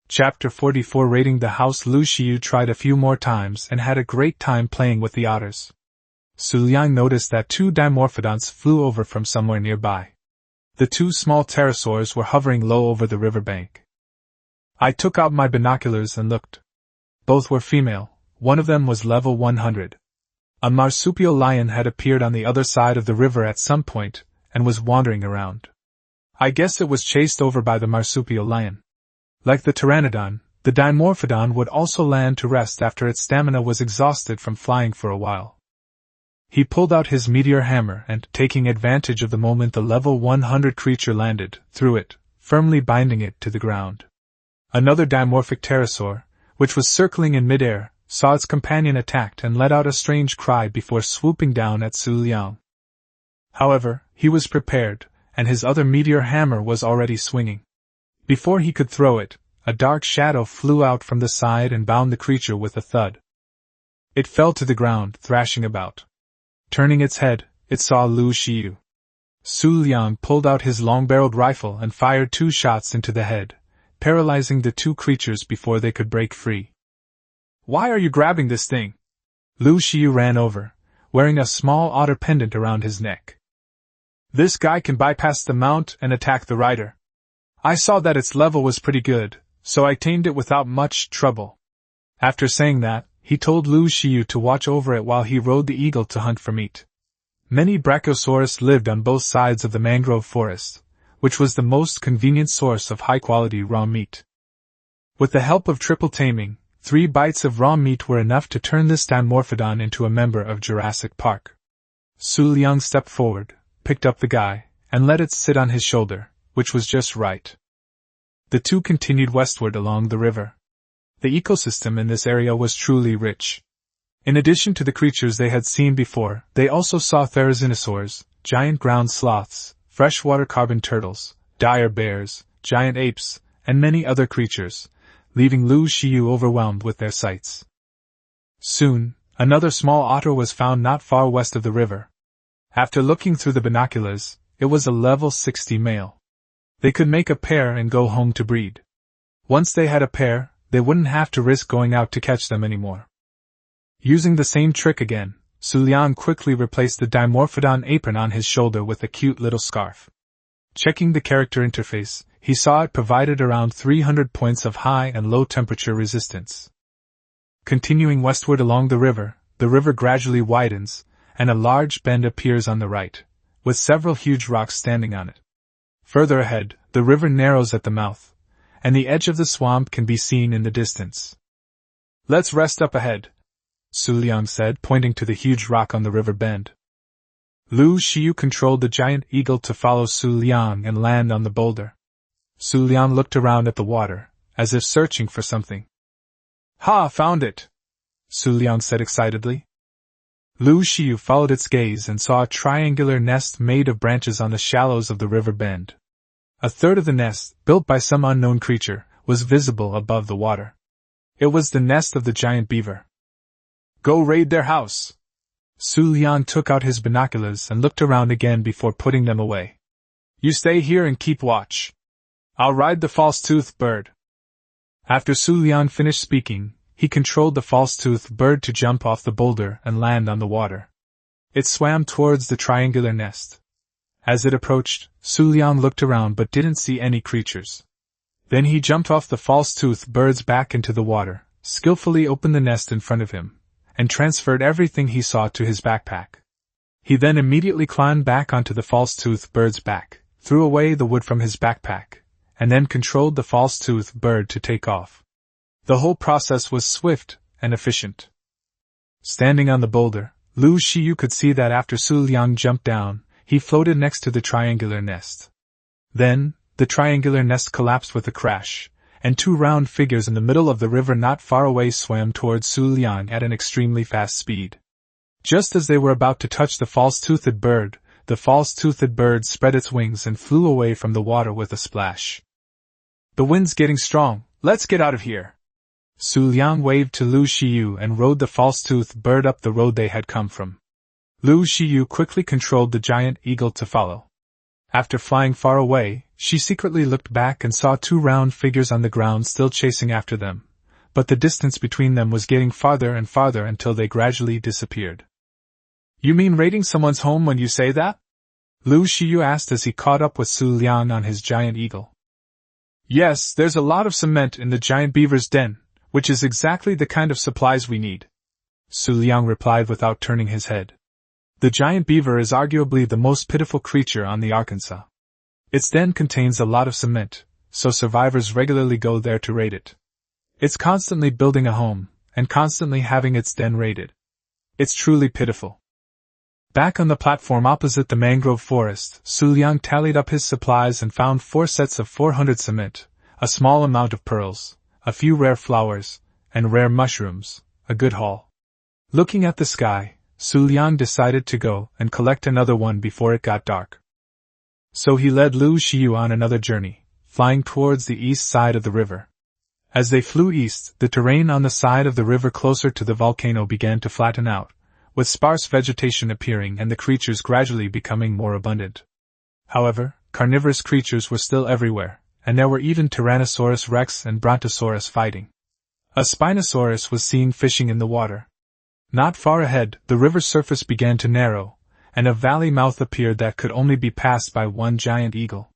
Chapter 44 Raiding the House. Lu Xiyu tried a few more times and had a great time playing with the otters. Xu Liang noticed that two dimorphodonts flew over from somewhere nearby. The two small pterosaurs were hovering low over the riverbank. I took out my binoculars and looked. Both were female, one of them was level 100. A marsupial lion had appeared on the other side of the river at some point, and was wandering around. I guess it was chased over by the marsupial lion. Like the pteranodon, the dimorphodon would also land to rest after its stamina was exhausted from flying for a while. He pulled out his meteor hammer and, taking advantage of the moment the level 100 creature landed, threw it, firmly binding it to the ground. Another dimorphic pterosaur, which was circling in midair, saw its companion attacked and let out a strange cry before swooping down at Xu Liang. However, he was prepared, and his other meteor hammer was already swinging. Before he could throw it, a dark shadow flew out from the side and bound the creature with a thud. It fell to the ground, thrashing about. Turning its head, it saw Lu Xiyu. Xu Liang pulled out his long-barreled rifle and fired 2 shots into the head, paralyzing the 2 creatures before they could break free. Why are you grabbing this thing? Lu Xiyu ran over, wearing a small otter pendant around his neck. This guy can bypass the mount and attack the rider. I saw that its level was pretty good, so I tamed it without much trouble. After saying that, he told Lu Xiu to watch over it while he rode the eagle to hunt for meat. Many brachiosaurus lived on both sides of the mangrove forest, which was the most convenient source of high-quality raw meat. With the help of triple taming, 3 bites of raw meat were enough to turn this dimorphodon into a member of Jurassic Park. Xu Liang stepped forward, picked up the guy, and let it sit on his shoulder, which was just right. The two continued westward along the river. The ecosystem in this area was truly rich. In addition to the creatures they had seen before, they also saw therizinosaurs, giant ground sloths, freshwater carbon turtles, dire bears, giant apes, and many other creatures, leaving Lu Xiu overwhelmed with their sights. Soon, another small otter was found not far west of the river. After looking through the binoculars, it was a level 60 male. They could make a pair and go home to breed. Once they had a pair, they wouldn't have to risk going out to catch them anymore. Using the same trick again, Xu Liang quickly replaced the dimorphodon apron on his shoulder with a cute little scarf. Checking the character interface, he saw it provided around 300 points of high and low temperature resistance. Continuing westward along the river gradually widens, and a large bend appears on the right, with several huge rocks standing on it. Further ahead, the river narrows at the mouth, and the edge of the swamp can be seen in the distance. "Let's rest up ahead," Xu Liang said, pointing to the huge rock on the river bend. Lu Xiu controlled the giant eagle to follow Xu Liang and land on the boulder. Xu Liang looked around at the water, as if searching for something. "Ha, found it!" Xu Liang said excitedly. Lu Xiu followed its gaze and saw a triangular nest made of branches on the shallows of the river bend. A third of the nest, built by some unknown creature, was visible above the water. It was the nest of the giant beaver. "Go raid their house!" Xu Liang took out his binoculars and looked around again before putting them away. "You stay here and keep watch. I'll ride the false-toothed bird." After Xu Liang finished speaking, he controlled the false-toothed bird to jump off the boulder and land on the water. It swam towards the triangular nest. As it approached, Xu Liang looked around but didn't see any creatures. Then he jumped off the false-toothed bird's back into the water, skillfully opened the nest in front of him, and transferred everything he saw to his backpack. He then immediately climbed back onto the false-toothed bird's back, threw away the wood from his backpack, and then controlled the false-toothed bird to take off. The whole process was swift and efficient. Standing on the boulder, Lu Xiu could see that after Xu Liang jumped down, he floated next to the triangular nest. Then, the triangular nest collapsed with a crash, and 2 round figures in the middle of the river not far away swam towards Xu Liang at an extremely fast speed. Just as they were about to touch the false-toothed bird, the false-toothed bird spread its wings and flew away from the water with a splash. "The wind's getting strong, let's get out of here." Xu Liang waved to Lu Xiu and rode the false-toothed bird up the road they had come from. Lu Xiu quickly controlled the giant eagle to follow. After flying far away, she secretly looked back and saw 2 round figures on the ground still chasing after them, but the distance between them was getting farther and farther until they gradually disappeared. "You mean raiding someone's home when you say that?" Lu Xiu asked as he caught up with Xu Liang on his giant eagle. "Yes, there's a lot of cement in the giant beaver's den, which is exactly the kind of supplies we need," Xu Liang replied without turning his head. "The giant beaver is arguably the most pitiful creature on the Arkansas. Its den contains a lot of cement, so survivors regularly go there to raid it. It's constantly building a home, and constantly having its den raided. It's truly pitiful." Back on the platform opposite the mangrove forest, Xu Liang tallied up his supplies and found 4 sets of 400 cement, a small amount of pearls, a few rare flowers, and rare mushrooms, a good haul. Looking at the sky, Xu Liang decided to go and collect another one before it got dark. So he led Lu Xiu on another journey, flying towards the east side of the river. As they flew east, the terrain on the side of the river closer to the volcano began to flatten out, with sparse vegetation appearing and the creatures gradually becoming more abundant. However, carnivorous creatures were still everywhere, and there were even Tyrannosaurus rex and Brontosaurus fighting. A Spinosaurus was seen fishing in the water. Not far ahead, the river's surface began to narrow, and a valley mouth appeared that could only be passed by one giant eagle.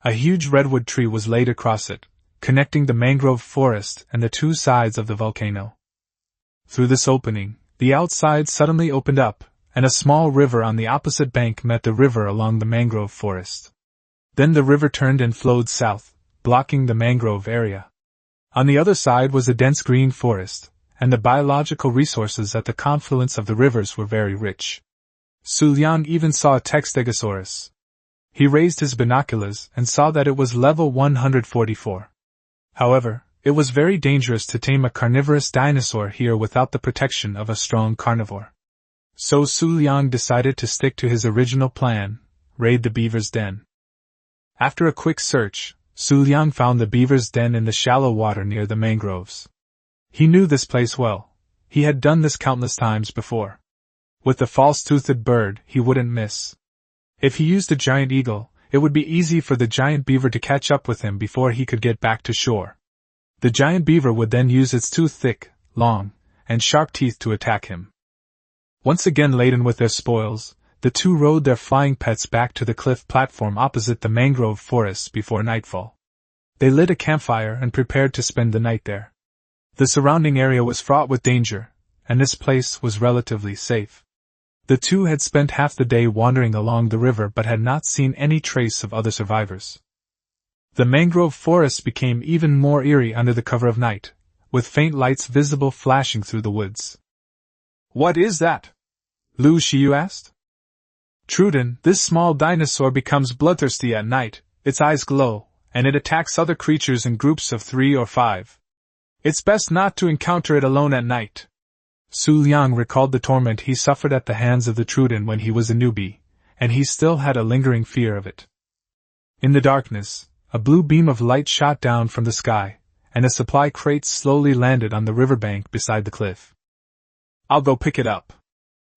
A huge redwood tree was laid across it, connecting the mangrove forest and the two sides of the volcano. Through this opening, the outside suddenly opened up, and a small river on the opposite bank met the river along the mangrove forest. Then the river turned and flowed south, blocking the mangrove area. On the other side was a dense green forest, and the biological resources at the confluence of the rivers were very rich. Xu Liang even saw a Stegosaurus. He raised his binoculars and saw that it was level 144. However, it was very dangerous to tame a carnivorous dinosaur here without the protection of a strong carnivore. So Xu Liang decided to stick to his original plan, raid the beaver's den. After a quick search, Xu Liang found the beaver's den in the shallow water near the mangroves. He knew this place well. He had done this countless times before. With the false-toothed bird, he wouldn't miss. If he used a giant eagle, it would be easy for the giant beaver to catch up with him before he could get back to shore. The giant beaver would then use its two thick, long, and sharp teeth to attack him. Once again laden with their spoils, the two rode their flying pets back to the cliff platform opposite the mangrove forest before nightfall. They lit a campfire and prepared to spend the night there. The surrounding area was fraught with danger, and this place was relatively safe. The two had spent half the day wandering along the river but had not seen any trace of other survivors. The mangrove forest became even more eerie under the cover of night, with faint lights visible flashing through the woods. "What is that?" Lu Xiu asked. "Truden, this small dinosaur becomes bloodthirsty at night, its eyes glow, and it attacks other creatures in groups of 3 or 5. It's best not to encounter it alone at night." Xu Liang recalled the torment he suffered at the hands of the Truden when he was a newbie, and he still had a lingering fear of it. In the darkness, a blue beam of light shot down from the sky, and a supply crate slowly landed on the riverbank beside the cliff. "I'll go pick it up."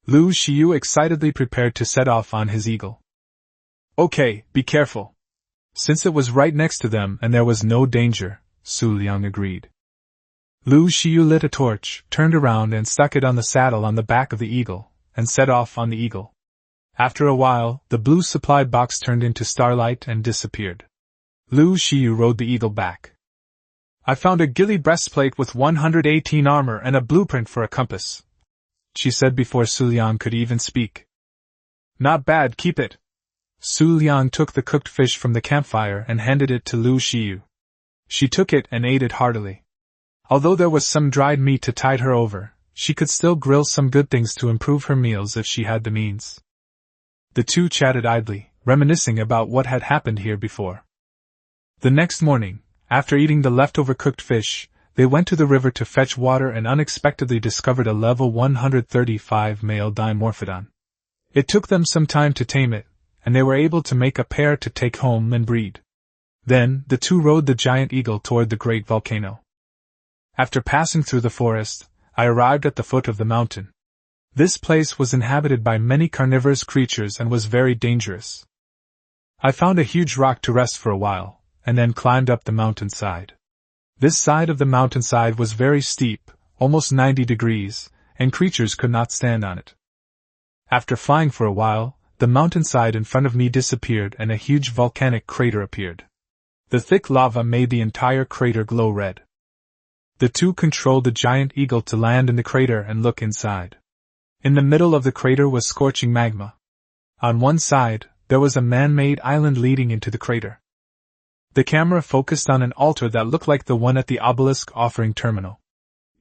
Lu Xiu excitedly prepared to set off on his eagle. "Okay, be careful." Since it was right next to them and there was no danger, Xu Liang agreed. Lu Xiu lit a torch, turned around and stuck it on the saddle on the back of the eagle, and set off on the eagle. After a while, the blue supply box turned into starlight and disappeared. Lu Xiu rode the eagle back. "I found a ghillie breastplate with 118 armor and a blueprint for a compass," she said before Xu Liang could even speak. "Not bad, keep it." Xu Liang took the cooked fish from the campfire and handed it to Lu Xiu. She took it and ate it heartily. Although there was some dried meat to tide her over, she could still grill some good things to improve her meals if she had the means. The two chatted idly, reminiscing about what had happened here before. The next morning, after eating the leftover cooked fish, they went to the river to fetch water and unexpectedly discovered a level 135 male dimorphodon. It took them some time to tame it, and they were able to make a pair to take home and breed. Then, the two rode the giant eagle toward the great volcano. After passing through the forest, I arrived at the foot of the mountain. This place was inhabited by many carnivorous creatures and was very dangerous. I found a huge rock to rest for a while, and then climbed up the mountainside. This side of the mountainside was very steep, almost 90 degrees, and creatures could not stand on it. After flying for a while, the mountainside in front of me disappeared and a huge volcanic crater appeared. The thick lava made the entire crater glow red. The two controlled the giant eagle to land in the crater and look inside. In the middle of the crater was scorching magma. On one side, there was a man-made island leading into the crater. The camera focused on an altar that looked like the one at the obelisk offering terminal.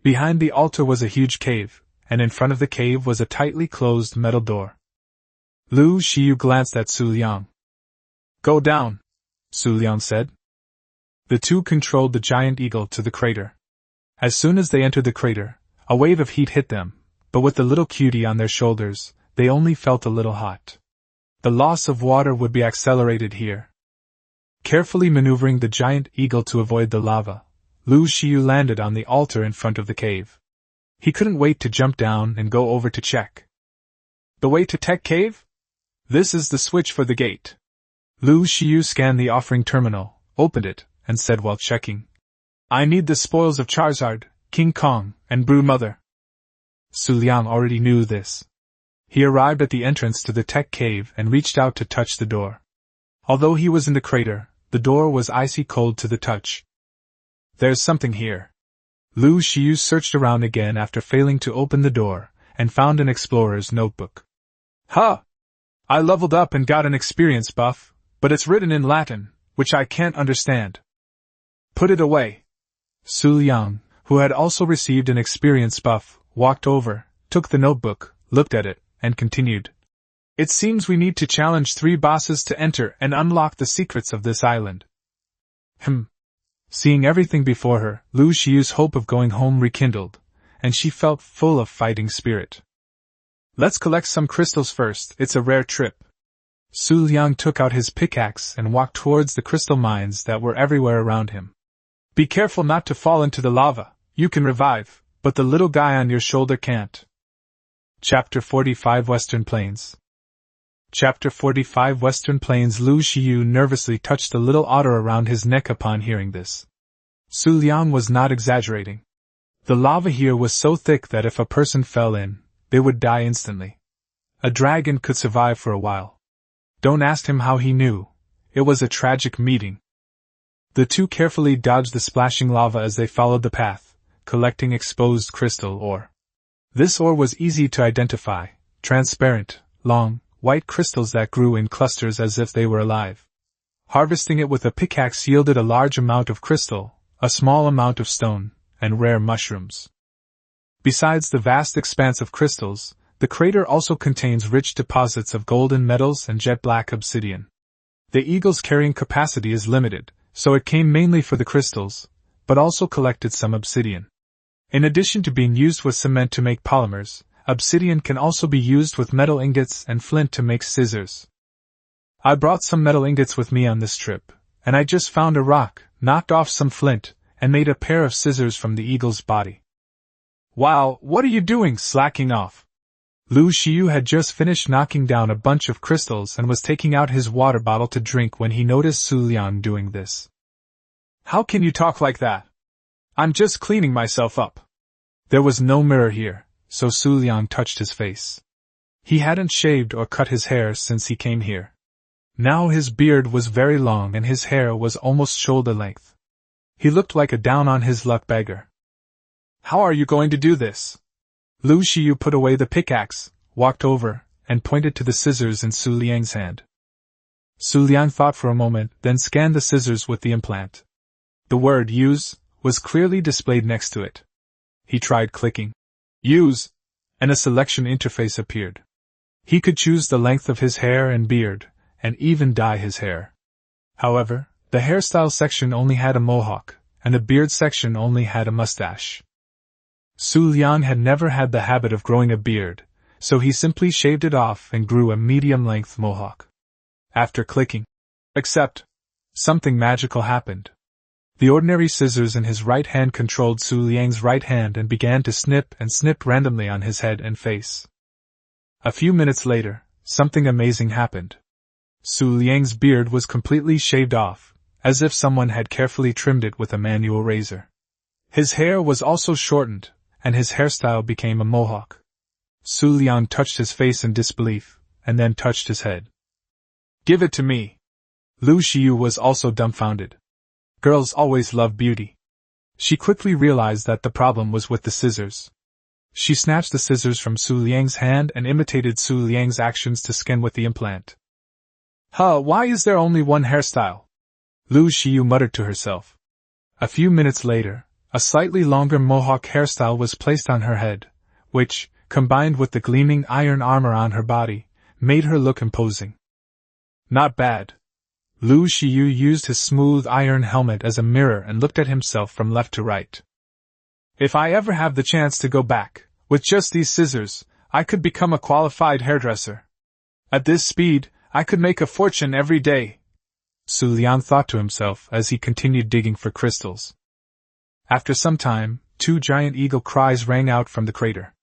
Behind the altar was a huge cave, and in front of the cave was a tightly closed metal door. Lu Xiu glanced at Xu Liang. "Go down," Xu Liang said. The two controlled the giant eagle to the crater. As soon as they entered the crater, a wave of heat hit them, but with the little cutie on their shoulders, they only felt a little hot. The loss of water would be accelerated here. Carefully maneuvering the giant eagle to avoid the lava, Lu Xiu landed on the altar in front of the cave. He couldn't wait to jump down and go over to check. "The way to Tech Cave? This is the switch for the gate." Lu Xiu scanned the offering terminal, opened it, and said while checking, "I need the spoils of Charizard, King Kong, and Brood Mother." Xu Liang already knew this. He arrived at the entrance to the tech cave and reached out to touch the door. Although he was in the crater, the door was icy cold to the touch. There's something here. Lu Xiu searched around again after failing to open the door, and found an explorer's notebook. Huh! I leveled up and got an experience buff, but it's written in Latin, which I can't understand. Put it away. Xu Liang, who had also received an experience buff, walked over, took the notebook, looked at it, and continued. It seems we need to challenge 3 bosses to enter and unlock the secrets of this island. Seeing everything before her, Lu Xiu's hope of going home rekindled, and she felt full of fighting spirit. Let's collect some crystals first, it's a rare trip. Xu Liang took out his pickaxe and walked towards the crystal mines that were everywhere around him. Be careful not to fall into the lava, you can revive, but the little guy on your shoulder can't. Chapter 45 Western Plains. Chapter 45 Western Plains. Lu Xiu nervously touched the little otter around his neck upon hearing this. Xu Liang was not exaggerating. The lava here was so thick that if a person fell in, they would die instantly. A dragon could survive for a while. Don't ask him how he knew. It was a tragic meeting. The two carefully dodged the splashing lava as they followed the path, collecting exposed crystal ore. This ore was easy to identify, transparent, long, white crystals that grew in clusters as if they were alive. Harvesting it with a pickaxe yielded a large amount of crystal, a small amount of stone, and rare mushrooms. Besides the vast expanse of crystals, the crater also contains rich deposits of golden metals and jet black obsidian. The eagle's carrying capacity is limited, so it came mainly for the crystals, but also collected some obsidian. In addition to being used with cement to make polymers, obsidian can also be used with metal ingots and flint to make scissors. I brought some metal ingots with me on this trip, and I just found a rock, knocked off some flint, and made a pair of scissors from the eagle's body. Wow, what are you doing, slacking off? Lu Xiu had just finished knocking down a bunch of crystals and was taking out his water bottle to drink when he noticed Xu Liang doing this. How can you talk like that? I'm just cleaning myself up. There was no mirror here, so Xu Liang touched his face. He hadn't shaved or cut his hair since he came here. Now his beard was very long and his hair was almost shoulder length. He looked like a down-on-his-luck beggar. How are you going to do this? Lu Xiu put away the pickaxe, walked over, and pointed to the scissors in Xu Liang's hand. Xu Liang thought for a moment, then scanned the scissors with the implant. The word use was clearly displayed next to it. He tried clicking use, and a selection interface appeared. He could choose the length of his hair and beard, and even dye his hair. However, the hairstyle section only had a mohawk, and the beard section only had a mustache. Xu Liang had never had the habit of growing a beard, so he simply shaved it off and grew a medium-length mohawk. After clicking accept, something magical happened. The ordinary scissors in his right hand controlled Xu Liang's right hand and began to snip and snip randomly on his head and face. A few minutes later, something amazing happened. Xu Liang's beard was completely shaved off, as if someone had carefully trimmed it with a manual razor. His hair was also shortened, and his hairstyle became a mohawk. Xu Liang touched his face in disbelief, and then touched his head. Give it to me. Lu Xiu was also dumbfounded. Girls always love beauty. She quickly realized that the problem was with the scissors. She snatched the scissors from Xu Liang's hand and imitated Xu Liang's actions to skin with the implant. Why is there only one hairstyle? Lu Xiu muttered to herself. A few minutes later, a slightly longer mohawk hairstyle was placed on her head, which, combined with the gleaming iron armor on her body, made her look imposing. Not bad. Lu Xiu used his smooth iron helmet as a mirror and looked at himself from left to right. If I ever have the chance to go back, with just these scissors, I could become a qualified hairdresser. At this speed, I could make a fortune every day. Xu Liang thought to himself as he continued digging for crystals. After some time, 2 giant eagle cries rang out from the crater.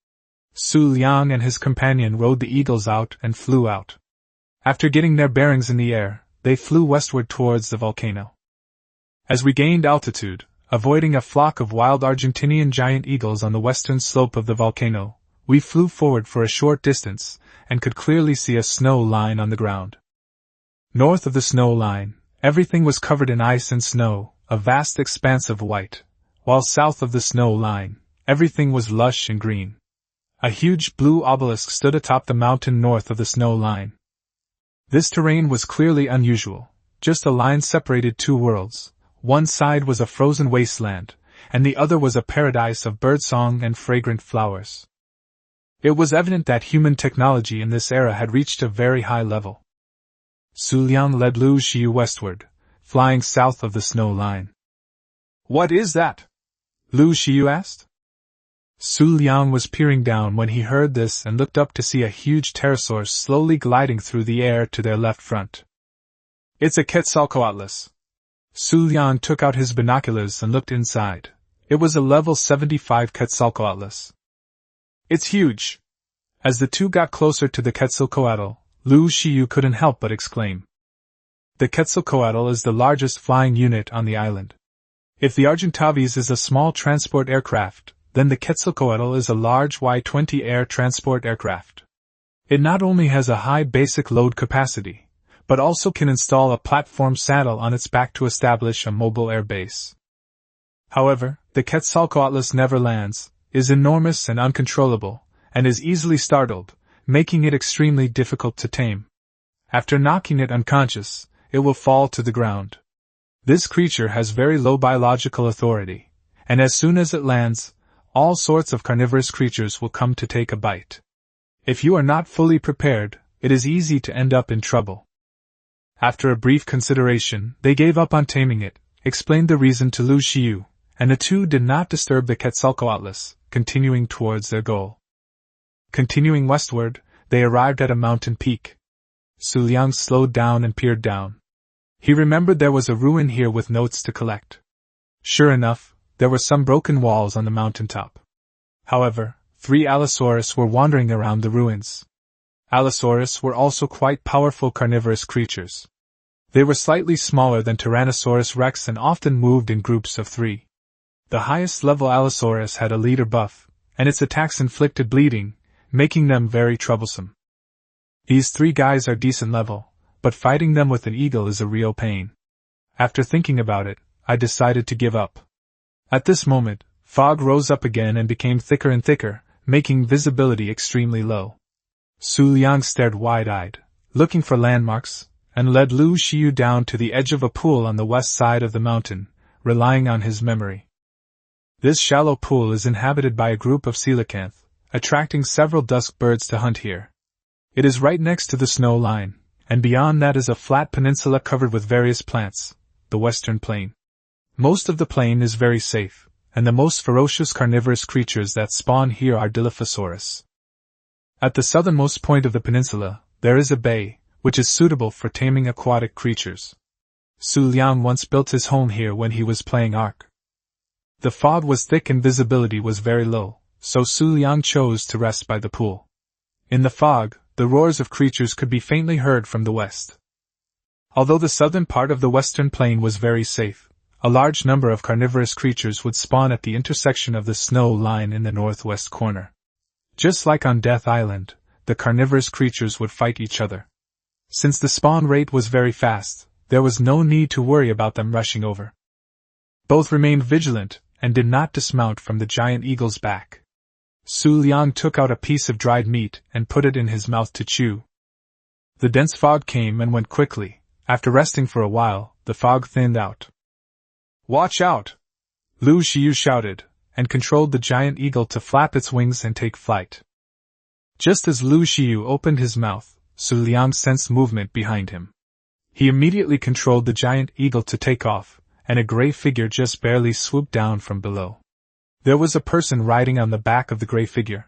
Xu Liang and his companion rode the eagles out and flew out. After getting their bearings in the air, they flew westward towards the volcano. As we gained altitude, avoiding a flock of wild Argentinian giant eagles on the western slope of the volcano, We flew forward for a short distance, and could clearly see a snow line on the ground. North of the snow line, everything was covered in ice and snow, a vast expanse of white, while south of the snow line, everything was lush and green. A huge blue obelisk stood atop the mountain north of the snow line. This terrain was clearly unusual, just a line separated two worlds. One side was a frozen wasteland, and the other was a paradise of birdsong and fragrant flowers. It was evident that human technology in this era had reached a very high level. Xu Liang led Lu Xiu westward, flying south of the snow line. "What is that?" Lu Xiu asked. Xu Liang was peering down when he heard this and looked up to see a huge pterosaur slowly gliding through the air to their left front. "It's a Quetzalcoatlus." Xu Liang took out his binoculars and looked inside. It was a level 75 Quetzalcoatlus. "It's huge." As the two got closer to the Quetzalcoatl, Lu Xiu couldn't help but exclaim. The Quetzalcoatl is the largest flying unit on the island. If the Argentavis is a small transport aircraft, then the Quetzalcoatl is a large Y-20 air transport aircraft. It not only has a high basic load capacity, but also can install a platform saddle on its back to establish a mobile air base. However, the Quetzalcoatlus never lands, is enormous and uncontrollable, and is easily startled, making it extremely difficult to tame. After knocking it unconscious, it will fall to the ground. This creature has very low biological authority, and as soon as it lands, all sorts of carnivorous creatures will come to take a bite. If you are not fully prepared, it is easy to end up in trouble. After a brief consideration, they gave up on taming it, explained the reason to Lu Xiu, and the two did not disturb the Quetzalcoatlus, continuing towards their goal. Continuing westward, they arrived at a mountain peak. Xu Liang slowed down and peered down. He remembered there was a ruin here with notes to collect. Sure enough, there were some broken walls on the mountaintop. However, 3 Allosaurus were wandering around the ruins. Allosaurus were also quite powerful carnivorous creatures. They were slightly smaller than Tyrannosaurus rex and often moved in groups of 3. The highest level Allosaurus had a leader buff, and its attacks inflicted bleeding, making them very troublesome. These 3 guys are decent level, but fighting them with an eagle is a real pain. After thinking about it, I decided to give up. At this moment, fog rose up again and became thicker and thicker, making visibility extremely low. Xu Liang stared wide-eyed, looking for landmarks, and led Lu Xiu down to the edge of a pool on the west side of the mountain, relying on his memory. This shallow pool is inhabited by a group of coelacanth, attracting several dusk birds to hunt here. It is right next to the snow line, and beyond that is a flat peninsula covered with various plants, the Western Plain. Most of the plain is very safe, and the most ferocious carnivorous creatures that spawn here are Dilophosaurus. At the southernmost point of the peninsula, there is a bay, which is suitable for taming aquatic creatures. Xu Liang once built his home here when he was playing Ark. The fog was thick and visibility was very low, so Xu Liang chose to rest by the pool. In the fog, the roars of creatures could be faintly heard from the west. Although the southern part of the Western Plain was very safe, a large number of carnivorous creatures would spawn at the intersection of the snow line in the northwest corner. Just like on Death Island, the carnivorous creatures would fight each other. Since the spawn rate was very fast, there was no need to worry about them rushing over. Both remained vigilant, and did not dismount from the giant eagle's back. Xu Liang took out a piece of dried meat and put it in his mouth to chew. The dense fog came and went quickly. After resting for a while, the fog thinned out. "Watch out!" Lu Xiu shouted, and controlled the giant eagle to flap its wings and take flight. Just as Lu Xiu opened his mouth, Xu Liang sensed movement behind him. He immediately controlled the giant eagle to take off, and a gray figure just barely swooped down from below. There was a person riding on the back of the gray figure.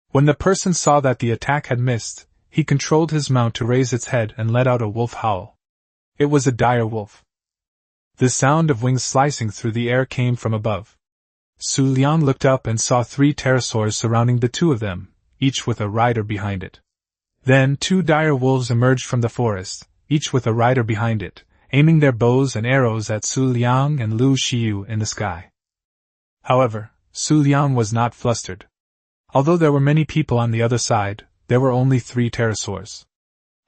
When the person saw that the attack had missed, he controlled his mount to raise its head and let out a wolf howl. It was a dire wolf. The sound of wings slicing through the air came from above. Xu Liang looked up and saw 3 pterosaurs surrounding the 2 of them, each with a rider behind it. Then 2 dire wolves emerged from the forest, each with a rider behind it, aiming their bows and arrows at Xu Liang and Lu Xiu in the sky. However, Xu Liang was not flustered. Although there were many people on the other side, there were only 3 pterosaurs.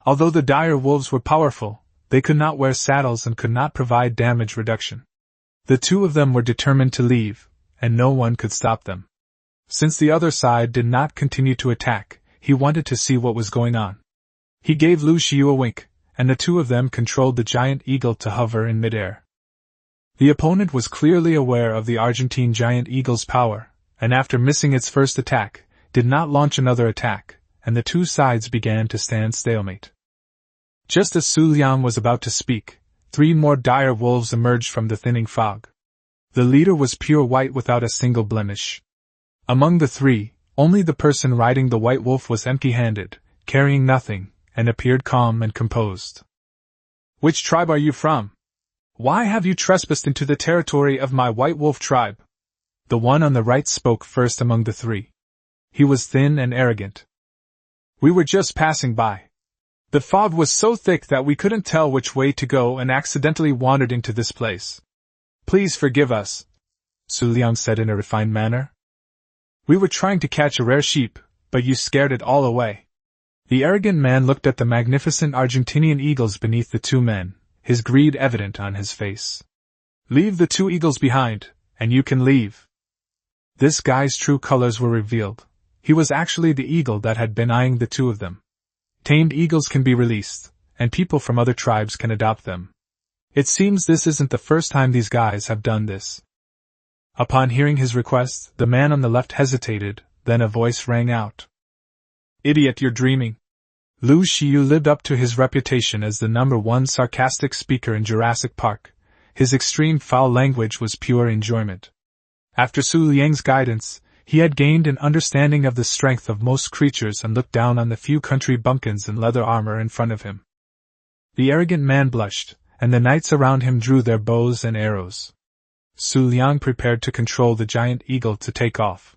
Although the dire wolves were powerful, they could not wear saddles and could not provide damage reduction. The 2 of them were determined to leave, and no one could stop them. Since the other side did not continue to attack, he wanted to see what was going on. He gave Lu Xiu a wink, and the 2 of them controlled the giant eagle to hover in midair. The opponent was clearly aware of the Argentine giant eagle's power, and after missing its first attack, did not launch another attack, and the 2 sides began to stand stalemate. Just as Xu Liang was about to speak, 3 more dire wolves emerged from the thinning fog. The leader was pure white without a single blemish. Among the 3, only the person riding the white wolf was empty-handed, carrying nothing, and appeared calm and composed. "Which tribe are you from? Why have you trespassed into the territory of my white wolf tribe?" The one on the right spoke first among the 3. He was thin and arrogant. "We were just passing by. The fog was so thick that we couldn't tell which way to go and accidentally wandered into this place. Please forgive us," Xu Liang said in a refined manner. "We were trying to catch a rare sheep, but you scared it all away." The arrogant man looked at the magnificent Argentinian eagles beneath the 2 men, his greed evident on his face. "Leave the 2 eagles behind, and you can leave." This guy's true colors were revealed. He was actually the eagle that had been eyeing the 2 of them. Tamed eagles can be released, and people from other tribes can adopt them. It seems this isn't the first time these guys have done this. Upon hearing his request, the man on the left hesitated, then a voice rang out. "Idiot, you're dreaming." Lu Xiu lived up to his reputation as the #1 sarcastic speaker in Jurassic Park. His extreme foul language was pure enjoyment. After Xu Liang's guidance, he had gained an understanding of the strength of most creatures and looked down on the few country bumpkins in leather armor in front of him. The arrogant man blushed, and the knights around him drew their bows and arrows. Xu Liang prepared to control the giant eagle to take off.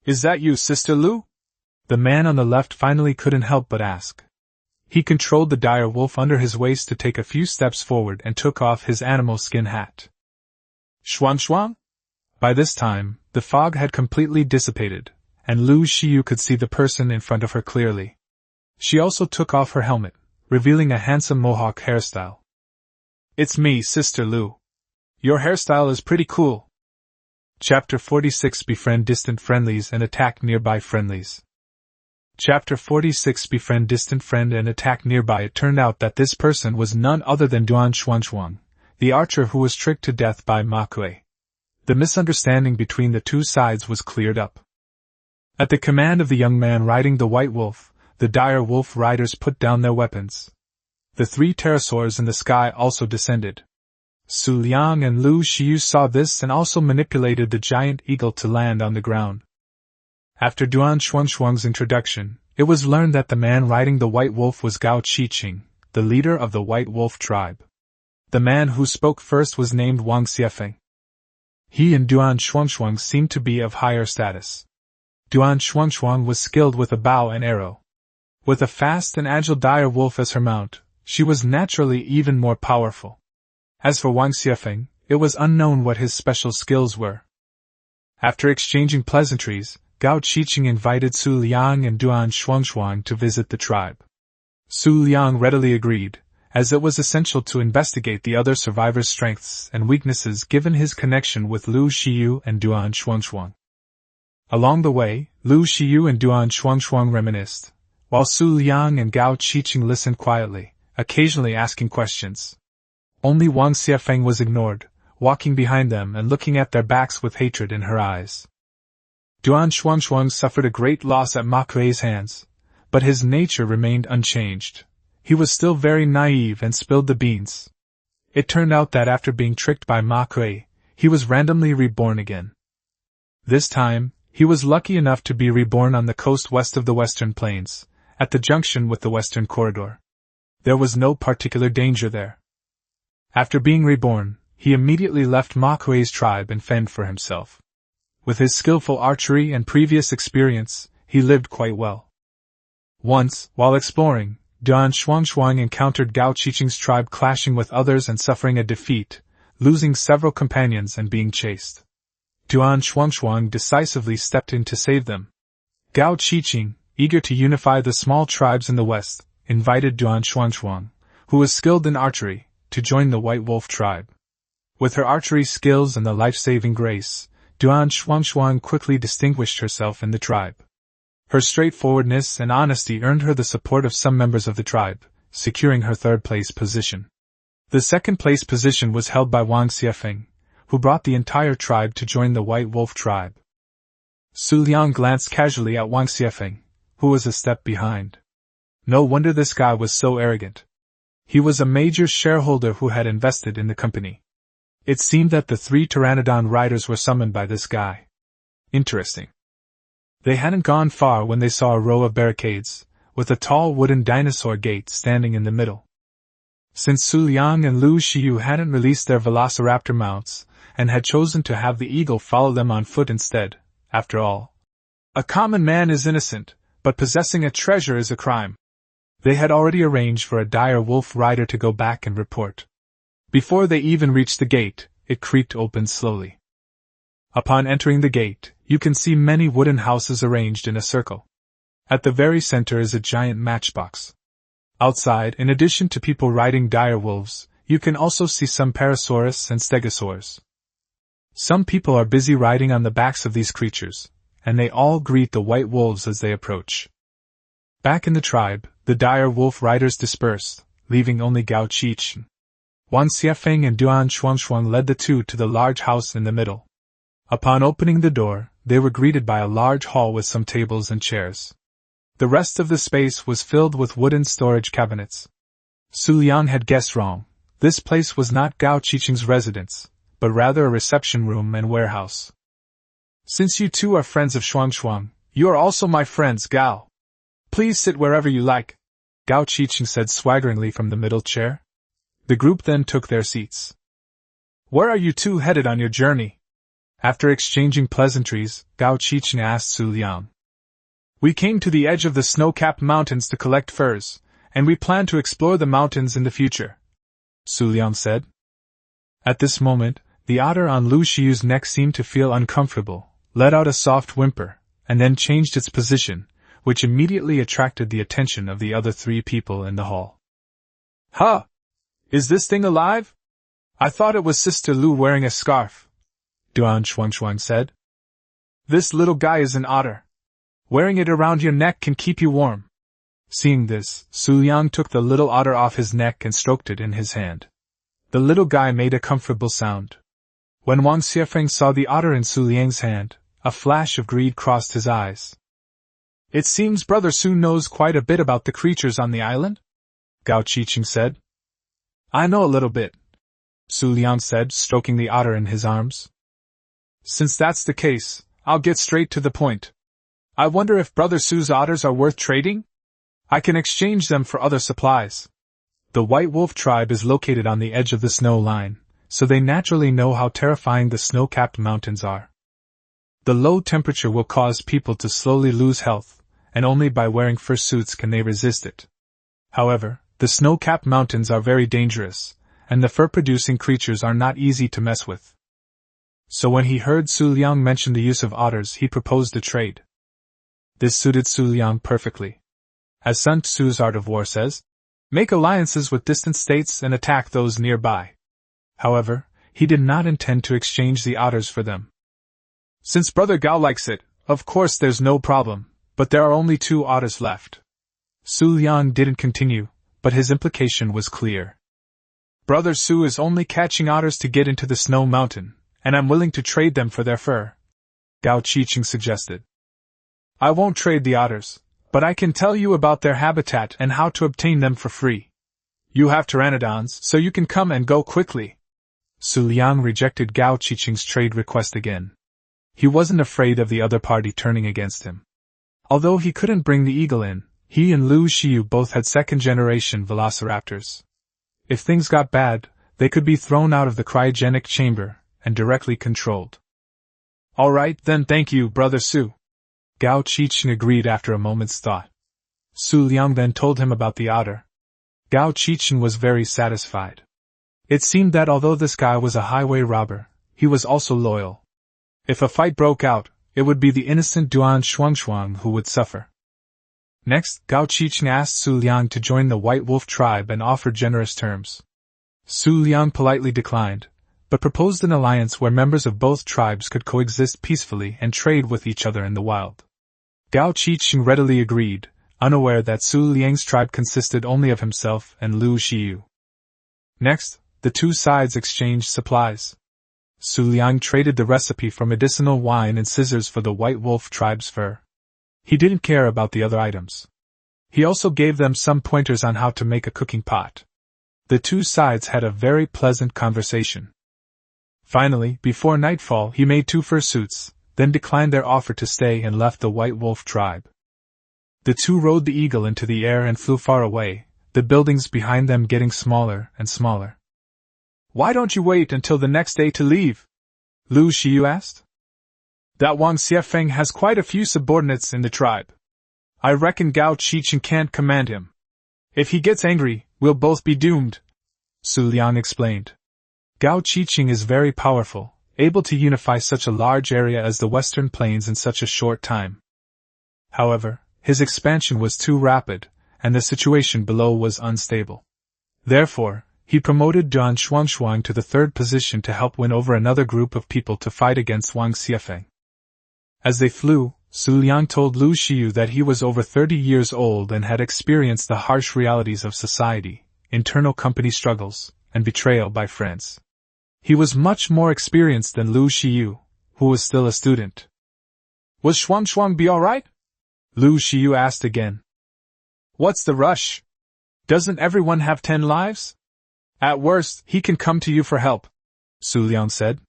"Is that you, Sister Lu?" The man on the left finally couldn't help but ask. He controlled the dire wolf under his waist to take a few steps forward and took off his animal skin hat. "Shuang shuang?" By this time, the fog had completely dissipated, and Lu Xiu could see the person in front of her clearly. She also took off her helmet, revealing a handsome mohawk hairstyle. "It's me, Sister Lu. Your hairstyle is pretty cool." Chapter 46: Befriend distant friendlies and attack nearby friendlies. Chapter 46: Befriend distant friend and attack nearby. It turned out that this person was none other than Duan Xuanxuang, the archer who was tricked to death by Ma Kuei. The misunderstanding between the 2 sides was cleared up. At the command of the young man riding the white wolf, the dire wolf riders put down their weapons. The 3 pterosaurs in the sky also descended. Xu Liang and Lu Xiu saw this and also manipulated the giant eagle to land on the ground. After Duan Xuanxuang's introduction, it was learned that the man riding the white wolf was Gao Qiqing, the leader of the white wolf tribe. The man who spoke first was named Wang Xiefeng. He and Duan Xuanxuang seemed to be of higher status. Duan Xuanxuang was skilled with a bow and arrow. With a fast and agile dire wolf as her mount, she was naturally even more powerful. As for Wang Xiefeng, it was unknown what his special skills were. After exchanging pleasantries, Gao Qiqing invited Xu Liang and Duan Xuanxuang to visit the tribe. Xu Liang readily agreed, as it was essential to investigate the other survivors' strengths and weaknesses given his connection with Lu Xiu and Duan Xuanxuang. Along the way, Lu Xiu and Duan Xuanxuang reminisced, while Xu Liang and Gao Qiqing listened quietly, occasionally asking questions. Only Wang Xiefeng was ignored, walking behind them and looking at their backs with hatred in her eyes. Duan Xuanxuang suffered a great loss at Ma Kuei's hands, but his nature remained unchanged. He was still very naive and spilled the beans. It turned out that after being tricked by Ma Kuei, he was randomly reborn again. This time, he was lucky enough to be reborn on the coast west of the Western Plains, at the junction with the Western Corridor. There was no particular danger there. After being reborn, he immediately left Ma Kuei's tribe and fended for himself. With his skillful archery and previous experience, he lived quite well. Once, while exploring, Duan Xuanxuang encountered Gao Qiqing's tribe clashing with others and suffering a defeat, losing several companions and being chased. Duan Xuanxuang decisively stepped in to save them. Gao Qiqing, eager to unify the small tribes in the west, invited Duan Shuangshuang, who was skilled in archery, to join the White Wolf tribe. With her archery skills and the life-saving grace, Duan Shuangshuang quickly distinguished herself in the tribe. Her straightforwardness and honesty earned her the support of some members of the tribe, securing her third-place position. The second-place position was held by Wang Xiefeng, who brought the entire tribe to join the White Wolf tribe. Xu Liang glanced casually at Wang Xiefeng, who was a step behind. No wonder this guy was so arrogant. He was a major shareholder who had invested in the company. It seemed that the 3 pteranodon riders were summoned by this guy. Interesting. They hadn't gone far when they saw a row of barricades, with a tall wooden dinosaur gate standing in the middle. Since Xu Liang and Lu Xiyu hadn't released their velociraptor mounts, and had chosen to have the eagle follow them on foot instead, after all, a common man is innocent, but possessing a treasure is a crime. They had already arranged for a dire wolf rider to go back and report. Before they even reached the gate, it creaked open slowly. Upon entering the gate, you can see many wooden houses arranged in a circle. At the very center is a giant matchbox. Outside, in addition to people riding dire wolves, you can also see some parasaurus and stegosaurs. Some people are busy riding on the backs of these creatures, and they all greet the white wolves as they approach. Back in the tribe, the dire wolf riders dispersed, leaving only Gao Qiqing. Wang Xiefeng and Duan Shuangshuang led the two to the large house in the middle. Upon opening the door, they were greeted by a large hall with some tables and chairs. The rest of the space was filled with wooden storage cabinets. Xu Liang had guessed wrong. This place was not Gao Qiqing's residence, but rather a reception room and warehouse. Since you two are friends of Shuangshuang, you are also my friends, Gao. Please sit wherever you like, Gao Qiqing said swaggeringly from the middle chair. The group then took their seats. Where are you two headed on your journey? After exchanging pleasantries, Gao Qiqing asked Xu Liang. We came to the edge of the snow-capped mountains to collect furs, and we plan to explore the mountains in the future, Xu Liang said. At this moment, the otter on Lu Xiyu's neck seemed to feel uncomfortable, let out a soft whimper, and then changed its position, which immediately attracted the attention of the other 3 people in the hall. Huh! Is this thing alive? I thought it was Sister Lu wearing a scarf, Duan Shuangshuang said. This little guy is an otter. Wearing it around your neck can keep you warm. Seeing this, Xu Liang took the little otter off his neck and stroked it in his hand. The little guy made a comfortable sound. When Wang Xiefeng saw the otter in Xu Liang's hand, a flash of greed crossed his eyes. It seems Brother Xu knows quite a bit about the creatures on the island, Gao Qiqing said. I know a little bit, Xu Liang said, stroking the otter in his arms. Since that's the case, I'll get straight to the point. I wonder if Brother Xu's otters are worth trading? I can exchange them for other supplies. The White Wolf tribe is located on the edge of the snow line, so they naturally know how terrifying the snow-capped mountains are. The low temperature will cause people to slowly lose health, and only by wearing fur suits can they resist it. However, the snow-capped mountains are very dangerous, and the fur-producing creatures are not easy to mess with. So when he heard Xu Liang mention the use of otters, he proposed a trade. This suited Xu Liang perfectly. As Sun Tzu's Art of War says, make alliances with distant states and attack those nearby. However, he did not intend to exchange the otters for them. Since Brother Gao likes it, of course there's no problem, but there are only 2 otters left. Xu Liang didn't continue, but his implication was clear. Brother Xu is only catching otters to get into the snow mountain, and I'm willing to trade them for their fur, Gao Qiqing suggested. I won't trade the otters, but I can tell you about their habitat and how to obtain them for free. You have pteranodons, so you can come and go quickly. Xu Liang rejected Gao Qiqing's trade request again. He wasn't afraid of the other party turning against him. Although he couldn't bring the eagle in, he and Lu Xiyu both had second-generation velociraptors. If things got bad, they could be thrown out of the cryogenic chamber and directly controlled. All right, then, thank you, Brother Xu, Gao Qiqing agreed after a moment's thought. Xu Liang then told him about the otter. Gao Qiqing was very satisfied. It seemed that although this guy was a highway robber, he was also loyal. If a fight broke out, it would be the innocent Duan Shuangshuang who would suffer. Next, Gao Qiqing asked Xu Liang to join the White Wolf tribe and offered generous terms. Xu Liang politely declined, but proposed an alliance where members of both tribes could coexist peacefully and trade with each other in the wild. Gao Qiqing readily agreed, unaware that Xu Liang's tribe consisted only of himself and Lu Xiu. Next, the two sides exchanged supplies. Xu Liang traded the recipe for medicinal wine and scissors for the White Wolf tribe's fur. He didn't care about the other items. He also gave them some pointers on how to make a cooking pot. The two sides had a very pleasant conversation. Finally, before nightfall, he made 2 fursuits, then declined their offer to stay and left the White Wolf tribe. The two rode the eagle into the air and flew far away, the buildings behind them getting smaller and smaller. "Why don't you wait until the next day to leave?" Lu Xiu asked. "That Wang Xiefeng has quite a few subordinates in the tribe. I reckon Gao Qiqing can't command him. If he gets angry, we'll both be doomed," Xu Liang explained. Gao Qiqing is very powerful, able to unify such a large area as the Western Plains in such a short time. However, his expansion was too rapid, and the situation below was unstable. Therefore, he promoted Duan Shuangshuang to the 3rd position to help win over another group of people to fight against Wang Xiefeng. As they flew, Xu Liang told Lu Xiu that he was over 30 years old and had experienced the harsh realities of society, internal company struggles, and betrayal by friends. He was much more experienced than Lu Xiu, who was still a student. "Was Shuangshuang be alright?" Lu Xiu asked again. "What's the rush? Doesn't everyone have 10 lives? At worst, he can come to you for help," Xu Liang said.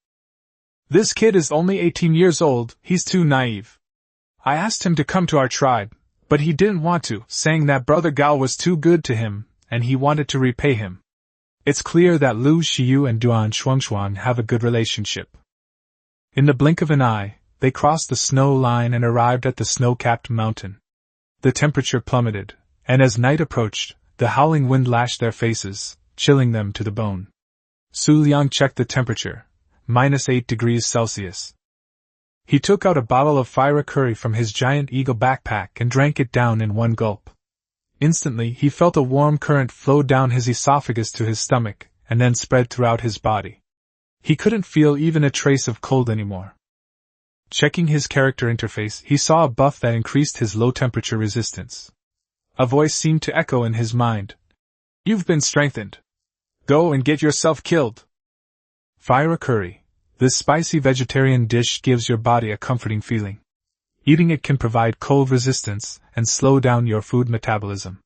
"This kid is only 18 years old, he's too naive. I asked him to come to our tribe, but he didn't want to, saying that Brother Gao was too good to him, and he wanted to repay him." It's clear that Lu Xiu and Duan Shuangshuang have a good relationship. In the blink of an eye, they crossed the snow line and arrived at the snow-capped mountain. The temperature plummeted, and as night approached, the howling wind lashed their faces, chilling them to the bone. Xu Liang checked the temperature, -8 degrees Celsius. He took out a bottle of fire curry from his giant eagle backpack and drank it down in one gulp. Instantly, he felt a warm current flow down his esophagus to his stomach, and then spread throughout his body. He couldn't feel even a trace of cold anymore. Checking his character interface, he saw a buff that increased his low-temperature resistance. A voice seemed to echo in his mind. "You've been strengthened. Go and get yourself killed." Fire curry. This spicy vegetarian dish gives your body a comforting feeling. Eating it can provide cold resistance and slow down your food metabolism.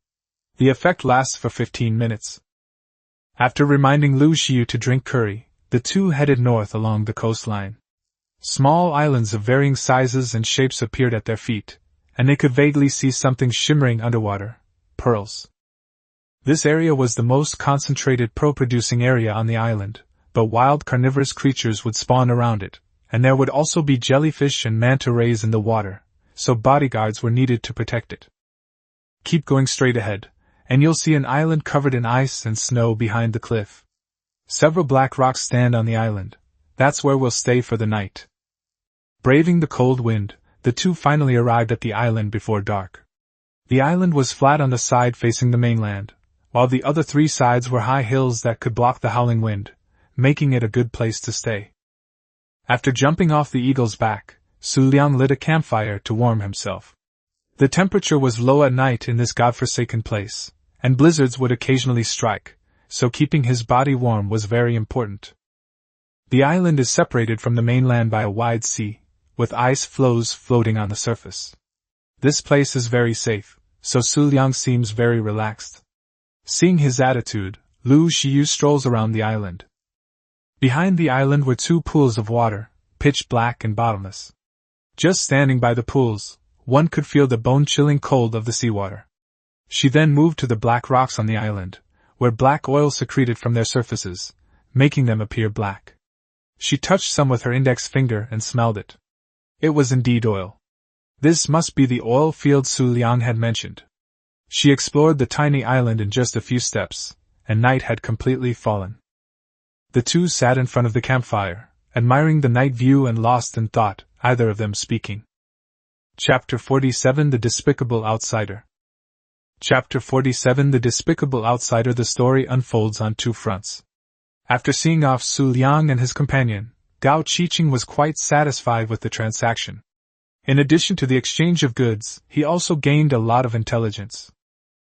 The effect lasts for 15 minutes. After reminding Lu Xiu to drink curry, the two headed north along the coastline. Small islands of varying sizes and shapes appeared at their feet, and they could vaguely see something shimmering underwater, pearls. This area was the most concentrated pearl-producing area on the island, but wild carnivorous creatures would spawn around it, and there would also be jellyfish and manta rays in the water, so bodyguards were needed to protect it. Keep going straight ahead, and you'll see an island covered in ice and snow behind the cliff. Several black rocks stand on the island. That's where we'll stay for the night. Braving the cold wind, the two finally arrived at the island before dark. The island was flat on the side facing the mainland, while the other 3 sides were high hills that could block the howling wind, making it a good place to stay. After jumping off the eagle's back, Xu Liang lit a campfire to warm himself. The temperature was low at night in this godforsaken place, and blizzards would occasionally strike, so keeping his body warm was very important. The island is separated from the mainland by a wide sea, with ice floes floating on the surface. This place is very safe, so Xu Liang seems very relaxed. Seeing his attitude, Lu Xiu strolls around the island. Behind the island were 2 pools of water, pitch black and bottomless. Just standing by the pools, one could feel the bone-chilling cold of the seawater. She then moved to the black rocks on the island, where black oil secreted from their surfaces, making them appear black. She touched some with her index finger and smelled it. It was indeed oil. This must be the oil field Xu Liang had mentioned. She explored the tiny island in just a few steps, and night had completely fallen. The two sat in front of the campfire, admiring the night view and lost in thought either of them speaking. Chapter 47 The Despicable Outsider. Chapter 47 The Despicable Outsider. The story unfolds on two fronts. After seeing off Xu Liang and his companion, Gao Qiqing was quite satisfied with the transaction. In addition to the exchange of goods, he also gained a lot of intelligence.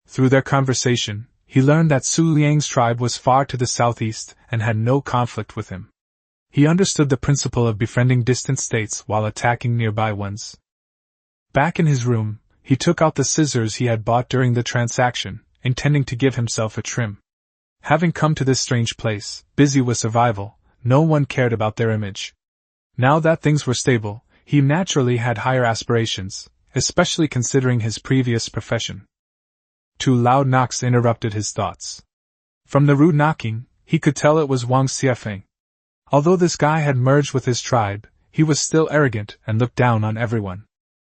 Through their conversation, he learned that Xu Liang's tribe was far to the southeast and had no conflict with him. He understood the principle of befriending distant states while attacking nearby ones. Back in his room, he took out the scissors he had bought during the transaction, intending to give himself a trim. Having come to this strange place, busy with survival, no one cared about their image. Now that things were stable, he naturally had higher aspirations, especially considering his previous profession. Two loud knocks interrupted his thoughts. From the rude knocking, he could tell it was Wang Xiefeng. Although this guy had merged with his tribe, he was still arrogant and looked down on everyone.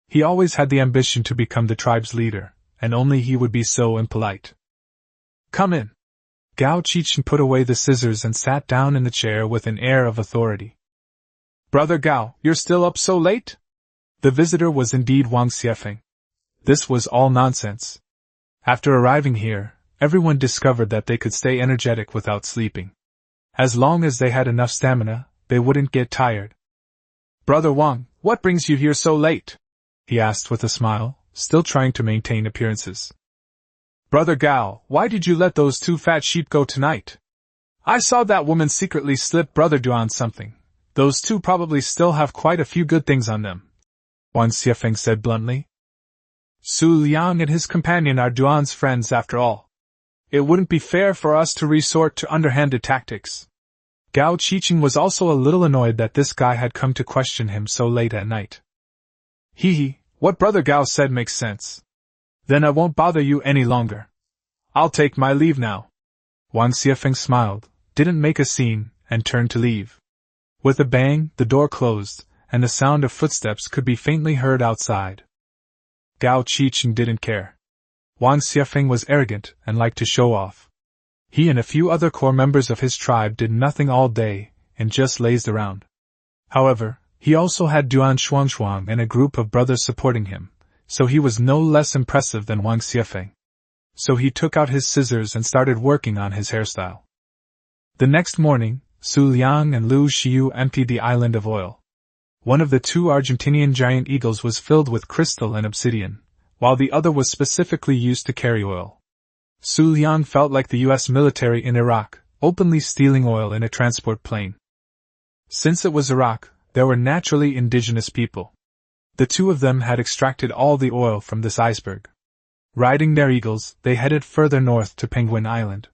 He always had the ambition to become the tribe's leader, and only he would be so impolite. "Come in." Gao Qiqing put away the scissors and sat down in the chair with an air of authority. "Brother Gao, you're still up so late?" The visitor was indeed Wang Xiefeng. This was all nonsense. After arriving here, everyone discovered that they could stay energetic without sleeping. As long as they had enough stamina, they wouldn't get tired. "Brother Wang, what brings you here so late?" he asked with a smile, still trying to maintain appearances. "Brother Gao, why did you let those two fat sheep go tonight? I saw that woman secretly slip Brother Duan something. Those two probably still have quite a few good things on them," Wang Xiefeng said bluntly. "Xu Liang and his companion are Duan's friends after all. It wouldn't be fair for us to resort to underhanded tactics." Gao Qiqing was also a little annoyed that this guy had come to question him so late at night. "Hee, what Brother Gao said makes sense. Then I won't bother you any longer. I'll take my leave now." Wang Xiefeng smiled, didn't make a scene, and turned to leave. With a bang, the door closed, and the sound of footsteps could be faintly heard outside. Gao Qiqing didn't care. Wang Xiefeng was arrogant and liked to show off. He and a few other core members of his tribe did nothing all day, and just lazed around. However, he also had Duan Shuangshuang and a group of brothers supporting him, so he was no less impressive than Wang Xiefeng. So he took out his scissors and started working on his hairstyle. The next morning, Xu Liang and Lu Xiu emptied the island of oil. One of the two Argentinian giant eagles was filled with crystal and obsidian, while the other was specifically used to carry oil. Xu Liang felt like the U.S. military in Iraq, openly stealing oil in a transport plane. Since it was Iraq, there were naturally indigenous people. The two of them had extracted all the oil from this iceberg. Riding their eagles, they headed further north to Penguin Island.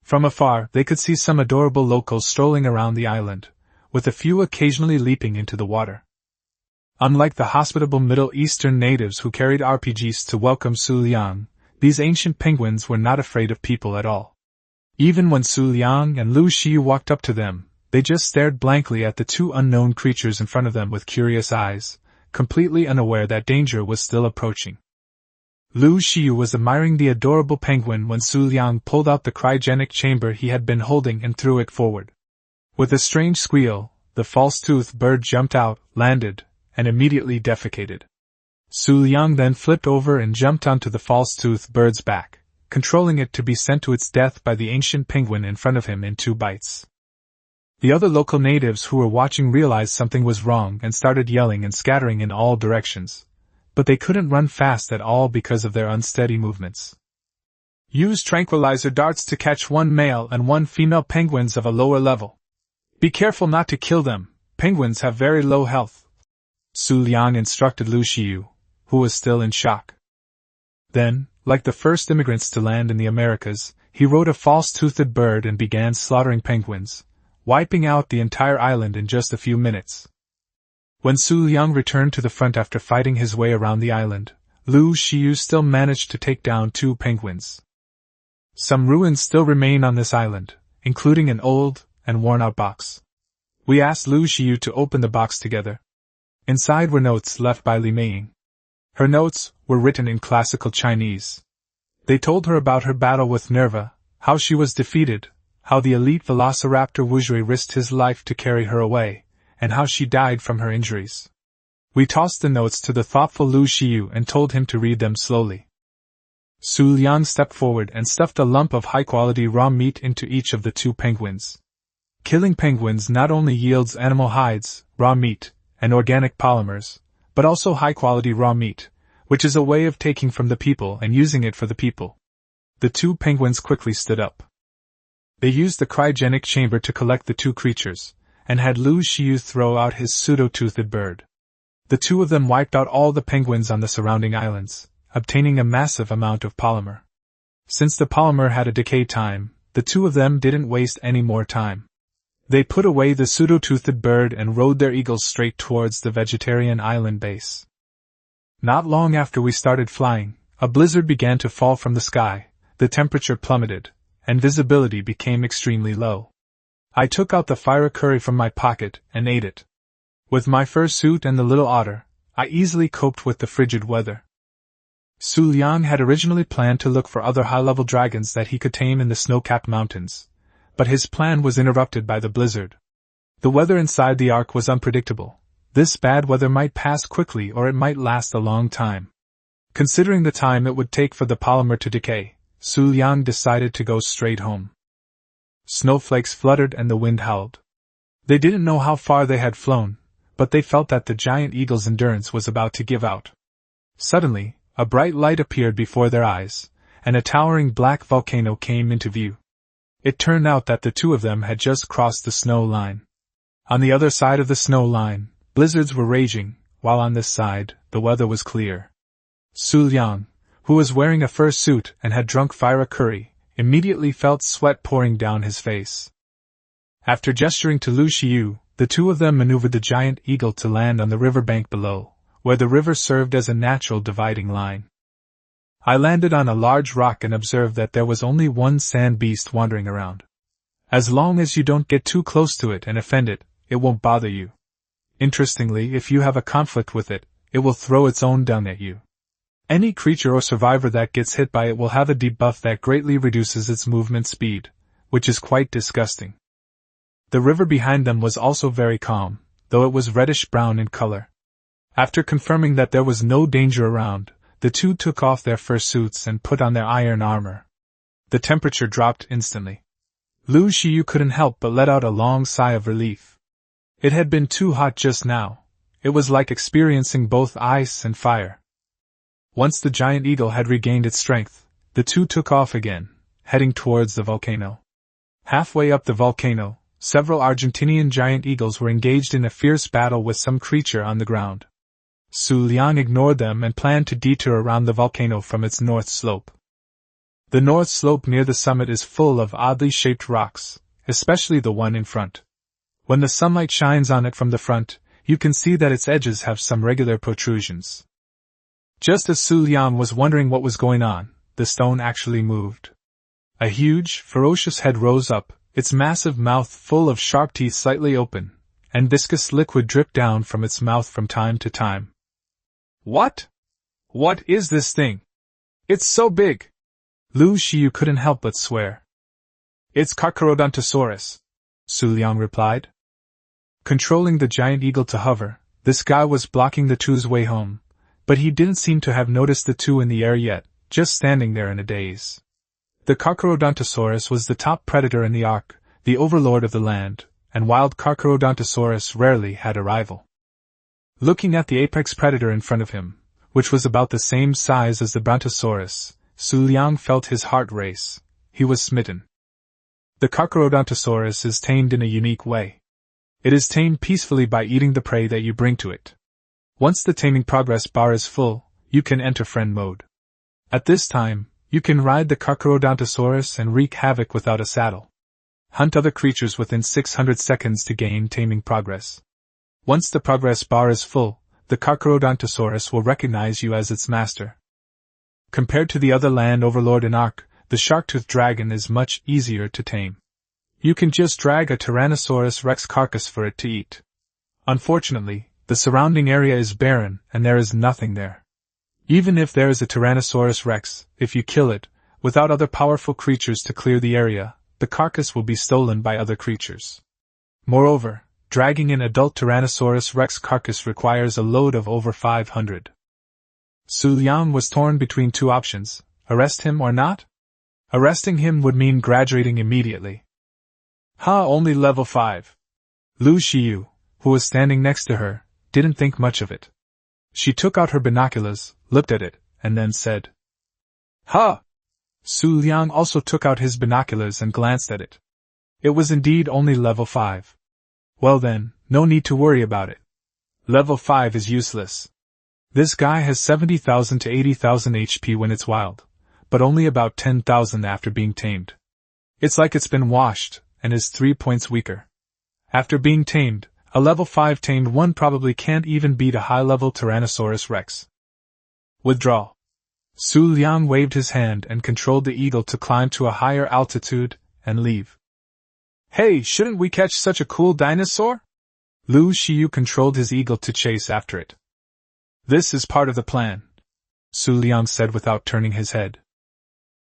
From afar, they could see some adorable locals strolling around the island, with a few occasionally leaping into the water. Unlike the hospitable Middle Eastern natives who carried RPGs to welcome Xu Liang, these ancient penguins were not afraid of people at all. Even when Xu Liang and Lu Xiu walked up to them, they just stared blankly at the two unknown creatures in front of them with curious eyes, completely unaware that danger was still approaching. Lu Xiu was admiring the adorable penguin when Xu Liang pulled out the cryogenic chamber he had been holding and threw it forward. With a strange squeal, the false-toothed bird jumped out, landed, and immediately defecated. Xu Liang then flipped over and jumped onto the false-toothed bird's back, controlling it to be sent to its death by the ancient penguin in front of him in 2 bites. The other local natives who were watching realized something was wrong and started yelling and scattering in all directions, but they couldn't run fast at all because of their unsteady movements. Use tranquilizer darts to catch 1 male and 1 female penguins of a lower level. Be careful not to kill them, penguins have very low health, Xu Liang instructed Lu Xiu, who was still in shock. Then, like the first immigrants to land in the Americas, he rode a false-toothed bird and began slaughtering penguins, wiping out the entire island in just a few minutes. When Xu Liang returned to the front after fighting his way around the island, Lu Xiu still managed to take down 2 penguins. Some ruins still remain on this island, including an old and worn-out box. We asked Lu Xiu to open the box together. Inside were notes left by Li Meiying. Her notes were written in classical Chinese. They told her about her battle with Nerva, how she was defeated, how the elite velociraptor Wuzhui risked his life to carry her away, and how she died from her injuries. We tossed the notes to the thoughtful Lu Xiu and told him to read them slowly. Xu Liang stepped forward and stuffed a lump of high-quality raw meat into each of the 2 penguins. Killing penguins not only yields animal hides, raw meat, and organic polymers, but also high-quality raw meat, which is a way of taking from the people and using it for the people. The 2 penguins quickly stood up. They used the cryogenic chamber to collect the 2 creatures, and had Lu Xiu throw out his pseudo-toothed bird. The 2 of them wiped out all the penguins on the surrounding islands, obtaining a massive amount of polymer. Since the polymer had a decay time, the 2 of them didn't waste any more time. They put away the pseudo-toothed bird and rode their eagles straight towards the vegetarian island base. Not long after we started flying, a blizzard began to fall from the sky, the temperature plummeted, and visibility became extremely low. I took out the fire curry from my pocket and ate it. With my fur suit and the little otter, I easily coped with the frigid weather. Xu Liang had originally planned to look for other high-level dragons that he could tame in the snow-capped mountains, but his plan was interrupted by the blizzard. The weather inside the Ark was unpredictable. This bad weather might pass quickly or it might last a long time. Considering the time it would take for the polymer to decay, Xu Liang decided to go straight home. Snowflakes fluttered and the wind howled. They didn't know how far they had flown, but they felt that the giant eagle's endurance was about to give out. Suddenly, a bright light appeared before their eyes, and a towering black volcano came into view. It turned out that the 2 of them had just crossed the snow line. On the other side of the snow line, blizzards were raging, while on this side, the weather was clear. Xu Liang, who was wearing a fur suit and had drunk fire curry, immediately felt sweat pouring down his face. After gesturing to Lu Xiu, the 2 of them maneuvered the giant eagle to land on the riverbank below, where the river served as a natural dividing line. I landed on a large rock and observed that there was only one sand beast wandering around. As long as you don't get too close to it and offend it, it won't bother you. Interestingly, if you have a conflict with it, it will throw its own dung at you. Any creature or survivor that gets hit by it will have a debuff that greatly reduces its movement speed, which is quite disgusting. The river behind them was also very calm, though it was reddish-brown in color. After confirming that there was no danger around, the 2 took off their fur suits and put on their iron armor. The temperature dropped instantly. Lu Xiu couldn't help but let out a long sigh of relief. It had been too hot just now. It was like experiencing both ice and fire. Once the giant eagle had regained its strength, the 2 took off again, heading towards the volcano. Halfway up the volcano, several Argentinian giant eagles were engaged in a fierce battle with some creature on the ground. Xu Liang ignored them and planned to detour around the volcano from its north slope. The north slope near the summit is full of oddly shaped rocks, especially the one in front. When the sunlight shines on it from the front, you can see that its edges have some regular protrusions. Just as Xu Liang was wondering what was going on, the stone actually moved. A huge, ferocious head rose up, its massive mouth full of sharp teeth slightly open, and viscous liquid dripped down from its mouth from time to time. What? What is this thing? It's so big! Lu Xiu couldn't help but swear. It's Carcharodontosaurus, Xu Liang replied. Controlling the giant eagle to hover, this guy was blocking the 2's way home, but he didn't seem to have noticed the 2 in the air yet, just standing there in a daze. The Carcharodontosaurus was the top predator in the Ark, the overlord of the land, and wild Carcharodontosaurus rarely had a rival. Looking at the apex predator in front of him, which was about the same size as the Brontosaurus, Xu Liang felt his heart race. He was smitten. The Carcharodontosaurus is tamed in a unique way. It is tamed peacefully by eating the prey that you bring to it. Once the taming progress bar is full, you can enter friend mode. At this time, you can ride the Carcharodontosaurus and wreak havoc without a saddle. Hunt other creatures within 600 seconds to gain taming progress. Once the progress bar is full, the Carcharodontosaurus will recognize you as its master. Compared to the other land overlord in Ark, the shark-toothed dragon is much easier to tame. You can just drag a Tyrannosaurus rex carcass for it to eat. Unfortunately, the surrounding area is barren and there is nothing there. Even if there is a Tyrannosaurus rex, if you kill it, without other powerful creatures to clear the area, the carcass will be stolen by other creatures. Moreover, dragging an adult Tyrannosaurus rex carcass requires a load of over 500. Xu Liang was torn between two options: arrest him or not? Arresting him would mean graduating immediately. Only level 5. Lu Xiyu, who was standing next to her, didn't think much of it. She took out her binoculars, looked at it, and then said, Xu Liang also took out his binoculars and glanced at it. It was indeed only level 5. Well then, no need to worry about it. Level 5 is useless. This guy has 70,000 to 80,000 HP when it's wild, but only about 10,000 after being tamed. It's like it's been washed, and is 3 points weaker. After being tamed, a level 5 tamed one probably can't even beat a high-level Tyrannosaurus rex. Withdraw. Xu Liang waved his hand and controlled the eagle to climb to a higher altitude and leave. Hey, shouldn't we catch such a cool dinosaur? Lu Xiyu controlled his eagle to chase after it. This is part of the plan, Xu Liang said without turning his head.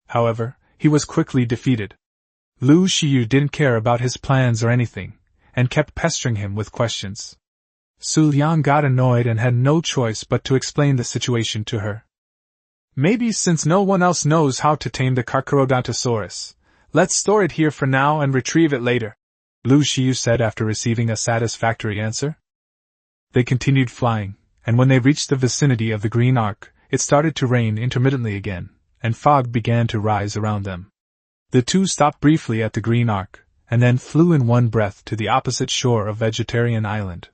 However, he was quickly defeated. Lu Xiyu didn't care about his plans or anything, and kept pestering him with questions. Xu Liang got annoyed and had no choice but to explain the situation to her. Maybe since no one else knows how to tame the Carcharodontosaurus, let's store it here for now and retrieve it later, Lu Xiyu said after receiving a satisfactory answer. They continued flying, and when they reached the vicinity of the Green Arc, it started to rain intermittently again, and fog began to rise around them. The two stopped briefly at the Green Arc, and then flew in one breath to the opposite shore of Vegetarian Island.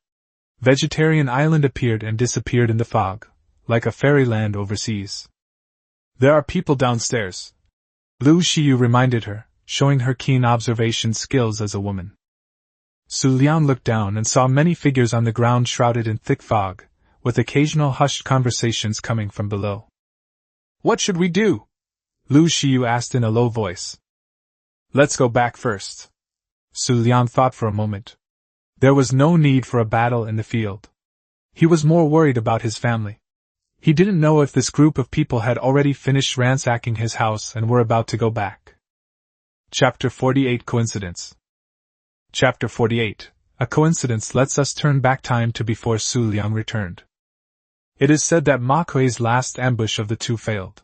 Vegetarian Island appeared and disappeared in the fog, like a fairyland overseas. There are people downstairs, Lu Xiyu reminded her, showing her keen observation skills as a woman. Xu Liang looked down and saw many figures on the ground shrouded in thick fog, with occasional hushed conversations coming from below. What should we do? Lu Xiyu asked in a low voice. Let's go back first. Xu Liang thought for a moment. There was no need for a battle in the field. He was more worried about his family. He didn't know if this group of people had already finished ransacking his house and were about to go back. Chapter 48 Coincidence. Chapter 48. A coincidence lets us turn back time to before Xu Liang returned. It is said that Ma Kuei's last ambush of the two failed.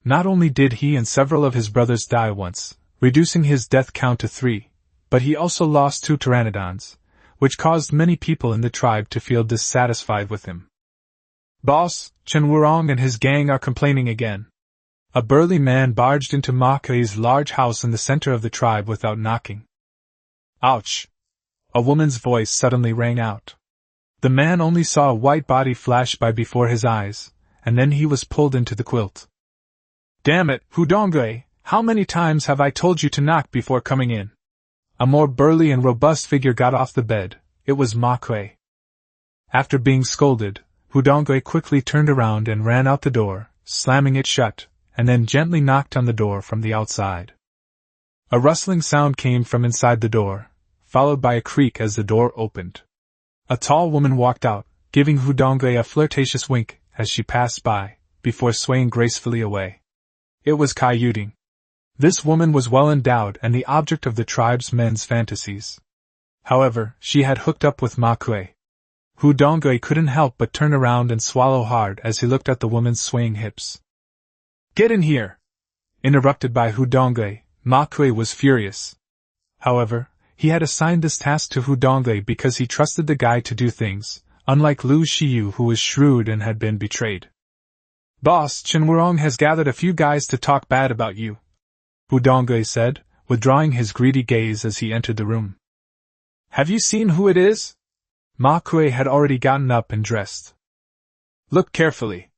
Not only did he and several of his brothers die once, reducing his death count to 3, but he also lost 2 pteranodons, which caused many people in the tribe to feel dissatisfied with him. Boss, Chen Wurong and his gang are complaining again. A burly man barged into Ma Kuei's large house in the center of the tribe without knocking. Ouch! A woman's voice suddenly rang out. The man only saw a white body flash by before his eyes, and then he was pulled into the quilt. Damn it, Hudongui, how many times have I told you to knock before coming in? A more burly and robust figure got off the bed. It was Ma Kuei. After being scolded, Hudongui quickly turned around and ran out the door, slamming it shut, and then gently knocked on the door from the outside. A rustling sound came from inside the door, followed by a creak as the door opened. A tall woman walked out, giving Hudongui a flirtatious wink as she passed by, before swaying gracefully away. It was Kai Yuding. This woman was well endowed and the object of the tribe's men's fantasies. However, she had hooked up with Ma Kuei. Hudongui couldn't help but turn around and swallow hard as he looked at the woman's swaying hips. Get in here! Interrupted by Hudongui, Ma Kuei was furious. However, he had assigned this task to Hudongui because he trusted the guy to do things, unlike Lu Xiyu who was shrewd and had been betrayed. Boss, Chen Wurong has gathered a few guys to talk bad about you, Hudongui said, withdrawing his greedy gaze as he entered the room. Have you seen who it is? Ma Kuei had already gotten up and dressed. Look carefully.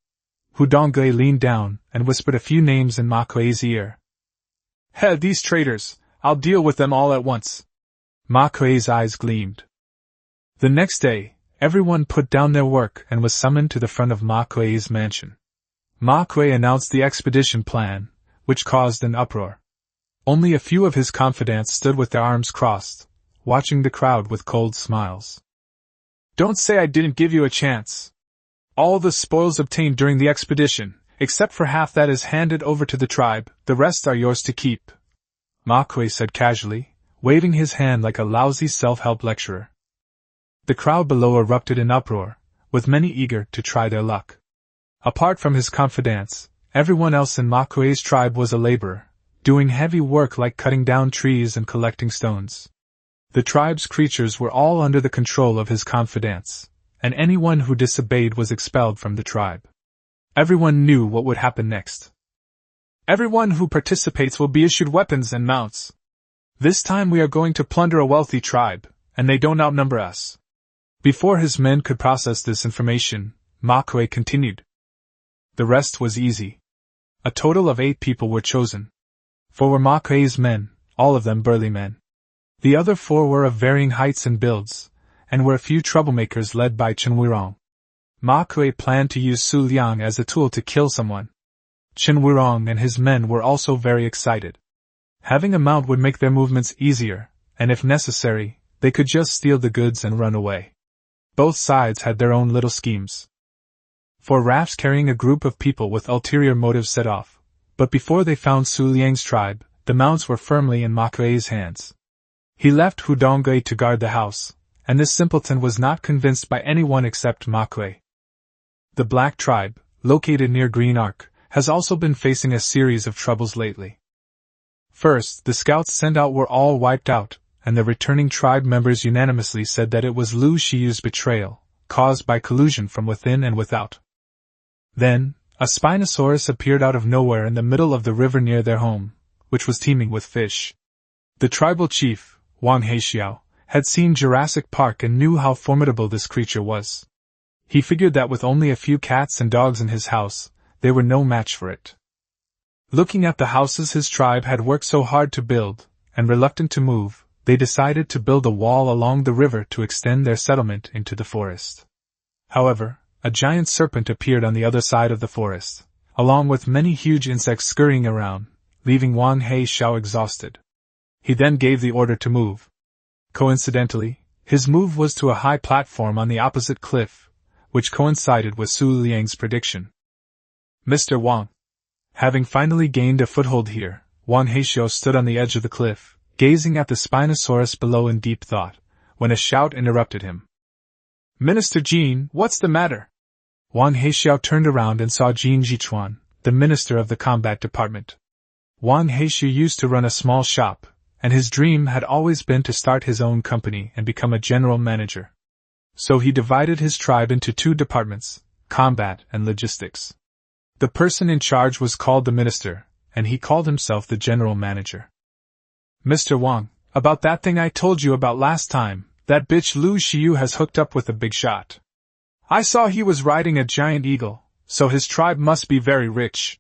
Hudongui leaned down and whispered a few names in Ma Kuei's ear. These traitors, I'll deal with them all at once. Ma Kuei's eyes gleamed. The next day, everyone put down their work and was summoned to the front of Ma Kuei's mansion. Ma Kuei announced the expedition plan, which caused an uproar. Only a few of his confidants stood with their arms crossed, watching the crowd with cold smiles. Don't say I didn't give you a chance. All the spoils obtained during the expedition, except for half that is handed over to the tribe, the rest are yours to keep, Ma Kuei said casually, waving his hand like a lousy self-help lecturer. The crowd below erupted in uproar, with many eager to try their luck. Apart from his confidants, everyone else in Ma Kuei's tribe was a laborer, doing heavy work like cutting down trees and collecting stones. The tribe's creatures were all under the control of his confidants, and anyone who disobeyed was expelled from the tribe. Everyone knew what would happen next. Everyone who participates will be issued weapons and mounts. This time we are going to plunder a wealthy tribe, and they don't outnumber us. Before his men could process this information, Ma Kuei continued. The rest was easy. A total of 8 people were chosen. 4 were Ma Kuei's men, all of them burly men. The other 4 were of varying heights and builds, and were a few troublemakers led by Xu Liang. Ma Kuei planned to use Xu Liang as a tool to kill someone. Xu Liang and his men were also very excited. Having a mount would make their movements easier, and if necessary, they could just steal the goods and run away. Both sides had their own little schemes. 4 rafts carrying a group of people with ulterior motives set off, but before they found Xu Liang's tribe, the mounts were firmly in Ma Kuei's hands. He left Hu Donggui to guard the house, and this simpleton was not convinced by anyone except Ma Kuei. The Black Tribe, located near Green Arc, has also been facing a series of troubles lately. First, the scouts sent out were all wiped out, and the returning tribe members unanimously said that it was Lu Shiyu's betrayal, caused by collusion from within and without. Then, a Spinosaurus appeared out of nowhere in the middle of the river near their home, which was teeming with fish. The tribal chief, Wang Heixiao, had seen Jurassic Park and knew how formidable this creature was. He figured that with only a few cats and dogs in his house, they were no match for it. Looking at the houses his tribe had worked so hard to build, and reluctant to move, they decided to build a wall along the river to extend their settlement into the forest. However, a giant serpent appeared on the other side of the forest, along with many huge insects scurrying around, leaving Wang Heixiao exhausted. He then gave the order to move. Coincidentally, his move was to a high platform on the opposite cliff, which coincided with Xu Liang's prediction. Mr. Wang. Having finally gained a foothold here, Wang Heixiao stood on the edge of the cliff, gazing at the Spinosaurus below in deep thought, when a shout interrupted him. Minister Jin, what's the matter? Wang Heixiao turned around and saw Jin Jichuan, the minister of the combat department. Wang Heixiao used to run a small shop, and his dream had always been to start his own company and become a general manager. So he divided his tribe into 2 departments, combat and logistics. The person in charge was called the minister, and he called himself the general manager. Mr. Wang, about that thing I told you about last time, that bitch Lu Xiu has hooked up with a big shot. I saw he was riding a giant eagle, so his tribe must be very rich.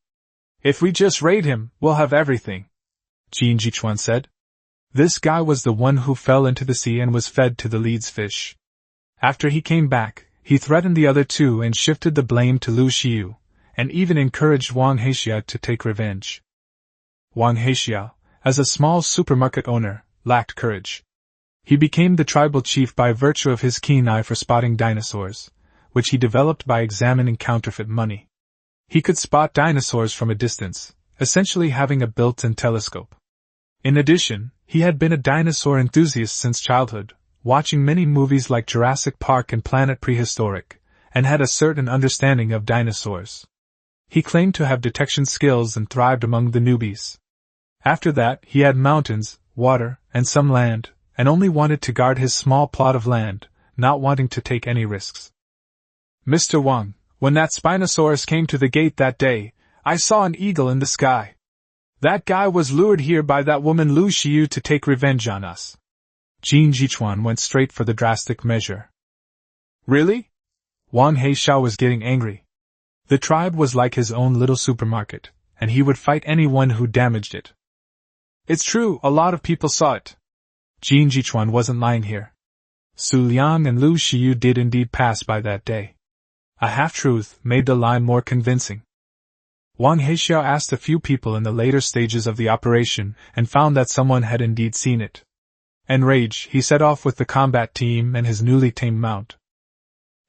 If we just raid him, we'll have everything, Jin Jichuan said. This guy was the one who fell into the sea and was fed to the lead's fish. After he came back, he threatened the other 2 and shifted the blame to Lu Xiu, and even encouraged Wang Heixiao to take revenge. Wang Heixiao, as a small supermarket owner, lacked courage. He became the tribal chief by virtue of his keen eye for spotting dinosaurs, which he developed by examining counterfeit money. He could spot dinosaurs from a distance, essentially having a built-in telescope. In addition, he had been a dinosaur enthusiast since childhood, watching many movies like Jurassic Park and Planet Prehistoric, and had a certain understanding of dinosaurs. He claimed to have detection skills and thrived among the newbies. After that, he had mountains, water, and some land, and only wanted to guard his small plot of land, not wanting to take any risks. Mr. Wang, when that Spinosaurus came to the gate that day, I saw an eagle in the sky. That guy was lured here by that woman Lu Xiu to take revenge on us. Jin Jichuan went straight for the drastic measure. Really? Wang Heixiao was getting angry. The tribe was like his own little supermarket, and he would fight anyone who damaged it. It's true, a lot of people saw it. Jin Jichuan wasn't lying here. Xu Liang and Lu Xiu did indeed pass by that day. A half-truth made the lie more convincing. Wang Heixiao asked a few people in the later stages of the operation and found that someone had indeed seen it. Enraged, he set off with the combat team and his newly tamed mount.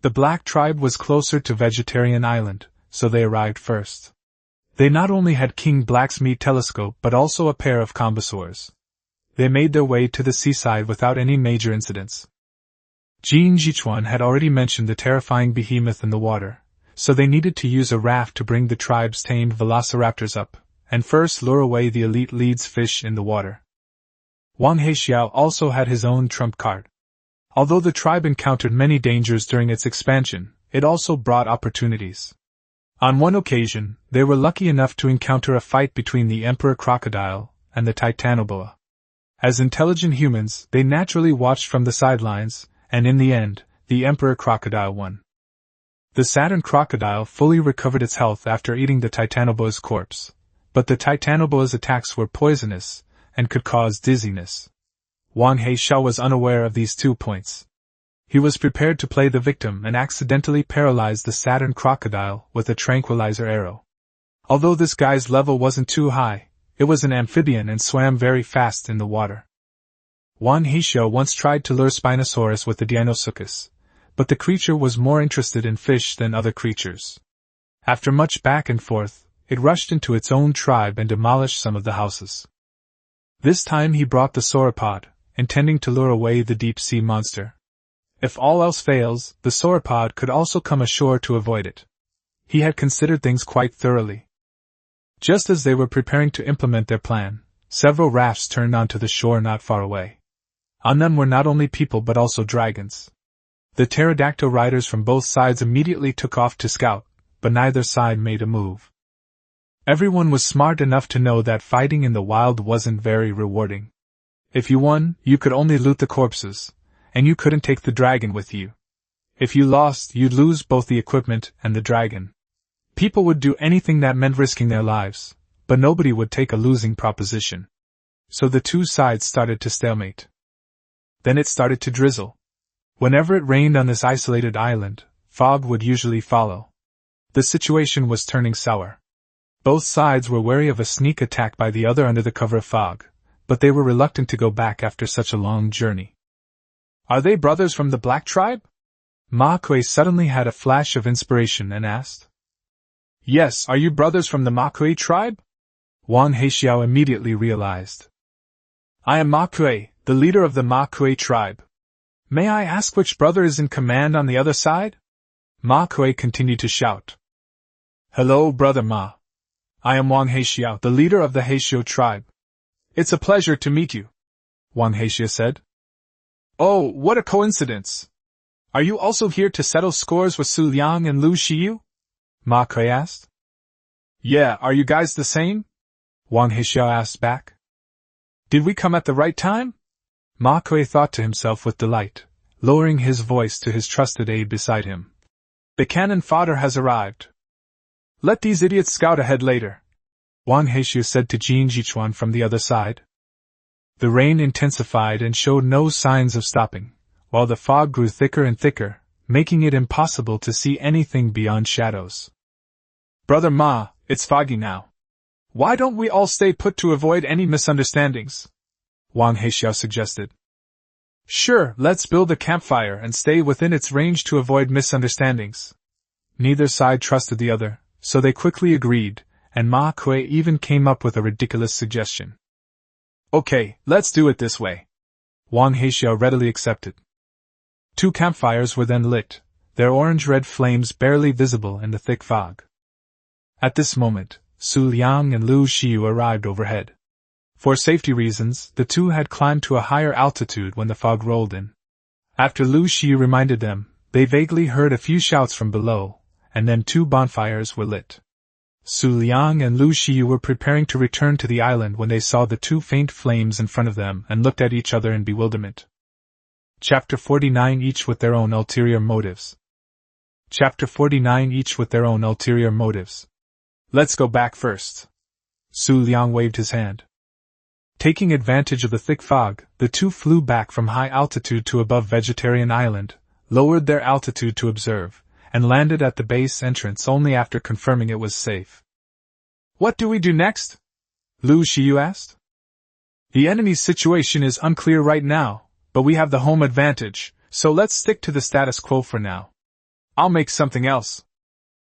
The Black Tribe was closer to Vegetarian Island, so they arrived first. They not only had King Black's meat telescope but also a pair of combosaurs. They made their way to the seaside without any major incidents. Jin Jichuan had already mentioned the terrifying behemoth in the water, so they needed to use a raft to bring the tribe's tamed velociraptors up, and first lure away the elite lead's fish in the water. Wang Heixiao also had his own trump card. Although the tribe encountered many dangers during its expansion, it also brought opportunities. On one occasion, they were lucky enough to encounter a fight between the emperor crocodile and the titanoboa. As intelligent humans, they naturally watched from the sidelines, and in the end, the emperor crocodile won. The Saturn crocodile fully recovered its health after eating the titanoboa's corpse, but the titanoboa's attacks were poisonous and could cause dizziness. Wang Heixiao was unaware of these 2 points. He was prepared to play the victim and accidentally paralyze the Saturn crocodile with a tranquilizer arrow. Although this guy's level wasn't too high, it was an amphibian and swam very fast in the water. Wang Heixiao once tried to lure Spinosaurus with the Deinosuchus, but the creature was more interested in fish than other creatures. After much back and forth, it rushed into its own tribe and demolished some of the houses. This time he brought the sauropod, intending to lure away the deep-sea monster. If all else fails, the sauropod could also come ashore to avoid it. He had considered things quite thoroughly. Just as they were preparing to implement their plan, several rafts turned onto the shore not far away. On them were not only people but also dragons. The pterodactyl riders from both sides immediately took off to scout, but neither side made a move. Everyone was smart enough to know that fighting in the wild wasn't very rewarding. If you won, you could only loot the corpses, and you couldn't take the dragon with you. If you lost, you'd lose both the equipment and the dragon. People would do anything that meant risking their lives, but nobody would take a losing proposition. So the 2 sides started to stalemate. Then it started to drizzle. Whenever it rained on this isolated island, fog would usually follow. The situation was turning sour. Both sides were wary of a sneak attack by the other under the cover of fog, but they were reluctant to go back after such a long journey. Are they brothers from the Black Tribe? Ma Kuei suddenly had a flash of inspiration and asked. Yes, are you brothers from the Ma Kuei tribe? Wang Heixiao immediately realized. I am Ma Kuei, the leader of the Ma Kuei tribe. May I ask which brother is in command on the other side? Ma Kuei continued to shout. Hello, Brother Ma. I am Wang Heixiao, the leader of the Heixiao tribe. It's a pleasure to meet you, Wang Heixiao said. Oh, what a coincidence! Are you also here to settle scores with Xu Liang and Lu Xiyu? Ma Kuei asked. Yeah, are you guys the same? Wang Heixiao asked back. Did we come at the right time? Ma Kuei thought to himself with delight, lowering his voice to his trusted aide beside him. The cannon fodder has arrived. Let these idiots scout ahead later, Wang Heixiao said to Jin Jichuan from the other side. The rain intensified and showed no signs of stopping, while the fog grew thicker and thicker, making it impossible to see anything beyond shadows. Brother Ma, it's foggy now. Why don't we all stay put to avoid any misunderstandings? Wang Heixiao suggested. Sure, let's build a campfire and stay within its range to avoid misunderstandings. Neither side trusted the other, so they quickly agreed, and Ma Kuei even came up with a ridiculous suggestion. Okay, let's do it this way. Wang Heixiao readily accepted. 2 campfires were then lit, their orange-red flames barely visible in the thick fog. At this moment, Xu Liang and Lu Xiyu arrived overhead. For safety reasons, the 2 had climbed to a higher altitude when the fog rolled in. After Lu Xiyu reminded them, they vaguely heard a few shouts from below, and then 2 bonfires were lit. Xu Liang and Lu Xiyu were preparing to return to the island when they saw the 2 faint flames in front of them and looked at each other in bewilderment. Chapter 49 Each with their own ulterior motives. Chapter 49 Each with their own ulterior motives. Let's go back first. Xu Liang waved his hand. Taking advantage of the thick fog, the 2 flew back from high altitude to above Vegetarian Island, lowered their altitude to observe, and landed at the base entrance only after confirming it was safe. What do we do next? Lu Xiyu asked. The enemy's situation is unclear right now, but we have the home advantage, so let's stick to the status quo for now. I'll make something else.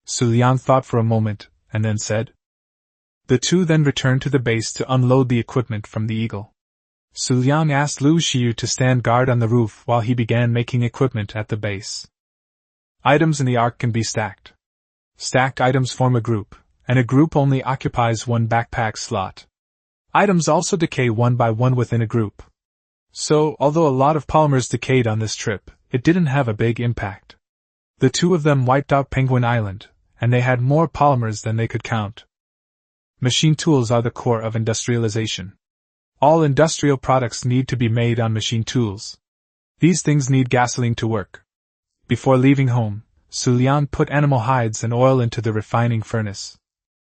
Xu Liang thought for a moment, and then said. The 2 then returned to the base to unload the equipment from the Eagle. Xu Liang asked Lu Xiu to stand guard on the roof while he began making equipment at the base. Items in the ark can be stacked. Stacked items form a group, and a group only occupies one backpack slot. Items also decay one by one within a group. So, although a lot of polymers decayed on this trip, it didn't have a big impact. The two of them wiped out Penguin Island, and they had more polymers than they could count. Machine tools are the core of industrialization. All industrial products need to be made on machine tools. These things need gasoline to work. Before leaving home, Xu Liang put animal hides and oil into the refining furnace.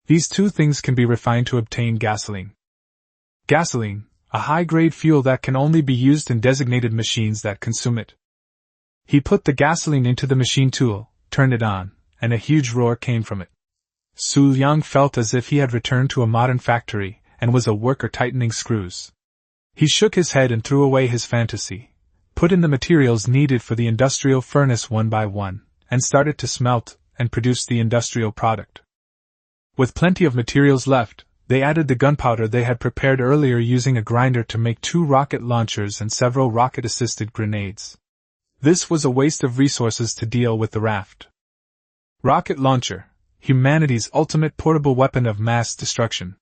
These two things can be refined to obtain gasoline. Gasoline, a high-grade fuel that can only be used in designated machines that consume it. He put the gasoline into the machine tool, turned it on, and a huge roar came from it. Xu Liang felt as if he had returned to a modern factory and was a worker tightening screws. He shook his head and threw away his fantasy, put in the materials needed for the industrial furnace one by one, and started to smelt and produce the industrial product. With plenty of materials left, they added the gunpowder they had prepared earlier using a grinder to make 2 rocket launchers and several rocket-assisted grenades. This was a waste of resources to deal with the raft. Rocket launcher, humanity's ultimate portable weapon of mass destruction.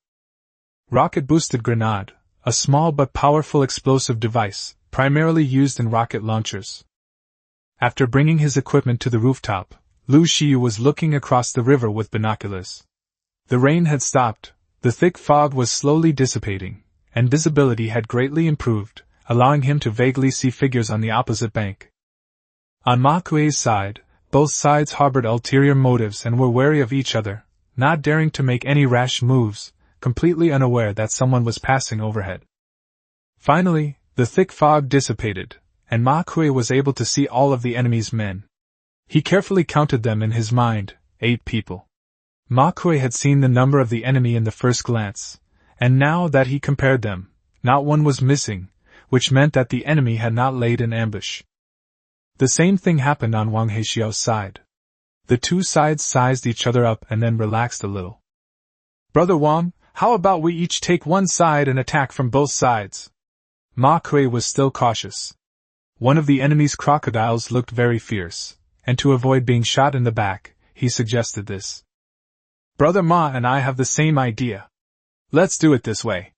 Rocket-boosted grenade, a small but powerful explosive device, primarily used in rocket launchers. After bringing his equipment to the rooftop, Lu Xiu was looking across the river with binoculars. The rain had stopped, the thick fog was slowly dissipating, and visibility had greatly improved, allowing him to vaguely see figures on the opposite bank. On Ma Kuei's side, both sides harbored ulterior motives and were wary of each other, not daring to make any rash moves, completely unaware that someone was passing overhead. Finally, the thick fog dissipated, and Ma Kuei was able to see all of the enemy's men. He carefully counted them in his mind, 8 people. Ma Kuei had seen the number of the enemy in the first glance, and now that he compared them, not one was missing, which meant that the enemy had not laid an ambush. The same thing happened on Wang Heixiao's side. The two sides sized each other up and then relaxed a little. "Brother Wang, how about we each take one side and attack from both sides?" Ma Kuei was still cautious. One of the enemy's crocodiles looked very fierce, and to avoid being shot in the back, he suggested this. "Brother Ma and I have the same idea. Let's do it this way.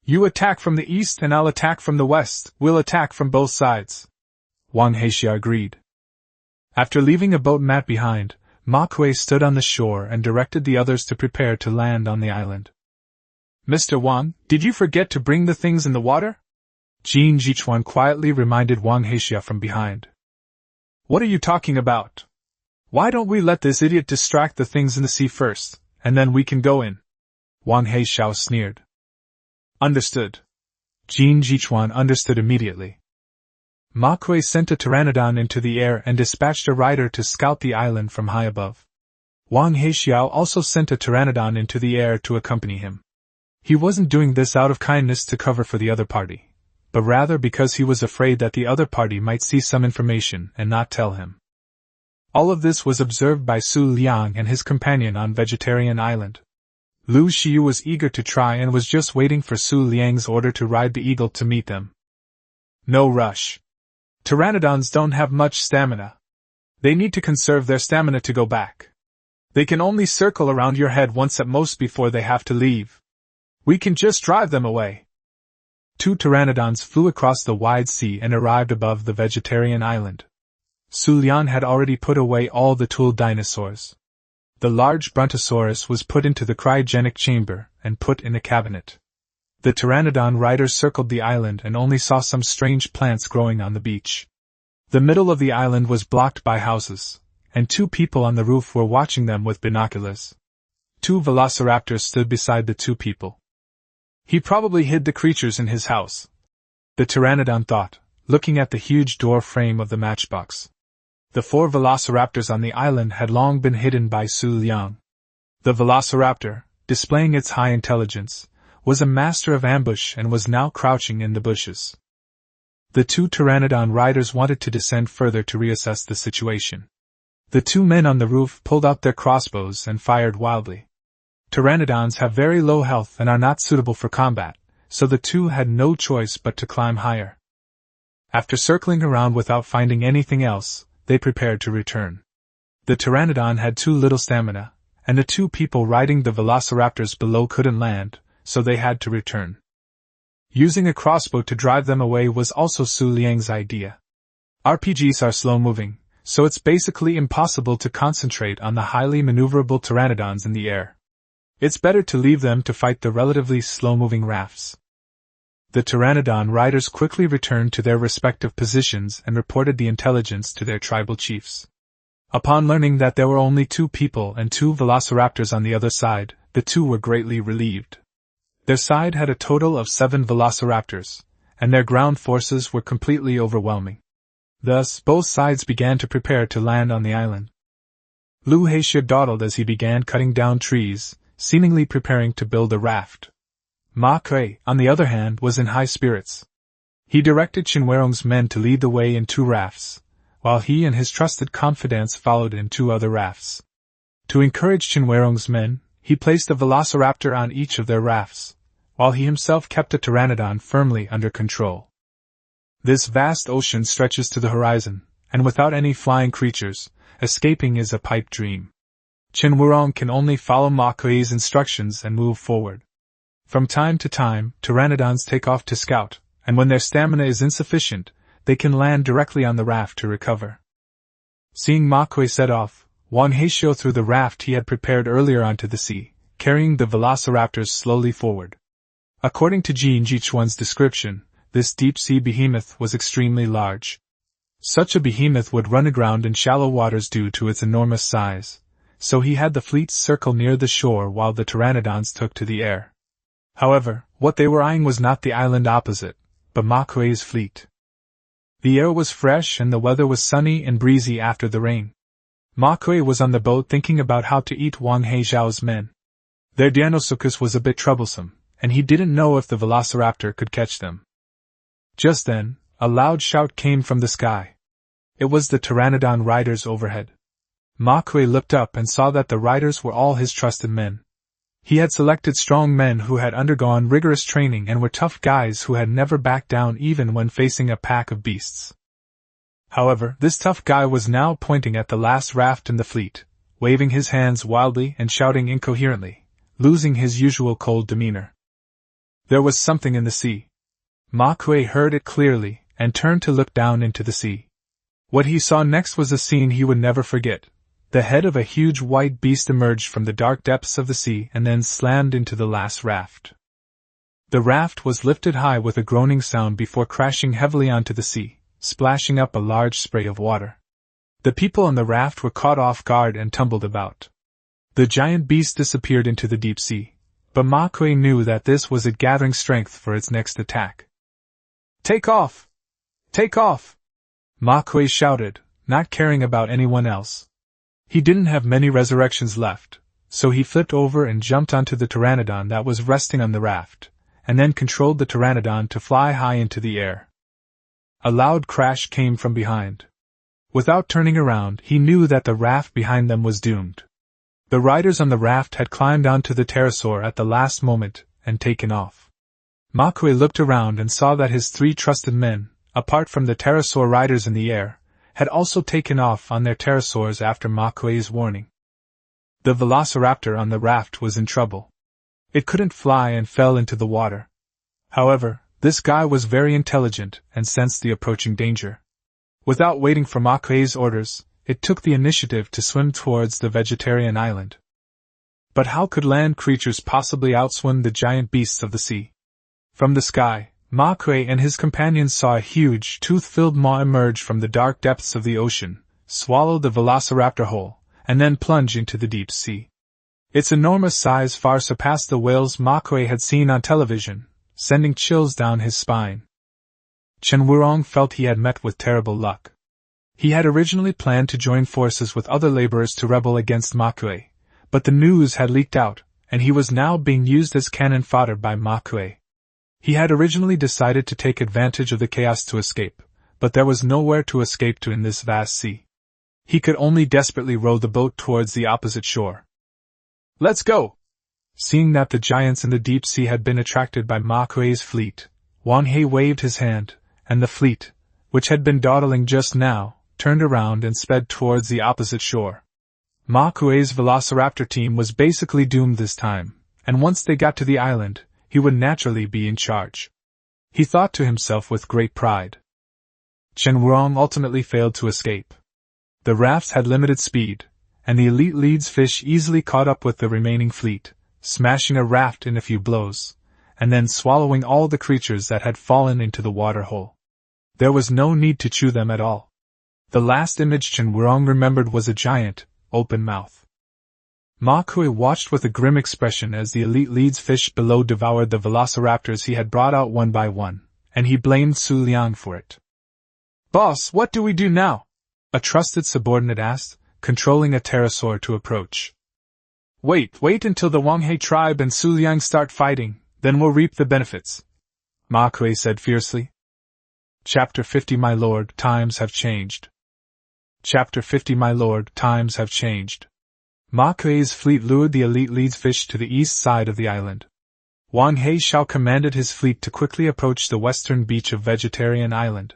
You attack from the east and I'll attack from the west. We'll attack from both sides." Wang Heixia agreed. After leaving a boat mat behind, Ma Kuei stood on the shore and directed the others to prepare to land on the island. "Mr. Wang, did you forget to bring the things in the water?" Jin Jichuan quietly reminded Wang Heixia from behind. "What are you talking about? Why don't we let this idiot distract the things in the sea first, and then we can go in?" Wang Heixia sneered. "Understood." Jin Jichuan understood immediately. Ma Kuei sent a pteranodon into the air and dispatched a rider to scout the island from high above. Wang Heixiao also sent a pteranodon into the air to accompany him. He wasn't doing this out of kindness to cover for the other party, but rather because he was afraid that the other party might see some information and not tell him. All of this was observed by Xu Liang and his companion on Vegetarian Island. Lu Xiu was eager to try and was just waiting for Xu Liang's order to ride the eagle to meet them. No rush. Pteranodons don't have much stamina. They need to conserve their stamina to go back. They can only circle around your head once at most before they have to leave. We can just drive them away. 2 pteranodons flew across the wide sea and arrived above the Vegetarian Island. Xu Liang had already put away all the tool dinosaurs. The large brontosaurus was put into the cryogenic chamber and put in a cabinet. The pteranodon riders circled the island and only saw some strange plants growing on the beach. The middle of the island was blocked by houses, and 2 people on the roof were watching them with binoculars. 2 velociraptors stood beside the 2 people. He probably hid the creatures in his house, the pteranodon thought, looking at the huge door frame of the matchbox. The 4 velociraptors on the island had long been hidden by Xu Liang. The velociraptor, displaying its high intelligence, was a master of ambush and was now crouching in the bushes. The 2 pteranodon riders wanted to descend further to reassess the situation. The 2 men on the roof pulled out their crossbows and fired wildly. Pteranodons have very low health and are not suitable for combat, so the two had no choice but to climb higher. After circling around without finding anything else, they prepared to return. The pteranodon had too little stamina, and the two people riding the velociraptors below couldn't land, so they had to return. Using a crossbow to drive them away was also Xu Liang's idea. RPGs are slow-moving, so it's basically impossible to concentrate on the highly maneuverable pteranodons in the air. It's better to leave them to fight the relatively slow-moving rafts. The pteranodon riders quickly returned to their respective positions and reported the intelligence to their tribal chiefs. Upon learning that there were only 2 people and 2 velociraptors on the other side, the two were greatly relieved. Their side had a total of 7 velociraptors, and their ground forces were completely overwhelming. Thus, both sides began to prepare to land on the island. Lu Haixue dawdled as he began cutting down trees, seemingly preparing to build a raft. Ma Kuei, on the other hand, was in high spirits. He directed Qin Huirong's men to lead the way in 2 rafts, while he and his trusted confidants followed in 2 other rafts. To encourage Qin Huirong's men, he placed a velociraptor on each of their rafts, while he himself kept a pteranodon firmly under control. This vast ocean stretches to the horizon, and without any flying creatures, escaping is a pipe dream. Qin Huirong can only follow Ma Kuei's instructions and move forward. From time to time, pteranodons take off to scout, and when their stamina is insufficient, they can land directly on the raft to recover. Seeing Ma Kuei set off, Wang Haixue threw the raft he had prepared earlier onto the sea, carrying the velociraptors slowly forward. According to Jin Jichuan's description, this deep-sea behemoth was extremely large. Such a behemoth would run aground in shallow waters due to its enormous size, so he had the fleet circle near the shore while the pteranodons took to the air. However, what they were eyeing was not the island opposite, but Ma Kuei's fleet. The air was fresh and the weather was sunny and breezy after the rain. Ma Kuei was on the boat thinking about how to eat Wang Haixue's men. Their Deinosuchus was a bit troublesome, and he didn't know if the velociraptor could catch them. Just then, a loud shout came from the sky. It was the pteranodon riders overhead. Ma Kuei looked up and saw that the riders were all his trusted men. He had selected strong men who had undergone rigorous training and were tough guys who had never backed down even when facing a pack of beasts. However, this tough guy was now pointing at the last raft in the fleet, waving his hands wildly and shouting incoherently, losing his usual cold demeanor. There was something in the sea. Ma Kuei heard it clearly and turned to look down into the sea. What he saw next was a scene he would never forget. The head of a huge white beast emerged from the dark depths of the sea and then slammed into the last raft. The raft was lifted high with a groaning sound before crashing heavily onto the sea, splashing up a large spray of water. The people on the raft were caught off guard and tumbled about. The giant beast disappeared into the deep sea, but Ma Kuei knew that this was it gathering strength for its next attack. "Take off! Take off!" Ma Kuei shouted, not caring about anyone else. He didn't have many resurrections left, so he flipped over and jumped onto the pteranodon that was resting on the raft, and then controlled the pteranodon to fly high into the air. A loud crash came from behind. Without turning around, he knew that the raft behind them was doomed. The riders on the raft had climbed onto the pterosaur at the last moment and taken off. Ma Kuei looked around and saw that his 3 trusted men, apart from the pterosaur riders in the air, had also taken off on their pterosaurs after Ma Kuei's warning. The velociraptor on the raft was in trouble. It couldn't fly and fell into the water. However, this guy was very intelligent and sensed the approaching danger. Without waiting for Ma Kuei's orders, it took the initiative to swim towards the vegetarian island. But how could land creatures possibly outswim the giant beasts of the sea? From the sky, Ma Kuei and his companions saw a huge, tooth-filled maw emerge from the dark depths of the ocean, swallow the velociraptor whole, and then plunge into the deep sea. Its enormous size far surpassed the whales Ma Kuei had seen on television, sending chills down his spine. Qin Huirong felt he had met with terrible luck. He had originally planned to join forces with other laborers to rebel against Ma Kuei, but the news had leaked out, and he was now being used as cannon fodder by Ma Kuei. He had originally decided to take advantage of the chaos to escape, but there was nowhere to escape to in this vast sea. He could only desperately row the boat towards the opposite shore. "Let's go!" Seeing that the giants in the deep sea had been attracted by Ma Kuei's fleet, Wang He waved his hand, and the fleet, which had been dawdling just now, turned around and sped towards the opposite shore. Ma Kuei's velociraptor team was basically doomed this time, and once they got to the island, he would naturally be in charge. He thought to himself with great pride. Chen Wuong ultimately failed to escape. The rafts had limited speed, and the elite lead's fish easily caught up with the remaining fleet, smashing a raft in a few blows, and then swallowing all the creatures that had fallen into the water hole. There was no need to chew them at all. The last image Chen Wuong remembered was a giant, open mouth. Ma Kui watched with a grim expression as the elite lead's fish below devoured the velociraptors he had brought out one by one, and he blamed Xu Liang for it. "Boss, what do we do now?" a trusted subordinate asked, controlling a pterosaur to approach. Wait until the Wang He tribe and Xu Liang start fighting, then we'll reap the benefits," Ma Kui said fiercely. Chapter 50 My Lord, times have changed. Chapter 50 My Lord, times have changed. Ma Kuei's fleet lured the elite lead's fish to the east side of the island. Wang He Shao commanded his fleet to quickly approach the western beach of Vegetarian Island.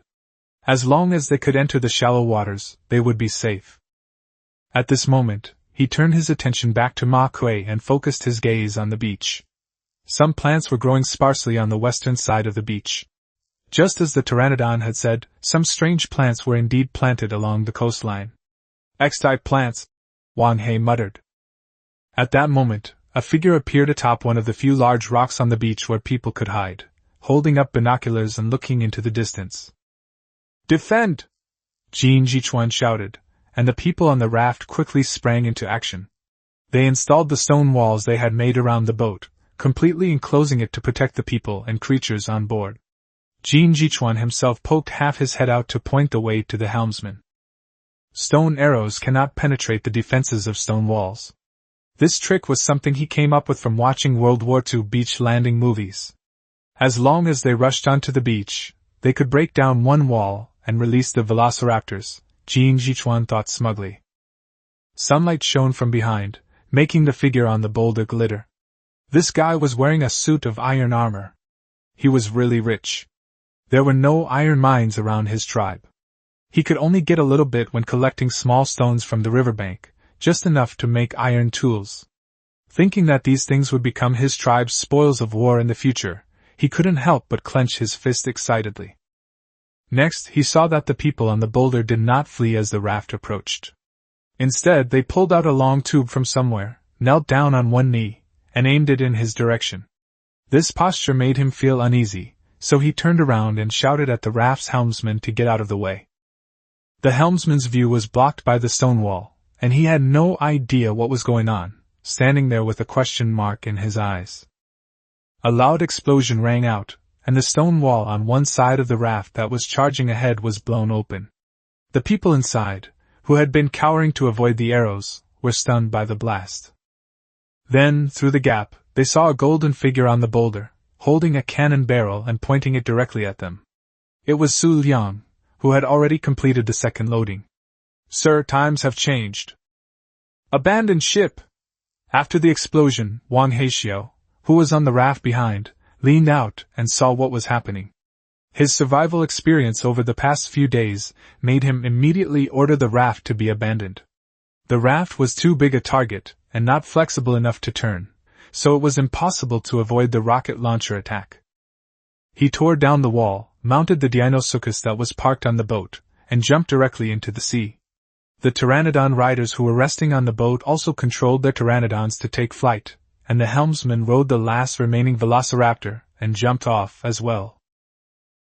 As long as they could enter the shallow waters, they would be safe. At this moment, he turned his attention back to Ma Kui and focused his gaze on the beach. Some plants were growing sparsely on the western side of the beach. Just as the pteranodon had said, some strange plants were indeed planted along the coastline. X-type plants, Wang He muttered. At that moment, a figure appeared atop one of the few large rocks on the beach where people could hide, holding up binoculars and looking into the distance. "Defend!" Jin Jichuan shouted, and the people on the raft quickly sprang into action. They installed the stone walls they had made around the boat, completely enclosing it to protect the people and creatures on board. Jin Jichuan himself poked half his head out to point the way to the helmsman. Stone arrows cannot penetrate the defenses of stone walls. This trick was something he came up with from watching World War II beach landing movies. As long as they rushed onto the beach, they could break down one wall and release the velociraptors, Jin Jichuan thought smugly. Sunlight shone from behind, making the figure on the boulder glitter. This guy was wearing a suit of iron armor. He was really rich. There were no iron mines around his tribe. He could only get a little bit when collecting small stones from the riverbank, just enough to make iron tools. Thinking that these things would become his tribe's spoils of war in the future, he couldn't help but clench his fist excitedly. Next, he saw that the people on the boulder did not flee as the raft approached. Instead, they pulled out a long tube from somewhere, knelt down on one knee, and aimed it in his direction. This posture made him feel uneasy, so he turned around and shouted at the raft's helmsman to get out of the way. The helmsman's view was blocked by the stone wall, and he had no idea what was going on, standing there with a question mark in his eyes. A loud explosion rang out, and the stone wall on one side of the raft that was charging ahead was blown open. The people inside, who had been cowering to avoid the arrows, were stunned by the blast. Then, through the gap, they saw a golden figure on the boulder, holding a cannon barrel and pointing it directly at them. It was Xu Liang, who had already completed the second loading. "Sir, times have changed. Abandon ship!" After the explosion, Wang Heixiao, who was on the raft behind, leaned out and saw what was happening. His survival experience over the past few days made him immediately order the raft to be abandoned. The raft was too big a target and not flexible enough to turn, so it was impossible to avoid the rocket launcher attack. He tore down the wall, mounted the dinosaur-infested that was parked on the boat, and jumped directly into the sea. The pteranodon riders who were resting on the boat also controlled their pteranodons to take flight, and the helmsman rode the last remaining velociraptor and jumped off as well.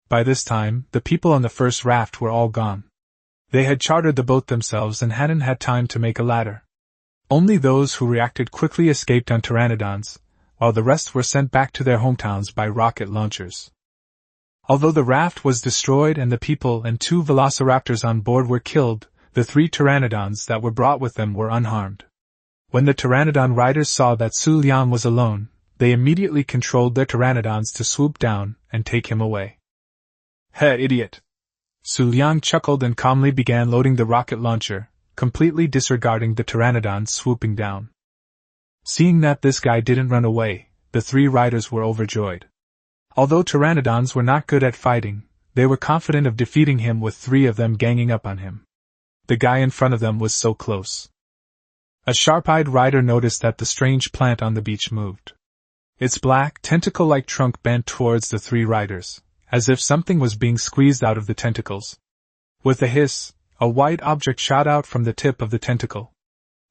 By this time, the people on the first raft were all gone. They had chartered the boat themselves and hadn't had time to make a ladder. Only those who reacted quickly escaped on pteranodons, while the rest were sent back to their hometowns by rocket launchers. Although the raft was destroyed and the people and 2 velociraptors on board were killed, the 3 pteranodons that were brought with them were unharmed. When the pteranodon riders saw that Xu Liang was alone, they immediately controlled their pteranodons to swoop down and take him away. "Hey, idiot!" Xu Liang chuckled and calmly began loading the rocket launcher, completely disregarding the pteranodons swooping down. Seeing that this guy didn't run away, the three riders were overjoyed. Although pteranodons were not good at fighting, they were confident of defeating him with three of them ganging up on him. The guy in front of them was so close. A sharp-eyed rider noticed that the strange plant on the beach moved. Its black, tentacle-like trunk bent towards the three riders, as if something was being squeezed out of the tentacles. With a hiss, a white object shot out from the tip of the tentacle.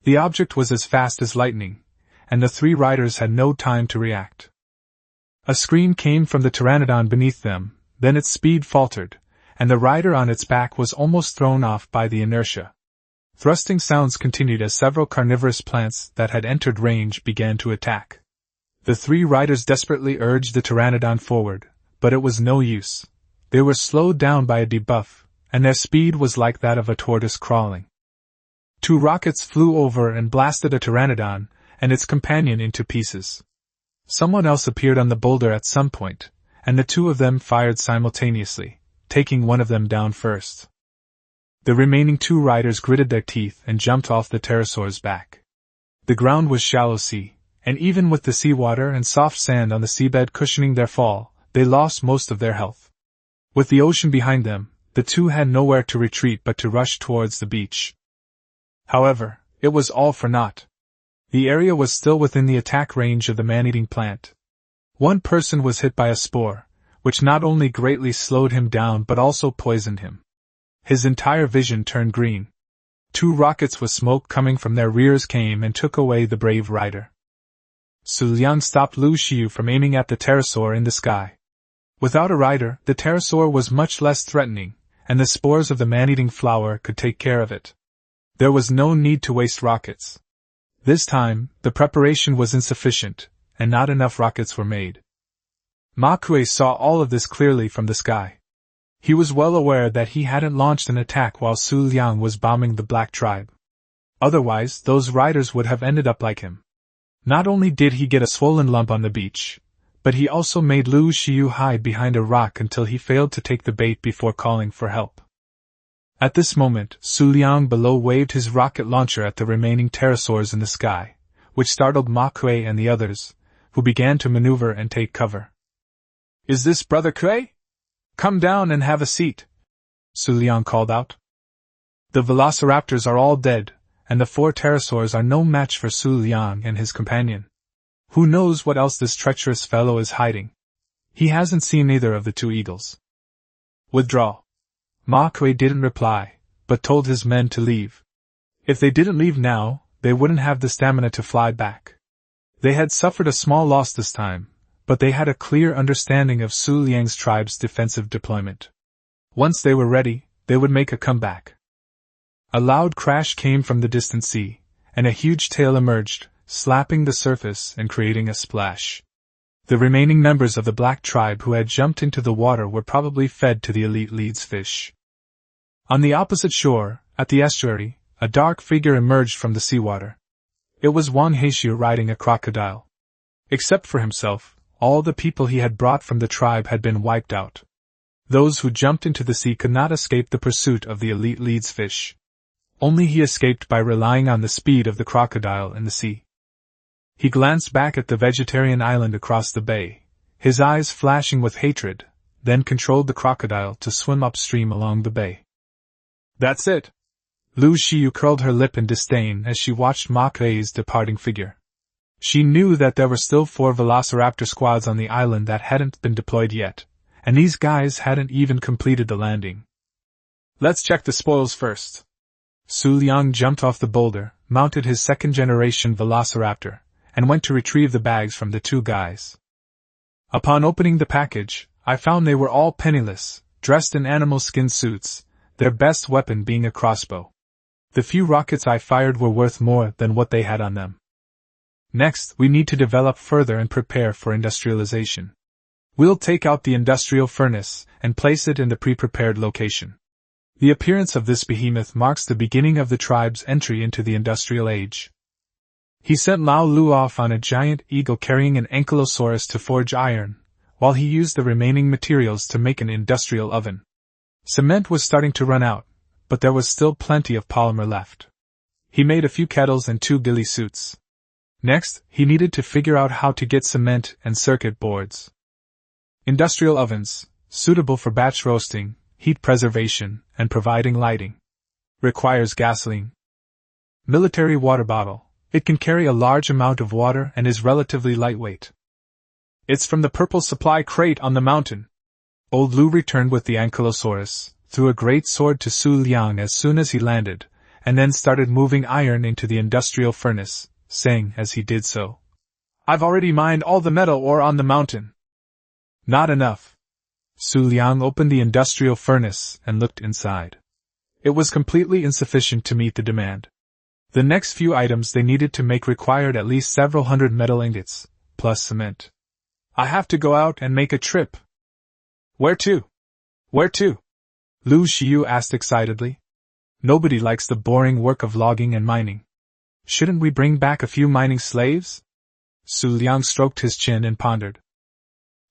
The object was as fast as lightning, and the three riders had no time to react. A scream came from the pteranodon beneath them, then its speed faltered, and the rider on its back was almost thrown off by the inertia. Thrusting sounds continued as several carnivorous plants that had entered range began to attack. The three riders desperately urged the pteranodon forward, but it was no use. They were slowed down by a debuff, and their speed was like that of a tortoise crawling. Two rockets flew over and blasted a pteranodon and its companion into pieces. Someone else appeared on the boulder at some point, and the two of them fired simultaneously, taking one of them down first. The remaining two riders gritted their teeth and jumped off the pterosaur's back. The ground was shallow sea, and even with the seawater and soft sand on the seabed cushioning their fall, they lost most of their health. With the ocean behind them, the two had nowhere to retreat but to rush towards the beach. However, it was all for naught. The area was still within the attack range of the man-eating plant. One person was hit by a spore, which not only greatly slowed him down but also poisoned him. His entire vision turned green. Two rockets with smoke coming from their rears came and took away the brave rider. Xu Liang stopped Lu Xiu from aiming at the pterosaur in the sky. Without a rider, the pterosaur was much less threatening, and the spores of the man-eating flower could take care of it. There was no need to waste rockets. This time, the preparation was insufficient, and not enough rockets were made. Ma Kuei saw all of this clearly from the sky. He was well aware that he hadn't launched an attack while Xu Liang was bombing the Black Tribe. Otherwise, those riders would have ended up like him. Not only did he get a swollen lump on the beach, but he also made Lu Xiu hide behind a rock until he failed to take the bait before calling for help. At this moment, Xu Liang below waved his rocket launcher at the remaining pterosaurs in the sky, which startled Ma Kuei and the others, who began to maneuver and take cover. "Is this Brother Kuei? Come down and have a seat," Xu Liang called out. "The velociraptors are all dead, and the four pterosaurs are no match for Xu Liang and his companion. Who knows what else this treacherous fellow is hiding? He hasn't seen either of the two eagles. Withdraw." Ma Kuei didn't reply, but told his men to leave. If they didn't leave now, they wouldn't have the stamina to fly back. They had suffered a small loss this time, but they had a clear understanding of Xu Liang's tribe's defensive deployment. Once they were ready, they would make a comeback. A loud crash came from the distant sea, and a huge tail emerged, slapping the surface and creating a splash. The remaining members of the Black Tribe who had jumped into the water were probably fed to the elite lead's fish. On the opposite shore, at the estuary, a dark figure emerged from the seawater. It was Wang Heishu riding a crocodile. Except for himself, all the people he had brought from the tribe had been wiped out. Those who jumped into the sea could not escape the pursuit of the elite lead's fish. Only he escaped by relying on the speed of the crocodile in the sea. He glanced back at the vegetarian island across the bay, his eyes flashing with hatred, then controlled the crocodile to swim upstream along the bay. "That's it!" Lu Xiu curled her lip in disdain as she watched Ma Kuei's departing figure. She knew that there were still 4 velociraptor squads on the island that hadn't been deployed yet, and these guys hadn't even completed the landing. "Let's check the spoils first." Xu Liang jumped off the boulder, mounted his second-generation velociraptor, and went to retrieve the bags from the 2 guys. Upon opening the package, I found they were all penniless, dressed in animal skin suits, their best weapon being a crossbow. The few rockets I fired were worth more than what they had on them. Next, we need to develop further and prepare for industrialization. We'll take out the industrial furnace and place it in the pre-prepared location. The appearance of this behemoth marks the beginning of the tribe's entry into the industrial age. He sent Lao Lu off on a giant eagle carrying an ankylosaurus to forge iron, while he used the remaining materials to make an industrial oven. Cement was starting to run out, but there was still plenty of polymer left. He made a few kettles and 2 ghillie suits. Next, he needed to figure out how to get cement and circuit boards. Industrial ovens, suitable for batch roasting, heat preservation, and providing lighting. Requires gasoline. Military water bottle. It can carry a large amount of water and is relatively lightweight. It's from the purple supply crate on the mountain. Old Lu returned with the ankylosaurus, threw a great sword to Xu Liang as soon as he landed, and then started moving iron into the industrial furnace, saying as he did so, "I've already mined all the metal ore on the mountain." Not enough. Xu Liang opened the industrial furnace and looked inside. It was completely insufficient to meet the demand. The next few items they needed to make required at least several hundred metal ingots, plus cement. "I have to go out and make a trip." "Where to? Where to?" Lu Xiu asked excitedly. "Nobody likes the boring work of logging and mining. Shouldn't we bring back a few mining slaves?" Xu Liang stroked his chin and pondered.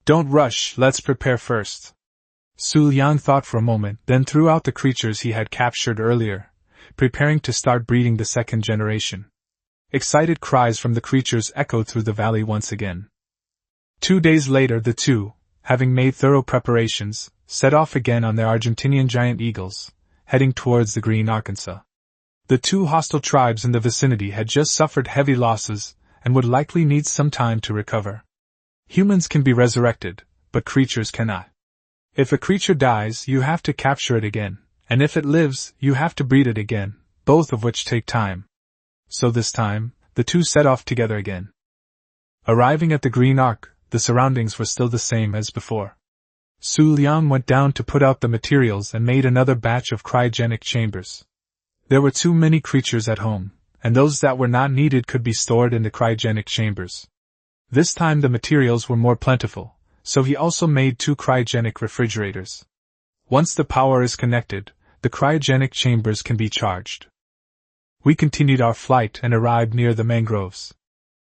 "Don't rush, let's prepare first." Xu Liang thought for a moment, then threw out the creatures he had captured earlier, preparing to start breeding the second generation. Excited cries from the creatures echoed through the valley once again. 2 days later the two, having made thorough preparations, set off again on their Argentinian giant eagles, heading towards the Green Arkansas. The two hostile tribes in the vicinity had just suffered heavy losses, and would likely need some time to recover. Humans can be resurrected, but creatures cannot. If a creature dies, you have to capture it again, and if it lives, you have to breed it again, both of which take time. So this time, the two set off together again. Arriving at the Green Ark, the surroundings were still the same as before. Xu Liang went down to put out the materials and made another batch of cryogenic chambers. There were too many creatures at home, and those that were not needed could be stored in the cryogenic chambers. This time the materials were more plentiful, so he also made 2 cryogenic refrigerators. Once the power is connected, the cryogenic chambers can be charged. We continued our flight and arrived near the mangroves.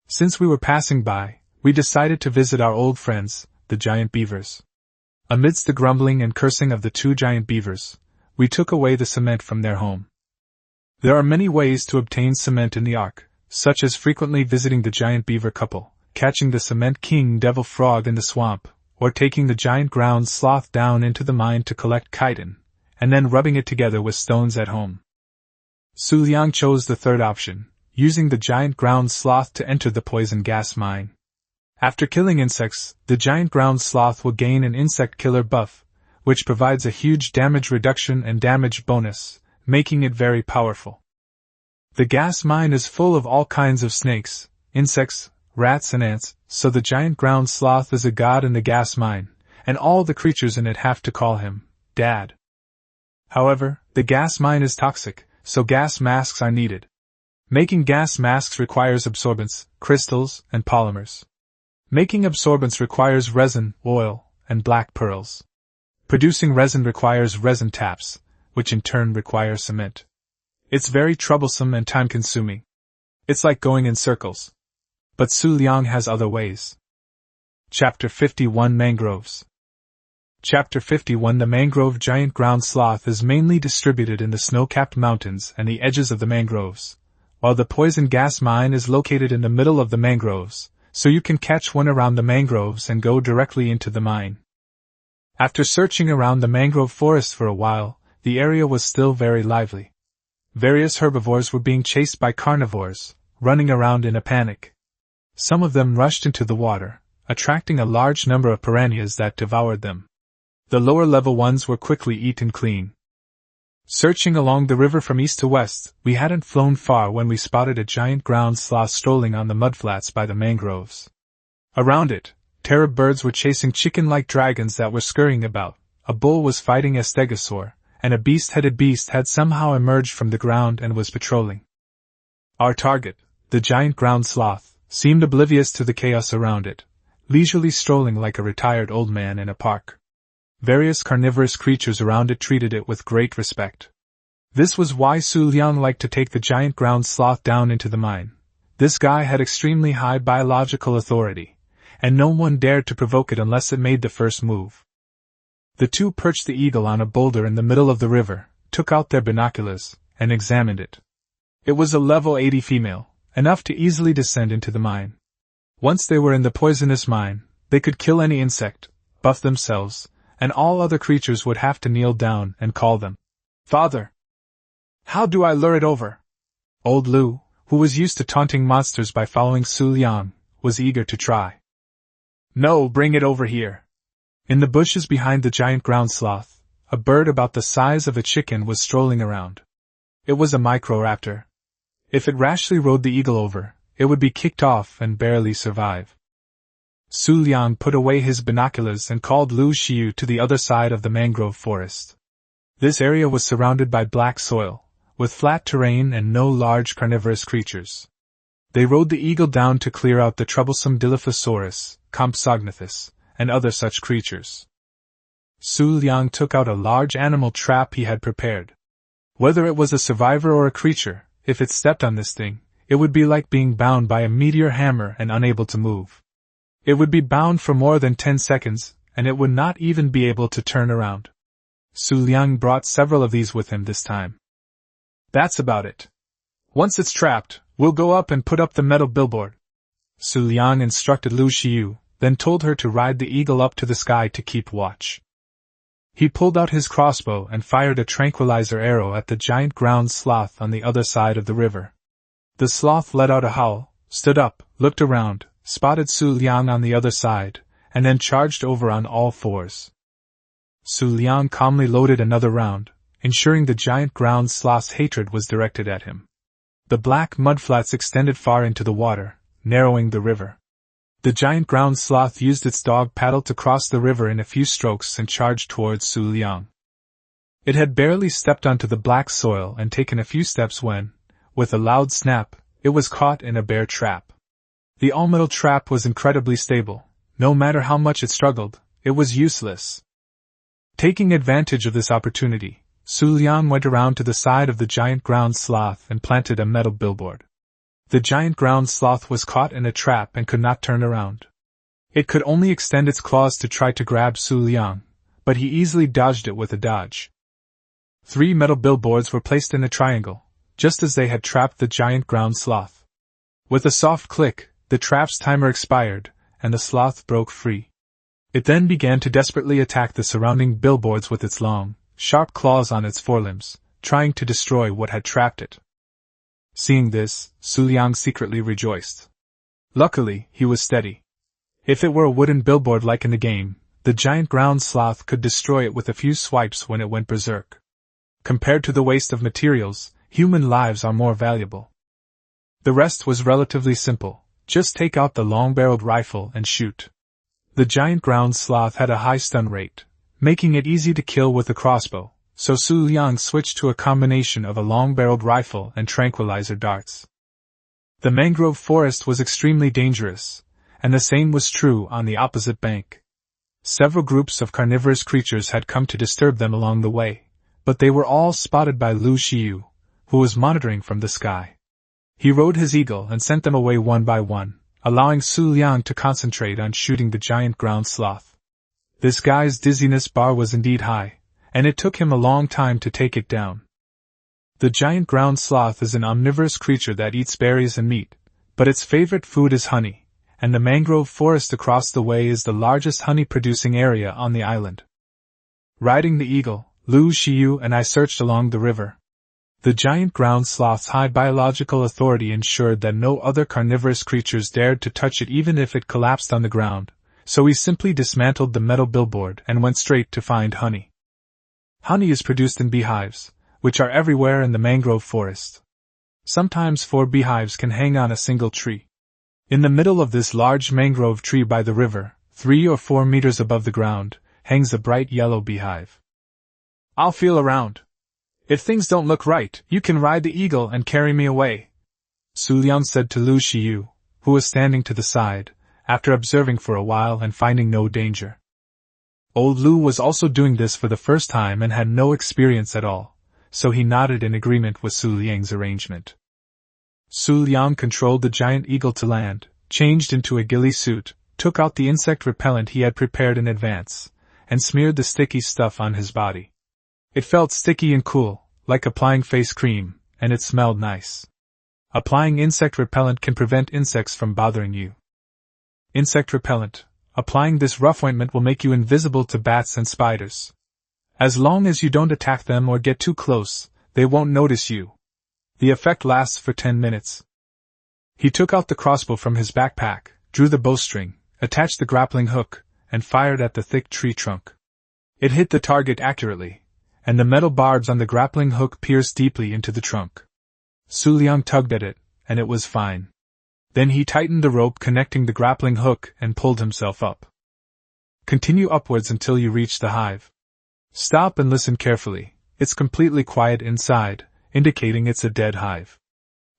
Since we were passing by, we decided to visit our old friends, the giant beavers. Amidst the grumbling and cursing of the 2 giant beavers, we took away the cement from their home. There are many ways to obtain cement in the Ark, such as frequently visiting the giant beaver couple, catching the cement king devil frog in the swamp, or taking the giant ground sloth down into the mine to collect chitin, and then rubbing it together with stones at home. Xu Liang chose the third option, using the giant ground sloth to enter the poison gas mine. After killing insects, the giant ground sloth will gain an insect killer buff, which provides a huge damage reduction and damage bonus, making it very powerful. The gas mine is full of all kinds of snakes, insects, rats and ants, so the giant ground sloth is a god in the gas mine, and all the creatures in it have to call him Dad. However, the gas mine is toxic, so gas masks are needed. Making gas masks requires absorbents, crystals, and polymers. Making absorbents requires resin, oil, and black pearls. Producing resin requires resin taps, which in turn require cement. It's very troublesome and time-consuming. It's like going in circles. But Xu Liang has other ways. Chapter 51 Mangroves. Chapter 51 The mangrove giant ground sloth is mainly distributed in the snow-capped mountains and the edges of the mangroves, while the poison gas mine is located in the middle of the mangroves, so you can catch one around the mangroves and go directly into the mine. After searching around the mangrove forest for a while, the area was still very lively. Various herbivores were being chased by carnivores, running around in a panic. Some of them rushed into the water, attracting a large number of piranhas that devoured them. The lower-level ones were quickly eaten clean. Searching along the river from east to west, we hadn't flown far when we spotted a giant ground sloth strolling on the mudflats by the mangroves. Around it, terror birds were chasing chicken-like dragons that were scurrying about, a bull was fighting a stegosaur, and a beast-headed beast had somehow emerged from the ground and was patrolling. Our target, the giant ground sloth, seemed oblivious to the chaos around it, leisurely strolling like a retired old man in a park. Various carnivorous creatures around it treated it with great respect. This was why Xu Liang liked to take the giant ground sloth down into the mine. This guy had extremely high biological authority, and no one dared to provoke it unless it made the first move. The two perched the eagle on a boulder in the middle of the river, took out their binoculars, and examined it. It was a level 80 female, enough to easily descend into the mine. Once they were in the poisonous mine, they could kill any insect, buff themselves, and all other creatures would have to kneel down and call them Father. How do I lure it over? Old Lu, who was used to taunting monsters by following Xu Liang, was eager to try. No, bring it over here. In the bushes behind the giant ground sloth, a bird about the size of a chicken was strolling around. It was a micro-raptor. If it rashly rode the eagle over, it would be kicked off and barely survive. Xu Liang put away his binoculars and called Lu Xiu to the other side of the mangrove forest. This area was surrounded by black soil, with flat terrain and no large carnivorous creatures. They rode the eagle down to clear out the troublesome Dilophosaurus, Compsognathus, and other such creatures. Xu Liang took out a large animal trap he had prepared. Whether it was a survivor or a creature, if it stepped on this thing, it would be like being bound by a meteor hammer and unable to move. It would be bound for more than 10 seconds, and it would not even be able to turn around. Xu Liang brought several of these with him this time. That's about it. Once it's trapped, we'll go up and put up the metal billboard. Xu Liang instructed Lu Xiu, then told her to ride the eagle up to the sky to keep watch. He pulled out his crossbow and fired a tranquilizer arrow at the giant ground sloth on the other side of the river. The sloth let out a howl, stood up, looked around, spotted Xu Liang on the other side, and then charged over on all fours. Xu Liang calmly loaded another round, ensuring the giant ground sloth's hatred was directed at him. The black mudflats extended far into the water, narrowing the river. The giant ground sloth used its dog paddle to cross the river in a few strokes and charged towards Xu Liang. It had barely stepped onto the black soil and taken a few steps when, with a loud snap, it was caught in a bear trap. The all-metal trap was incredibly stable. No matter how much it struggled, it was useless. Taking advantage of this opportunity, Xu Liang went around to the side of the giant ground sloth and planted a metal billboard. The giant ground sloth was caught in a trap and could not turn around. It could only extend its claws to try to grab Xu Liang, but he easily dodged it with a dodge. 3 metal billboards were placed in a triangle, just as they had trapped the giant ground sloth. With a soft click, the trap's timer expired, and the sloth broke free. It then began to desperately attack the surrounding billboards with its long, sharp claws on its forelimbs, trying to destroy what had trapped it. Seeing this, Xu Liang secretly rejoiced. Luckily, he was steady. If it were a wooden billboard like in the game, the giant ground sloth could destroy it with a few swipes when it went berserk. Compared to the waste of materials, human lives are more valuable. The rest was relatively simple. Just take out the long-barreled rifle and shoot. The giant ground sloth had a high stun rate, making it easy to kill with a crossbow, so Xu Liang switched to a combination of a long-barreled rifle and tranquilizer darts. The mangrove forest was extremely dangerous, and the same was true on the opposite bank. Several groups of carnivorous creatures had come to disturb them along the way, but they were all spotted by Lu Xiu, who was monitoring from the sky. He rode his eagle and sent them away one by one, allowing Xu Liang to concentrate on shooting the giant ground sloth. This guy's dizziness bar was indeed high, and it took him a long time to take it down. The giant ground sloth is an omnivorous creature that eats berries and meat, but its favorite food is honey, and the mangrove forest across the way is the largest honey-producing area on the island. Riding the eagle, Lu Xiu and I searched along the river. The giant ground sloth's high biological authority ensured that no other carnivorous creatures dared to touch it even if it collapsed on the ground, so we simply dismantled the metal billboard and went straight to find honey. Honey is produced in beehives, which are everywhere in the mangrove forest. Sometimes 4 beehives can hang on a single tree. In the middle of this large mangrove tree by the river, 3 or 4 meters above the ground, hangs a bright yellow beehive. I'll feel around. If things don't look right, you can ride the eagle and carry me away, Xu Liang said to Lu Xiu, who was standing to the side, after observing for a while and finding no danger. Old Lu was also doing this for the first time and had no experience at all, so he nodded in agreement with Xu Liang's arrangement. Xu Liang controlled the giant eagle to land, changed into a ghillie suit, took out the insect repellent he had prepared in advance, and smeared the sticky stuff on his body. It felt sticky and cool, like applying face cream, and it smelled nice. Applying insect repellent can prevent insects from bothering you. Insect repellent. Applying this rough ointment will make you invisible to bats and spiders. As long as you don't attack them or get too close, they won't notice you. The effect lasts for 10 minutes. He took out the crossbow from his backpack, drew the bowstring, attached the grappling hook, and fired at the thick tree trunk. It hit the target accurately, and the metal barbs on the grappling hook pierced deeply into the trunk. Xu Liang tugged at it, and it was fine. Then he tightened the rope connecting the grappling hook and pulled himself up. Continue upwards until you reach the hive. Stop and listen carefully. It's completely quiet inside, indicating it's a dead hive.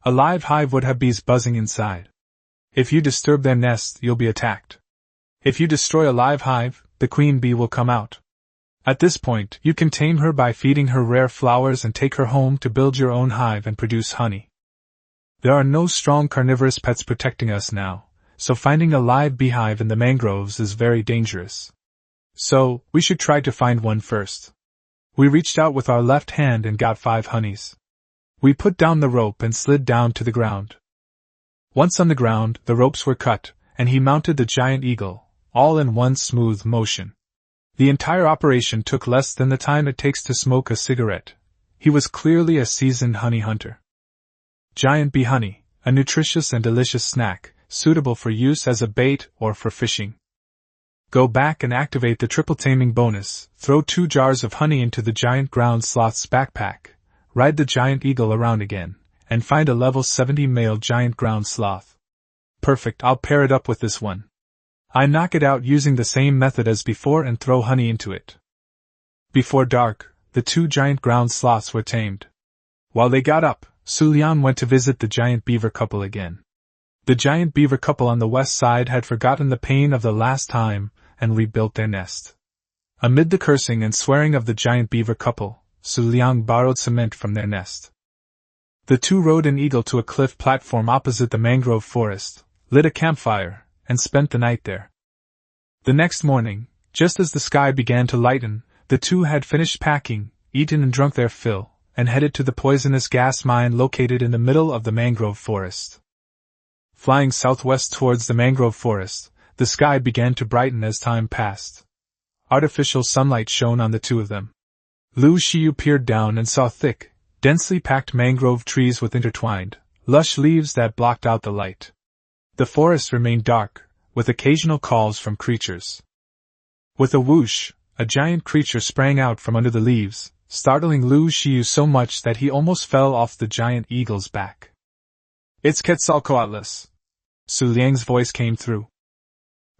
A live hive would have bees buzzing inside. If you disturb their nest, you'll be attacked. If you destroy a live hive, the queen bee will come out. At this point, you can tame her by feeding her rare flowers and take her home to build your own hive and produce honey. There are no strong carnivorous pets protecting us now, so finding a live beehive in the mangroves is very dangerous. So, we should try to find one first. We reached out with our left hand and got 5 honeys. We put down the rope and slid down to the ground. Once on the ground, the ropes were cut, and he mounted the giant eagle, all in one smooth motion. The entire operation took less than the time it takes to smoke a cigarette. He was clearly a seasoned honey hunter. Giant bee honey, a nutritious and delicious snack, suitable for use as a bait or for fishing. Go back and activate the triple taming bonus, throw 2 jars of honey into the giant ground sloth's backpack, ride the giant eagle around again, and find a level 70 male giant ground sloth. Perfect, I'll pair it up with this one. I knock it out using the same method as before and throw honey into it. Before dark, the 2 giant ground sloths were tamed. While they got up, Xu Liang went to visit the giant beaver couple again. The giant beaver couple on the west side had forgotten the pain of the last time and rebuilt their nest. Amid the cursing and swearing of the giant beaver couple, Xu Liang borrowed cement from their nest. The 2 rode an eagle to a cliff platform opposite the mangrove forest, lit a campfire, and spent the night there. The next morning, just as the sky began to lighten, the 2 had finished packing, eaten and drunk their fill, and headed to the poisonous gas mine located in the middle of the mangrove forest. Flying southwest towards the mangrove forest, the sky began to brighten as time passed. Artificial sunlight shone on the 2 of them. Lu Xiu peered down and saw thick, densely packed mangrove trees with intertwined, lush leaves that blocked out the light. The forest remained dark, with occasional calls from creatures. With a whoosh, a giant creature sprang out from under the leaves, startling Lu Xiu so much that he almost fell off the giant eagle's back. It's Quetzalcoatlus. Xu Liang's voice came through.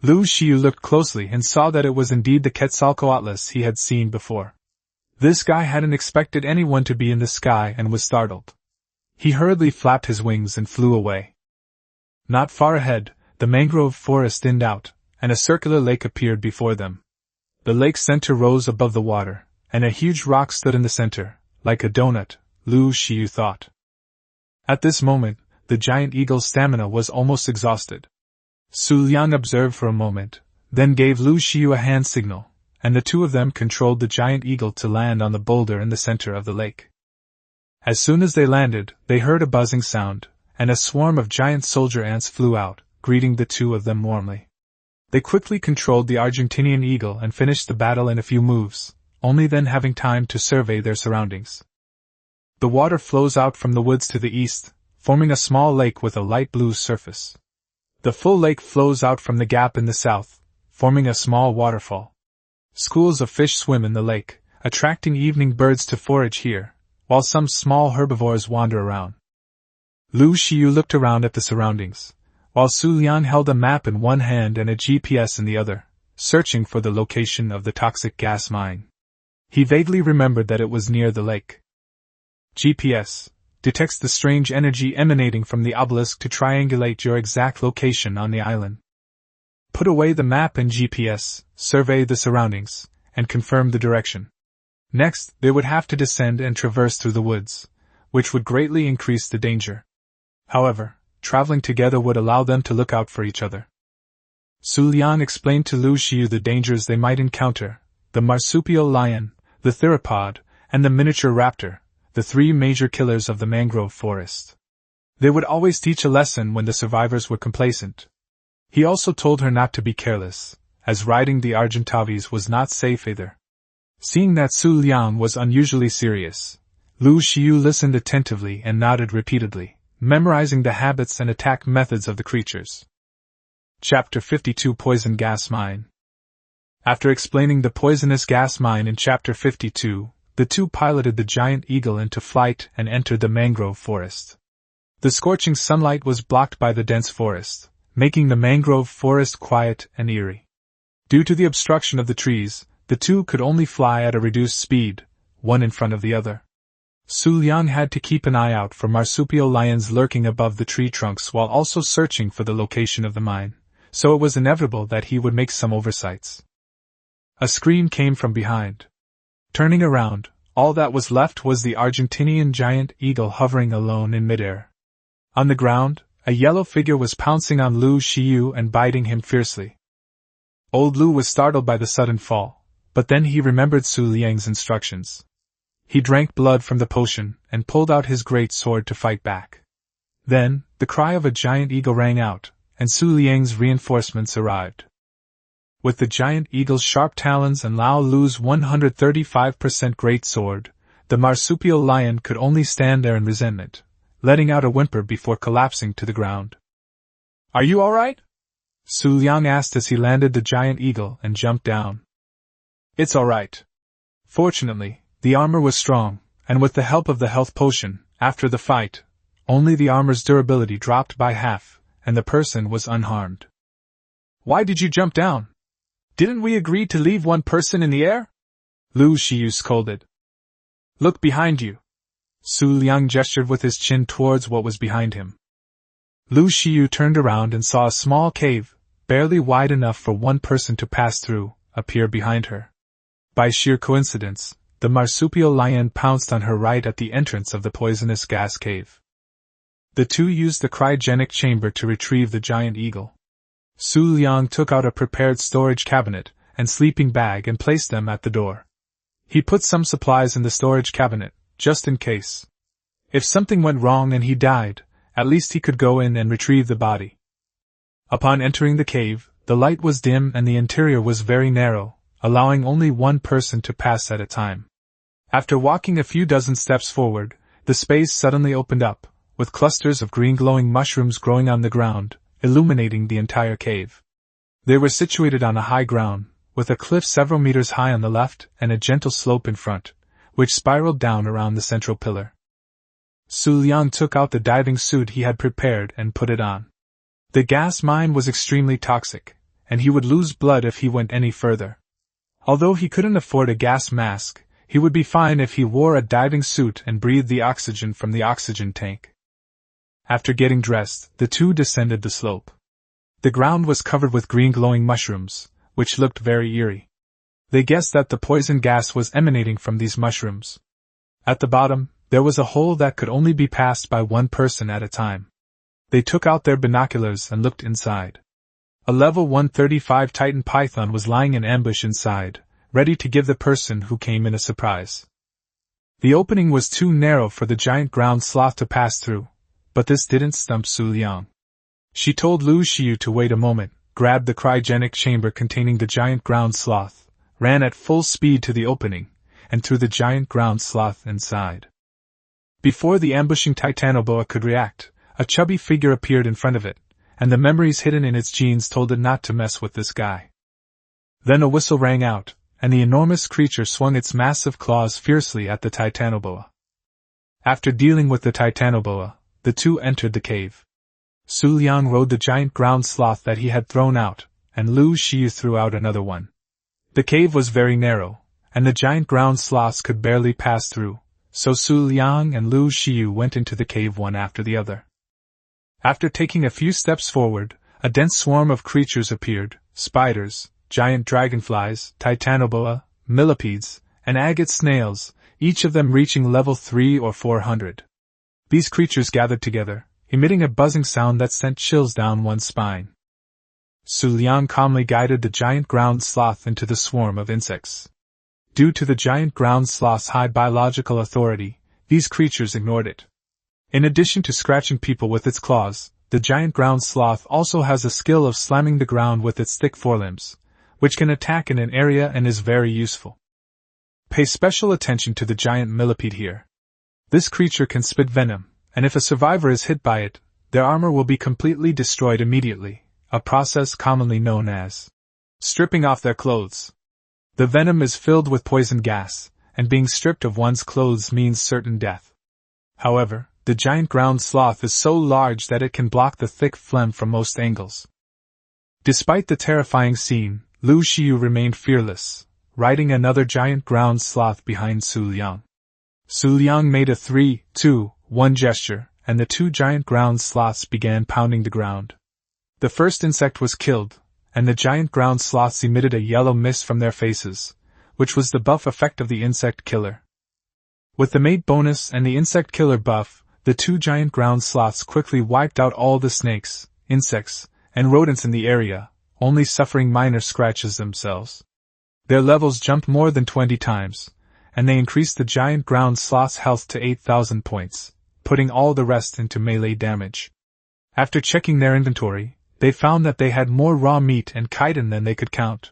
Lu Xiu looked closely and saw that it was indeed the Quetzalcoatlus he had seen before. This guy hadn't expected anyone to be in the sky and was startled. He hurriedly flapped his wings and flew away. Not far ahead, the mangrove forest thinned out, and a circular lake appeared before them. The lake's center rose above the water, and a huge rock stood in the center, like a donut, Lu Xiu thought. At this moment, the giant eagle's stamina was almost exhausted. Xu Liang observed for a moment, then gave Lu Xiu a hand signal, and the 2 of them controlled the giant eagle to land on the boulder in the center of the lake. As soon as they landed, they heard a buzzing sound, and a swarm of giant soldier ants flew out, greeting the 2 of them warmly. They quickly controlled the Argentinian eagle and finished the battle in a few moves, only then having time to survey their surroundings. The water flows out from the woods to the east, forming a small lake with a light blue surface. The full lake flows out from the gap in the south, forming a small waterfall. Schools of fish swim in the lake, attracting evening birds to forage here, while some small herbivores wander around. Lu Xiu looked around at the surroundings, while Xu Liang held a map in one hand and a GPS in the other, searching for the location of the toxic gas mine. He vaguely remembered that it was near the lake. GPS detects the strange energy emanating from the obelisk to triangulate your exact location on the island. Put away the map and GPS, survey the surroundings, and confirm the direction. Next, they would have to descend and traverse through the woods, which would greatly increase the danger. However, traveling together would allow them to look out for each other. Xu Liang explained to Lu Xiu the dangers they might encounter: the marsupial lion, the theropod, and the miniature raptor, the 3 major killers of the mangrove forest. They would always teach a lesson when the survivors were complacent. He also told her not to be careless, as riding the Argentavis was not safe either. Seeing that Xu Liang was unusually serious, Lu Xiu listened attentively and nodded repeatedly, memorizing the habits and attack methods of the creatures. Chapter 52 Poison Gas Mine. After explaining the poisonous gas mine in Chapter 52, the two piloted the giant eagle into flight and entered the mangrove forest. The scorching sunlight was blocked by the dense forest, making the mangrove forest quiet and eerie. Due to the obstruction of the trees, the two could only fly at a reduced speed, one in front of the other. Xu Liang had to keep an eye out for marsupial lions lurking above the tree trunks while also searching for the location of the mine, so it was inevitable that he would make some oversights. A scream came from behind. Turning around, all that was left was the Argentinian giant eagle hovering alone in midair. On the ground, a yellow figure was pouncing on Lu Xiu and biting him fiercely. Old Lu was startled by the sudden fall, but then he remembered Xu Liang's instructions. He drank blood from the potion and pulled out his great sword to fight back. Then, the cry of a giant eagle rang out, and Xu Liang's reinforcements arrived. With the giant eagle's sharp talons and Lao Lu's 135% great sword, the marsupial lion could only stand there in resentment, letting out a whimper before collapsing to the ground. "Are you all right?" Xu Liang asked as he landed the giant eagle and jumped down. "It's all right." Fortunately, the armor was strong, and with the help of the health potion, after the fight, only the armor's durability dropped by half, and the person was unharmed. "Why did you jump down? Didn't we agree to leave one person in the air?" Lu Xiu scolded. "Look behind you." Xu Liang gestured with his chin towards what was behind him. Lu Xiu turned around and saw a small cave, barely wide enough for one person to pass through, appear behind her. By sheer coincidence, the marsupial lion pounced on her right at the entrance of the poisonous gas cave. The two used the cryogenic chamber to retrieve the giant eagle. Xu Liang took out a prepared storage cabinet and sleeping bag and placed them at the door. He put some supplies in the storage cabinet, just in case. If something went wrong and he died, at least he could go in and retrieve the body. Upon entering the cave, the light was dim and the interior was very narrow, allowing only one person to pass at a time. After walking a few dozen steps forward, the space suddenly opened up, with clusters of green glowing mushrooms growing on the ground, illuminating the entire cave. They were situated on a high ground, with a cliff several meters high on the left and a gentle slope in front, which spiraled down around the central pillar. Xu Liang took out the diving suit he had prepared and put it on. The gas mine was extremely toxic, and he would lose blood if he went any further. Although he couldn't afford a gas mask, he would be fine if he wore a diving suit and breathed the oxygen from the oxygen tank. After getting dressed, the two descended the slope. The ground was covered with green glowing mushrooms, which looked very eerie. They guessed that the poison gas was emanating from these mushrooms. At the bottom, there was a hole that could only be passed by one person at a time. They took out their binoculars and looked inside. A level 135 Titan python was lying in ambush inside, ready to give the person who came in a surprise. The opening was too narrow for the giant ground sloth to pass through, but this didn't stump Xu Liang. She told Lu Xiu to wait a moment, grabbed the cryogenic chamber containing the giant ground sloth, ran at full speed to the opening, and threw the giant ground sloth inside. Before the ambushing titanoboa could react, a chubby figure appeared in front of it, and the memories hidden in its genes told it not to mess with this guy. Then a whistle rang out, and the enormous creature swung its massive claws fiercely at the titanoboa. After dealing with the titanoboa, the two entered the cave. Xu Liang rode the giant ground sloth that he had thrown out, and Lu Xiu threw out another one. The cave was very narrow, and the giant ground sloths could barely pass through, so Xu Liang and Lu Xiu went into the cave one after the other. After taking a few steps forward, a dense swarm of creatures appeared: spiders, giant dragonflies, titanoboa, millipedes, and agate snails, each of them reaching level 3 or 400. These creatures gathered together, emitting a buzzing sound that sent chills down one's spine. Xu Liang calmly guided the giant ground sloth into the swarm of insects. Due to the giant ground sloth's high biological authority, these creatures ignored it. In addition to scratching people with its claws, the giant ground sloth also has a skill of slamming the ground with its thick forelimbs, which can attack in an area and is very useful. Pay special attention to the giant millipede here. This creature can spit venom, and if a survivor is hit by it, their armor will be completely destroyed immediately, a process commonly known as stripping off their clothes. The venom is filled with poison gas, and being stripped of one's clothes means certain death. However, the giant ground sloth is so large that it can block the thick phlegm from most angles. Despite the terrifying scene, Lu Xiu remained fearless, riding another giant ground sloth behind Xu Liang. Xu Liang made a 3, 2, 1 gesture, and the two giant ground sloths began pounding the ground. The first insect was killed, and the giant ground sloths emitted a yellow mist from their faces, which was the buff effect of the insect killer. With the mate bonus and the insect killer buff, the two giant ground sloths quickly wiped out all the snakes, insects, and rodents in the area, only suffering minor scratches themselves. Their levels jumped more than 20 times, and they increased the giant ground sloth's health to 8,000 points, putting all the rest into melee damage. After checking their inventory, they found that they had more raw meat and chitin than they could count.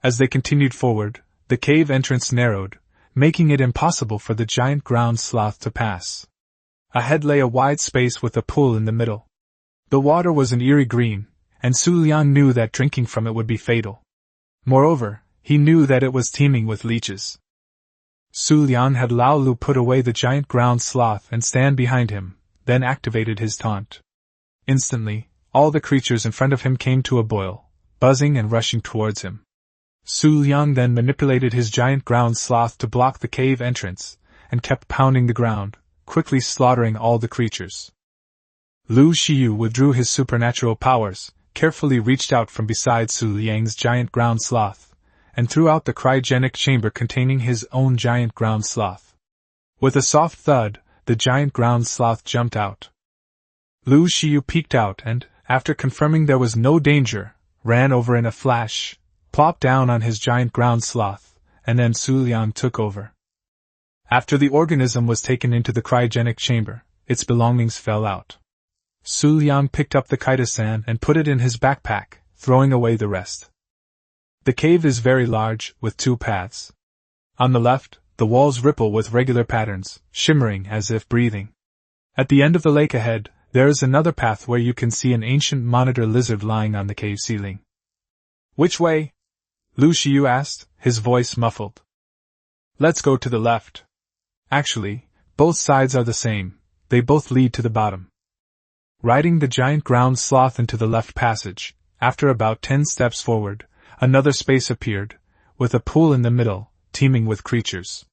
As they continued forward, the cave entrance narrowed, making it impossible for the giant ground sloth to pass. Ahead lay a wide space with a pool in the middle. The water was an eerie green, and Xu Liang knew that drinking from it would be fatal. Moreover, he knew that it was teeming with leeches. Xu Liang had Lao Lu put away the giant ground sloth and stand behind him, then activated his taunt. Instantly, all the creatures in front of him came to a boil, buzzing and rushing towards him. Xu Liang then manipulated his giant ground sloth to block the cave entrance, and kept pounding the ground, quickly slaughtering all the creatures. Lu Xiu withdrew his supernatural powers, carefully reached out from beside Xu Liang's giant ground sloth, and threw out the cryogenic chamber containing his own giant ground sloth. With a soft thud, the giant ground sloth jumped out. Lu Xiu peeked out and, after confirming there was no danger, ran over in a flash, plopped down on his giant ground sloth, and then Xu Liang took over. After the organism was taken into the cryogenic chamber, its belongings fell out. Xu Liang picked up the chitosan and put it in his backpack, throwing away the rest. The cave is very large, with two paths. On the left, the walls ripple with regular patterns, shimmering as if breathing. At the end of the lake ahead, there is another path where you can see an ancient monitor lizard lying on the cave ceiling. "Which way?" Lu Xiu asked, his voice muffled. "Let's go to the left. Actually, both sides are the same, they both lead to the bottom." Riding the giant ground sloth into the left passage, after about 10 steps forward, another space appeared, with a pool in the middle, teeming with creatures.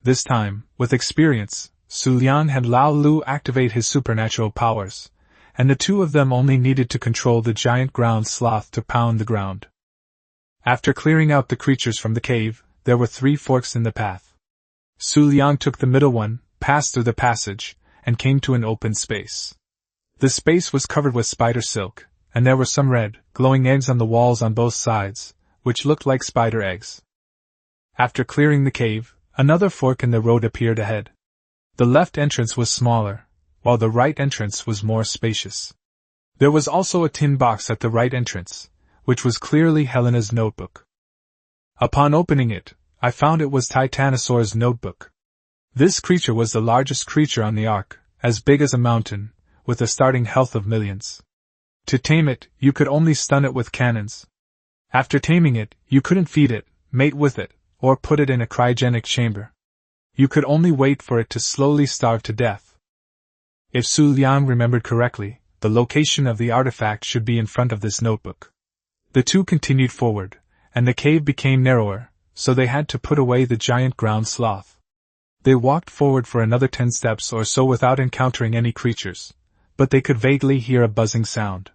This time, with experience, Xu Liang had Lao Lu activate his supernatural powers, and the two of them only needed to control the giant ground sloth to pound the ground. After clearing out the creatures from the cave, there were 3 forks in the path. Xu Liang took the middle one, passed through the passage, and came to an open space. The space was covered with spider silk, and there were some red, glowing eggs on the walls on both sides, which looked like spider eggs. After clearing the cave, another fork in the road appeared ahead. The left entrance was smaller, while the right entrance was more spacious. There was also a tin box at the right entrance, which was clearly Helena's notebook. Upon opening it, I found it was Titanosaur's notebook. This creature was the largest creature on the ark, as big as a mountain, with a starting health of millions. To tame it, you could only stun it with cannons. After taming it, you couldn't feed it, mate with it, or put it in a cryogenic chamber. You could only wait for it to slowly starve to death. If Xu Liang remembered correctly, the location of the artifact should be in front of this notebook. The two continued forward, and the cave became narrower, so they had to put away the giant ground sloth. They walked forward for another 10 steps or so without encountering any creatures, but they could vaguely hear a buzzing sound.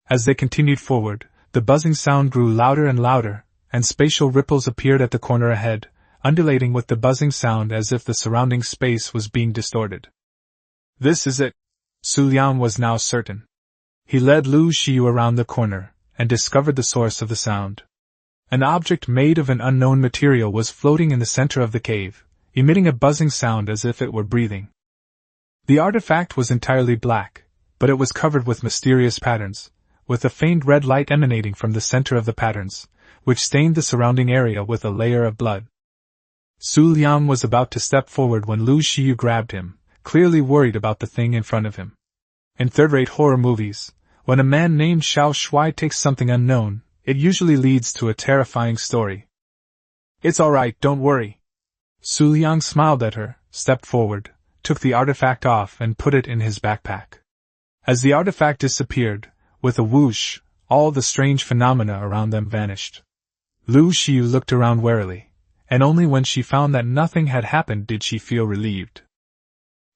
As they continued forward, the buzzing sound grew louder and louder, and spatial ripples appeared at the corner ahead, undulating with the buzzing sound as if the surrounding space was being distorted. "This is it," Xu Liang was now certain. He led Lu Xiu around the corner, and discovered the source of the sound. An object made of an unknown material was floating in the center of the cave, emitting a buzzing sound as if it were breathing. The artifact was entirely black, but it was covered with mysterious patterns, with a faint red light emanating from the center of the patterns, which stained the surrounding area with a layer of blood. Xu Liang was about to step forward when Lu Xiu grabbed him, clearly worried about the thing in front of him. In third-rate horror movies, when a man named Xiao Shui takes something unknown, it usually leads to a terrifying story. "It's alright, don't worry." Xu Liang smiled at her, stepped forward, took the artifact off and put it in his backpack. As the artifact disappeared, with a whoosh, all the strange phenomena around them vanished. Lu Xiu looked around warily, and only when she found that nothing had happened did she feel relieved.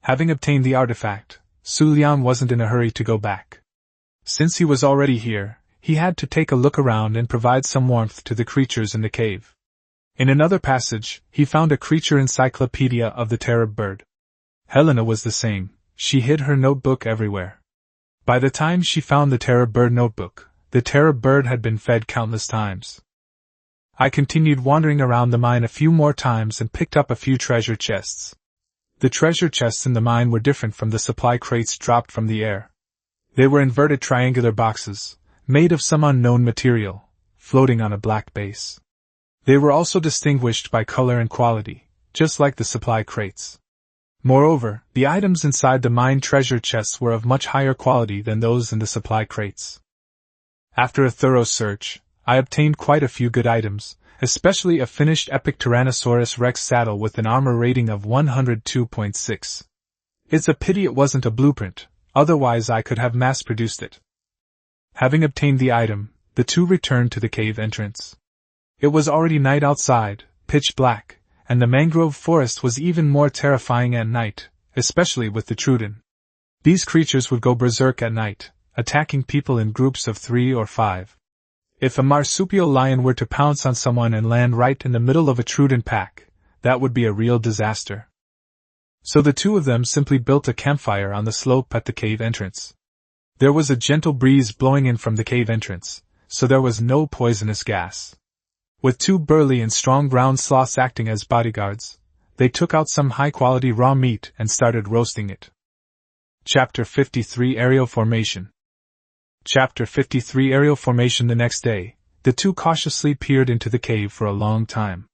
Having obtained the artifact, Xu Liang wasn't in a hurry to go back. Since he was already here, he had to take a look around and provide some warmth to the creatures in the cave. In another passage, he found a creature encyclopedia of the terror bird. Helena was the same, she hid her notebook everywhere. By the time she found the terror bird notebook, the terror bird had been fed countless times. I continued wandering around the mine a few more times and picked up a few treasure chests. The treasure chests in the mine were different from the supply crates dropped from the air. They were inverted triangular boxes, made of some unknown material, floating on a black base. They were also distinguished by color and quality, just like the supply crates. Moreover, the items inside the mine treasure chests were of much higher quality than those in the supply crates. After a thorough search, I obtained quite a few good items, especially a finished epic Tyrannosaurus Rex saddle with an armor rating of 102.6. It's a pity it wasn't a blueprint, otherwise I could have mass-produced it. Having obtained the item, the two returned to the cave entrance. It was already night outside, pitch black, and the mangrove forest was even more terrifying at night, especially with the Truden. These creatures would go berserk at night, attacking people in groups of 3 or 5. If a marsupial lion were to pounce on someone and land right in the middle of a Truden pack, that would be a real disaster. So the two of them simply built a campfire on the slope at the cave entrance. There was a gentle breeze blowing in from the cave entrance, so there was no poisonous gas. With 2 burly and strong ground sloths acting as bodyguards, they took out some high-quality raw meat and started roasting it. Chapter 53 Aerial Formation. Chapter 53 Aerial Formation. The next day, the two cautiously peered into the cave for a long time.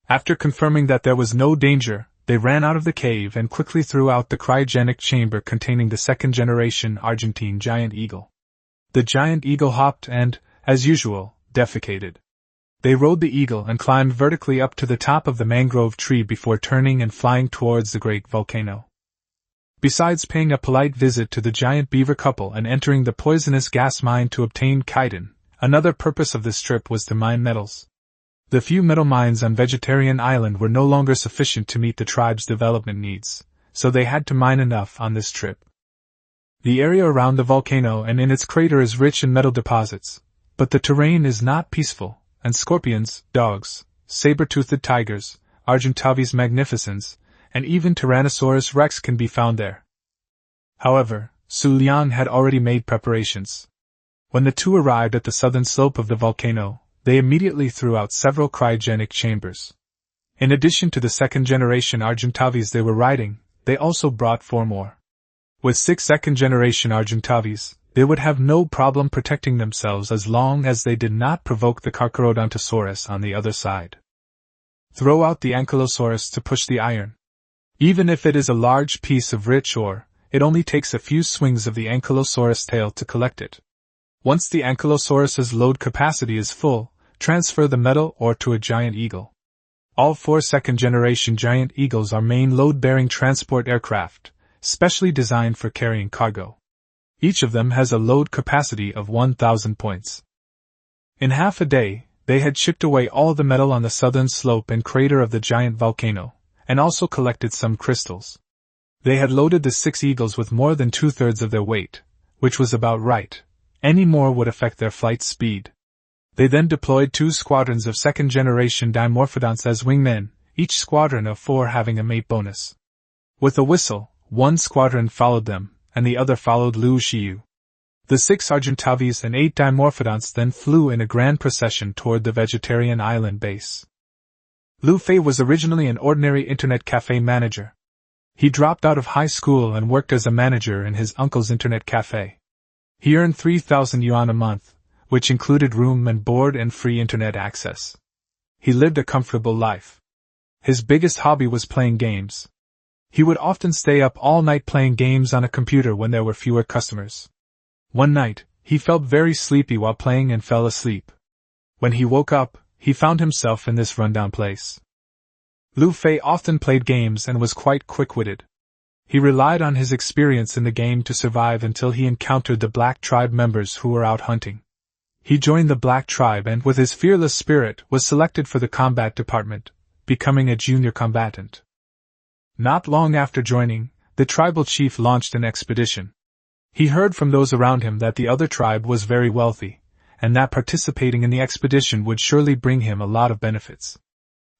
After confirming that there was no danger, they ran out of the cave and quickly threw out the cryogenic chamber containing the second-generation Argentine giant eagle. The giant eagle hopped and, as usual, defecated. They rode the eagle and climbed vertically up to the top of the mangrove tree before turning and flying towards the great volcano. Besides paying a polite visit to the giant beaver couple and entering the poisonous gas mine to obtain chitin, another purpose of this trip was to mine metals. The few metal mines on Vegetarian Island were no longer sufficient to meet the tribe's development needs, so they had to mine enough on this trip. The area around the volcano and in its crater is rich in metal deposits, but the terrain is not peaceful, and scorpions, dogs, saber-toothed tigers, Argentavis magnificens, and even Tyrannosaurus rex can be found there. However, Xu Liang had already made preparations. When the two arrived at the southern slope of the volcano, they immediately threw out several cryogenic chambers. In addition to the second-generation Argentavis they were riding, they also brought 4 more. With 6 second-generation Argentavis, they would have no problem protecting themselves as long as they did not provoke the Carcharodontosaurus on the other side. Throw out the Ankylosaurus to push the iron. Even if it is a large piece of rich ore, it only takes a few swings of the Ankylosaurus tail to collect it. Once the Ankylosaurus's load capacity is full, transfer the metal ore to a giant eagle. All 4 second-generation giant eagles are main load-bearing transport aircraft, specially designed for carrying cargo. Each of them has a load capacity of 1,000 points. In half a day, they had chipped away all the metal on the southern slope and crater of the giant volcano, and also collected some crystals. They had loaded the 6 eagles with more than 2/3 of their weight, which was about right. Any more would affect their flight speed. They then deployed 2 squadrons of second-generation Dimorphodonts as wingmen, each squadron of 4 having a mate bonus. With a whistle, 1 squadron followed them, and the other followed Lu Xiu. The 6 Argentavis and 8 Dimorphodonts then flew in a grand procession toward the Vegetarian Island base. Lu Fei was originally an ordinary internet cafe manager. He dropped out of high school and worked as a manager in his uncle's internet cafe. He earned 3,000 yuan a month, which included room and board and free internet access. He lived a comfortable life. His biggest hobby was playing games. He would often stay up all night playing games on a computer when there were fewer customers. One night, he felt very sleepy while playing and fell asleep. When he woke up, he found himself in this rundown place. Lu Fei often played games and was quite quick-witted. He relied on his experience in the game to survive until he encountered the Black Tribe members who were out hunting. He joined the Black Tribe and, with his fearless spirit, was selected for the combat department, becoming a junior combatant. Not long after joining, the tribal chief launched an expedition. He heard from those around him that the other tribe was very wealthy, and that participating in the expedition would surely bring him a lot of benefits.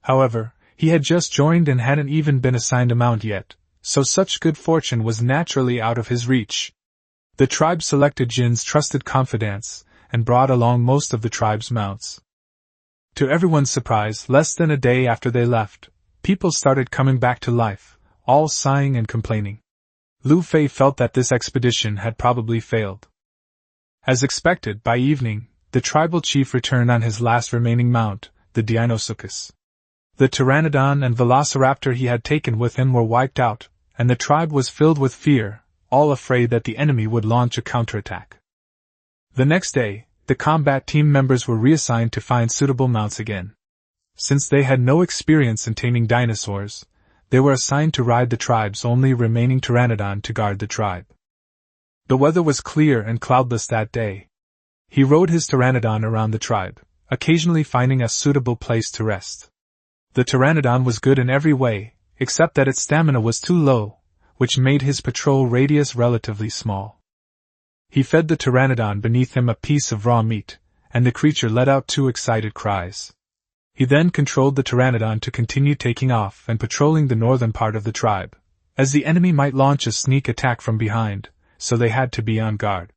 However, he had just joined and hadn't even been assigned a mount yet, so such good fortune was naturally out of his reach. The tribe selected Jin's trusted confidants, and brought along most of the tribe's mounts. To everyone's surprise, less than a day after they left, people started coming back to life, all sighing and complaining. Lu Fei felt that this expedition had probably failed. As expected, by evening, the tribal chief returned on his last remaining mount, the dinosaur-infested. The pteranodon and velociraptor he had taken with him were wiped out, and the tribe was filled with fear, all afraid that the enemy would launch a counterattack. The next day, the combat team members were reassigned to find suitable mounts again. Since they had no experience in taming dinosaurs, they were assigned to ride the tribe's only remaining pteranodon to guard the tribe. The weather was clear and cloudless that day. He rode his pteranodon around the tribe, occasionally finding a suitable place to rest. The pteranodon was good in every way, except that its stamina was too low, which made his patrol radius relatively small. He fed the pteranodon beneath him a piece of raw meat, and the creature let out 2 excited cries. He then controlled the pteranodon to continue taking off and patrolling the northern part of the tribe, as the enemy might launch a sneak attack from behind, so they had to be on guard.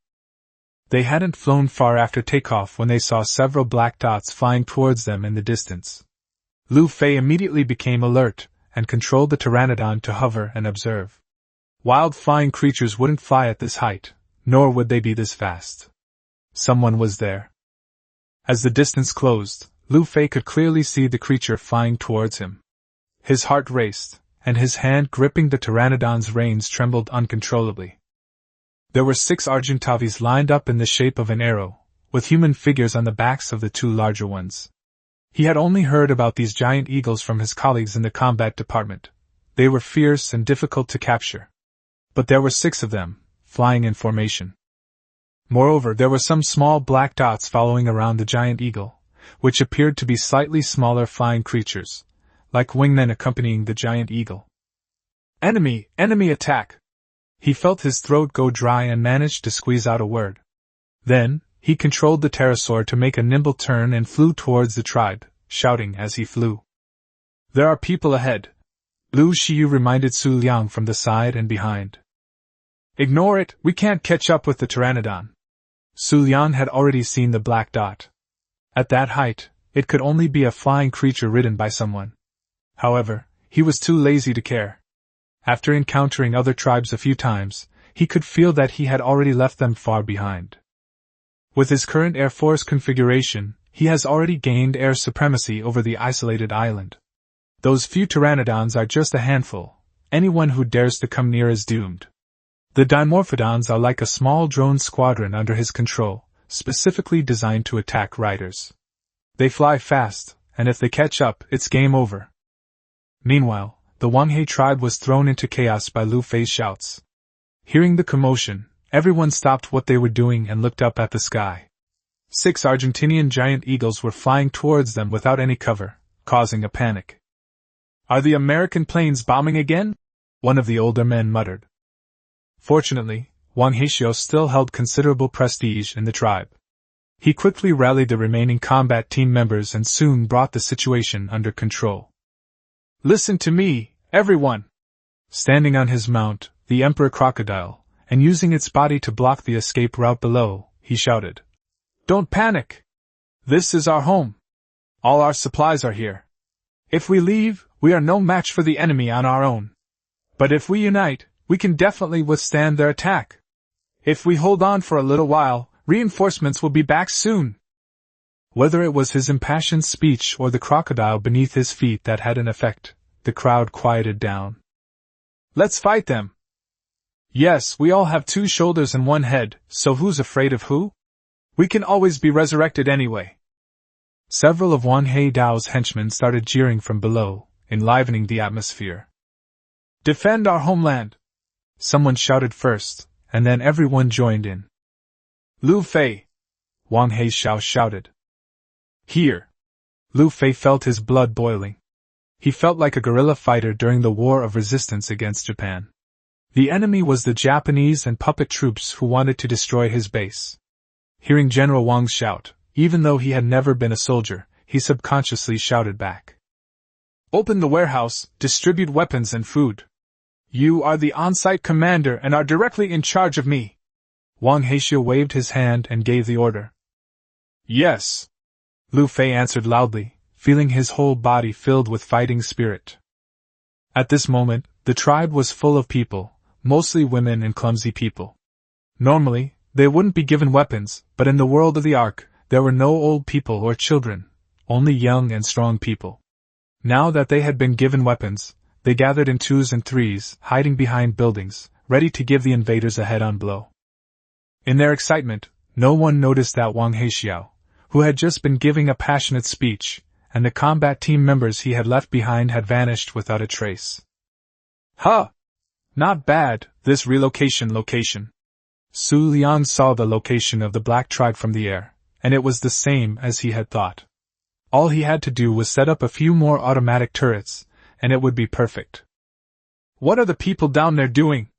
They hadn't flown far after takeoff when they saw several black dots flying towards them in the distance. Lu Fei immediately became alert, and controlled the pteranodon to hover and observe. Wild flying creatures wouldn't fly at this height, nor would they be this fast. Someone was there. As the distance closed, Lu Fei could clearly see the creature flying towards him. His heart raced, and his hand gripping the pteranodon's reins trembled uncontrollably. There were 6 Argentavis lined up in the shape of an arrow, with human figures on the backs of the 2 larger ones. He had only heard about these giant eagles from his colleagues in the combat department. They were fierce and difficult to capture. But there were 6 of them, flying in formation. Moreover, there were some small black dots following around the giant eagle, which appeared to be slightly smaller flying creatures, like wingmen accompanying the giant eagle. Enemy attack! He felt his throat go dry and managed to squeeze out a word. Then, he controlled the pterosaur to make a nimble turn and flew towards the tribe, shouting as he flew. There are people ahead. Lu Xiu reminded Xu Liang from the side and behind. Ignore it, we can't catch up with the pteranodon. Xu Liang had already seen the black dot. At that height, it could only be a flying creature ridden by someone. However, he was too lazy to care. After encountering other tribes a few times, he could feel that he had already left them far behind. With his current Air Force configuration, he has already gained air supremacy over the isolated island. Those few pteranodons are just a handful. Anyone who dares to come near is doomed. The dimorphodons are like a small drone squadron under his control, specifically designed to attack riders. They fly fast, and if they catch up, it's game over. Meanwhile, the Wanghe tribe was thrown into chaos by Lu Fei's shouts. Hearing the commotion, everyone stopped what they were doing and looked up at the sky. 6 Argentinian giant eagles were flying towards them without any cover, causing a panic. Are the American planes bombing again? One of the older men muttered. Fortunately, Wang Hexiu still held considerable prestige in the tribe. He quickly rallied the remaining combat team members and soon brought the situation under control. Listen to me, everyone! Standing on his mount, the Emperor Crocodile, and using its body to block the escape route below, he shouted. Don't panic! This is our home. All our supplies are here. If we leave, we are no match for the enemy on our own. But if we unite, we can definitely withstand their attack. If we hold on for a little while, reinforcements will be back soon. Whether it was his impassioned speech or the crocodile beneath his feet that had an effect, the crowd quieted down. Let's fight them. Yes, we all have 2 shoulders and 1 head, so who's afraid of who? We can always be resurrected anyway. Several of Wang Heidao's henchmen started jeering from below, enlivening the atmosphere. Defend our homeland! Someone shouted first, and then everyone joined in. Lu Fei! Wang Heixiao shouted. Here! Lu Fei felt his blood boiling. He felt like a guerrilla fighter during the war of resistance against Japan. The enemy was the Japanese and puppet troops who wanted to destroy his base. Hearing General Wang's shout, even though he had never been a soldier, he subconsciously shouted back. Open the warehouse, distribute weapons and food. You are the on-site commander and are directly in charge of me. Wang Heixiao waved his hand and gave the order. Yes. Lu Fei answered loudly, feeling his whole body filled with fighting spirit. At this moment, the tribe was full of people, mostly women and clumsy people. Normally, they wouldn't be given weapons, but in the world of the Ark, there were no old people or children, only young and strong people. Now that they had been given weapons, they gathered in 2s and 3s, hiding behind buildings, ready to give the invaders a head-on blow. In their excitement, no one noticed that Wang Heixiao, who had just been giving a passionate speech, and the combat team members he had left behind had vanished without a trace. Huh! Not bad, this relocation location. Xu Liang saw the location of the black tribe from the air, and it was the same as he had thought. All he had to do was set up a few more automatic turrets, and it would be perfect. What are the people down there doing?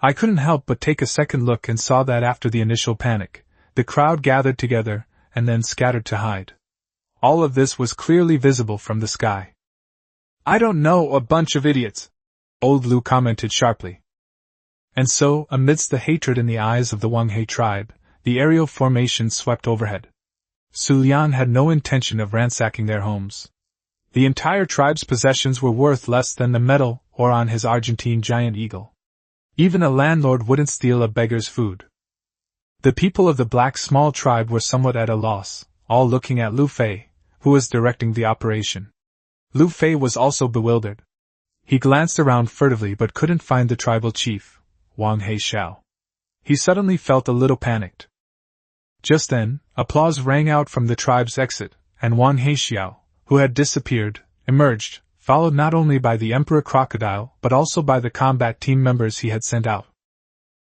I couldn't help but take a second look and saw that after the initial panic, the crowd gathered together and then scattered to hide. All of this was clearly visible from the sky. I don't know, a bunch of idiots, Old Lu commented sharply. And so, amidst the hatred in the eyes of the Wang He tribe, the aerial formation swept overhead. Xu Liang had no intention of ransacking their homes. The entire tribe's possessions were worth less than the medal or on his Argentine giant eagle. Even a landlord wouldn't steal a beggar's food. The people of the black small tribe were somewhat at a loss, all looking at Lu Fei, who was directing the operation. Lu Fei was also bewildered. He glanced around furtively but couldn't find the tribal chief, Wang Heixiao. He suddenly felt a little panicked. Just then, applause rang out from the tribe's exit, and Wang Heixiao, who had disappeared, emerged, followed not only by the Emperor Crocodile but also by the combat team members he had sent out.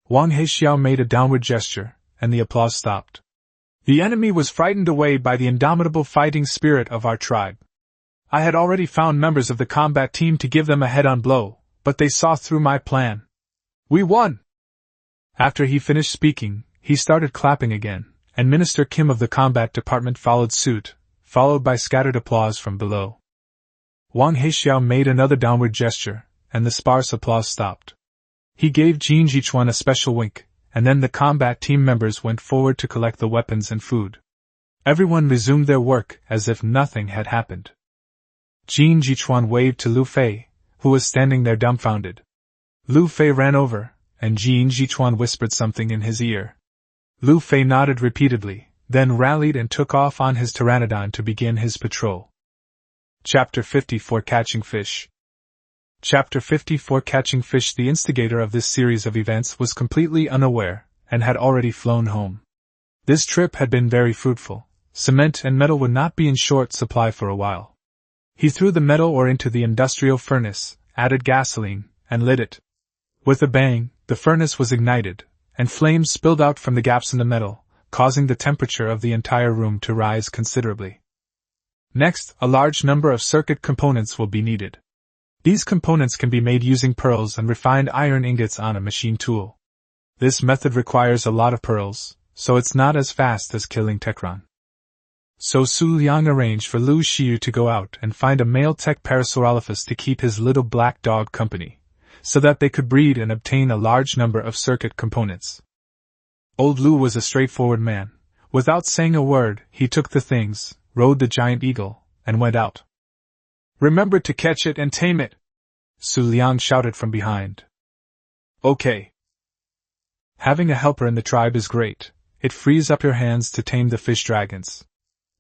Wang Heixiao made a downward gesture, and the applause stopped. The enemy was frightened away by the indomitable fighting spirit of our tribe. I had already found members of the combat team to give them a head-on blow, but they saw through my plan. We won! After he finished speaking, he started clapping again, and Minister Kim of the combat department followed suit, followed by scattered applause from below. Wang Heixiao made another downward gesture, and the sparse applause stopped. He gave Jin Jichuan a special wink, and then the combat team members went forward to collect the weapons and food. Everyone resumed their work as if nothing had happened. Jin Jichuan waved to Lu Fei, who was standing there dumbfounded. Lu Fei ran over, and Jin Jichuan whispered something in his ear. Lu Fei nodded repeatedly, then rallied and took off on his pteranodon to begin his patrol. Chapter 54 Catching Fish. Chapter 54 Catching Fish. The instigator of this series of events was completely unaware, and had already flown home. This trip had been very fruitful. Cement and metal would not be in short supply for a while. He threw the metal ore into the industrial furnace, added gasoline, and lit it. With a bang, the furnace was ignited, and flames spilled out from the gaps in the metal, causing the temperature of the entire room to rise considerably. Next, a large number of circuit components will be needed. These components can be made using pearls and refined iron ingots on a machine tool. This method requires a lot of pearls, so it's not as fast as killing Techron. So Xu Liang arranged for Lu Xiu to go out and find a male tech Parasaurolophus to keep his little black dog company, so that they could breed and obtain a large number of circuit components. Old Lu was a straightforward man. Without saying a word, he took the things, rode the giant eagle, and went out. Remember to catch it and tame it. Xu Liang shouted from behind. Okay. Having a helper in the tribe is great. It frees up your hands to tame the fish dragons.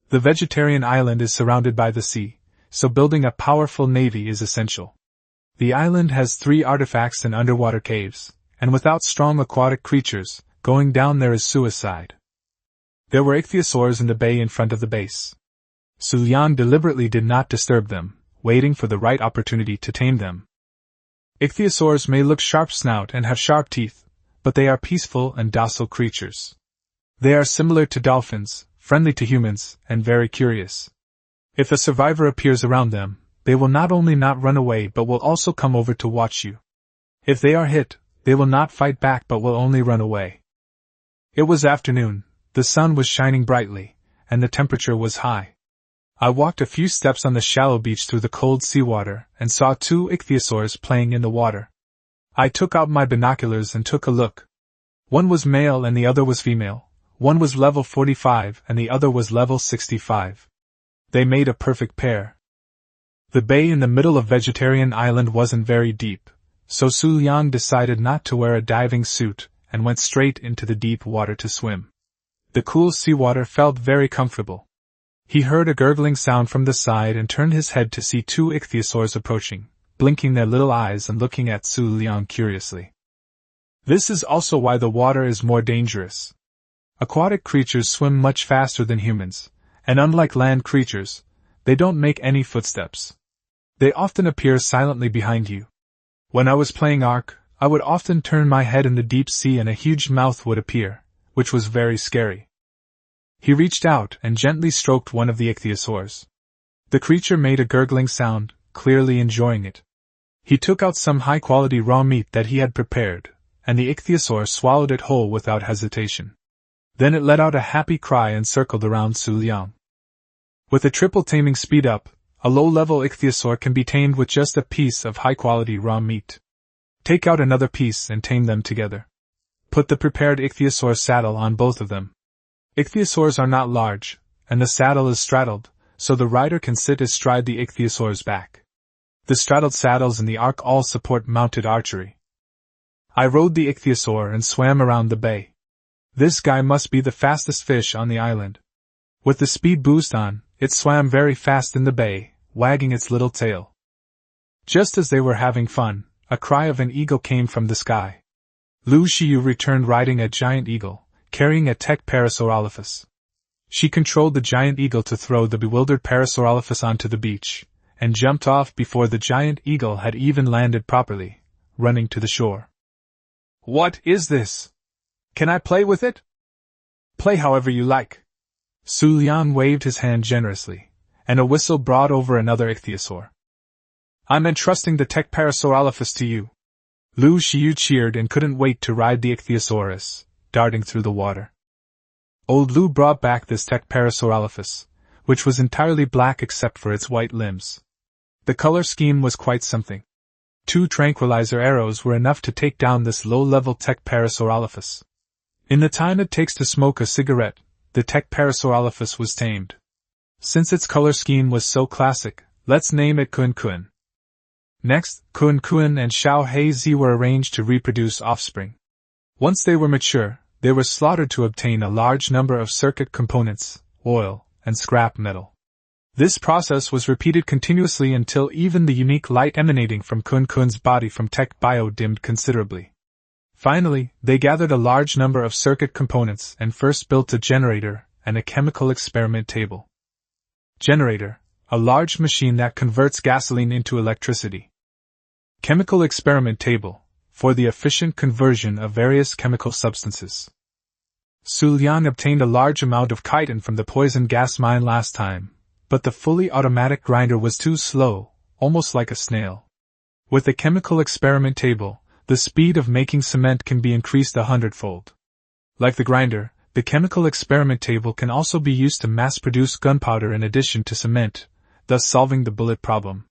The vegetarian island is surrounded by the sea, so building a powerful navy is essential. The island has 3 artifacts and underwater caves, and without strong aquatic creatures, going down there is suicide. There were ichthyosaurs in the bay in front of the base. Xu Liang deliberately did not disturb them, waiting for the right opportunity to tame them. Ichthyosaurs may look sharp-snout and have sharp teeth, but they are peaceful and docile creatures. They are similar to dolphins, friendly to humans, and very curious. If a survivor appears around them, they will not only not run away but will also come over to watch you. If they are hit, they will not fight back but will only run away. It was afternoon, the sun was shining brightly, and the temperature was high. I walked a few steps on the shallow beach through the cold seawater and saw 2 ichthyosaurs playing in the water. I took out my binoculars and took a look. One was male and the other was female. One was level 45 and the other was level 65. They made a perfect pair. The bay in the middle of Vegetarian Island wasn't very deep, so Xu Liang decided not to wear a diving suit and went straight into the deep water to swim. The cool seawater felt very comfortable. He heard a gurgling sound from the side and turned his head to see 2 ichthyosaurs approaching, blinking their little eyes and looking at Xu Liang curiously. This is also why the water is more dangerous. Aquatic creatures swim much faster than humans, and unlike land creatures, they don't make any footsteps. They often appear silently behind you. When I was playing Ark, I would often turn my head in the deep sea and a huge mouth would appear, which was very scary. He reached out and gently stroked one of the ichthyosaurs. The creature made a gurgling sound, clearly enjoying it. He took out some high-quality raw meat that he had prepared, and the ichthyosaur swallowed it whole without hesitation. Then it let out a happy cry and circled around Xu Liang. With a triple taming speed up, a low-level ichthyosaur can be tamed with just a piece of high-quality raw meat. Take out another piece and tame them together. Put the prepared ichthyosaur saddle on both of them. Ichthyosaurs are not large, and the saddle is straddled, so the rider can sit astride the ichthyosaur's back. The straddled saddles in the Ark all support mounted archery. I rode the ichthyosaur and swam around the bay. This guy must be the fastest fish on the island. With the speed boost on, it swam very fast in the bay, wagging its little tail. Just as they were having fun, a cry of an eagle came from the sky. Lu Xiu returned riding a giant eagle, carrying a tech Parasaurolophus. She controlled the giant eagle to throw the bewildered Parasaurolophus onto the beach, and jumped off before the giant eagle had even landed properly, running to the shore. What is this? Can I play with it? Play however you like. Xu Liang waved his hand generously, and a whistle brought over another ichthyosaur. I'm entrusting the tech Parasaurolophus to you. Lu Xiu cheered and couldn't wait to ride the ichthyosaurus, darting through the water. Old Lu brought back this tech Parasaurolophus, which was entirely black except for its white limbs. The color scheme was quite something. 2 tranquilizer arrows were enough to take down this low-level tech Parasaurolophus. In the time it takes to smoke a cigarette, the tech Parasaurolophus was tamed. Since its color scheme was so classic, let's name it Kun Kun. Next, Kun Kun and Xiao Heizi were arranged to reproduce offspring. Once they were mature, they were slaughtered to obtain a large number of circuit components, oil, and scrap metal. This process was repeated continuously until even the unique light emanating from Kun Kun's body from Tech Bio dimmed considerably. Finally, they gathered a large number of circuit components and first built a generator and a chemical experiment table. Generator, a large machine that converts gasoline into electricity. Chemical experiment table, for the efficient conversion of various chemical substances. Xu Liang obtained a large amount of chitin from the poison gas mine last time, but the fully automatic grinder was too slow, almost like a snail. With the chemical experiment table, the speed of making cement can be increased 100-fold. Like the grinder, the chemical experiment table can also be used to mass-produce gunpowder in addition to cement, thus solving the bullet problem.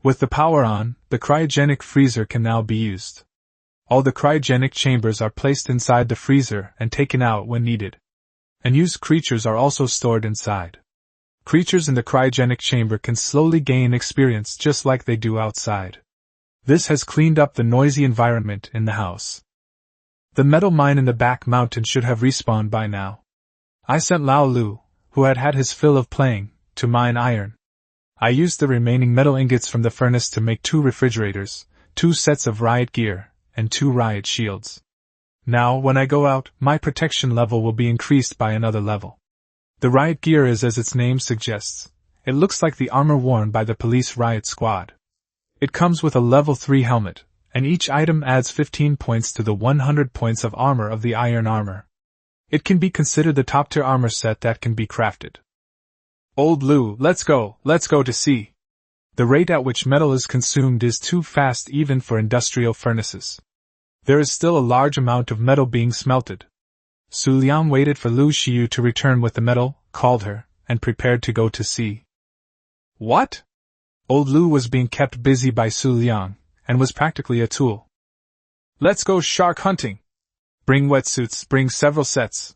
With the power on, the cryogenic freezer can now be used. All the cryogenic chambers are placed inside the freezer and taken out when needed. Unused creatures are also stored inside. Creatures in the cryogenic chamber can slowly gain experience just like they do outside. This has cleaned up the noisy environment in the house. The metal mine in the back mountain should have respawned by now. I sent Lao Lu, who had had his fill of playing, to mine iron. I used the remaining metal ingots from the furnace to make 2 refrigerators, 2 sets of riot gear, and 2 riot shields. Now, when I go out, my protection level will be increased by another level. The riot gear is as its name suggests. It looks like the armor worn by the police riot squad. It comes with a level 3 helmet, and each item adds 15 points to the 100 points of armor of the iron armor. It can be considered the top-tier armor set that can be crafted. Old Lu, let's go to sea. The rate at which metal is consumed is too fast even for industrial furnaces. There is still a large amount of metal being smelted. Xu Liang waited for Lu Xiu to return with the metal, called her, and prepared to go to sea. What? Old Lu was being kept busy by Xu Liang, and was practically a tool. Let's go shark hunting. Bring wetsuits, bring several sets.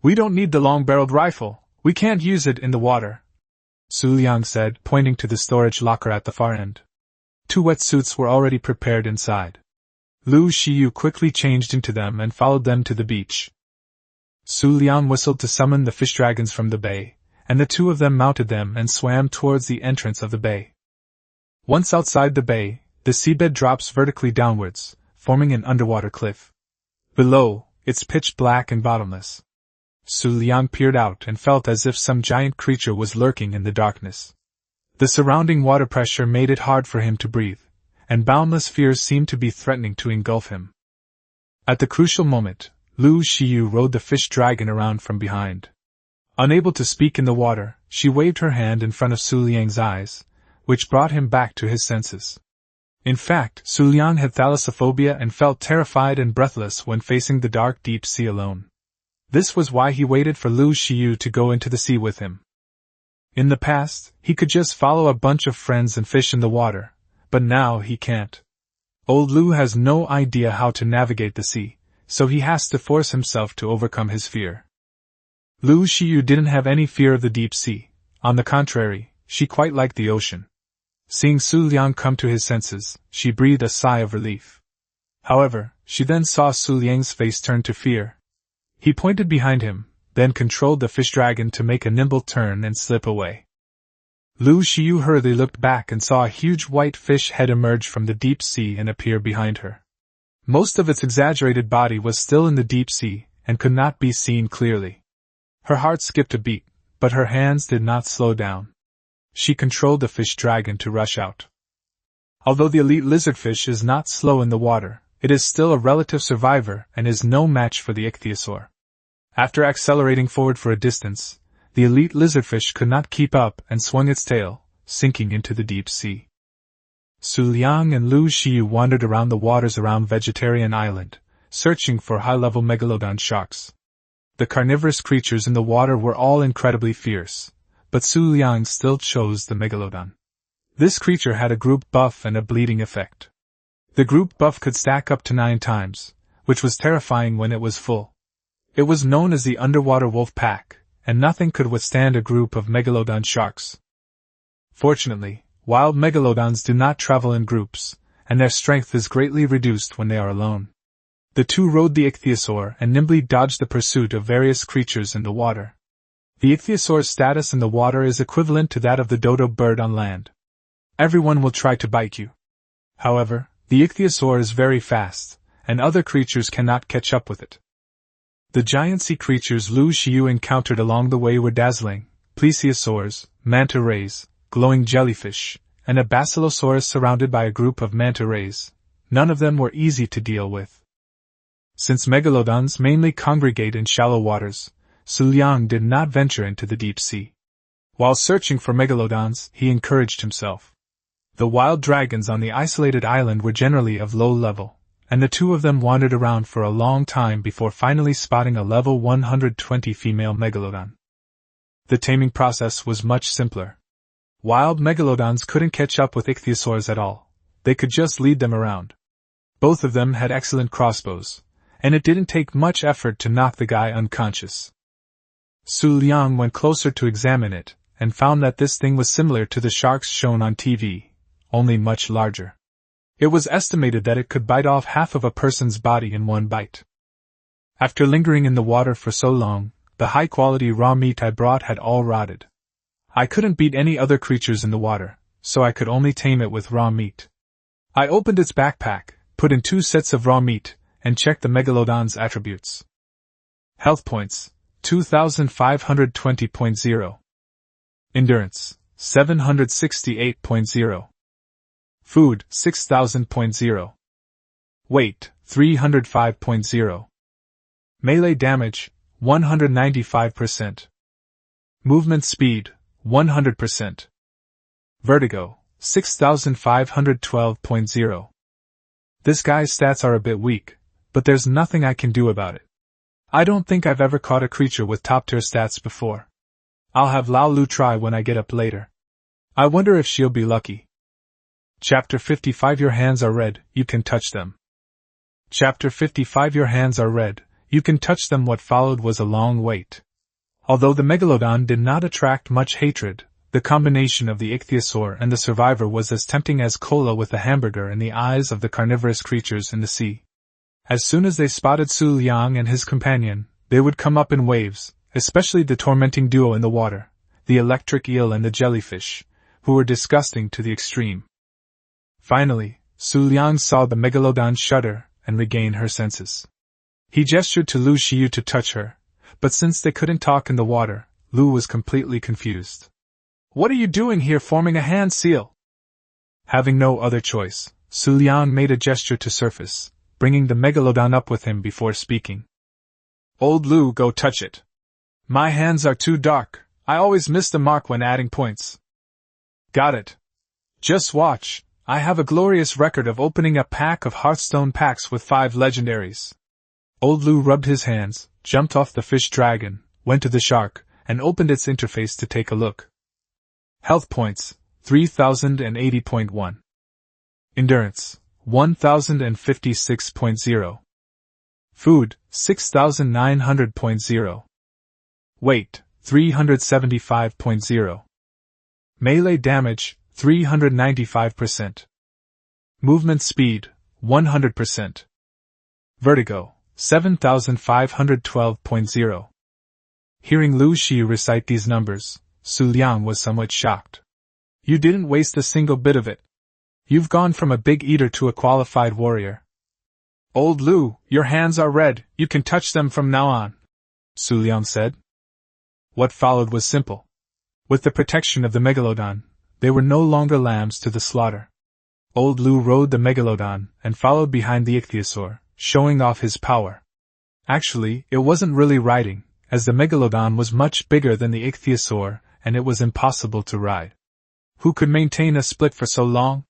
We don't need the long-barreled rifle, we can't use it in the water, Xu Liang said, pointing to the storage locker at the far end. 2 wetsuits were already prepared inside. Lu Xiu quickly changed into them and followed them to the beach. Xu Liang whistled to summon the fish dragons from the bay, and the 2 of them mounted them and swam towards the entrance of the bay. Once outside the bay, the seabed drops vertically downwards, forming an underwater cliff. Below, it's pitch black and bottomless. Xu Liang peered out and felt as if some giant creature was lurking in the darkness. The surrounding water pressure made it hard for him to breathe, and boundless fears seemed to be threatening to engulf him. At the crucial moment, Lu Xiu rode the fish dragon around from behind. Unable to speak in the water, she waved her hand in front of Xu Liang's eyes, which brought him back to his senses. In fact, Xu Liang had thalassophobia and felt terrified and breathless when facing the dark deep sea alone. This was why he waited for Lu Xiu to go into the sea with him. In the past, he could just follow a bunch of friends and fish in the water, but now he can't. Old Lu has no idea how to navigate the sea, so he has to force himself to overcome his fear. Lu Xiu didn't have any fear of the deep sea. On the contrary, she quite liked the ocean. Seeing Xu Liang come to his senses, she breathed a sigh of relief. However, she then saw Xu Liang's face turn to fear. He pointed behind him, then controlled the fish dragon to make a nimble turn and slip away. Lu Xiu hurriedly looked back and saw a huge white fish head emerge from the deep sea and appear behind her. Most of its exaggerated body was still in the deep sea, and could not be seen clearly. Her heart skipped a beat, but her hands did not slow down. She controlled the fish dragon to rush out. Although the elite lizardfish is not slow in the water, it is still a relative survivor and is no match for the ichthyosaur. After accelerating forward for a distance, the elite lizardfish could not keep up and swung its tail, sinking into the deep sea. Xu Liang and Lu Xiu wandered around the waters around Vegetarian Island, searching for high-level megalodon sharks. The carnivorous creatures in the water were all incredibly fierce, but Xu Liang still chose the megalodon. This creature had a group buff and a bleeding effect. The group buff could stack up to 9 times, which was terrifying when it was full. It was known as the underwater wolf pack, and nothing could withstand a group of megalodon sharks. Fortunately, wild megalodons do not travel in groups, and their strength is greatly reduced when they are alone. The 2 rode the ichthyosaur and nimbly dodged the pursuit of various creatures in the water. The ichthyosaur's status in the water is equivalent to that of the dodo bird on land. Everyone will try to bite you. However, the ichthyosaur is very fast, and other creatures cannot catch up with it. The giant sea creatures Lu Xiu encountered along the way were dazzling: plesiosaurs, manta rays, glowing jellyfish, and a basilosaurus surrounded by a group of manta rays. None of them were easy to deal with. Since megalodons mainly congregate in shallow waters, Xu Liang did not venture into the deep sea. While searching for megalodons, he encouraged himself. The wild dragons on the isolated island were generally of low level, and the 2 of them wandered around for a long time before finally spotting a level 120 female megalodon. The taming process was much simpler. Wild megalodons couldn't catch up with ichthyosaurs at all, they could just lead them around. Both of them had excellent crossbows, and it didn't take much effort to knock the guy unconscious. Xu Liang went closer to examine it, and found that this thing was similar to the sharks shown on TV, only much larger. It was estimated that it could bite off half of a person's body in one bite. After lingering in the water for so long, the high-quality raw meat I brought had all rotted. I couldn't beat any other creatures in the water, so I could only tame it with raw meat. I opened its backpack, put in 2 sets of raw meat, and checked the megalodon's attributes. Health points, 2520.0. Endurance, 768.0. Food, 6000.0. Weight, 305.0. Melee damage, 195%. Movement speed, 100%. Vertigo, 6512.0. This guy's stats are a bit weak, but there's nothing I can do about it. I don't think I've ever caught a creature with top-tier stats before. I'll have Lao Lu try when I get up later. I wonder if she'll be lucky. Chapter 55 Your hands are red, you can touch them. Chapter 55 Your hands are red, you can touch them. What followed was a long wait. Although the megalodon did not attract much hatred, the combination of the ichthyosaur and the survivor was as tempting as cola with a hamburger in the eyes of the carnivorous creatures in the sea. As soon as they spotted Xu Liang and his companion, they would come up in waves, especially the tormenting duo in the water, the electric eel and the jellyfish, who were disgusting to the extreme. Finally, Xu Liang saw the megalodon shudder and regain her senses. He gestured to Lu Xiu to touch her, but since they couldn't talk in the water, Lu was completely confused. "What are you doing here forming a hand seal?" Having no other choice, Xu Liang made a gesture to surface, bringing the megalodon up with him before speaking. "Old Lu, go touch it. My hands are too dark, I always miss the mark when adding points." "Got it. Just watch, I have a glorious record of opening a pack of Hearthstone packs with 5 legendaries." Old Lu rubbed his hands, jumped off the fish dragon, went to the shark, and opened its interface to take a look. Health points, 3080.1. Endurance, 1056.0. Food, 6900.0. Weight, 375.0. Melee damage, 395%. Movement speed, 100%. Vertigo, 7512.0. Hearing Lu Xiu recite these numbers, Xu Liang was somewhat shocked. "You didn't waste a single bit of it. You've gone from a big eater to a qualified warrior." "Old Lu, your hands are red, you can touch them from now on," Xu Liang said. What followed was simple. With the protection of the megalodon, they were no longer lambs to the slaughter. Old Lu rode the megalodon and followed behind the ichthyosaur, showing off his power. Actually, it wasn't really riding, as the megalodon was much bigger than the ichthyosaur, and it was impossible to ride. Who could maintain a split for so long?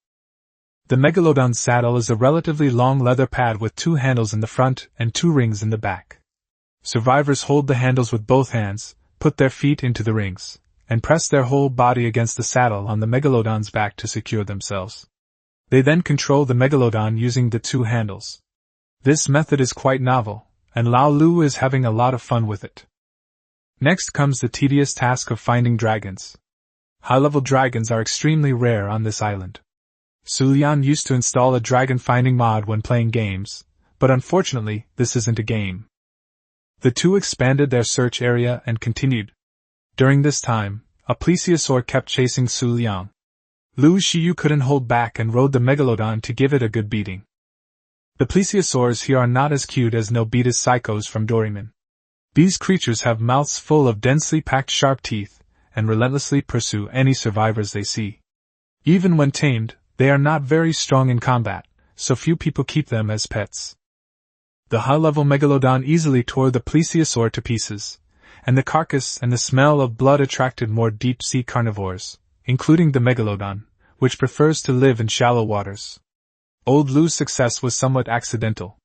The megalodon's saddle is a relatively long leather pad with 2 handles in the front and 2 rings in the back. Survivors hold the handles with both hands, put their feet into the rings, and press their whole body against the saddle on the megalodon's back to secure themselves. They then control the megalodon using the 2 handles. This method is quite novel, and Lao Lu is having a lot of fun with it. Next comes the tedious task of finding dragons. High-level dragons are extremely rare on this island. Xu Liang used to install a dragon-finding mod when playing games, but unfortunately, this isn't a game. The two expanded their search area and continued. During this time, a plesiosaur kept chasing Xu Liang. Lu Xiu couldn't hold back and rode the megalodon to give it a good beating. The plesiosaurs here are not as cute as Nobitas psychos from Doraemon. These creatures have mouths full of densely packed sharp teeth, and relentlessly pursue any survivors they see. Even when tamed, they are not very strong in combat, so few people keep them as pets. The high-level megalodon easily tore the plesiosaur to pieces, and the carcass and the smell of blood attracted more deep-sea carnivores, including the megalodon, which prefers to live in shallow waters. Old Lu's success was somewhat accidental.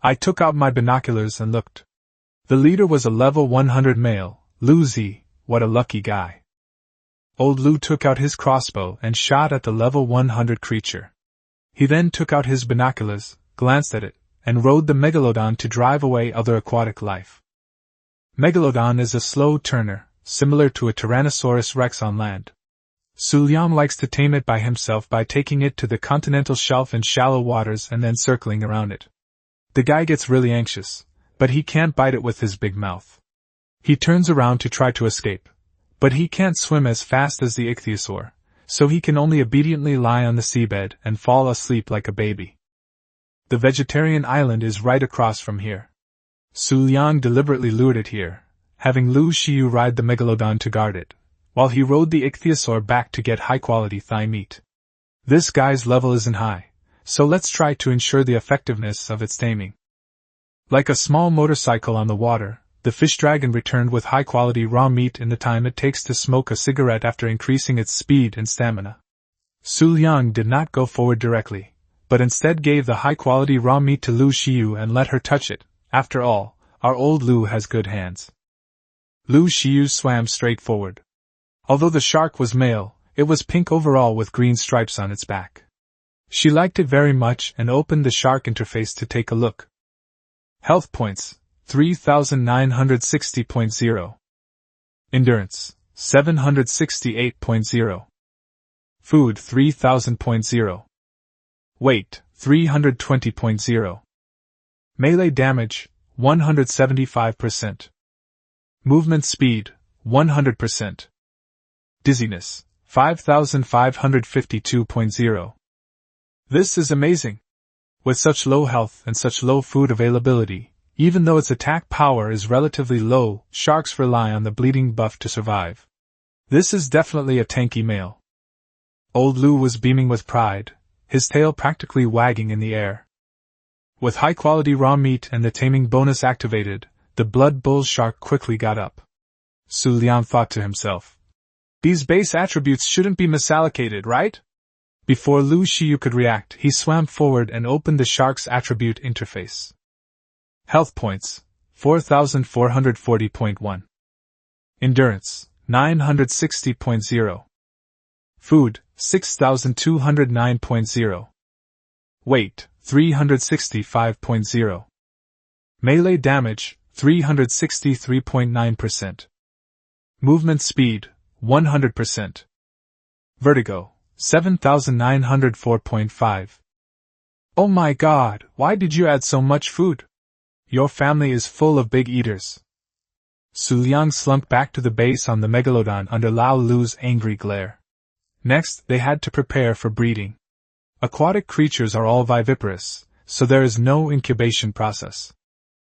I took out my binoculars and looked. The leader was a level 100 male, Lu Zi. What a lucky guy. Old Lu took out his crossbow and shot at the level 100 creature. He then took out his binoculars, glanced at it, and rode the megalodon to drive away other aquatic life. Megalodon is a slow turner, similar to a Tyrannosaurus rex on land. Xu Liang likes to tame it by himself by taking it to the continental shelf in shallow waters and then circling around it. The guy gets really anxious, but he can't bite it with his big mouth. He turns around to try to escape, but he can't swim as fast as the ichthyosaur, so he can only obediently lie on the seabed and fall asleep like a baby. The vegetarian island is right across from here. Xu Liang deliberately lured it here, having Lu Xiu ride the megalodon to guard it, while he rode the ichthyosaur back to get high-quality thigh meat. This guy's level isn't high, so let's try to ensure the effectiveness of its taming. Like a small motorcycle on the water, the fish dragon returned with high-quality raw meat in the time it takes to smoke a cigarette after increasing its speed and stamina. Xu Liang did not go forward directly, but instead gave the high-quality raw meat to Lu Xiu and let her touch it. After all, our old Lu has good hands. Lu Xiu swam straight forward. Although the shark was male, it was pink overall with green stripes on its back. She liked it very much and opened the shark interface to take a look. Health points, 3960.0. Endurance, 768.0. Food, 3000.0. Weight, 320.0. Melee damage, 175%. Movement speed, 100%. Dizziness, 5552.0. This is amazing. With such low health and such low food availability, even though its attack power is relatively low, sharks rely on the bleeding buff to survive. This is definitely a tanky male. Old Lu was beaming with pride, his tail practically wagging in the air. With high-quality raw meat and the taming bonus activated, the blood bull shark quickly got up. Xu Liang thought to himself, "These base attributes shouldn't be misallocated, right?" Before Lu Xiu could react, he swam forward and opened the shark's attribute interface. Health points, 4440.1. Endurance, 960.0. Food, 6209.0. Weight, 365.0. Melee damage, 363.9%. Movement speed, 100%. Vertigo, 7904.5. Oh my god, why did you add so much food? Your family is full of big eaters. Xu Liang slunk back to the base on the megalodon under Lao Lu's angry glare. Next, they had to prepare for breeding. Aquatic creatures are all viviparous, so there is no incubation process.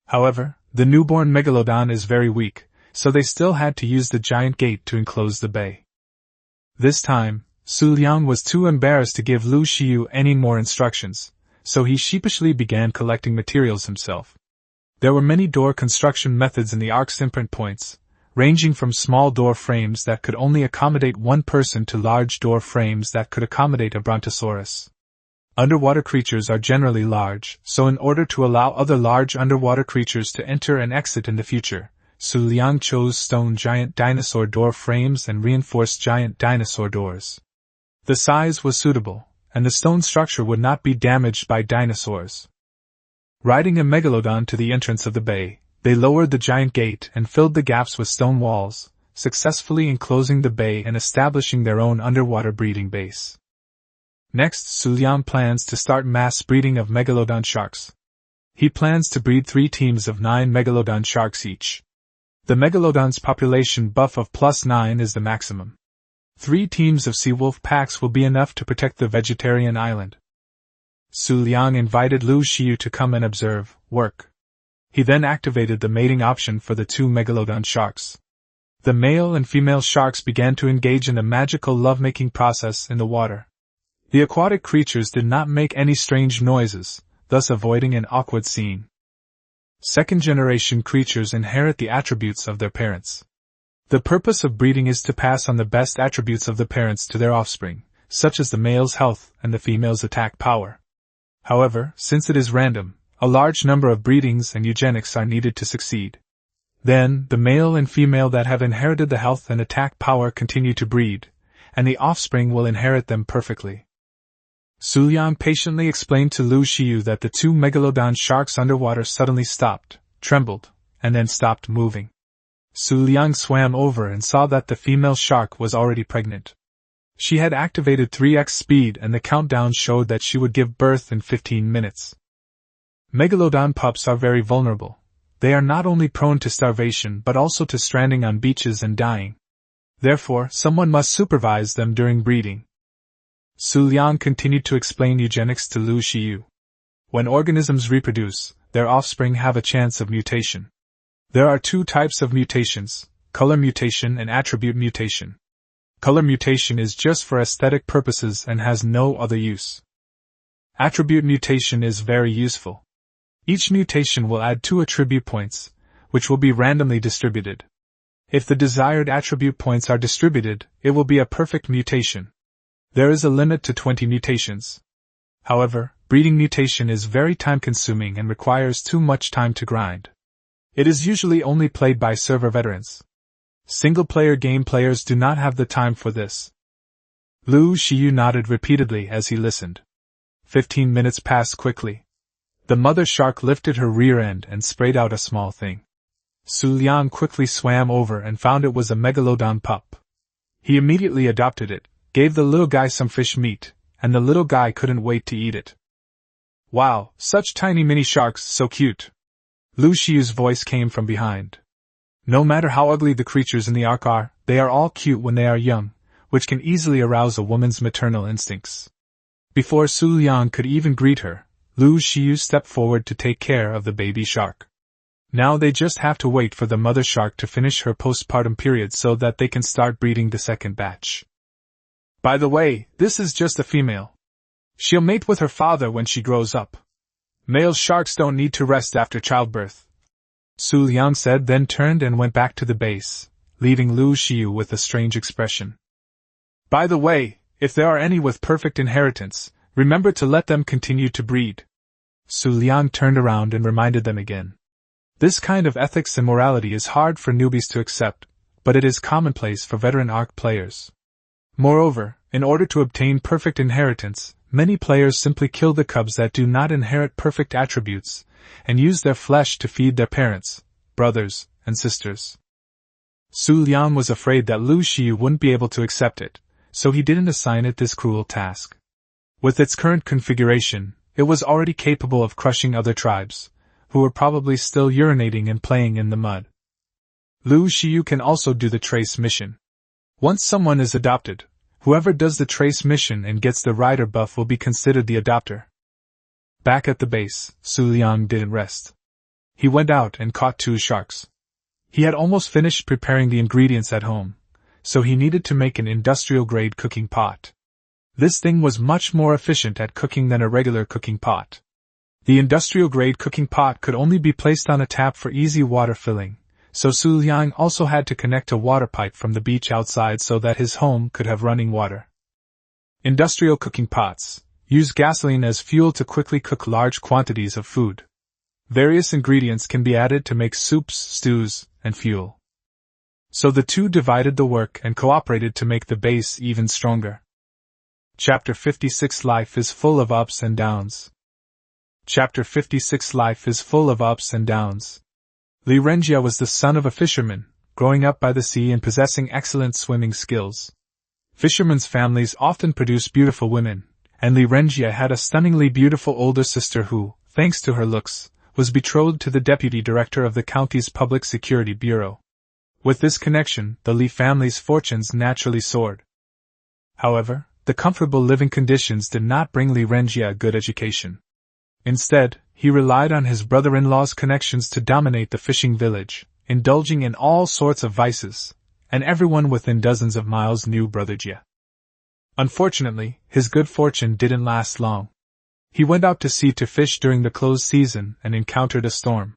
However, the newborn megalodon is very weak, so they still had to use the giant gate to enclose the bay. This time, Xu Liang was too embarrassed to give Lu Xiu any more instructions, so he sheepishly began collecting materials himself. There were many door construction methods in the Ark's imprint points, ranging from small door frames that could only accommodate one person to large door frames that could accommodate a brontosaurus. Underwater creatures are generally large, so in order to allow other large underwater creatures to enter and exit in the future, Xu Liang chose stone giant dinosaur door frames and reinforced giant dinosaur doors. The size was suitable, and the stone structure would not be damaged by dinosaurs. Riding a megalodon to the entrance of the bay, they lowered the giant gate and filled the gaps with stone walls, successfully enclosing the bay and establishing their own underwater breeding base. Next, Xu Liang plans to start mass breeding of megalodon sharks. He plans to breed 3 teams of 9 megalodon sharks each. The megalodon's population buff of +9 is the maximum. 3 teams of seawolf packs will be enough to protect the vegetarian island. Xu Liang invited Lu Xiu to come and observe, work. He then activated the mating option for the 2 megalodon sharks. The male and female sharks began to engage in a magical lovemaking process in the water. The aquatic creatures did not make any strange noises, thus avoiding an awkward scene. Second-generation creatures inherit the attributes of their parents. The purpose of breeding is to pass on the best attributes of the parents to their offspring, such as the male's health and the female's attack power. However, since it is random, a large number of breedings and eugenics are needed to succeed. Then, the male and female that have inherited the health and attack power continue to breed, and the offspring will inherit them perfectly. Xu Liang patiently explained to Lu Xiu that the 2 megalodon sharks underwater suddenly stopped, trembled, and then stopped moving. Xu Liang swam over and saw that the female shark was already pregnant. She had activated 3x speed and the countdown showed that she would give birth in 15 minutes. Megalodon pups are very vulnerable. They are not only prone to starvation but also to stranding on beaches and dying. Therefore, someone must supervise them during breeding. Xu Liang continued to explain eugenics to Lu Xiyu. When organisms reproduce, their offspring have a chance of mutation. There are 2 types of mutations, color mutation and attribute mutation. Color mutation is just for aesthetic purposes and has no other use. Attribute mutation is very useful. Each mutation will add 2 attribute points, which will be randomly distributed. If the desired attribute points are distributed, it will be a perfect mutation. There is a limit to 20 mutations. However, breeding mutation is very time-consuming and requires too much time to grind. It is usually only played by server veterans. Single-player game players do not have the time for this. Lu Xiyu nodded repeatedly as he listened. 15 minutes passed quickly. The mother shark lifted her rear end and sprayed out a small thing. Xu Liang quickly swam over and found it was a megalodon pup. He immediately adopted it, gave the little guy some fish meat, and the little guy couldn't wait to eat it. Wow, such tiny mini sharks, so cute. Lu Xiyu's voice came from behind. No matter how ugly the creatures in the ark are, they are all cute when they are young, which can easily arouse a woman's maternal instincts. Before Xu Liang could even greet her, Lu Xiyu stepped forward to take care of the baby shark. Now they just have to wait for the mother shark to finish her postpartum period so that they can start breeding the second batch. By the way, this is just a female. She'll mate with her father when she grows up. Male sharks don't need to rest after childbirth, Xu Liang said, then turned and went back to the base, leaving Lu Xiyu with a strange expression. By the way, if there are any with perfect inheritance, remember to let them continue to breed. Xu Liang turned around and reminded them again. This kind of ethics and morality is hard for newbies to accept, but it is commonplace for veteran ARK players. Moreover, in order to obtain perfect inheritance, many players simply kill the cubs that do not inherit perfect attributes, and use their flesh to feed their parents, brothers, and sisters. Xu Liang was afraid that Lu Xiyu wouldn't be able to accept it, so he didn't assign it this cruel task. With its current configuration, it was already capable of crushing other tribes, who were probably still urinating and playing in the mud. Lu Xiyu can also do the trace mission. Once someone is adopted, whoever does the trace mission and gets the rider buff will be considered the adopter. Back at the base, Xu Liang didn't rest. He went out and caught 2 sharks. He had almost finished preparing the ingredients at home, so he needed to make an industrial-grade cooking pot. This thing was much more efficient at cooking than a regular cooking pot. The industrial-grade cooking pot could only be placed on a tap for easy water filling, so Xu Liang also had to connect a water pipe from the beach outside so that his home could have running water. Industrial cooking pots use gasoline as fuel to quickly cook large quantities of food. Various ingredients can be added to make soups, stews, and fuel. So the two divided the work and cooperated to make the base even stronger. Chapter 56 Life is full of ups and downs. Chapter 56 Life is full of ups and downs. Li Renjia was the son of a fisherman, growing up by the sea and possessing excellent swimming skills. Fishermen's families often produce beautiful women, and Li Renjia had a stunningly beautiful older sister who, thanks to her looks, was betrothed to the deputy director of the county's public security bureau. With this connection, the Li family's fortunes naturally soared. However, the comfortable living conditions did not bring Li Renjia a good education. Instead, he relied on his brother-in-law's connections to dominate the fishing village, indulging in all sorts of vices, and everyone within dozens of miles knew Brother Jia. Unfortunately, his good fortune didn't last long. He went out to sea to fish during the closed season and encountered a storm.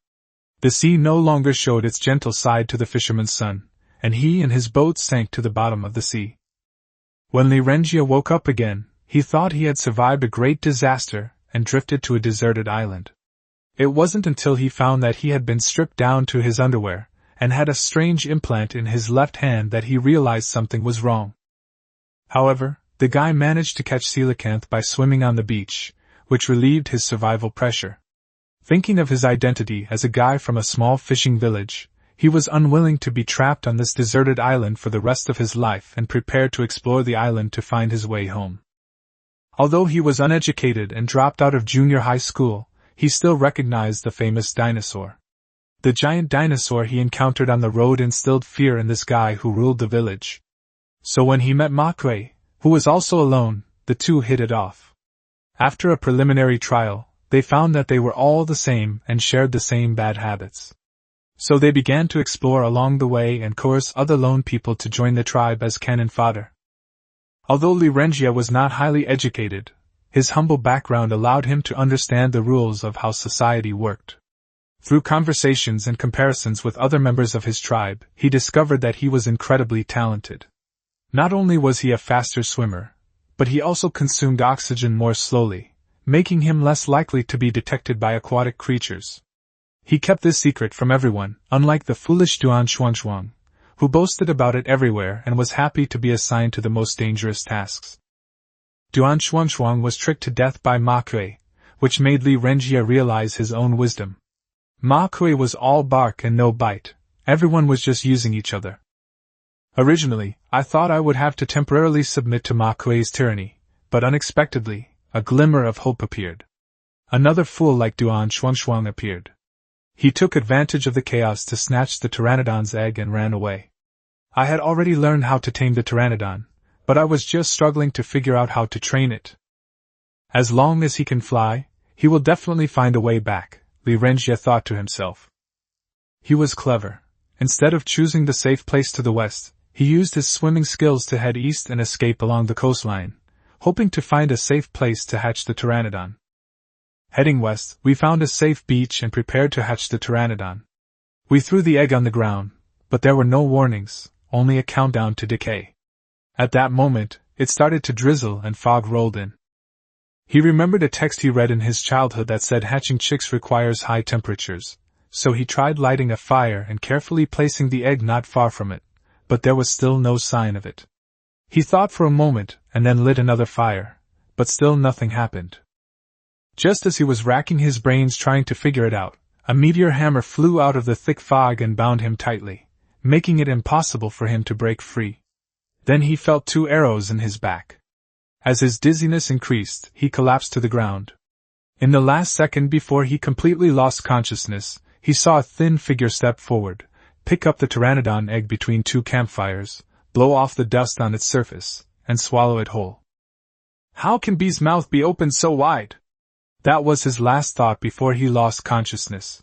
The sea no longer showed its gentle side to the fisherman's son, and he and his boat sank to the bottom of the sea. When Li Renjia woke up again, he thought he had survived a great disaster and drifted to a deserted island. It wasn't until he found that he had been stripped down to his underwear and had a strange implant in his left hand that he realized something was wrong. However, the guy managed to catch coelacanth by swimming on the beach, which relieved his survival pressure. Thinking of his identity as a guy from a small fishing village, He was unwilling to be trapped on this deserted island for the rest of his life and prepared to explore the island to find his way home. Although he was uneducated and dropped out of junior high school, he still recognized the famous dinosaur. The giant dinosaur he encountered on the road instilled fear in this guy who ruled the village. So when he met Ma Kuei, who was also alone, the two hit it off. After a preliminary trial, they found that they were all the same and shared the same bad habits. So they began to explore along the way and coerce other lone people to join the tribe as cannon fodder. Although Li Renjie was not highly educated, his humble background allowed him to understand the rules of how society worked. Through conversations and comparisons with other members of his tribe, he discovered that he was incredibly talented. Not only was he a faster swimmer, but he also consumed oxygen more slowly, making him less likely to be detected by aquatic creatures. He kept this secret from everyone, unlike the foolish Duan Xuanzhuang, who boasted about it everywhere and was happy to be assigned to the most dangerous tasks. Duan Xuanzhuang was tricked to death by Ma Kuei, which made Li Renjie realize his own wisdom. Ma Kuei was all bark and no bite, everyone was just using each other. Originally, I thought I would have to temporarily submit to Ma Kuei's tyranny, but unexpectedly, a glimmer of hope appeared. Another fool like Duan Xuanzhuang appeared. He took advantage of the chaos to snatch the pteranodon's egg and ran away. I had already learned how to tame the pteranodon, but I was just struggling to figure out how to train it. As long as he can fly, he will definitely find a way back, Li Renjie thought to himself. He was clever. Instead of choosing the safe place to the west, he used his swimming skills to head east and escape along the coastline, hoping to find a safe place to hatch the pteranodon. Heading west, we found a safe beach and prepared to hatch the pteranodon. We threw the egg on the ground, but there were no warnings, only a countdown to decay. At that moment, it started to drizzle and fog rolled in. He remembered a text he read in his childhood that said hatching chicks requires high temperatures, so he tried lighting a fire and carefully placing the egg not far from it, but there was still no sign of it. He thought for a moment and then lit another fire, but still nothing happened. Just as he was racking his brains trying to figure it out, a meteor hammer flew out of the thick fog and bound him tightly, making it impossible for him to break free. Then he felt 2 arrows in his back. As his dizziness increased, he collapsed to the ground. In the last second before he completely lost consciousness, he saw a thin figure step forward, pick up the pteranodon egg between 2 campfires, blow off the dust on its surface, and swallow it whole. How can B's mouth be opened so wide? That was his last thought before he lost consciousness.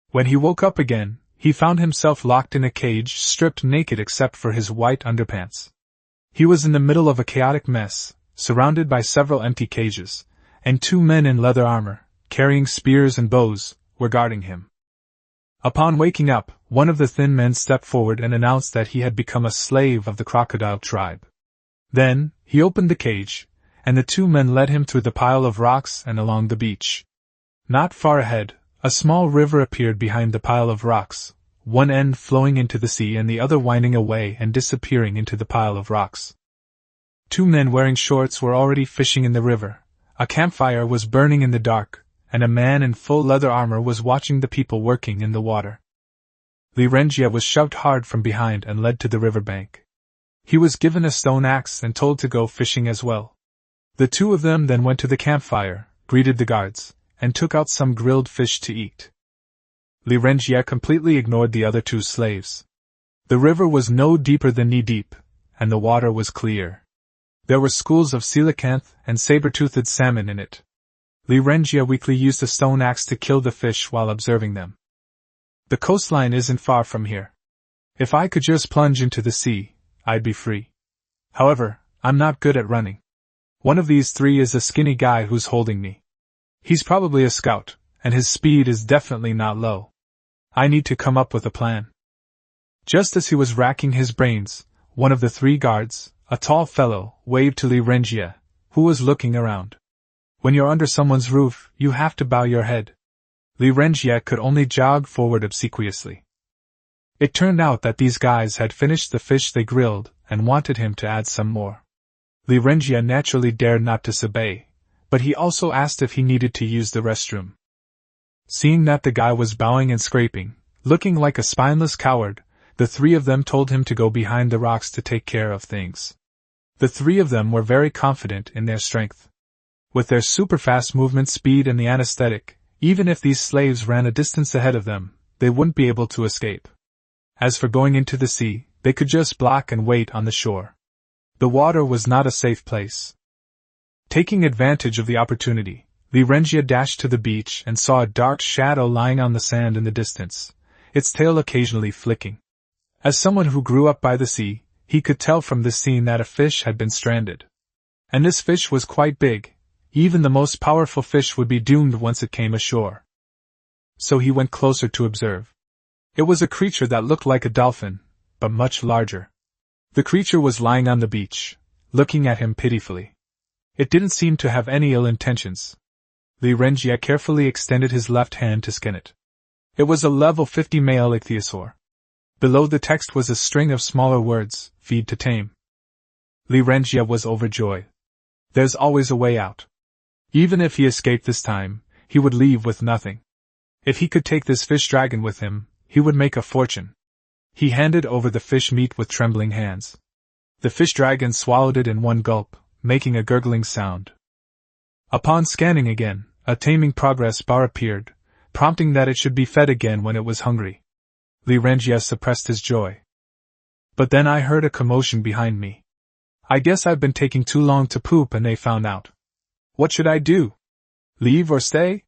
When he woke up again, he found himself locked in a cage, stripped naked except for his white underpants. He was in the middle of a chaotic mess, surrounded by several empty cages, and 2 men in leather armor, carrying spears and bows, were guarding him. Upon waking up, one of the thin men stepped forward and announced that he had become a slave of the crocodile tribe. Then, he opened the cage, and the 2 men led him through the pile of rocks and along the beach. Not far ahead, a small river appeared behind the pile of rocks, one end flowing into the sea and the other winding away and disappearing into the pile of rocks. 2 men wearing shorts were already fishing in the river, a campfire was burning in the dark, and a man in full leather armor was watching the people working in the water. Li Renjie was shoved hard from behind and led to the riverbank. He was given a stone axe and told to go fishing as well. The 2 of them then went to the campfire, greeted the guards, and took out some grilled fish to eat. Li Renjie completely ignored the other 2 slaves. The river was no deeper than knee-deep, and the water was clear. There were schools of coelacanth and saber-toothed salmon in it. Li Renjie weakly used a stone axe to kill the fish while observing them. The coastline isn't far from here. If I could just plunge into the sea, I'd be free. However, I'm not good at running. One of these 3 is a skinny guy who's holding me. He's probably a scout, and his speed is definitely not low. I need to come up with a plan. Just as he was racking his brains, one of the 3 guards, a tall fellow, waved to Li Renjie, who was looking around. When you're under someone's roof, you have to bow your head. Li Renjie could only jog forward obsequiously. It turned out that these guys had finished the fish they grilled and wanted him to add some more. Li Renjie naturally dared not disobey, but he also asked if he needed to use the restroom. Seeing that the guy was bowing and scraping, Looking like a spineless coward, the three of them told him to go behind the rocks to take care of things. The three of them were very confident in their strength. With their super-fast movement speed and the anesthetic, even if these slaves ran a distance ahead of them, they wouldn't be able to escape. As for going into the sea, they could just block and wait on the shore. The water was not a safe place. Taking advantage of the opportunity, Li Renjie dashed to the beach and saw a dark shadow lying on the sand in the distance, its tail occasionally flicking. As someone who grew up by the sea, he could tell from this scene that a fish had been stranded. And this fish was quite big. Even the most powerful fish would be doomed once it came ashore. So he went closer to observe. It was a creature that looked like a dolphin, but much larger. The creature was lying on the beach, looking at him pitifully. It didn't seem to have any ill intentions. Li Renjie carefully extended his left hand to skin it. It was a level 50 male ichthyosaur. Below the text was a string of smaller words, feed to tame. Li Renjie was overjoyed. There's always a way out. Even if he escaped this time, he would leave with nothing. If he could take this fish dragon with him, he would make a fortune. He handed over the fish meat with trembling hands. The fish dragon swallowed it in one gulp, making a gurgling sound. Upon scanning again, a taming progress bar appeared, prompting that it should be fed again when it was hungry. Li Renjie suppressed his joy. But then I heard a commotion behind me. I guess I've been taking too long to poop and they found out. What should I do? Leave or stay?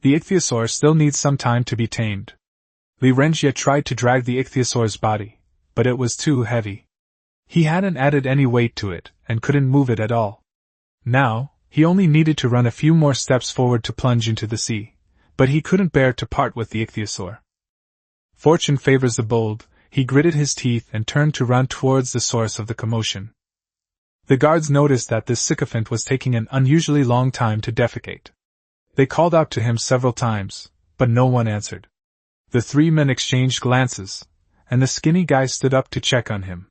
The ichthyosaur still needs some time to be tamed. Li Renjie tried to drag the ichthyosaur's body, but it was too heavy. He hadn't added any weight to it, and couldn't move it at all. Now, he only needed to run a few more steps forward to plunge into the sea, but he couldn't bear to part with the ichthyosaur. Fortune favors the bold, he gritted his teeth and turned to run towards the source of the commotion. The guards noticed that this sycophant was taking an unusually long time to defecate. They called out to him several times, but no one answered. The three men exchanged glances, and the skinny guy stood up to check on him.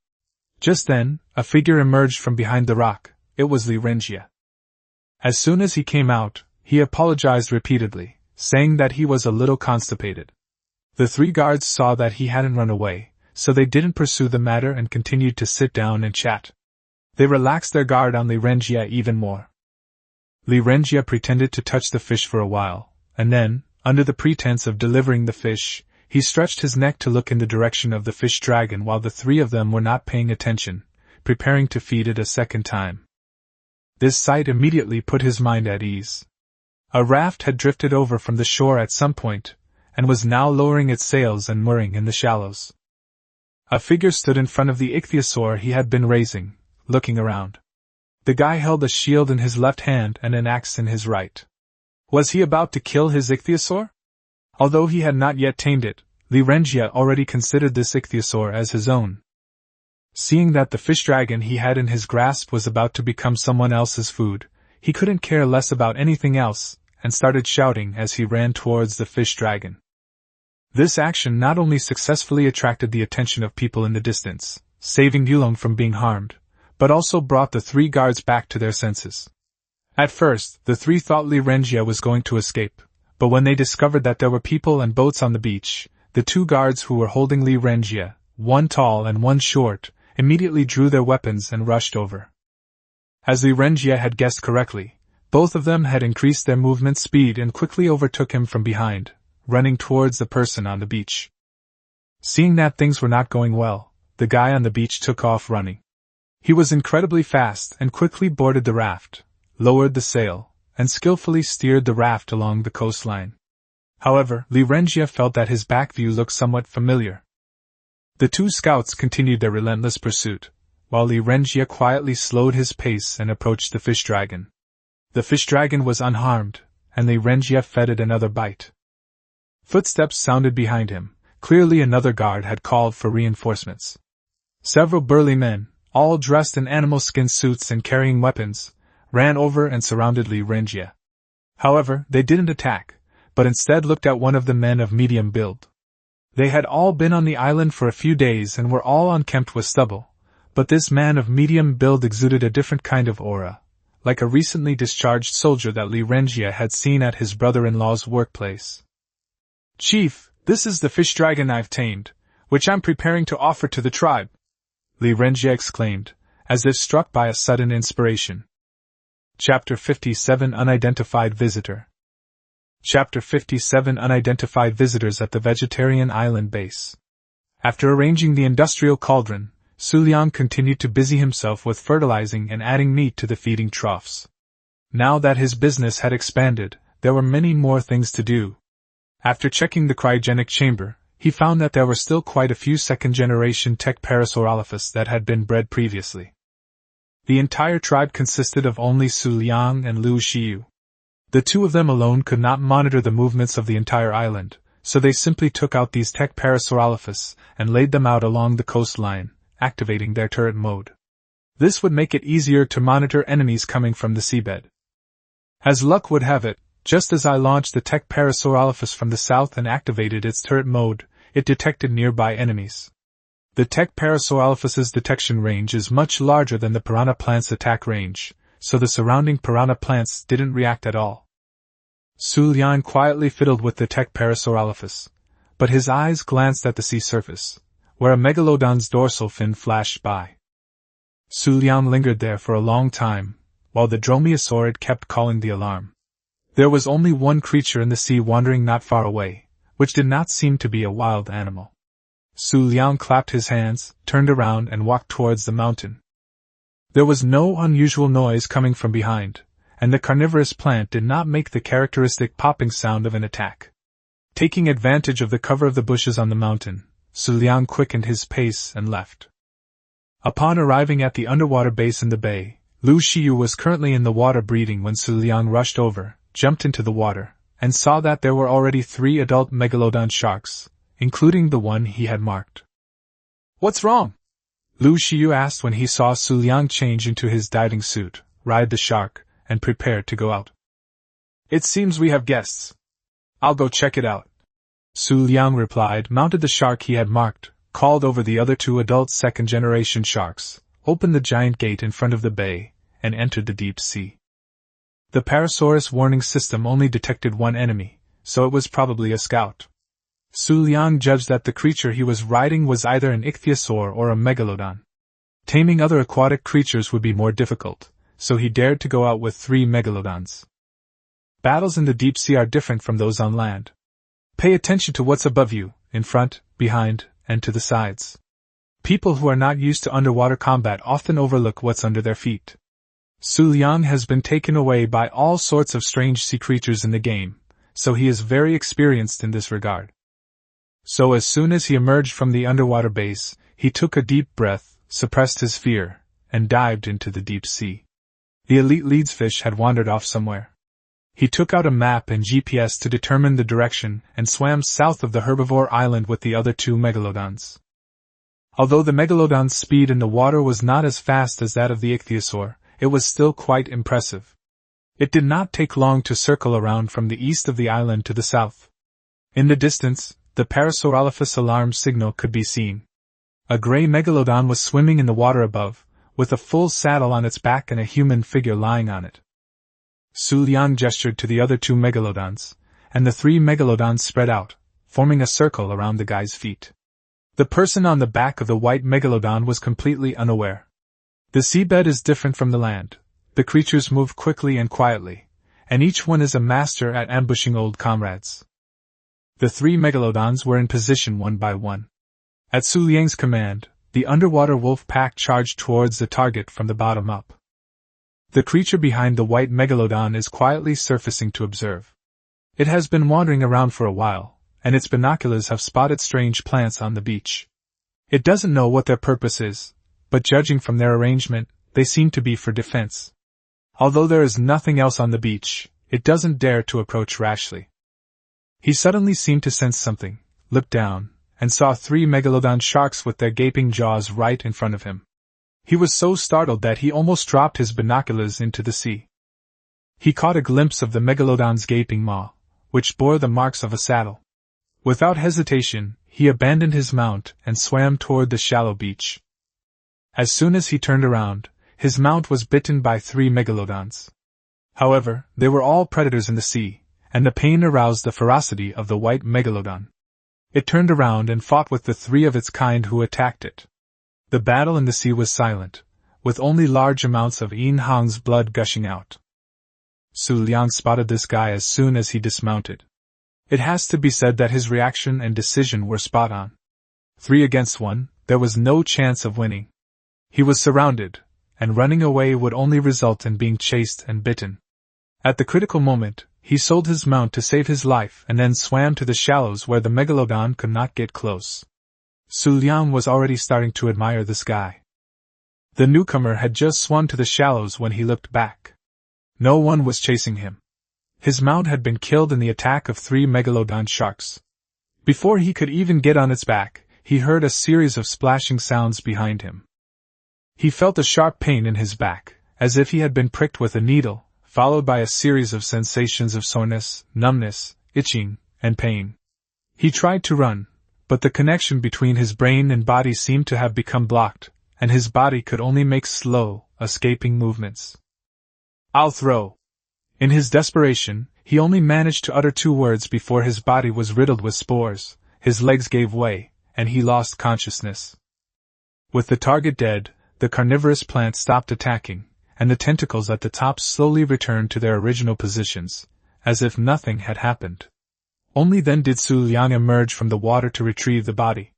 Just then, a figure emerged from behind the rock. It was Li Renjie. As soon as he came out, he apologized repeatedly, saying that he was a little constipated. The three guards saw that he hadn't run away, so they didn't pursue the matter and continued to sit down and chat. They relaxed their guard on Li Renjie even more. Li Renjie pretended to touch the fish for a while, and then, under the pretense of delivering the fish, he stretched his neck to look in the direction of the fish dragon while the three of them were not paying attention, preparing to feed it a second time. This sight immediately put his mind at ease. A raft had drifted over from the shore at some point, and was now lowering its sails and mooring in the shallows. A figure stood in front of the ichthyosaur he had been raising, looking around. The guy held a shield in his left hand and an axe in his right. Was he about to kill his ichthyosaur? Although he had not yet tamed it, Li Renjie already considered this ichthyosaur as his own. Seeing that the fish dragon he had in his grasp was about to become someone else's food, he couldn't care less about anything else, and started shouting as he ran towards the fish dragon. This action not only successfully attracted the attention of people in the distance, saving Yulong from being harmed, but also brought the three guards back to their senses. At first, the three thought Li Renjie was going to escape, but when they discovered that there were people and boats on the beach, the two guards who were holding Li Renjie, one tall and one short, immediately drew their weapons and rushed over. As Li Renjie had guessed correctly, both of them had increased their movement speed and quickly overtook him from behind, running towards the person on the beach. Seeing that things were not going well, the guy on the beach took off running. He was incredibly fast and quickly boarded the raft, lowered the sail, and skillfully steered the raft along the coastline. However, Li Renjie felt that his back view looked somewhat familiar. The two scouts continued their relentless pursuit, while Li Renjie quietly slowed his pace and approached the fish dragon. The fish dragon was unharmed, and Li Renjie fed it another bite. Footsteps sounded behind him. Clearly another guard had called for reinforcements. Several burly men, all dressed in animal skin suits and carrying weapons, ran over and surrounded Li Renjie. However, they didn't attack, but instead looked at one of the men of medium build. They had all been on the island for a few days and were all unkempt with stubble, but this man of medium build exuded a different kind of aura, like a recently discharged soldier that Li Renjie had seen at his brother-in-law's workplace. "Chief, This is the fish dragon I've tamed, which I'm preparing to offer to the tribe, Li Renjie exclaimed, as if struck by a sudden inspiration. Chapter 57 Unidentified Visitor. Chapter 57 Unidentified Visitors at the Vegetarian Island Base. After arranging the industrial cauldron, Xu Liang continued to busy himself with fertilizing and adding meat to the feeding troughs. Now that his business had expanded, there were many more things to do. After checking the cryogenic chamber, he found that there were still quite a few second-generation tech Parasaurolophus that had been bred previously. The entire tribe consisted of only Xu Liang and Liu Xiyu. The two of them alone could not monitor the movements of the entire island, so they simply took out these tech Parasaurolophus and laid them out along the coastline, activating their turret mode. This would make it easier to monitor enemies coming from the seabed. As luck would have it, just as I launched the tech Parasaurolophus from the south and activated its turret mode, it detected nearby enemies. The tech Parasaurolophus's detection range is much larger than the piranha plant's attack range, so the surrounding piranha plants didn't react at all. Xu Liang quietly fiddled with the tech Parasaurolophus, but his eyes glanced at the sea surface, where a megalodon's dorsal fin flashed by. Xu Liang lingered there for a long time, while the dromaeosaurid kept calling the alarm. There was only one creature in the sea wandering not far away, which did not seem to be a wild animal. Xu Liang clapped his hands, turned around and walked towards the mountain. There was no unusual noise coming from behind, and the carnivorous plant did not make the characteristic popping sound of an attack. Taking advantage of the cover of the bushes on the mountain, Xu Liang quickened his pace and left. Upon arriving at the underwater base in the bay, Liu Xiyu was currently in the water breathing when Xu Liang rushed over, jumped into the water, and saw that there were already 3 adult megalodon sharks, including the one he had marked. "What's wrong?" Liu Xiyu asked when he saw Xu Liang change into his diving suit, ride the shark, and prepare to go out. "It seems we have guests. I'll go check it out." Xu Liang replied, mounted the shark he had marked, called over the other 2 adult second-generation sharks, opened the giant gate in front of the bay, and entered the deep sea. The Parasaurus warning system only detected one enemy, so it was probably a scout. Xu Liang judged that the creature he was riding was either an ichthyosaur or a megalodon. Taming other aquatic creatures would be more difficult, so he dared to go out with 3 megalodons. Battles in the deep sea are different from those on land. Pay attention to what's above you, in front, behind, and to the sides. People who are not used to underwater combat often overlook what's under their feet. Xu Liang has been taken away by all sorts of strange sea creatures in the game, so he is very experienced in this regard. So as soon as he emerged from the underwater base, he took a deep breath, suppressed his fear, and dived into the deep sea. The elite leadsfish had wandered off somewhere. He took out a map and GPS to determine the direction and swam south of the herbivore island with the other 2 megalodons. Although the megalodon's speed in the water was not as fast as that of the ichthyosaur, it was still quite impressive. It did not take long to circle around from the east of the island to the south. In the distance, the Parasaurolophus alarm signal could be seen. A gray megalodon was swimming in the water above, with a full saddle on its back and a human figure lying on it. Xu Liang gestured to the other 2 megalodons, and the 3 megalodons spread out, forming a circle around the guy's feet. The person on the back of the white megalodon was completely unaware. The seabed is different from the land. The creatures move quickly and quietly, and each one is a master at ambushing old comrades. The 3 megalodons were in position one by one. At Xu Liang's command, the underwater wolf pack charged towards the target from the bottom up. The creature behind the white megalodon is quietly surfacing to observe. It has been wandering around for a while, and its binoculars have spotted strange plants on the beach. It doesn't know what their purpose is, but judging from their arrangement, they seem to be for defense. Although there is nothing else on the beach, it doesn't dare to approach rashly. He suddenly seemed to sense something, looked down, and saw 3 megalodon sharks with their gaping jaws right in front of him. He was so startled that he almost dropped his binoculars into the sea. He caught a glimpse of the megalodon's gaping maw, which bore the marks of a saddle. Without hesitation, he abandoned his mount and swam toward the shallow beach. As soon as he turned around, his mount was bitten by 3 megalodons. However, they were all predators in the sea, and the pain aroused the ferocity of the white megalodon. It turned around and fought with the three of its kind who attacked it. The battle in the sea was silent, with only large amounts of Yin Hong's blood gushing out. Xu Liang spotted this guy as soon as he dismounted. It has to be said that his reaction and decision were spot on. 3 against 1, there was no chance of winning. He was surrounded, and running away would only result in being chased and bitten. At the critical moment, he sold his mount to save his life and then swam to the shallows where the megalodon could not get close. Xu Liang was already starting to admire this guy. The newcomer had just swum to the shallows when he looked back. No one was chasing him. His mount had been killed in the attack of 3 megalodon sharks. Before he could even get on its back, he heard a series of splashing sounds behind him. He felt a sharp pain in his back, as if he had been pricked with a needle, followed by a series of sensations of soreness, numbness, itching, and pain. He tried to run, but the connection between his brain and body seemed to have become blocked, and his body could only make slow, escaping movements. "I'll throw." In his desperation, he only managed to utter 2 words before his body was riddled with spores, his legs gave way, and he lost consciousness. With the target dead, the carnivorous plant stopped attacking, and the tentacles at the top slowly returned to their original positions, as if nothing had happened. Only then did Xu Liang emerge from the water to retrieve the body.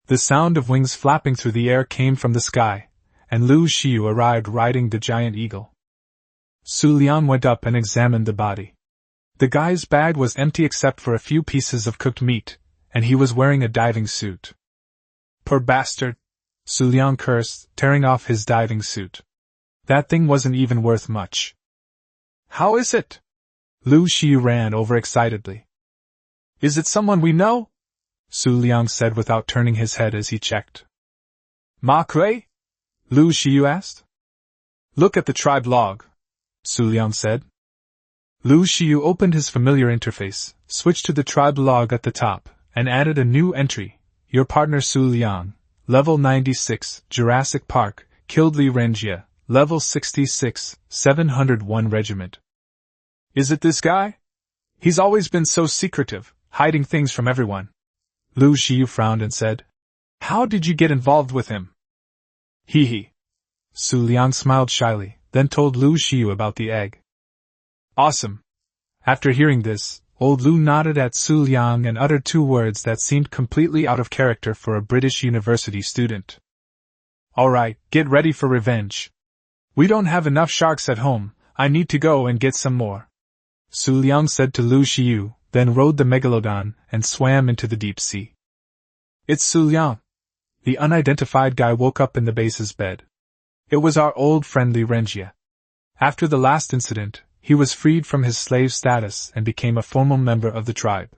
The sound of wings flapping through the air came from the sky, and Lu Xiu arrived riding the giant eagle. Xu Liang went up and examined the body. The guy's bag was empty except for a few pieces of cooked meat, and he was wearing a diving suit. "Poor bastard," Xu Liang cursed, tearing off his diving suit. "That thing wasn't even worth much." "How is it?" Lu Xiu ran over excitedly. "Is it someone we know?" Xu Liang said without turning his head as he checked. "Ma Kuei?" Lu Xiu asked. "Look at the tribe log," Xu Liang said. Lu Xiu opened his familiar interface, switched to the tribe log at the top, and added a new entry. "Your partner Xu Liang, level 96, Jurassic Park, killed Li Renjie, level 66, 701 Regiment." "Is it this guy? He's always been so secretive, hiding things from everyone." Lu Xiu frowned and said, "How did you get involved with him?" "Hee hee." Xu Liang smiled shyly, then told Lu Xiu about the egg. "Awesome." After hearing this, old Lu nodded at Xu Liang and uttered 2 words that seemed completely out of character for a British university student. "Alright, get ready for revenge. We don't have enough sharks at home, I need to go and get some more," Xu Liang said to Lu Xiu, then rode the megalodon and swam into the deep sea. "It's Xu Liang." The unidentified guy woke up in the base's bed. It was our old friend Li Renjie. After the last incident, he was freed from his slave status and became a formal member of the tribe.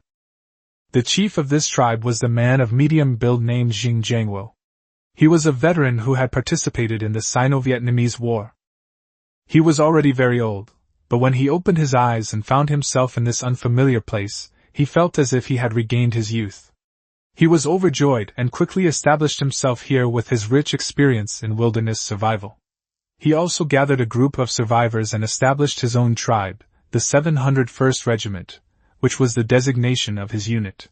The chief of this tribe was the man of medium build named Xing Jiangwo. He was a veteran who had participated in the Sino-Vietnamese War. He was already very old, but when he opened his eyes and found himself in this unfamiliar place, he felt as if he had regained his youth. He was overjoyed and quickly established himself here with his rich experience in wilderness survival. He also gathered a group of survivors and established his own tribe, the 701st Regiment, which was the designation of his unit.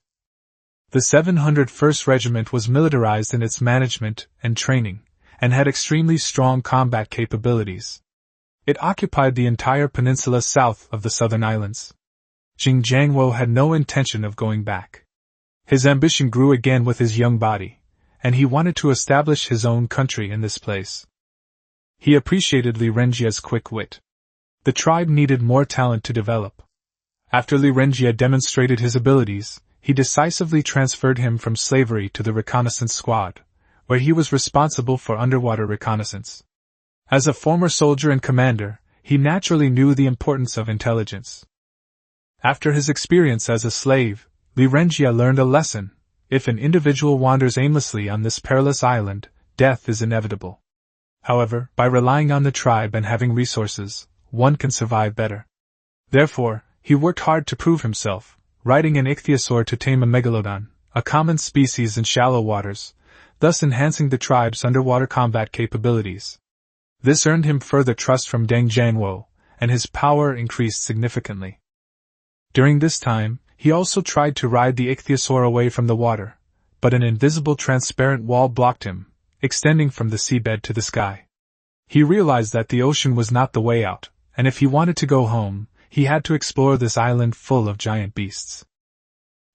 The 701st Regiment was militarized in its management and training, and had extremely strong combat capabilities. It occupied the entire peninsula south of the southern islands. Xing Jiangwo had no intention of going back. His ambition grew again with his young body, and he wanted to establish his own country in this place. He appreciated Li Renjie's quick wit. The tribe needed more talent to develop. After Li Renjie demonstrated his abilities, he decisively transferred him from slavery to the reconnaissance squad, where he was responsible for underwater reconnaissance. As a former soldier and commander, he naturally knew the importance of intelligence. After his experience as a slave, Li Renjie learned a lesson: if an individual wanders aimlessly on this perilous island, death is inevitable. However, by relying on the tribe and having resources, one can survive better. Therefore, he worked hard to prove himself, riding an ichthyosaur to tame a megalodon, a common species in shallow waters, thus enhancing the tribe's underwater combat capabilities. This earned him further trust from Deng Jianwo, and his power increased significantly. During this time, He also tried to ride the ichthyosaur away from the water, but an invisible transparent wall blocked him, extending from the seabed to the sky. He realized that the ocean was not the way out, and if he wanted to go home, he had to explore this island full of giant beasts.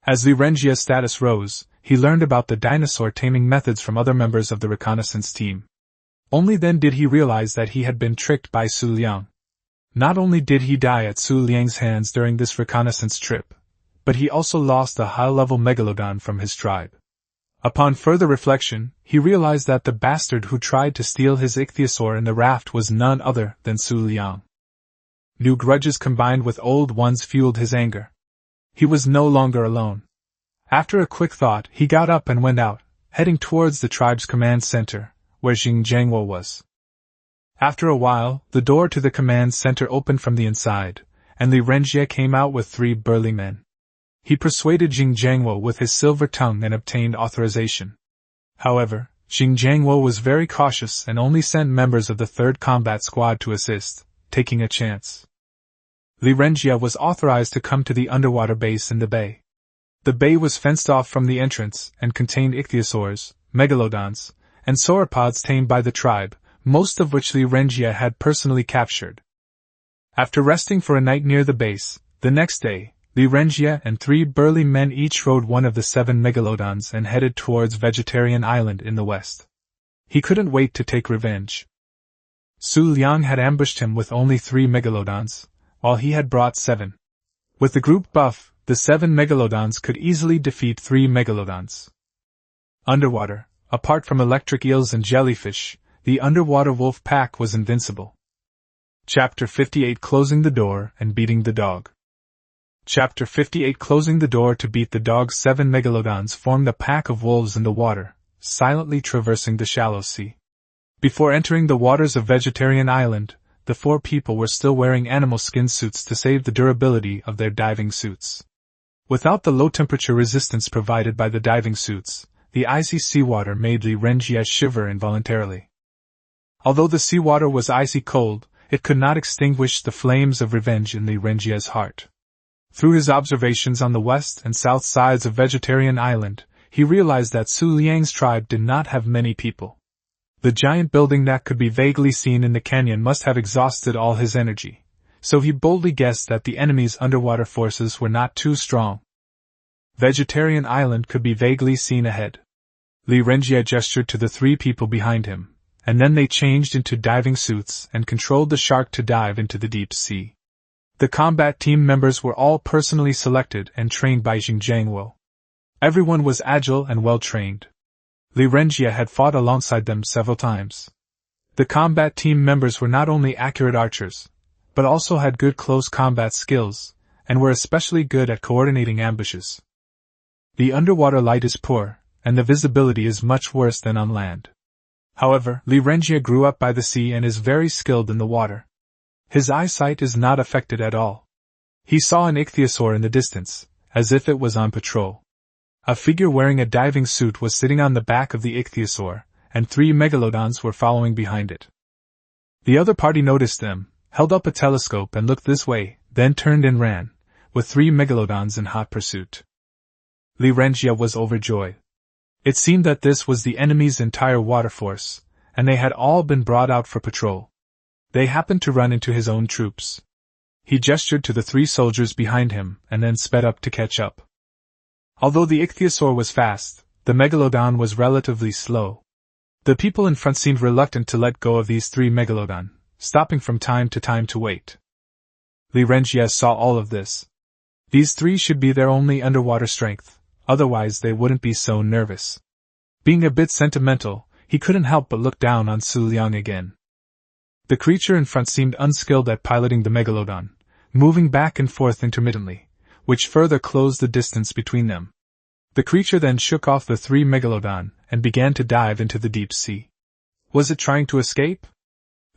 As Lirengia's status rose, he learned about the dinosaur taming methods from other members of the reconnaissance team. Only then did he realize that he had been tricked by Xu Liang. Not only did he die at Xu Liang's hands during this reconnaissance trip, but he also lost a high-level megalodon from his tribe. Upon further reflection, he realized that the bastard who tried to steal his ichthyosaur in the raft was none other than Xu Liang. New grudges combined with old ones fueled his anger. He was no longer alone. After a quick thought, he got up and went out, heading towards the tribe's command center, where Xinjiangwo was. After a while, the door to the command center opened from the inside, and Lirengia came out with 3 burly men. He persuaded Xinjiangwo with his silver tongue and obtained authorization. However, Xinjiangwo was very cautious and only sent members of the 3rd Combat Squad to assist, taking a chance. Lirengia was authorized to come to the underwater base in the bay. The bay was fenced off from the entrance and contained ichthyosaurs, megalodons, and sauropods tamed by the tribe, most of which Lirengia had personally captured. After resting for a night near the base, the next day, Lirengia and 3 burly men each rode one of the 7 megalodons and headed towards Vegetarian Island in the west. He couldn't wait to take revenge. Xu Liang had ambushed him with only 3 megalodons, while he had brought 7. With the group buff, the 7 megalodons could easily defeat 3 megalodons. Underwater, apart from electric eels and jellyfish, the underwater wolf pack was invincible. Chapter 58 Closing the Door and Beating the Dog. Chapter 58 Closing the door to beat the dog. 7 megalodons formed a pack of wolves in the water, silently traversing the shallow sea. Before entering the waters of Vegetarian Island, the 4 people were still wearing animal skin suits to save the durability of their diving suits. Without the low-temperature resistance provided by the diving suits, the icy seawater made Lirengia shiver involuntarily. Although the seawater was icy cold, it could not extinguish the flames of revenge in Lirengia's heart. Through his observations on the west and south sides of Vegetarian Island, he realized that Xu Liang's tribe did not have many people. The giant building that could be vaguely seen in the canyon must have exhausted all his energy, so he boldly guessed that the enemy's underwater forces were not too strong. Vegetarian Island could be vaguely seen ahead. Lirengia gestured to the 3 people behind him, and then they changed into diving suits and controlled the shark to dive into the deep sea. The combat team members were all personally selected and trained by Xinjiangwo. Everyone was agile and well-trained. Lirengia had fought alongside them several times. The combat team members were not only accurate archers, but also had good close combat skills, and were especially good at coordinating ambushes. The underwater light is poor, and the visibility is much worse than on land. However, Lirengia grew up by the sea and is very skilled in the water. His eyesight is not affected at all. He saw an ichthyosaur in the distance, as if it was on patrol. A figure wearing a diving suit was sitting on the back of the ichthyosaur, and 3 megalodons were following behind it. The other party noticed them, held up a telescope and looked this way, then turned and ran, with 3 megalodons in hot pursuit. Lirengia was overjoyed. It seemed that this was the enemy's entire water force, and they had all been brought out for patrol. They happened to run into his own troops. He gestured to the 3 soldiers behind him and then sped up to catch up. Although the ichthyosaur was fast, the megalodon was relatively slow. The people in front seemed reluctant to let go of these 3 megalodon, stopping from time to time to wait. Lirengia saw all of this. These 3 should be their only underwater strength, otherwise they wouldn't be so nervous. Being a bit sentimental, he couldn't help but look down on Xu Liang again. The creature in front seemed unskilled at piloting the megalodon, moving back and forth intermittently, which further closed the distance between them. The creature then shook off the 3 megalodon and began to dive into the deep sea. Was it trying to escape?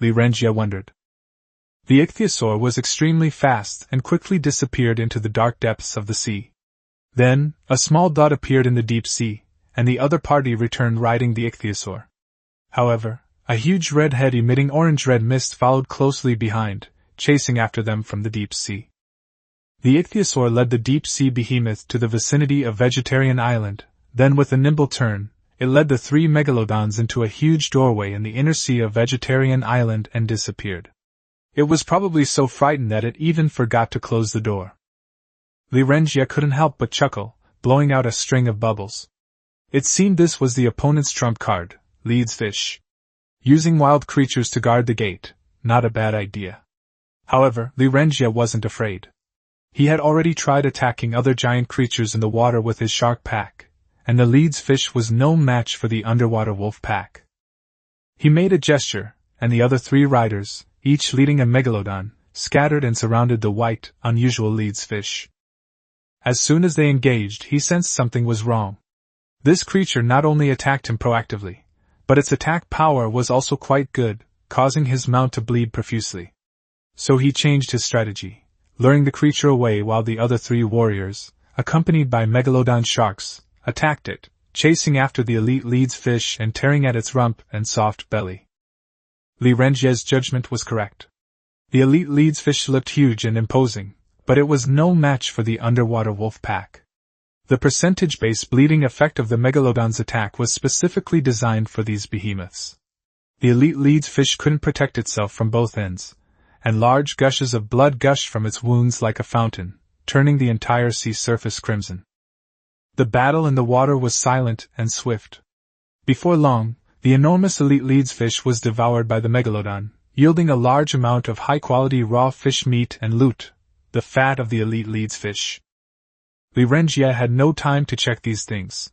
Lirengia wondered. The ichthyosaur was extremely fast and quickly disappeared into the dark depths of the sea. Then, a small dot appeared in the deep sea, and the other party returned riding the ichthyosaur. However, a huge red head emitting orange-red mist followed closely behind, chasing after them from the deep sea. The ichthyosaur led the deep-sea behemoth to the vicinity of Vegetarian Island, then with a nimble turn, it led the three megalodons into a huge doorway in the inner sea of Vegetarian Island and disappeared. It was probably so frightened that it even forgot to close the door. Lirengia couldn't help but chuckle, blowing out a string of bubbles. It seemed this was the opponent's trump card, leads fish. Using wild creatures to guard the gate, not a bad idea. However, Lirengia wasn't afraid. He had already tried attacking other giant creatures in the water with his shark pack, and the leads fish was no match for the underwater wolf pack. He made a gesture, and the other three riders, each leading a megalodon, scattered and surrounded the white, unusual leads fish. As soon as they engaged, he sensed something was wrong. This creature not only attacked him proactively, but its attack power was also quite good, causing his mount to bleed profusely. So he changed his strategy, luring the creature away while the other three warriors, accompanied by megalodon sharks, attacked it, chasing after the elite leads fish and tearing at its rump and soft belly. Lirengia's judgment was correct. The elite leads fish looked huge and imposing, but it was no match for the underwater wolf pack. The percentage-based bleeding effect of the megalodon's attack was specifically designed for these behemoths. The elite leads fish couldn't protect itself from both ends, and large gushes of blood gushed from its wounds like a fountain, turning the entire sea surface crimson. The battle in the water was silent and swift. Before long, the enormous elite leads fish was devoured by the megalodon, yielding a large amount of high-quality raw fish meat and loot, the fat of the elite leads fish. Lirengia had no time to check these things.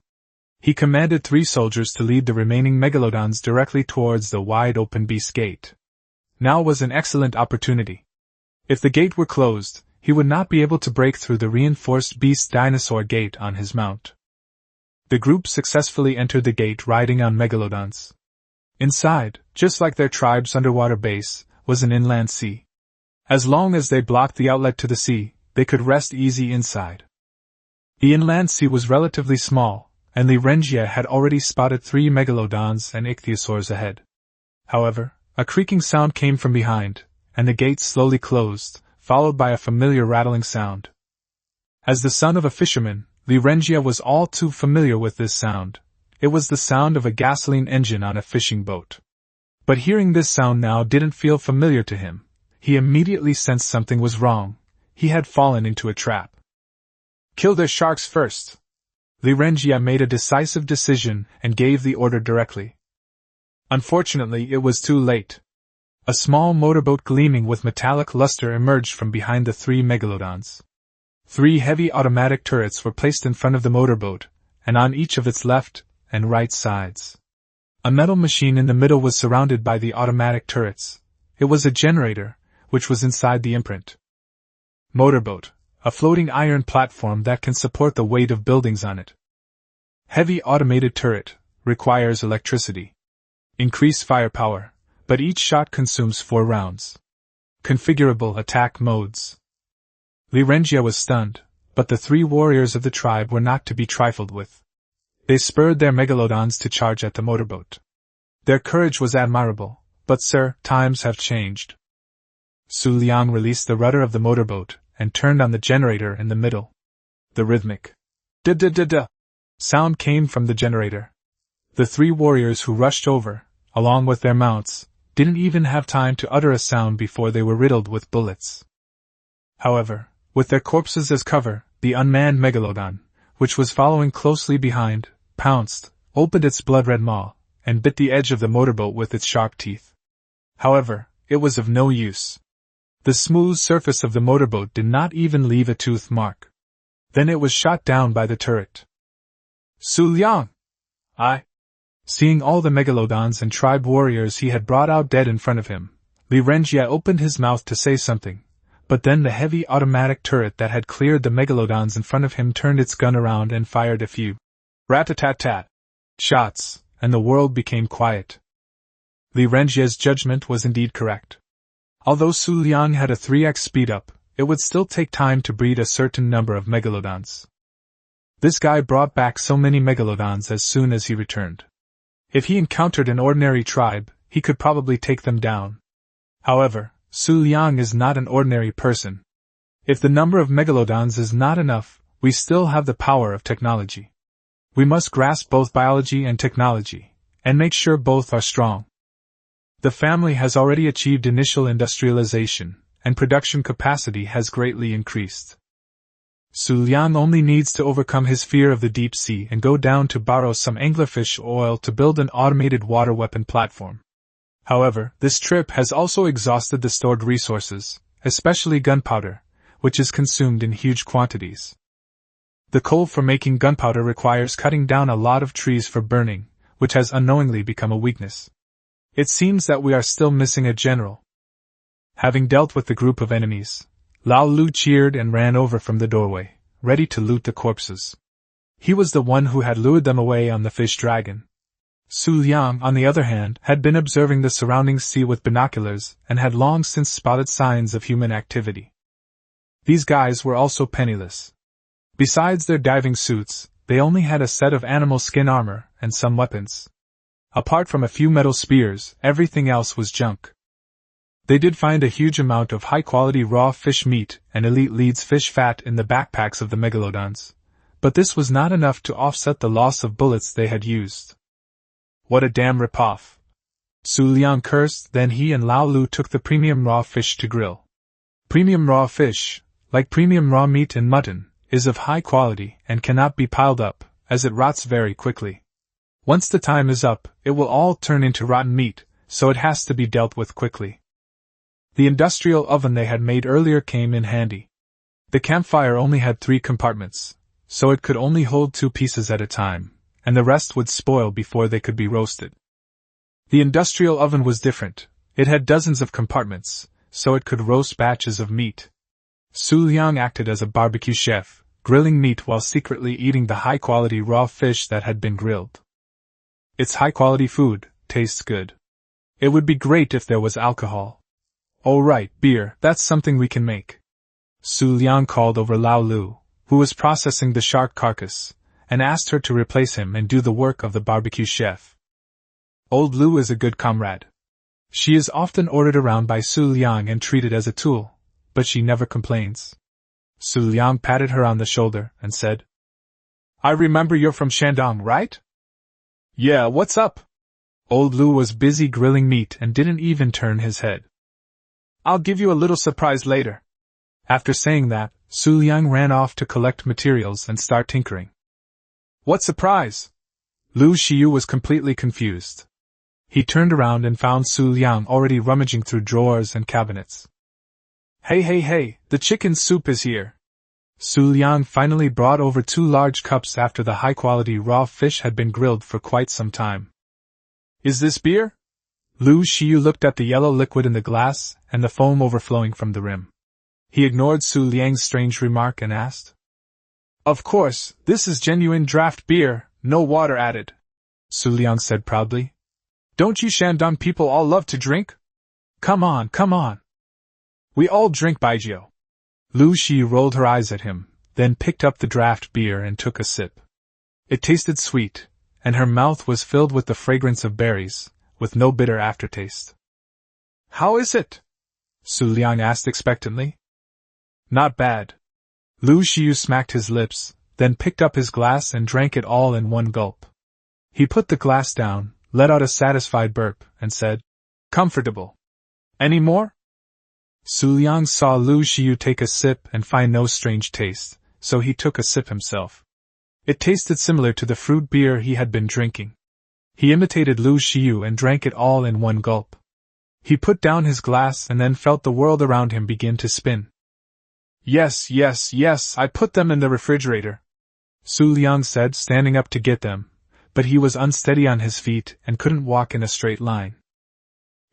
He commanded 3 soldiers to lead the remaining megalodons directly towards the wide-open beast gate. Now was an excellent opportunity. If the gate were closed, he would not be able to break through the reinforced beast dinosaur gate on his mount. The group successfully entered the gate riding on megalodons. Inside, just like their tribe's underwater base, was an inland sea. As long as they blocked the outlet to the sea, they could rest easy inside. The inland sea was relatively small, and Lirengia had already spotted 3 megalodons and ichthyosaurs ahead. However, a creaking sound came from behind, and the gate slowly closed, followed by a familiar rattling sound. As the son of a fisherman, Lirengia was all too familiar with this sound. It was the sound of a gasoline engine on a fishing boat. But hearing this sound now didn't feel familiar to him. He immediately sensed something was wrong. He had fallen into a trap. Kill their sharks first. Lirengia made a decisive decision and gave the order directly. Unfortunately, it was too late. A small motorboat gleaming with metallic luster emerged from behind the 3 megalodons. 3 heavy automatic turrets were placed in front of the motorboat, and on each of its left and right sides. A metal machine in the middle was surrounded by the automatic turrets. It was a generator, which was inside the imprint. Motorboat, a floating iron platform that can support the weight of buildings on it. Heavy automated turret, requires electricity. Increased firepower, but each shot consumes 4 rounds. Configurable attack modes. Lirengia was stunned, but the 3 warriors of the tribe were not to be trifled with. They spurred their megalodons to charge at the motorboat. Their courage was admirable, but sir, times have changed. Xu Liang released the rudder of the motorboat and turned on the generator in the middle. The rhythmic da-da-da-da sound came from the generator. The 3 warriors who rushed over, along with their mounts, didn't even have time to utter a sound before they were riddled with bullets. However, with their corpses as cover, the unmanned megalodon, which was following closely behind, pounced, opened its blood-red maw, and bit the edge of the motorboat with its sharp teeth. However, it was of no use. The smooth surface of the motorboat did not even leave a tooth mark. Then it was shot down by the turret. Xu Liang! Seeing all the megalodons and tribe warriors he had brought out dead in front of him, Lirengia opened his mouth to say something, but then the heavy automatic turret that had cleared the megalodons in front of him turned its gun around and fired a few rat-a-tat-tat shots, and the world became quiet. Lirengia's judgment was indeed correct. Although Xu Liang had a 3x speed-up, it would still take time to breed a certain number of megalodons. This guy brought back so many megalodons as soon as he returned. If he encountered an ordinary tribe, he could probably take them down. However, Xu Liang is not an ordinary person. If the number of megalodons is not enough, we still have the power of technology. We must grasp both biology and technology, and make sure both are strong. The family has already achieved initial industrialization, and production capacity has greatly increased. Xu Liang only needs to overcome his fear of the deep sea and go down to borrow some anglerfish oil to build an automated water weapon platform. However, this trip has also exhausted the stored resources, especially gunpowder, which is consumed in huge quantities. The coal for making gunpowder requires cutting down a lot of trees for burning, which has unknowingly become a weakness. It seems that we are still missing a general. Having dealt with the group of enemies, Lao Lu cheered and ran over from the doorway, ready to loot the corpses. He was the one who had lured them away on the fish dragon. Xu Liang, on the other hand, had been observing the surrounding sea with binoculars and had long since spotted signs of human activity. These guys were also penniless. Besides their diving suits, they only had a set of animal skin armor and some weapons. Apart from a few metal spears, everything else was junk. They did find a huge amount of high-quality raw fish meat and elite leads fish fat in the backpacks of the megalodons, but this was not enough to offset the loss of bullets they had used. What a damn ripoff! Xu Liang cursed, then he and Lao Lu took the premium raw fish to grill. Premium raw fish, like premium raw meat and mutton, is of high quality and cannot be piled up, as it rots very quickly. Once the time is up, it will all turn into rotten meat, so it has to be dealt with quickly. The industrial oven they had made earlier came in handy. The campfire only had 3 compartments, so it could only hold 2 pieces at a time, and the rest would spoil before they could be roasted. The industrial oven was different. It had dozens of compartments, so it could roast batches of meat. Xu Liang acted as a barbecue chef, grilling meat while secretly eating the high-quality raw fish that had been grilled. It's high-quality food, tastes good. It would be great if there was alcohol. Oh right, beer, that's something we can make. Xu Liang called over Lao Lu, who was processing the shark carcass, and asked her to replace him and do the work of the barbecue chef. Old Lu is a good comrade. She is often ordered around by Xu Liang and treated as a tool, but she never complains. Xu Liang patted her on the shoulder and said, "I remember you're from Shandong, right?" "Yeah, what's up?" Old Lu was busy grilling meat and didn't even turn his head. "I'll give you a little surprise later." After saying that, Xu Liang ran off to collect materials and start tinkering. "What surprise?" Lu Xiu was completely confused. He turned around and found Xu Liang already rummaging through drawers and cabinets. Hey, the chicken soup is here." Xu Liang finally brought over 2 large cups after the high-quality raw fish had been grilled for quite some time. "Is this beer?" Lu Xiu looked at the yellow liquid in the glass and the foam overflowing from the rim. He ignored Xu Liang's strange remark and asked, "Of course, this is genuine draft beer, no water added," Xu Liang said proudly. "Don't you Shandong people all love to drink? Come on. We all drink Baijiu." Lu Xiu rolled her eyes at him, then picked up the draft beer and took a sip. It tasted sweet, and her mouth was filled with the fragrance of berries, with no bitter aftertaste. "How is it?" Xu Liang asked expectantly. "Not bad." Lu Xiu smacked his lips, then picked up his glass and drank it all in one gulp. He put the glass down, let out a satisfied burp, and said, "Comfortable. Any more?" Xu Liang saw Lu Xiu take a sip and find no strange taste, so he took a sip himself. It tasted similar to the fruit beer he had been drinking. He imitated Lu Xiu and drank it all in one gulp. He put down his glass and then felt the world around him begin to spin. Yes, I put them in the refrigerator," Xu Liang said, standing up to get them, but he was unsteady on his feet and couldn't walk in a straight line.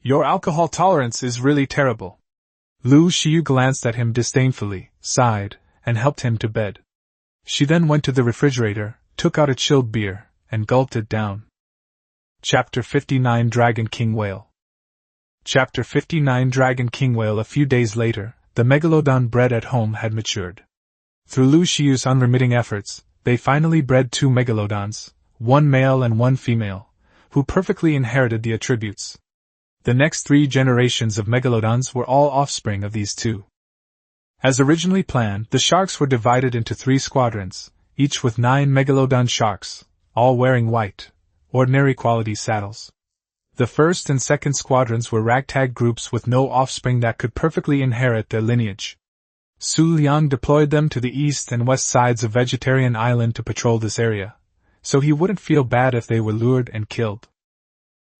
"Your alcohol tolerance is really terrible." Lu Xiu glanced at him disdainfully, sighed, and helped him to bed. She then went to the refrigerator, took out a chilled beer, and gulped it down. Chapter 59 Dragon King Whale. Chapter 59 Dragon King Whale. A few days later, the megalodon bred at home had matured. Through Lu Xiu's unremitting efforts, they finally bred 2 megalodons, 1 male and 1 female, who perfectly inherited the attributes. The next 3 generations of megalodons were all offspring of these 2. As originally planned, the sharks were divided into 3 squadrons, each with 9 megalodon sharks, all wearing white, ordinary quality saddles. The first and second squadrons were ragtag groups with no offspring that could perfectly inherit their lineage. Xu Liang deployed them to the east and west sides of Vegetarian Island to patrol this area, so he wouldn't feel bad if they were lured and killed.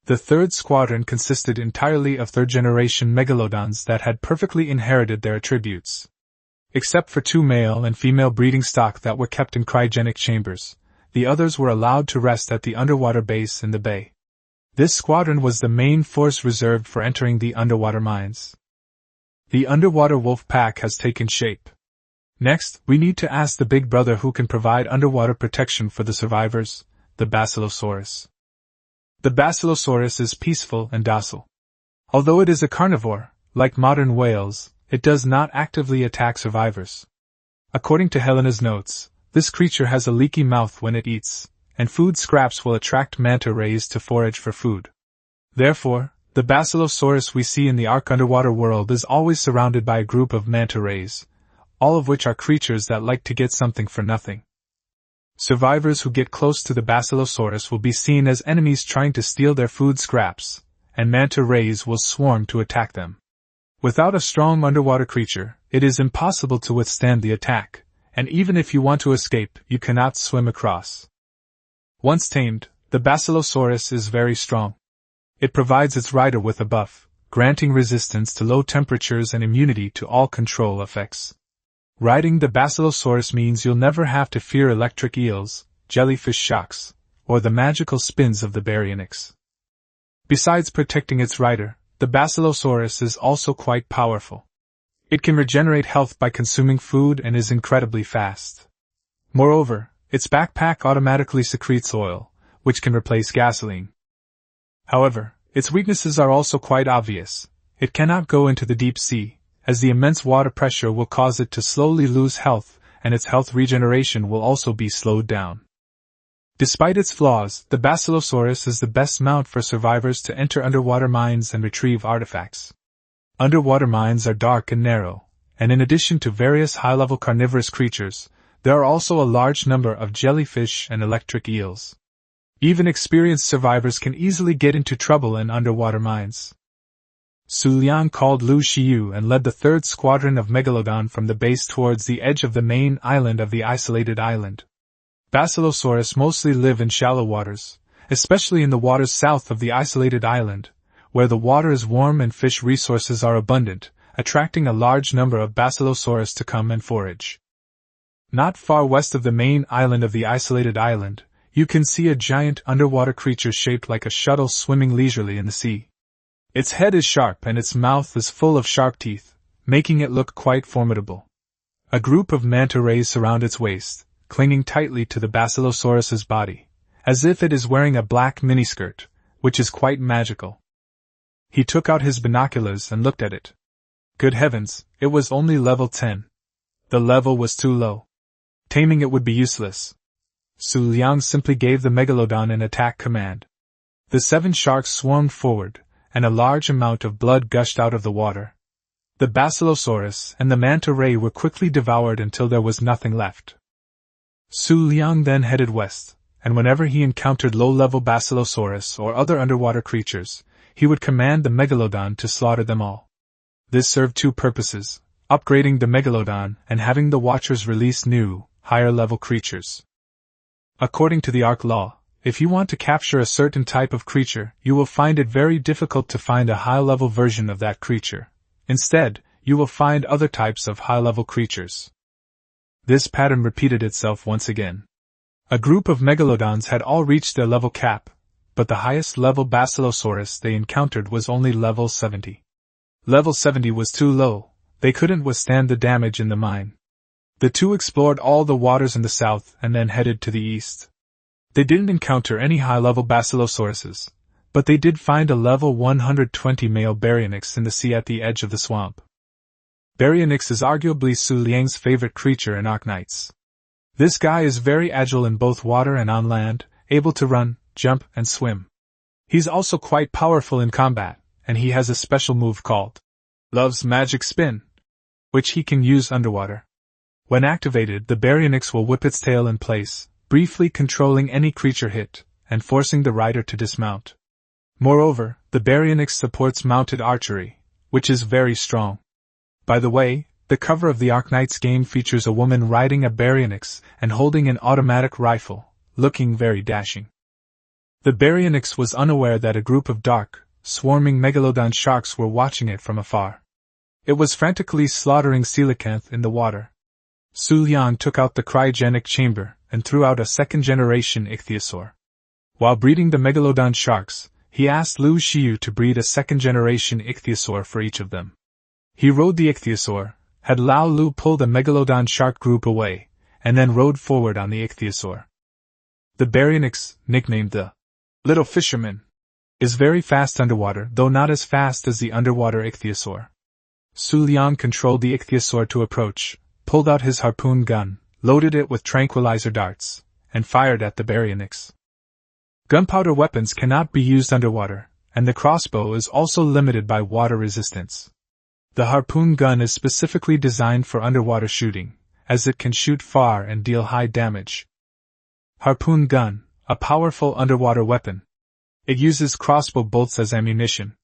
The third squadron consisted entirely of third-generation megalodons that had perfectly inherited their attributes. Except for 2 male and female breeding stock that were kept in cryogenic chambers, the others were allowed to rest at the underwater base in the bay. This squadron was the main force reserved for entering the underwater mines. The underwater wolf pack has taken shape. Next, we need to ask the big brother who can provide underwater protection for the survivors, the Basilosaurus. The Basilosaurus is peaceful and docile. Although it is a carnivore, like modern whales, it does not actively attack survivors. According to Helena's notes, this creature has a leaky mouth when it eats, and food scraps will attract manta rays to forage for food. Therefore, the Basilosaurus we see in the Ark underwater world is always surrounded by a group of manta rays, all of which are creatures that like to get something for nothing. Survivors who get close to the Basilosaurus will be seen as enemies trying to steal their food scraps, and manta rays will swarm to attack them. Without a strong underwater creature, it is impossible to withstand the attack, and even if you want to escape, you cannot swim across. Once tamed, the Basilosaurus is very strong. It provides its rider with a buff, granting resistance to low temperatures and immunity to all control effects. Riding the Basilosaurus means you'll never have to fear electric eels, jellyfish shocks, or the magical spins of the baryonyx. Besides protecting its rider, the Basilosaurus is also quite powerful. It can regenerate health by consuming food and is incredibly fast. Moreover, its backpack automatically secretes oil, which can replace gasoline. However, its weaknesses are also quite obvious. It cannot go into the deep sea, as the immense water pressure will cause it to slowly lose health, and its health regeneration will also be slowed down. Despite its flaws, the Basilosaurus is the best mount for survivors to enter underwater mines and retrieve artifacts. Underwater mines are dark and narrow, and in addition to various high-level carnivorous creatures, there are also a large number of jellyfish and electric eels. Even experienced survivors can easily get into trouble in underwater mines. Xu Liang called Lu Xiu and led the 3rd squadron of Megalodon from the base towards the edge of the main island of the isolated island. Basilosaurus mostly live in shallow waters, especially in the waters south of the isolated island, where the water is warm and fish resources are abundant, attracting a large number of Basilosaurus to come and forage. Not far west of the main island of the isolated island, you can see a giant underwater creature shaped like a shuttle swimming leisurely in the sea. Its head is sharp and its mouth is full of sharp teeth, making it look quite formidable. A group of manta rays surround its waist, clinging tightly to the Basilosaurus's body, as if it is wearing a black miniskirt, which is quite magical. He took out his binoculars and looked at it. Good heavens, it was only level 10. The level was too low. Taming it would be useless. Xu Liang simply gave the Megalodon an attack command. The 7 sharks swarmed forward, and a large amount of blood gushed out of the water. The Basilosaurus and the manta ray were quickly devoured until there was nothing left. Xu Liang then headed west, and whenever he encountered low-level Basilosaurus or other underwater creatures, he would command the Megalodon to slaughter them all. This served 2 purposes: upgrading the Megalodon and having the Watchers release new, higher-level creatures. According to the Ark law, if you want to capture a certain type of creature, you will find it very difficult to find a high-level version of that creature. Instead, you will find other types of high-level creatures. This pattern repeated itself once again. A group of Megalodons had all reached their level cap, but the highest level Basilosaurus they encountered was only level 70. Level 70 was too low, they couldn't withstand the damage in the mine. The 2 explored all the waters in the south and then headed to the east. They didn't encounter any high-level Basilosauruses, but they did find a level 120 male baryonyx in the sea at the edge of the swamp. Baryonyx is arguably Xu Liang's favorite creature in Arknights. This guy is very agile in both water and on land, able to run, jump, and swim. He's also quite powerful in combat, and he has a special move called Love's Magic Spin. which he can use underwater. When activated, the baryonyx will whip its tail in place, briefly controlling any creature hit, and forcing the rider to dismount. Moreover, the baryonyx supports mounted archery, which is very strong. By the way, the cover of the Arknight's game features a woman riding a baryonyx and holding an automatic rifle, looking very dashing. The baryonyx was unaware that a group of dark, swarming megalodon sharks were watching it from afar. It was frantically slaughtering coelacanth in the water. Xu Liang took out the cryogenic chamber and threw out a second-generation ichthyosaur. While breeding the megalodon sharks, he asked Lu Xiu to breed a second-generation ichthyosaur for each of them. He rode the ichthyosaur, had Lao Lu pull the megalodon shark group away, and then rode forward on the ichthyosaur. The baryonyx, nicknamed the Little Fisherman, is very fast underwater, though not as fast as the underwater ichthyosaur. Xu Liang controlled the ichthyosaur to approach, pulled out his harpoon gun, loaded it with tranquilizer darts, and fired at the baryonyx. Gunpowder weapons cannot be used underwater, and the crossbow is also limited by water resistance. The harpoon gun is specifically designed for underwater shooting, as it can shoot far and deal high damage. Harpoon gun, a powerful underwater weapon. It uses crossbow bolts as ammunition.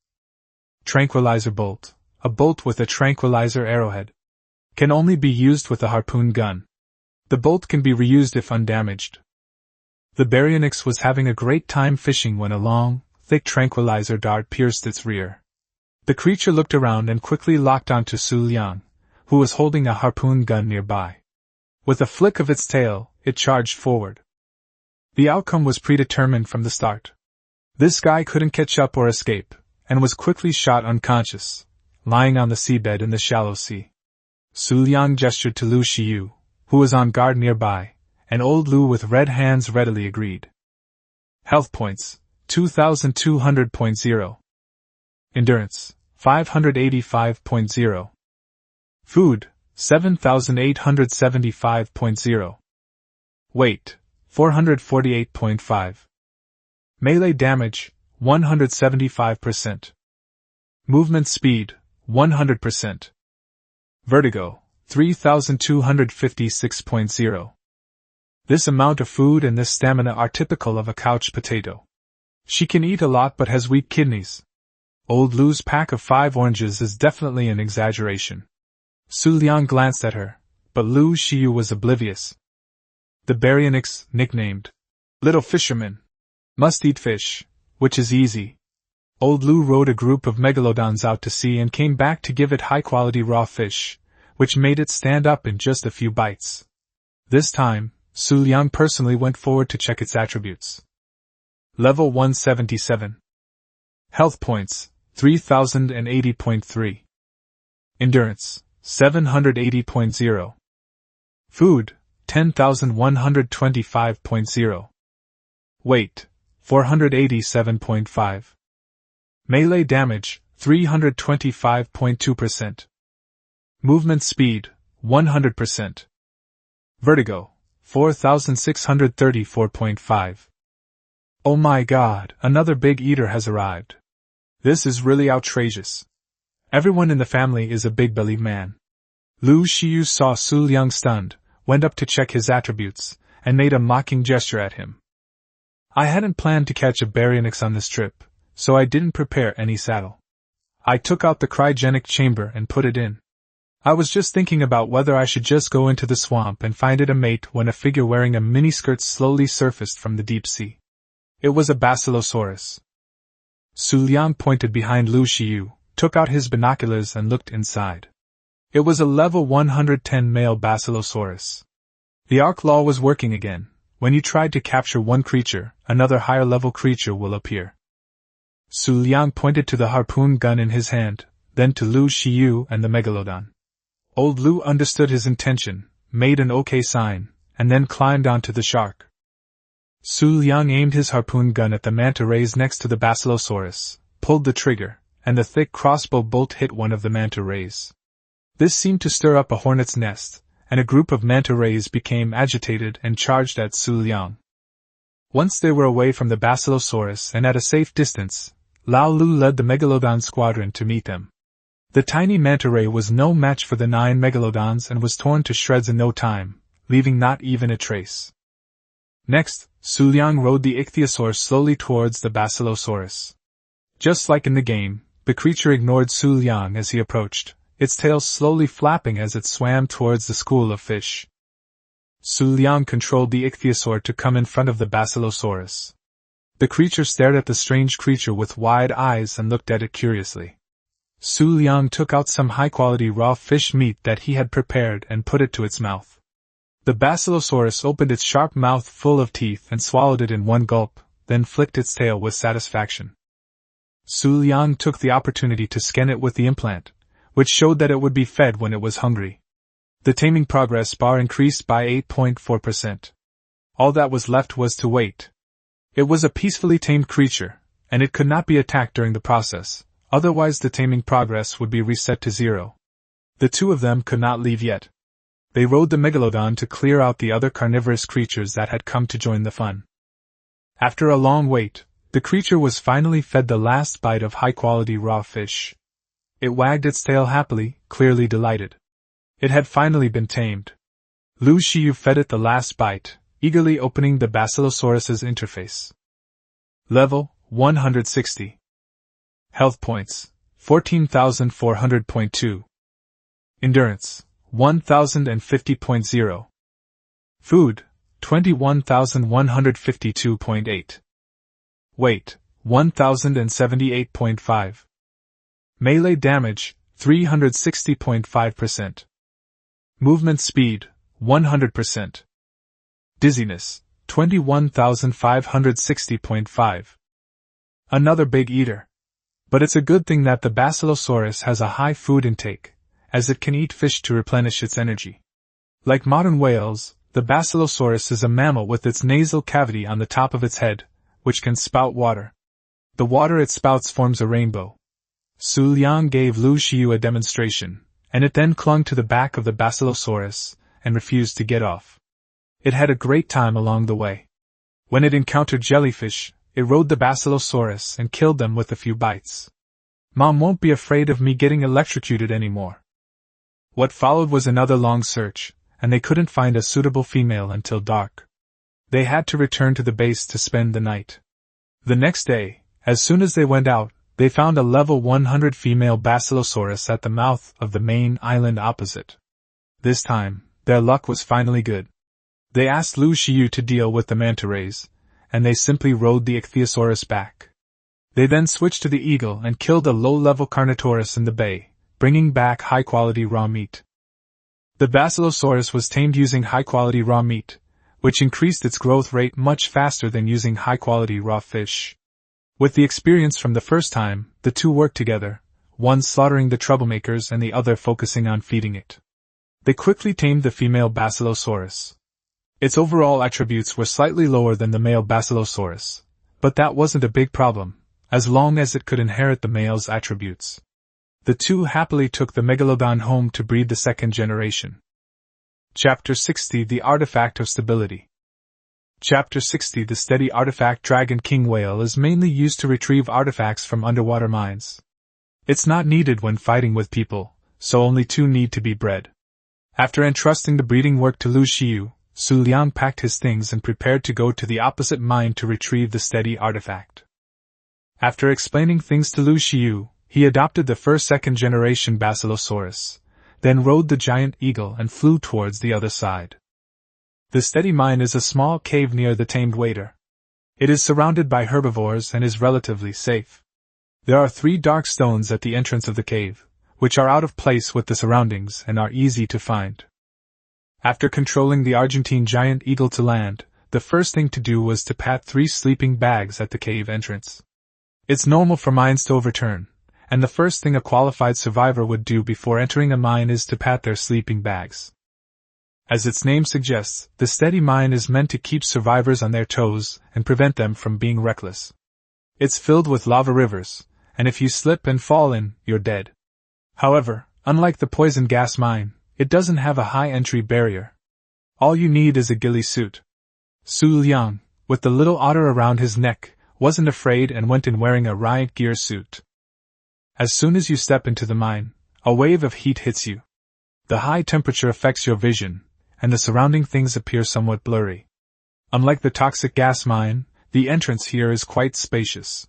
Tranquilizer bolt, a bolt with a tranquilizer arrowhead, can only be used with a harpoon gun. The bolt can be reused if undamaged. The baryonyx was having a great time fishing when a long, thick tranquilizer dart pierced its rear. The creature looked around and quickly locked onto Xu Liang, who was holding a harpoon gun nearby. With a flick of its tail, it charged forward. The outcome was predetermined from the start. This guy couldn't catch up or escape, and was quickly shot unconscious, lying on the seabed in the shallow sea. Xu Liang gestured to Lu Xiu, who was on guard nearby, and old Lu with red hands readily agreed. Health points, 2200.0. Endurance, 585.0. Food, 7875.0. Weight, 448.5. Melee damage, 175%. Movement speed, 100%. Vertigo, 3256.0. This amount of food and this stamina are typical of a couch potato. She can eat a lot but has weak kidneys. Old Lu's pack of 5 oranges is definitely an exaggeration. Xu Liang glanced at her, but Lu Xiu was oblivious. The baryonyx, nicknamed Little Fisherman, must eat fish, which is easy. Old Lu rode a group of megalodons out to sea and came back to give it high-quality raw fish, which made it stand up in just a few bites. This time, Xu Liang personally went forward to check its attributes. Level 177. Health points, 3080.3. Endurance, 780.0. Food, 10,125.0. Weight, 487.5. Melee damage, 325.2%. Movement speed, 100%. Vertigo, 4,634.5. Oh my god, another big eater has arrived. This is really outrageous. Everyone in the family is a big-bellied man. Lu Xiu saw Xu Liang stunned, went up to check his attributes, and made a mocking gesture at him. I hadn't planned to catch a baryonyx on this trip, so I didn't prepare any saddle. I took out the cryogenic chamber and put it in. I was just thinking about whether I should just go into the swamp and find it a mate when a figure wearing a miniskirt slowly surfaced from the deep sea. It was a basilosaurus. Xu Liang pointed behind Lu Xiu, took out his binoculars and looked inside. It was a level 110 male basilosaurus. The arc law was working again. When you tried to capture one creature, another higher-level creature will appear. Xu Liang pointed to the harpoon gun in his hand, then to Lu Xiu and the megalodon. Old Lu understood his intention, made an OK sign, and then climbed onto the shark. Xu Liang aimed his harpoon gun at the manta rays next to the basilosaurus, pulled the trigger, and the thick crossbow bolt hit one of the manta rays. This seemed to stir up a hornet's nest, and a group of manta rays became agitated and charged at Xu Liang. Once they were away from the basilosaurus and at a safe distance, Lao Lu led the megalodon squadron to meet them. The tiny manta ray was no match for the 9 megalodons and was torn to shreds in no time, leaving not even a trace. Next, Xu Liang rode the ichthyosaur slowly towards the basilosaurus. Just like in the game, the creature ignored Xu Liang as he approached, its tail slowly flapping as it swam towards the school of fish. Xu Liang controlled the ichthyosaur to come in front of the basilosaurus. The creature stared at the strange creature with wide eyes and looked at it curiously. Xu Liang took out some high-quality raw fish meat that he had prepared and put it to its mouth. The basilosaurus opened its sharp mouth full of teeth and swallowed it in one gulp, then flicked its tail with satisfaction. Xu Liang took the opportunity to scan it with the implant, which showed that it would be fed when it was hungry. The taming progress bar increased by 8.4%. All that was left was to wait. It was a peacefully tamed creature, and it could not be attacked during the process, otherwise the taming progress would be reset to 0. The two of them could not leave yet. They rode the megalodon to clear out the other carnivorous creatures that had come to join the fun. After a long wait, the creature was finally fed the last bite of high-quality raw fish. It wagged its tail happily, clearly delighted. It had finally been tamed. Lu Xiu fed it the last bite, eagerly opening the basilosaurus's interface. Level 160. Health points 14,400.2. Endurance 1050.0. Food 21,152.8. Weight 1078.5. Melee damage 360.5%. Movement speed 100%. Dizziness 21,560.5. Another big eater. But it's a good thing that the basilosaurus has a high food intake, as it can eat fish to replenish its energy. Like modern whales, the basilosaurus is a mammal with its nasal cavity on the top of its head, which can spout water. The water it spouts forms a rainbow. Xu Liang gave Lu Xiu a demonstration, and it then clung to the back of the basilosaurus and refused to get off. It had a great time along the way. When it encountered jellyfish, it rode the basilosaurus and killed them with a few bites. Mom won't be afraid of me getting electrocuted anymore. What followed was another long search, and they couldn't find a suitable female until dark. They had to return to the base to spend the night. The next day, as soon as they went out, they found a level 100 female basilosaurus at the mouth of the main island opposite. This time, their luck was finally good. They asked Lu Xiu to deal with the manta rays, and they simply rode the ichthyosaurus back. They then switched to the eagle and killed a low-level carnotaurus in the bay, bringing back high-quality raw meat. The basilosaurus was tamed using high-quality raw meat, which increased its growth rate much faster than using high-quality raw fish. With the experience from the first time, the two worked together, one slaughtering the troublemakers and the other focusing on feeding it. They quickly tamed the female basilosaurus. Its overall attributes were slightly lower than the male basilosaurus, but that wasn't a big problem, as long as it could inherit the male's attributes. The two happily took the megalodon home to breed the second generation. Chapter 60 The Artifact of Stability. Chapter 60 The steady artifact Dragon King Whale is mainly used to retrieve artifacts from underwater mines. It's not needed when fighting with people, so only two need to be bred. After entrusting the breeding work to Lu Xiu, Xu Liang packed his things and prepared to go to the opposite mine to retrieve the steady artifact. After explaining things to Lu Xiu, he adopted the first second-generation basilosaurus, then rode the giant eagle and flew towards the other side. The steady mine is a small cave near the tamed wader. It is surrounded by herbivores and is relatively safe. There are 3 dark stones at the entrance of the cave, which are out of place with the surroundings and are easy to find. After controlling the Argentine giant eagle to land, the first thing to do was to pat 3 sleeping bags at the cave entrance. It's normal for mines to overturn, and the first thing a qualified survivor would do before entering a mine is to pat their sleeping bags. As its name suggests, the steady mine is meant to keep survivors on their toes and prevent them from being reckless. It's filled with lava rivers, and if you slip and fall in, you're dead. However, unlike the poison gas mine, it doesn't have a high entry barrier. All you need is a ghillie suit. Xu Liang, with the little otter around his neck, wasn't afraid and went in wearing a riot gear suit. As soon as you step into the mine, A wave of heat hits you. The high temperature affects your vision, and the surrounding things appear somewhat blurry. Unlike the toxic gas mine, the entrance here is quite spacious.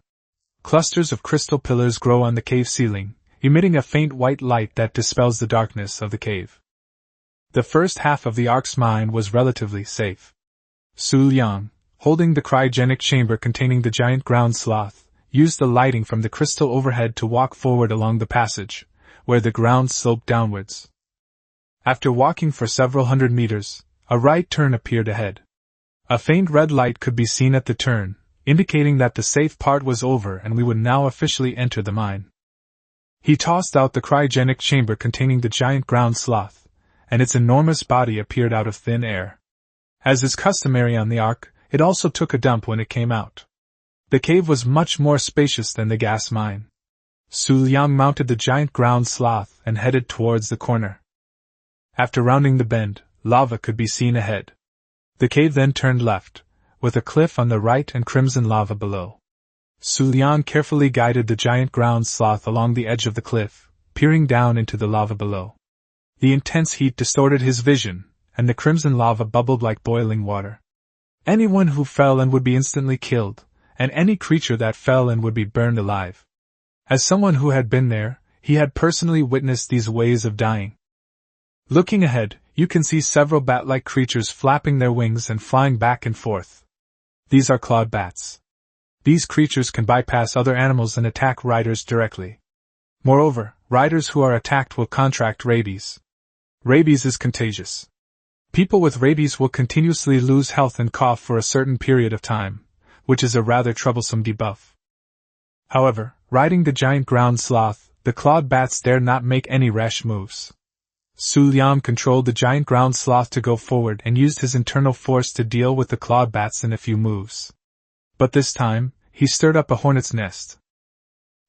Clusters of crystal pillars grow on the cave ceiling, emitting a faint white light that dispels the darkness of the cave. The first half of the Ark's mine was relatively safe. Xu Liang, holding the cryogenic chamber containing the giant ground sloth, used the lighting from the crystal overhead to walk forward along the passage, where the ground sloped downwards. After walking for several hundred meters, a right turn appeared ahead. A faint red light could be seen at the turn, indicating that the safe part was over and we would now officially enter the mine. He tossed out the cryogenic chamber containing the giant ground sloth, and its enormous body appeared out of thin air. As is customary on the Ark, it also took a dump when it came out. The cave was much more spacious than the gas mine. Xu Liang mounted the giant ground sloth and headed towards the corner. After rounding the bend, lava could be seen ahead. The cave then turned left, with a cliff on the right and crimson lava below. Xu Liang carefully guided the giant ground sloth along the edge of the cliff, peering down into the lava below. The intense heat distorted his vision, and the crimson lava bubbled like boiling water. Anyone who fell in would be instantly killed, and any creature that fell in would be burned alive. As someone who had been there, he had personally witnessed these ways of dying. Looking ahead, you can see several bat-like creatures flapping their wings and flying back and forth. These are clawed bats. These creatures can bypass other animals and attack riders directly. Moreover, riders who are attacked will contract rabies. Rabies is contagious. People with rabies will continuously lose health and cough for a certain period of time, which is a rather troublesome debuff. However, riding the giant ground sloth, the clawed bats dare not make any rash moves. Xu Liang controlled the giant ground sloth to go forward and used his internal force to deal with the clawed bats in a few moves. But this time, he stirred up a hornet's nest.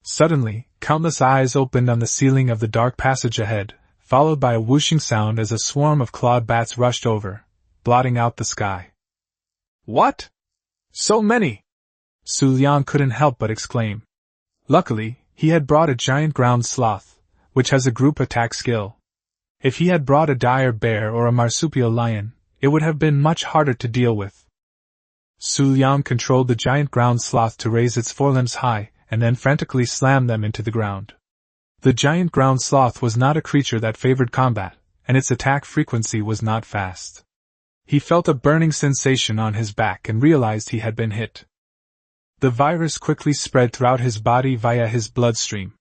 Suddenly, countless eyes opened on the ceiling of the dark passage ahead, followed by a whooshing sound as a swarm of clawed bats rushed over, blotting out the sky. What? So many! Xu Liang couldn't help but exclaim. Luckily, he had brought a giant ground sloth, which has a group attack skill. If he had brought a dire bear or a marsupial lion, it would have been much harder to deal with. Xu Liang controlled the giant ground sloth to raise its forelimbs high, and then frantically slam them into the ground. The giant ground sloth was not a creature that favored combat, and its attack frequency was not fast. He felt a burning sensation on his back and realized he had been hit. The virus quickly spread throughout his body via his bloodstream.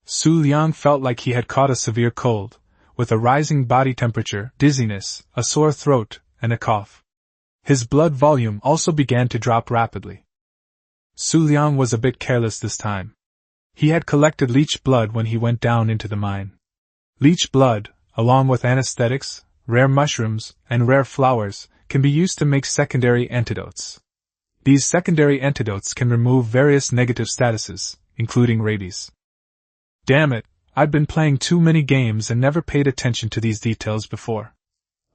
Xu Liang felt like he had caught a severe cold, with a rising body temperature, dizziness, a sore throat, and a cough. His blood volume also began to drop rapidly. Xu Liang was a bit careless this time. He had collected leech blood when he went down into the mine. Leech blood, along with anesthetics, rare mushrooms, and rare flowers, can be used to make secondary antidotes. These secondary antidotes can remove various negative statuses, including rabies. Damn it, I'd been playing too many games and never paid attention to these details before.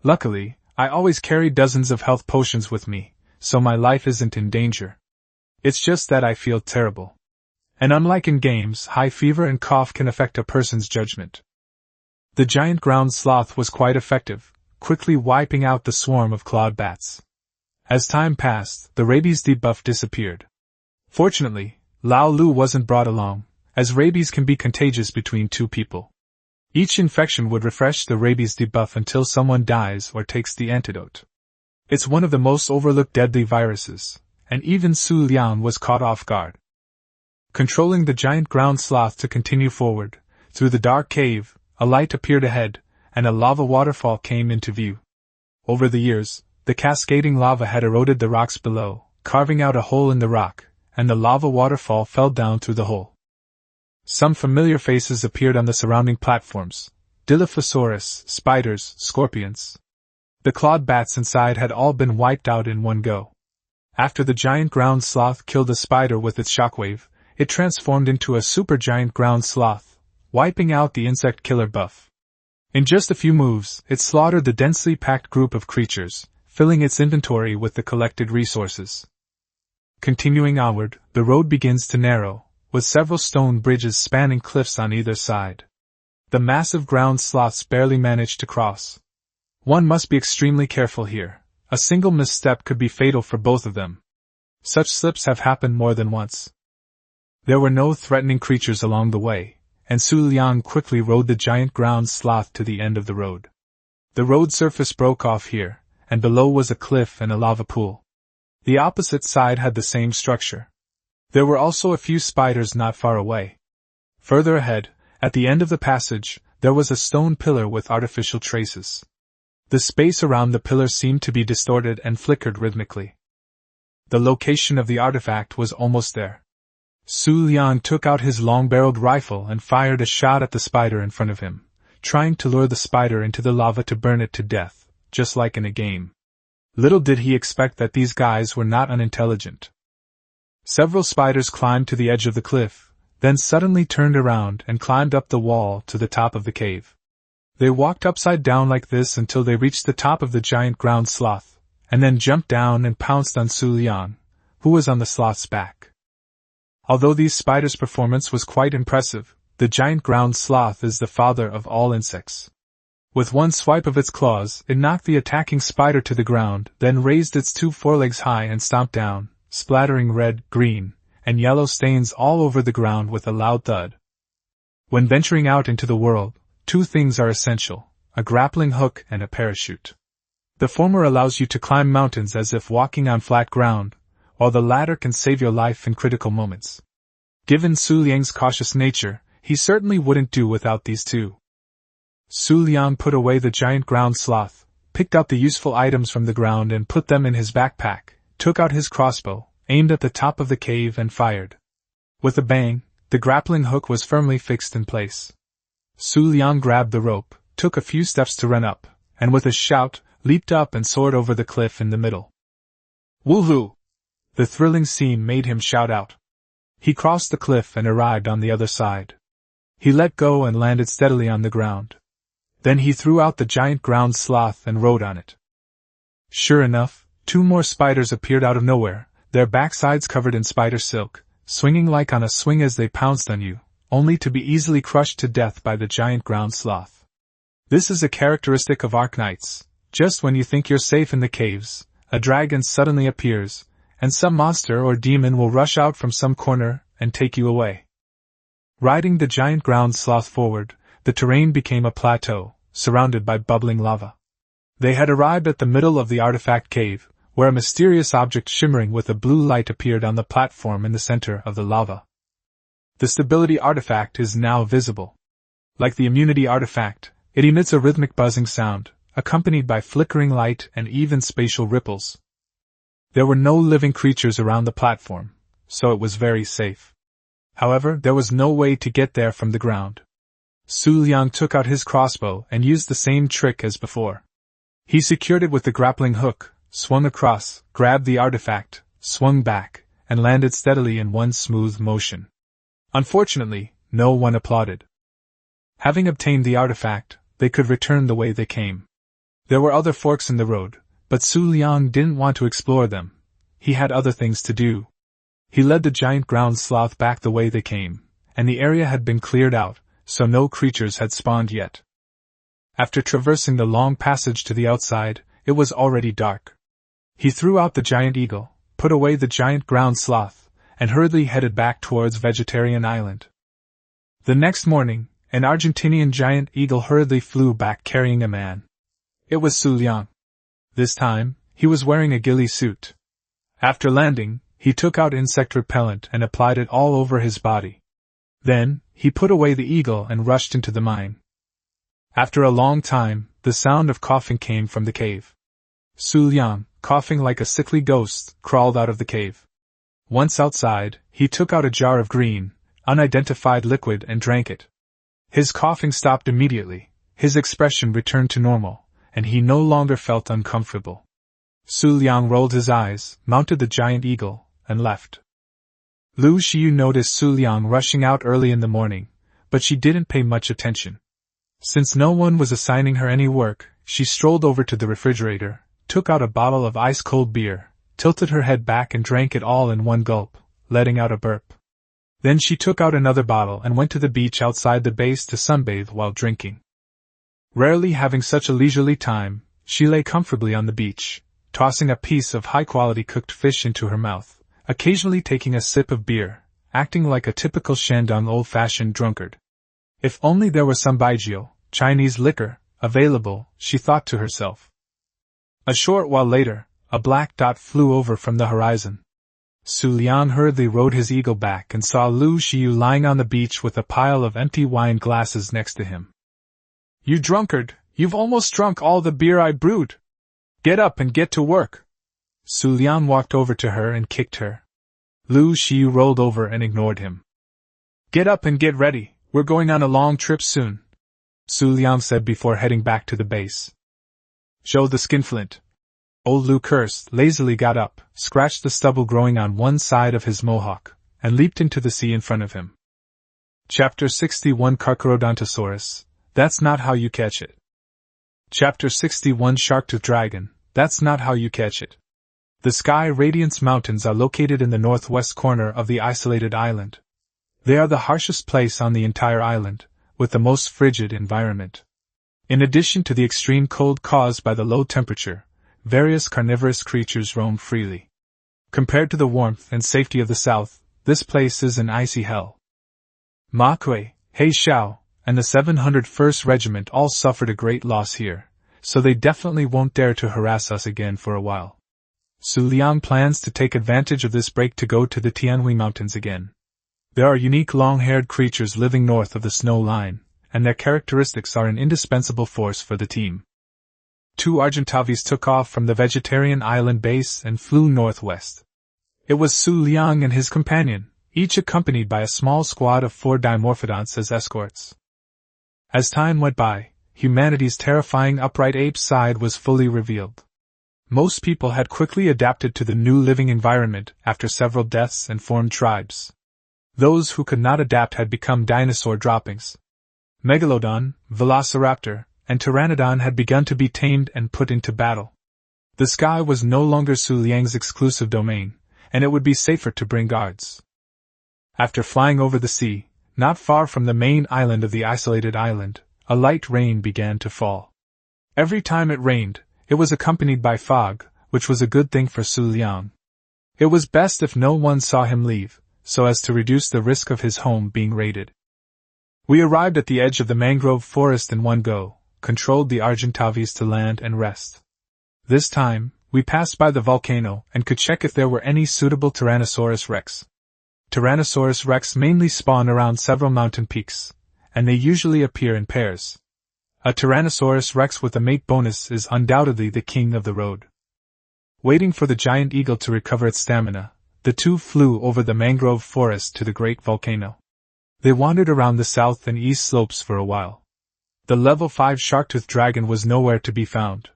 Luckily, I always carry dozens of health potions with me, so my life isn't in danger. It's just that I feel terrible. And unlike in games, high fever and cough can affect a person's judgment. The giant ground sloth was quite effective, quickly wiping out the swarm of clawed bats. As time passed, the rabies debuff disappeared. Fortunately, Lao Lu wasn't brought along, as rabies can be contagious between two people. Each infection would refresh the rabies debuff until someone dies or takes the antidote. It's one of the most overlooked deadly viruses, and even Xu Liang was caught off guard. Controlling the giant ground sloth to continue forward, through the dark cave, a light appeared ahead, and a lava waterfall came into view. Over the years, the cascading lava had eroded the rocks below, carving out a hole in the rock, and the lava waterfall fell down through the hole. Some familiar faces appeared on the surrounding platforms: Dilophosaurus, spiders, scorpions. The clawed bats inside had all been wiped out in one go. After the giant ground sloth killed a spider with its shockwave, it transformed into a supergiant ground sloth, wiping out the insect killer buff. In just a few moves, it slaughtered the densely packed group of creatures, filling its inventory with the collected resources. Continuing onward, the road begins to narrow, with several stone bridges spanning cliffs on either side. The massive ground sloths barely managed to cross. One must be extremely careful here. A single misstep could be fatal for both of them. Such slips have happened more than once. There were no threatening creatures along the way, and Xu Liang quickly rode the giant ground sloth to the end of the road. The road surface broke off here, and below was a cliff and a lava pool. The opposite side had the same structure. There were also a few spiders not far away. Further ahead, at the end of the passage, there was a stone pillar with artificial traces. The space around the pillar seemed to be distorted and flickered rhythmically. The location of the artifact was almost there. Xu Liang took out his long-barreled rifle and fired a shot at the spider in front of him, trying to lure the spider into the lava to burn it to death, just like in a game. Little did he expect that these guys were not unintelligent. Several spiders climbed to the edge of the cliff, then suddenly turned around and climbed up the wall to the top of the cave. They walked upside down like this until they reached the top of the giant ground sloth, and then jumped down and pounced on Xu Liang, who was on the sloth's back. Although these spiders' performance was quite impressive, the giant ground sloth is the father of all insects. With one swipe of its claws, it knocked the attacking spider to the ground, then raised its two forelegs high and stomped down, splattering red, green, and yellow stains all over the ground with a loud thud. When venturing out into the world, two things are essential: a grappling hook and a parachute. The former allows you to climb mountains as if walking on flat ground, while the latter can save your life in critical moments. Given Xu Liang's cautious nature, he certainly wouldn't do without these two. Xu Liang put away the giant ground sloth, picked out the useful items from the ground and put them in his backpack, took out his crossbow, aimed at the top of the cave and fired. With a bang, the grappling hook was firmly fixed in place. Xu Liang grabbed the rope, took a few steps to run up, and with a shout, leaped up and soared over the cliff in the middle. Woohoo! The thrilling scene made him shout out. He crossed the cliff and arrived on the other side. He let go and landed steadily on the ground. Then he threw out the giant ground sloth and rode on it. Sure enough, two more spiders appeared out of nowhere, their backsides covered in spider silk, swinging like on a swing as they pounced on you, only to be easily crushed to death by the giant ground sloth. This is a characteristic of Arknights. Just when you think you're safe in the caves, a dragon suddenly appears, and some monster or demon will rush out from some corner and take you away. Riding the giant ground sloth forward, the terrain became a plateau, surrounded by bubbling lava. They had arrived at the middle of the artifact cave, where a mysterious object shimmering with a blue light appeared on the platform in the center of the lava. The stability artifact is now visible. Like the immunity artifact, it emits a rhythmic buzzing sound, accompanied by flickering light and even spatial ripples. There were no living creatures around the platform, so it was very safe. However, there was no way to get there from the ground. Xu Liang took out his crossbow and used the same trick as before. He secured it with the grappling hook, swung across, grabbed the artifact, swung back, and landed steadily in one smooth motion. Unfortunately, no one applauded. Having obtained the artifact, they could return the way they came. There were other forks in the road, but Xu Liang didn't want to explore them. He had other things to do. He led the giant ground sloth back the way they came, and the area had been cleared out, so no creatures had spawned yet. After traversing the long passage to the outside, it was already dark. He threw out the giant eagle, put away the giant ground sloth, and hurriedly headed back towards Vegetarian Island. The next morning, an Argentinian giant eagle hurriedly flew back carrying a man. It was Xu Liang. This time, he was wearing a ghillie suit. After landing, he took out insect repellent and applied it all over his body. Then, he put away the eagle and rushed into the mine. After a long time, the sound of coughing came from the cave. Xu Liang, coughing like a sickly ghost, crawled out of the cave. Once outside, he took out a jar of green, unidentified liquid and drank it. His coughing stopped immediately, his expression returned to normal, and he no longer felt uncomfortable. Xu Liang rolled his eyes, mounted the giant eagle, and left. Lu Xiu noticed Xu Liang rushing out early in the morning, but she didn't pay much attention. Since no one was assigning her any work, she strolled over to the refrigerator, took out a bottle of ice-cold beer, tilted her head back and drank it all in one gulp, letting out a burp. Then she took out another bottle and went to the beach outside the base to sunbathe while drinking. Rarely having such a leisurely time, she lay comfortably on the beach, tossing a piece of high-quality cooked fish into her mouth, occasionally taking a sip of beer, acting like a typical Shandong old-fashioned drunkard. If only there were some baijiu, Chinese liquor, available, she thought to herself. A short while later, a black dot flew over from the horizon. Xu Liang hurriedly rode his eagle back and saw Lu Xiu lying on the beach with a pile of empty wine glasses next to him. "You drunkard, you've almost drunk all the beer I brewed. Get up and get to work." Xu Liang walked over to her and kicked her. Lu Xiu rolled over and ignored him. "Get up and get ready, we're going on a long trip soon," Xu Liang said before heading back to the base. "Show the skinflint." Old Lu cursed, lazily got up, scratched the stubble growing on one side of his mohawk, and leaped into the sea in front of him. Chapter 61 Carcharodontosaurus, That's Not How You Catch It. Chapter 61 Shark-Tooth Dragon, That's Not How You Catch It. The Sky Radiance Mountains are located in the northwest corner of the isolated island. They are the harshest place on the entire island, with the most frigid environment. In addition to the extreme cold caused by the low temperature, various carnivorous creatures roam freely. Compared to the warmth and safety of the south, this place is an icy hell. Ma Kuei, He Xiao, and the 701st Regiment all suffered a great loss here, so they definitely won't dare to harass us again for a while. Xu Liang plans to take advantage of this break to go to the Tianhui Mountains again. There are unique long-haired creatures living north of the snow line, and their characteristics are an indispensable force for the team. 2 Argentavis took off from the vegetarian island base and flew northwest. It was Xu Liang and his companion, each accompanied by a small squad of 4 dimorphodonts as escorts. As time went by, humanity's terrifying upright ape side was fully revealed. Most people had quickly adapted to the new living environment after several deaths and formed tribes. Those who could not adapt had become dinosaur droppings. Megalodon, Velociraptor, and Pteranodon had begun to be tamed and put into battle. The sky was no longer Xu Liang's exclusive domain, and it would be safer to bring guards. After flying over the sea, not far from the main island of the isolated island, a light rain began to fall. Every time it rained, it was accompanied by fog, which was a good thing for Xu Liang. It was best if no one saw him leave, so as to reduce the risk of his home being raided. We arrived at the edge of the mangrove forest in one go, controlled the Argentavis to land and rest. This time, we passed by the volcano and could check if there were any suitable Tyrannosaurus rex. Tyrannosaurus rex mainly spawn around several mountain peaks, and they usually appear in pairs. A Tyrannosaurus rex with a mate bonus is undoubtedly the king of the road. Waiting for the giant eagle to recover its stamina, the 2 flew over the mangrove forest to the great volcano. They wandered around the south and east slopes for a while. The level 5 shark-tooth dragon was nowhere to be found.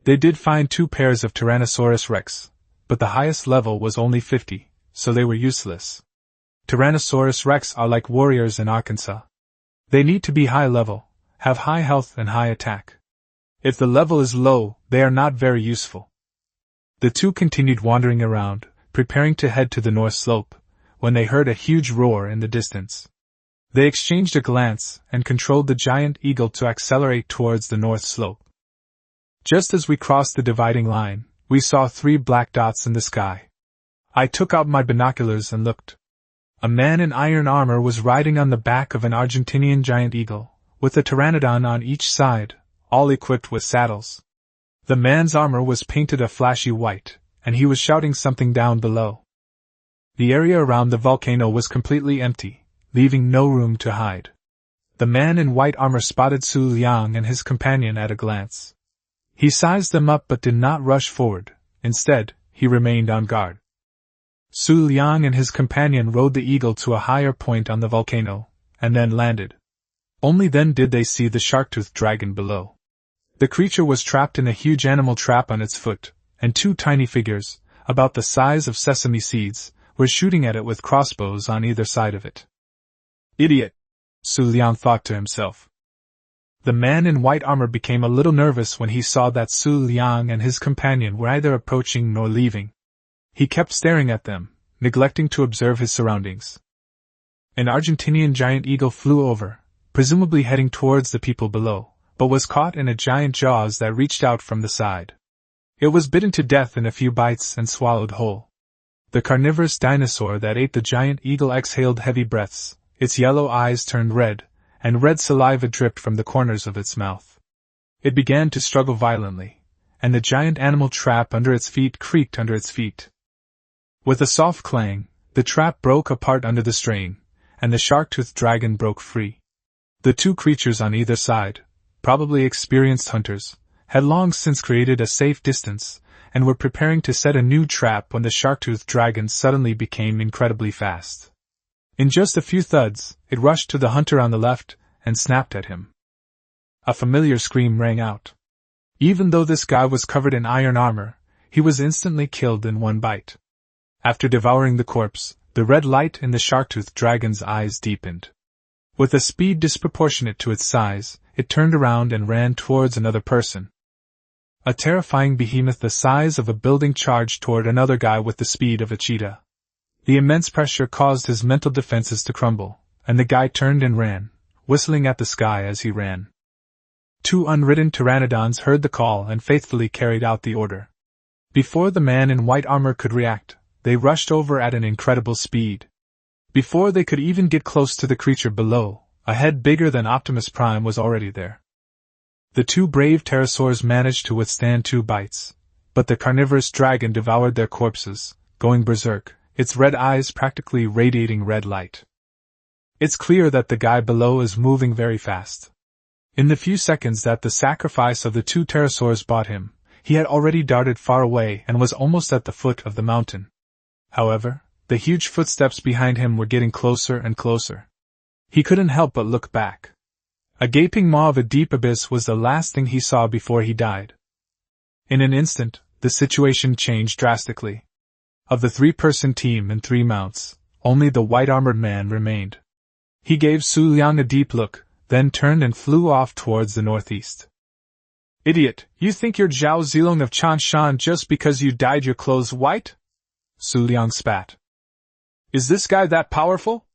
They did find 2 pairs of Tyrannosaurus rex, but the highest level was only 50, so they were useless. Tyrannosaurus rex are like warriors in Arkansas. They need to be high level, have high health and high attack. If the level is low, they are not very useful. The 2 continued wandering around, preparing to head to the north slope, when they heard a huge roar in the distance. They exchanged a glance and controlled the giant eagle to accelerate towards the north slope. Just as we crossed the dividing line, we saw 3 black dots in the sky. I took out my binoculars and looked. A man in iron armor was riding on the back of an Argentinian giant eagle, with a pteranodon on each side, all equipped with saddles. The man's armor was painted a flashy white, and he was shouting something down below. The area around the volcano was completely empty, leaving no room to hide. The man in white armor spotted Xu Liang and his companion at a glance. He sized them up but did not rush forward. Instead, he remained on guard. Xu Liang and his companion rode the eagle to a higher point on the volcano, and then landed. Only then did they see the shark-tooth dragon below. The creature was trapped in a huge animal trap on its foot, and 2 tiny figures, about the size of sesame seeds, were shooting at it with crossbows on either side of it. Idiot! Xu Liang thought to himself. The man in white armor became a little nervous when he saw that Xu Liang and his companion were neither approaching nor leaving. He kept staring at them, neglecting to observe his surroundings. An Argentinian giant eagle flew over, presumably heading towards the people below, but was caught in a giant jaws that reached out from the side. It was bitten to death in a few bites and swallowed whole. The carnivorous dinosaur that ate the giant eagle exhaled heavy breaths, its yellow eyes turned red, and red saliva dripped from the corners of its mouth. It began to struggle violently, and the giant animal trap under its feet creaked under its feet. With a soft clang, the trap broke apart under the strain, and the shark-toothed dragon broke free. The two creatures on either side, probably experienced hunters, had long since created a safe distance, and were preparing to set a new trap when the shark-toothed dragon suddenly became incredibly fast. In just a few thuds, it rushed to the hunter on the left, and snapped at him. A familiar scream rang out. Even though this guy was covered in iron armor, he was instantly killed in one bite. After devouring the corpse, the red light in the shark-toothed dragon's eyes deepened. With a speed disproportionate to its size, it turned around and ran towards another person. A terrifying behemoth the size of a building charged toward another guy with the speed of a cheetah. The immense pressure caused his mental defenses to crumble, and the guy turned and ran, whistling at the sky as he ran. Two unridden pteranodons heard the call and faithfully carried out the order. Before the man in white armor could react, they rushed over at an incredible speed. Before they could even get close to the creature below, a head bigger than Optimus Prime was already there. The two brave pterosaurs managed to withstand 2 bites, but the carnivorous dragon devoured their corpses, going berserk, its red eyes practically radiating red light. It's clear that the guy below is moving very fast. In the few seconds that the sacrifice of the 2 pterosaurs bought him, he had already darted far away and was almost at the foot of the mountain. However, the huge footsteps behind him were getting closer and closer. He couldn't help but look back. A gaping maw of a deep abyss was the last thing he saw before he died. In an instant, the situation changed drastically. Of the 3-person team and 3 mounts, only the white-armored man remained. He gave Xu Liang a deep look, then turned and flew off towards the northeast. "Idiot, you think you're Zhao Zilong of Chanshan just because you dyed your clothes white?" Xu Liang spat. "Is this guy that powerful?"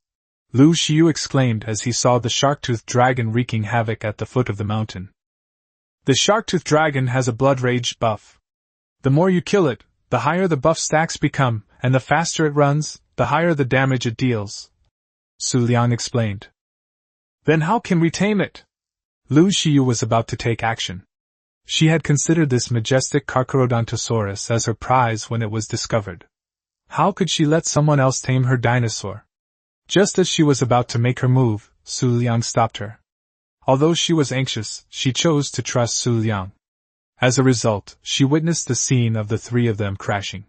Lu Xiu exclaimed as he saw the shark-toothed dragon wreaking havoc at the foot of the mountain. "The shark-toothed dragon has a blood rage buff. The more you kill it, the higher the buff stacks become, and the faster it runs, the higher the damage it deals," Xu Liang explained. "Then how can we tame it?" Lu Xiu was about to take action. She had considered this majestic Carcharodontosaurus as her prize when it was discovered. How could she let someone else tame her dinosaur? Just as she was about to make her move, Xu Liang stopped her. Although she was anxious, she chose to trust Xu Liang. As a result, she witnessed the scene of the 3 of them crashing.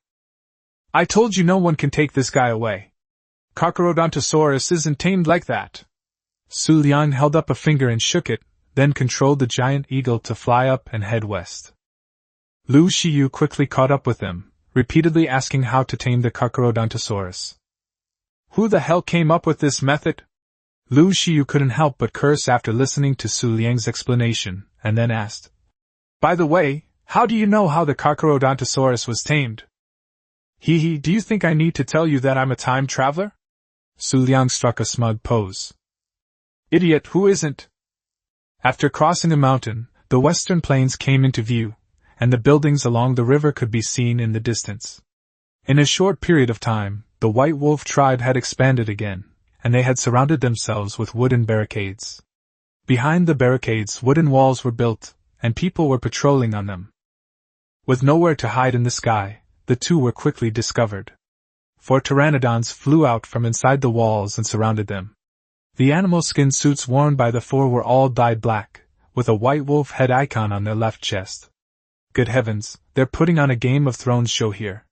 "I told you no one can take this guy away. Carcharodontosaurus isn't tamed like that." Xu Liang held up a finger and shook it, then controlled the giant eagle to fly up and head west. Lu Xiu quickly caught up with them, repeatedly asking how to tame the Carcharodontosaurus. "Who the hell came up with this method?" Lu Xiu couldn't help but curse after listening to Xu Liang's explanation, and then asked, "By the way, how do you know how the Carcharodontosaurus was tamed?" "Hee, do you think I need to tell you that I'm a time traveler?" Xu Liang struck a smug pose. "Idiot, who isn't?" After crossing a mountain, the western plains came into view, and the buildings along the river could be seen in the distance. In a short period of time, the White Wolf tribe had expanded again, and they had surrounded themselves with wooden barricades. Behind the barricades, wooden walls were built, and people were patrolling on them. With nowhere to hide in the sky, the 2 were quickly discovered. 4 pteranodons flew out from inside the walls and surrounded them. The animal skin suits worn by the 4 were all dyed black, with a white wolf head icon on their left chest. Good heavens, they're putting on a Game of Thrones show here.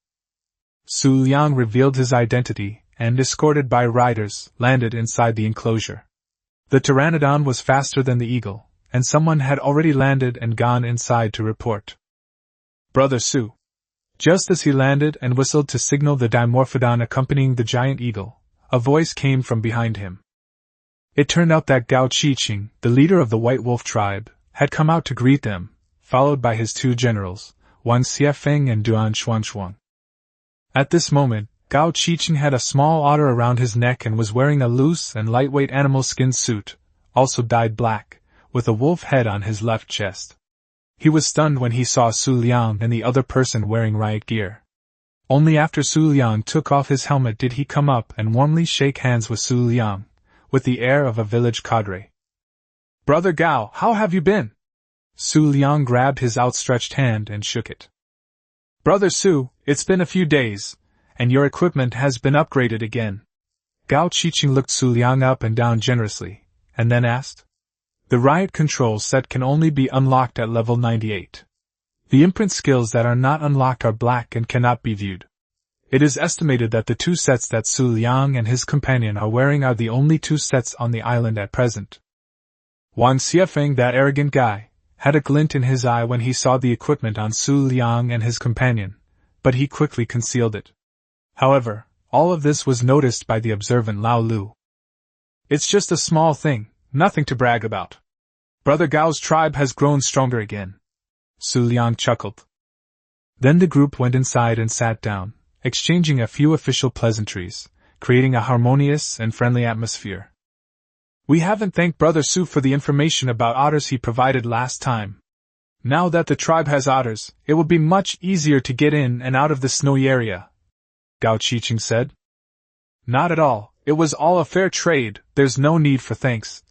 Xu Liang revealed his identity, and, escorted by riders, landed inside the enclosure. The pteranodon was faster than the eagle, and someone had already landed and gone inside to report. "Brother Xu." Just as he landed and whistled to signal the dimorphodon accompanying the giant eagle, a voice came from behind him. It turned out that Gao Qiqing, the leader of the White Wolf tribe, had come out to greet them, followed by his 2 generals, Wang Xiefeng and Duan Xuanxuang. At this moment, Gao Qiqing had a small otter around his neck and was wearing a loose and lightweight animal skin suit, also dyed black, with a wolf head on his left chest. He was stunned when he saw Xu Liang and the other person wearing riot gear. Only after Xu Liang took off his helmet did he come up and warmly shake hands with Xu Liang, with the air of a village cadre. "Brother Gao, how have you been?" Xu Liang grabbed his outstretched hand and shook it. "Brother Xu, it's been a few days, and your equipment has been upgraded again." Gao Qiqing looked Xu Liang up and down generously, and then asked, "The riot control set can only be unlocked at level 98. The imprint skills that are not unlocked are black and cannot be viewed. It is estimated that the 2 sets that Xu Liang and his companion are wearing are the only 2 sets on the island at present." Wang Xiefeng, that arrogant guy, had a glint in his eye when he saw the equipment on Xu Liang and his companion, but he quickly concealed it. However, all of this was noticed by the observant Lao Lu. "It's just a small thing, nothing to brag about. Brother Gao's tribe has grown stronger again." Xu Liang chuckled. Then the group went inside and sat down, exchanging a few official pleasantries, creating a harmonious and friendly atmosphere. "We haven't thanked Brother Xu for the information about otters he provided last time. Now that the tribe has otters, it will be much easier to get in and out of the snowy area," Gao Qiqing said. "Not at all, it was all a fair trade, there's no need for thanks,"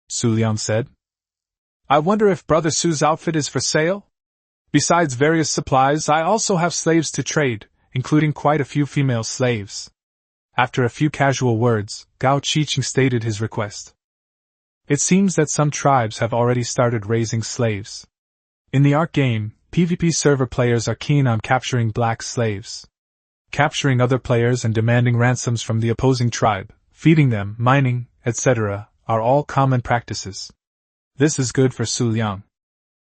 Xu Liang said. "I wonder if Brother Xu's outfit is for sale? Besides various supplies, I also have slaves to trade, including quite a few female slaves." After a few casual words, Gao Qiqing stated his request. It seems that some tribes have already started raising slaves. In the Ark game, PvP server players are keen on capturing black slaves. Capturing other players and demanding ransoms from the opposing tribe, feeding them, mining, etc., are all common practices. This is good for Xu Liang.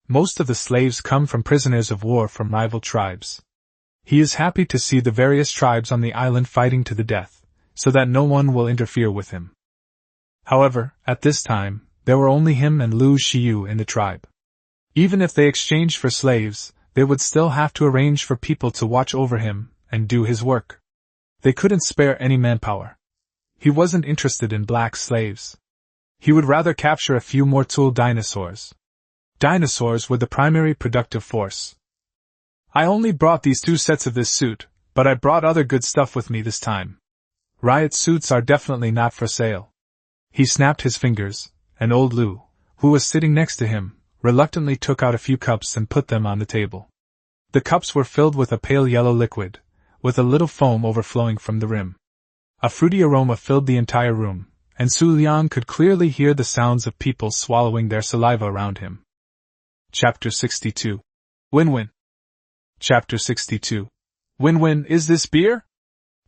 Most of the slaves come from prisoners of war from rival tribes. He is happy to see the various tribes on the island fighting to the death, so that no one will interfere with him. However, at this time, there were only him and Lu Xiyu in the tribe. Even if they exchanged for slaves, they would still have to arrange for people to watch over him and do his work. They couldn't spare any manpower. He wasn't interested in black slaves. He would rather capture a few more tool dinosaurs. Dinosaurs were the primary productive force. "I only brought these 2 sets of this suit, but I brought other good stuff with me this time. Riot suits are definitely not for sale." He snapped his fingers, and old Lu, who was sitting next to him, reluctantly took out a few cups and put them on the table. The cups were filled with a pale yellow liquid, with a little foam overflowing from the rim. A fruity aroma filled the entire room, and Xu Liang could clearly hear the sounds of people swallowing their saliva around him. Chapter 62. Win-win. Chapter 62. Win-win, is this beer?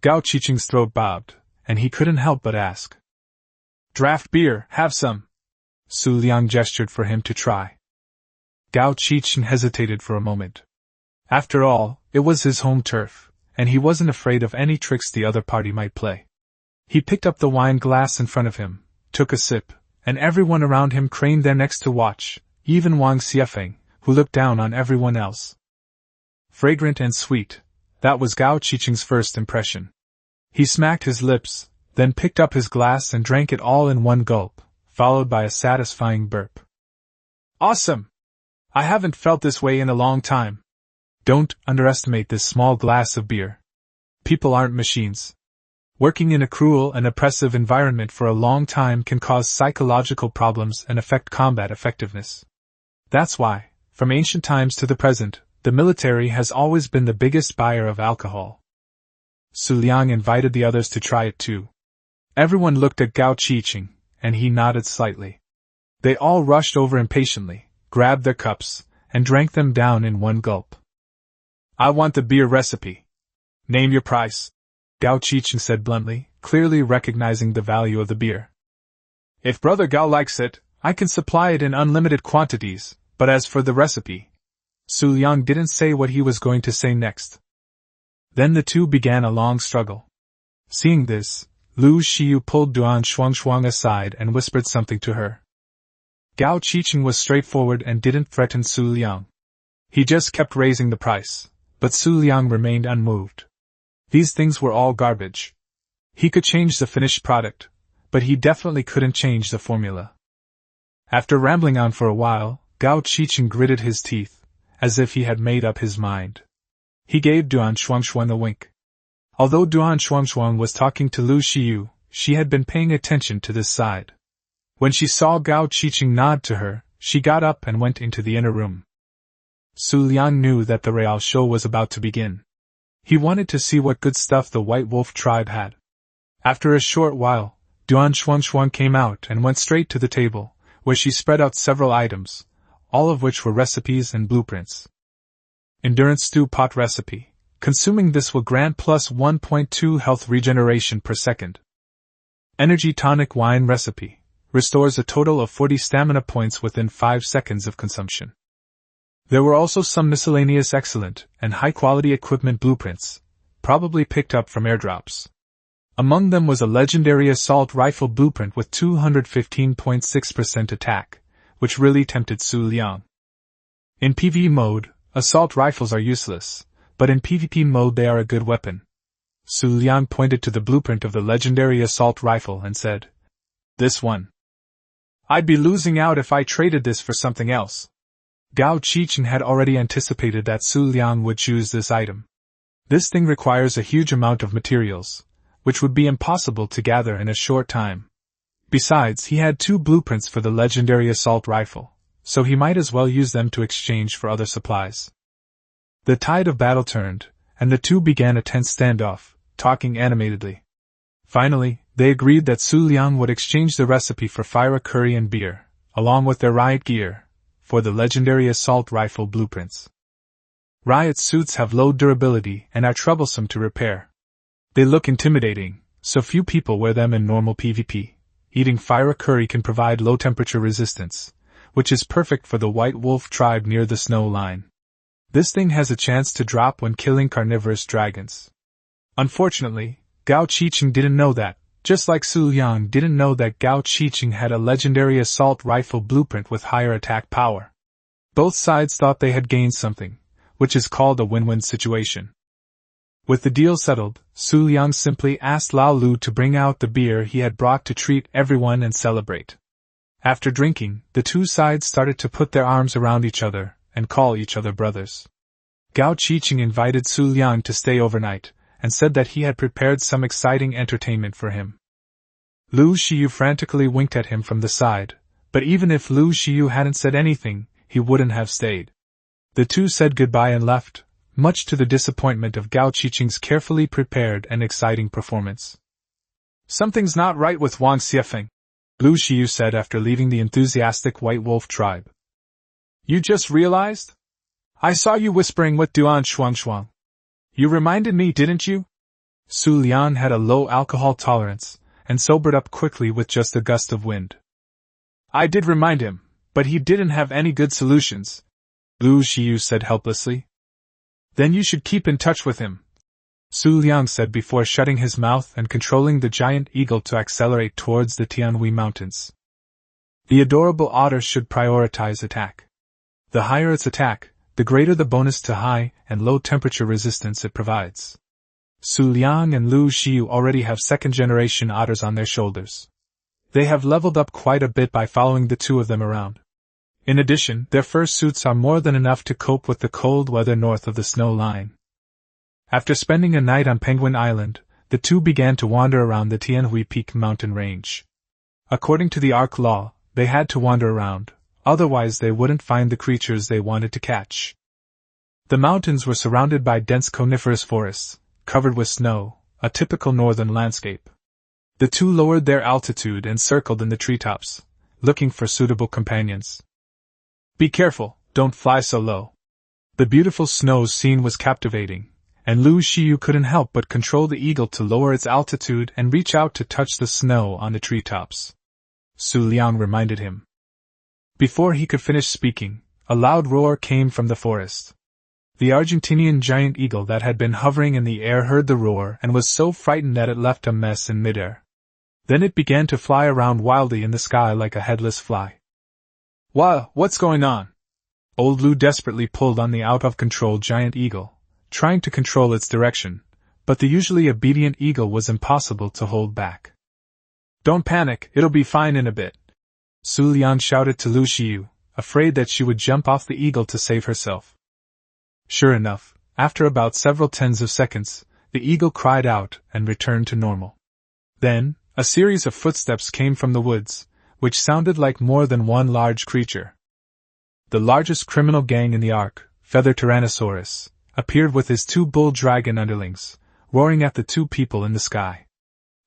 Gao Qiqing's throat bobbed, and he couldn't help but ask. "Draft beer, have some." Xu Liang gestured for him to try. Gao Qiqing hesitated for a moment. After all, it was his home turf, and he wasn't afraid of any tricks the other party might play. He picked up the wine glass in front of him, took a sip, and everyone around him craned their necks to watch, even Wang Xiefeng, who looked down on everyone else. Fragrant and sweet, that was Gao Qiqing's first impression. He smacked his lips, then picked up his glass and drank it all in one gulp, followed by a satisfying burp. "Awesome! I haven't felt this way in a long time." Don't underestimate this small glass of beer. People aren't machines. Working in a cruel and oppressive environment for a long time can cause psychological problems and affect combat effectiveness. That's why, from ancient times to the present, the military has always been the biggest buyer of alcohol. Xu Liang invited the others to try it too. Everyone looked at Gao Qiqing, and he nodded slightly. They all rushed over impatiently, grabbed their cups, and drank them down in one gulp. "I want the beer recipe. Name your price," Gao Qiqing said bluntly, clearly recognizing the value of the beer. "If Brother Gao likes it, I can supply it in unlimited quantities, but as for the recipe..." Xu Liang didn't say what he was going to say next. Then the two began a long struggle. Seeing this, Lu Xiyu pulled Duan Shuangshuang aside and whispered something to her. Gao Qiqing was straightforward and didn't threaten Xu Liang. He just kept raising the price, but Xu Liang remained unmoved. These things were all garbage. He could change the finished product, but he definitely couldn't change the formula. After rambling on for a while, Gao Qiqing gritted his teeth, as if he had made up his mind. He gave Duan Shuangshuan a wink. Although Duan Shuangshuan was talking to Lu Xiyu, she had been paying attention to this side. When she saw Gao Qiqing nod to her, she got up and went into the inner room. Xu Liang knew that the real show was about to begin. He wanted to see what good stuff the White Wolf tribe had. After a short while, Duan Shuangshuan came out and went straight to the table, where she spread out several items, all of which were recipes and blueprints. Endurance stew pot recipe. Consuming this will grant plus 1.2 health regeneration per second. Energy tonic wine recipe. Restores a total of 40 stamina points within 5 seconds of consumption. There were also some miscellaneous excellent and high-quality equipment blueprints, probably picked up from airdrops. Among them was a legendary assault rifle blueprint with 215.6% attack, which really tempted Xu Liang. In PvE mode, assault rifles are useless, but in PvP mode they are a good weapon. Xu Liang pointed to the blueprint of the legendary assault rifle and said, "This one. I'd be losing out if I traded this for something else." Gao Qiqing had already anticipated that Xu Liang would choose this item. This thing requires a huge amount of materials, which would be impossible to gather in a short time. Besides, he had 2 blueprints for the legendary assault rifle, so he might as well use them to exchange for other supplies. The tide of battle turned, and the two began a tense standoff, talking animatedly. Finally, they agreed that Xu Liang would exchange the recipe for fire curry and beer, along with their riot gear, for the legendary assault rifle blueprints. Riot suits have low durability and are troublesome to repair. They look intimidating, so few people wear them in normal PvP. Eating fire curry can provide low temperature resistance, which is perfect for the White Wolf tribe near the snow line. This thing has a chance to drop when killing carnivorous dragons. Unfortunately, Gao Qiqing didn't know that, just like Xu Liang didn't know that Gao Qiqing had a legendary assault rifle blueprint with higher attack power. Both sides thought they had gained something, which is called a win-win situation. With the deal settled, Xu Liang simply asked Lao Lu to bring out the beer he had brought to treat everyone and celebrate. After drinking, the two sides started to put their arms around each other and call each other brothers. Gao Qiqing invited Xu Liang to stay overnight, and said that he had prepared some exciting entertainment for him. Lu Xiyu frantically winked at him from the side, but even if Lu Xiyu hadn't said anything, he wouldn't have stayed. The two said goodbye and left, much to the disappointment of Gao Qiqing's carefully prepared and exciting performance. "Something's not right with Wang Xiefeng," Lu Xiyu said after leaving the enthusiastic White Wolf tribe. "You just realized? I saw you whispering with Duan Shuangshuang. You reminded me, didn't you?" Xu Liang had a low alcohol tolerance, and sobered up quickly with just a gust of wind. "I did remind him, but he didn't have any good solutions," Lu Xiyu said helplessly. "Then you should keep in touch with him," Xu Liang said before shutting his mouth and controlling the giant eagle to accelerate towards the Tianhui Mountains. The adorable otter should prioritize attack. The higher its attack, the greater the bonus to high and low temperature resistance it provides. Xu Liang and Lu Xiyu already have second-generation otters on their shoulders. They have leveled up quite a bit by following the two of them around. In addition, their fur suits are more than enough to cope with the cold weather north of the snow line. After spending a night on Penguin Island, the two began to wander around the Tianhui Peak mountain range. According to the Ark law, they had to wander around, otherwise they wouldn't find the creatures they wanted to catch. The mountains were surrounded by dense coniferous forests, covered with snow, a typical northern landscape. The two lowered their altitude and circled in the treetops, looking for suitable companions. "Be careful, don't fly so low." The beautiful snow scene was captivating, and Lu Xiyu couldn't help but control the eagle to lower its altitude and reach out to touch the snow on the treetops. Xu Liang reminded him. Before he could finish speaking, a loud roar came from the forest. The Argentinian giant eagle that had been hovering in the air heard the roar and was so frightened that it left a mess in midair. Then it began to fly around wildly in the sky like a headless fly. What's going on?" Old Lu desperately pulled on the out-of-control giant eagle, trying to control its direction, but the usually obedient eagle was impossible to hold back. "Don't panic, it'll be fine in a bit," Xu Liang shouted to Lu Xiu, afraid that she would jump off the eagle to save herself. Sure enough, after about several tens of seconds, the eagle cried out and returned to normal. Then, a series of footsteps came from the woods, which sounded like more than one large creature. The largest criminal gang in the Ark, Feather Tyrannosaurus, appeared with his 2 bull dragon underlings, roaring at the 2 people in the sky.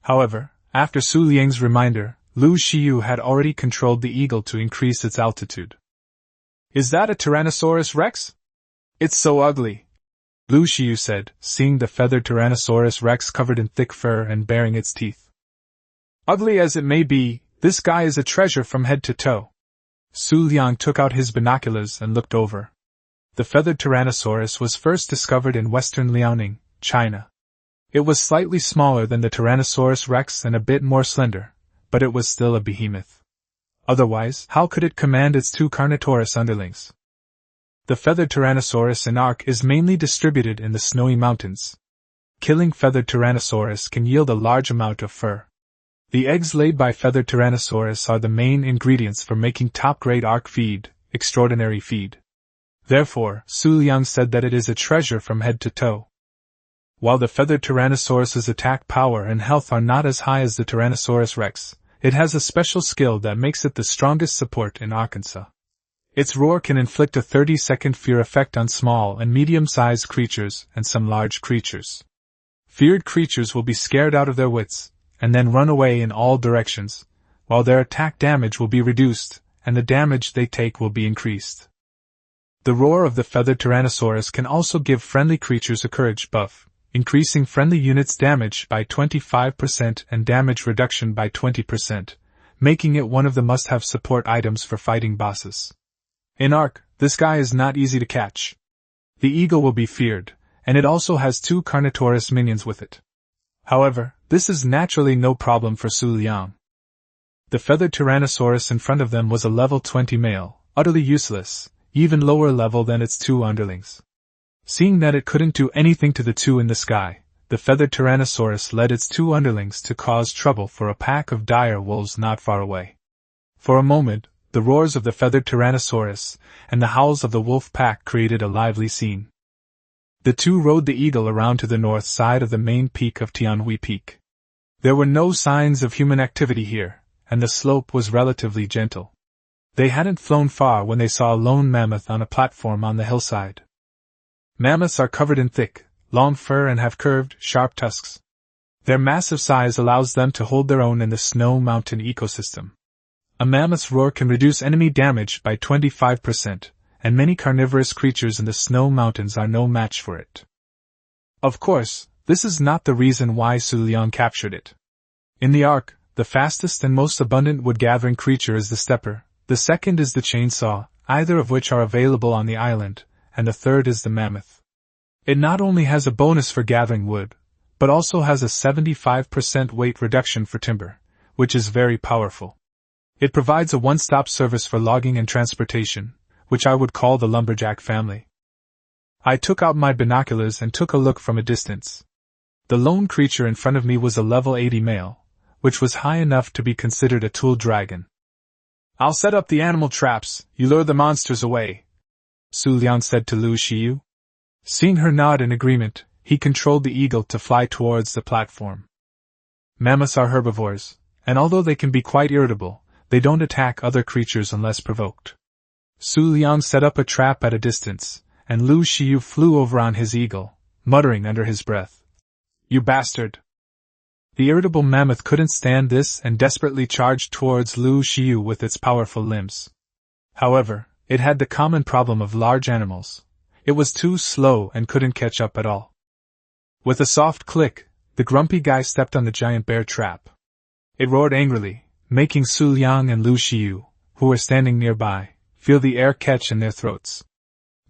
However, after Xu Liang's reminder, Lu Xiu had already controlled the eagle to increase its altitude. "Is that a Tyrannosaurus Rex? It's so ugly," Lu Xiu said, seeing the feathered Tyrannosaurus Rex covered in thick fur and baring its teeth. "Ugly as it may be, this guy is a treasure from head to toe." Xu Liang took out his binoculars and looked over. The feathered Tyrannosaurus was first discovered in western Liaoning, China. It was slightly smaller than the Tyrannosaurus Rex and a bit more slender, but it was still a behemoth. Otherwise, how could it command its 2 carnivorous underlings? The feathered Tyrannosaurus in Ark is mainly distributed in the snowy mountains. Killing feathered Tyrannosaurus can yield a large amount of fur. The eggs laid by feathered Tyrannosaurus are the main ingredients for making top-grade Ark feed, extraordinary feed. Therefore, Xu Liang said that it is a treasure from head to toe. While the feathered Tyrannosaurus's attack power and health are not as high as the Tyrannosaurus Rex, it has a special skill that makes it the strongest support in Arkansas. Its roar can inflict a 30-second fear effect on small and medium-sized creatures and some large creatures. Feared creatures will be scared out of their wits, and then run away in all directions, while their attack damage will be reduced, and the damage they take will be increased. The roar of the feathered Tyrannosaurus can also give friendly creatures a courage buff, increasing friendly units' damage by 25% and damage reduction by 20%, making it one of the must-have support items for fighting bosses. In Ark, this guy is not easy to catch. The eagle will be feared, and it also has 2 carnivorous minions with it. However, this is naturally no problem for Xu Liang. The feathered Tyrannosaurus in front of them was a level 20 male, utterly useless, even lower level than its 2 underlings. Seeing that it couldn't do anything to the 2 in the sky, the feathered Tyrannosaurus led its 2 underlings to cause trouble for a pack of dire wolves not far away. For a moment, the roars of the feathered Tyrannosaurus and the howls of the wolf pack created a lively scene. The 2 rode the eagle around to the north side of the main peak of Tianhui Peak. There were no signs of human activity here, and the slope was relatively gentle. They hadn't flown far when they saw a lone mammoth on a platform on the hillside. Mammoths are covered in thick, long fur and have curved, sharp tusks. Their massive size allows them to hold their own in the snow mountain ecosystem. A mammoth's roar can reduce enemy damage by 25%, and many carnivorous creatures in the snow mountains are no match for it. Of course, this is not the reason why Xu Liang captured it. In the Ark, the fastest and most abundant wood-gathering creature is the stepper, the second is the chainsaw, either of which are available on the island, and the third is the mammoth. It not only has a bonus for gathering wood, but also has a 75% weight reduction for timber, which is very powerful. It provides a one-stop service for logging and transportation, which I would call the lumberjack family. I took out my binoculars and took a look from a distance. The lone creature in front of me was a level 80 male, which was high enough to be considered a tool dragon. "I'll set up the animal traps, you lure the monsters away," Xu Liang said to Lu Xiu. Seeing her nod in agreement, he controlled the eagle to fly towards the platform. Mammoths are herbivores, and although they can be quite irritable, they don't attack other creatures unless provoked. Xu Liang set up a trap at a distance, and Lu Xiu flew over on his eagle, muttering under his breath, "You bastard!" The irritable mammoth couldn't stand this and desperately charged towards Lu Xiu with its powerful limbs. However, it had the common problem of large animals. It was too slow and couldn't catch up at all. With a soft click, the grumpy guy stepped on the giant bear trap. It roared angrily, making Xu Liang and Lu Xiu, who were standing nearby, feel the air catch in their throats.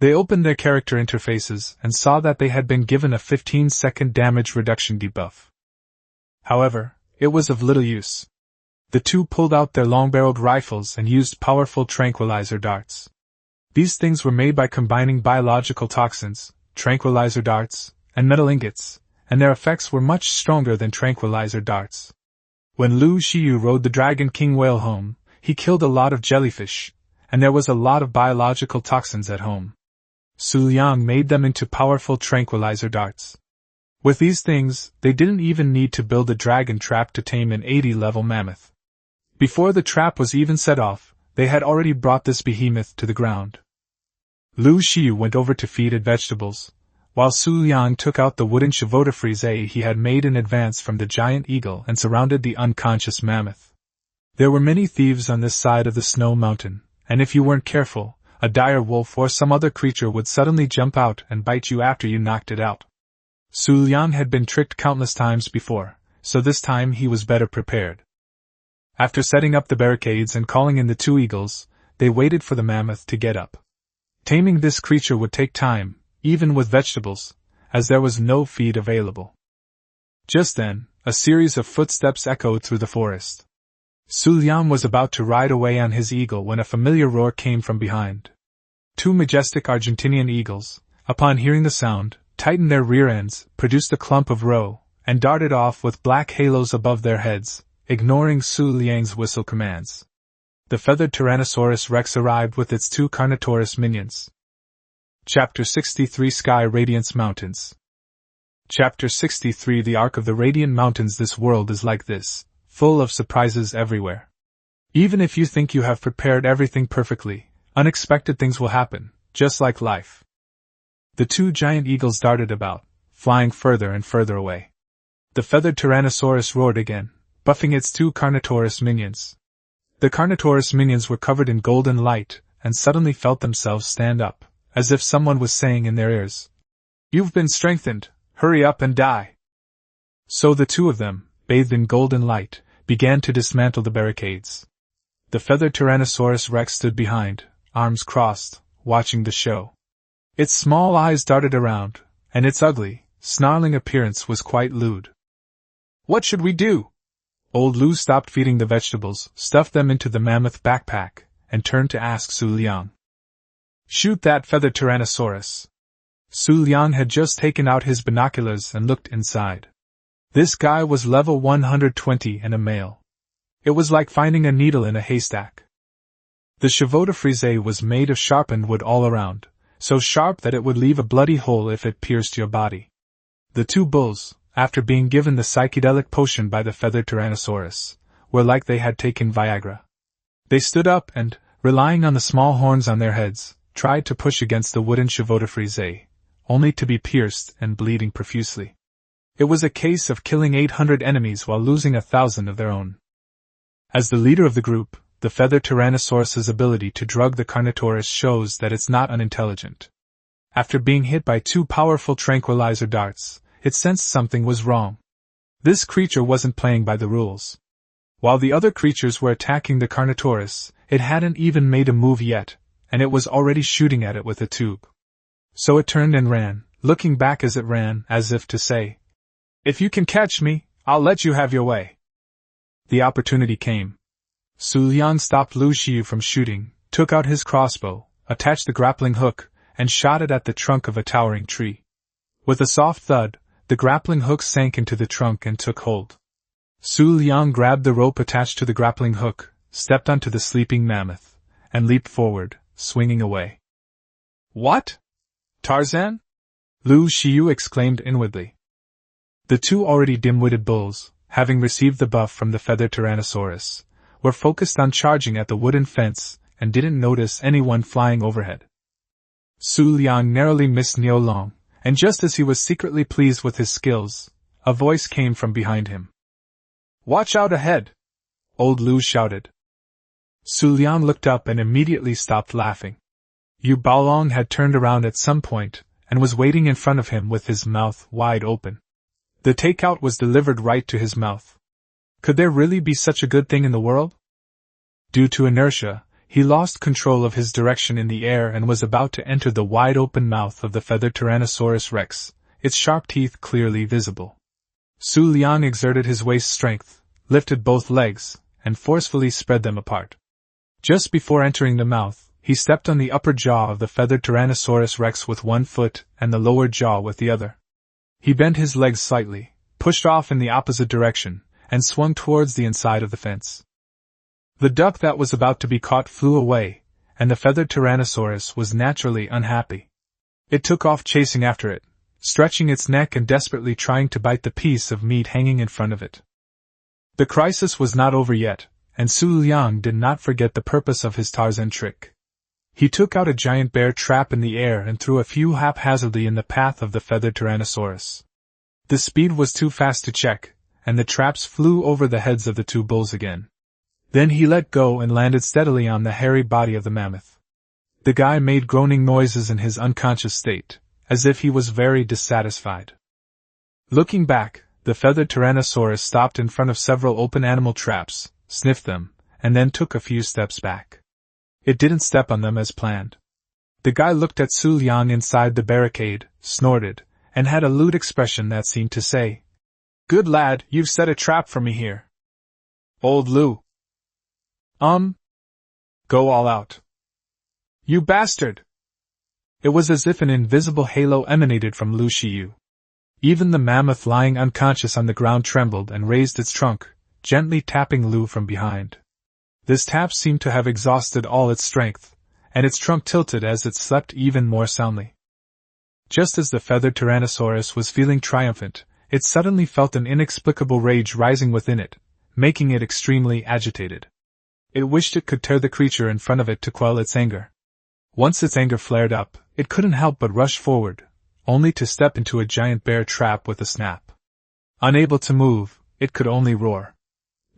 They opened their character interfaces and saw that they had been given a 15-second damage reduction debuff. However, it was of little use. The 2 pulled out their long-barreled rifles and used powerful tranquilizer darts. These things were made by combining biological toxins, tranquilizer darts, and metal ingots, and their effects were much stronger than tranquilizer darts. When Lu Xiu rode the Dragon King whale home, he killed a lot of jellyfish, and there was a lot of biological toxins at home. Xu Liang made them into powerful tranquilizer darts. With these things, they didn't even need to build a dragon trap to tame an 80-level mammoth. Before the trap was even set off, they had already brought this behemoth to the ground. Lu Xiu went over to feed it vegetables, while Xu Liang took out the wooden chevaucheur frise he had made in advance from the giant eagle and surrounded the unconscious mammoth. There were many thieves on this side of the snow mountain, and if you weren't careful, a dire wolf or some other creature would suddenly jump out and bite you after you knocked it out. Xu Liang had been tricked countless times before, so this time he was better prepared. After setting up the barricades and calling in the two eagles, they waited for the mammoth to get up. Taming this creature would take time, even with vegetables, as there was no feed available. Just then, a series of footsteps echoed through the forest. Xu Liang was about to ride away on his eagle when a familiar roar came from behind. Two majestic Argentinian eagles, upon hearing the sound, tightened their rear ends, produced a clump of roe, and darted off with black halos above their heads, ignoring Xu Liang's whistle commands. The feathered Tyrannosaurus Rex arrived with its two Carnotaurus minions. Chapter 63 Sky Radiance Mountains. Chapter 63 The Arc of the Radiant Mountains. This world is like this, full of surprises everywhere. Even if you think you have prepared everything perfectly, unexpected things will happen, just like life. The two giant eagles darted about, flying further and further away. The feathered Tyrannosaurus roared again, buffing its two Carnotaurus minions. The Carnotaurus minions were covered in golden light, and suddenly felt themselves stand up, as if someone was saying in their ears, "You've been strengthened, hurry up and die." So the two of them, bathed in golden light, began to dismantle the barricades. The feathered Tyrannosaurus Rex stood behind, arms crossed, watching the show. Its small eyes darted around, and its ugly, snarling appearance was quite lewd. "What should we do?" Old Lu stopped feeding the vegetables, stuffed them into the mammoth backpack, and turned to ask Xu Liang. "Shoot that feathered Tyrannosaurus." Xu Liang had just taken out his binoculars and looked inside. This guy was level 120 and a male. It was like finding a needle in a haystack. The chevaucheur frise was made of sharpened wood all around, so sharp that it would leave a bloody hole if it pierced your body. The two bulls, after being given the psychedelic potion by the feathered Tyrannosaurus, were like they had taken Viagra. They stood up and, relying on the small horns on their heads, tried to push against the wooden chevaucheur frise, only to be pierced and bleeding profusely. It was a case of killing 800 enemies while losing 1,000 of their own. As the leader of the group, the feathered Tyrannosaurus's ability to drug the Carnotaurus shows that it's not unintelligent. After being hit by two powerful tranquilizer darts, it sensed something was wrong. This creature wasn't playing by the rules. While the other creatures were attacking the Carnotaurus, it hadn't even made a move yet, and it was already shooting at it with a tube. So it turned and ran, looking back as it ran, as if to say, "If you can catch me, I'll let you have your way." The opportunity came. Xu Liang stopped Lu Xiu from shooting, took out his crossbow, attached the grappling hook, and shot it at the trunk of a towering tree. With a soft thud, the grappling hook sank into the trunk and took hold. Xu Liang grabbed the rope attached to the grappling hook, stepped onto the sleeping mammoth, and leaped forward, swinging away. "What? Tarzan?" Lu Xiu exclaimed inwardly. The two already dim-witted bulls, having received the buff from the feathered Tyrannosaurus, were focused on charging at the wooden fence and didn't notice anyone flying overhead. Xu Liang narrowly missed Niu Long, and just as he was secretly pleased with his skills, a voice came from behind him. "Watch out ahead!" Old Lu shouted. Xu Liang looked up and immediately stopped laughing. Yu Baolong had turned around at some point and was waiting in front of him with his mouth wide open. The takeout was delivered right to his mouth. Could there really be such a good thing in the world? Due to inertia, he lost control of his direction in the air and was about to enter the wide-open mouth of the feathered Tyrannosaurus Rex, its sharp teeth clearly visible. Xu Liang exerted his waist strength, lifted both legs, and forcefully spread them apart. Just before entering the mouth, he stepped on the upper jaw of the feathered Tyrannosaurus Rex with one foot and the lower jaw with the other. He bent his legs slightly, pushed off in the opposite direction, and swung towards the inside of the fence. The duck that was about to be caught flew away, and the feathered Tyrannosaurus was naturally unhappy. It took off chasing after it, stretching its neck and desperately trying to bite the piece of meat hanging in front of it. The crisis was not over yet, and Xu Liang did not forget the purpose of his Tarzan trick. He took out a giant bear trap in the air and threw a few haphazardly in the path of the feathered Tyrannosaurus. The speed was too fast to check, and the traps flew over the heads of the two bulls again. Then he let go and landed steadily on the hairy body of the mammoth. The guy made groaning noises in his unconscious state, as if he was very dissatisfied. Looking back, the feathered Tyrannosaurus stopped in front of several open animal traps, sniffed them, and then took a few steps back. It didn't step on them as planned. The guy looked at Xu Liang inside the barricade, snorted, and had a lewd expression that seemed to say, "Good lad, you've set a trap for me here. Old Lu. Go all out. You bastard!" It was as if an invisible halo emanated from Lu Xiu. Even the mammoth lying unconscious on the ground trembled and raised its trunk, gently tapping Lu from behind. This tap seemed to have exhausted all its strength, and its trunk tilted as it slept even more soundly. Just as the feathered Tyrannosaurus was feeling triumphant, it suddenly felt an inexplicable rage rising within it, making it extremely agitated. It wished it could tear the creature in front of it to quell its anger. Once its anger flared up, it couldn't help but rush forward, only to step into a giant bear trap with a snap. Unable to move, it could only roar.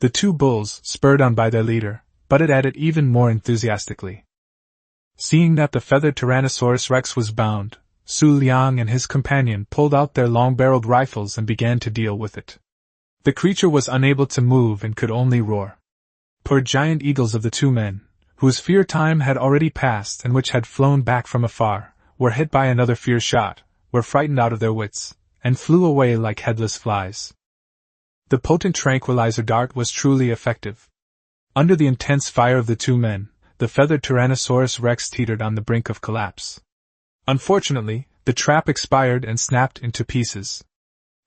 The two bulls, spurred on by their leader, butted at it even more enthusiastically. Seeing that the feathered Tyrannosaurus Rex was bound, Xu Liang and his companion pulled out their long-barreled rifles and began to deal with it. The creature was unable to move and could only roar. Poor giant eagles of the two men, whose fear time had already passed and which had flown back from afar, were hit by another fierce shot, were frightened out of their wits, and flew away like headless flies. The potent tranquilizer dart was truly effective. Under the intense fire of the two men, the feathered Tyrannosaurus Rex teetered on the brink of collapse. Unfortunately, the trap expired and snapped into pieces.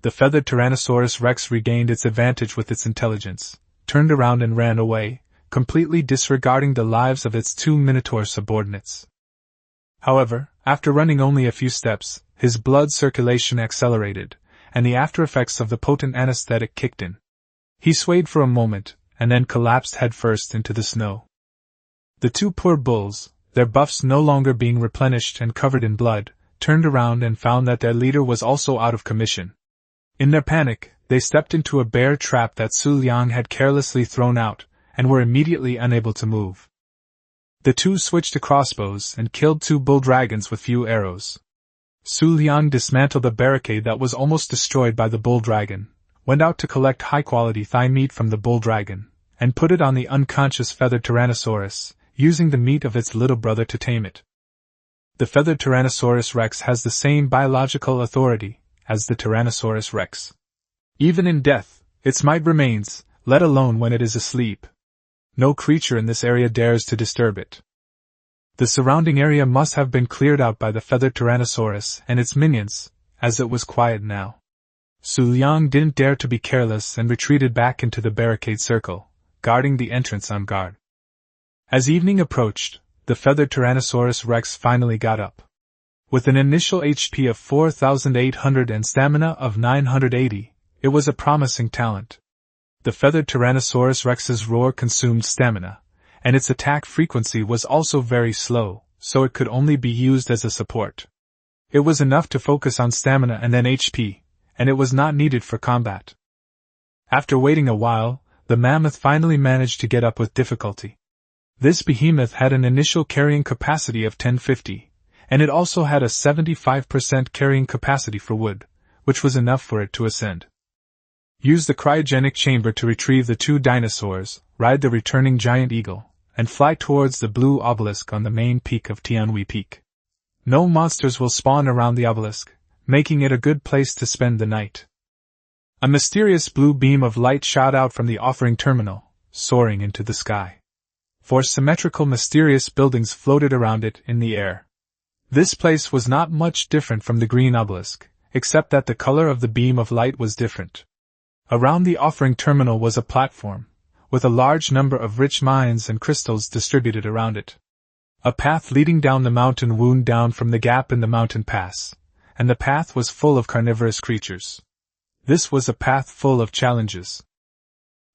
The feathered Tyrannosaurus Rex regained its advantage with its intelligence, turned around and ran away, completely disregarding the lives of its two minotaur subordinates. However, after running only a few steps, his blood circulation accelerated, and the after-effects of the potent anesthetic kicked in. He swayed for a moment, and then collapsed headfirst into the snow. The two poor bulls, their buffs no longer being replenished and covered in blood, turned around and found that their leader was also out of commission. In their panic, they stepped into a bear trap that Xu Liang had carelessly thrown out, and were immediately unable to move. The two switched to crossbows and killed two bull dragons with few arrows. Xu Liang dismantled a barricade that was almost destroyed by the bull dragon, went out to collect high-quality thigh meat from the bull dragon, and put it on the unconscious feathered Tyrannosaurus, using the meat of its little brother to tame it. The feathered Tyrannosaurus Rex has the same biological authority as the Tyrannosaurus Rex. Even in death, its might remains, let alone when it is asleep. No creature in this area dares to disturb it. The surrounding area must have been cleared out by the feathered Tyrannosaurus and its minions, as it was quiet now. Xu Liang didn't dare to be careless and retreated back into the barricade circle, guarding the entrance on guard. As evening approached, the feathered Tyrannosaurus Rex finally got up. With an initial HP of 4,800 and stamina of 980, it was a promising talent. The feathered Tyrannosaurus Rex's roar consumed stamina, and its attack frequency was also very slow, so it could only be used as a support. It was enough to focus on stamina and then HP, and it was not needed for combat. After waiting a while, the mammoth finally managed to get up with difficulty. This behemoth had an initial carrying capacity of 1050, and it also had a 75% carrying capacity for wood, which was enough for it to ascend. Use the cryogenic chamber to retrieve the two dinosaurs, ride the returning giant eagle, and fly towards the blue obelisk on the main peak of Tianhui Peak. No monsters will spawn around the obelisk, making it a good place to spend the night. A mysterious blue beam of light shot out from the offering terminal, soaring into the sky. Four symmetrical mysterious buildings floated around it in the air. This place was not much different from the green obelisk, except that the color of the beam of light was different. Around the offering terminal was a platform, with a large number of rich mines and crystals distributed around it. A path leading down the mountain wound down from the gap in the mountain pass, and the path was full of carnivorous creatures. This was a path full of challenges.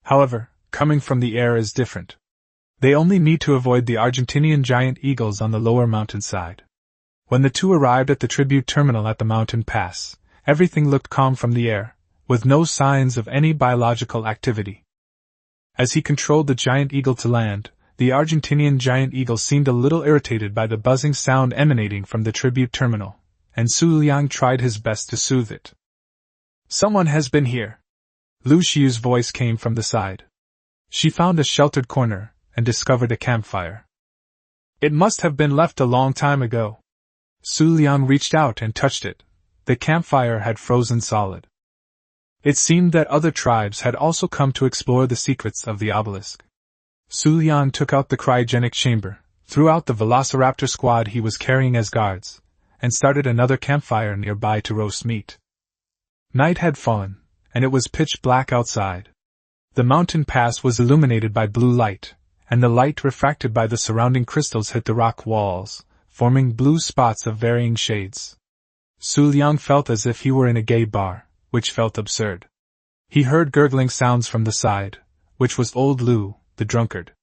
However, coming from the air is different. They only need to avoid the Argentinian giant eagles on the lower mountainside. When the two arrived at the tribute terminal at the mountain pass, everything looked calm from the air, with no signs of any biological activity. As he controlled the giant eagle to land, the Argentinian giant eagle seemed a little irritated by the buzzing sound emanating from the tribute terminal, and Xu Liang tried his best to soothe it. "Someone has been here." Lu Xiu's voice came from the side. She found a sheltered corner, and discovered a campfire. "It must have been left a long time ago." Xu Liang reached out and touched it. The campfire had frozen solid. It seemed that other tribes had also come to explore the secrets of the obelisk. Xu Liang took out the cryogenic chamber, threw out the velociraptor squad he was carrying as guards, and started another campfire nearby to roast meat. Night had fallen, and it was pitch black outside. The mountain pass was illuminated by blue light, and the light refracted by the surrounding crystals hit the rock walls, forming blue spots of varying shades. Xu Liang felt as if he were in a gay bar, which felt absurd. He heard gurgling sounds from the side, which was old Lu, the drunkard.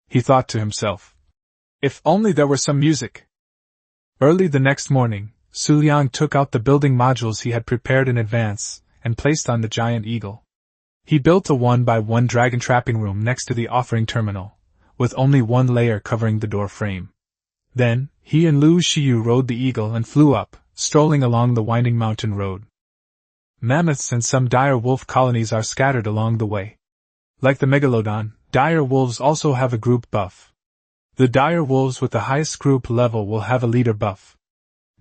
He thought to himself, "If only there were some music." Early the next morning, Xu Liang took out the building modules he had prepared in advance, and placed on the giant eagle. He built a one-by-one dragon trapping room next to the offering terminal, with only one layer covering the door frame. Then, he and Lu Xiu rode the eagle and flew up, strolling along the winding mountain road. Mammoths and some dire wolf colonies are scattered along the way. Like the megalodon, dire wolves also have a group buff. The dire wolves with the highest group level will have a leader buff.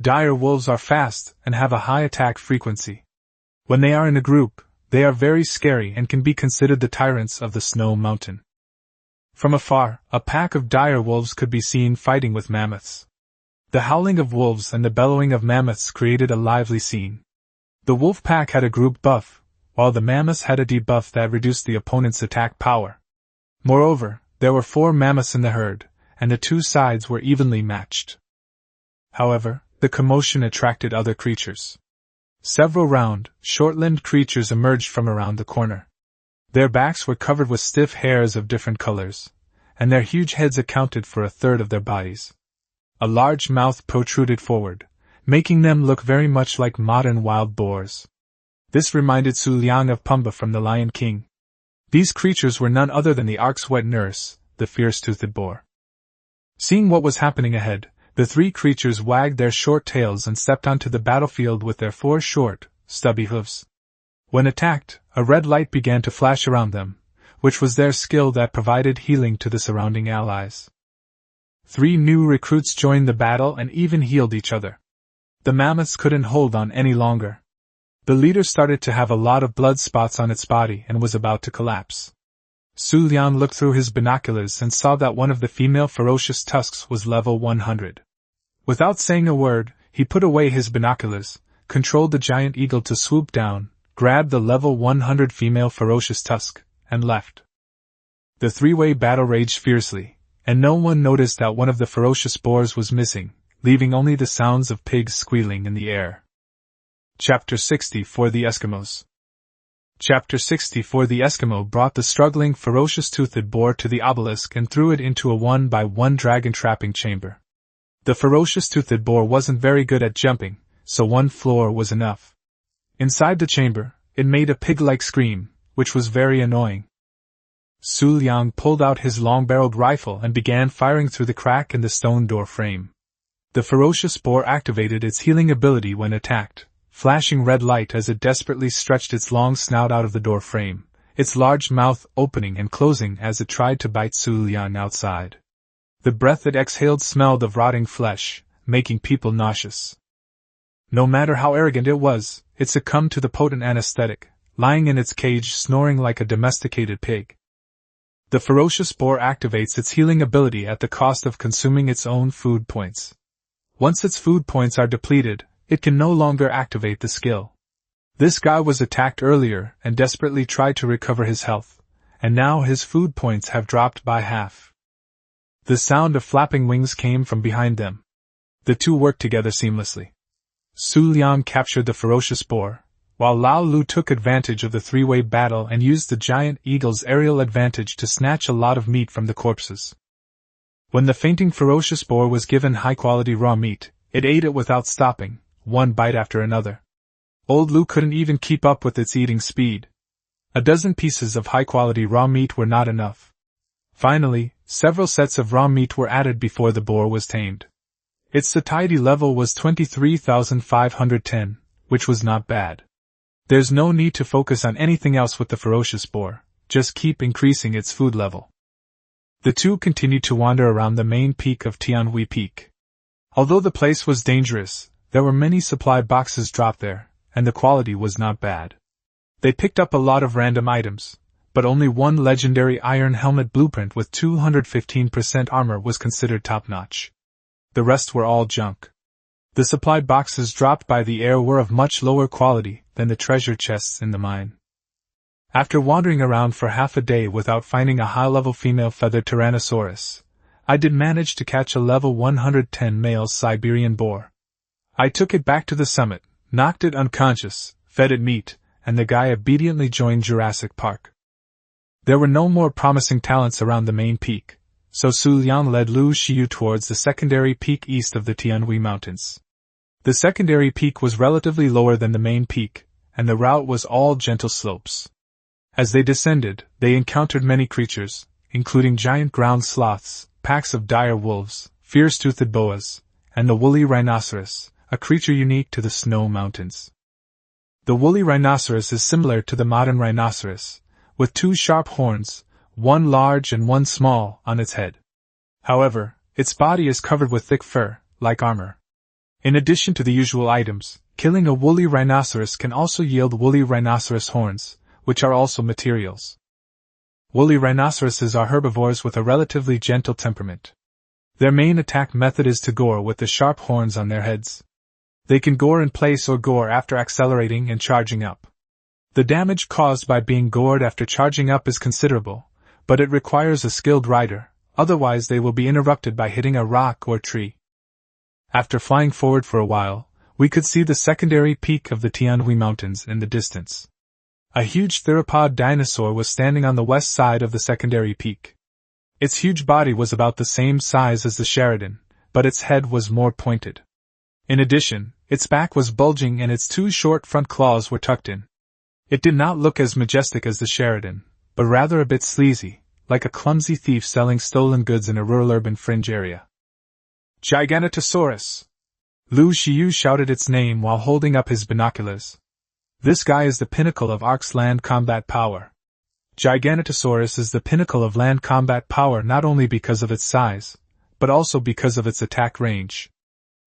Dire wolves are fast and have a high attack frequency. When they are in a group, they are very scary and can be considered the tyrants of the snow mountain. From afar, a pack of dire wolves could be seen fighting with mammoths. The howling of wolves and the bellowing of mammoths created a lively scene. The wolf pack had a group buff, while the mammoths had a debuff that reduced the opponent's attack power. Moreover, there were 4 mammoths in the herd, and the two sides were evenly matched. However, the commotion attracted other creatures. Several round, short-limbed creatures emerged from around the corner. Their backs were covered with stiff hairs of different colors, and their huge heads accounted for a third of their bodies. A large mouth protruded forward, making them look very much like modern wild boars. This reminded Xu Liang of Pumbaa from The Lion King. These creatures were none other than the ark's wet nurse, the fierce-toothed boar. Seeing what was happening ahead, the 3 creatures wagged their short tails and stepped onto the battlefield with their 4 short, stubby hooves. When attacked, a red light began to flash around them, which was their skill that provided healing to the surrounding allies. 3 new recruits joined the battle and even healed each other. The mammoths couldn't hold on any longer. The leader started to have a lot of blood spots on its body and was about to collapse. Xu Liang looked through his binoculars and saw that one of the female ferocious tusks was level 100. Without saying a word, he put away his binoculars, controlled the giant eagle to swoop down, grabbed the level 100 female ferocious tusk, and left. The 3-way battle raged fiercely, and no one noticed that one of the ferocious boars was missing, leaving only the sounds of pigs squealing in the air. Chapter 60 for the Eskimos. Chapter 64 The Eskimo brought the struggling ferocious-toothed boar to the obelisk and threw it into a one-by-one dragon trapping chamber. The ferocious-toothed boar wasn't very good at jumping, so 1 floor was enough. Inside the chamber, it made a pig-like scream, which was very annoying. Xu Liang pulled out his long-barreled rifle and began firing through the crack in the stone door frame. The ferocious boar activated its healing ability when attacked, flashing red light as it desperately stretched its long snout out of the door frame, its large mouth opening and closing as it tried to bite Xu Liang outside. The breath it exhaled smelled of rotting flesh, making people nauseous. No matter how arrogant it was, it succumbed to the potent anesthetic, lying in its cage snoring like a domesticated pig. The ferocious boar activates its healing ability at the cost of consuming its own food points. Once its food points are depleted, it can no longer activate the skill. This guy was attacked earlier and desperately tried to recover his health, and now his food points have dropped by half. The sound of flapping wings came from behind them. The two worked together seamlessly. Xu Liang captured the ferocious boar, while Lao Lu took advantage of the three-way battle and used the giant eagle's aerial advantage to snatch a lot of meat from the corpses. When the fainting ferocious boar was given high-quality raw meat, it ate it without stopping, one bite after another. Old Lu couldn't even keep up with its eating speed. A dozen pieces of high-quality raw meat were not enough. Finally, several sets of raw meat were added before the boar was tamed. Its satiety level was 23,510, which was not bad. There's no need to focus on anything else with the ferocious boar, just keep increasing its food level. The two continued to wander around the main peak of Tianhui Peak. Although the place was dangerous, there were many supply boxes dropped there, and the quality was not bad. They picked up a lot of random items, but only one legendary iron helmet blueprint with 215% armor was considered top-notch. The rest were all junk. The supply boxes dropped by the air were of much lower quality than the treasure chests in the mine. After wandering around for half a day without finding a high-level female feathered Tyrannosaurus, I did manage to catch a level 110 male Siberian boar. I took it back to the summit, knocked it unconscious, fed it meat, and the guy obediently joined Jurassic Park. There were no more promising talents around the main peak, so Xu Liang led Lu Xiu towards the secondary peak east of the Tianhui Mountains. The secondary peak was relatively lower than the main peak, and the route was all gentle slopes. As they descended, they encountered many creatures, including giant ground sloths, packs of dire wolves, fierce-toothed boas, and the woolly rhinoceros, a creature unique to the snow mountains. The woolly rhinoceros is similar to the modern rhinoceros, with two sharp horns, one large and one small, on its head. However, its body is covered with thick fur, like armor. In addition to the usual items, killing a woolly rhinoceros can also yield woolly rhinoceros horns, which are also materials. Woolly rhinoceroses are herbivores with a relatively gentle temperament. Their main attack method is to gore with the sharp horns on their heads. They can gore in place or gore after accelerating and charging up. The damage caused by being gored after charging up is considerable, but it requires a skilled rider, otherwise they will be interrupted by hitting a rock or tree. After flying forward for a while, we could see the secondary peak of the Tianhui Mountains in the distance. A huge theropod dinosaur was standing on the west side of the secondary peak. Its huge body was about the same size as the Sheridan, but its head was more pointed. In addition, its back was bulging and its two short front claws were tucked in. It did not look as majestic as the Sheridan, but rather a bit sleazy, like a clumsy thief selling stolen goods in a rural urban fringe area. Giganotosaurus! Lu Xiu shouted its name while holding up his binoculars. This guy is the pinnacle of Ark's land combat power. Giganotosaurus is the pinnacle of land combat power not only because of its size, but also because of its attack range.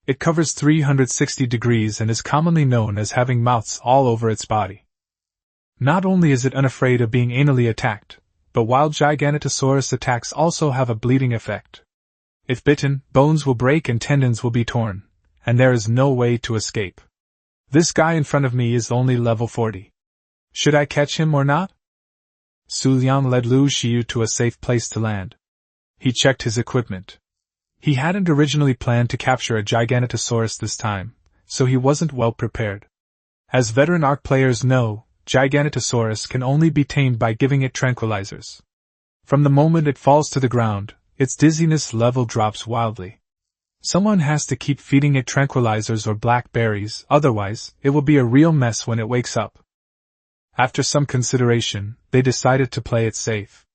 It covers 360 degrees and is commonly known as having mouths all over its body. Not only is it unafraid of being anally attacked, but wild Giganotosaurus attacks also have a bleeding effect. If bitten, bones will break and tendons will be torn, and there is no way to escape. This guy in front of me is only level 40. Should I catch him or not? Xu Liang led Lu Xiu to a safe place to land. He checked his equipment. He hadn't originally planned to capture a Giganotosaurus this time, so he wasn't well prepared. As veteran Ark players know, Giganotosaurus can only be tamed by giving it tranquilizers. From the moment it falls to the ground, its dizziness level drops wildly. Someone has to keep feeding it tranquilizers or blackberries, otherwise, it will be a real mess when it wakes up. After some consideration, they decided to play it safe.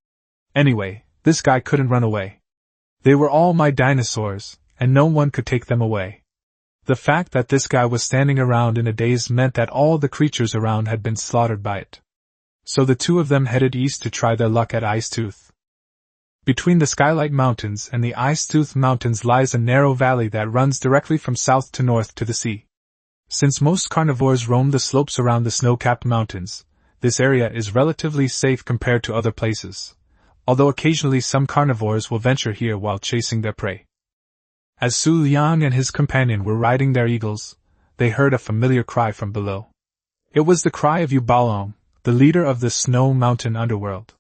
Anyway, this guy couldn't run away. They were all my dinosaurs, and no one could take them away. The fact that this guy was standing around in a daze meant that all the creatures around had been slaughtered by it. So the two of them headed east to try their luck at Icetooth. Between the Skylight Mountains and the Icetooth Mountains lies a narrow valley that runs directly from south to north to the sea. Since most carnivores roam the slopes around the snow-capped mountains, this area is relatively safe compared to other places, although occasionally some carnivores will venture here while chasing their prey. As Xu Liang and his companion were riding their eagles, they heard a familiar cry from below. It was the cry of Xu Liang, the leader of the snow mountain underworld.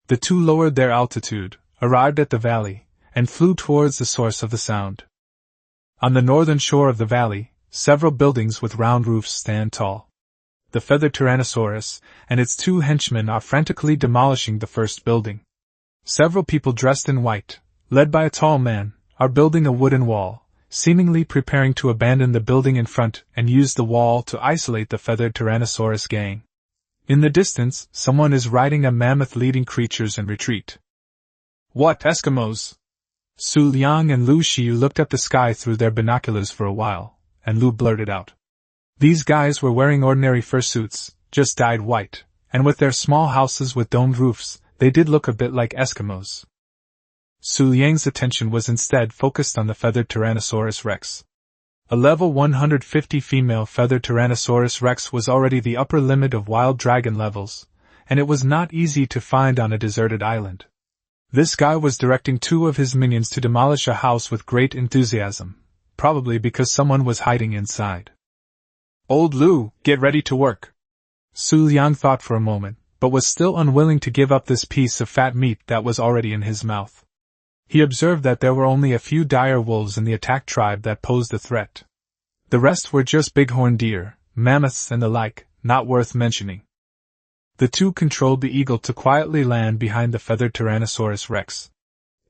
The two lowered their altitude, arrived at the valley, and flew towards the source of the sound. On the northern shore of the valley, several buildings with round roofs stand tall. The feathered Tyrannosaurus and its two henchmen are frantically demolishing the first building. Several people dressed in white, led by a tall man, are building a wooden wall, seemingly preparing to abandon the building in front and use the wall to isolate the feathered Tyrannosaurus gang. In the distance, someone is riding a mammoth leading creatures in retreat. What, Eskimos? Xu Liang and Lu Xiu looked at the sky through their binoculars for a while, and Lu blurted out. These guys were wearing ordinary fursuits, just dyed white, and with their small houses with domed roofs, they did look a bit like Eskimos. Xu Liang's attention was instead focused on the feathered Tyrannosaurus rex. A level 150 female feathered Tyrannosaurus rex was already the upper limit of wild dragon levels, and it was not easy to find on a deserted island. This guy was directing two of his minions to demolish a house with great enthusiasm, probably because someone was hiding inside. Old Lu, get ready to work. Xu Liang thought for a moment, but was still unwilling to give up this piece of fat meat that was already in his mouth. He observed that there were only a few dire wolves in the attack tribe that posed a threat. The rest were just bighorn deer, mammoths and the like, not worth mentioning. The two controlled the eagle to quietly land behind the feathered Tyrannosaurus rex.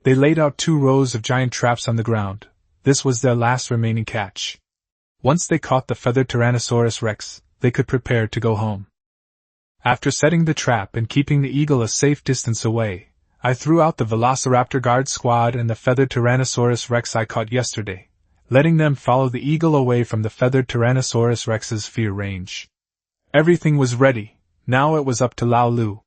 They laid out 2 rows of giant traps on the ground. This was their last remaining catch. Once they caught the feathered Tyrannosaurus rex, they could prepare to go home. After setting the trap and keeping the eagle a safe distance away, I threw out the Velociraptor guard squad and the feathered Tyrannosaurus rex I caught yesterday, letting them follow the eagle away from the feathered Tyrannosaurus rex's fear range. Everything was ready, now it was up to Lao Lu.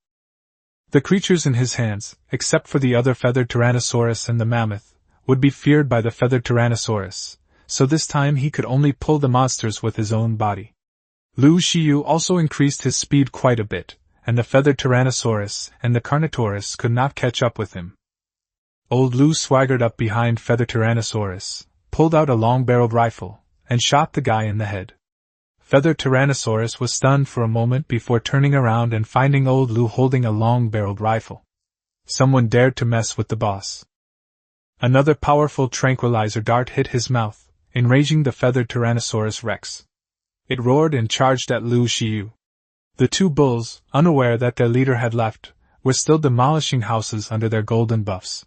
The creatures in his hands, except for the other feathered Tyrannosaurus and the mammoth, would be feared by the feathered Tyrannosaurus, so this time he could only pull the monsters with his own body. Lu Xiu also increased his speed quite a bit, and the feathered Tyrannosaurus and the Carnotaurus could not catch up with him. Old Lu swaggered up behind feathered Tyrannosaurus, pulled out a long-barreled rifle, and shot the guy in the head. Feathered Tyrannosaurus was stunned for a moment before turning around and finding old Lu holding a long-barreled rifle. Someone dared to mess with the boss. Another powerful tranquilizer dart hit his mouth, enraging the feathered Tyrannosaurus rex. It roared and charged at Lu Xiu. The two bulls, unaware that their leader had left, were still demolishing houses under their golden buffs.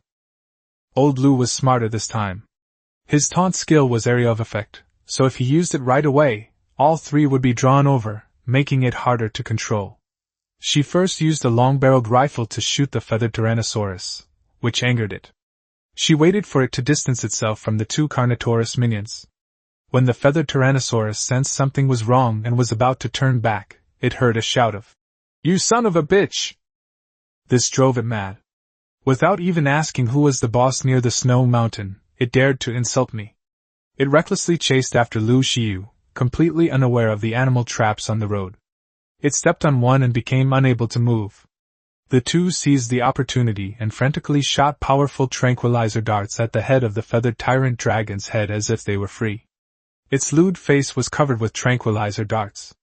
Old Lu was smarter this time. His taunt skill was area of effect, so if he used it right away, all 3 would be drawn over, making it harder to control. She first used a long-barreled rifle to shoot the feathered Tyrannosaurus, which angered it. She waited for it to distance itself from the 2 Carnotaurus minions. When the feathered Tyrannosaurus sensed something was wrong and was about to turn back, it heard a shout of, "You son of a bitch!" This drove it mad. Without even asking who was the boss near the snow mountain, it dared to insult me. It recklessly chased after Lu Xiu, completely unaware of the animal traps on the road. It stepped on one and became unable to move. The two seized the opportunity and frantically shot powerful tranquilizer darts at the head of the feathered tyrant dragon's head as if they were free. Its lewd face was covered with tranquilizer darts.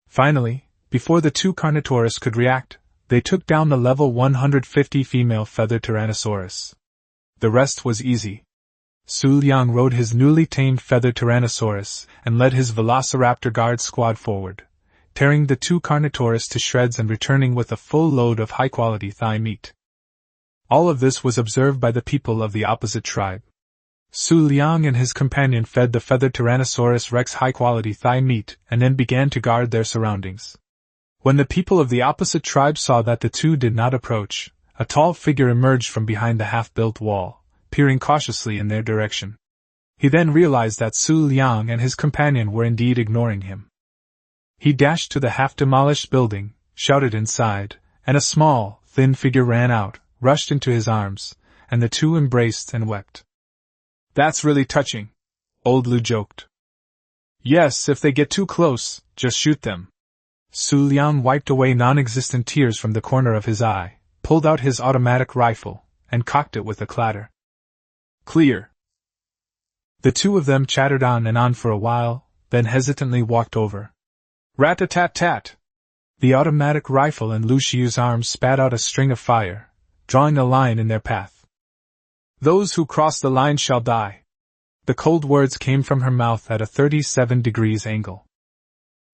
Finally, before the 2 Carnotaurus could react, they took down the level 150 female feathered Tyrannosaurus. The rest was easy. Xu Liang rode his newly tamed feathered Tyrannosaurus and led his Velociraptor guard squad forward, tearing the 2 Carnotaurus to shreds and returning with a full load of high-quality thigh meat. All of this was observed by the people of the opposite tribe. Xu Liang and his companion fed the feathered Tyrannosaurus rex high-quality thigh meat and then began to guard their surroundings. When the people of the opposite tribe saw that the two did not approach, a tall figure emerged from behind the half-built wall, peering cautiously in their direction. He then realized that Xu Liang and his companion were indeed ignoring him. He dashed to the half-demolished building, shouted inside, and a small, thin figure ran out, rushed into his arms, and the two embraced and wept. "That's really touching," Old Lu joked. "Yes, if they get too close, just shoot them." Xu Liang wiped away non-existent tears from the corner of his eye, pulled out his automatic rifle, and cocked it with a clatter. "Clear." The two of them chattered on and on for a while, then hesitantly walked over. Rat-a-tat-tat! The automatic rifle in Lu Xiu's arms spat out a string of fire, drawing a line in their path. Those who cross the line shall die. The cold words came from her mouth at a 37 degrees angle.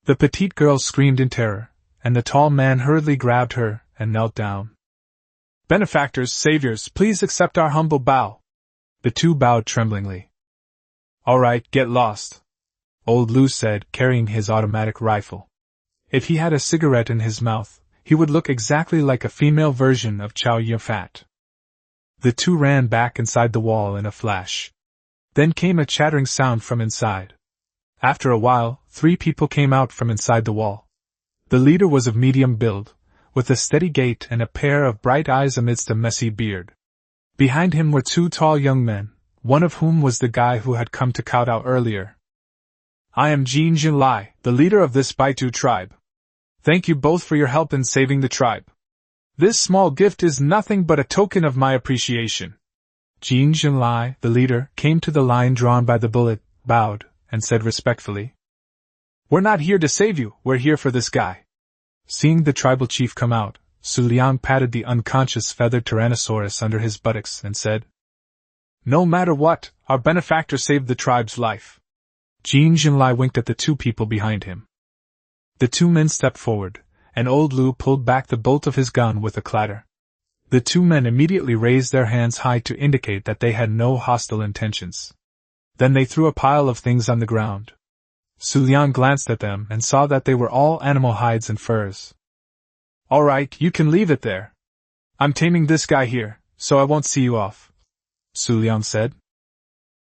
The petite girl screamed in terror, and the tall man hurriedly grabbed her and knelt down. Benefactors, saviors, please accept our humble bow. The two bowed tremblingly. All right, get lost, old Lu said, carrying his automatic rifle. If he had a cigarette in his mouth, he would look exactly like a female version of Chow Yun-fat. The two ran back inside the wall in a flash. Then came a chattering sound from inside. After a while, 3 people came out from inside the wall. The leader was of medium build, with a steady gait and a pair of bright eyes amidst a messy beard. Behind him were 2 tall young men, one of whom was the guy who had come to kowtow earlier. I am Jin Jinlai, the leader of this Baitu tribe. Thank you both for your help in saving the tribe. This small gift is nothing but a token of my appreciation. Jin Jinlai, the leader, came to the line drawn by the bullet, bowed, and said respectfully, We're not here to save you, we're here for this guy. Seeing the tribal chief come out, Xu Liang patted the unconscious feathered tyrannosaurus under his buttocks and said, No matter what, our benefactor saved the tribe's life. Jin Jinlai winked at the 2 people behind him. The 2 men stepped forward, and old Lu pulled back the bolt of his gun with a clatter. The 2 men immediately raised their hands high to indicate that they had no hostile intentions. Then they threw a pile of things on the ground. Xu Liang glanced at them and saw that they were all animal hides and furs. All right, you can leave it there. I'm taming this guy here, so I won't see you off, Xu Liang said.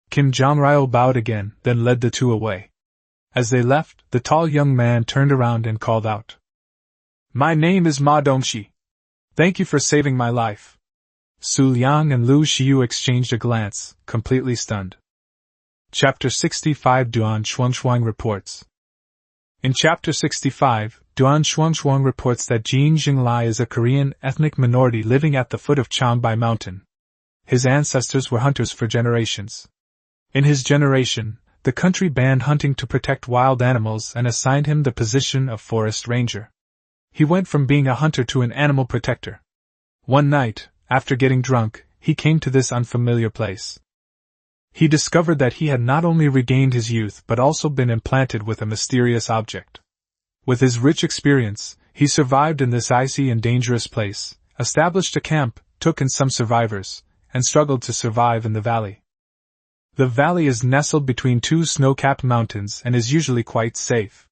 Kim Jong-ryo bowed again, then led the 2 away. As they left, the tall young man turned around and called out, My name is Ma Dongxi. Thank you for saving my life. Xu Liang and Lu Xiu exchanged a glance, completely stunned. Chapter 65 Duan Shuangshuang reports. In Chapter 65, Duan Shuangshuang reports that Jin Jinglai is a Korean ethnic minority living at the foot of Changbai Mountain. His ancestors were hunters for generations. In his generation, the country banned hunting to protect wild animals and assigned him the position of forest ranger. He went from being a hunter to an animal protector. One night, after getting drunk, he came to this unfamiliar place. He discovered that he had not only regained his youth but also been implanted with a mysterious object. With his rich experience, he survived in this icy and dangerous place, established a camp, took in some survivors, and struggled to survive in the valley. The valley is nestled between 2 snow-capped mountains and is usually quite safe.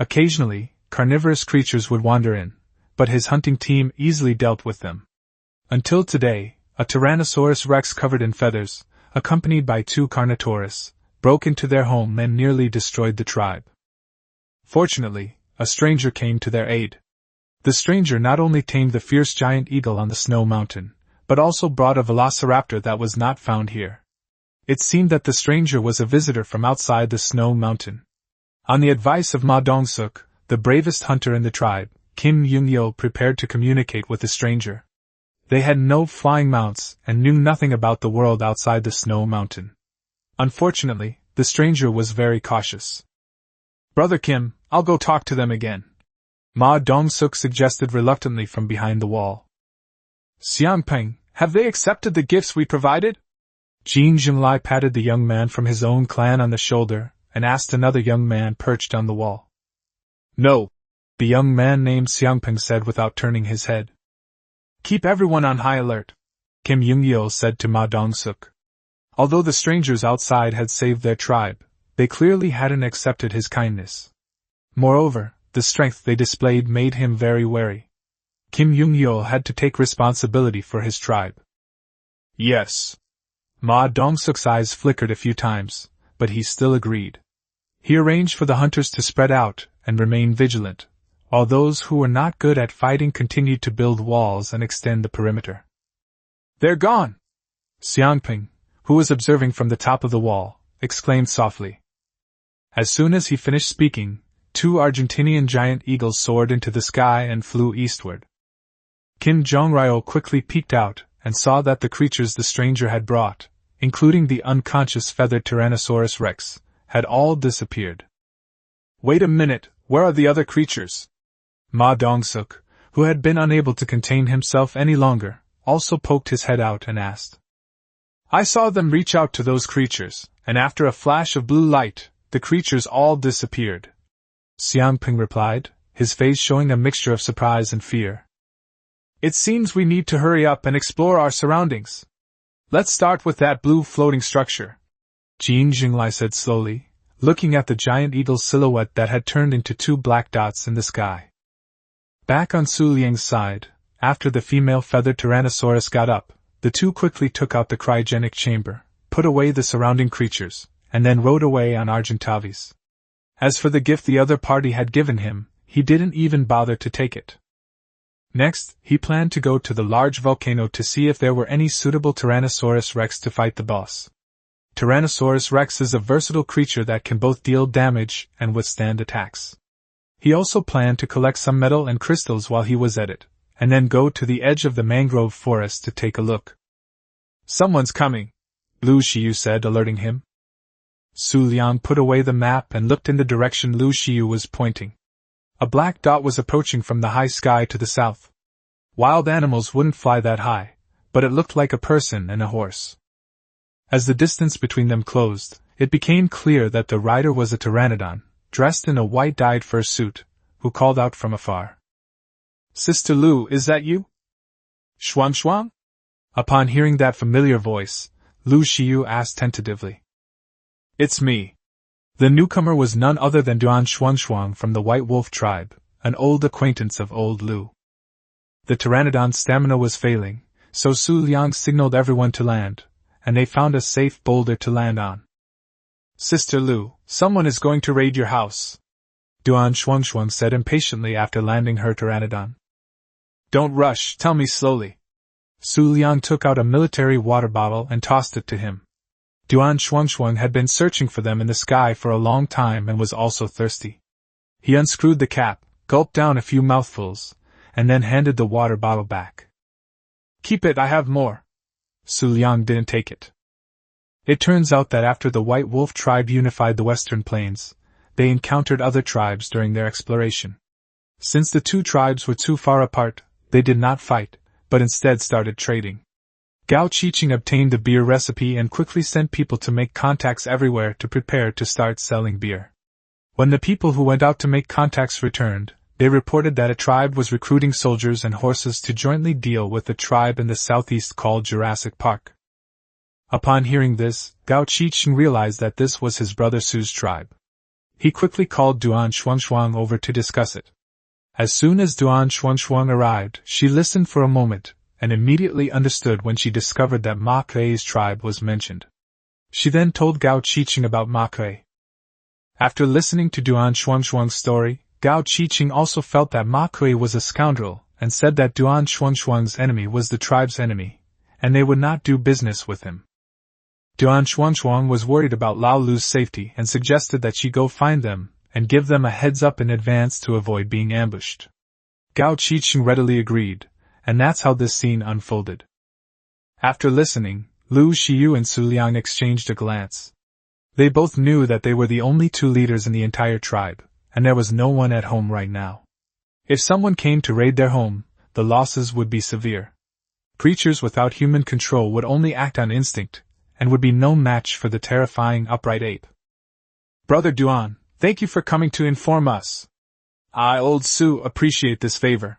Occasionally, carnivorous creatures would wander in, but his hunting team easily dealt with them. Until today, a Tyrannosaurus rex covered in feathers, accompanied by 2 Carnotaurus, broke into their home and nearly destroyed the tribe. Fortunately, a stranger came to their aid. The stranger not only tamed the fierce giant eagle on the snow mountain, but also brought a velociraptor that was not found here. It seemed that the stranger was a visitor from outside the snow mountain. On the advice of Ma Dong-suk, the bravest hunter in the tribe, Kim Yung-yo prepared to communicate with the stranger. They had no flying mounts and knew nothing about the world outside the snow mountain. Unfortunately, the stranger was very cautious. Brother Kim, I'll go talk to them again, Ma Dong-suk suggested reluctantly from behind the wall. Xiangpeng, have they accepted the gifts we provided? Jin Jinlai patted the young man from his own clan on the shoulder and asked another young man perched on the wall. No, the young man named Xiangpeng said without turning his head. Keep everyone on high alert, Kim Yung-yo said to Ma Dong-suk. Although the strangers outside had saved their tribe, they clearly hadn't accepted his kindness. Moreover, the strength they displayed made him very wary. Kim Yung-yo had to take responsibility for his tribe. Yes. Ma Dong-suk's eyes flickered a few times, but he still agreed. He arranged for the hunters to spread out and remain vigilant, while those who were not good at fighting continued to build walls and extend the perimeter. They're gone! Xiangpeng, who was observing from the top of the wall, exclaimed softly. As soon as he finished speaking, 2 Argentinian giant eagles soared into the sky and flew eastward. Kim Jong-ryo quickly peeked out and saw that the creatures the stranger had brought, including the unconscious feathered Tyrannosaurus rex, had all disappeared. Wait a minute, where are the other creatures? Ma Dong-suk, who had been unable to contain himself any longer, also poked his head out and asked. I saw them reach out to those creatures, and after a flash of blue light, the creatures all disappeared. Xiangping replied, his face showing a mixture of surprise and fear. It seems we need to hurry up and explore our surroundings. Let's start with that blue floating structure, Jin Jinglai said slowly, looking at the giant eagle's silhouette that had turned into two black dots in the sky. Back on Xu Liang's side, after the female feathered Tyrannosaurus got up, the two quickly took out the cryogenic chamber, put away the surrounding creatures, and then rode away on Argentavis. As for the gift the other party had given him, he didn't even bother to take it. Next, he planned to go to the large volcano to see if there were any suitable Tyrannosaurus Rex to fight the boss. Tyrannosaurus Rex is a versatile creature that can both deal damage and withstand attacks. He also planned to collect some metal and crystals while he was at it, and then go to the edge of the mangrove forest to take a look. Someone's coming, Lu Xiu said, alerting him. Xu Liang put away the map and looked in the direction Lu Xiu was pointing. A black dot was approaching from the high sky to the south. Wild animals wouldn't fly that high, but it looked like a person and a horse. As the distance between them closed, it became clear that the rider was a pteranodon, dressed in a white dyed fursuit, who called out from afar. Sister Lu, is that you? Shuang Shuang? Upon hearing that familiar voice, Lu Xiu asked tentatively. It's me. The newcomer was none other than Duan Shuang from the White Wolf tribe, an old acquaintance of old Lu. The pteranodon's stamina was failing, so Xu Liang signaled everyone to land, and they found a safe boulder to land on. Sister Lu, someone is going to raid your house, Duan Shuang said impatiently after landing her pteranodon. Don't rush, tell me slowly. Xu Liang took out a military water bottle and tossed it to him. Duan Shuang had been searching for them in the sky for a long time and was also thirsty. He unscrewed the cap, gulped down a few mouthfuls, and then handed the water bottle back. Keep it, I have more. Xu Liang didn't take it. It turns out that after the White Wolf tribe unified the Western Plains, they encountered other tribes during their exploration. Since the two tribes were too far apart, they did not fight, but instead started trading. Gao Qiqing obtained the beer recipe and quickly sent people to make contacts everywhere to prepare to start selling beer. When the people who went out to make contacts returned, they reported that a tribe was recruiting soldiers and horses to jointly deal with the tribe in the southeast called Jurassic Park. Upon hearing this, Gao Qiqing realized that this was his brother Su's tribe. He quickly called Duan Shuang over to discuss it. As soon as Duan Shuang arrived, she listened for a moment, and immediately understood when she discovered that Ma Kuei's tribe was mentioned. She then told Gao Qiqing about Ma Kuei. After listening to Duan Shuang's story, Gao Qiqing also felt that Ma Kuei was a scoundrel, and said that Duan Shuang's enemy was the tribe's enemy, and they would not do business with him. Duan Shuang was worried about Lao Lu's safety and suggested that she go find them, and give them a heads up in advance to avoid being ambushed. Gao Qiqing readily agreed, and that's how this scene unfolded. After listening, Lu Xiu and Xu Liang exchanged a glance. They both knew that they were the only two leaders in the entire tribe, and there was no one at home right now. If someone came to raid their home, the losses would be severe. Creatures without human control would only act on instinct, and would be no match for the terrifying upright ape. Brother Duan, thank you for coming to inform us. I, old Su, appreciate this favor.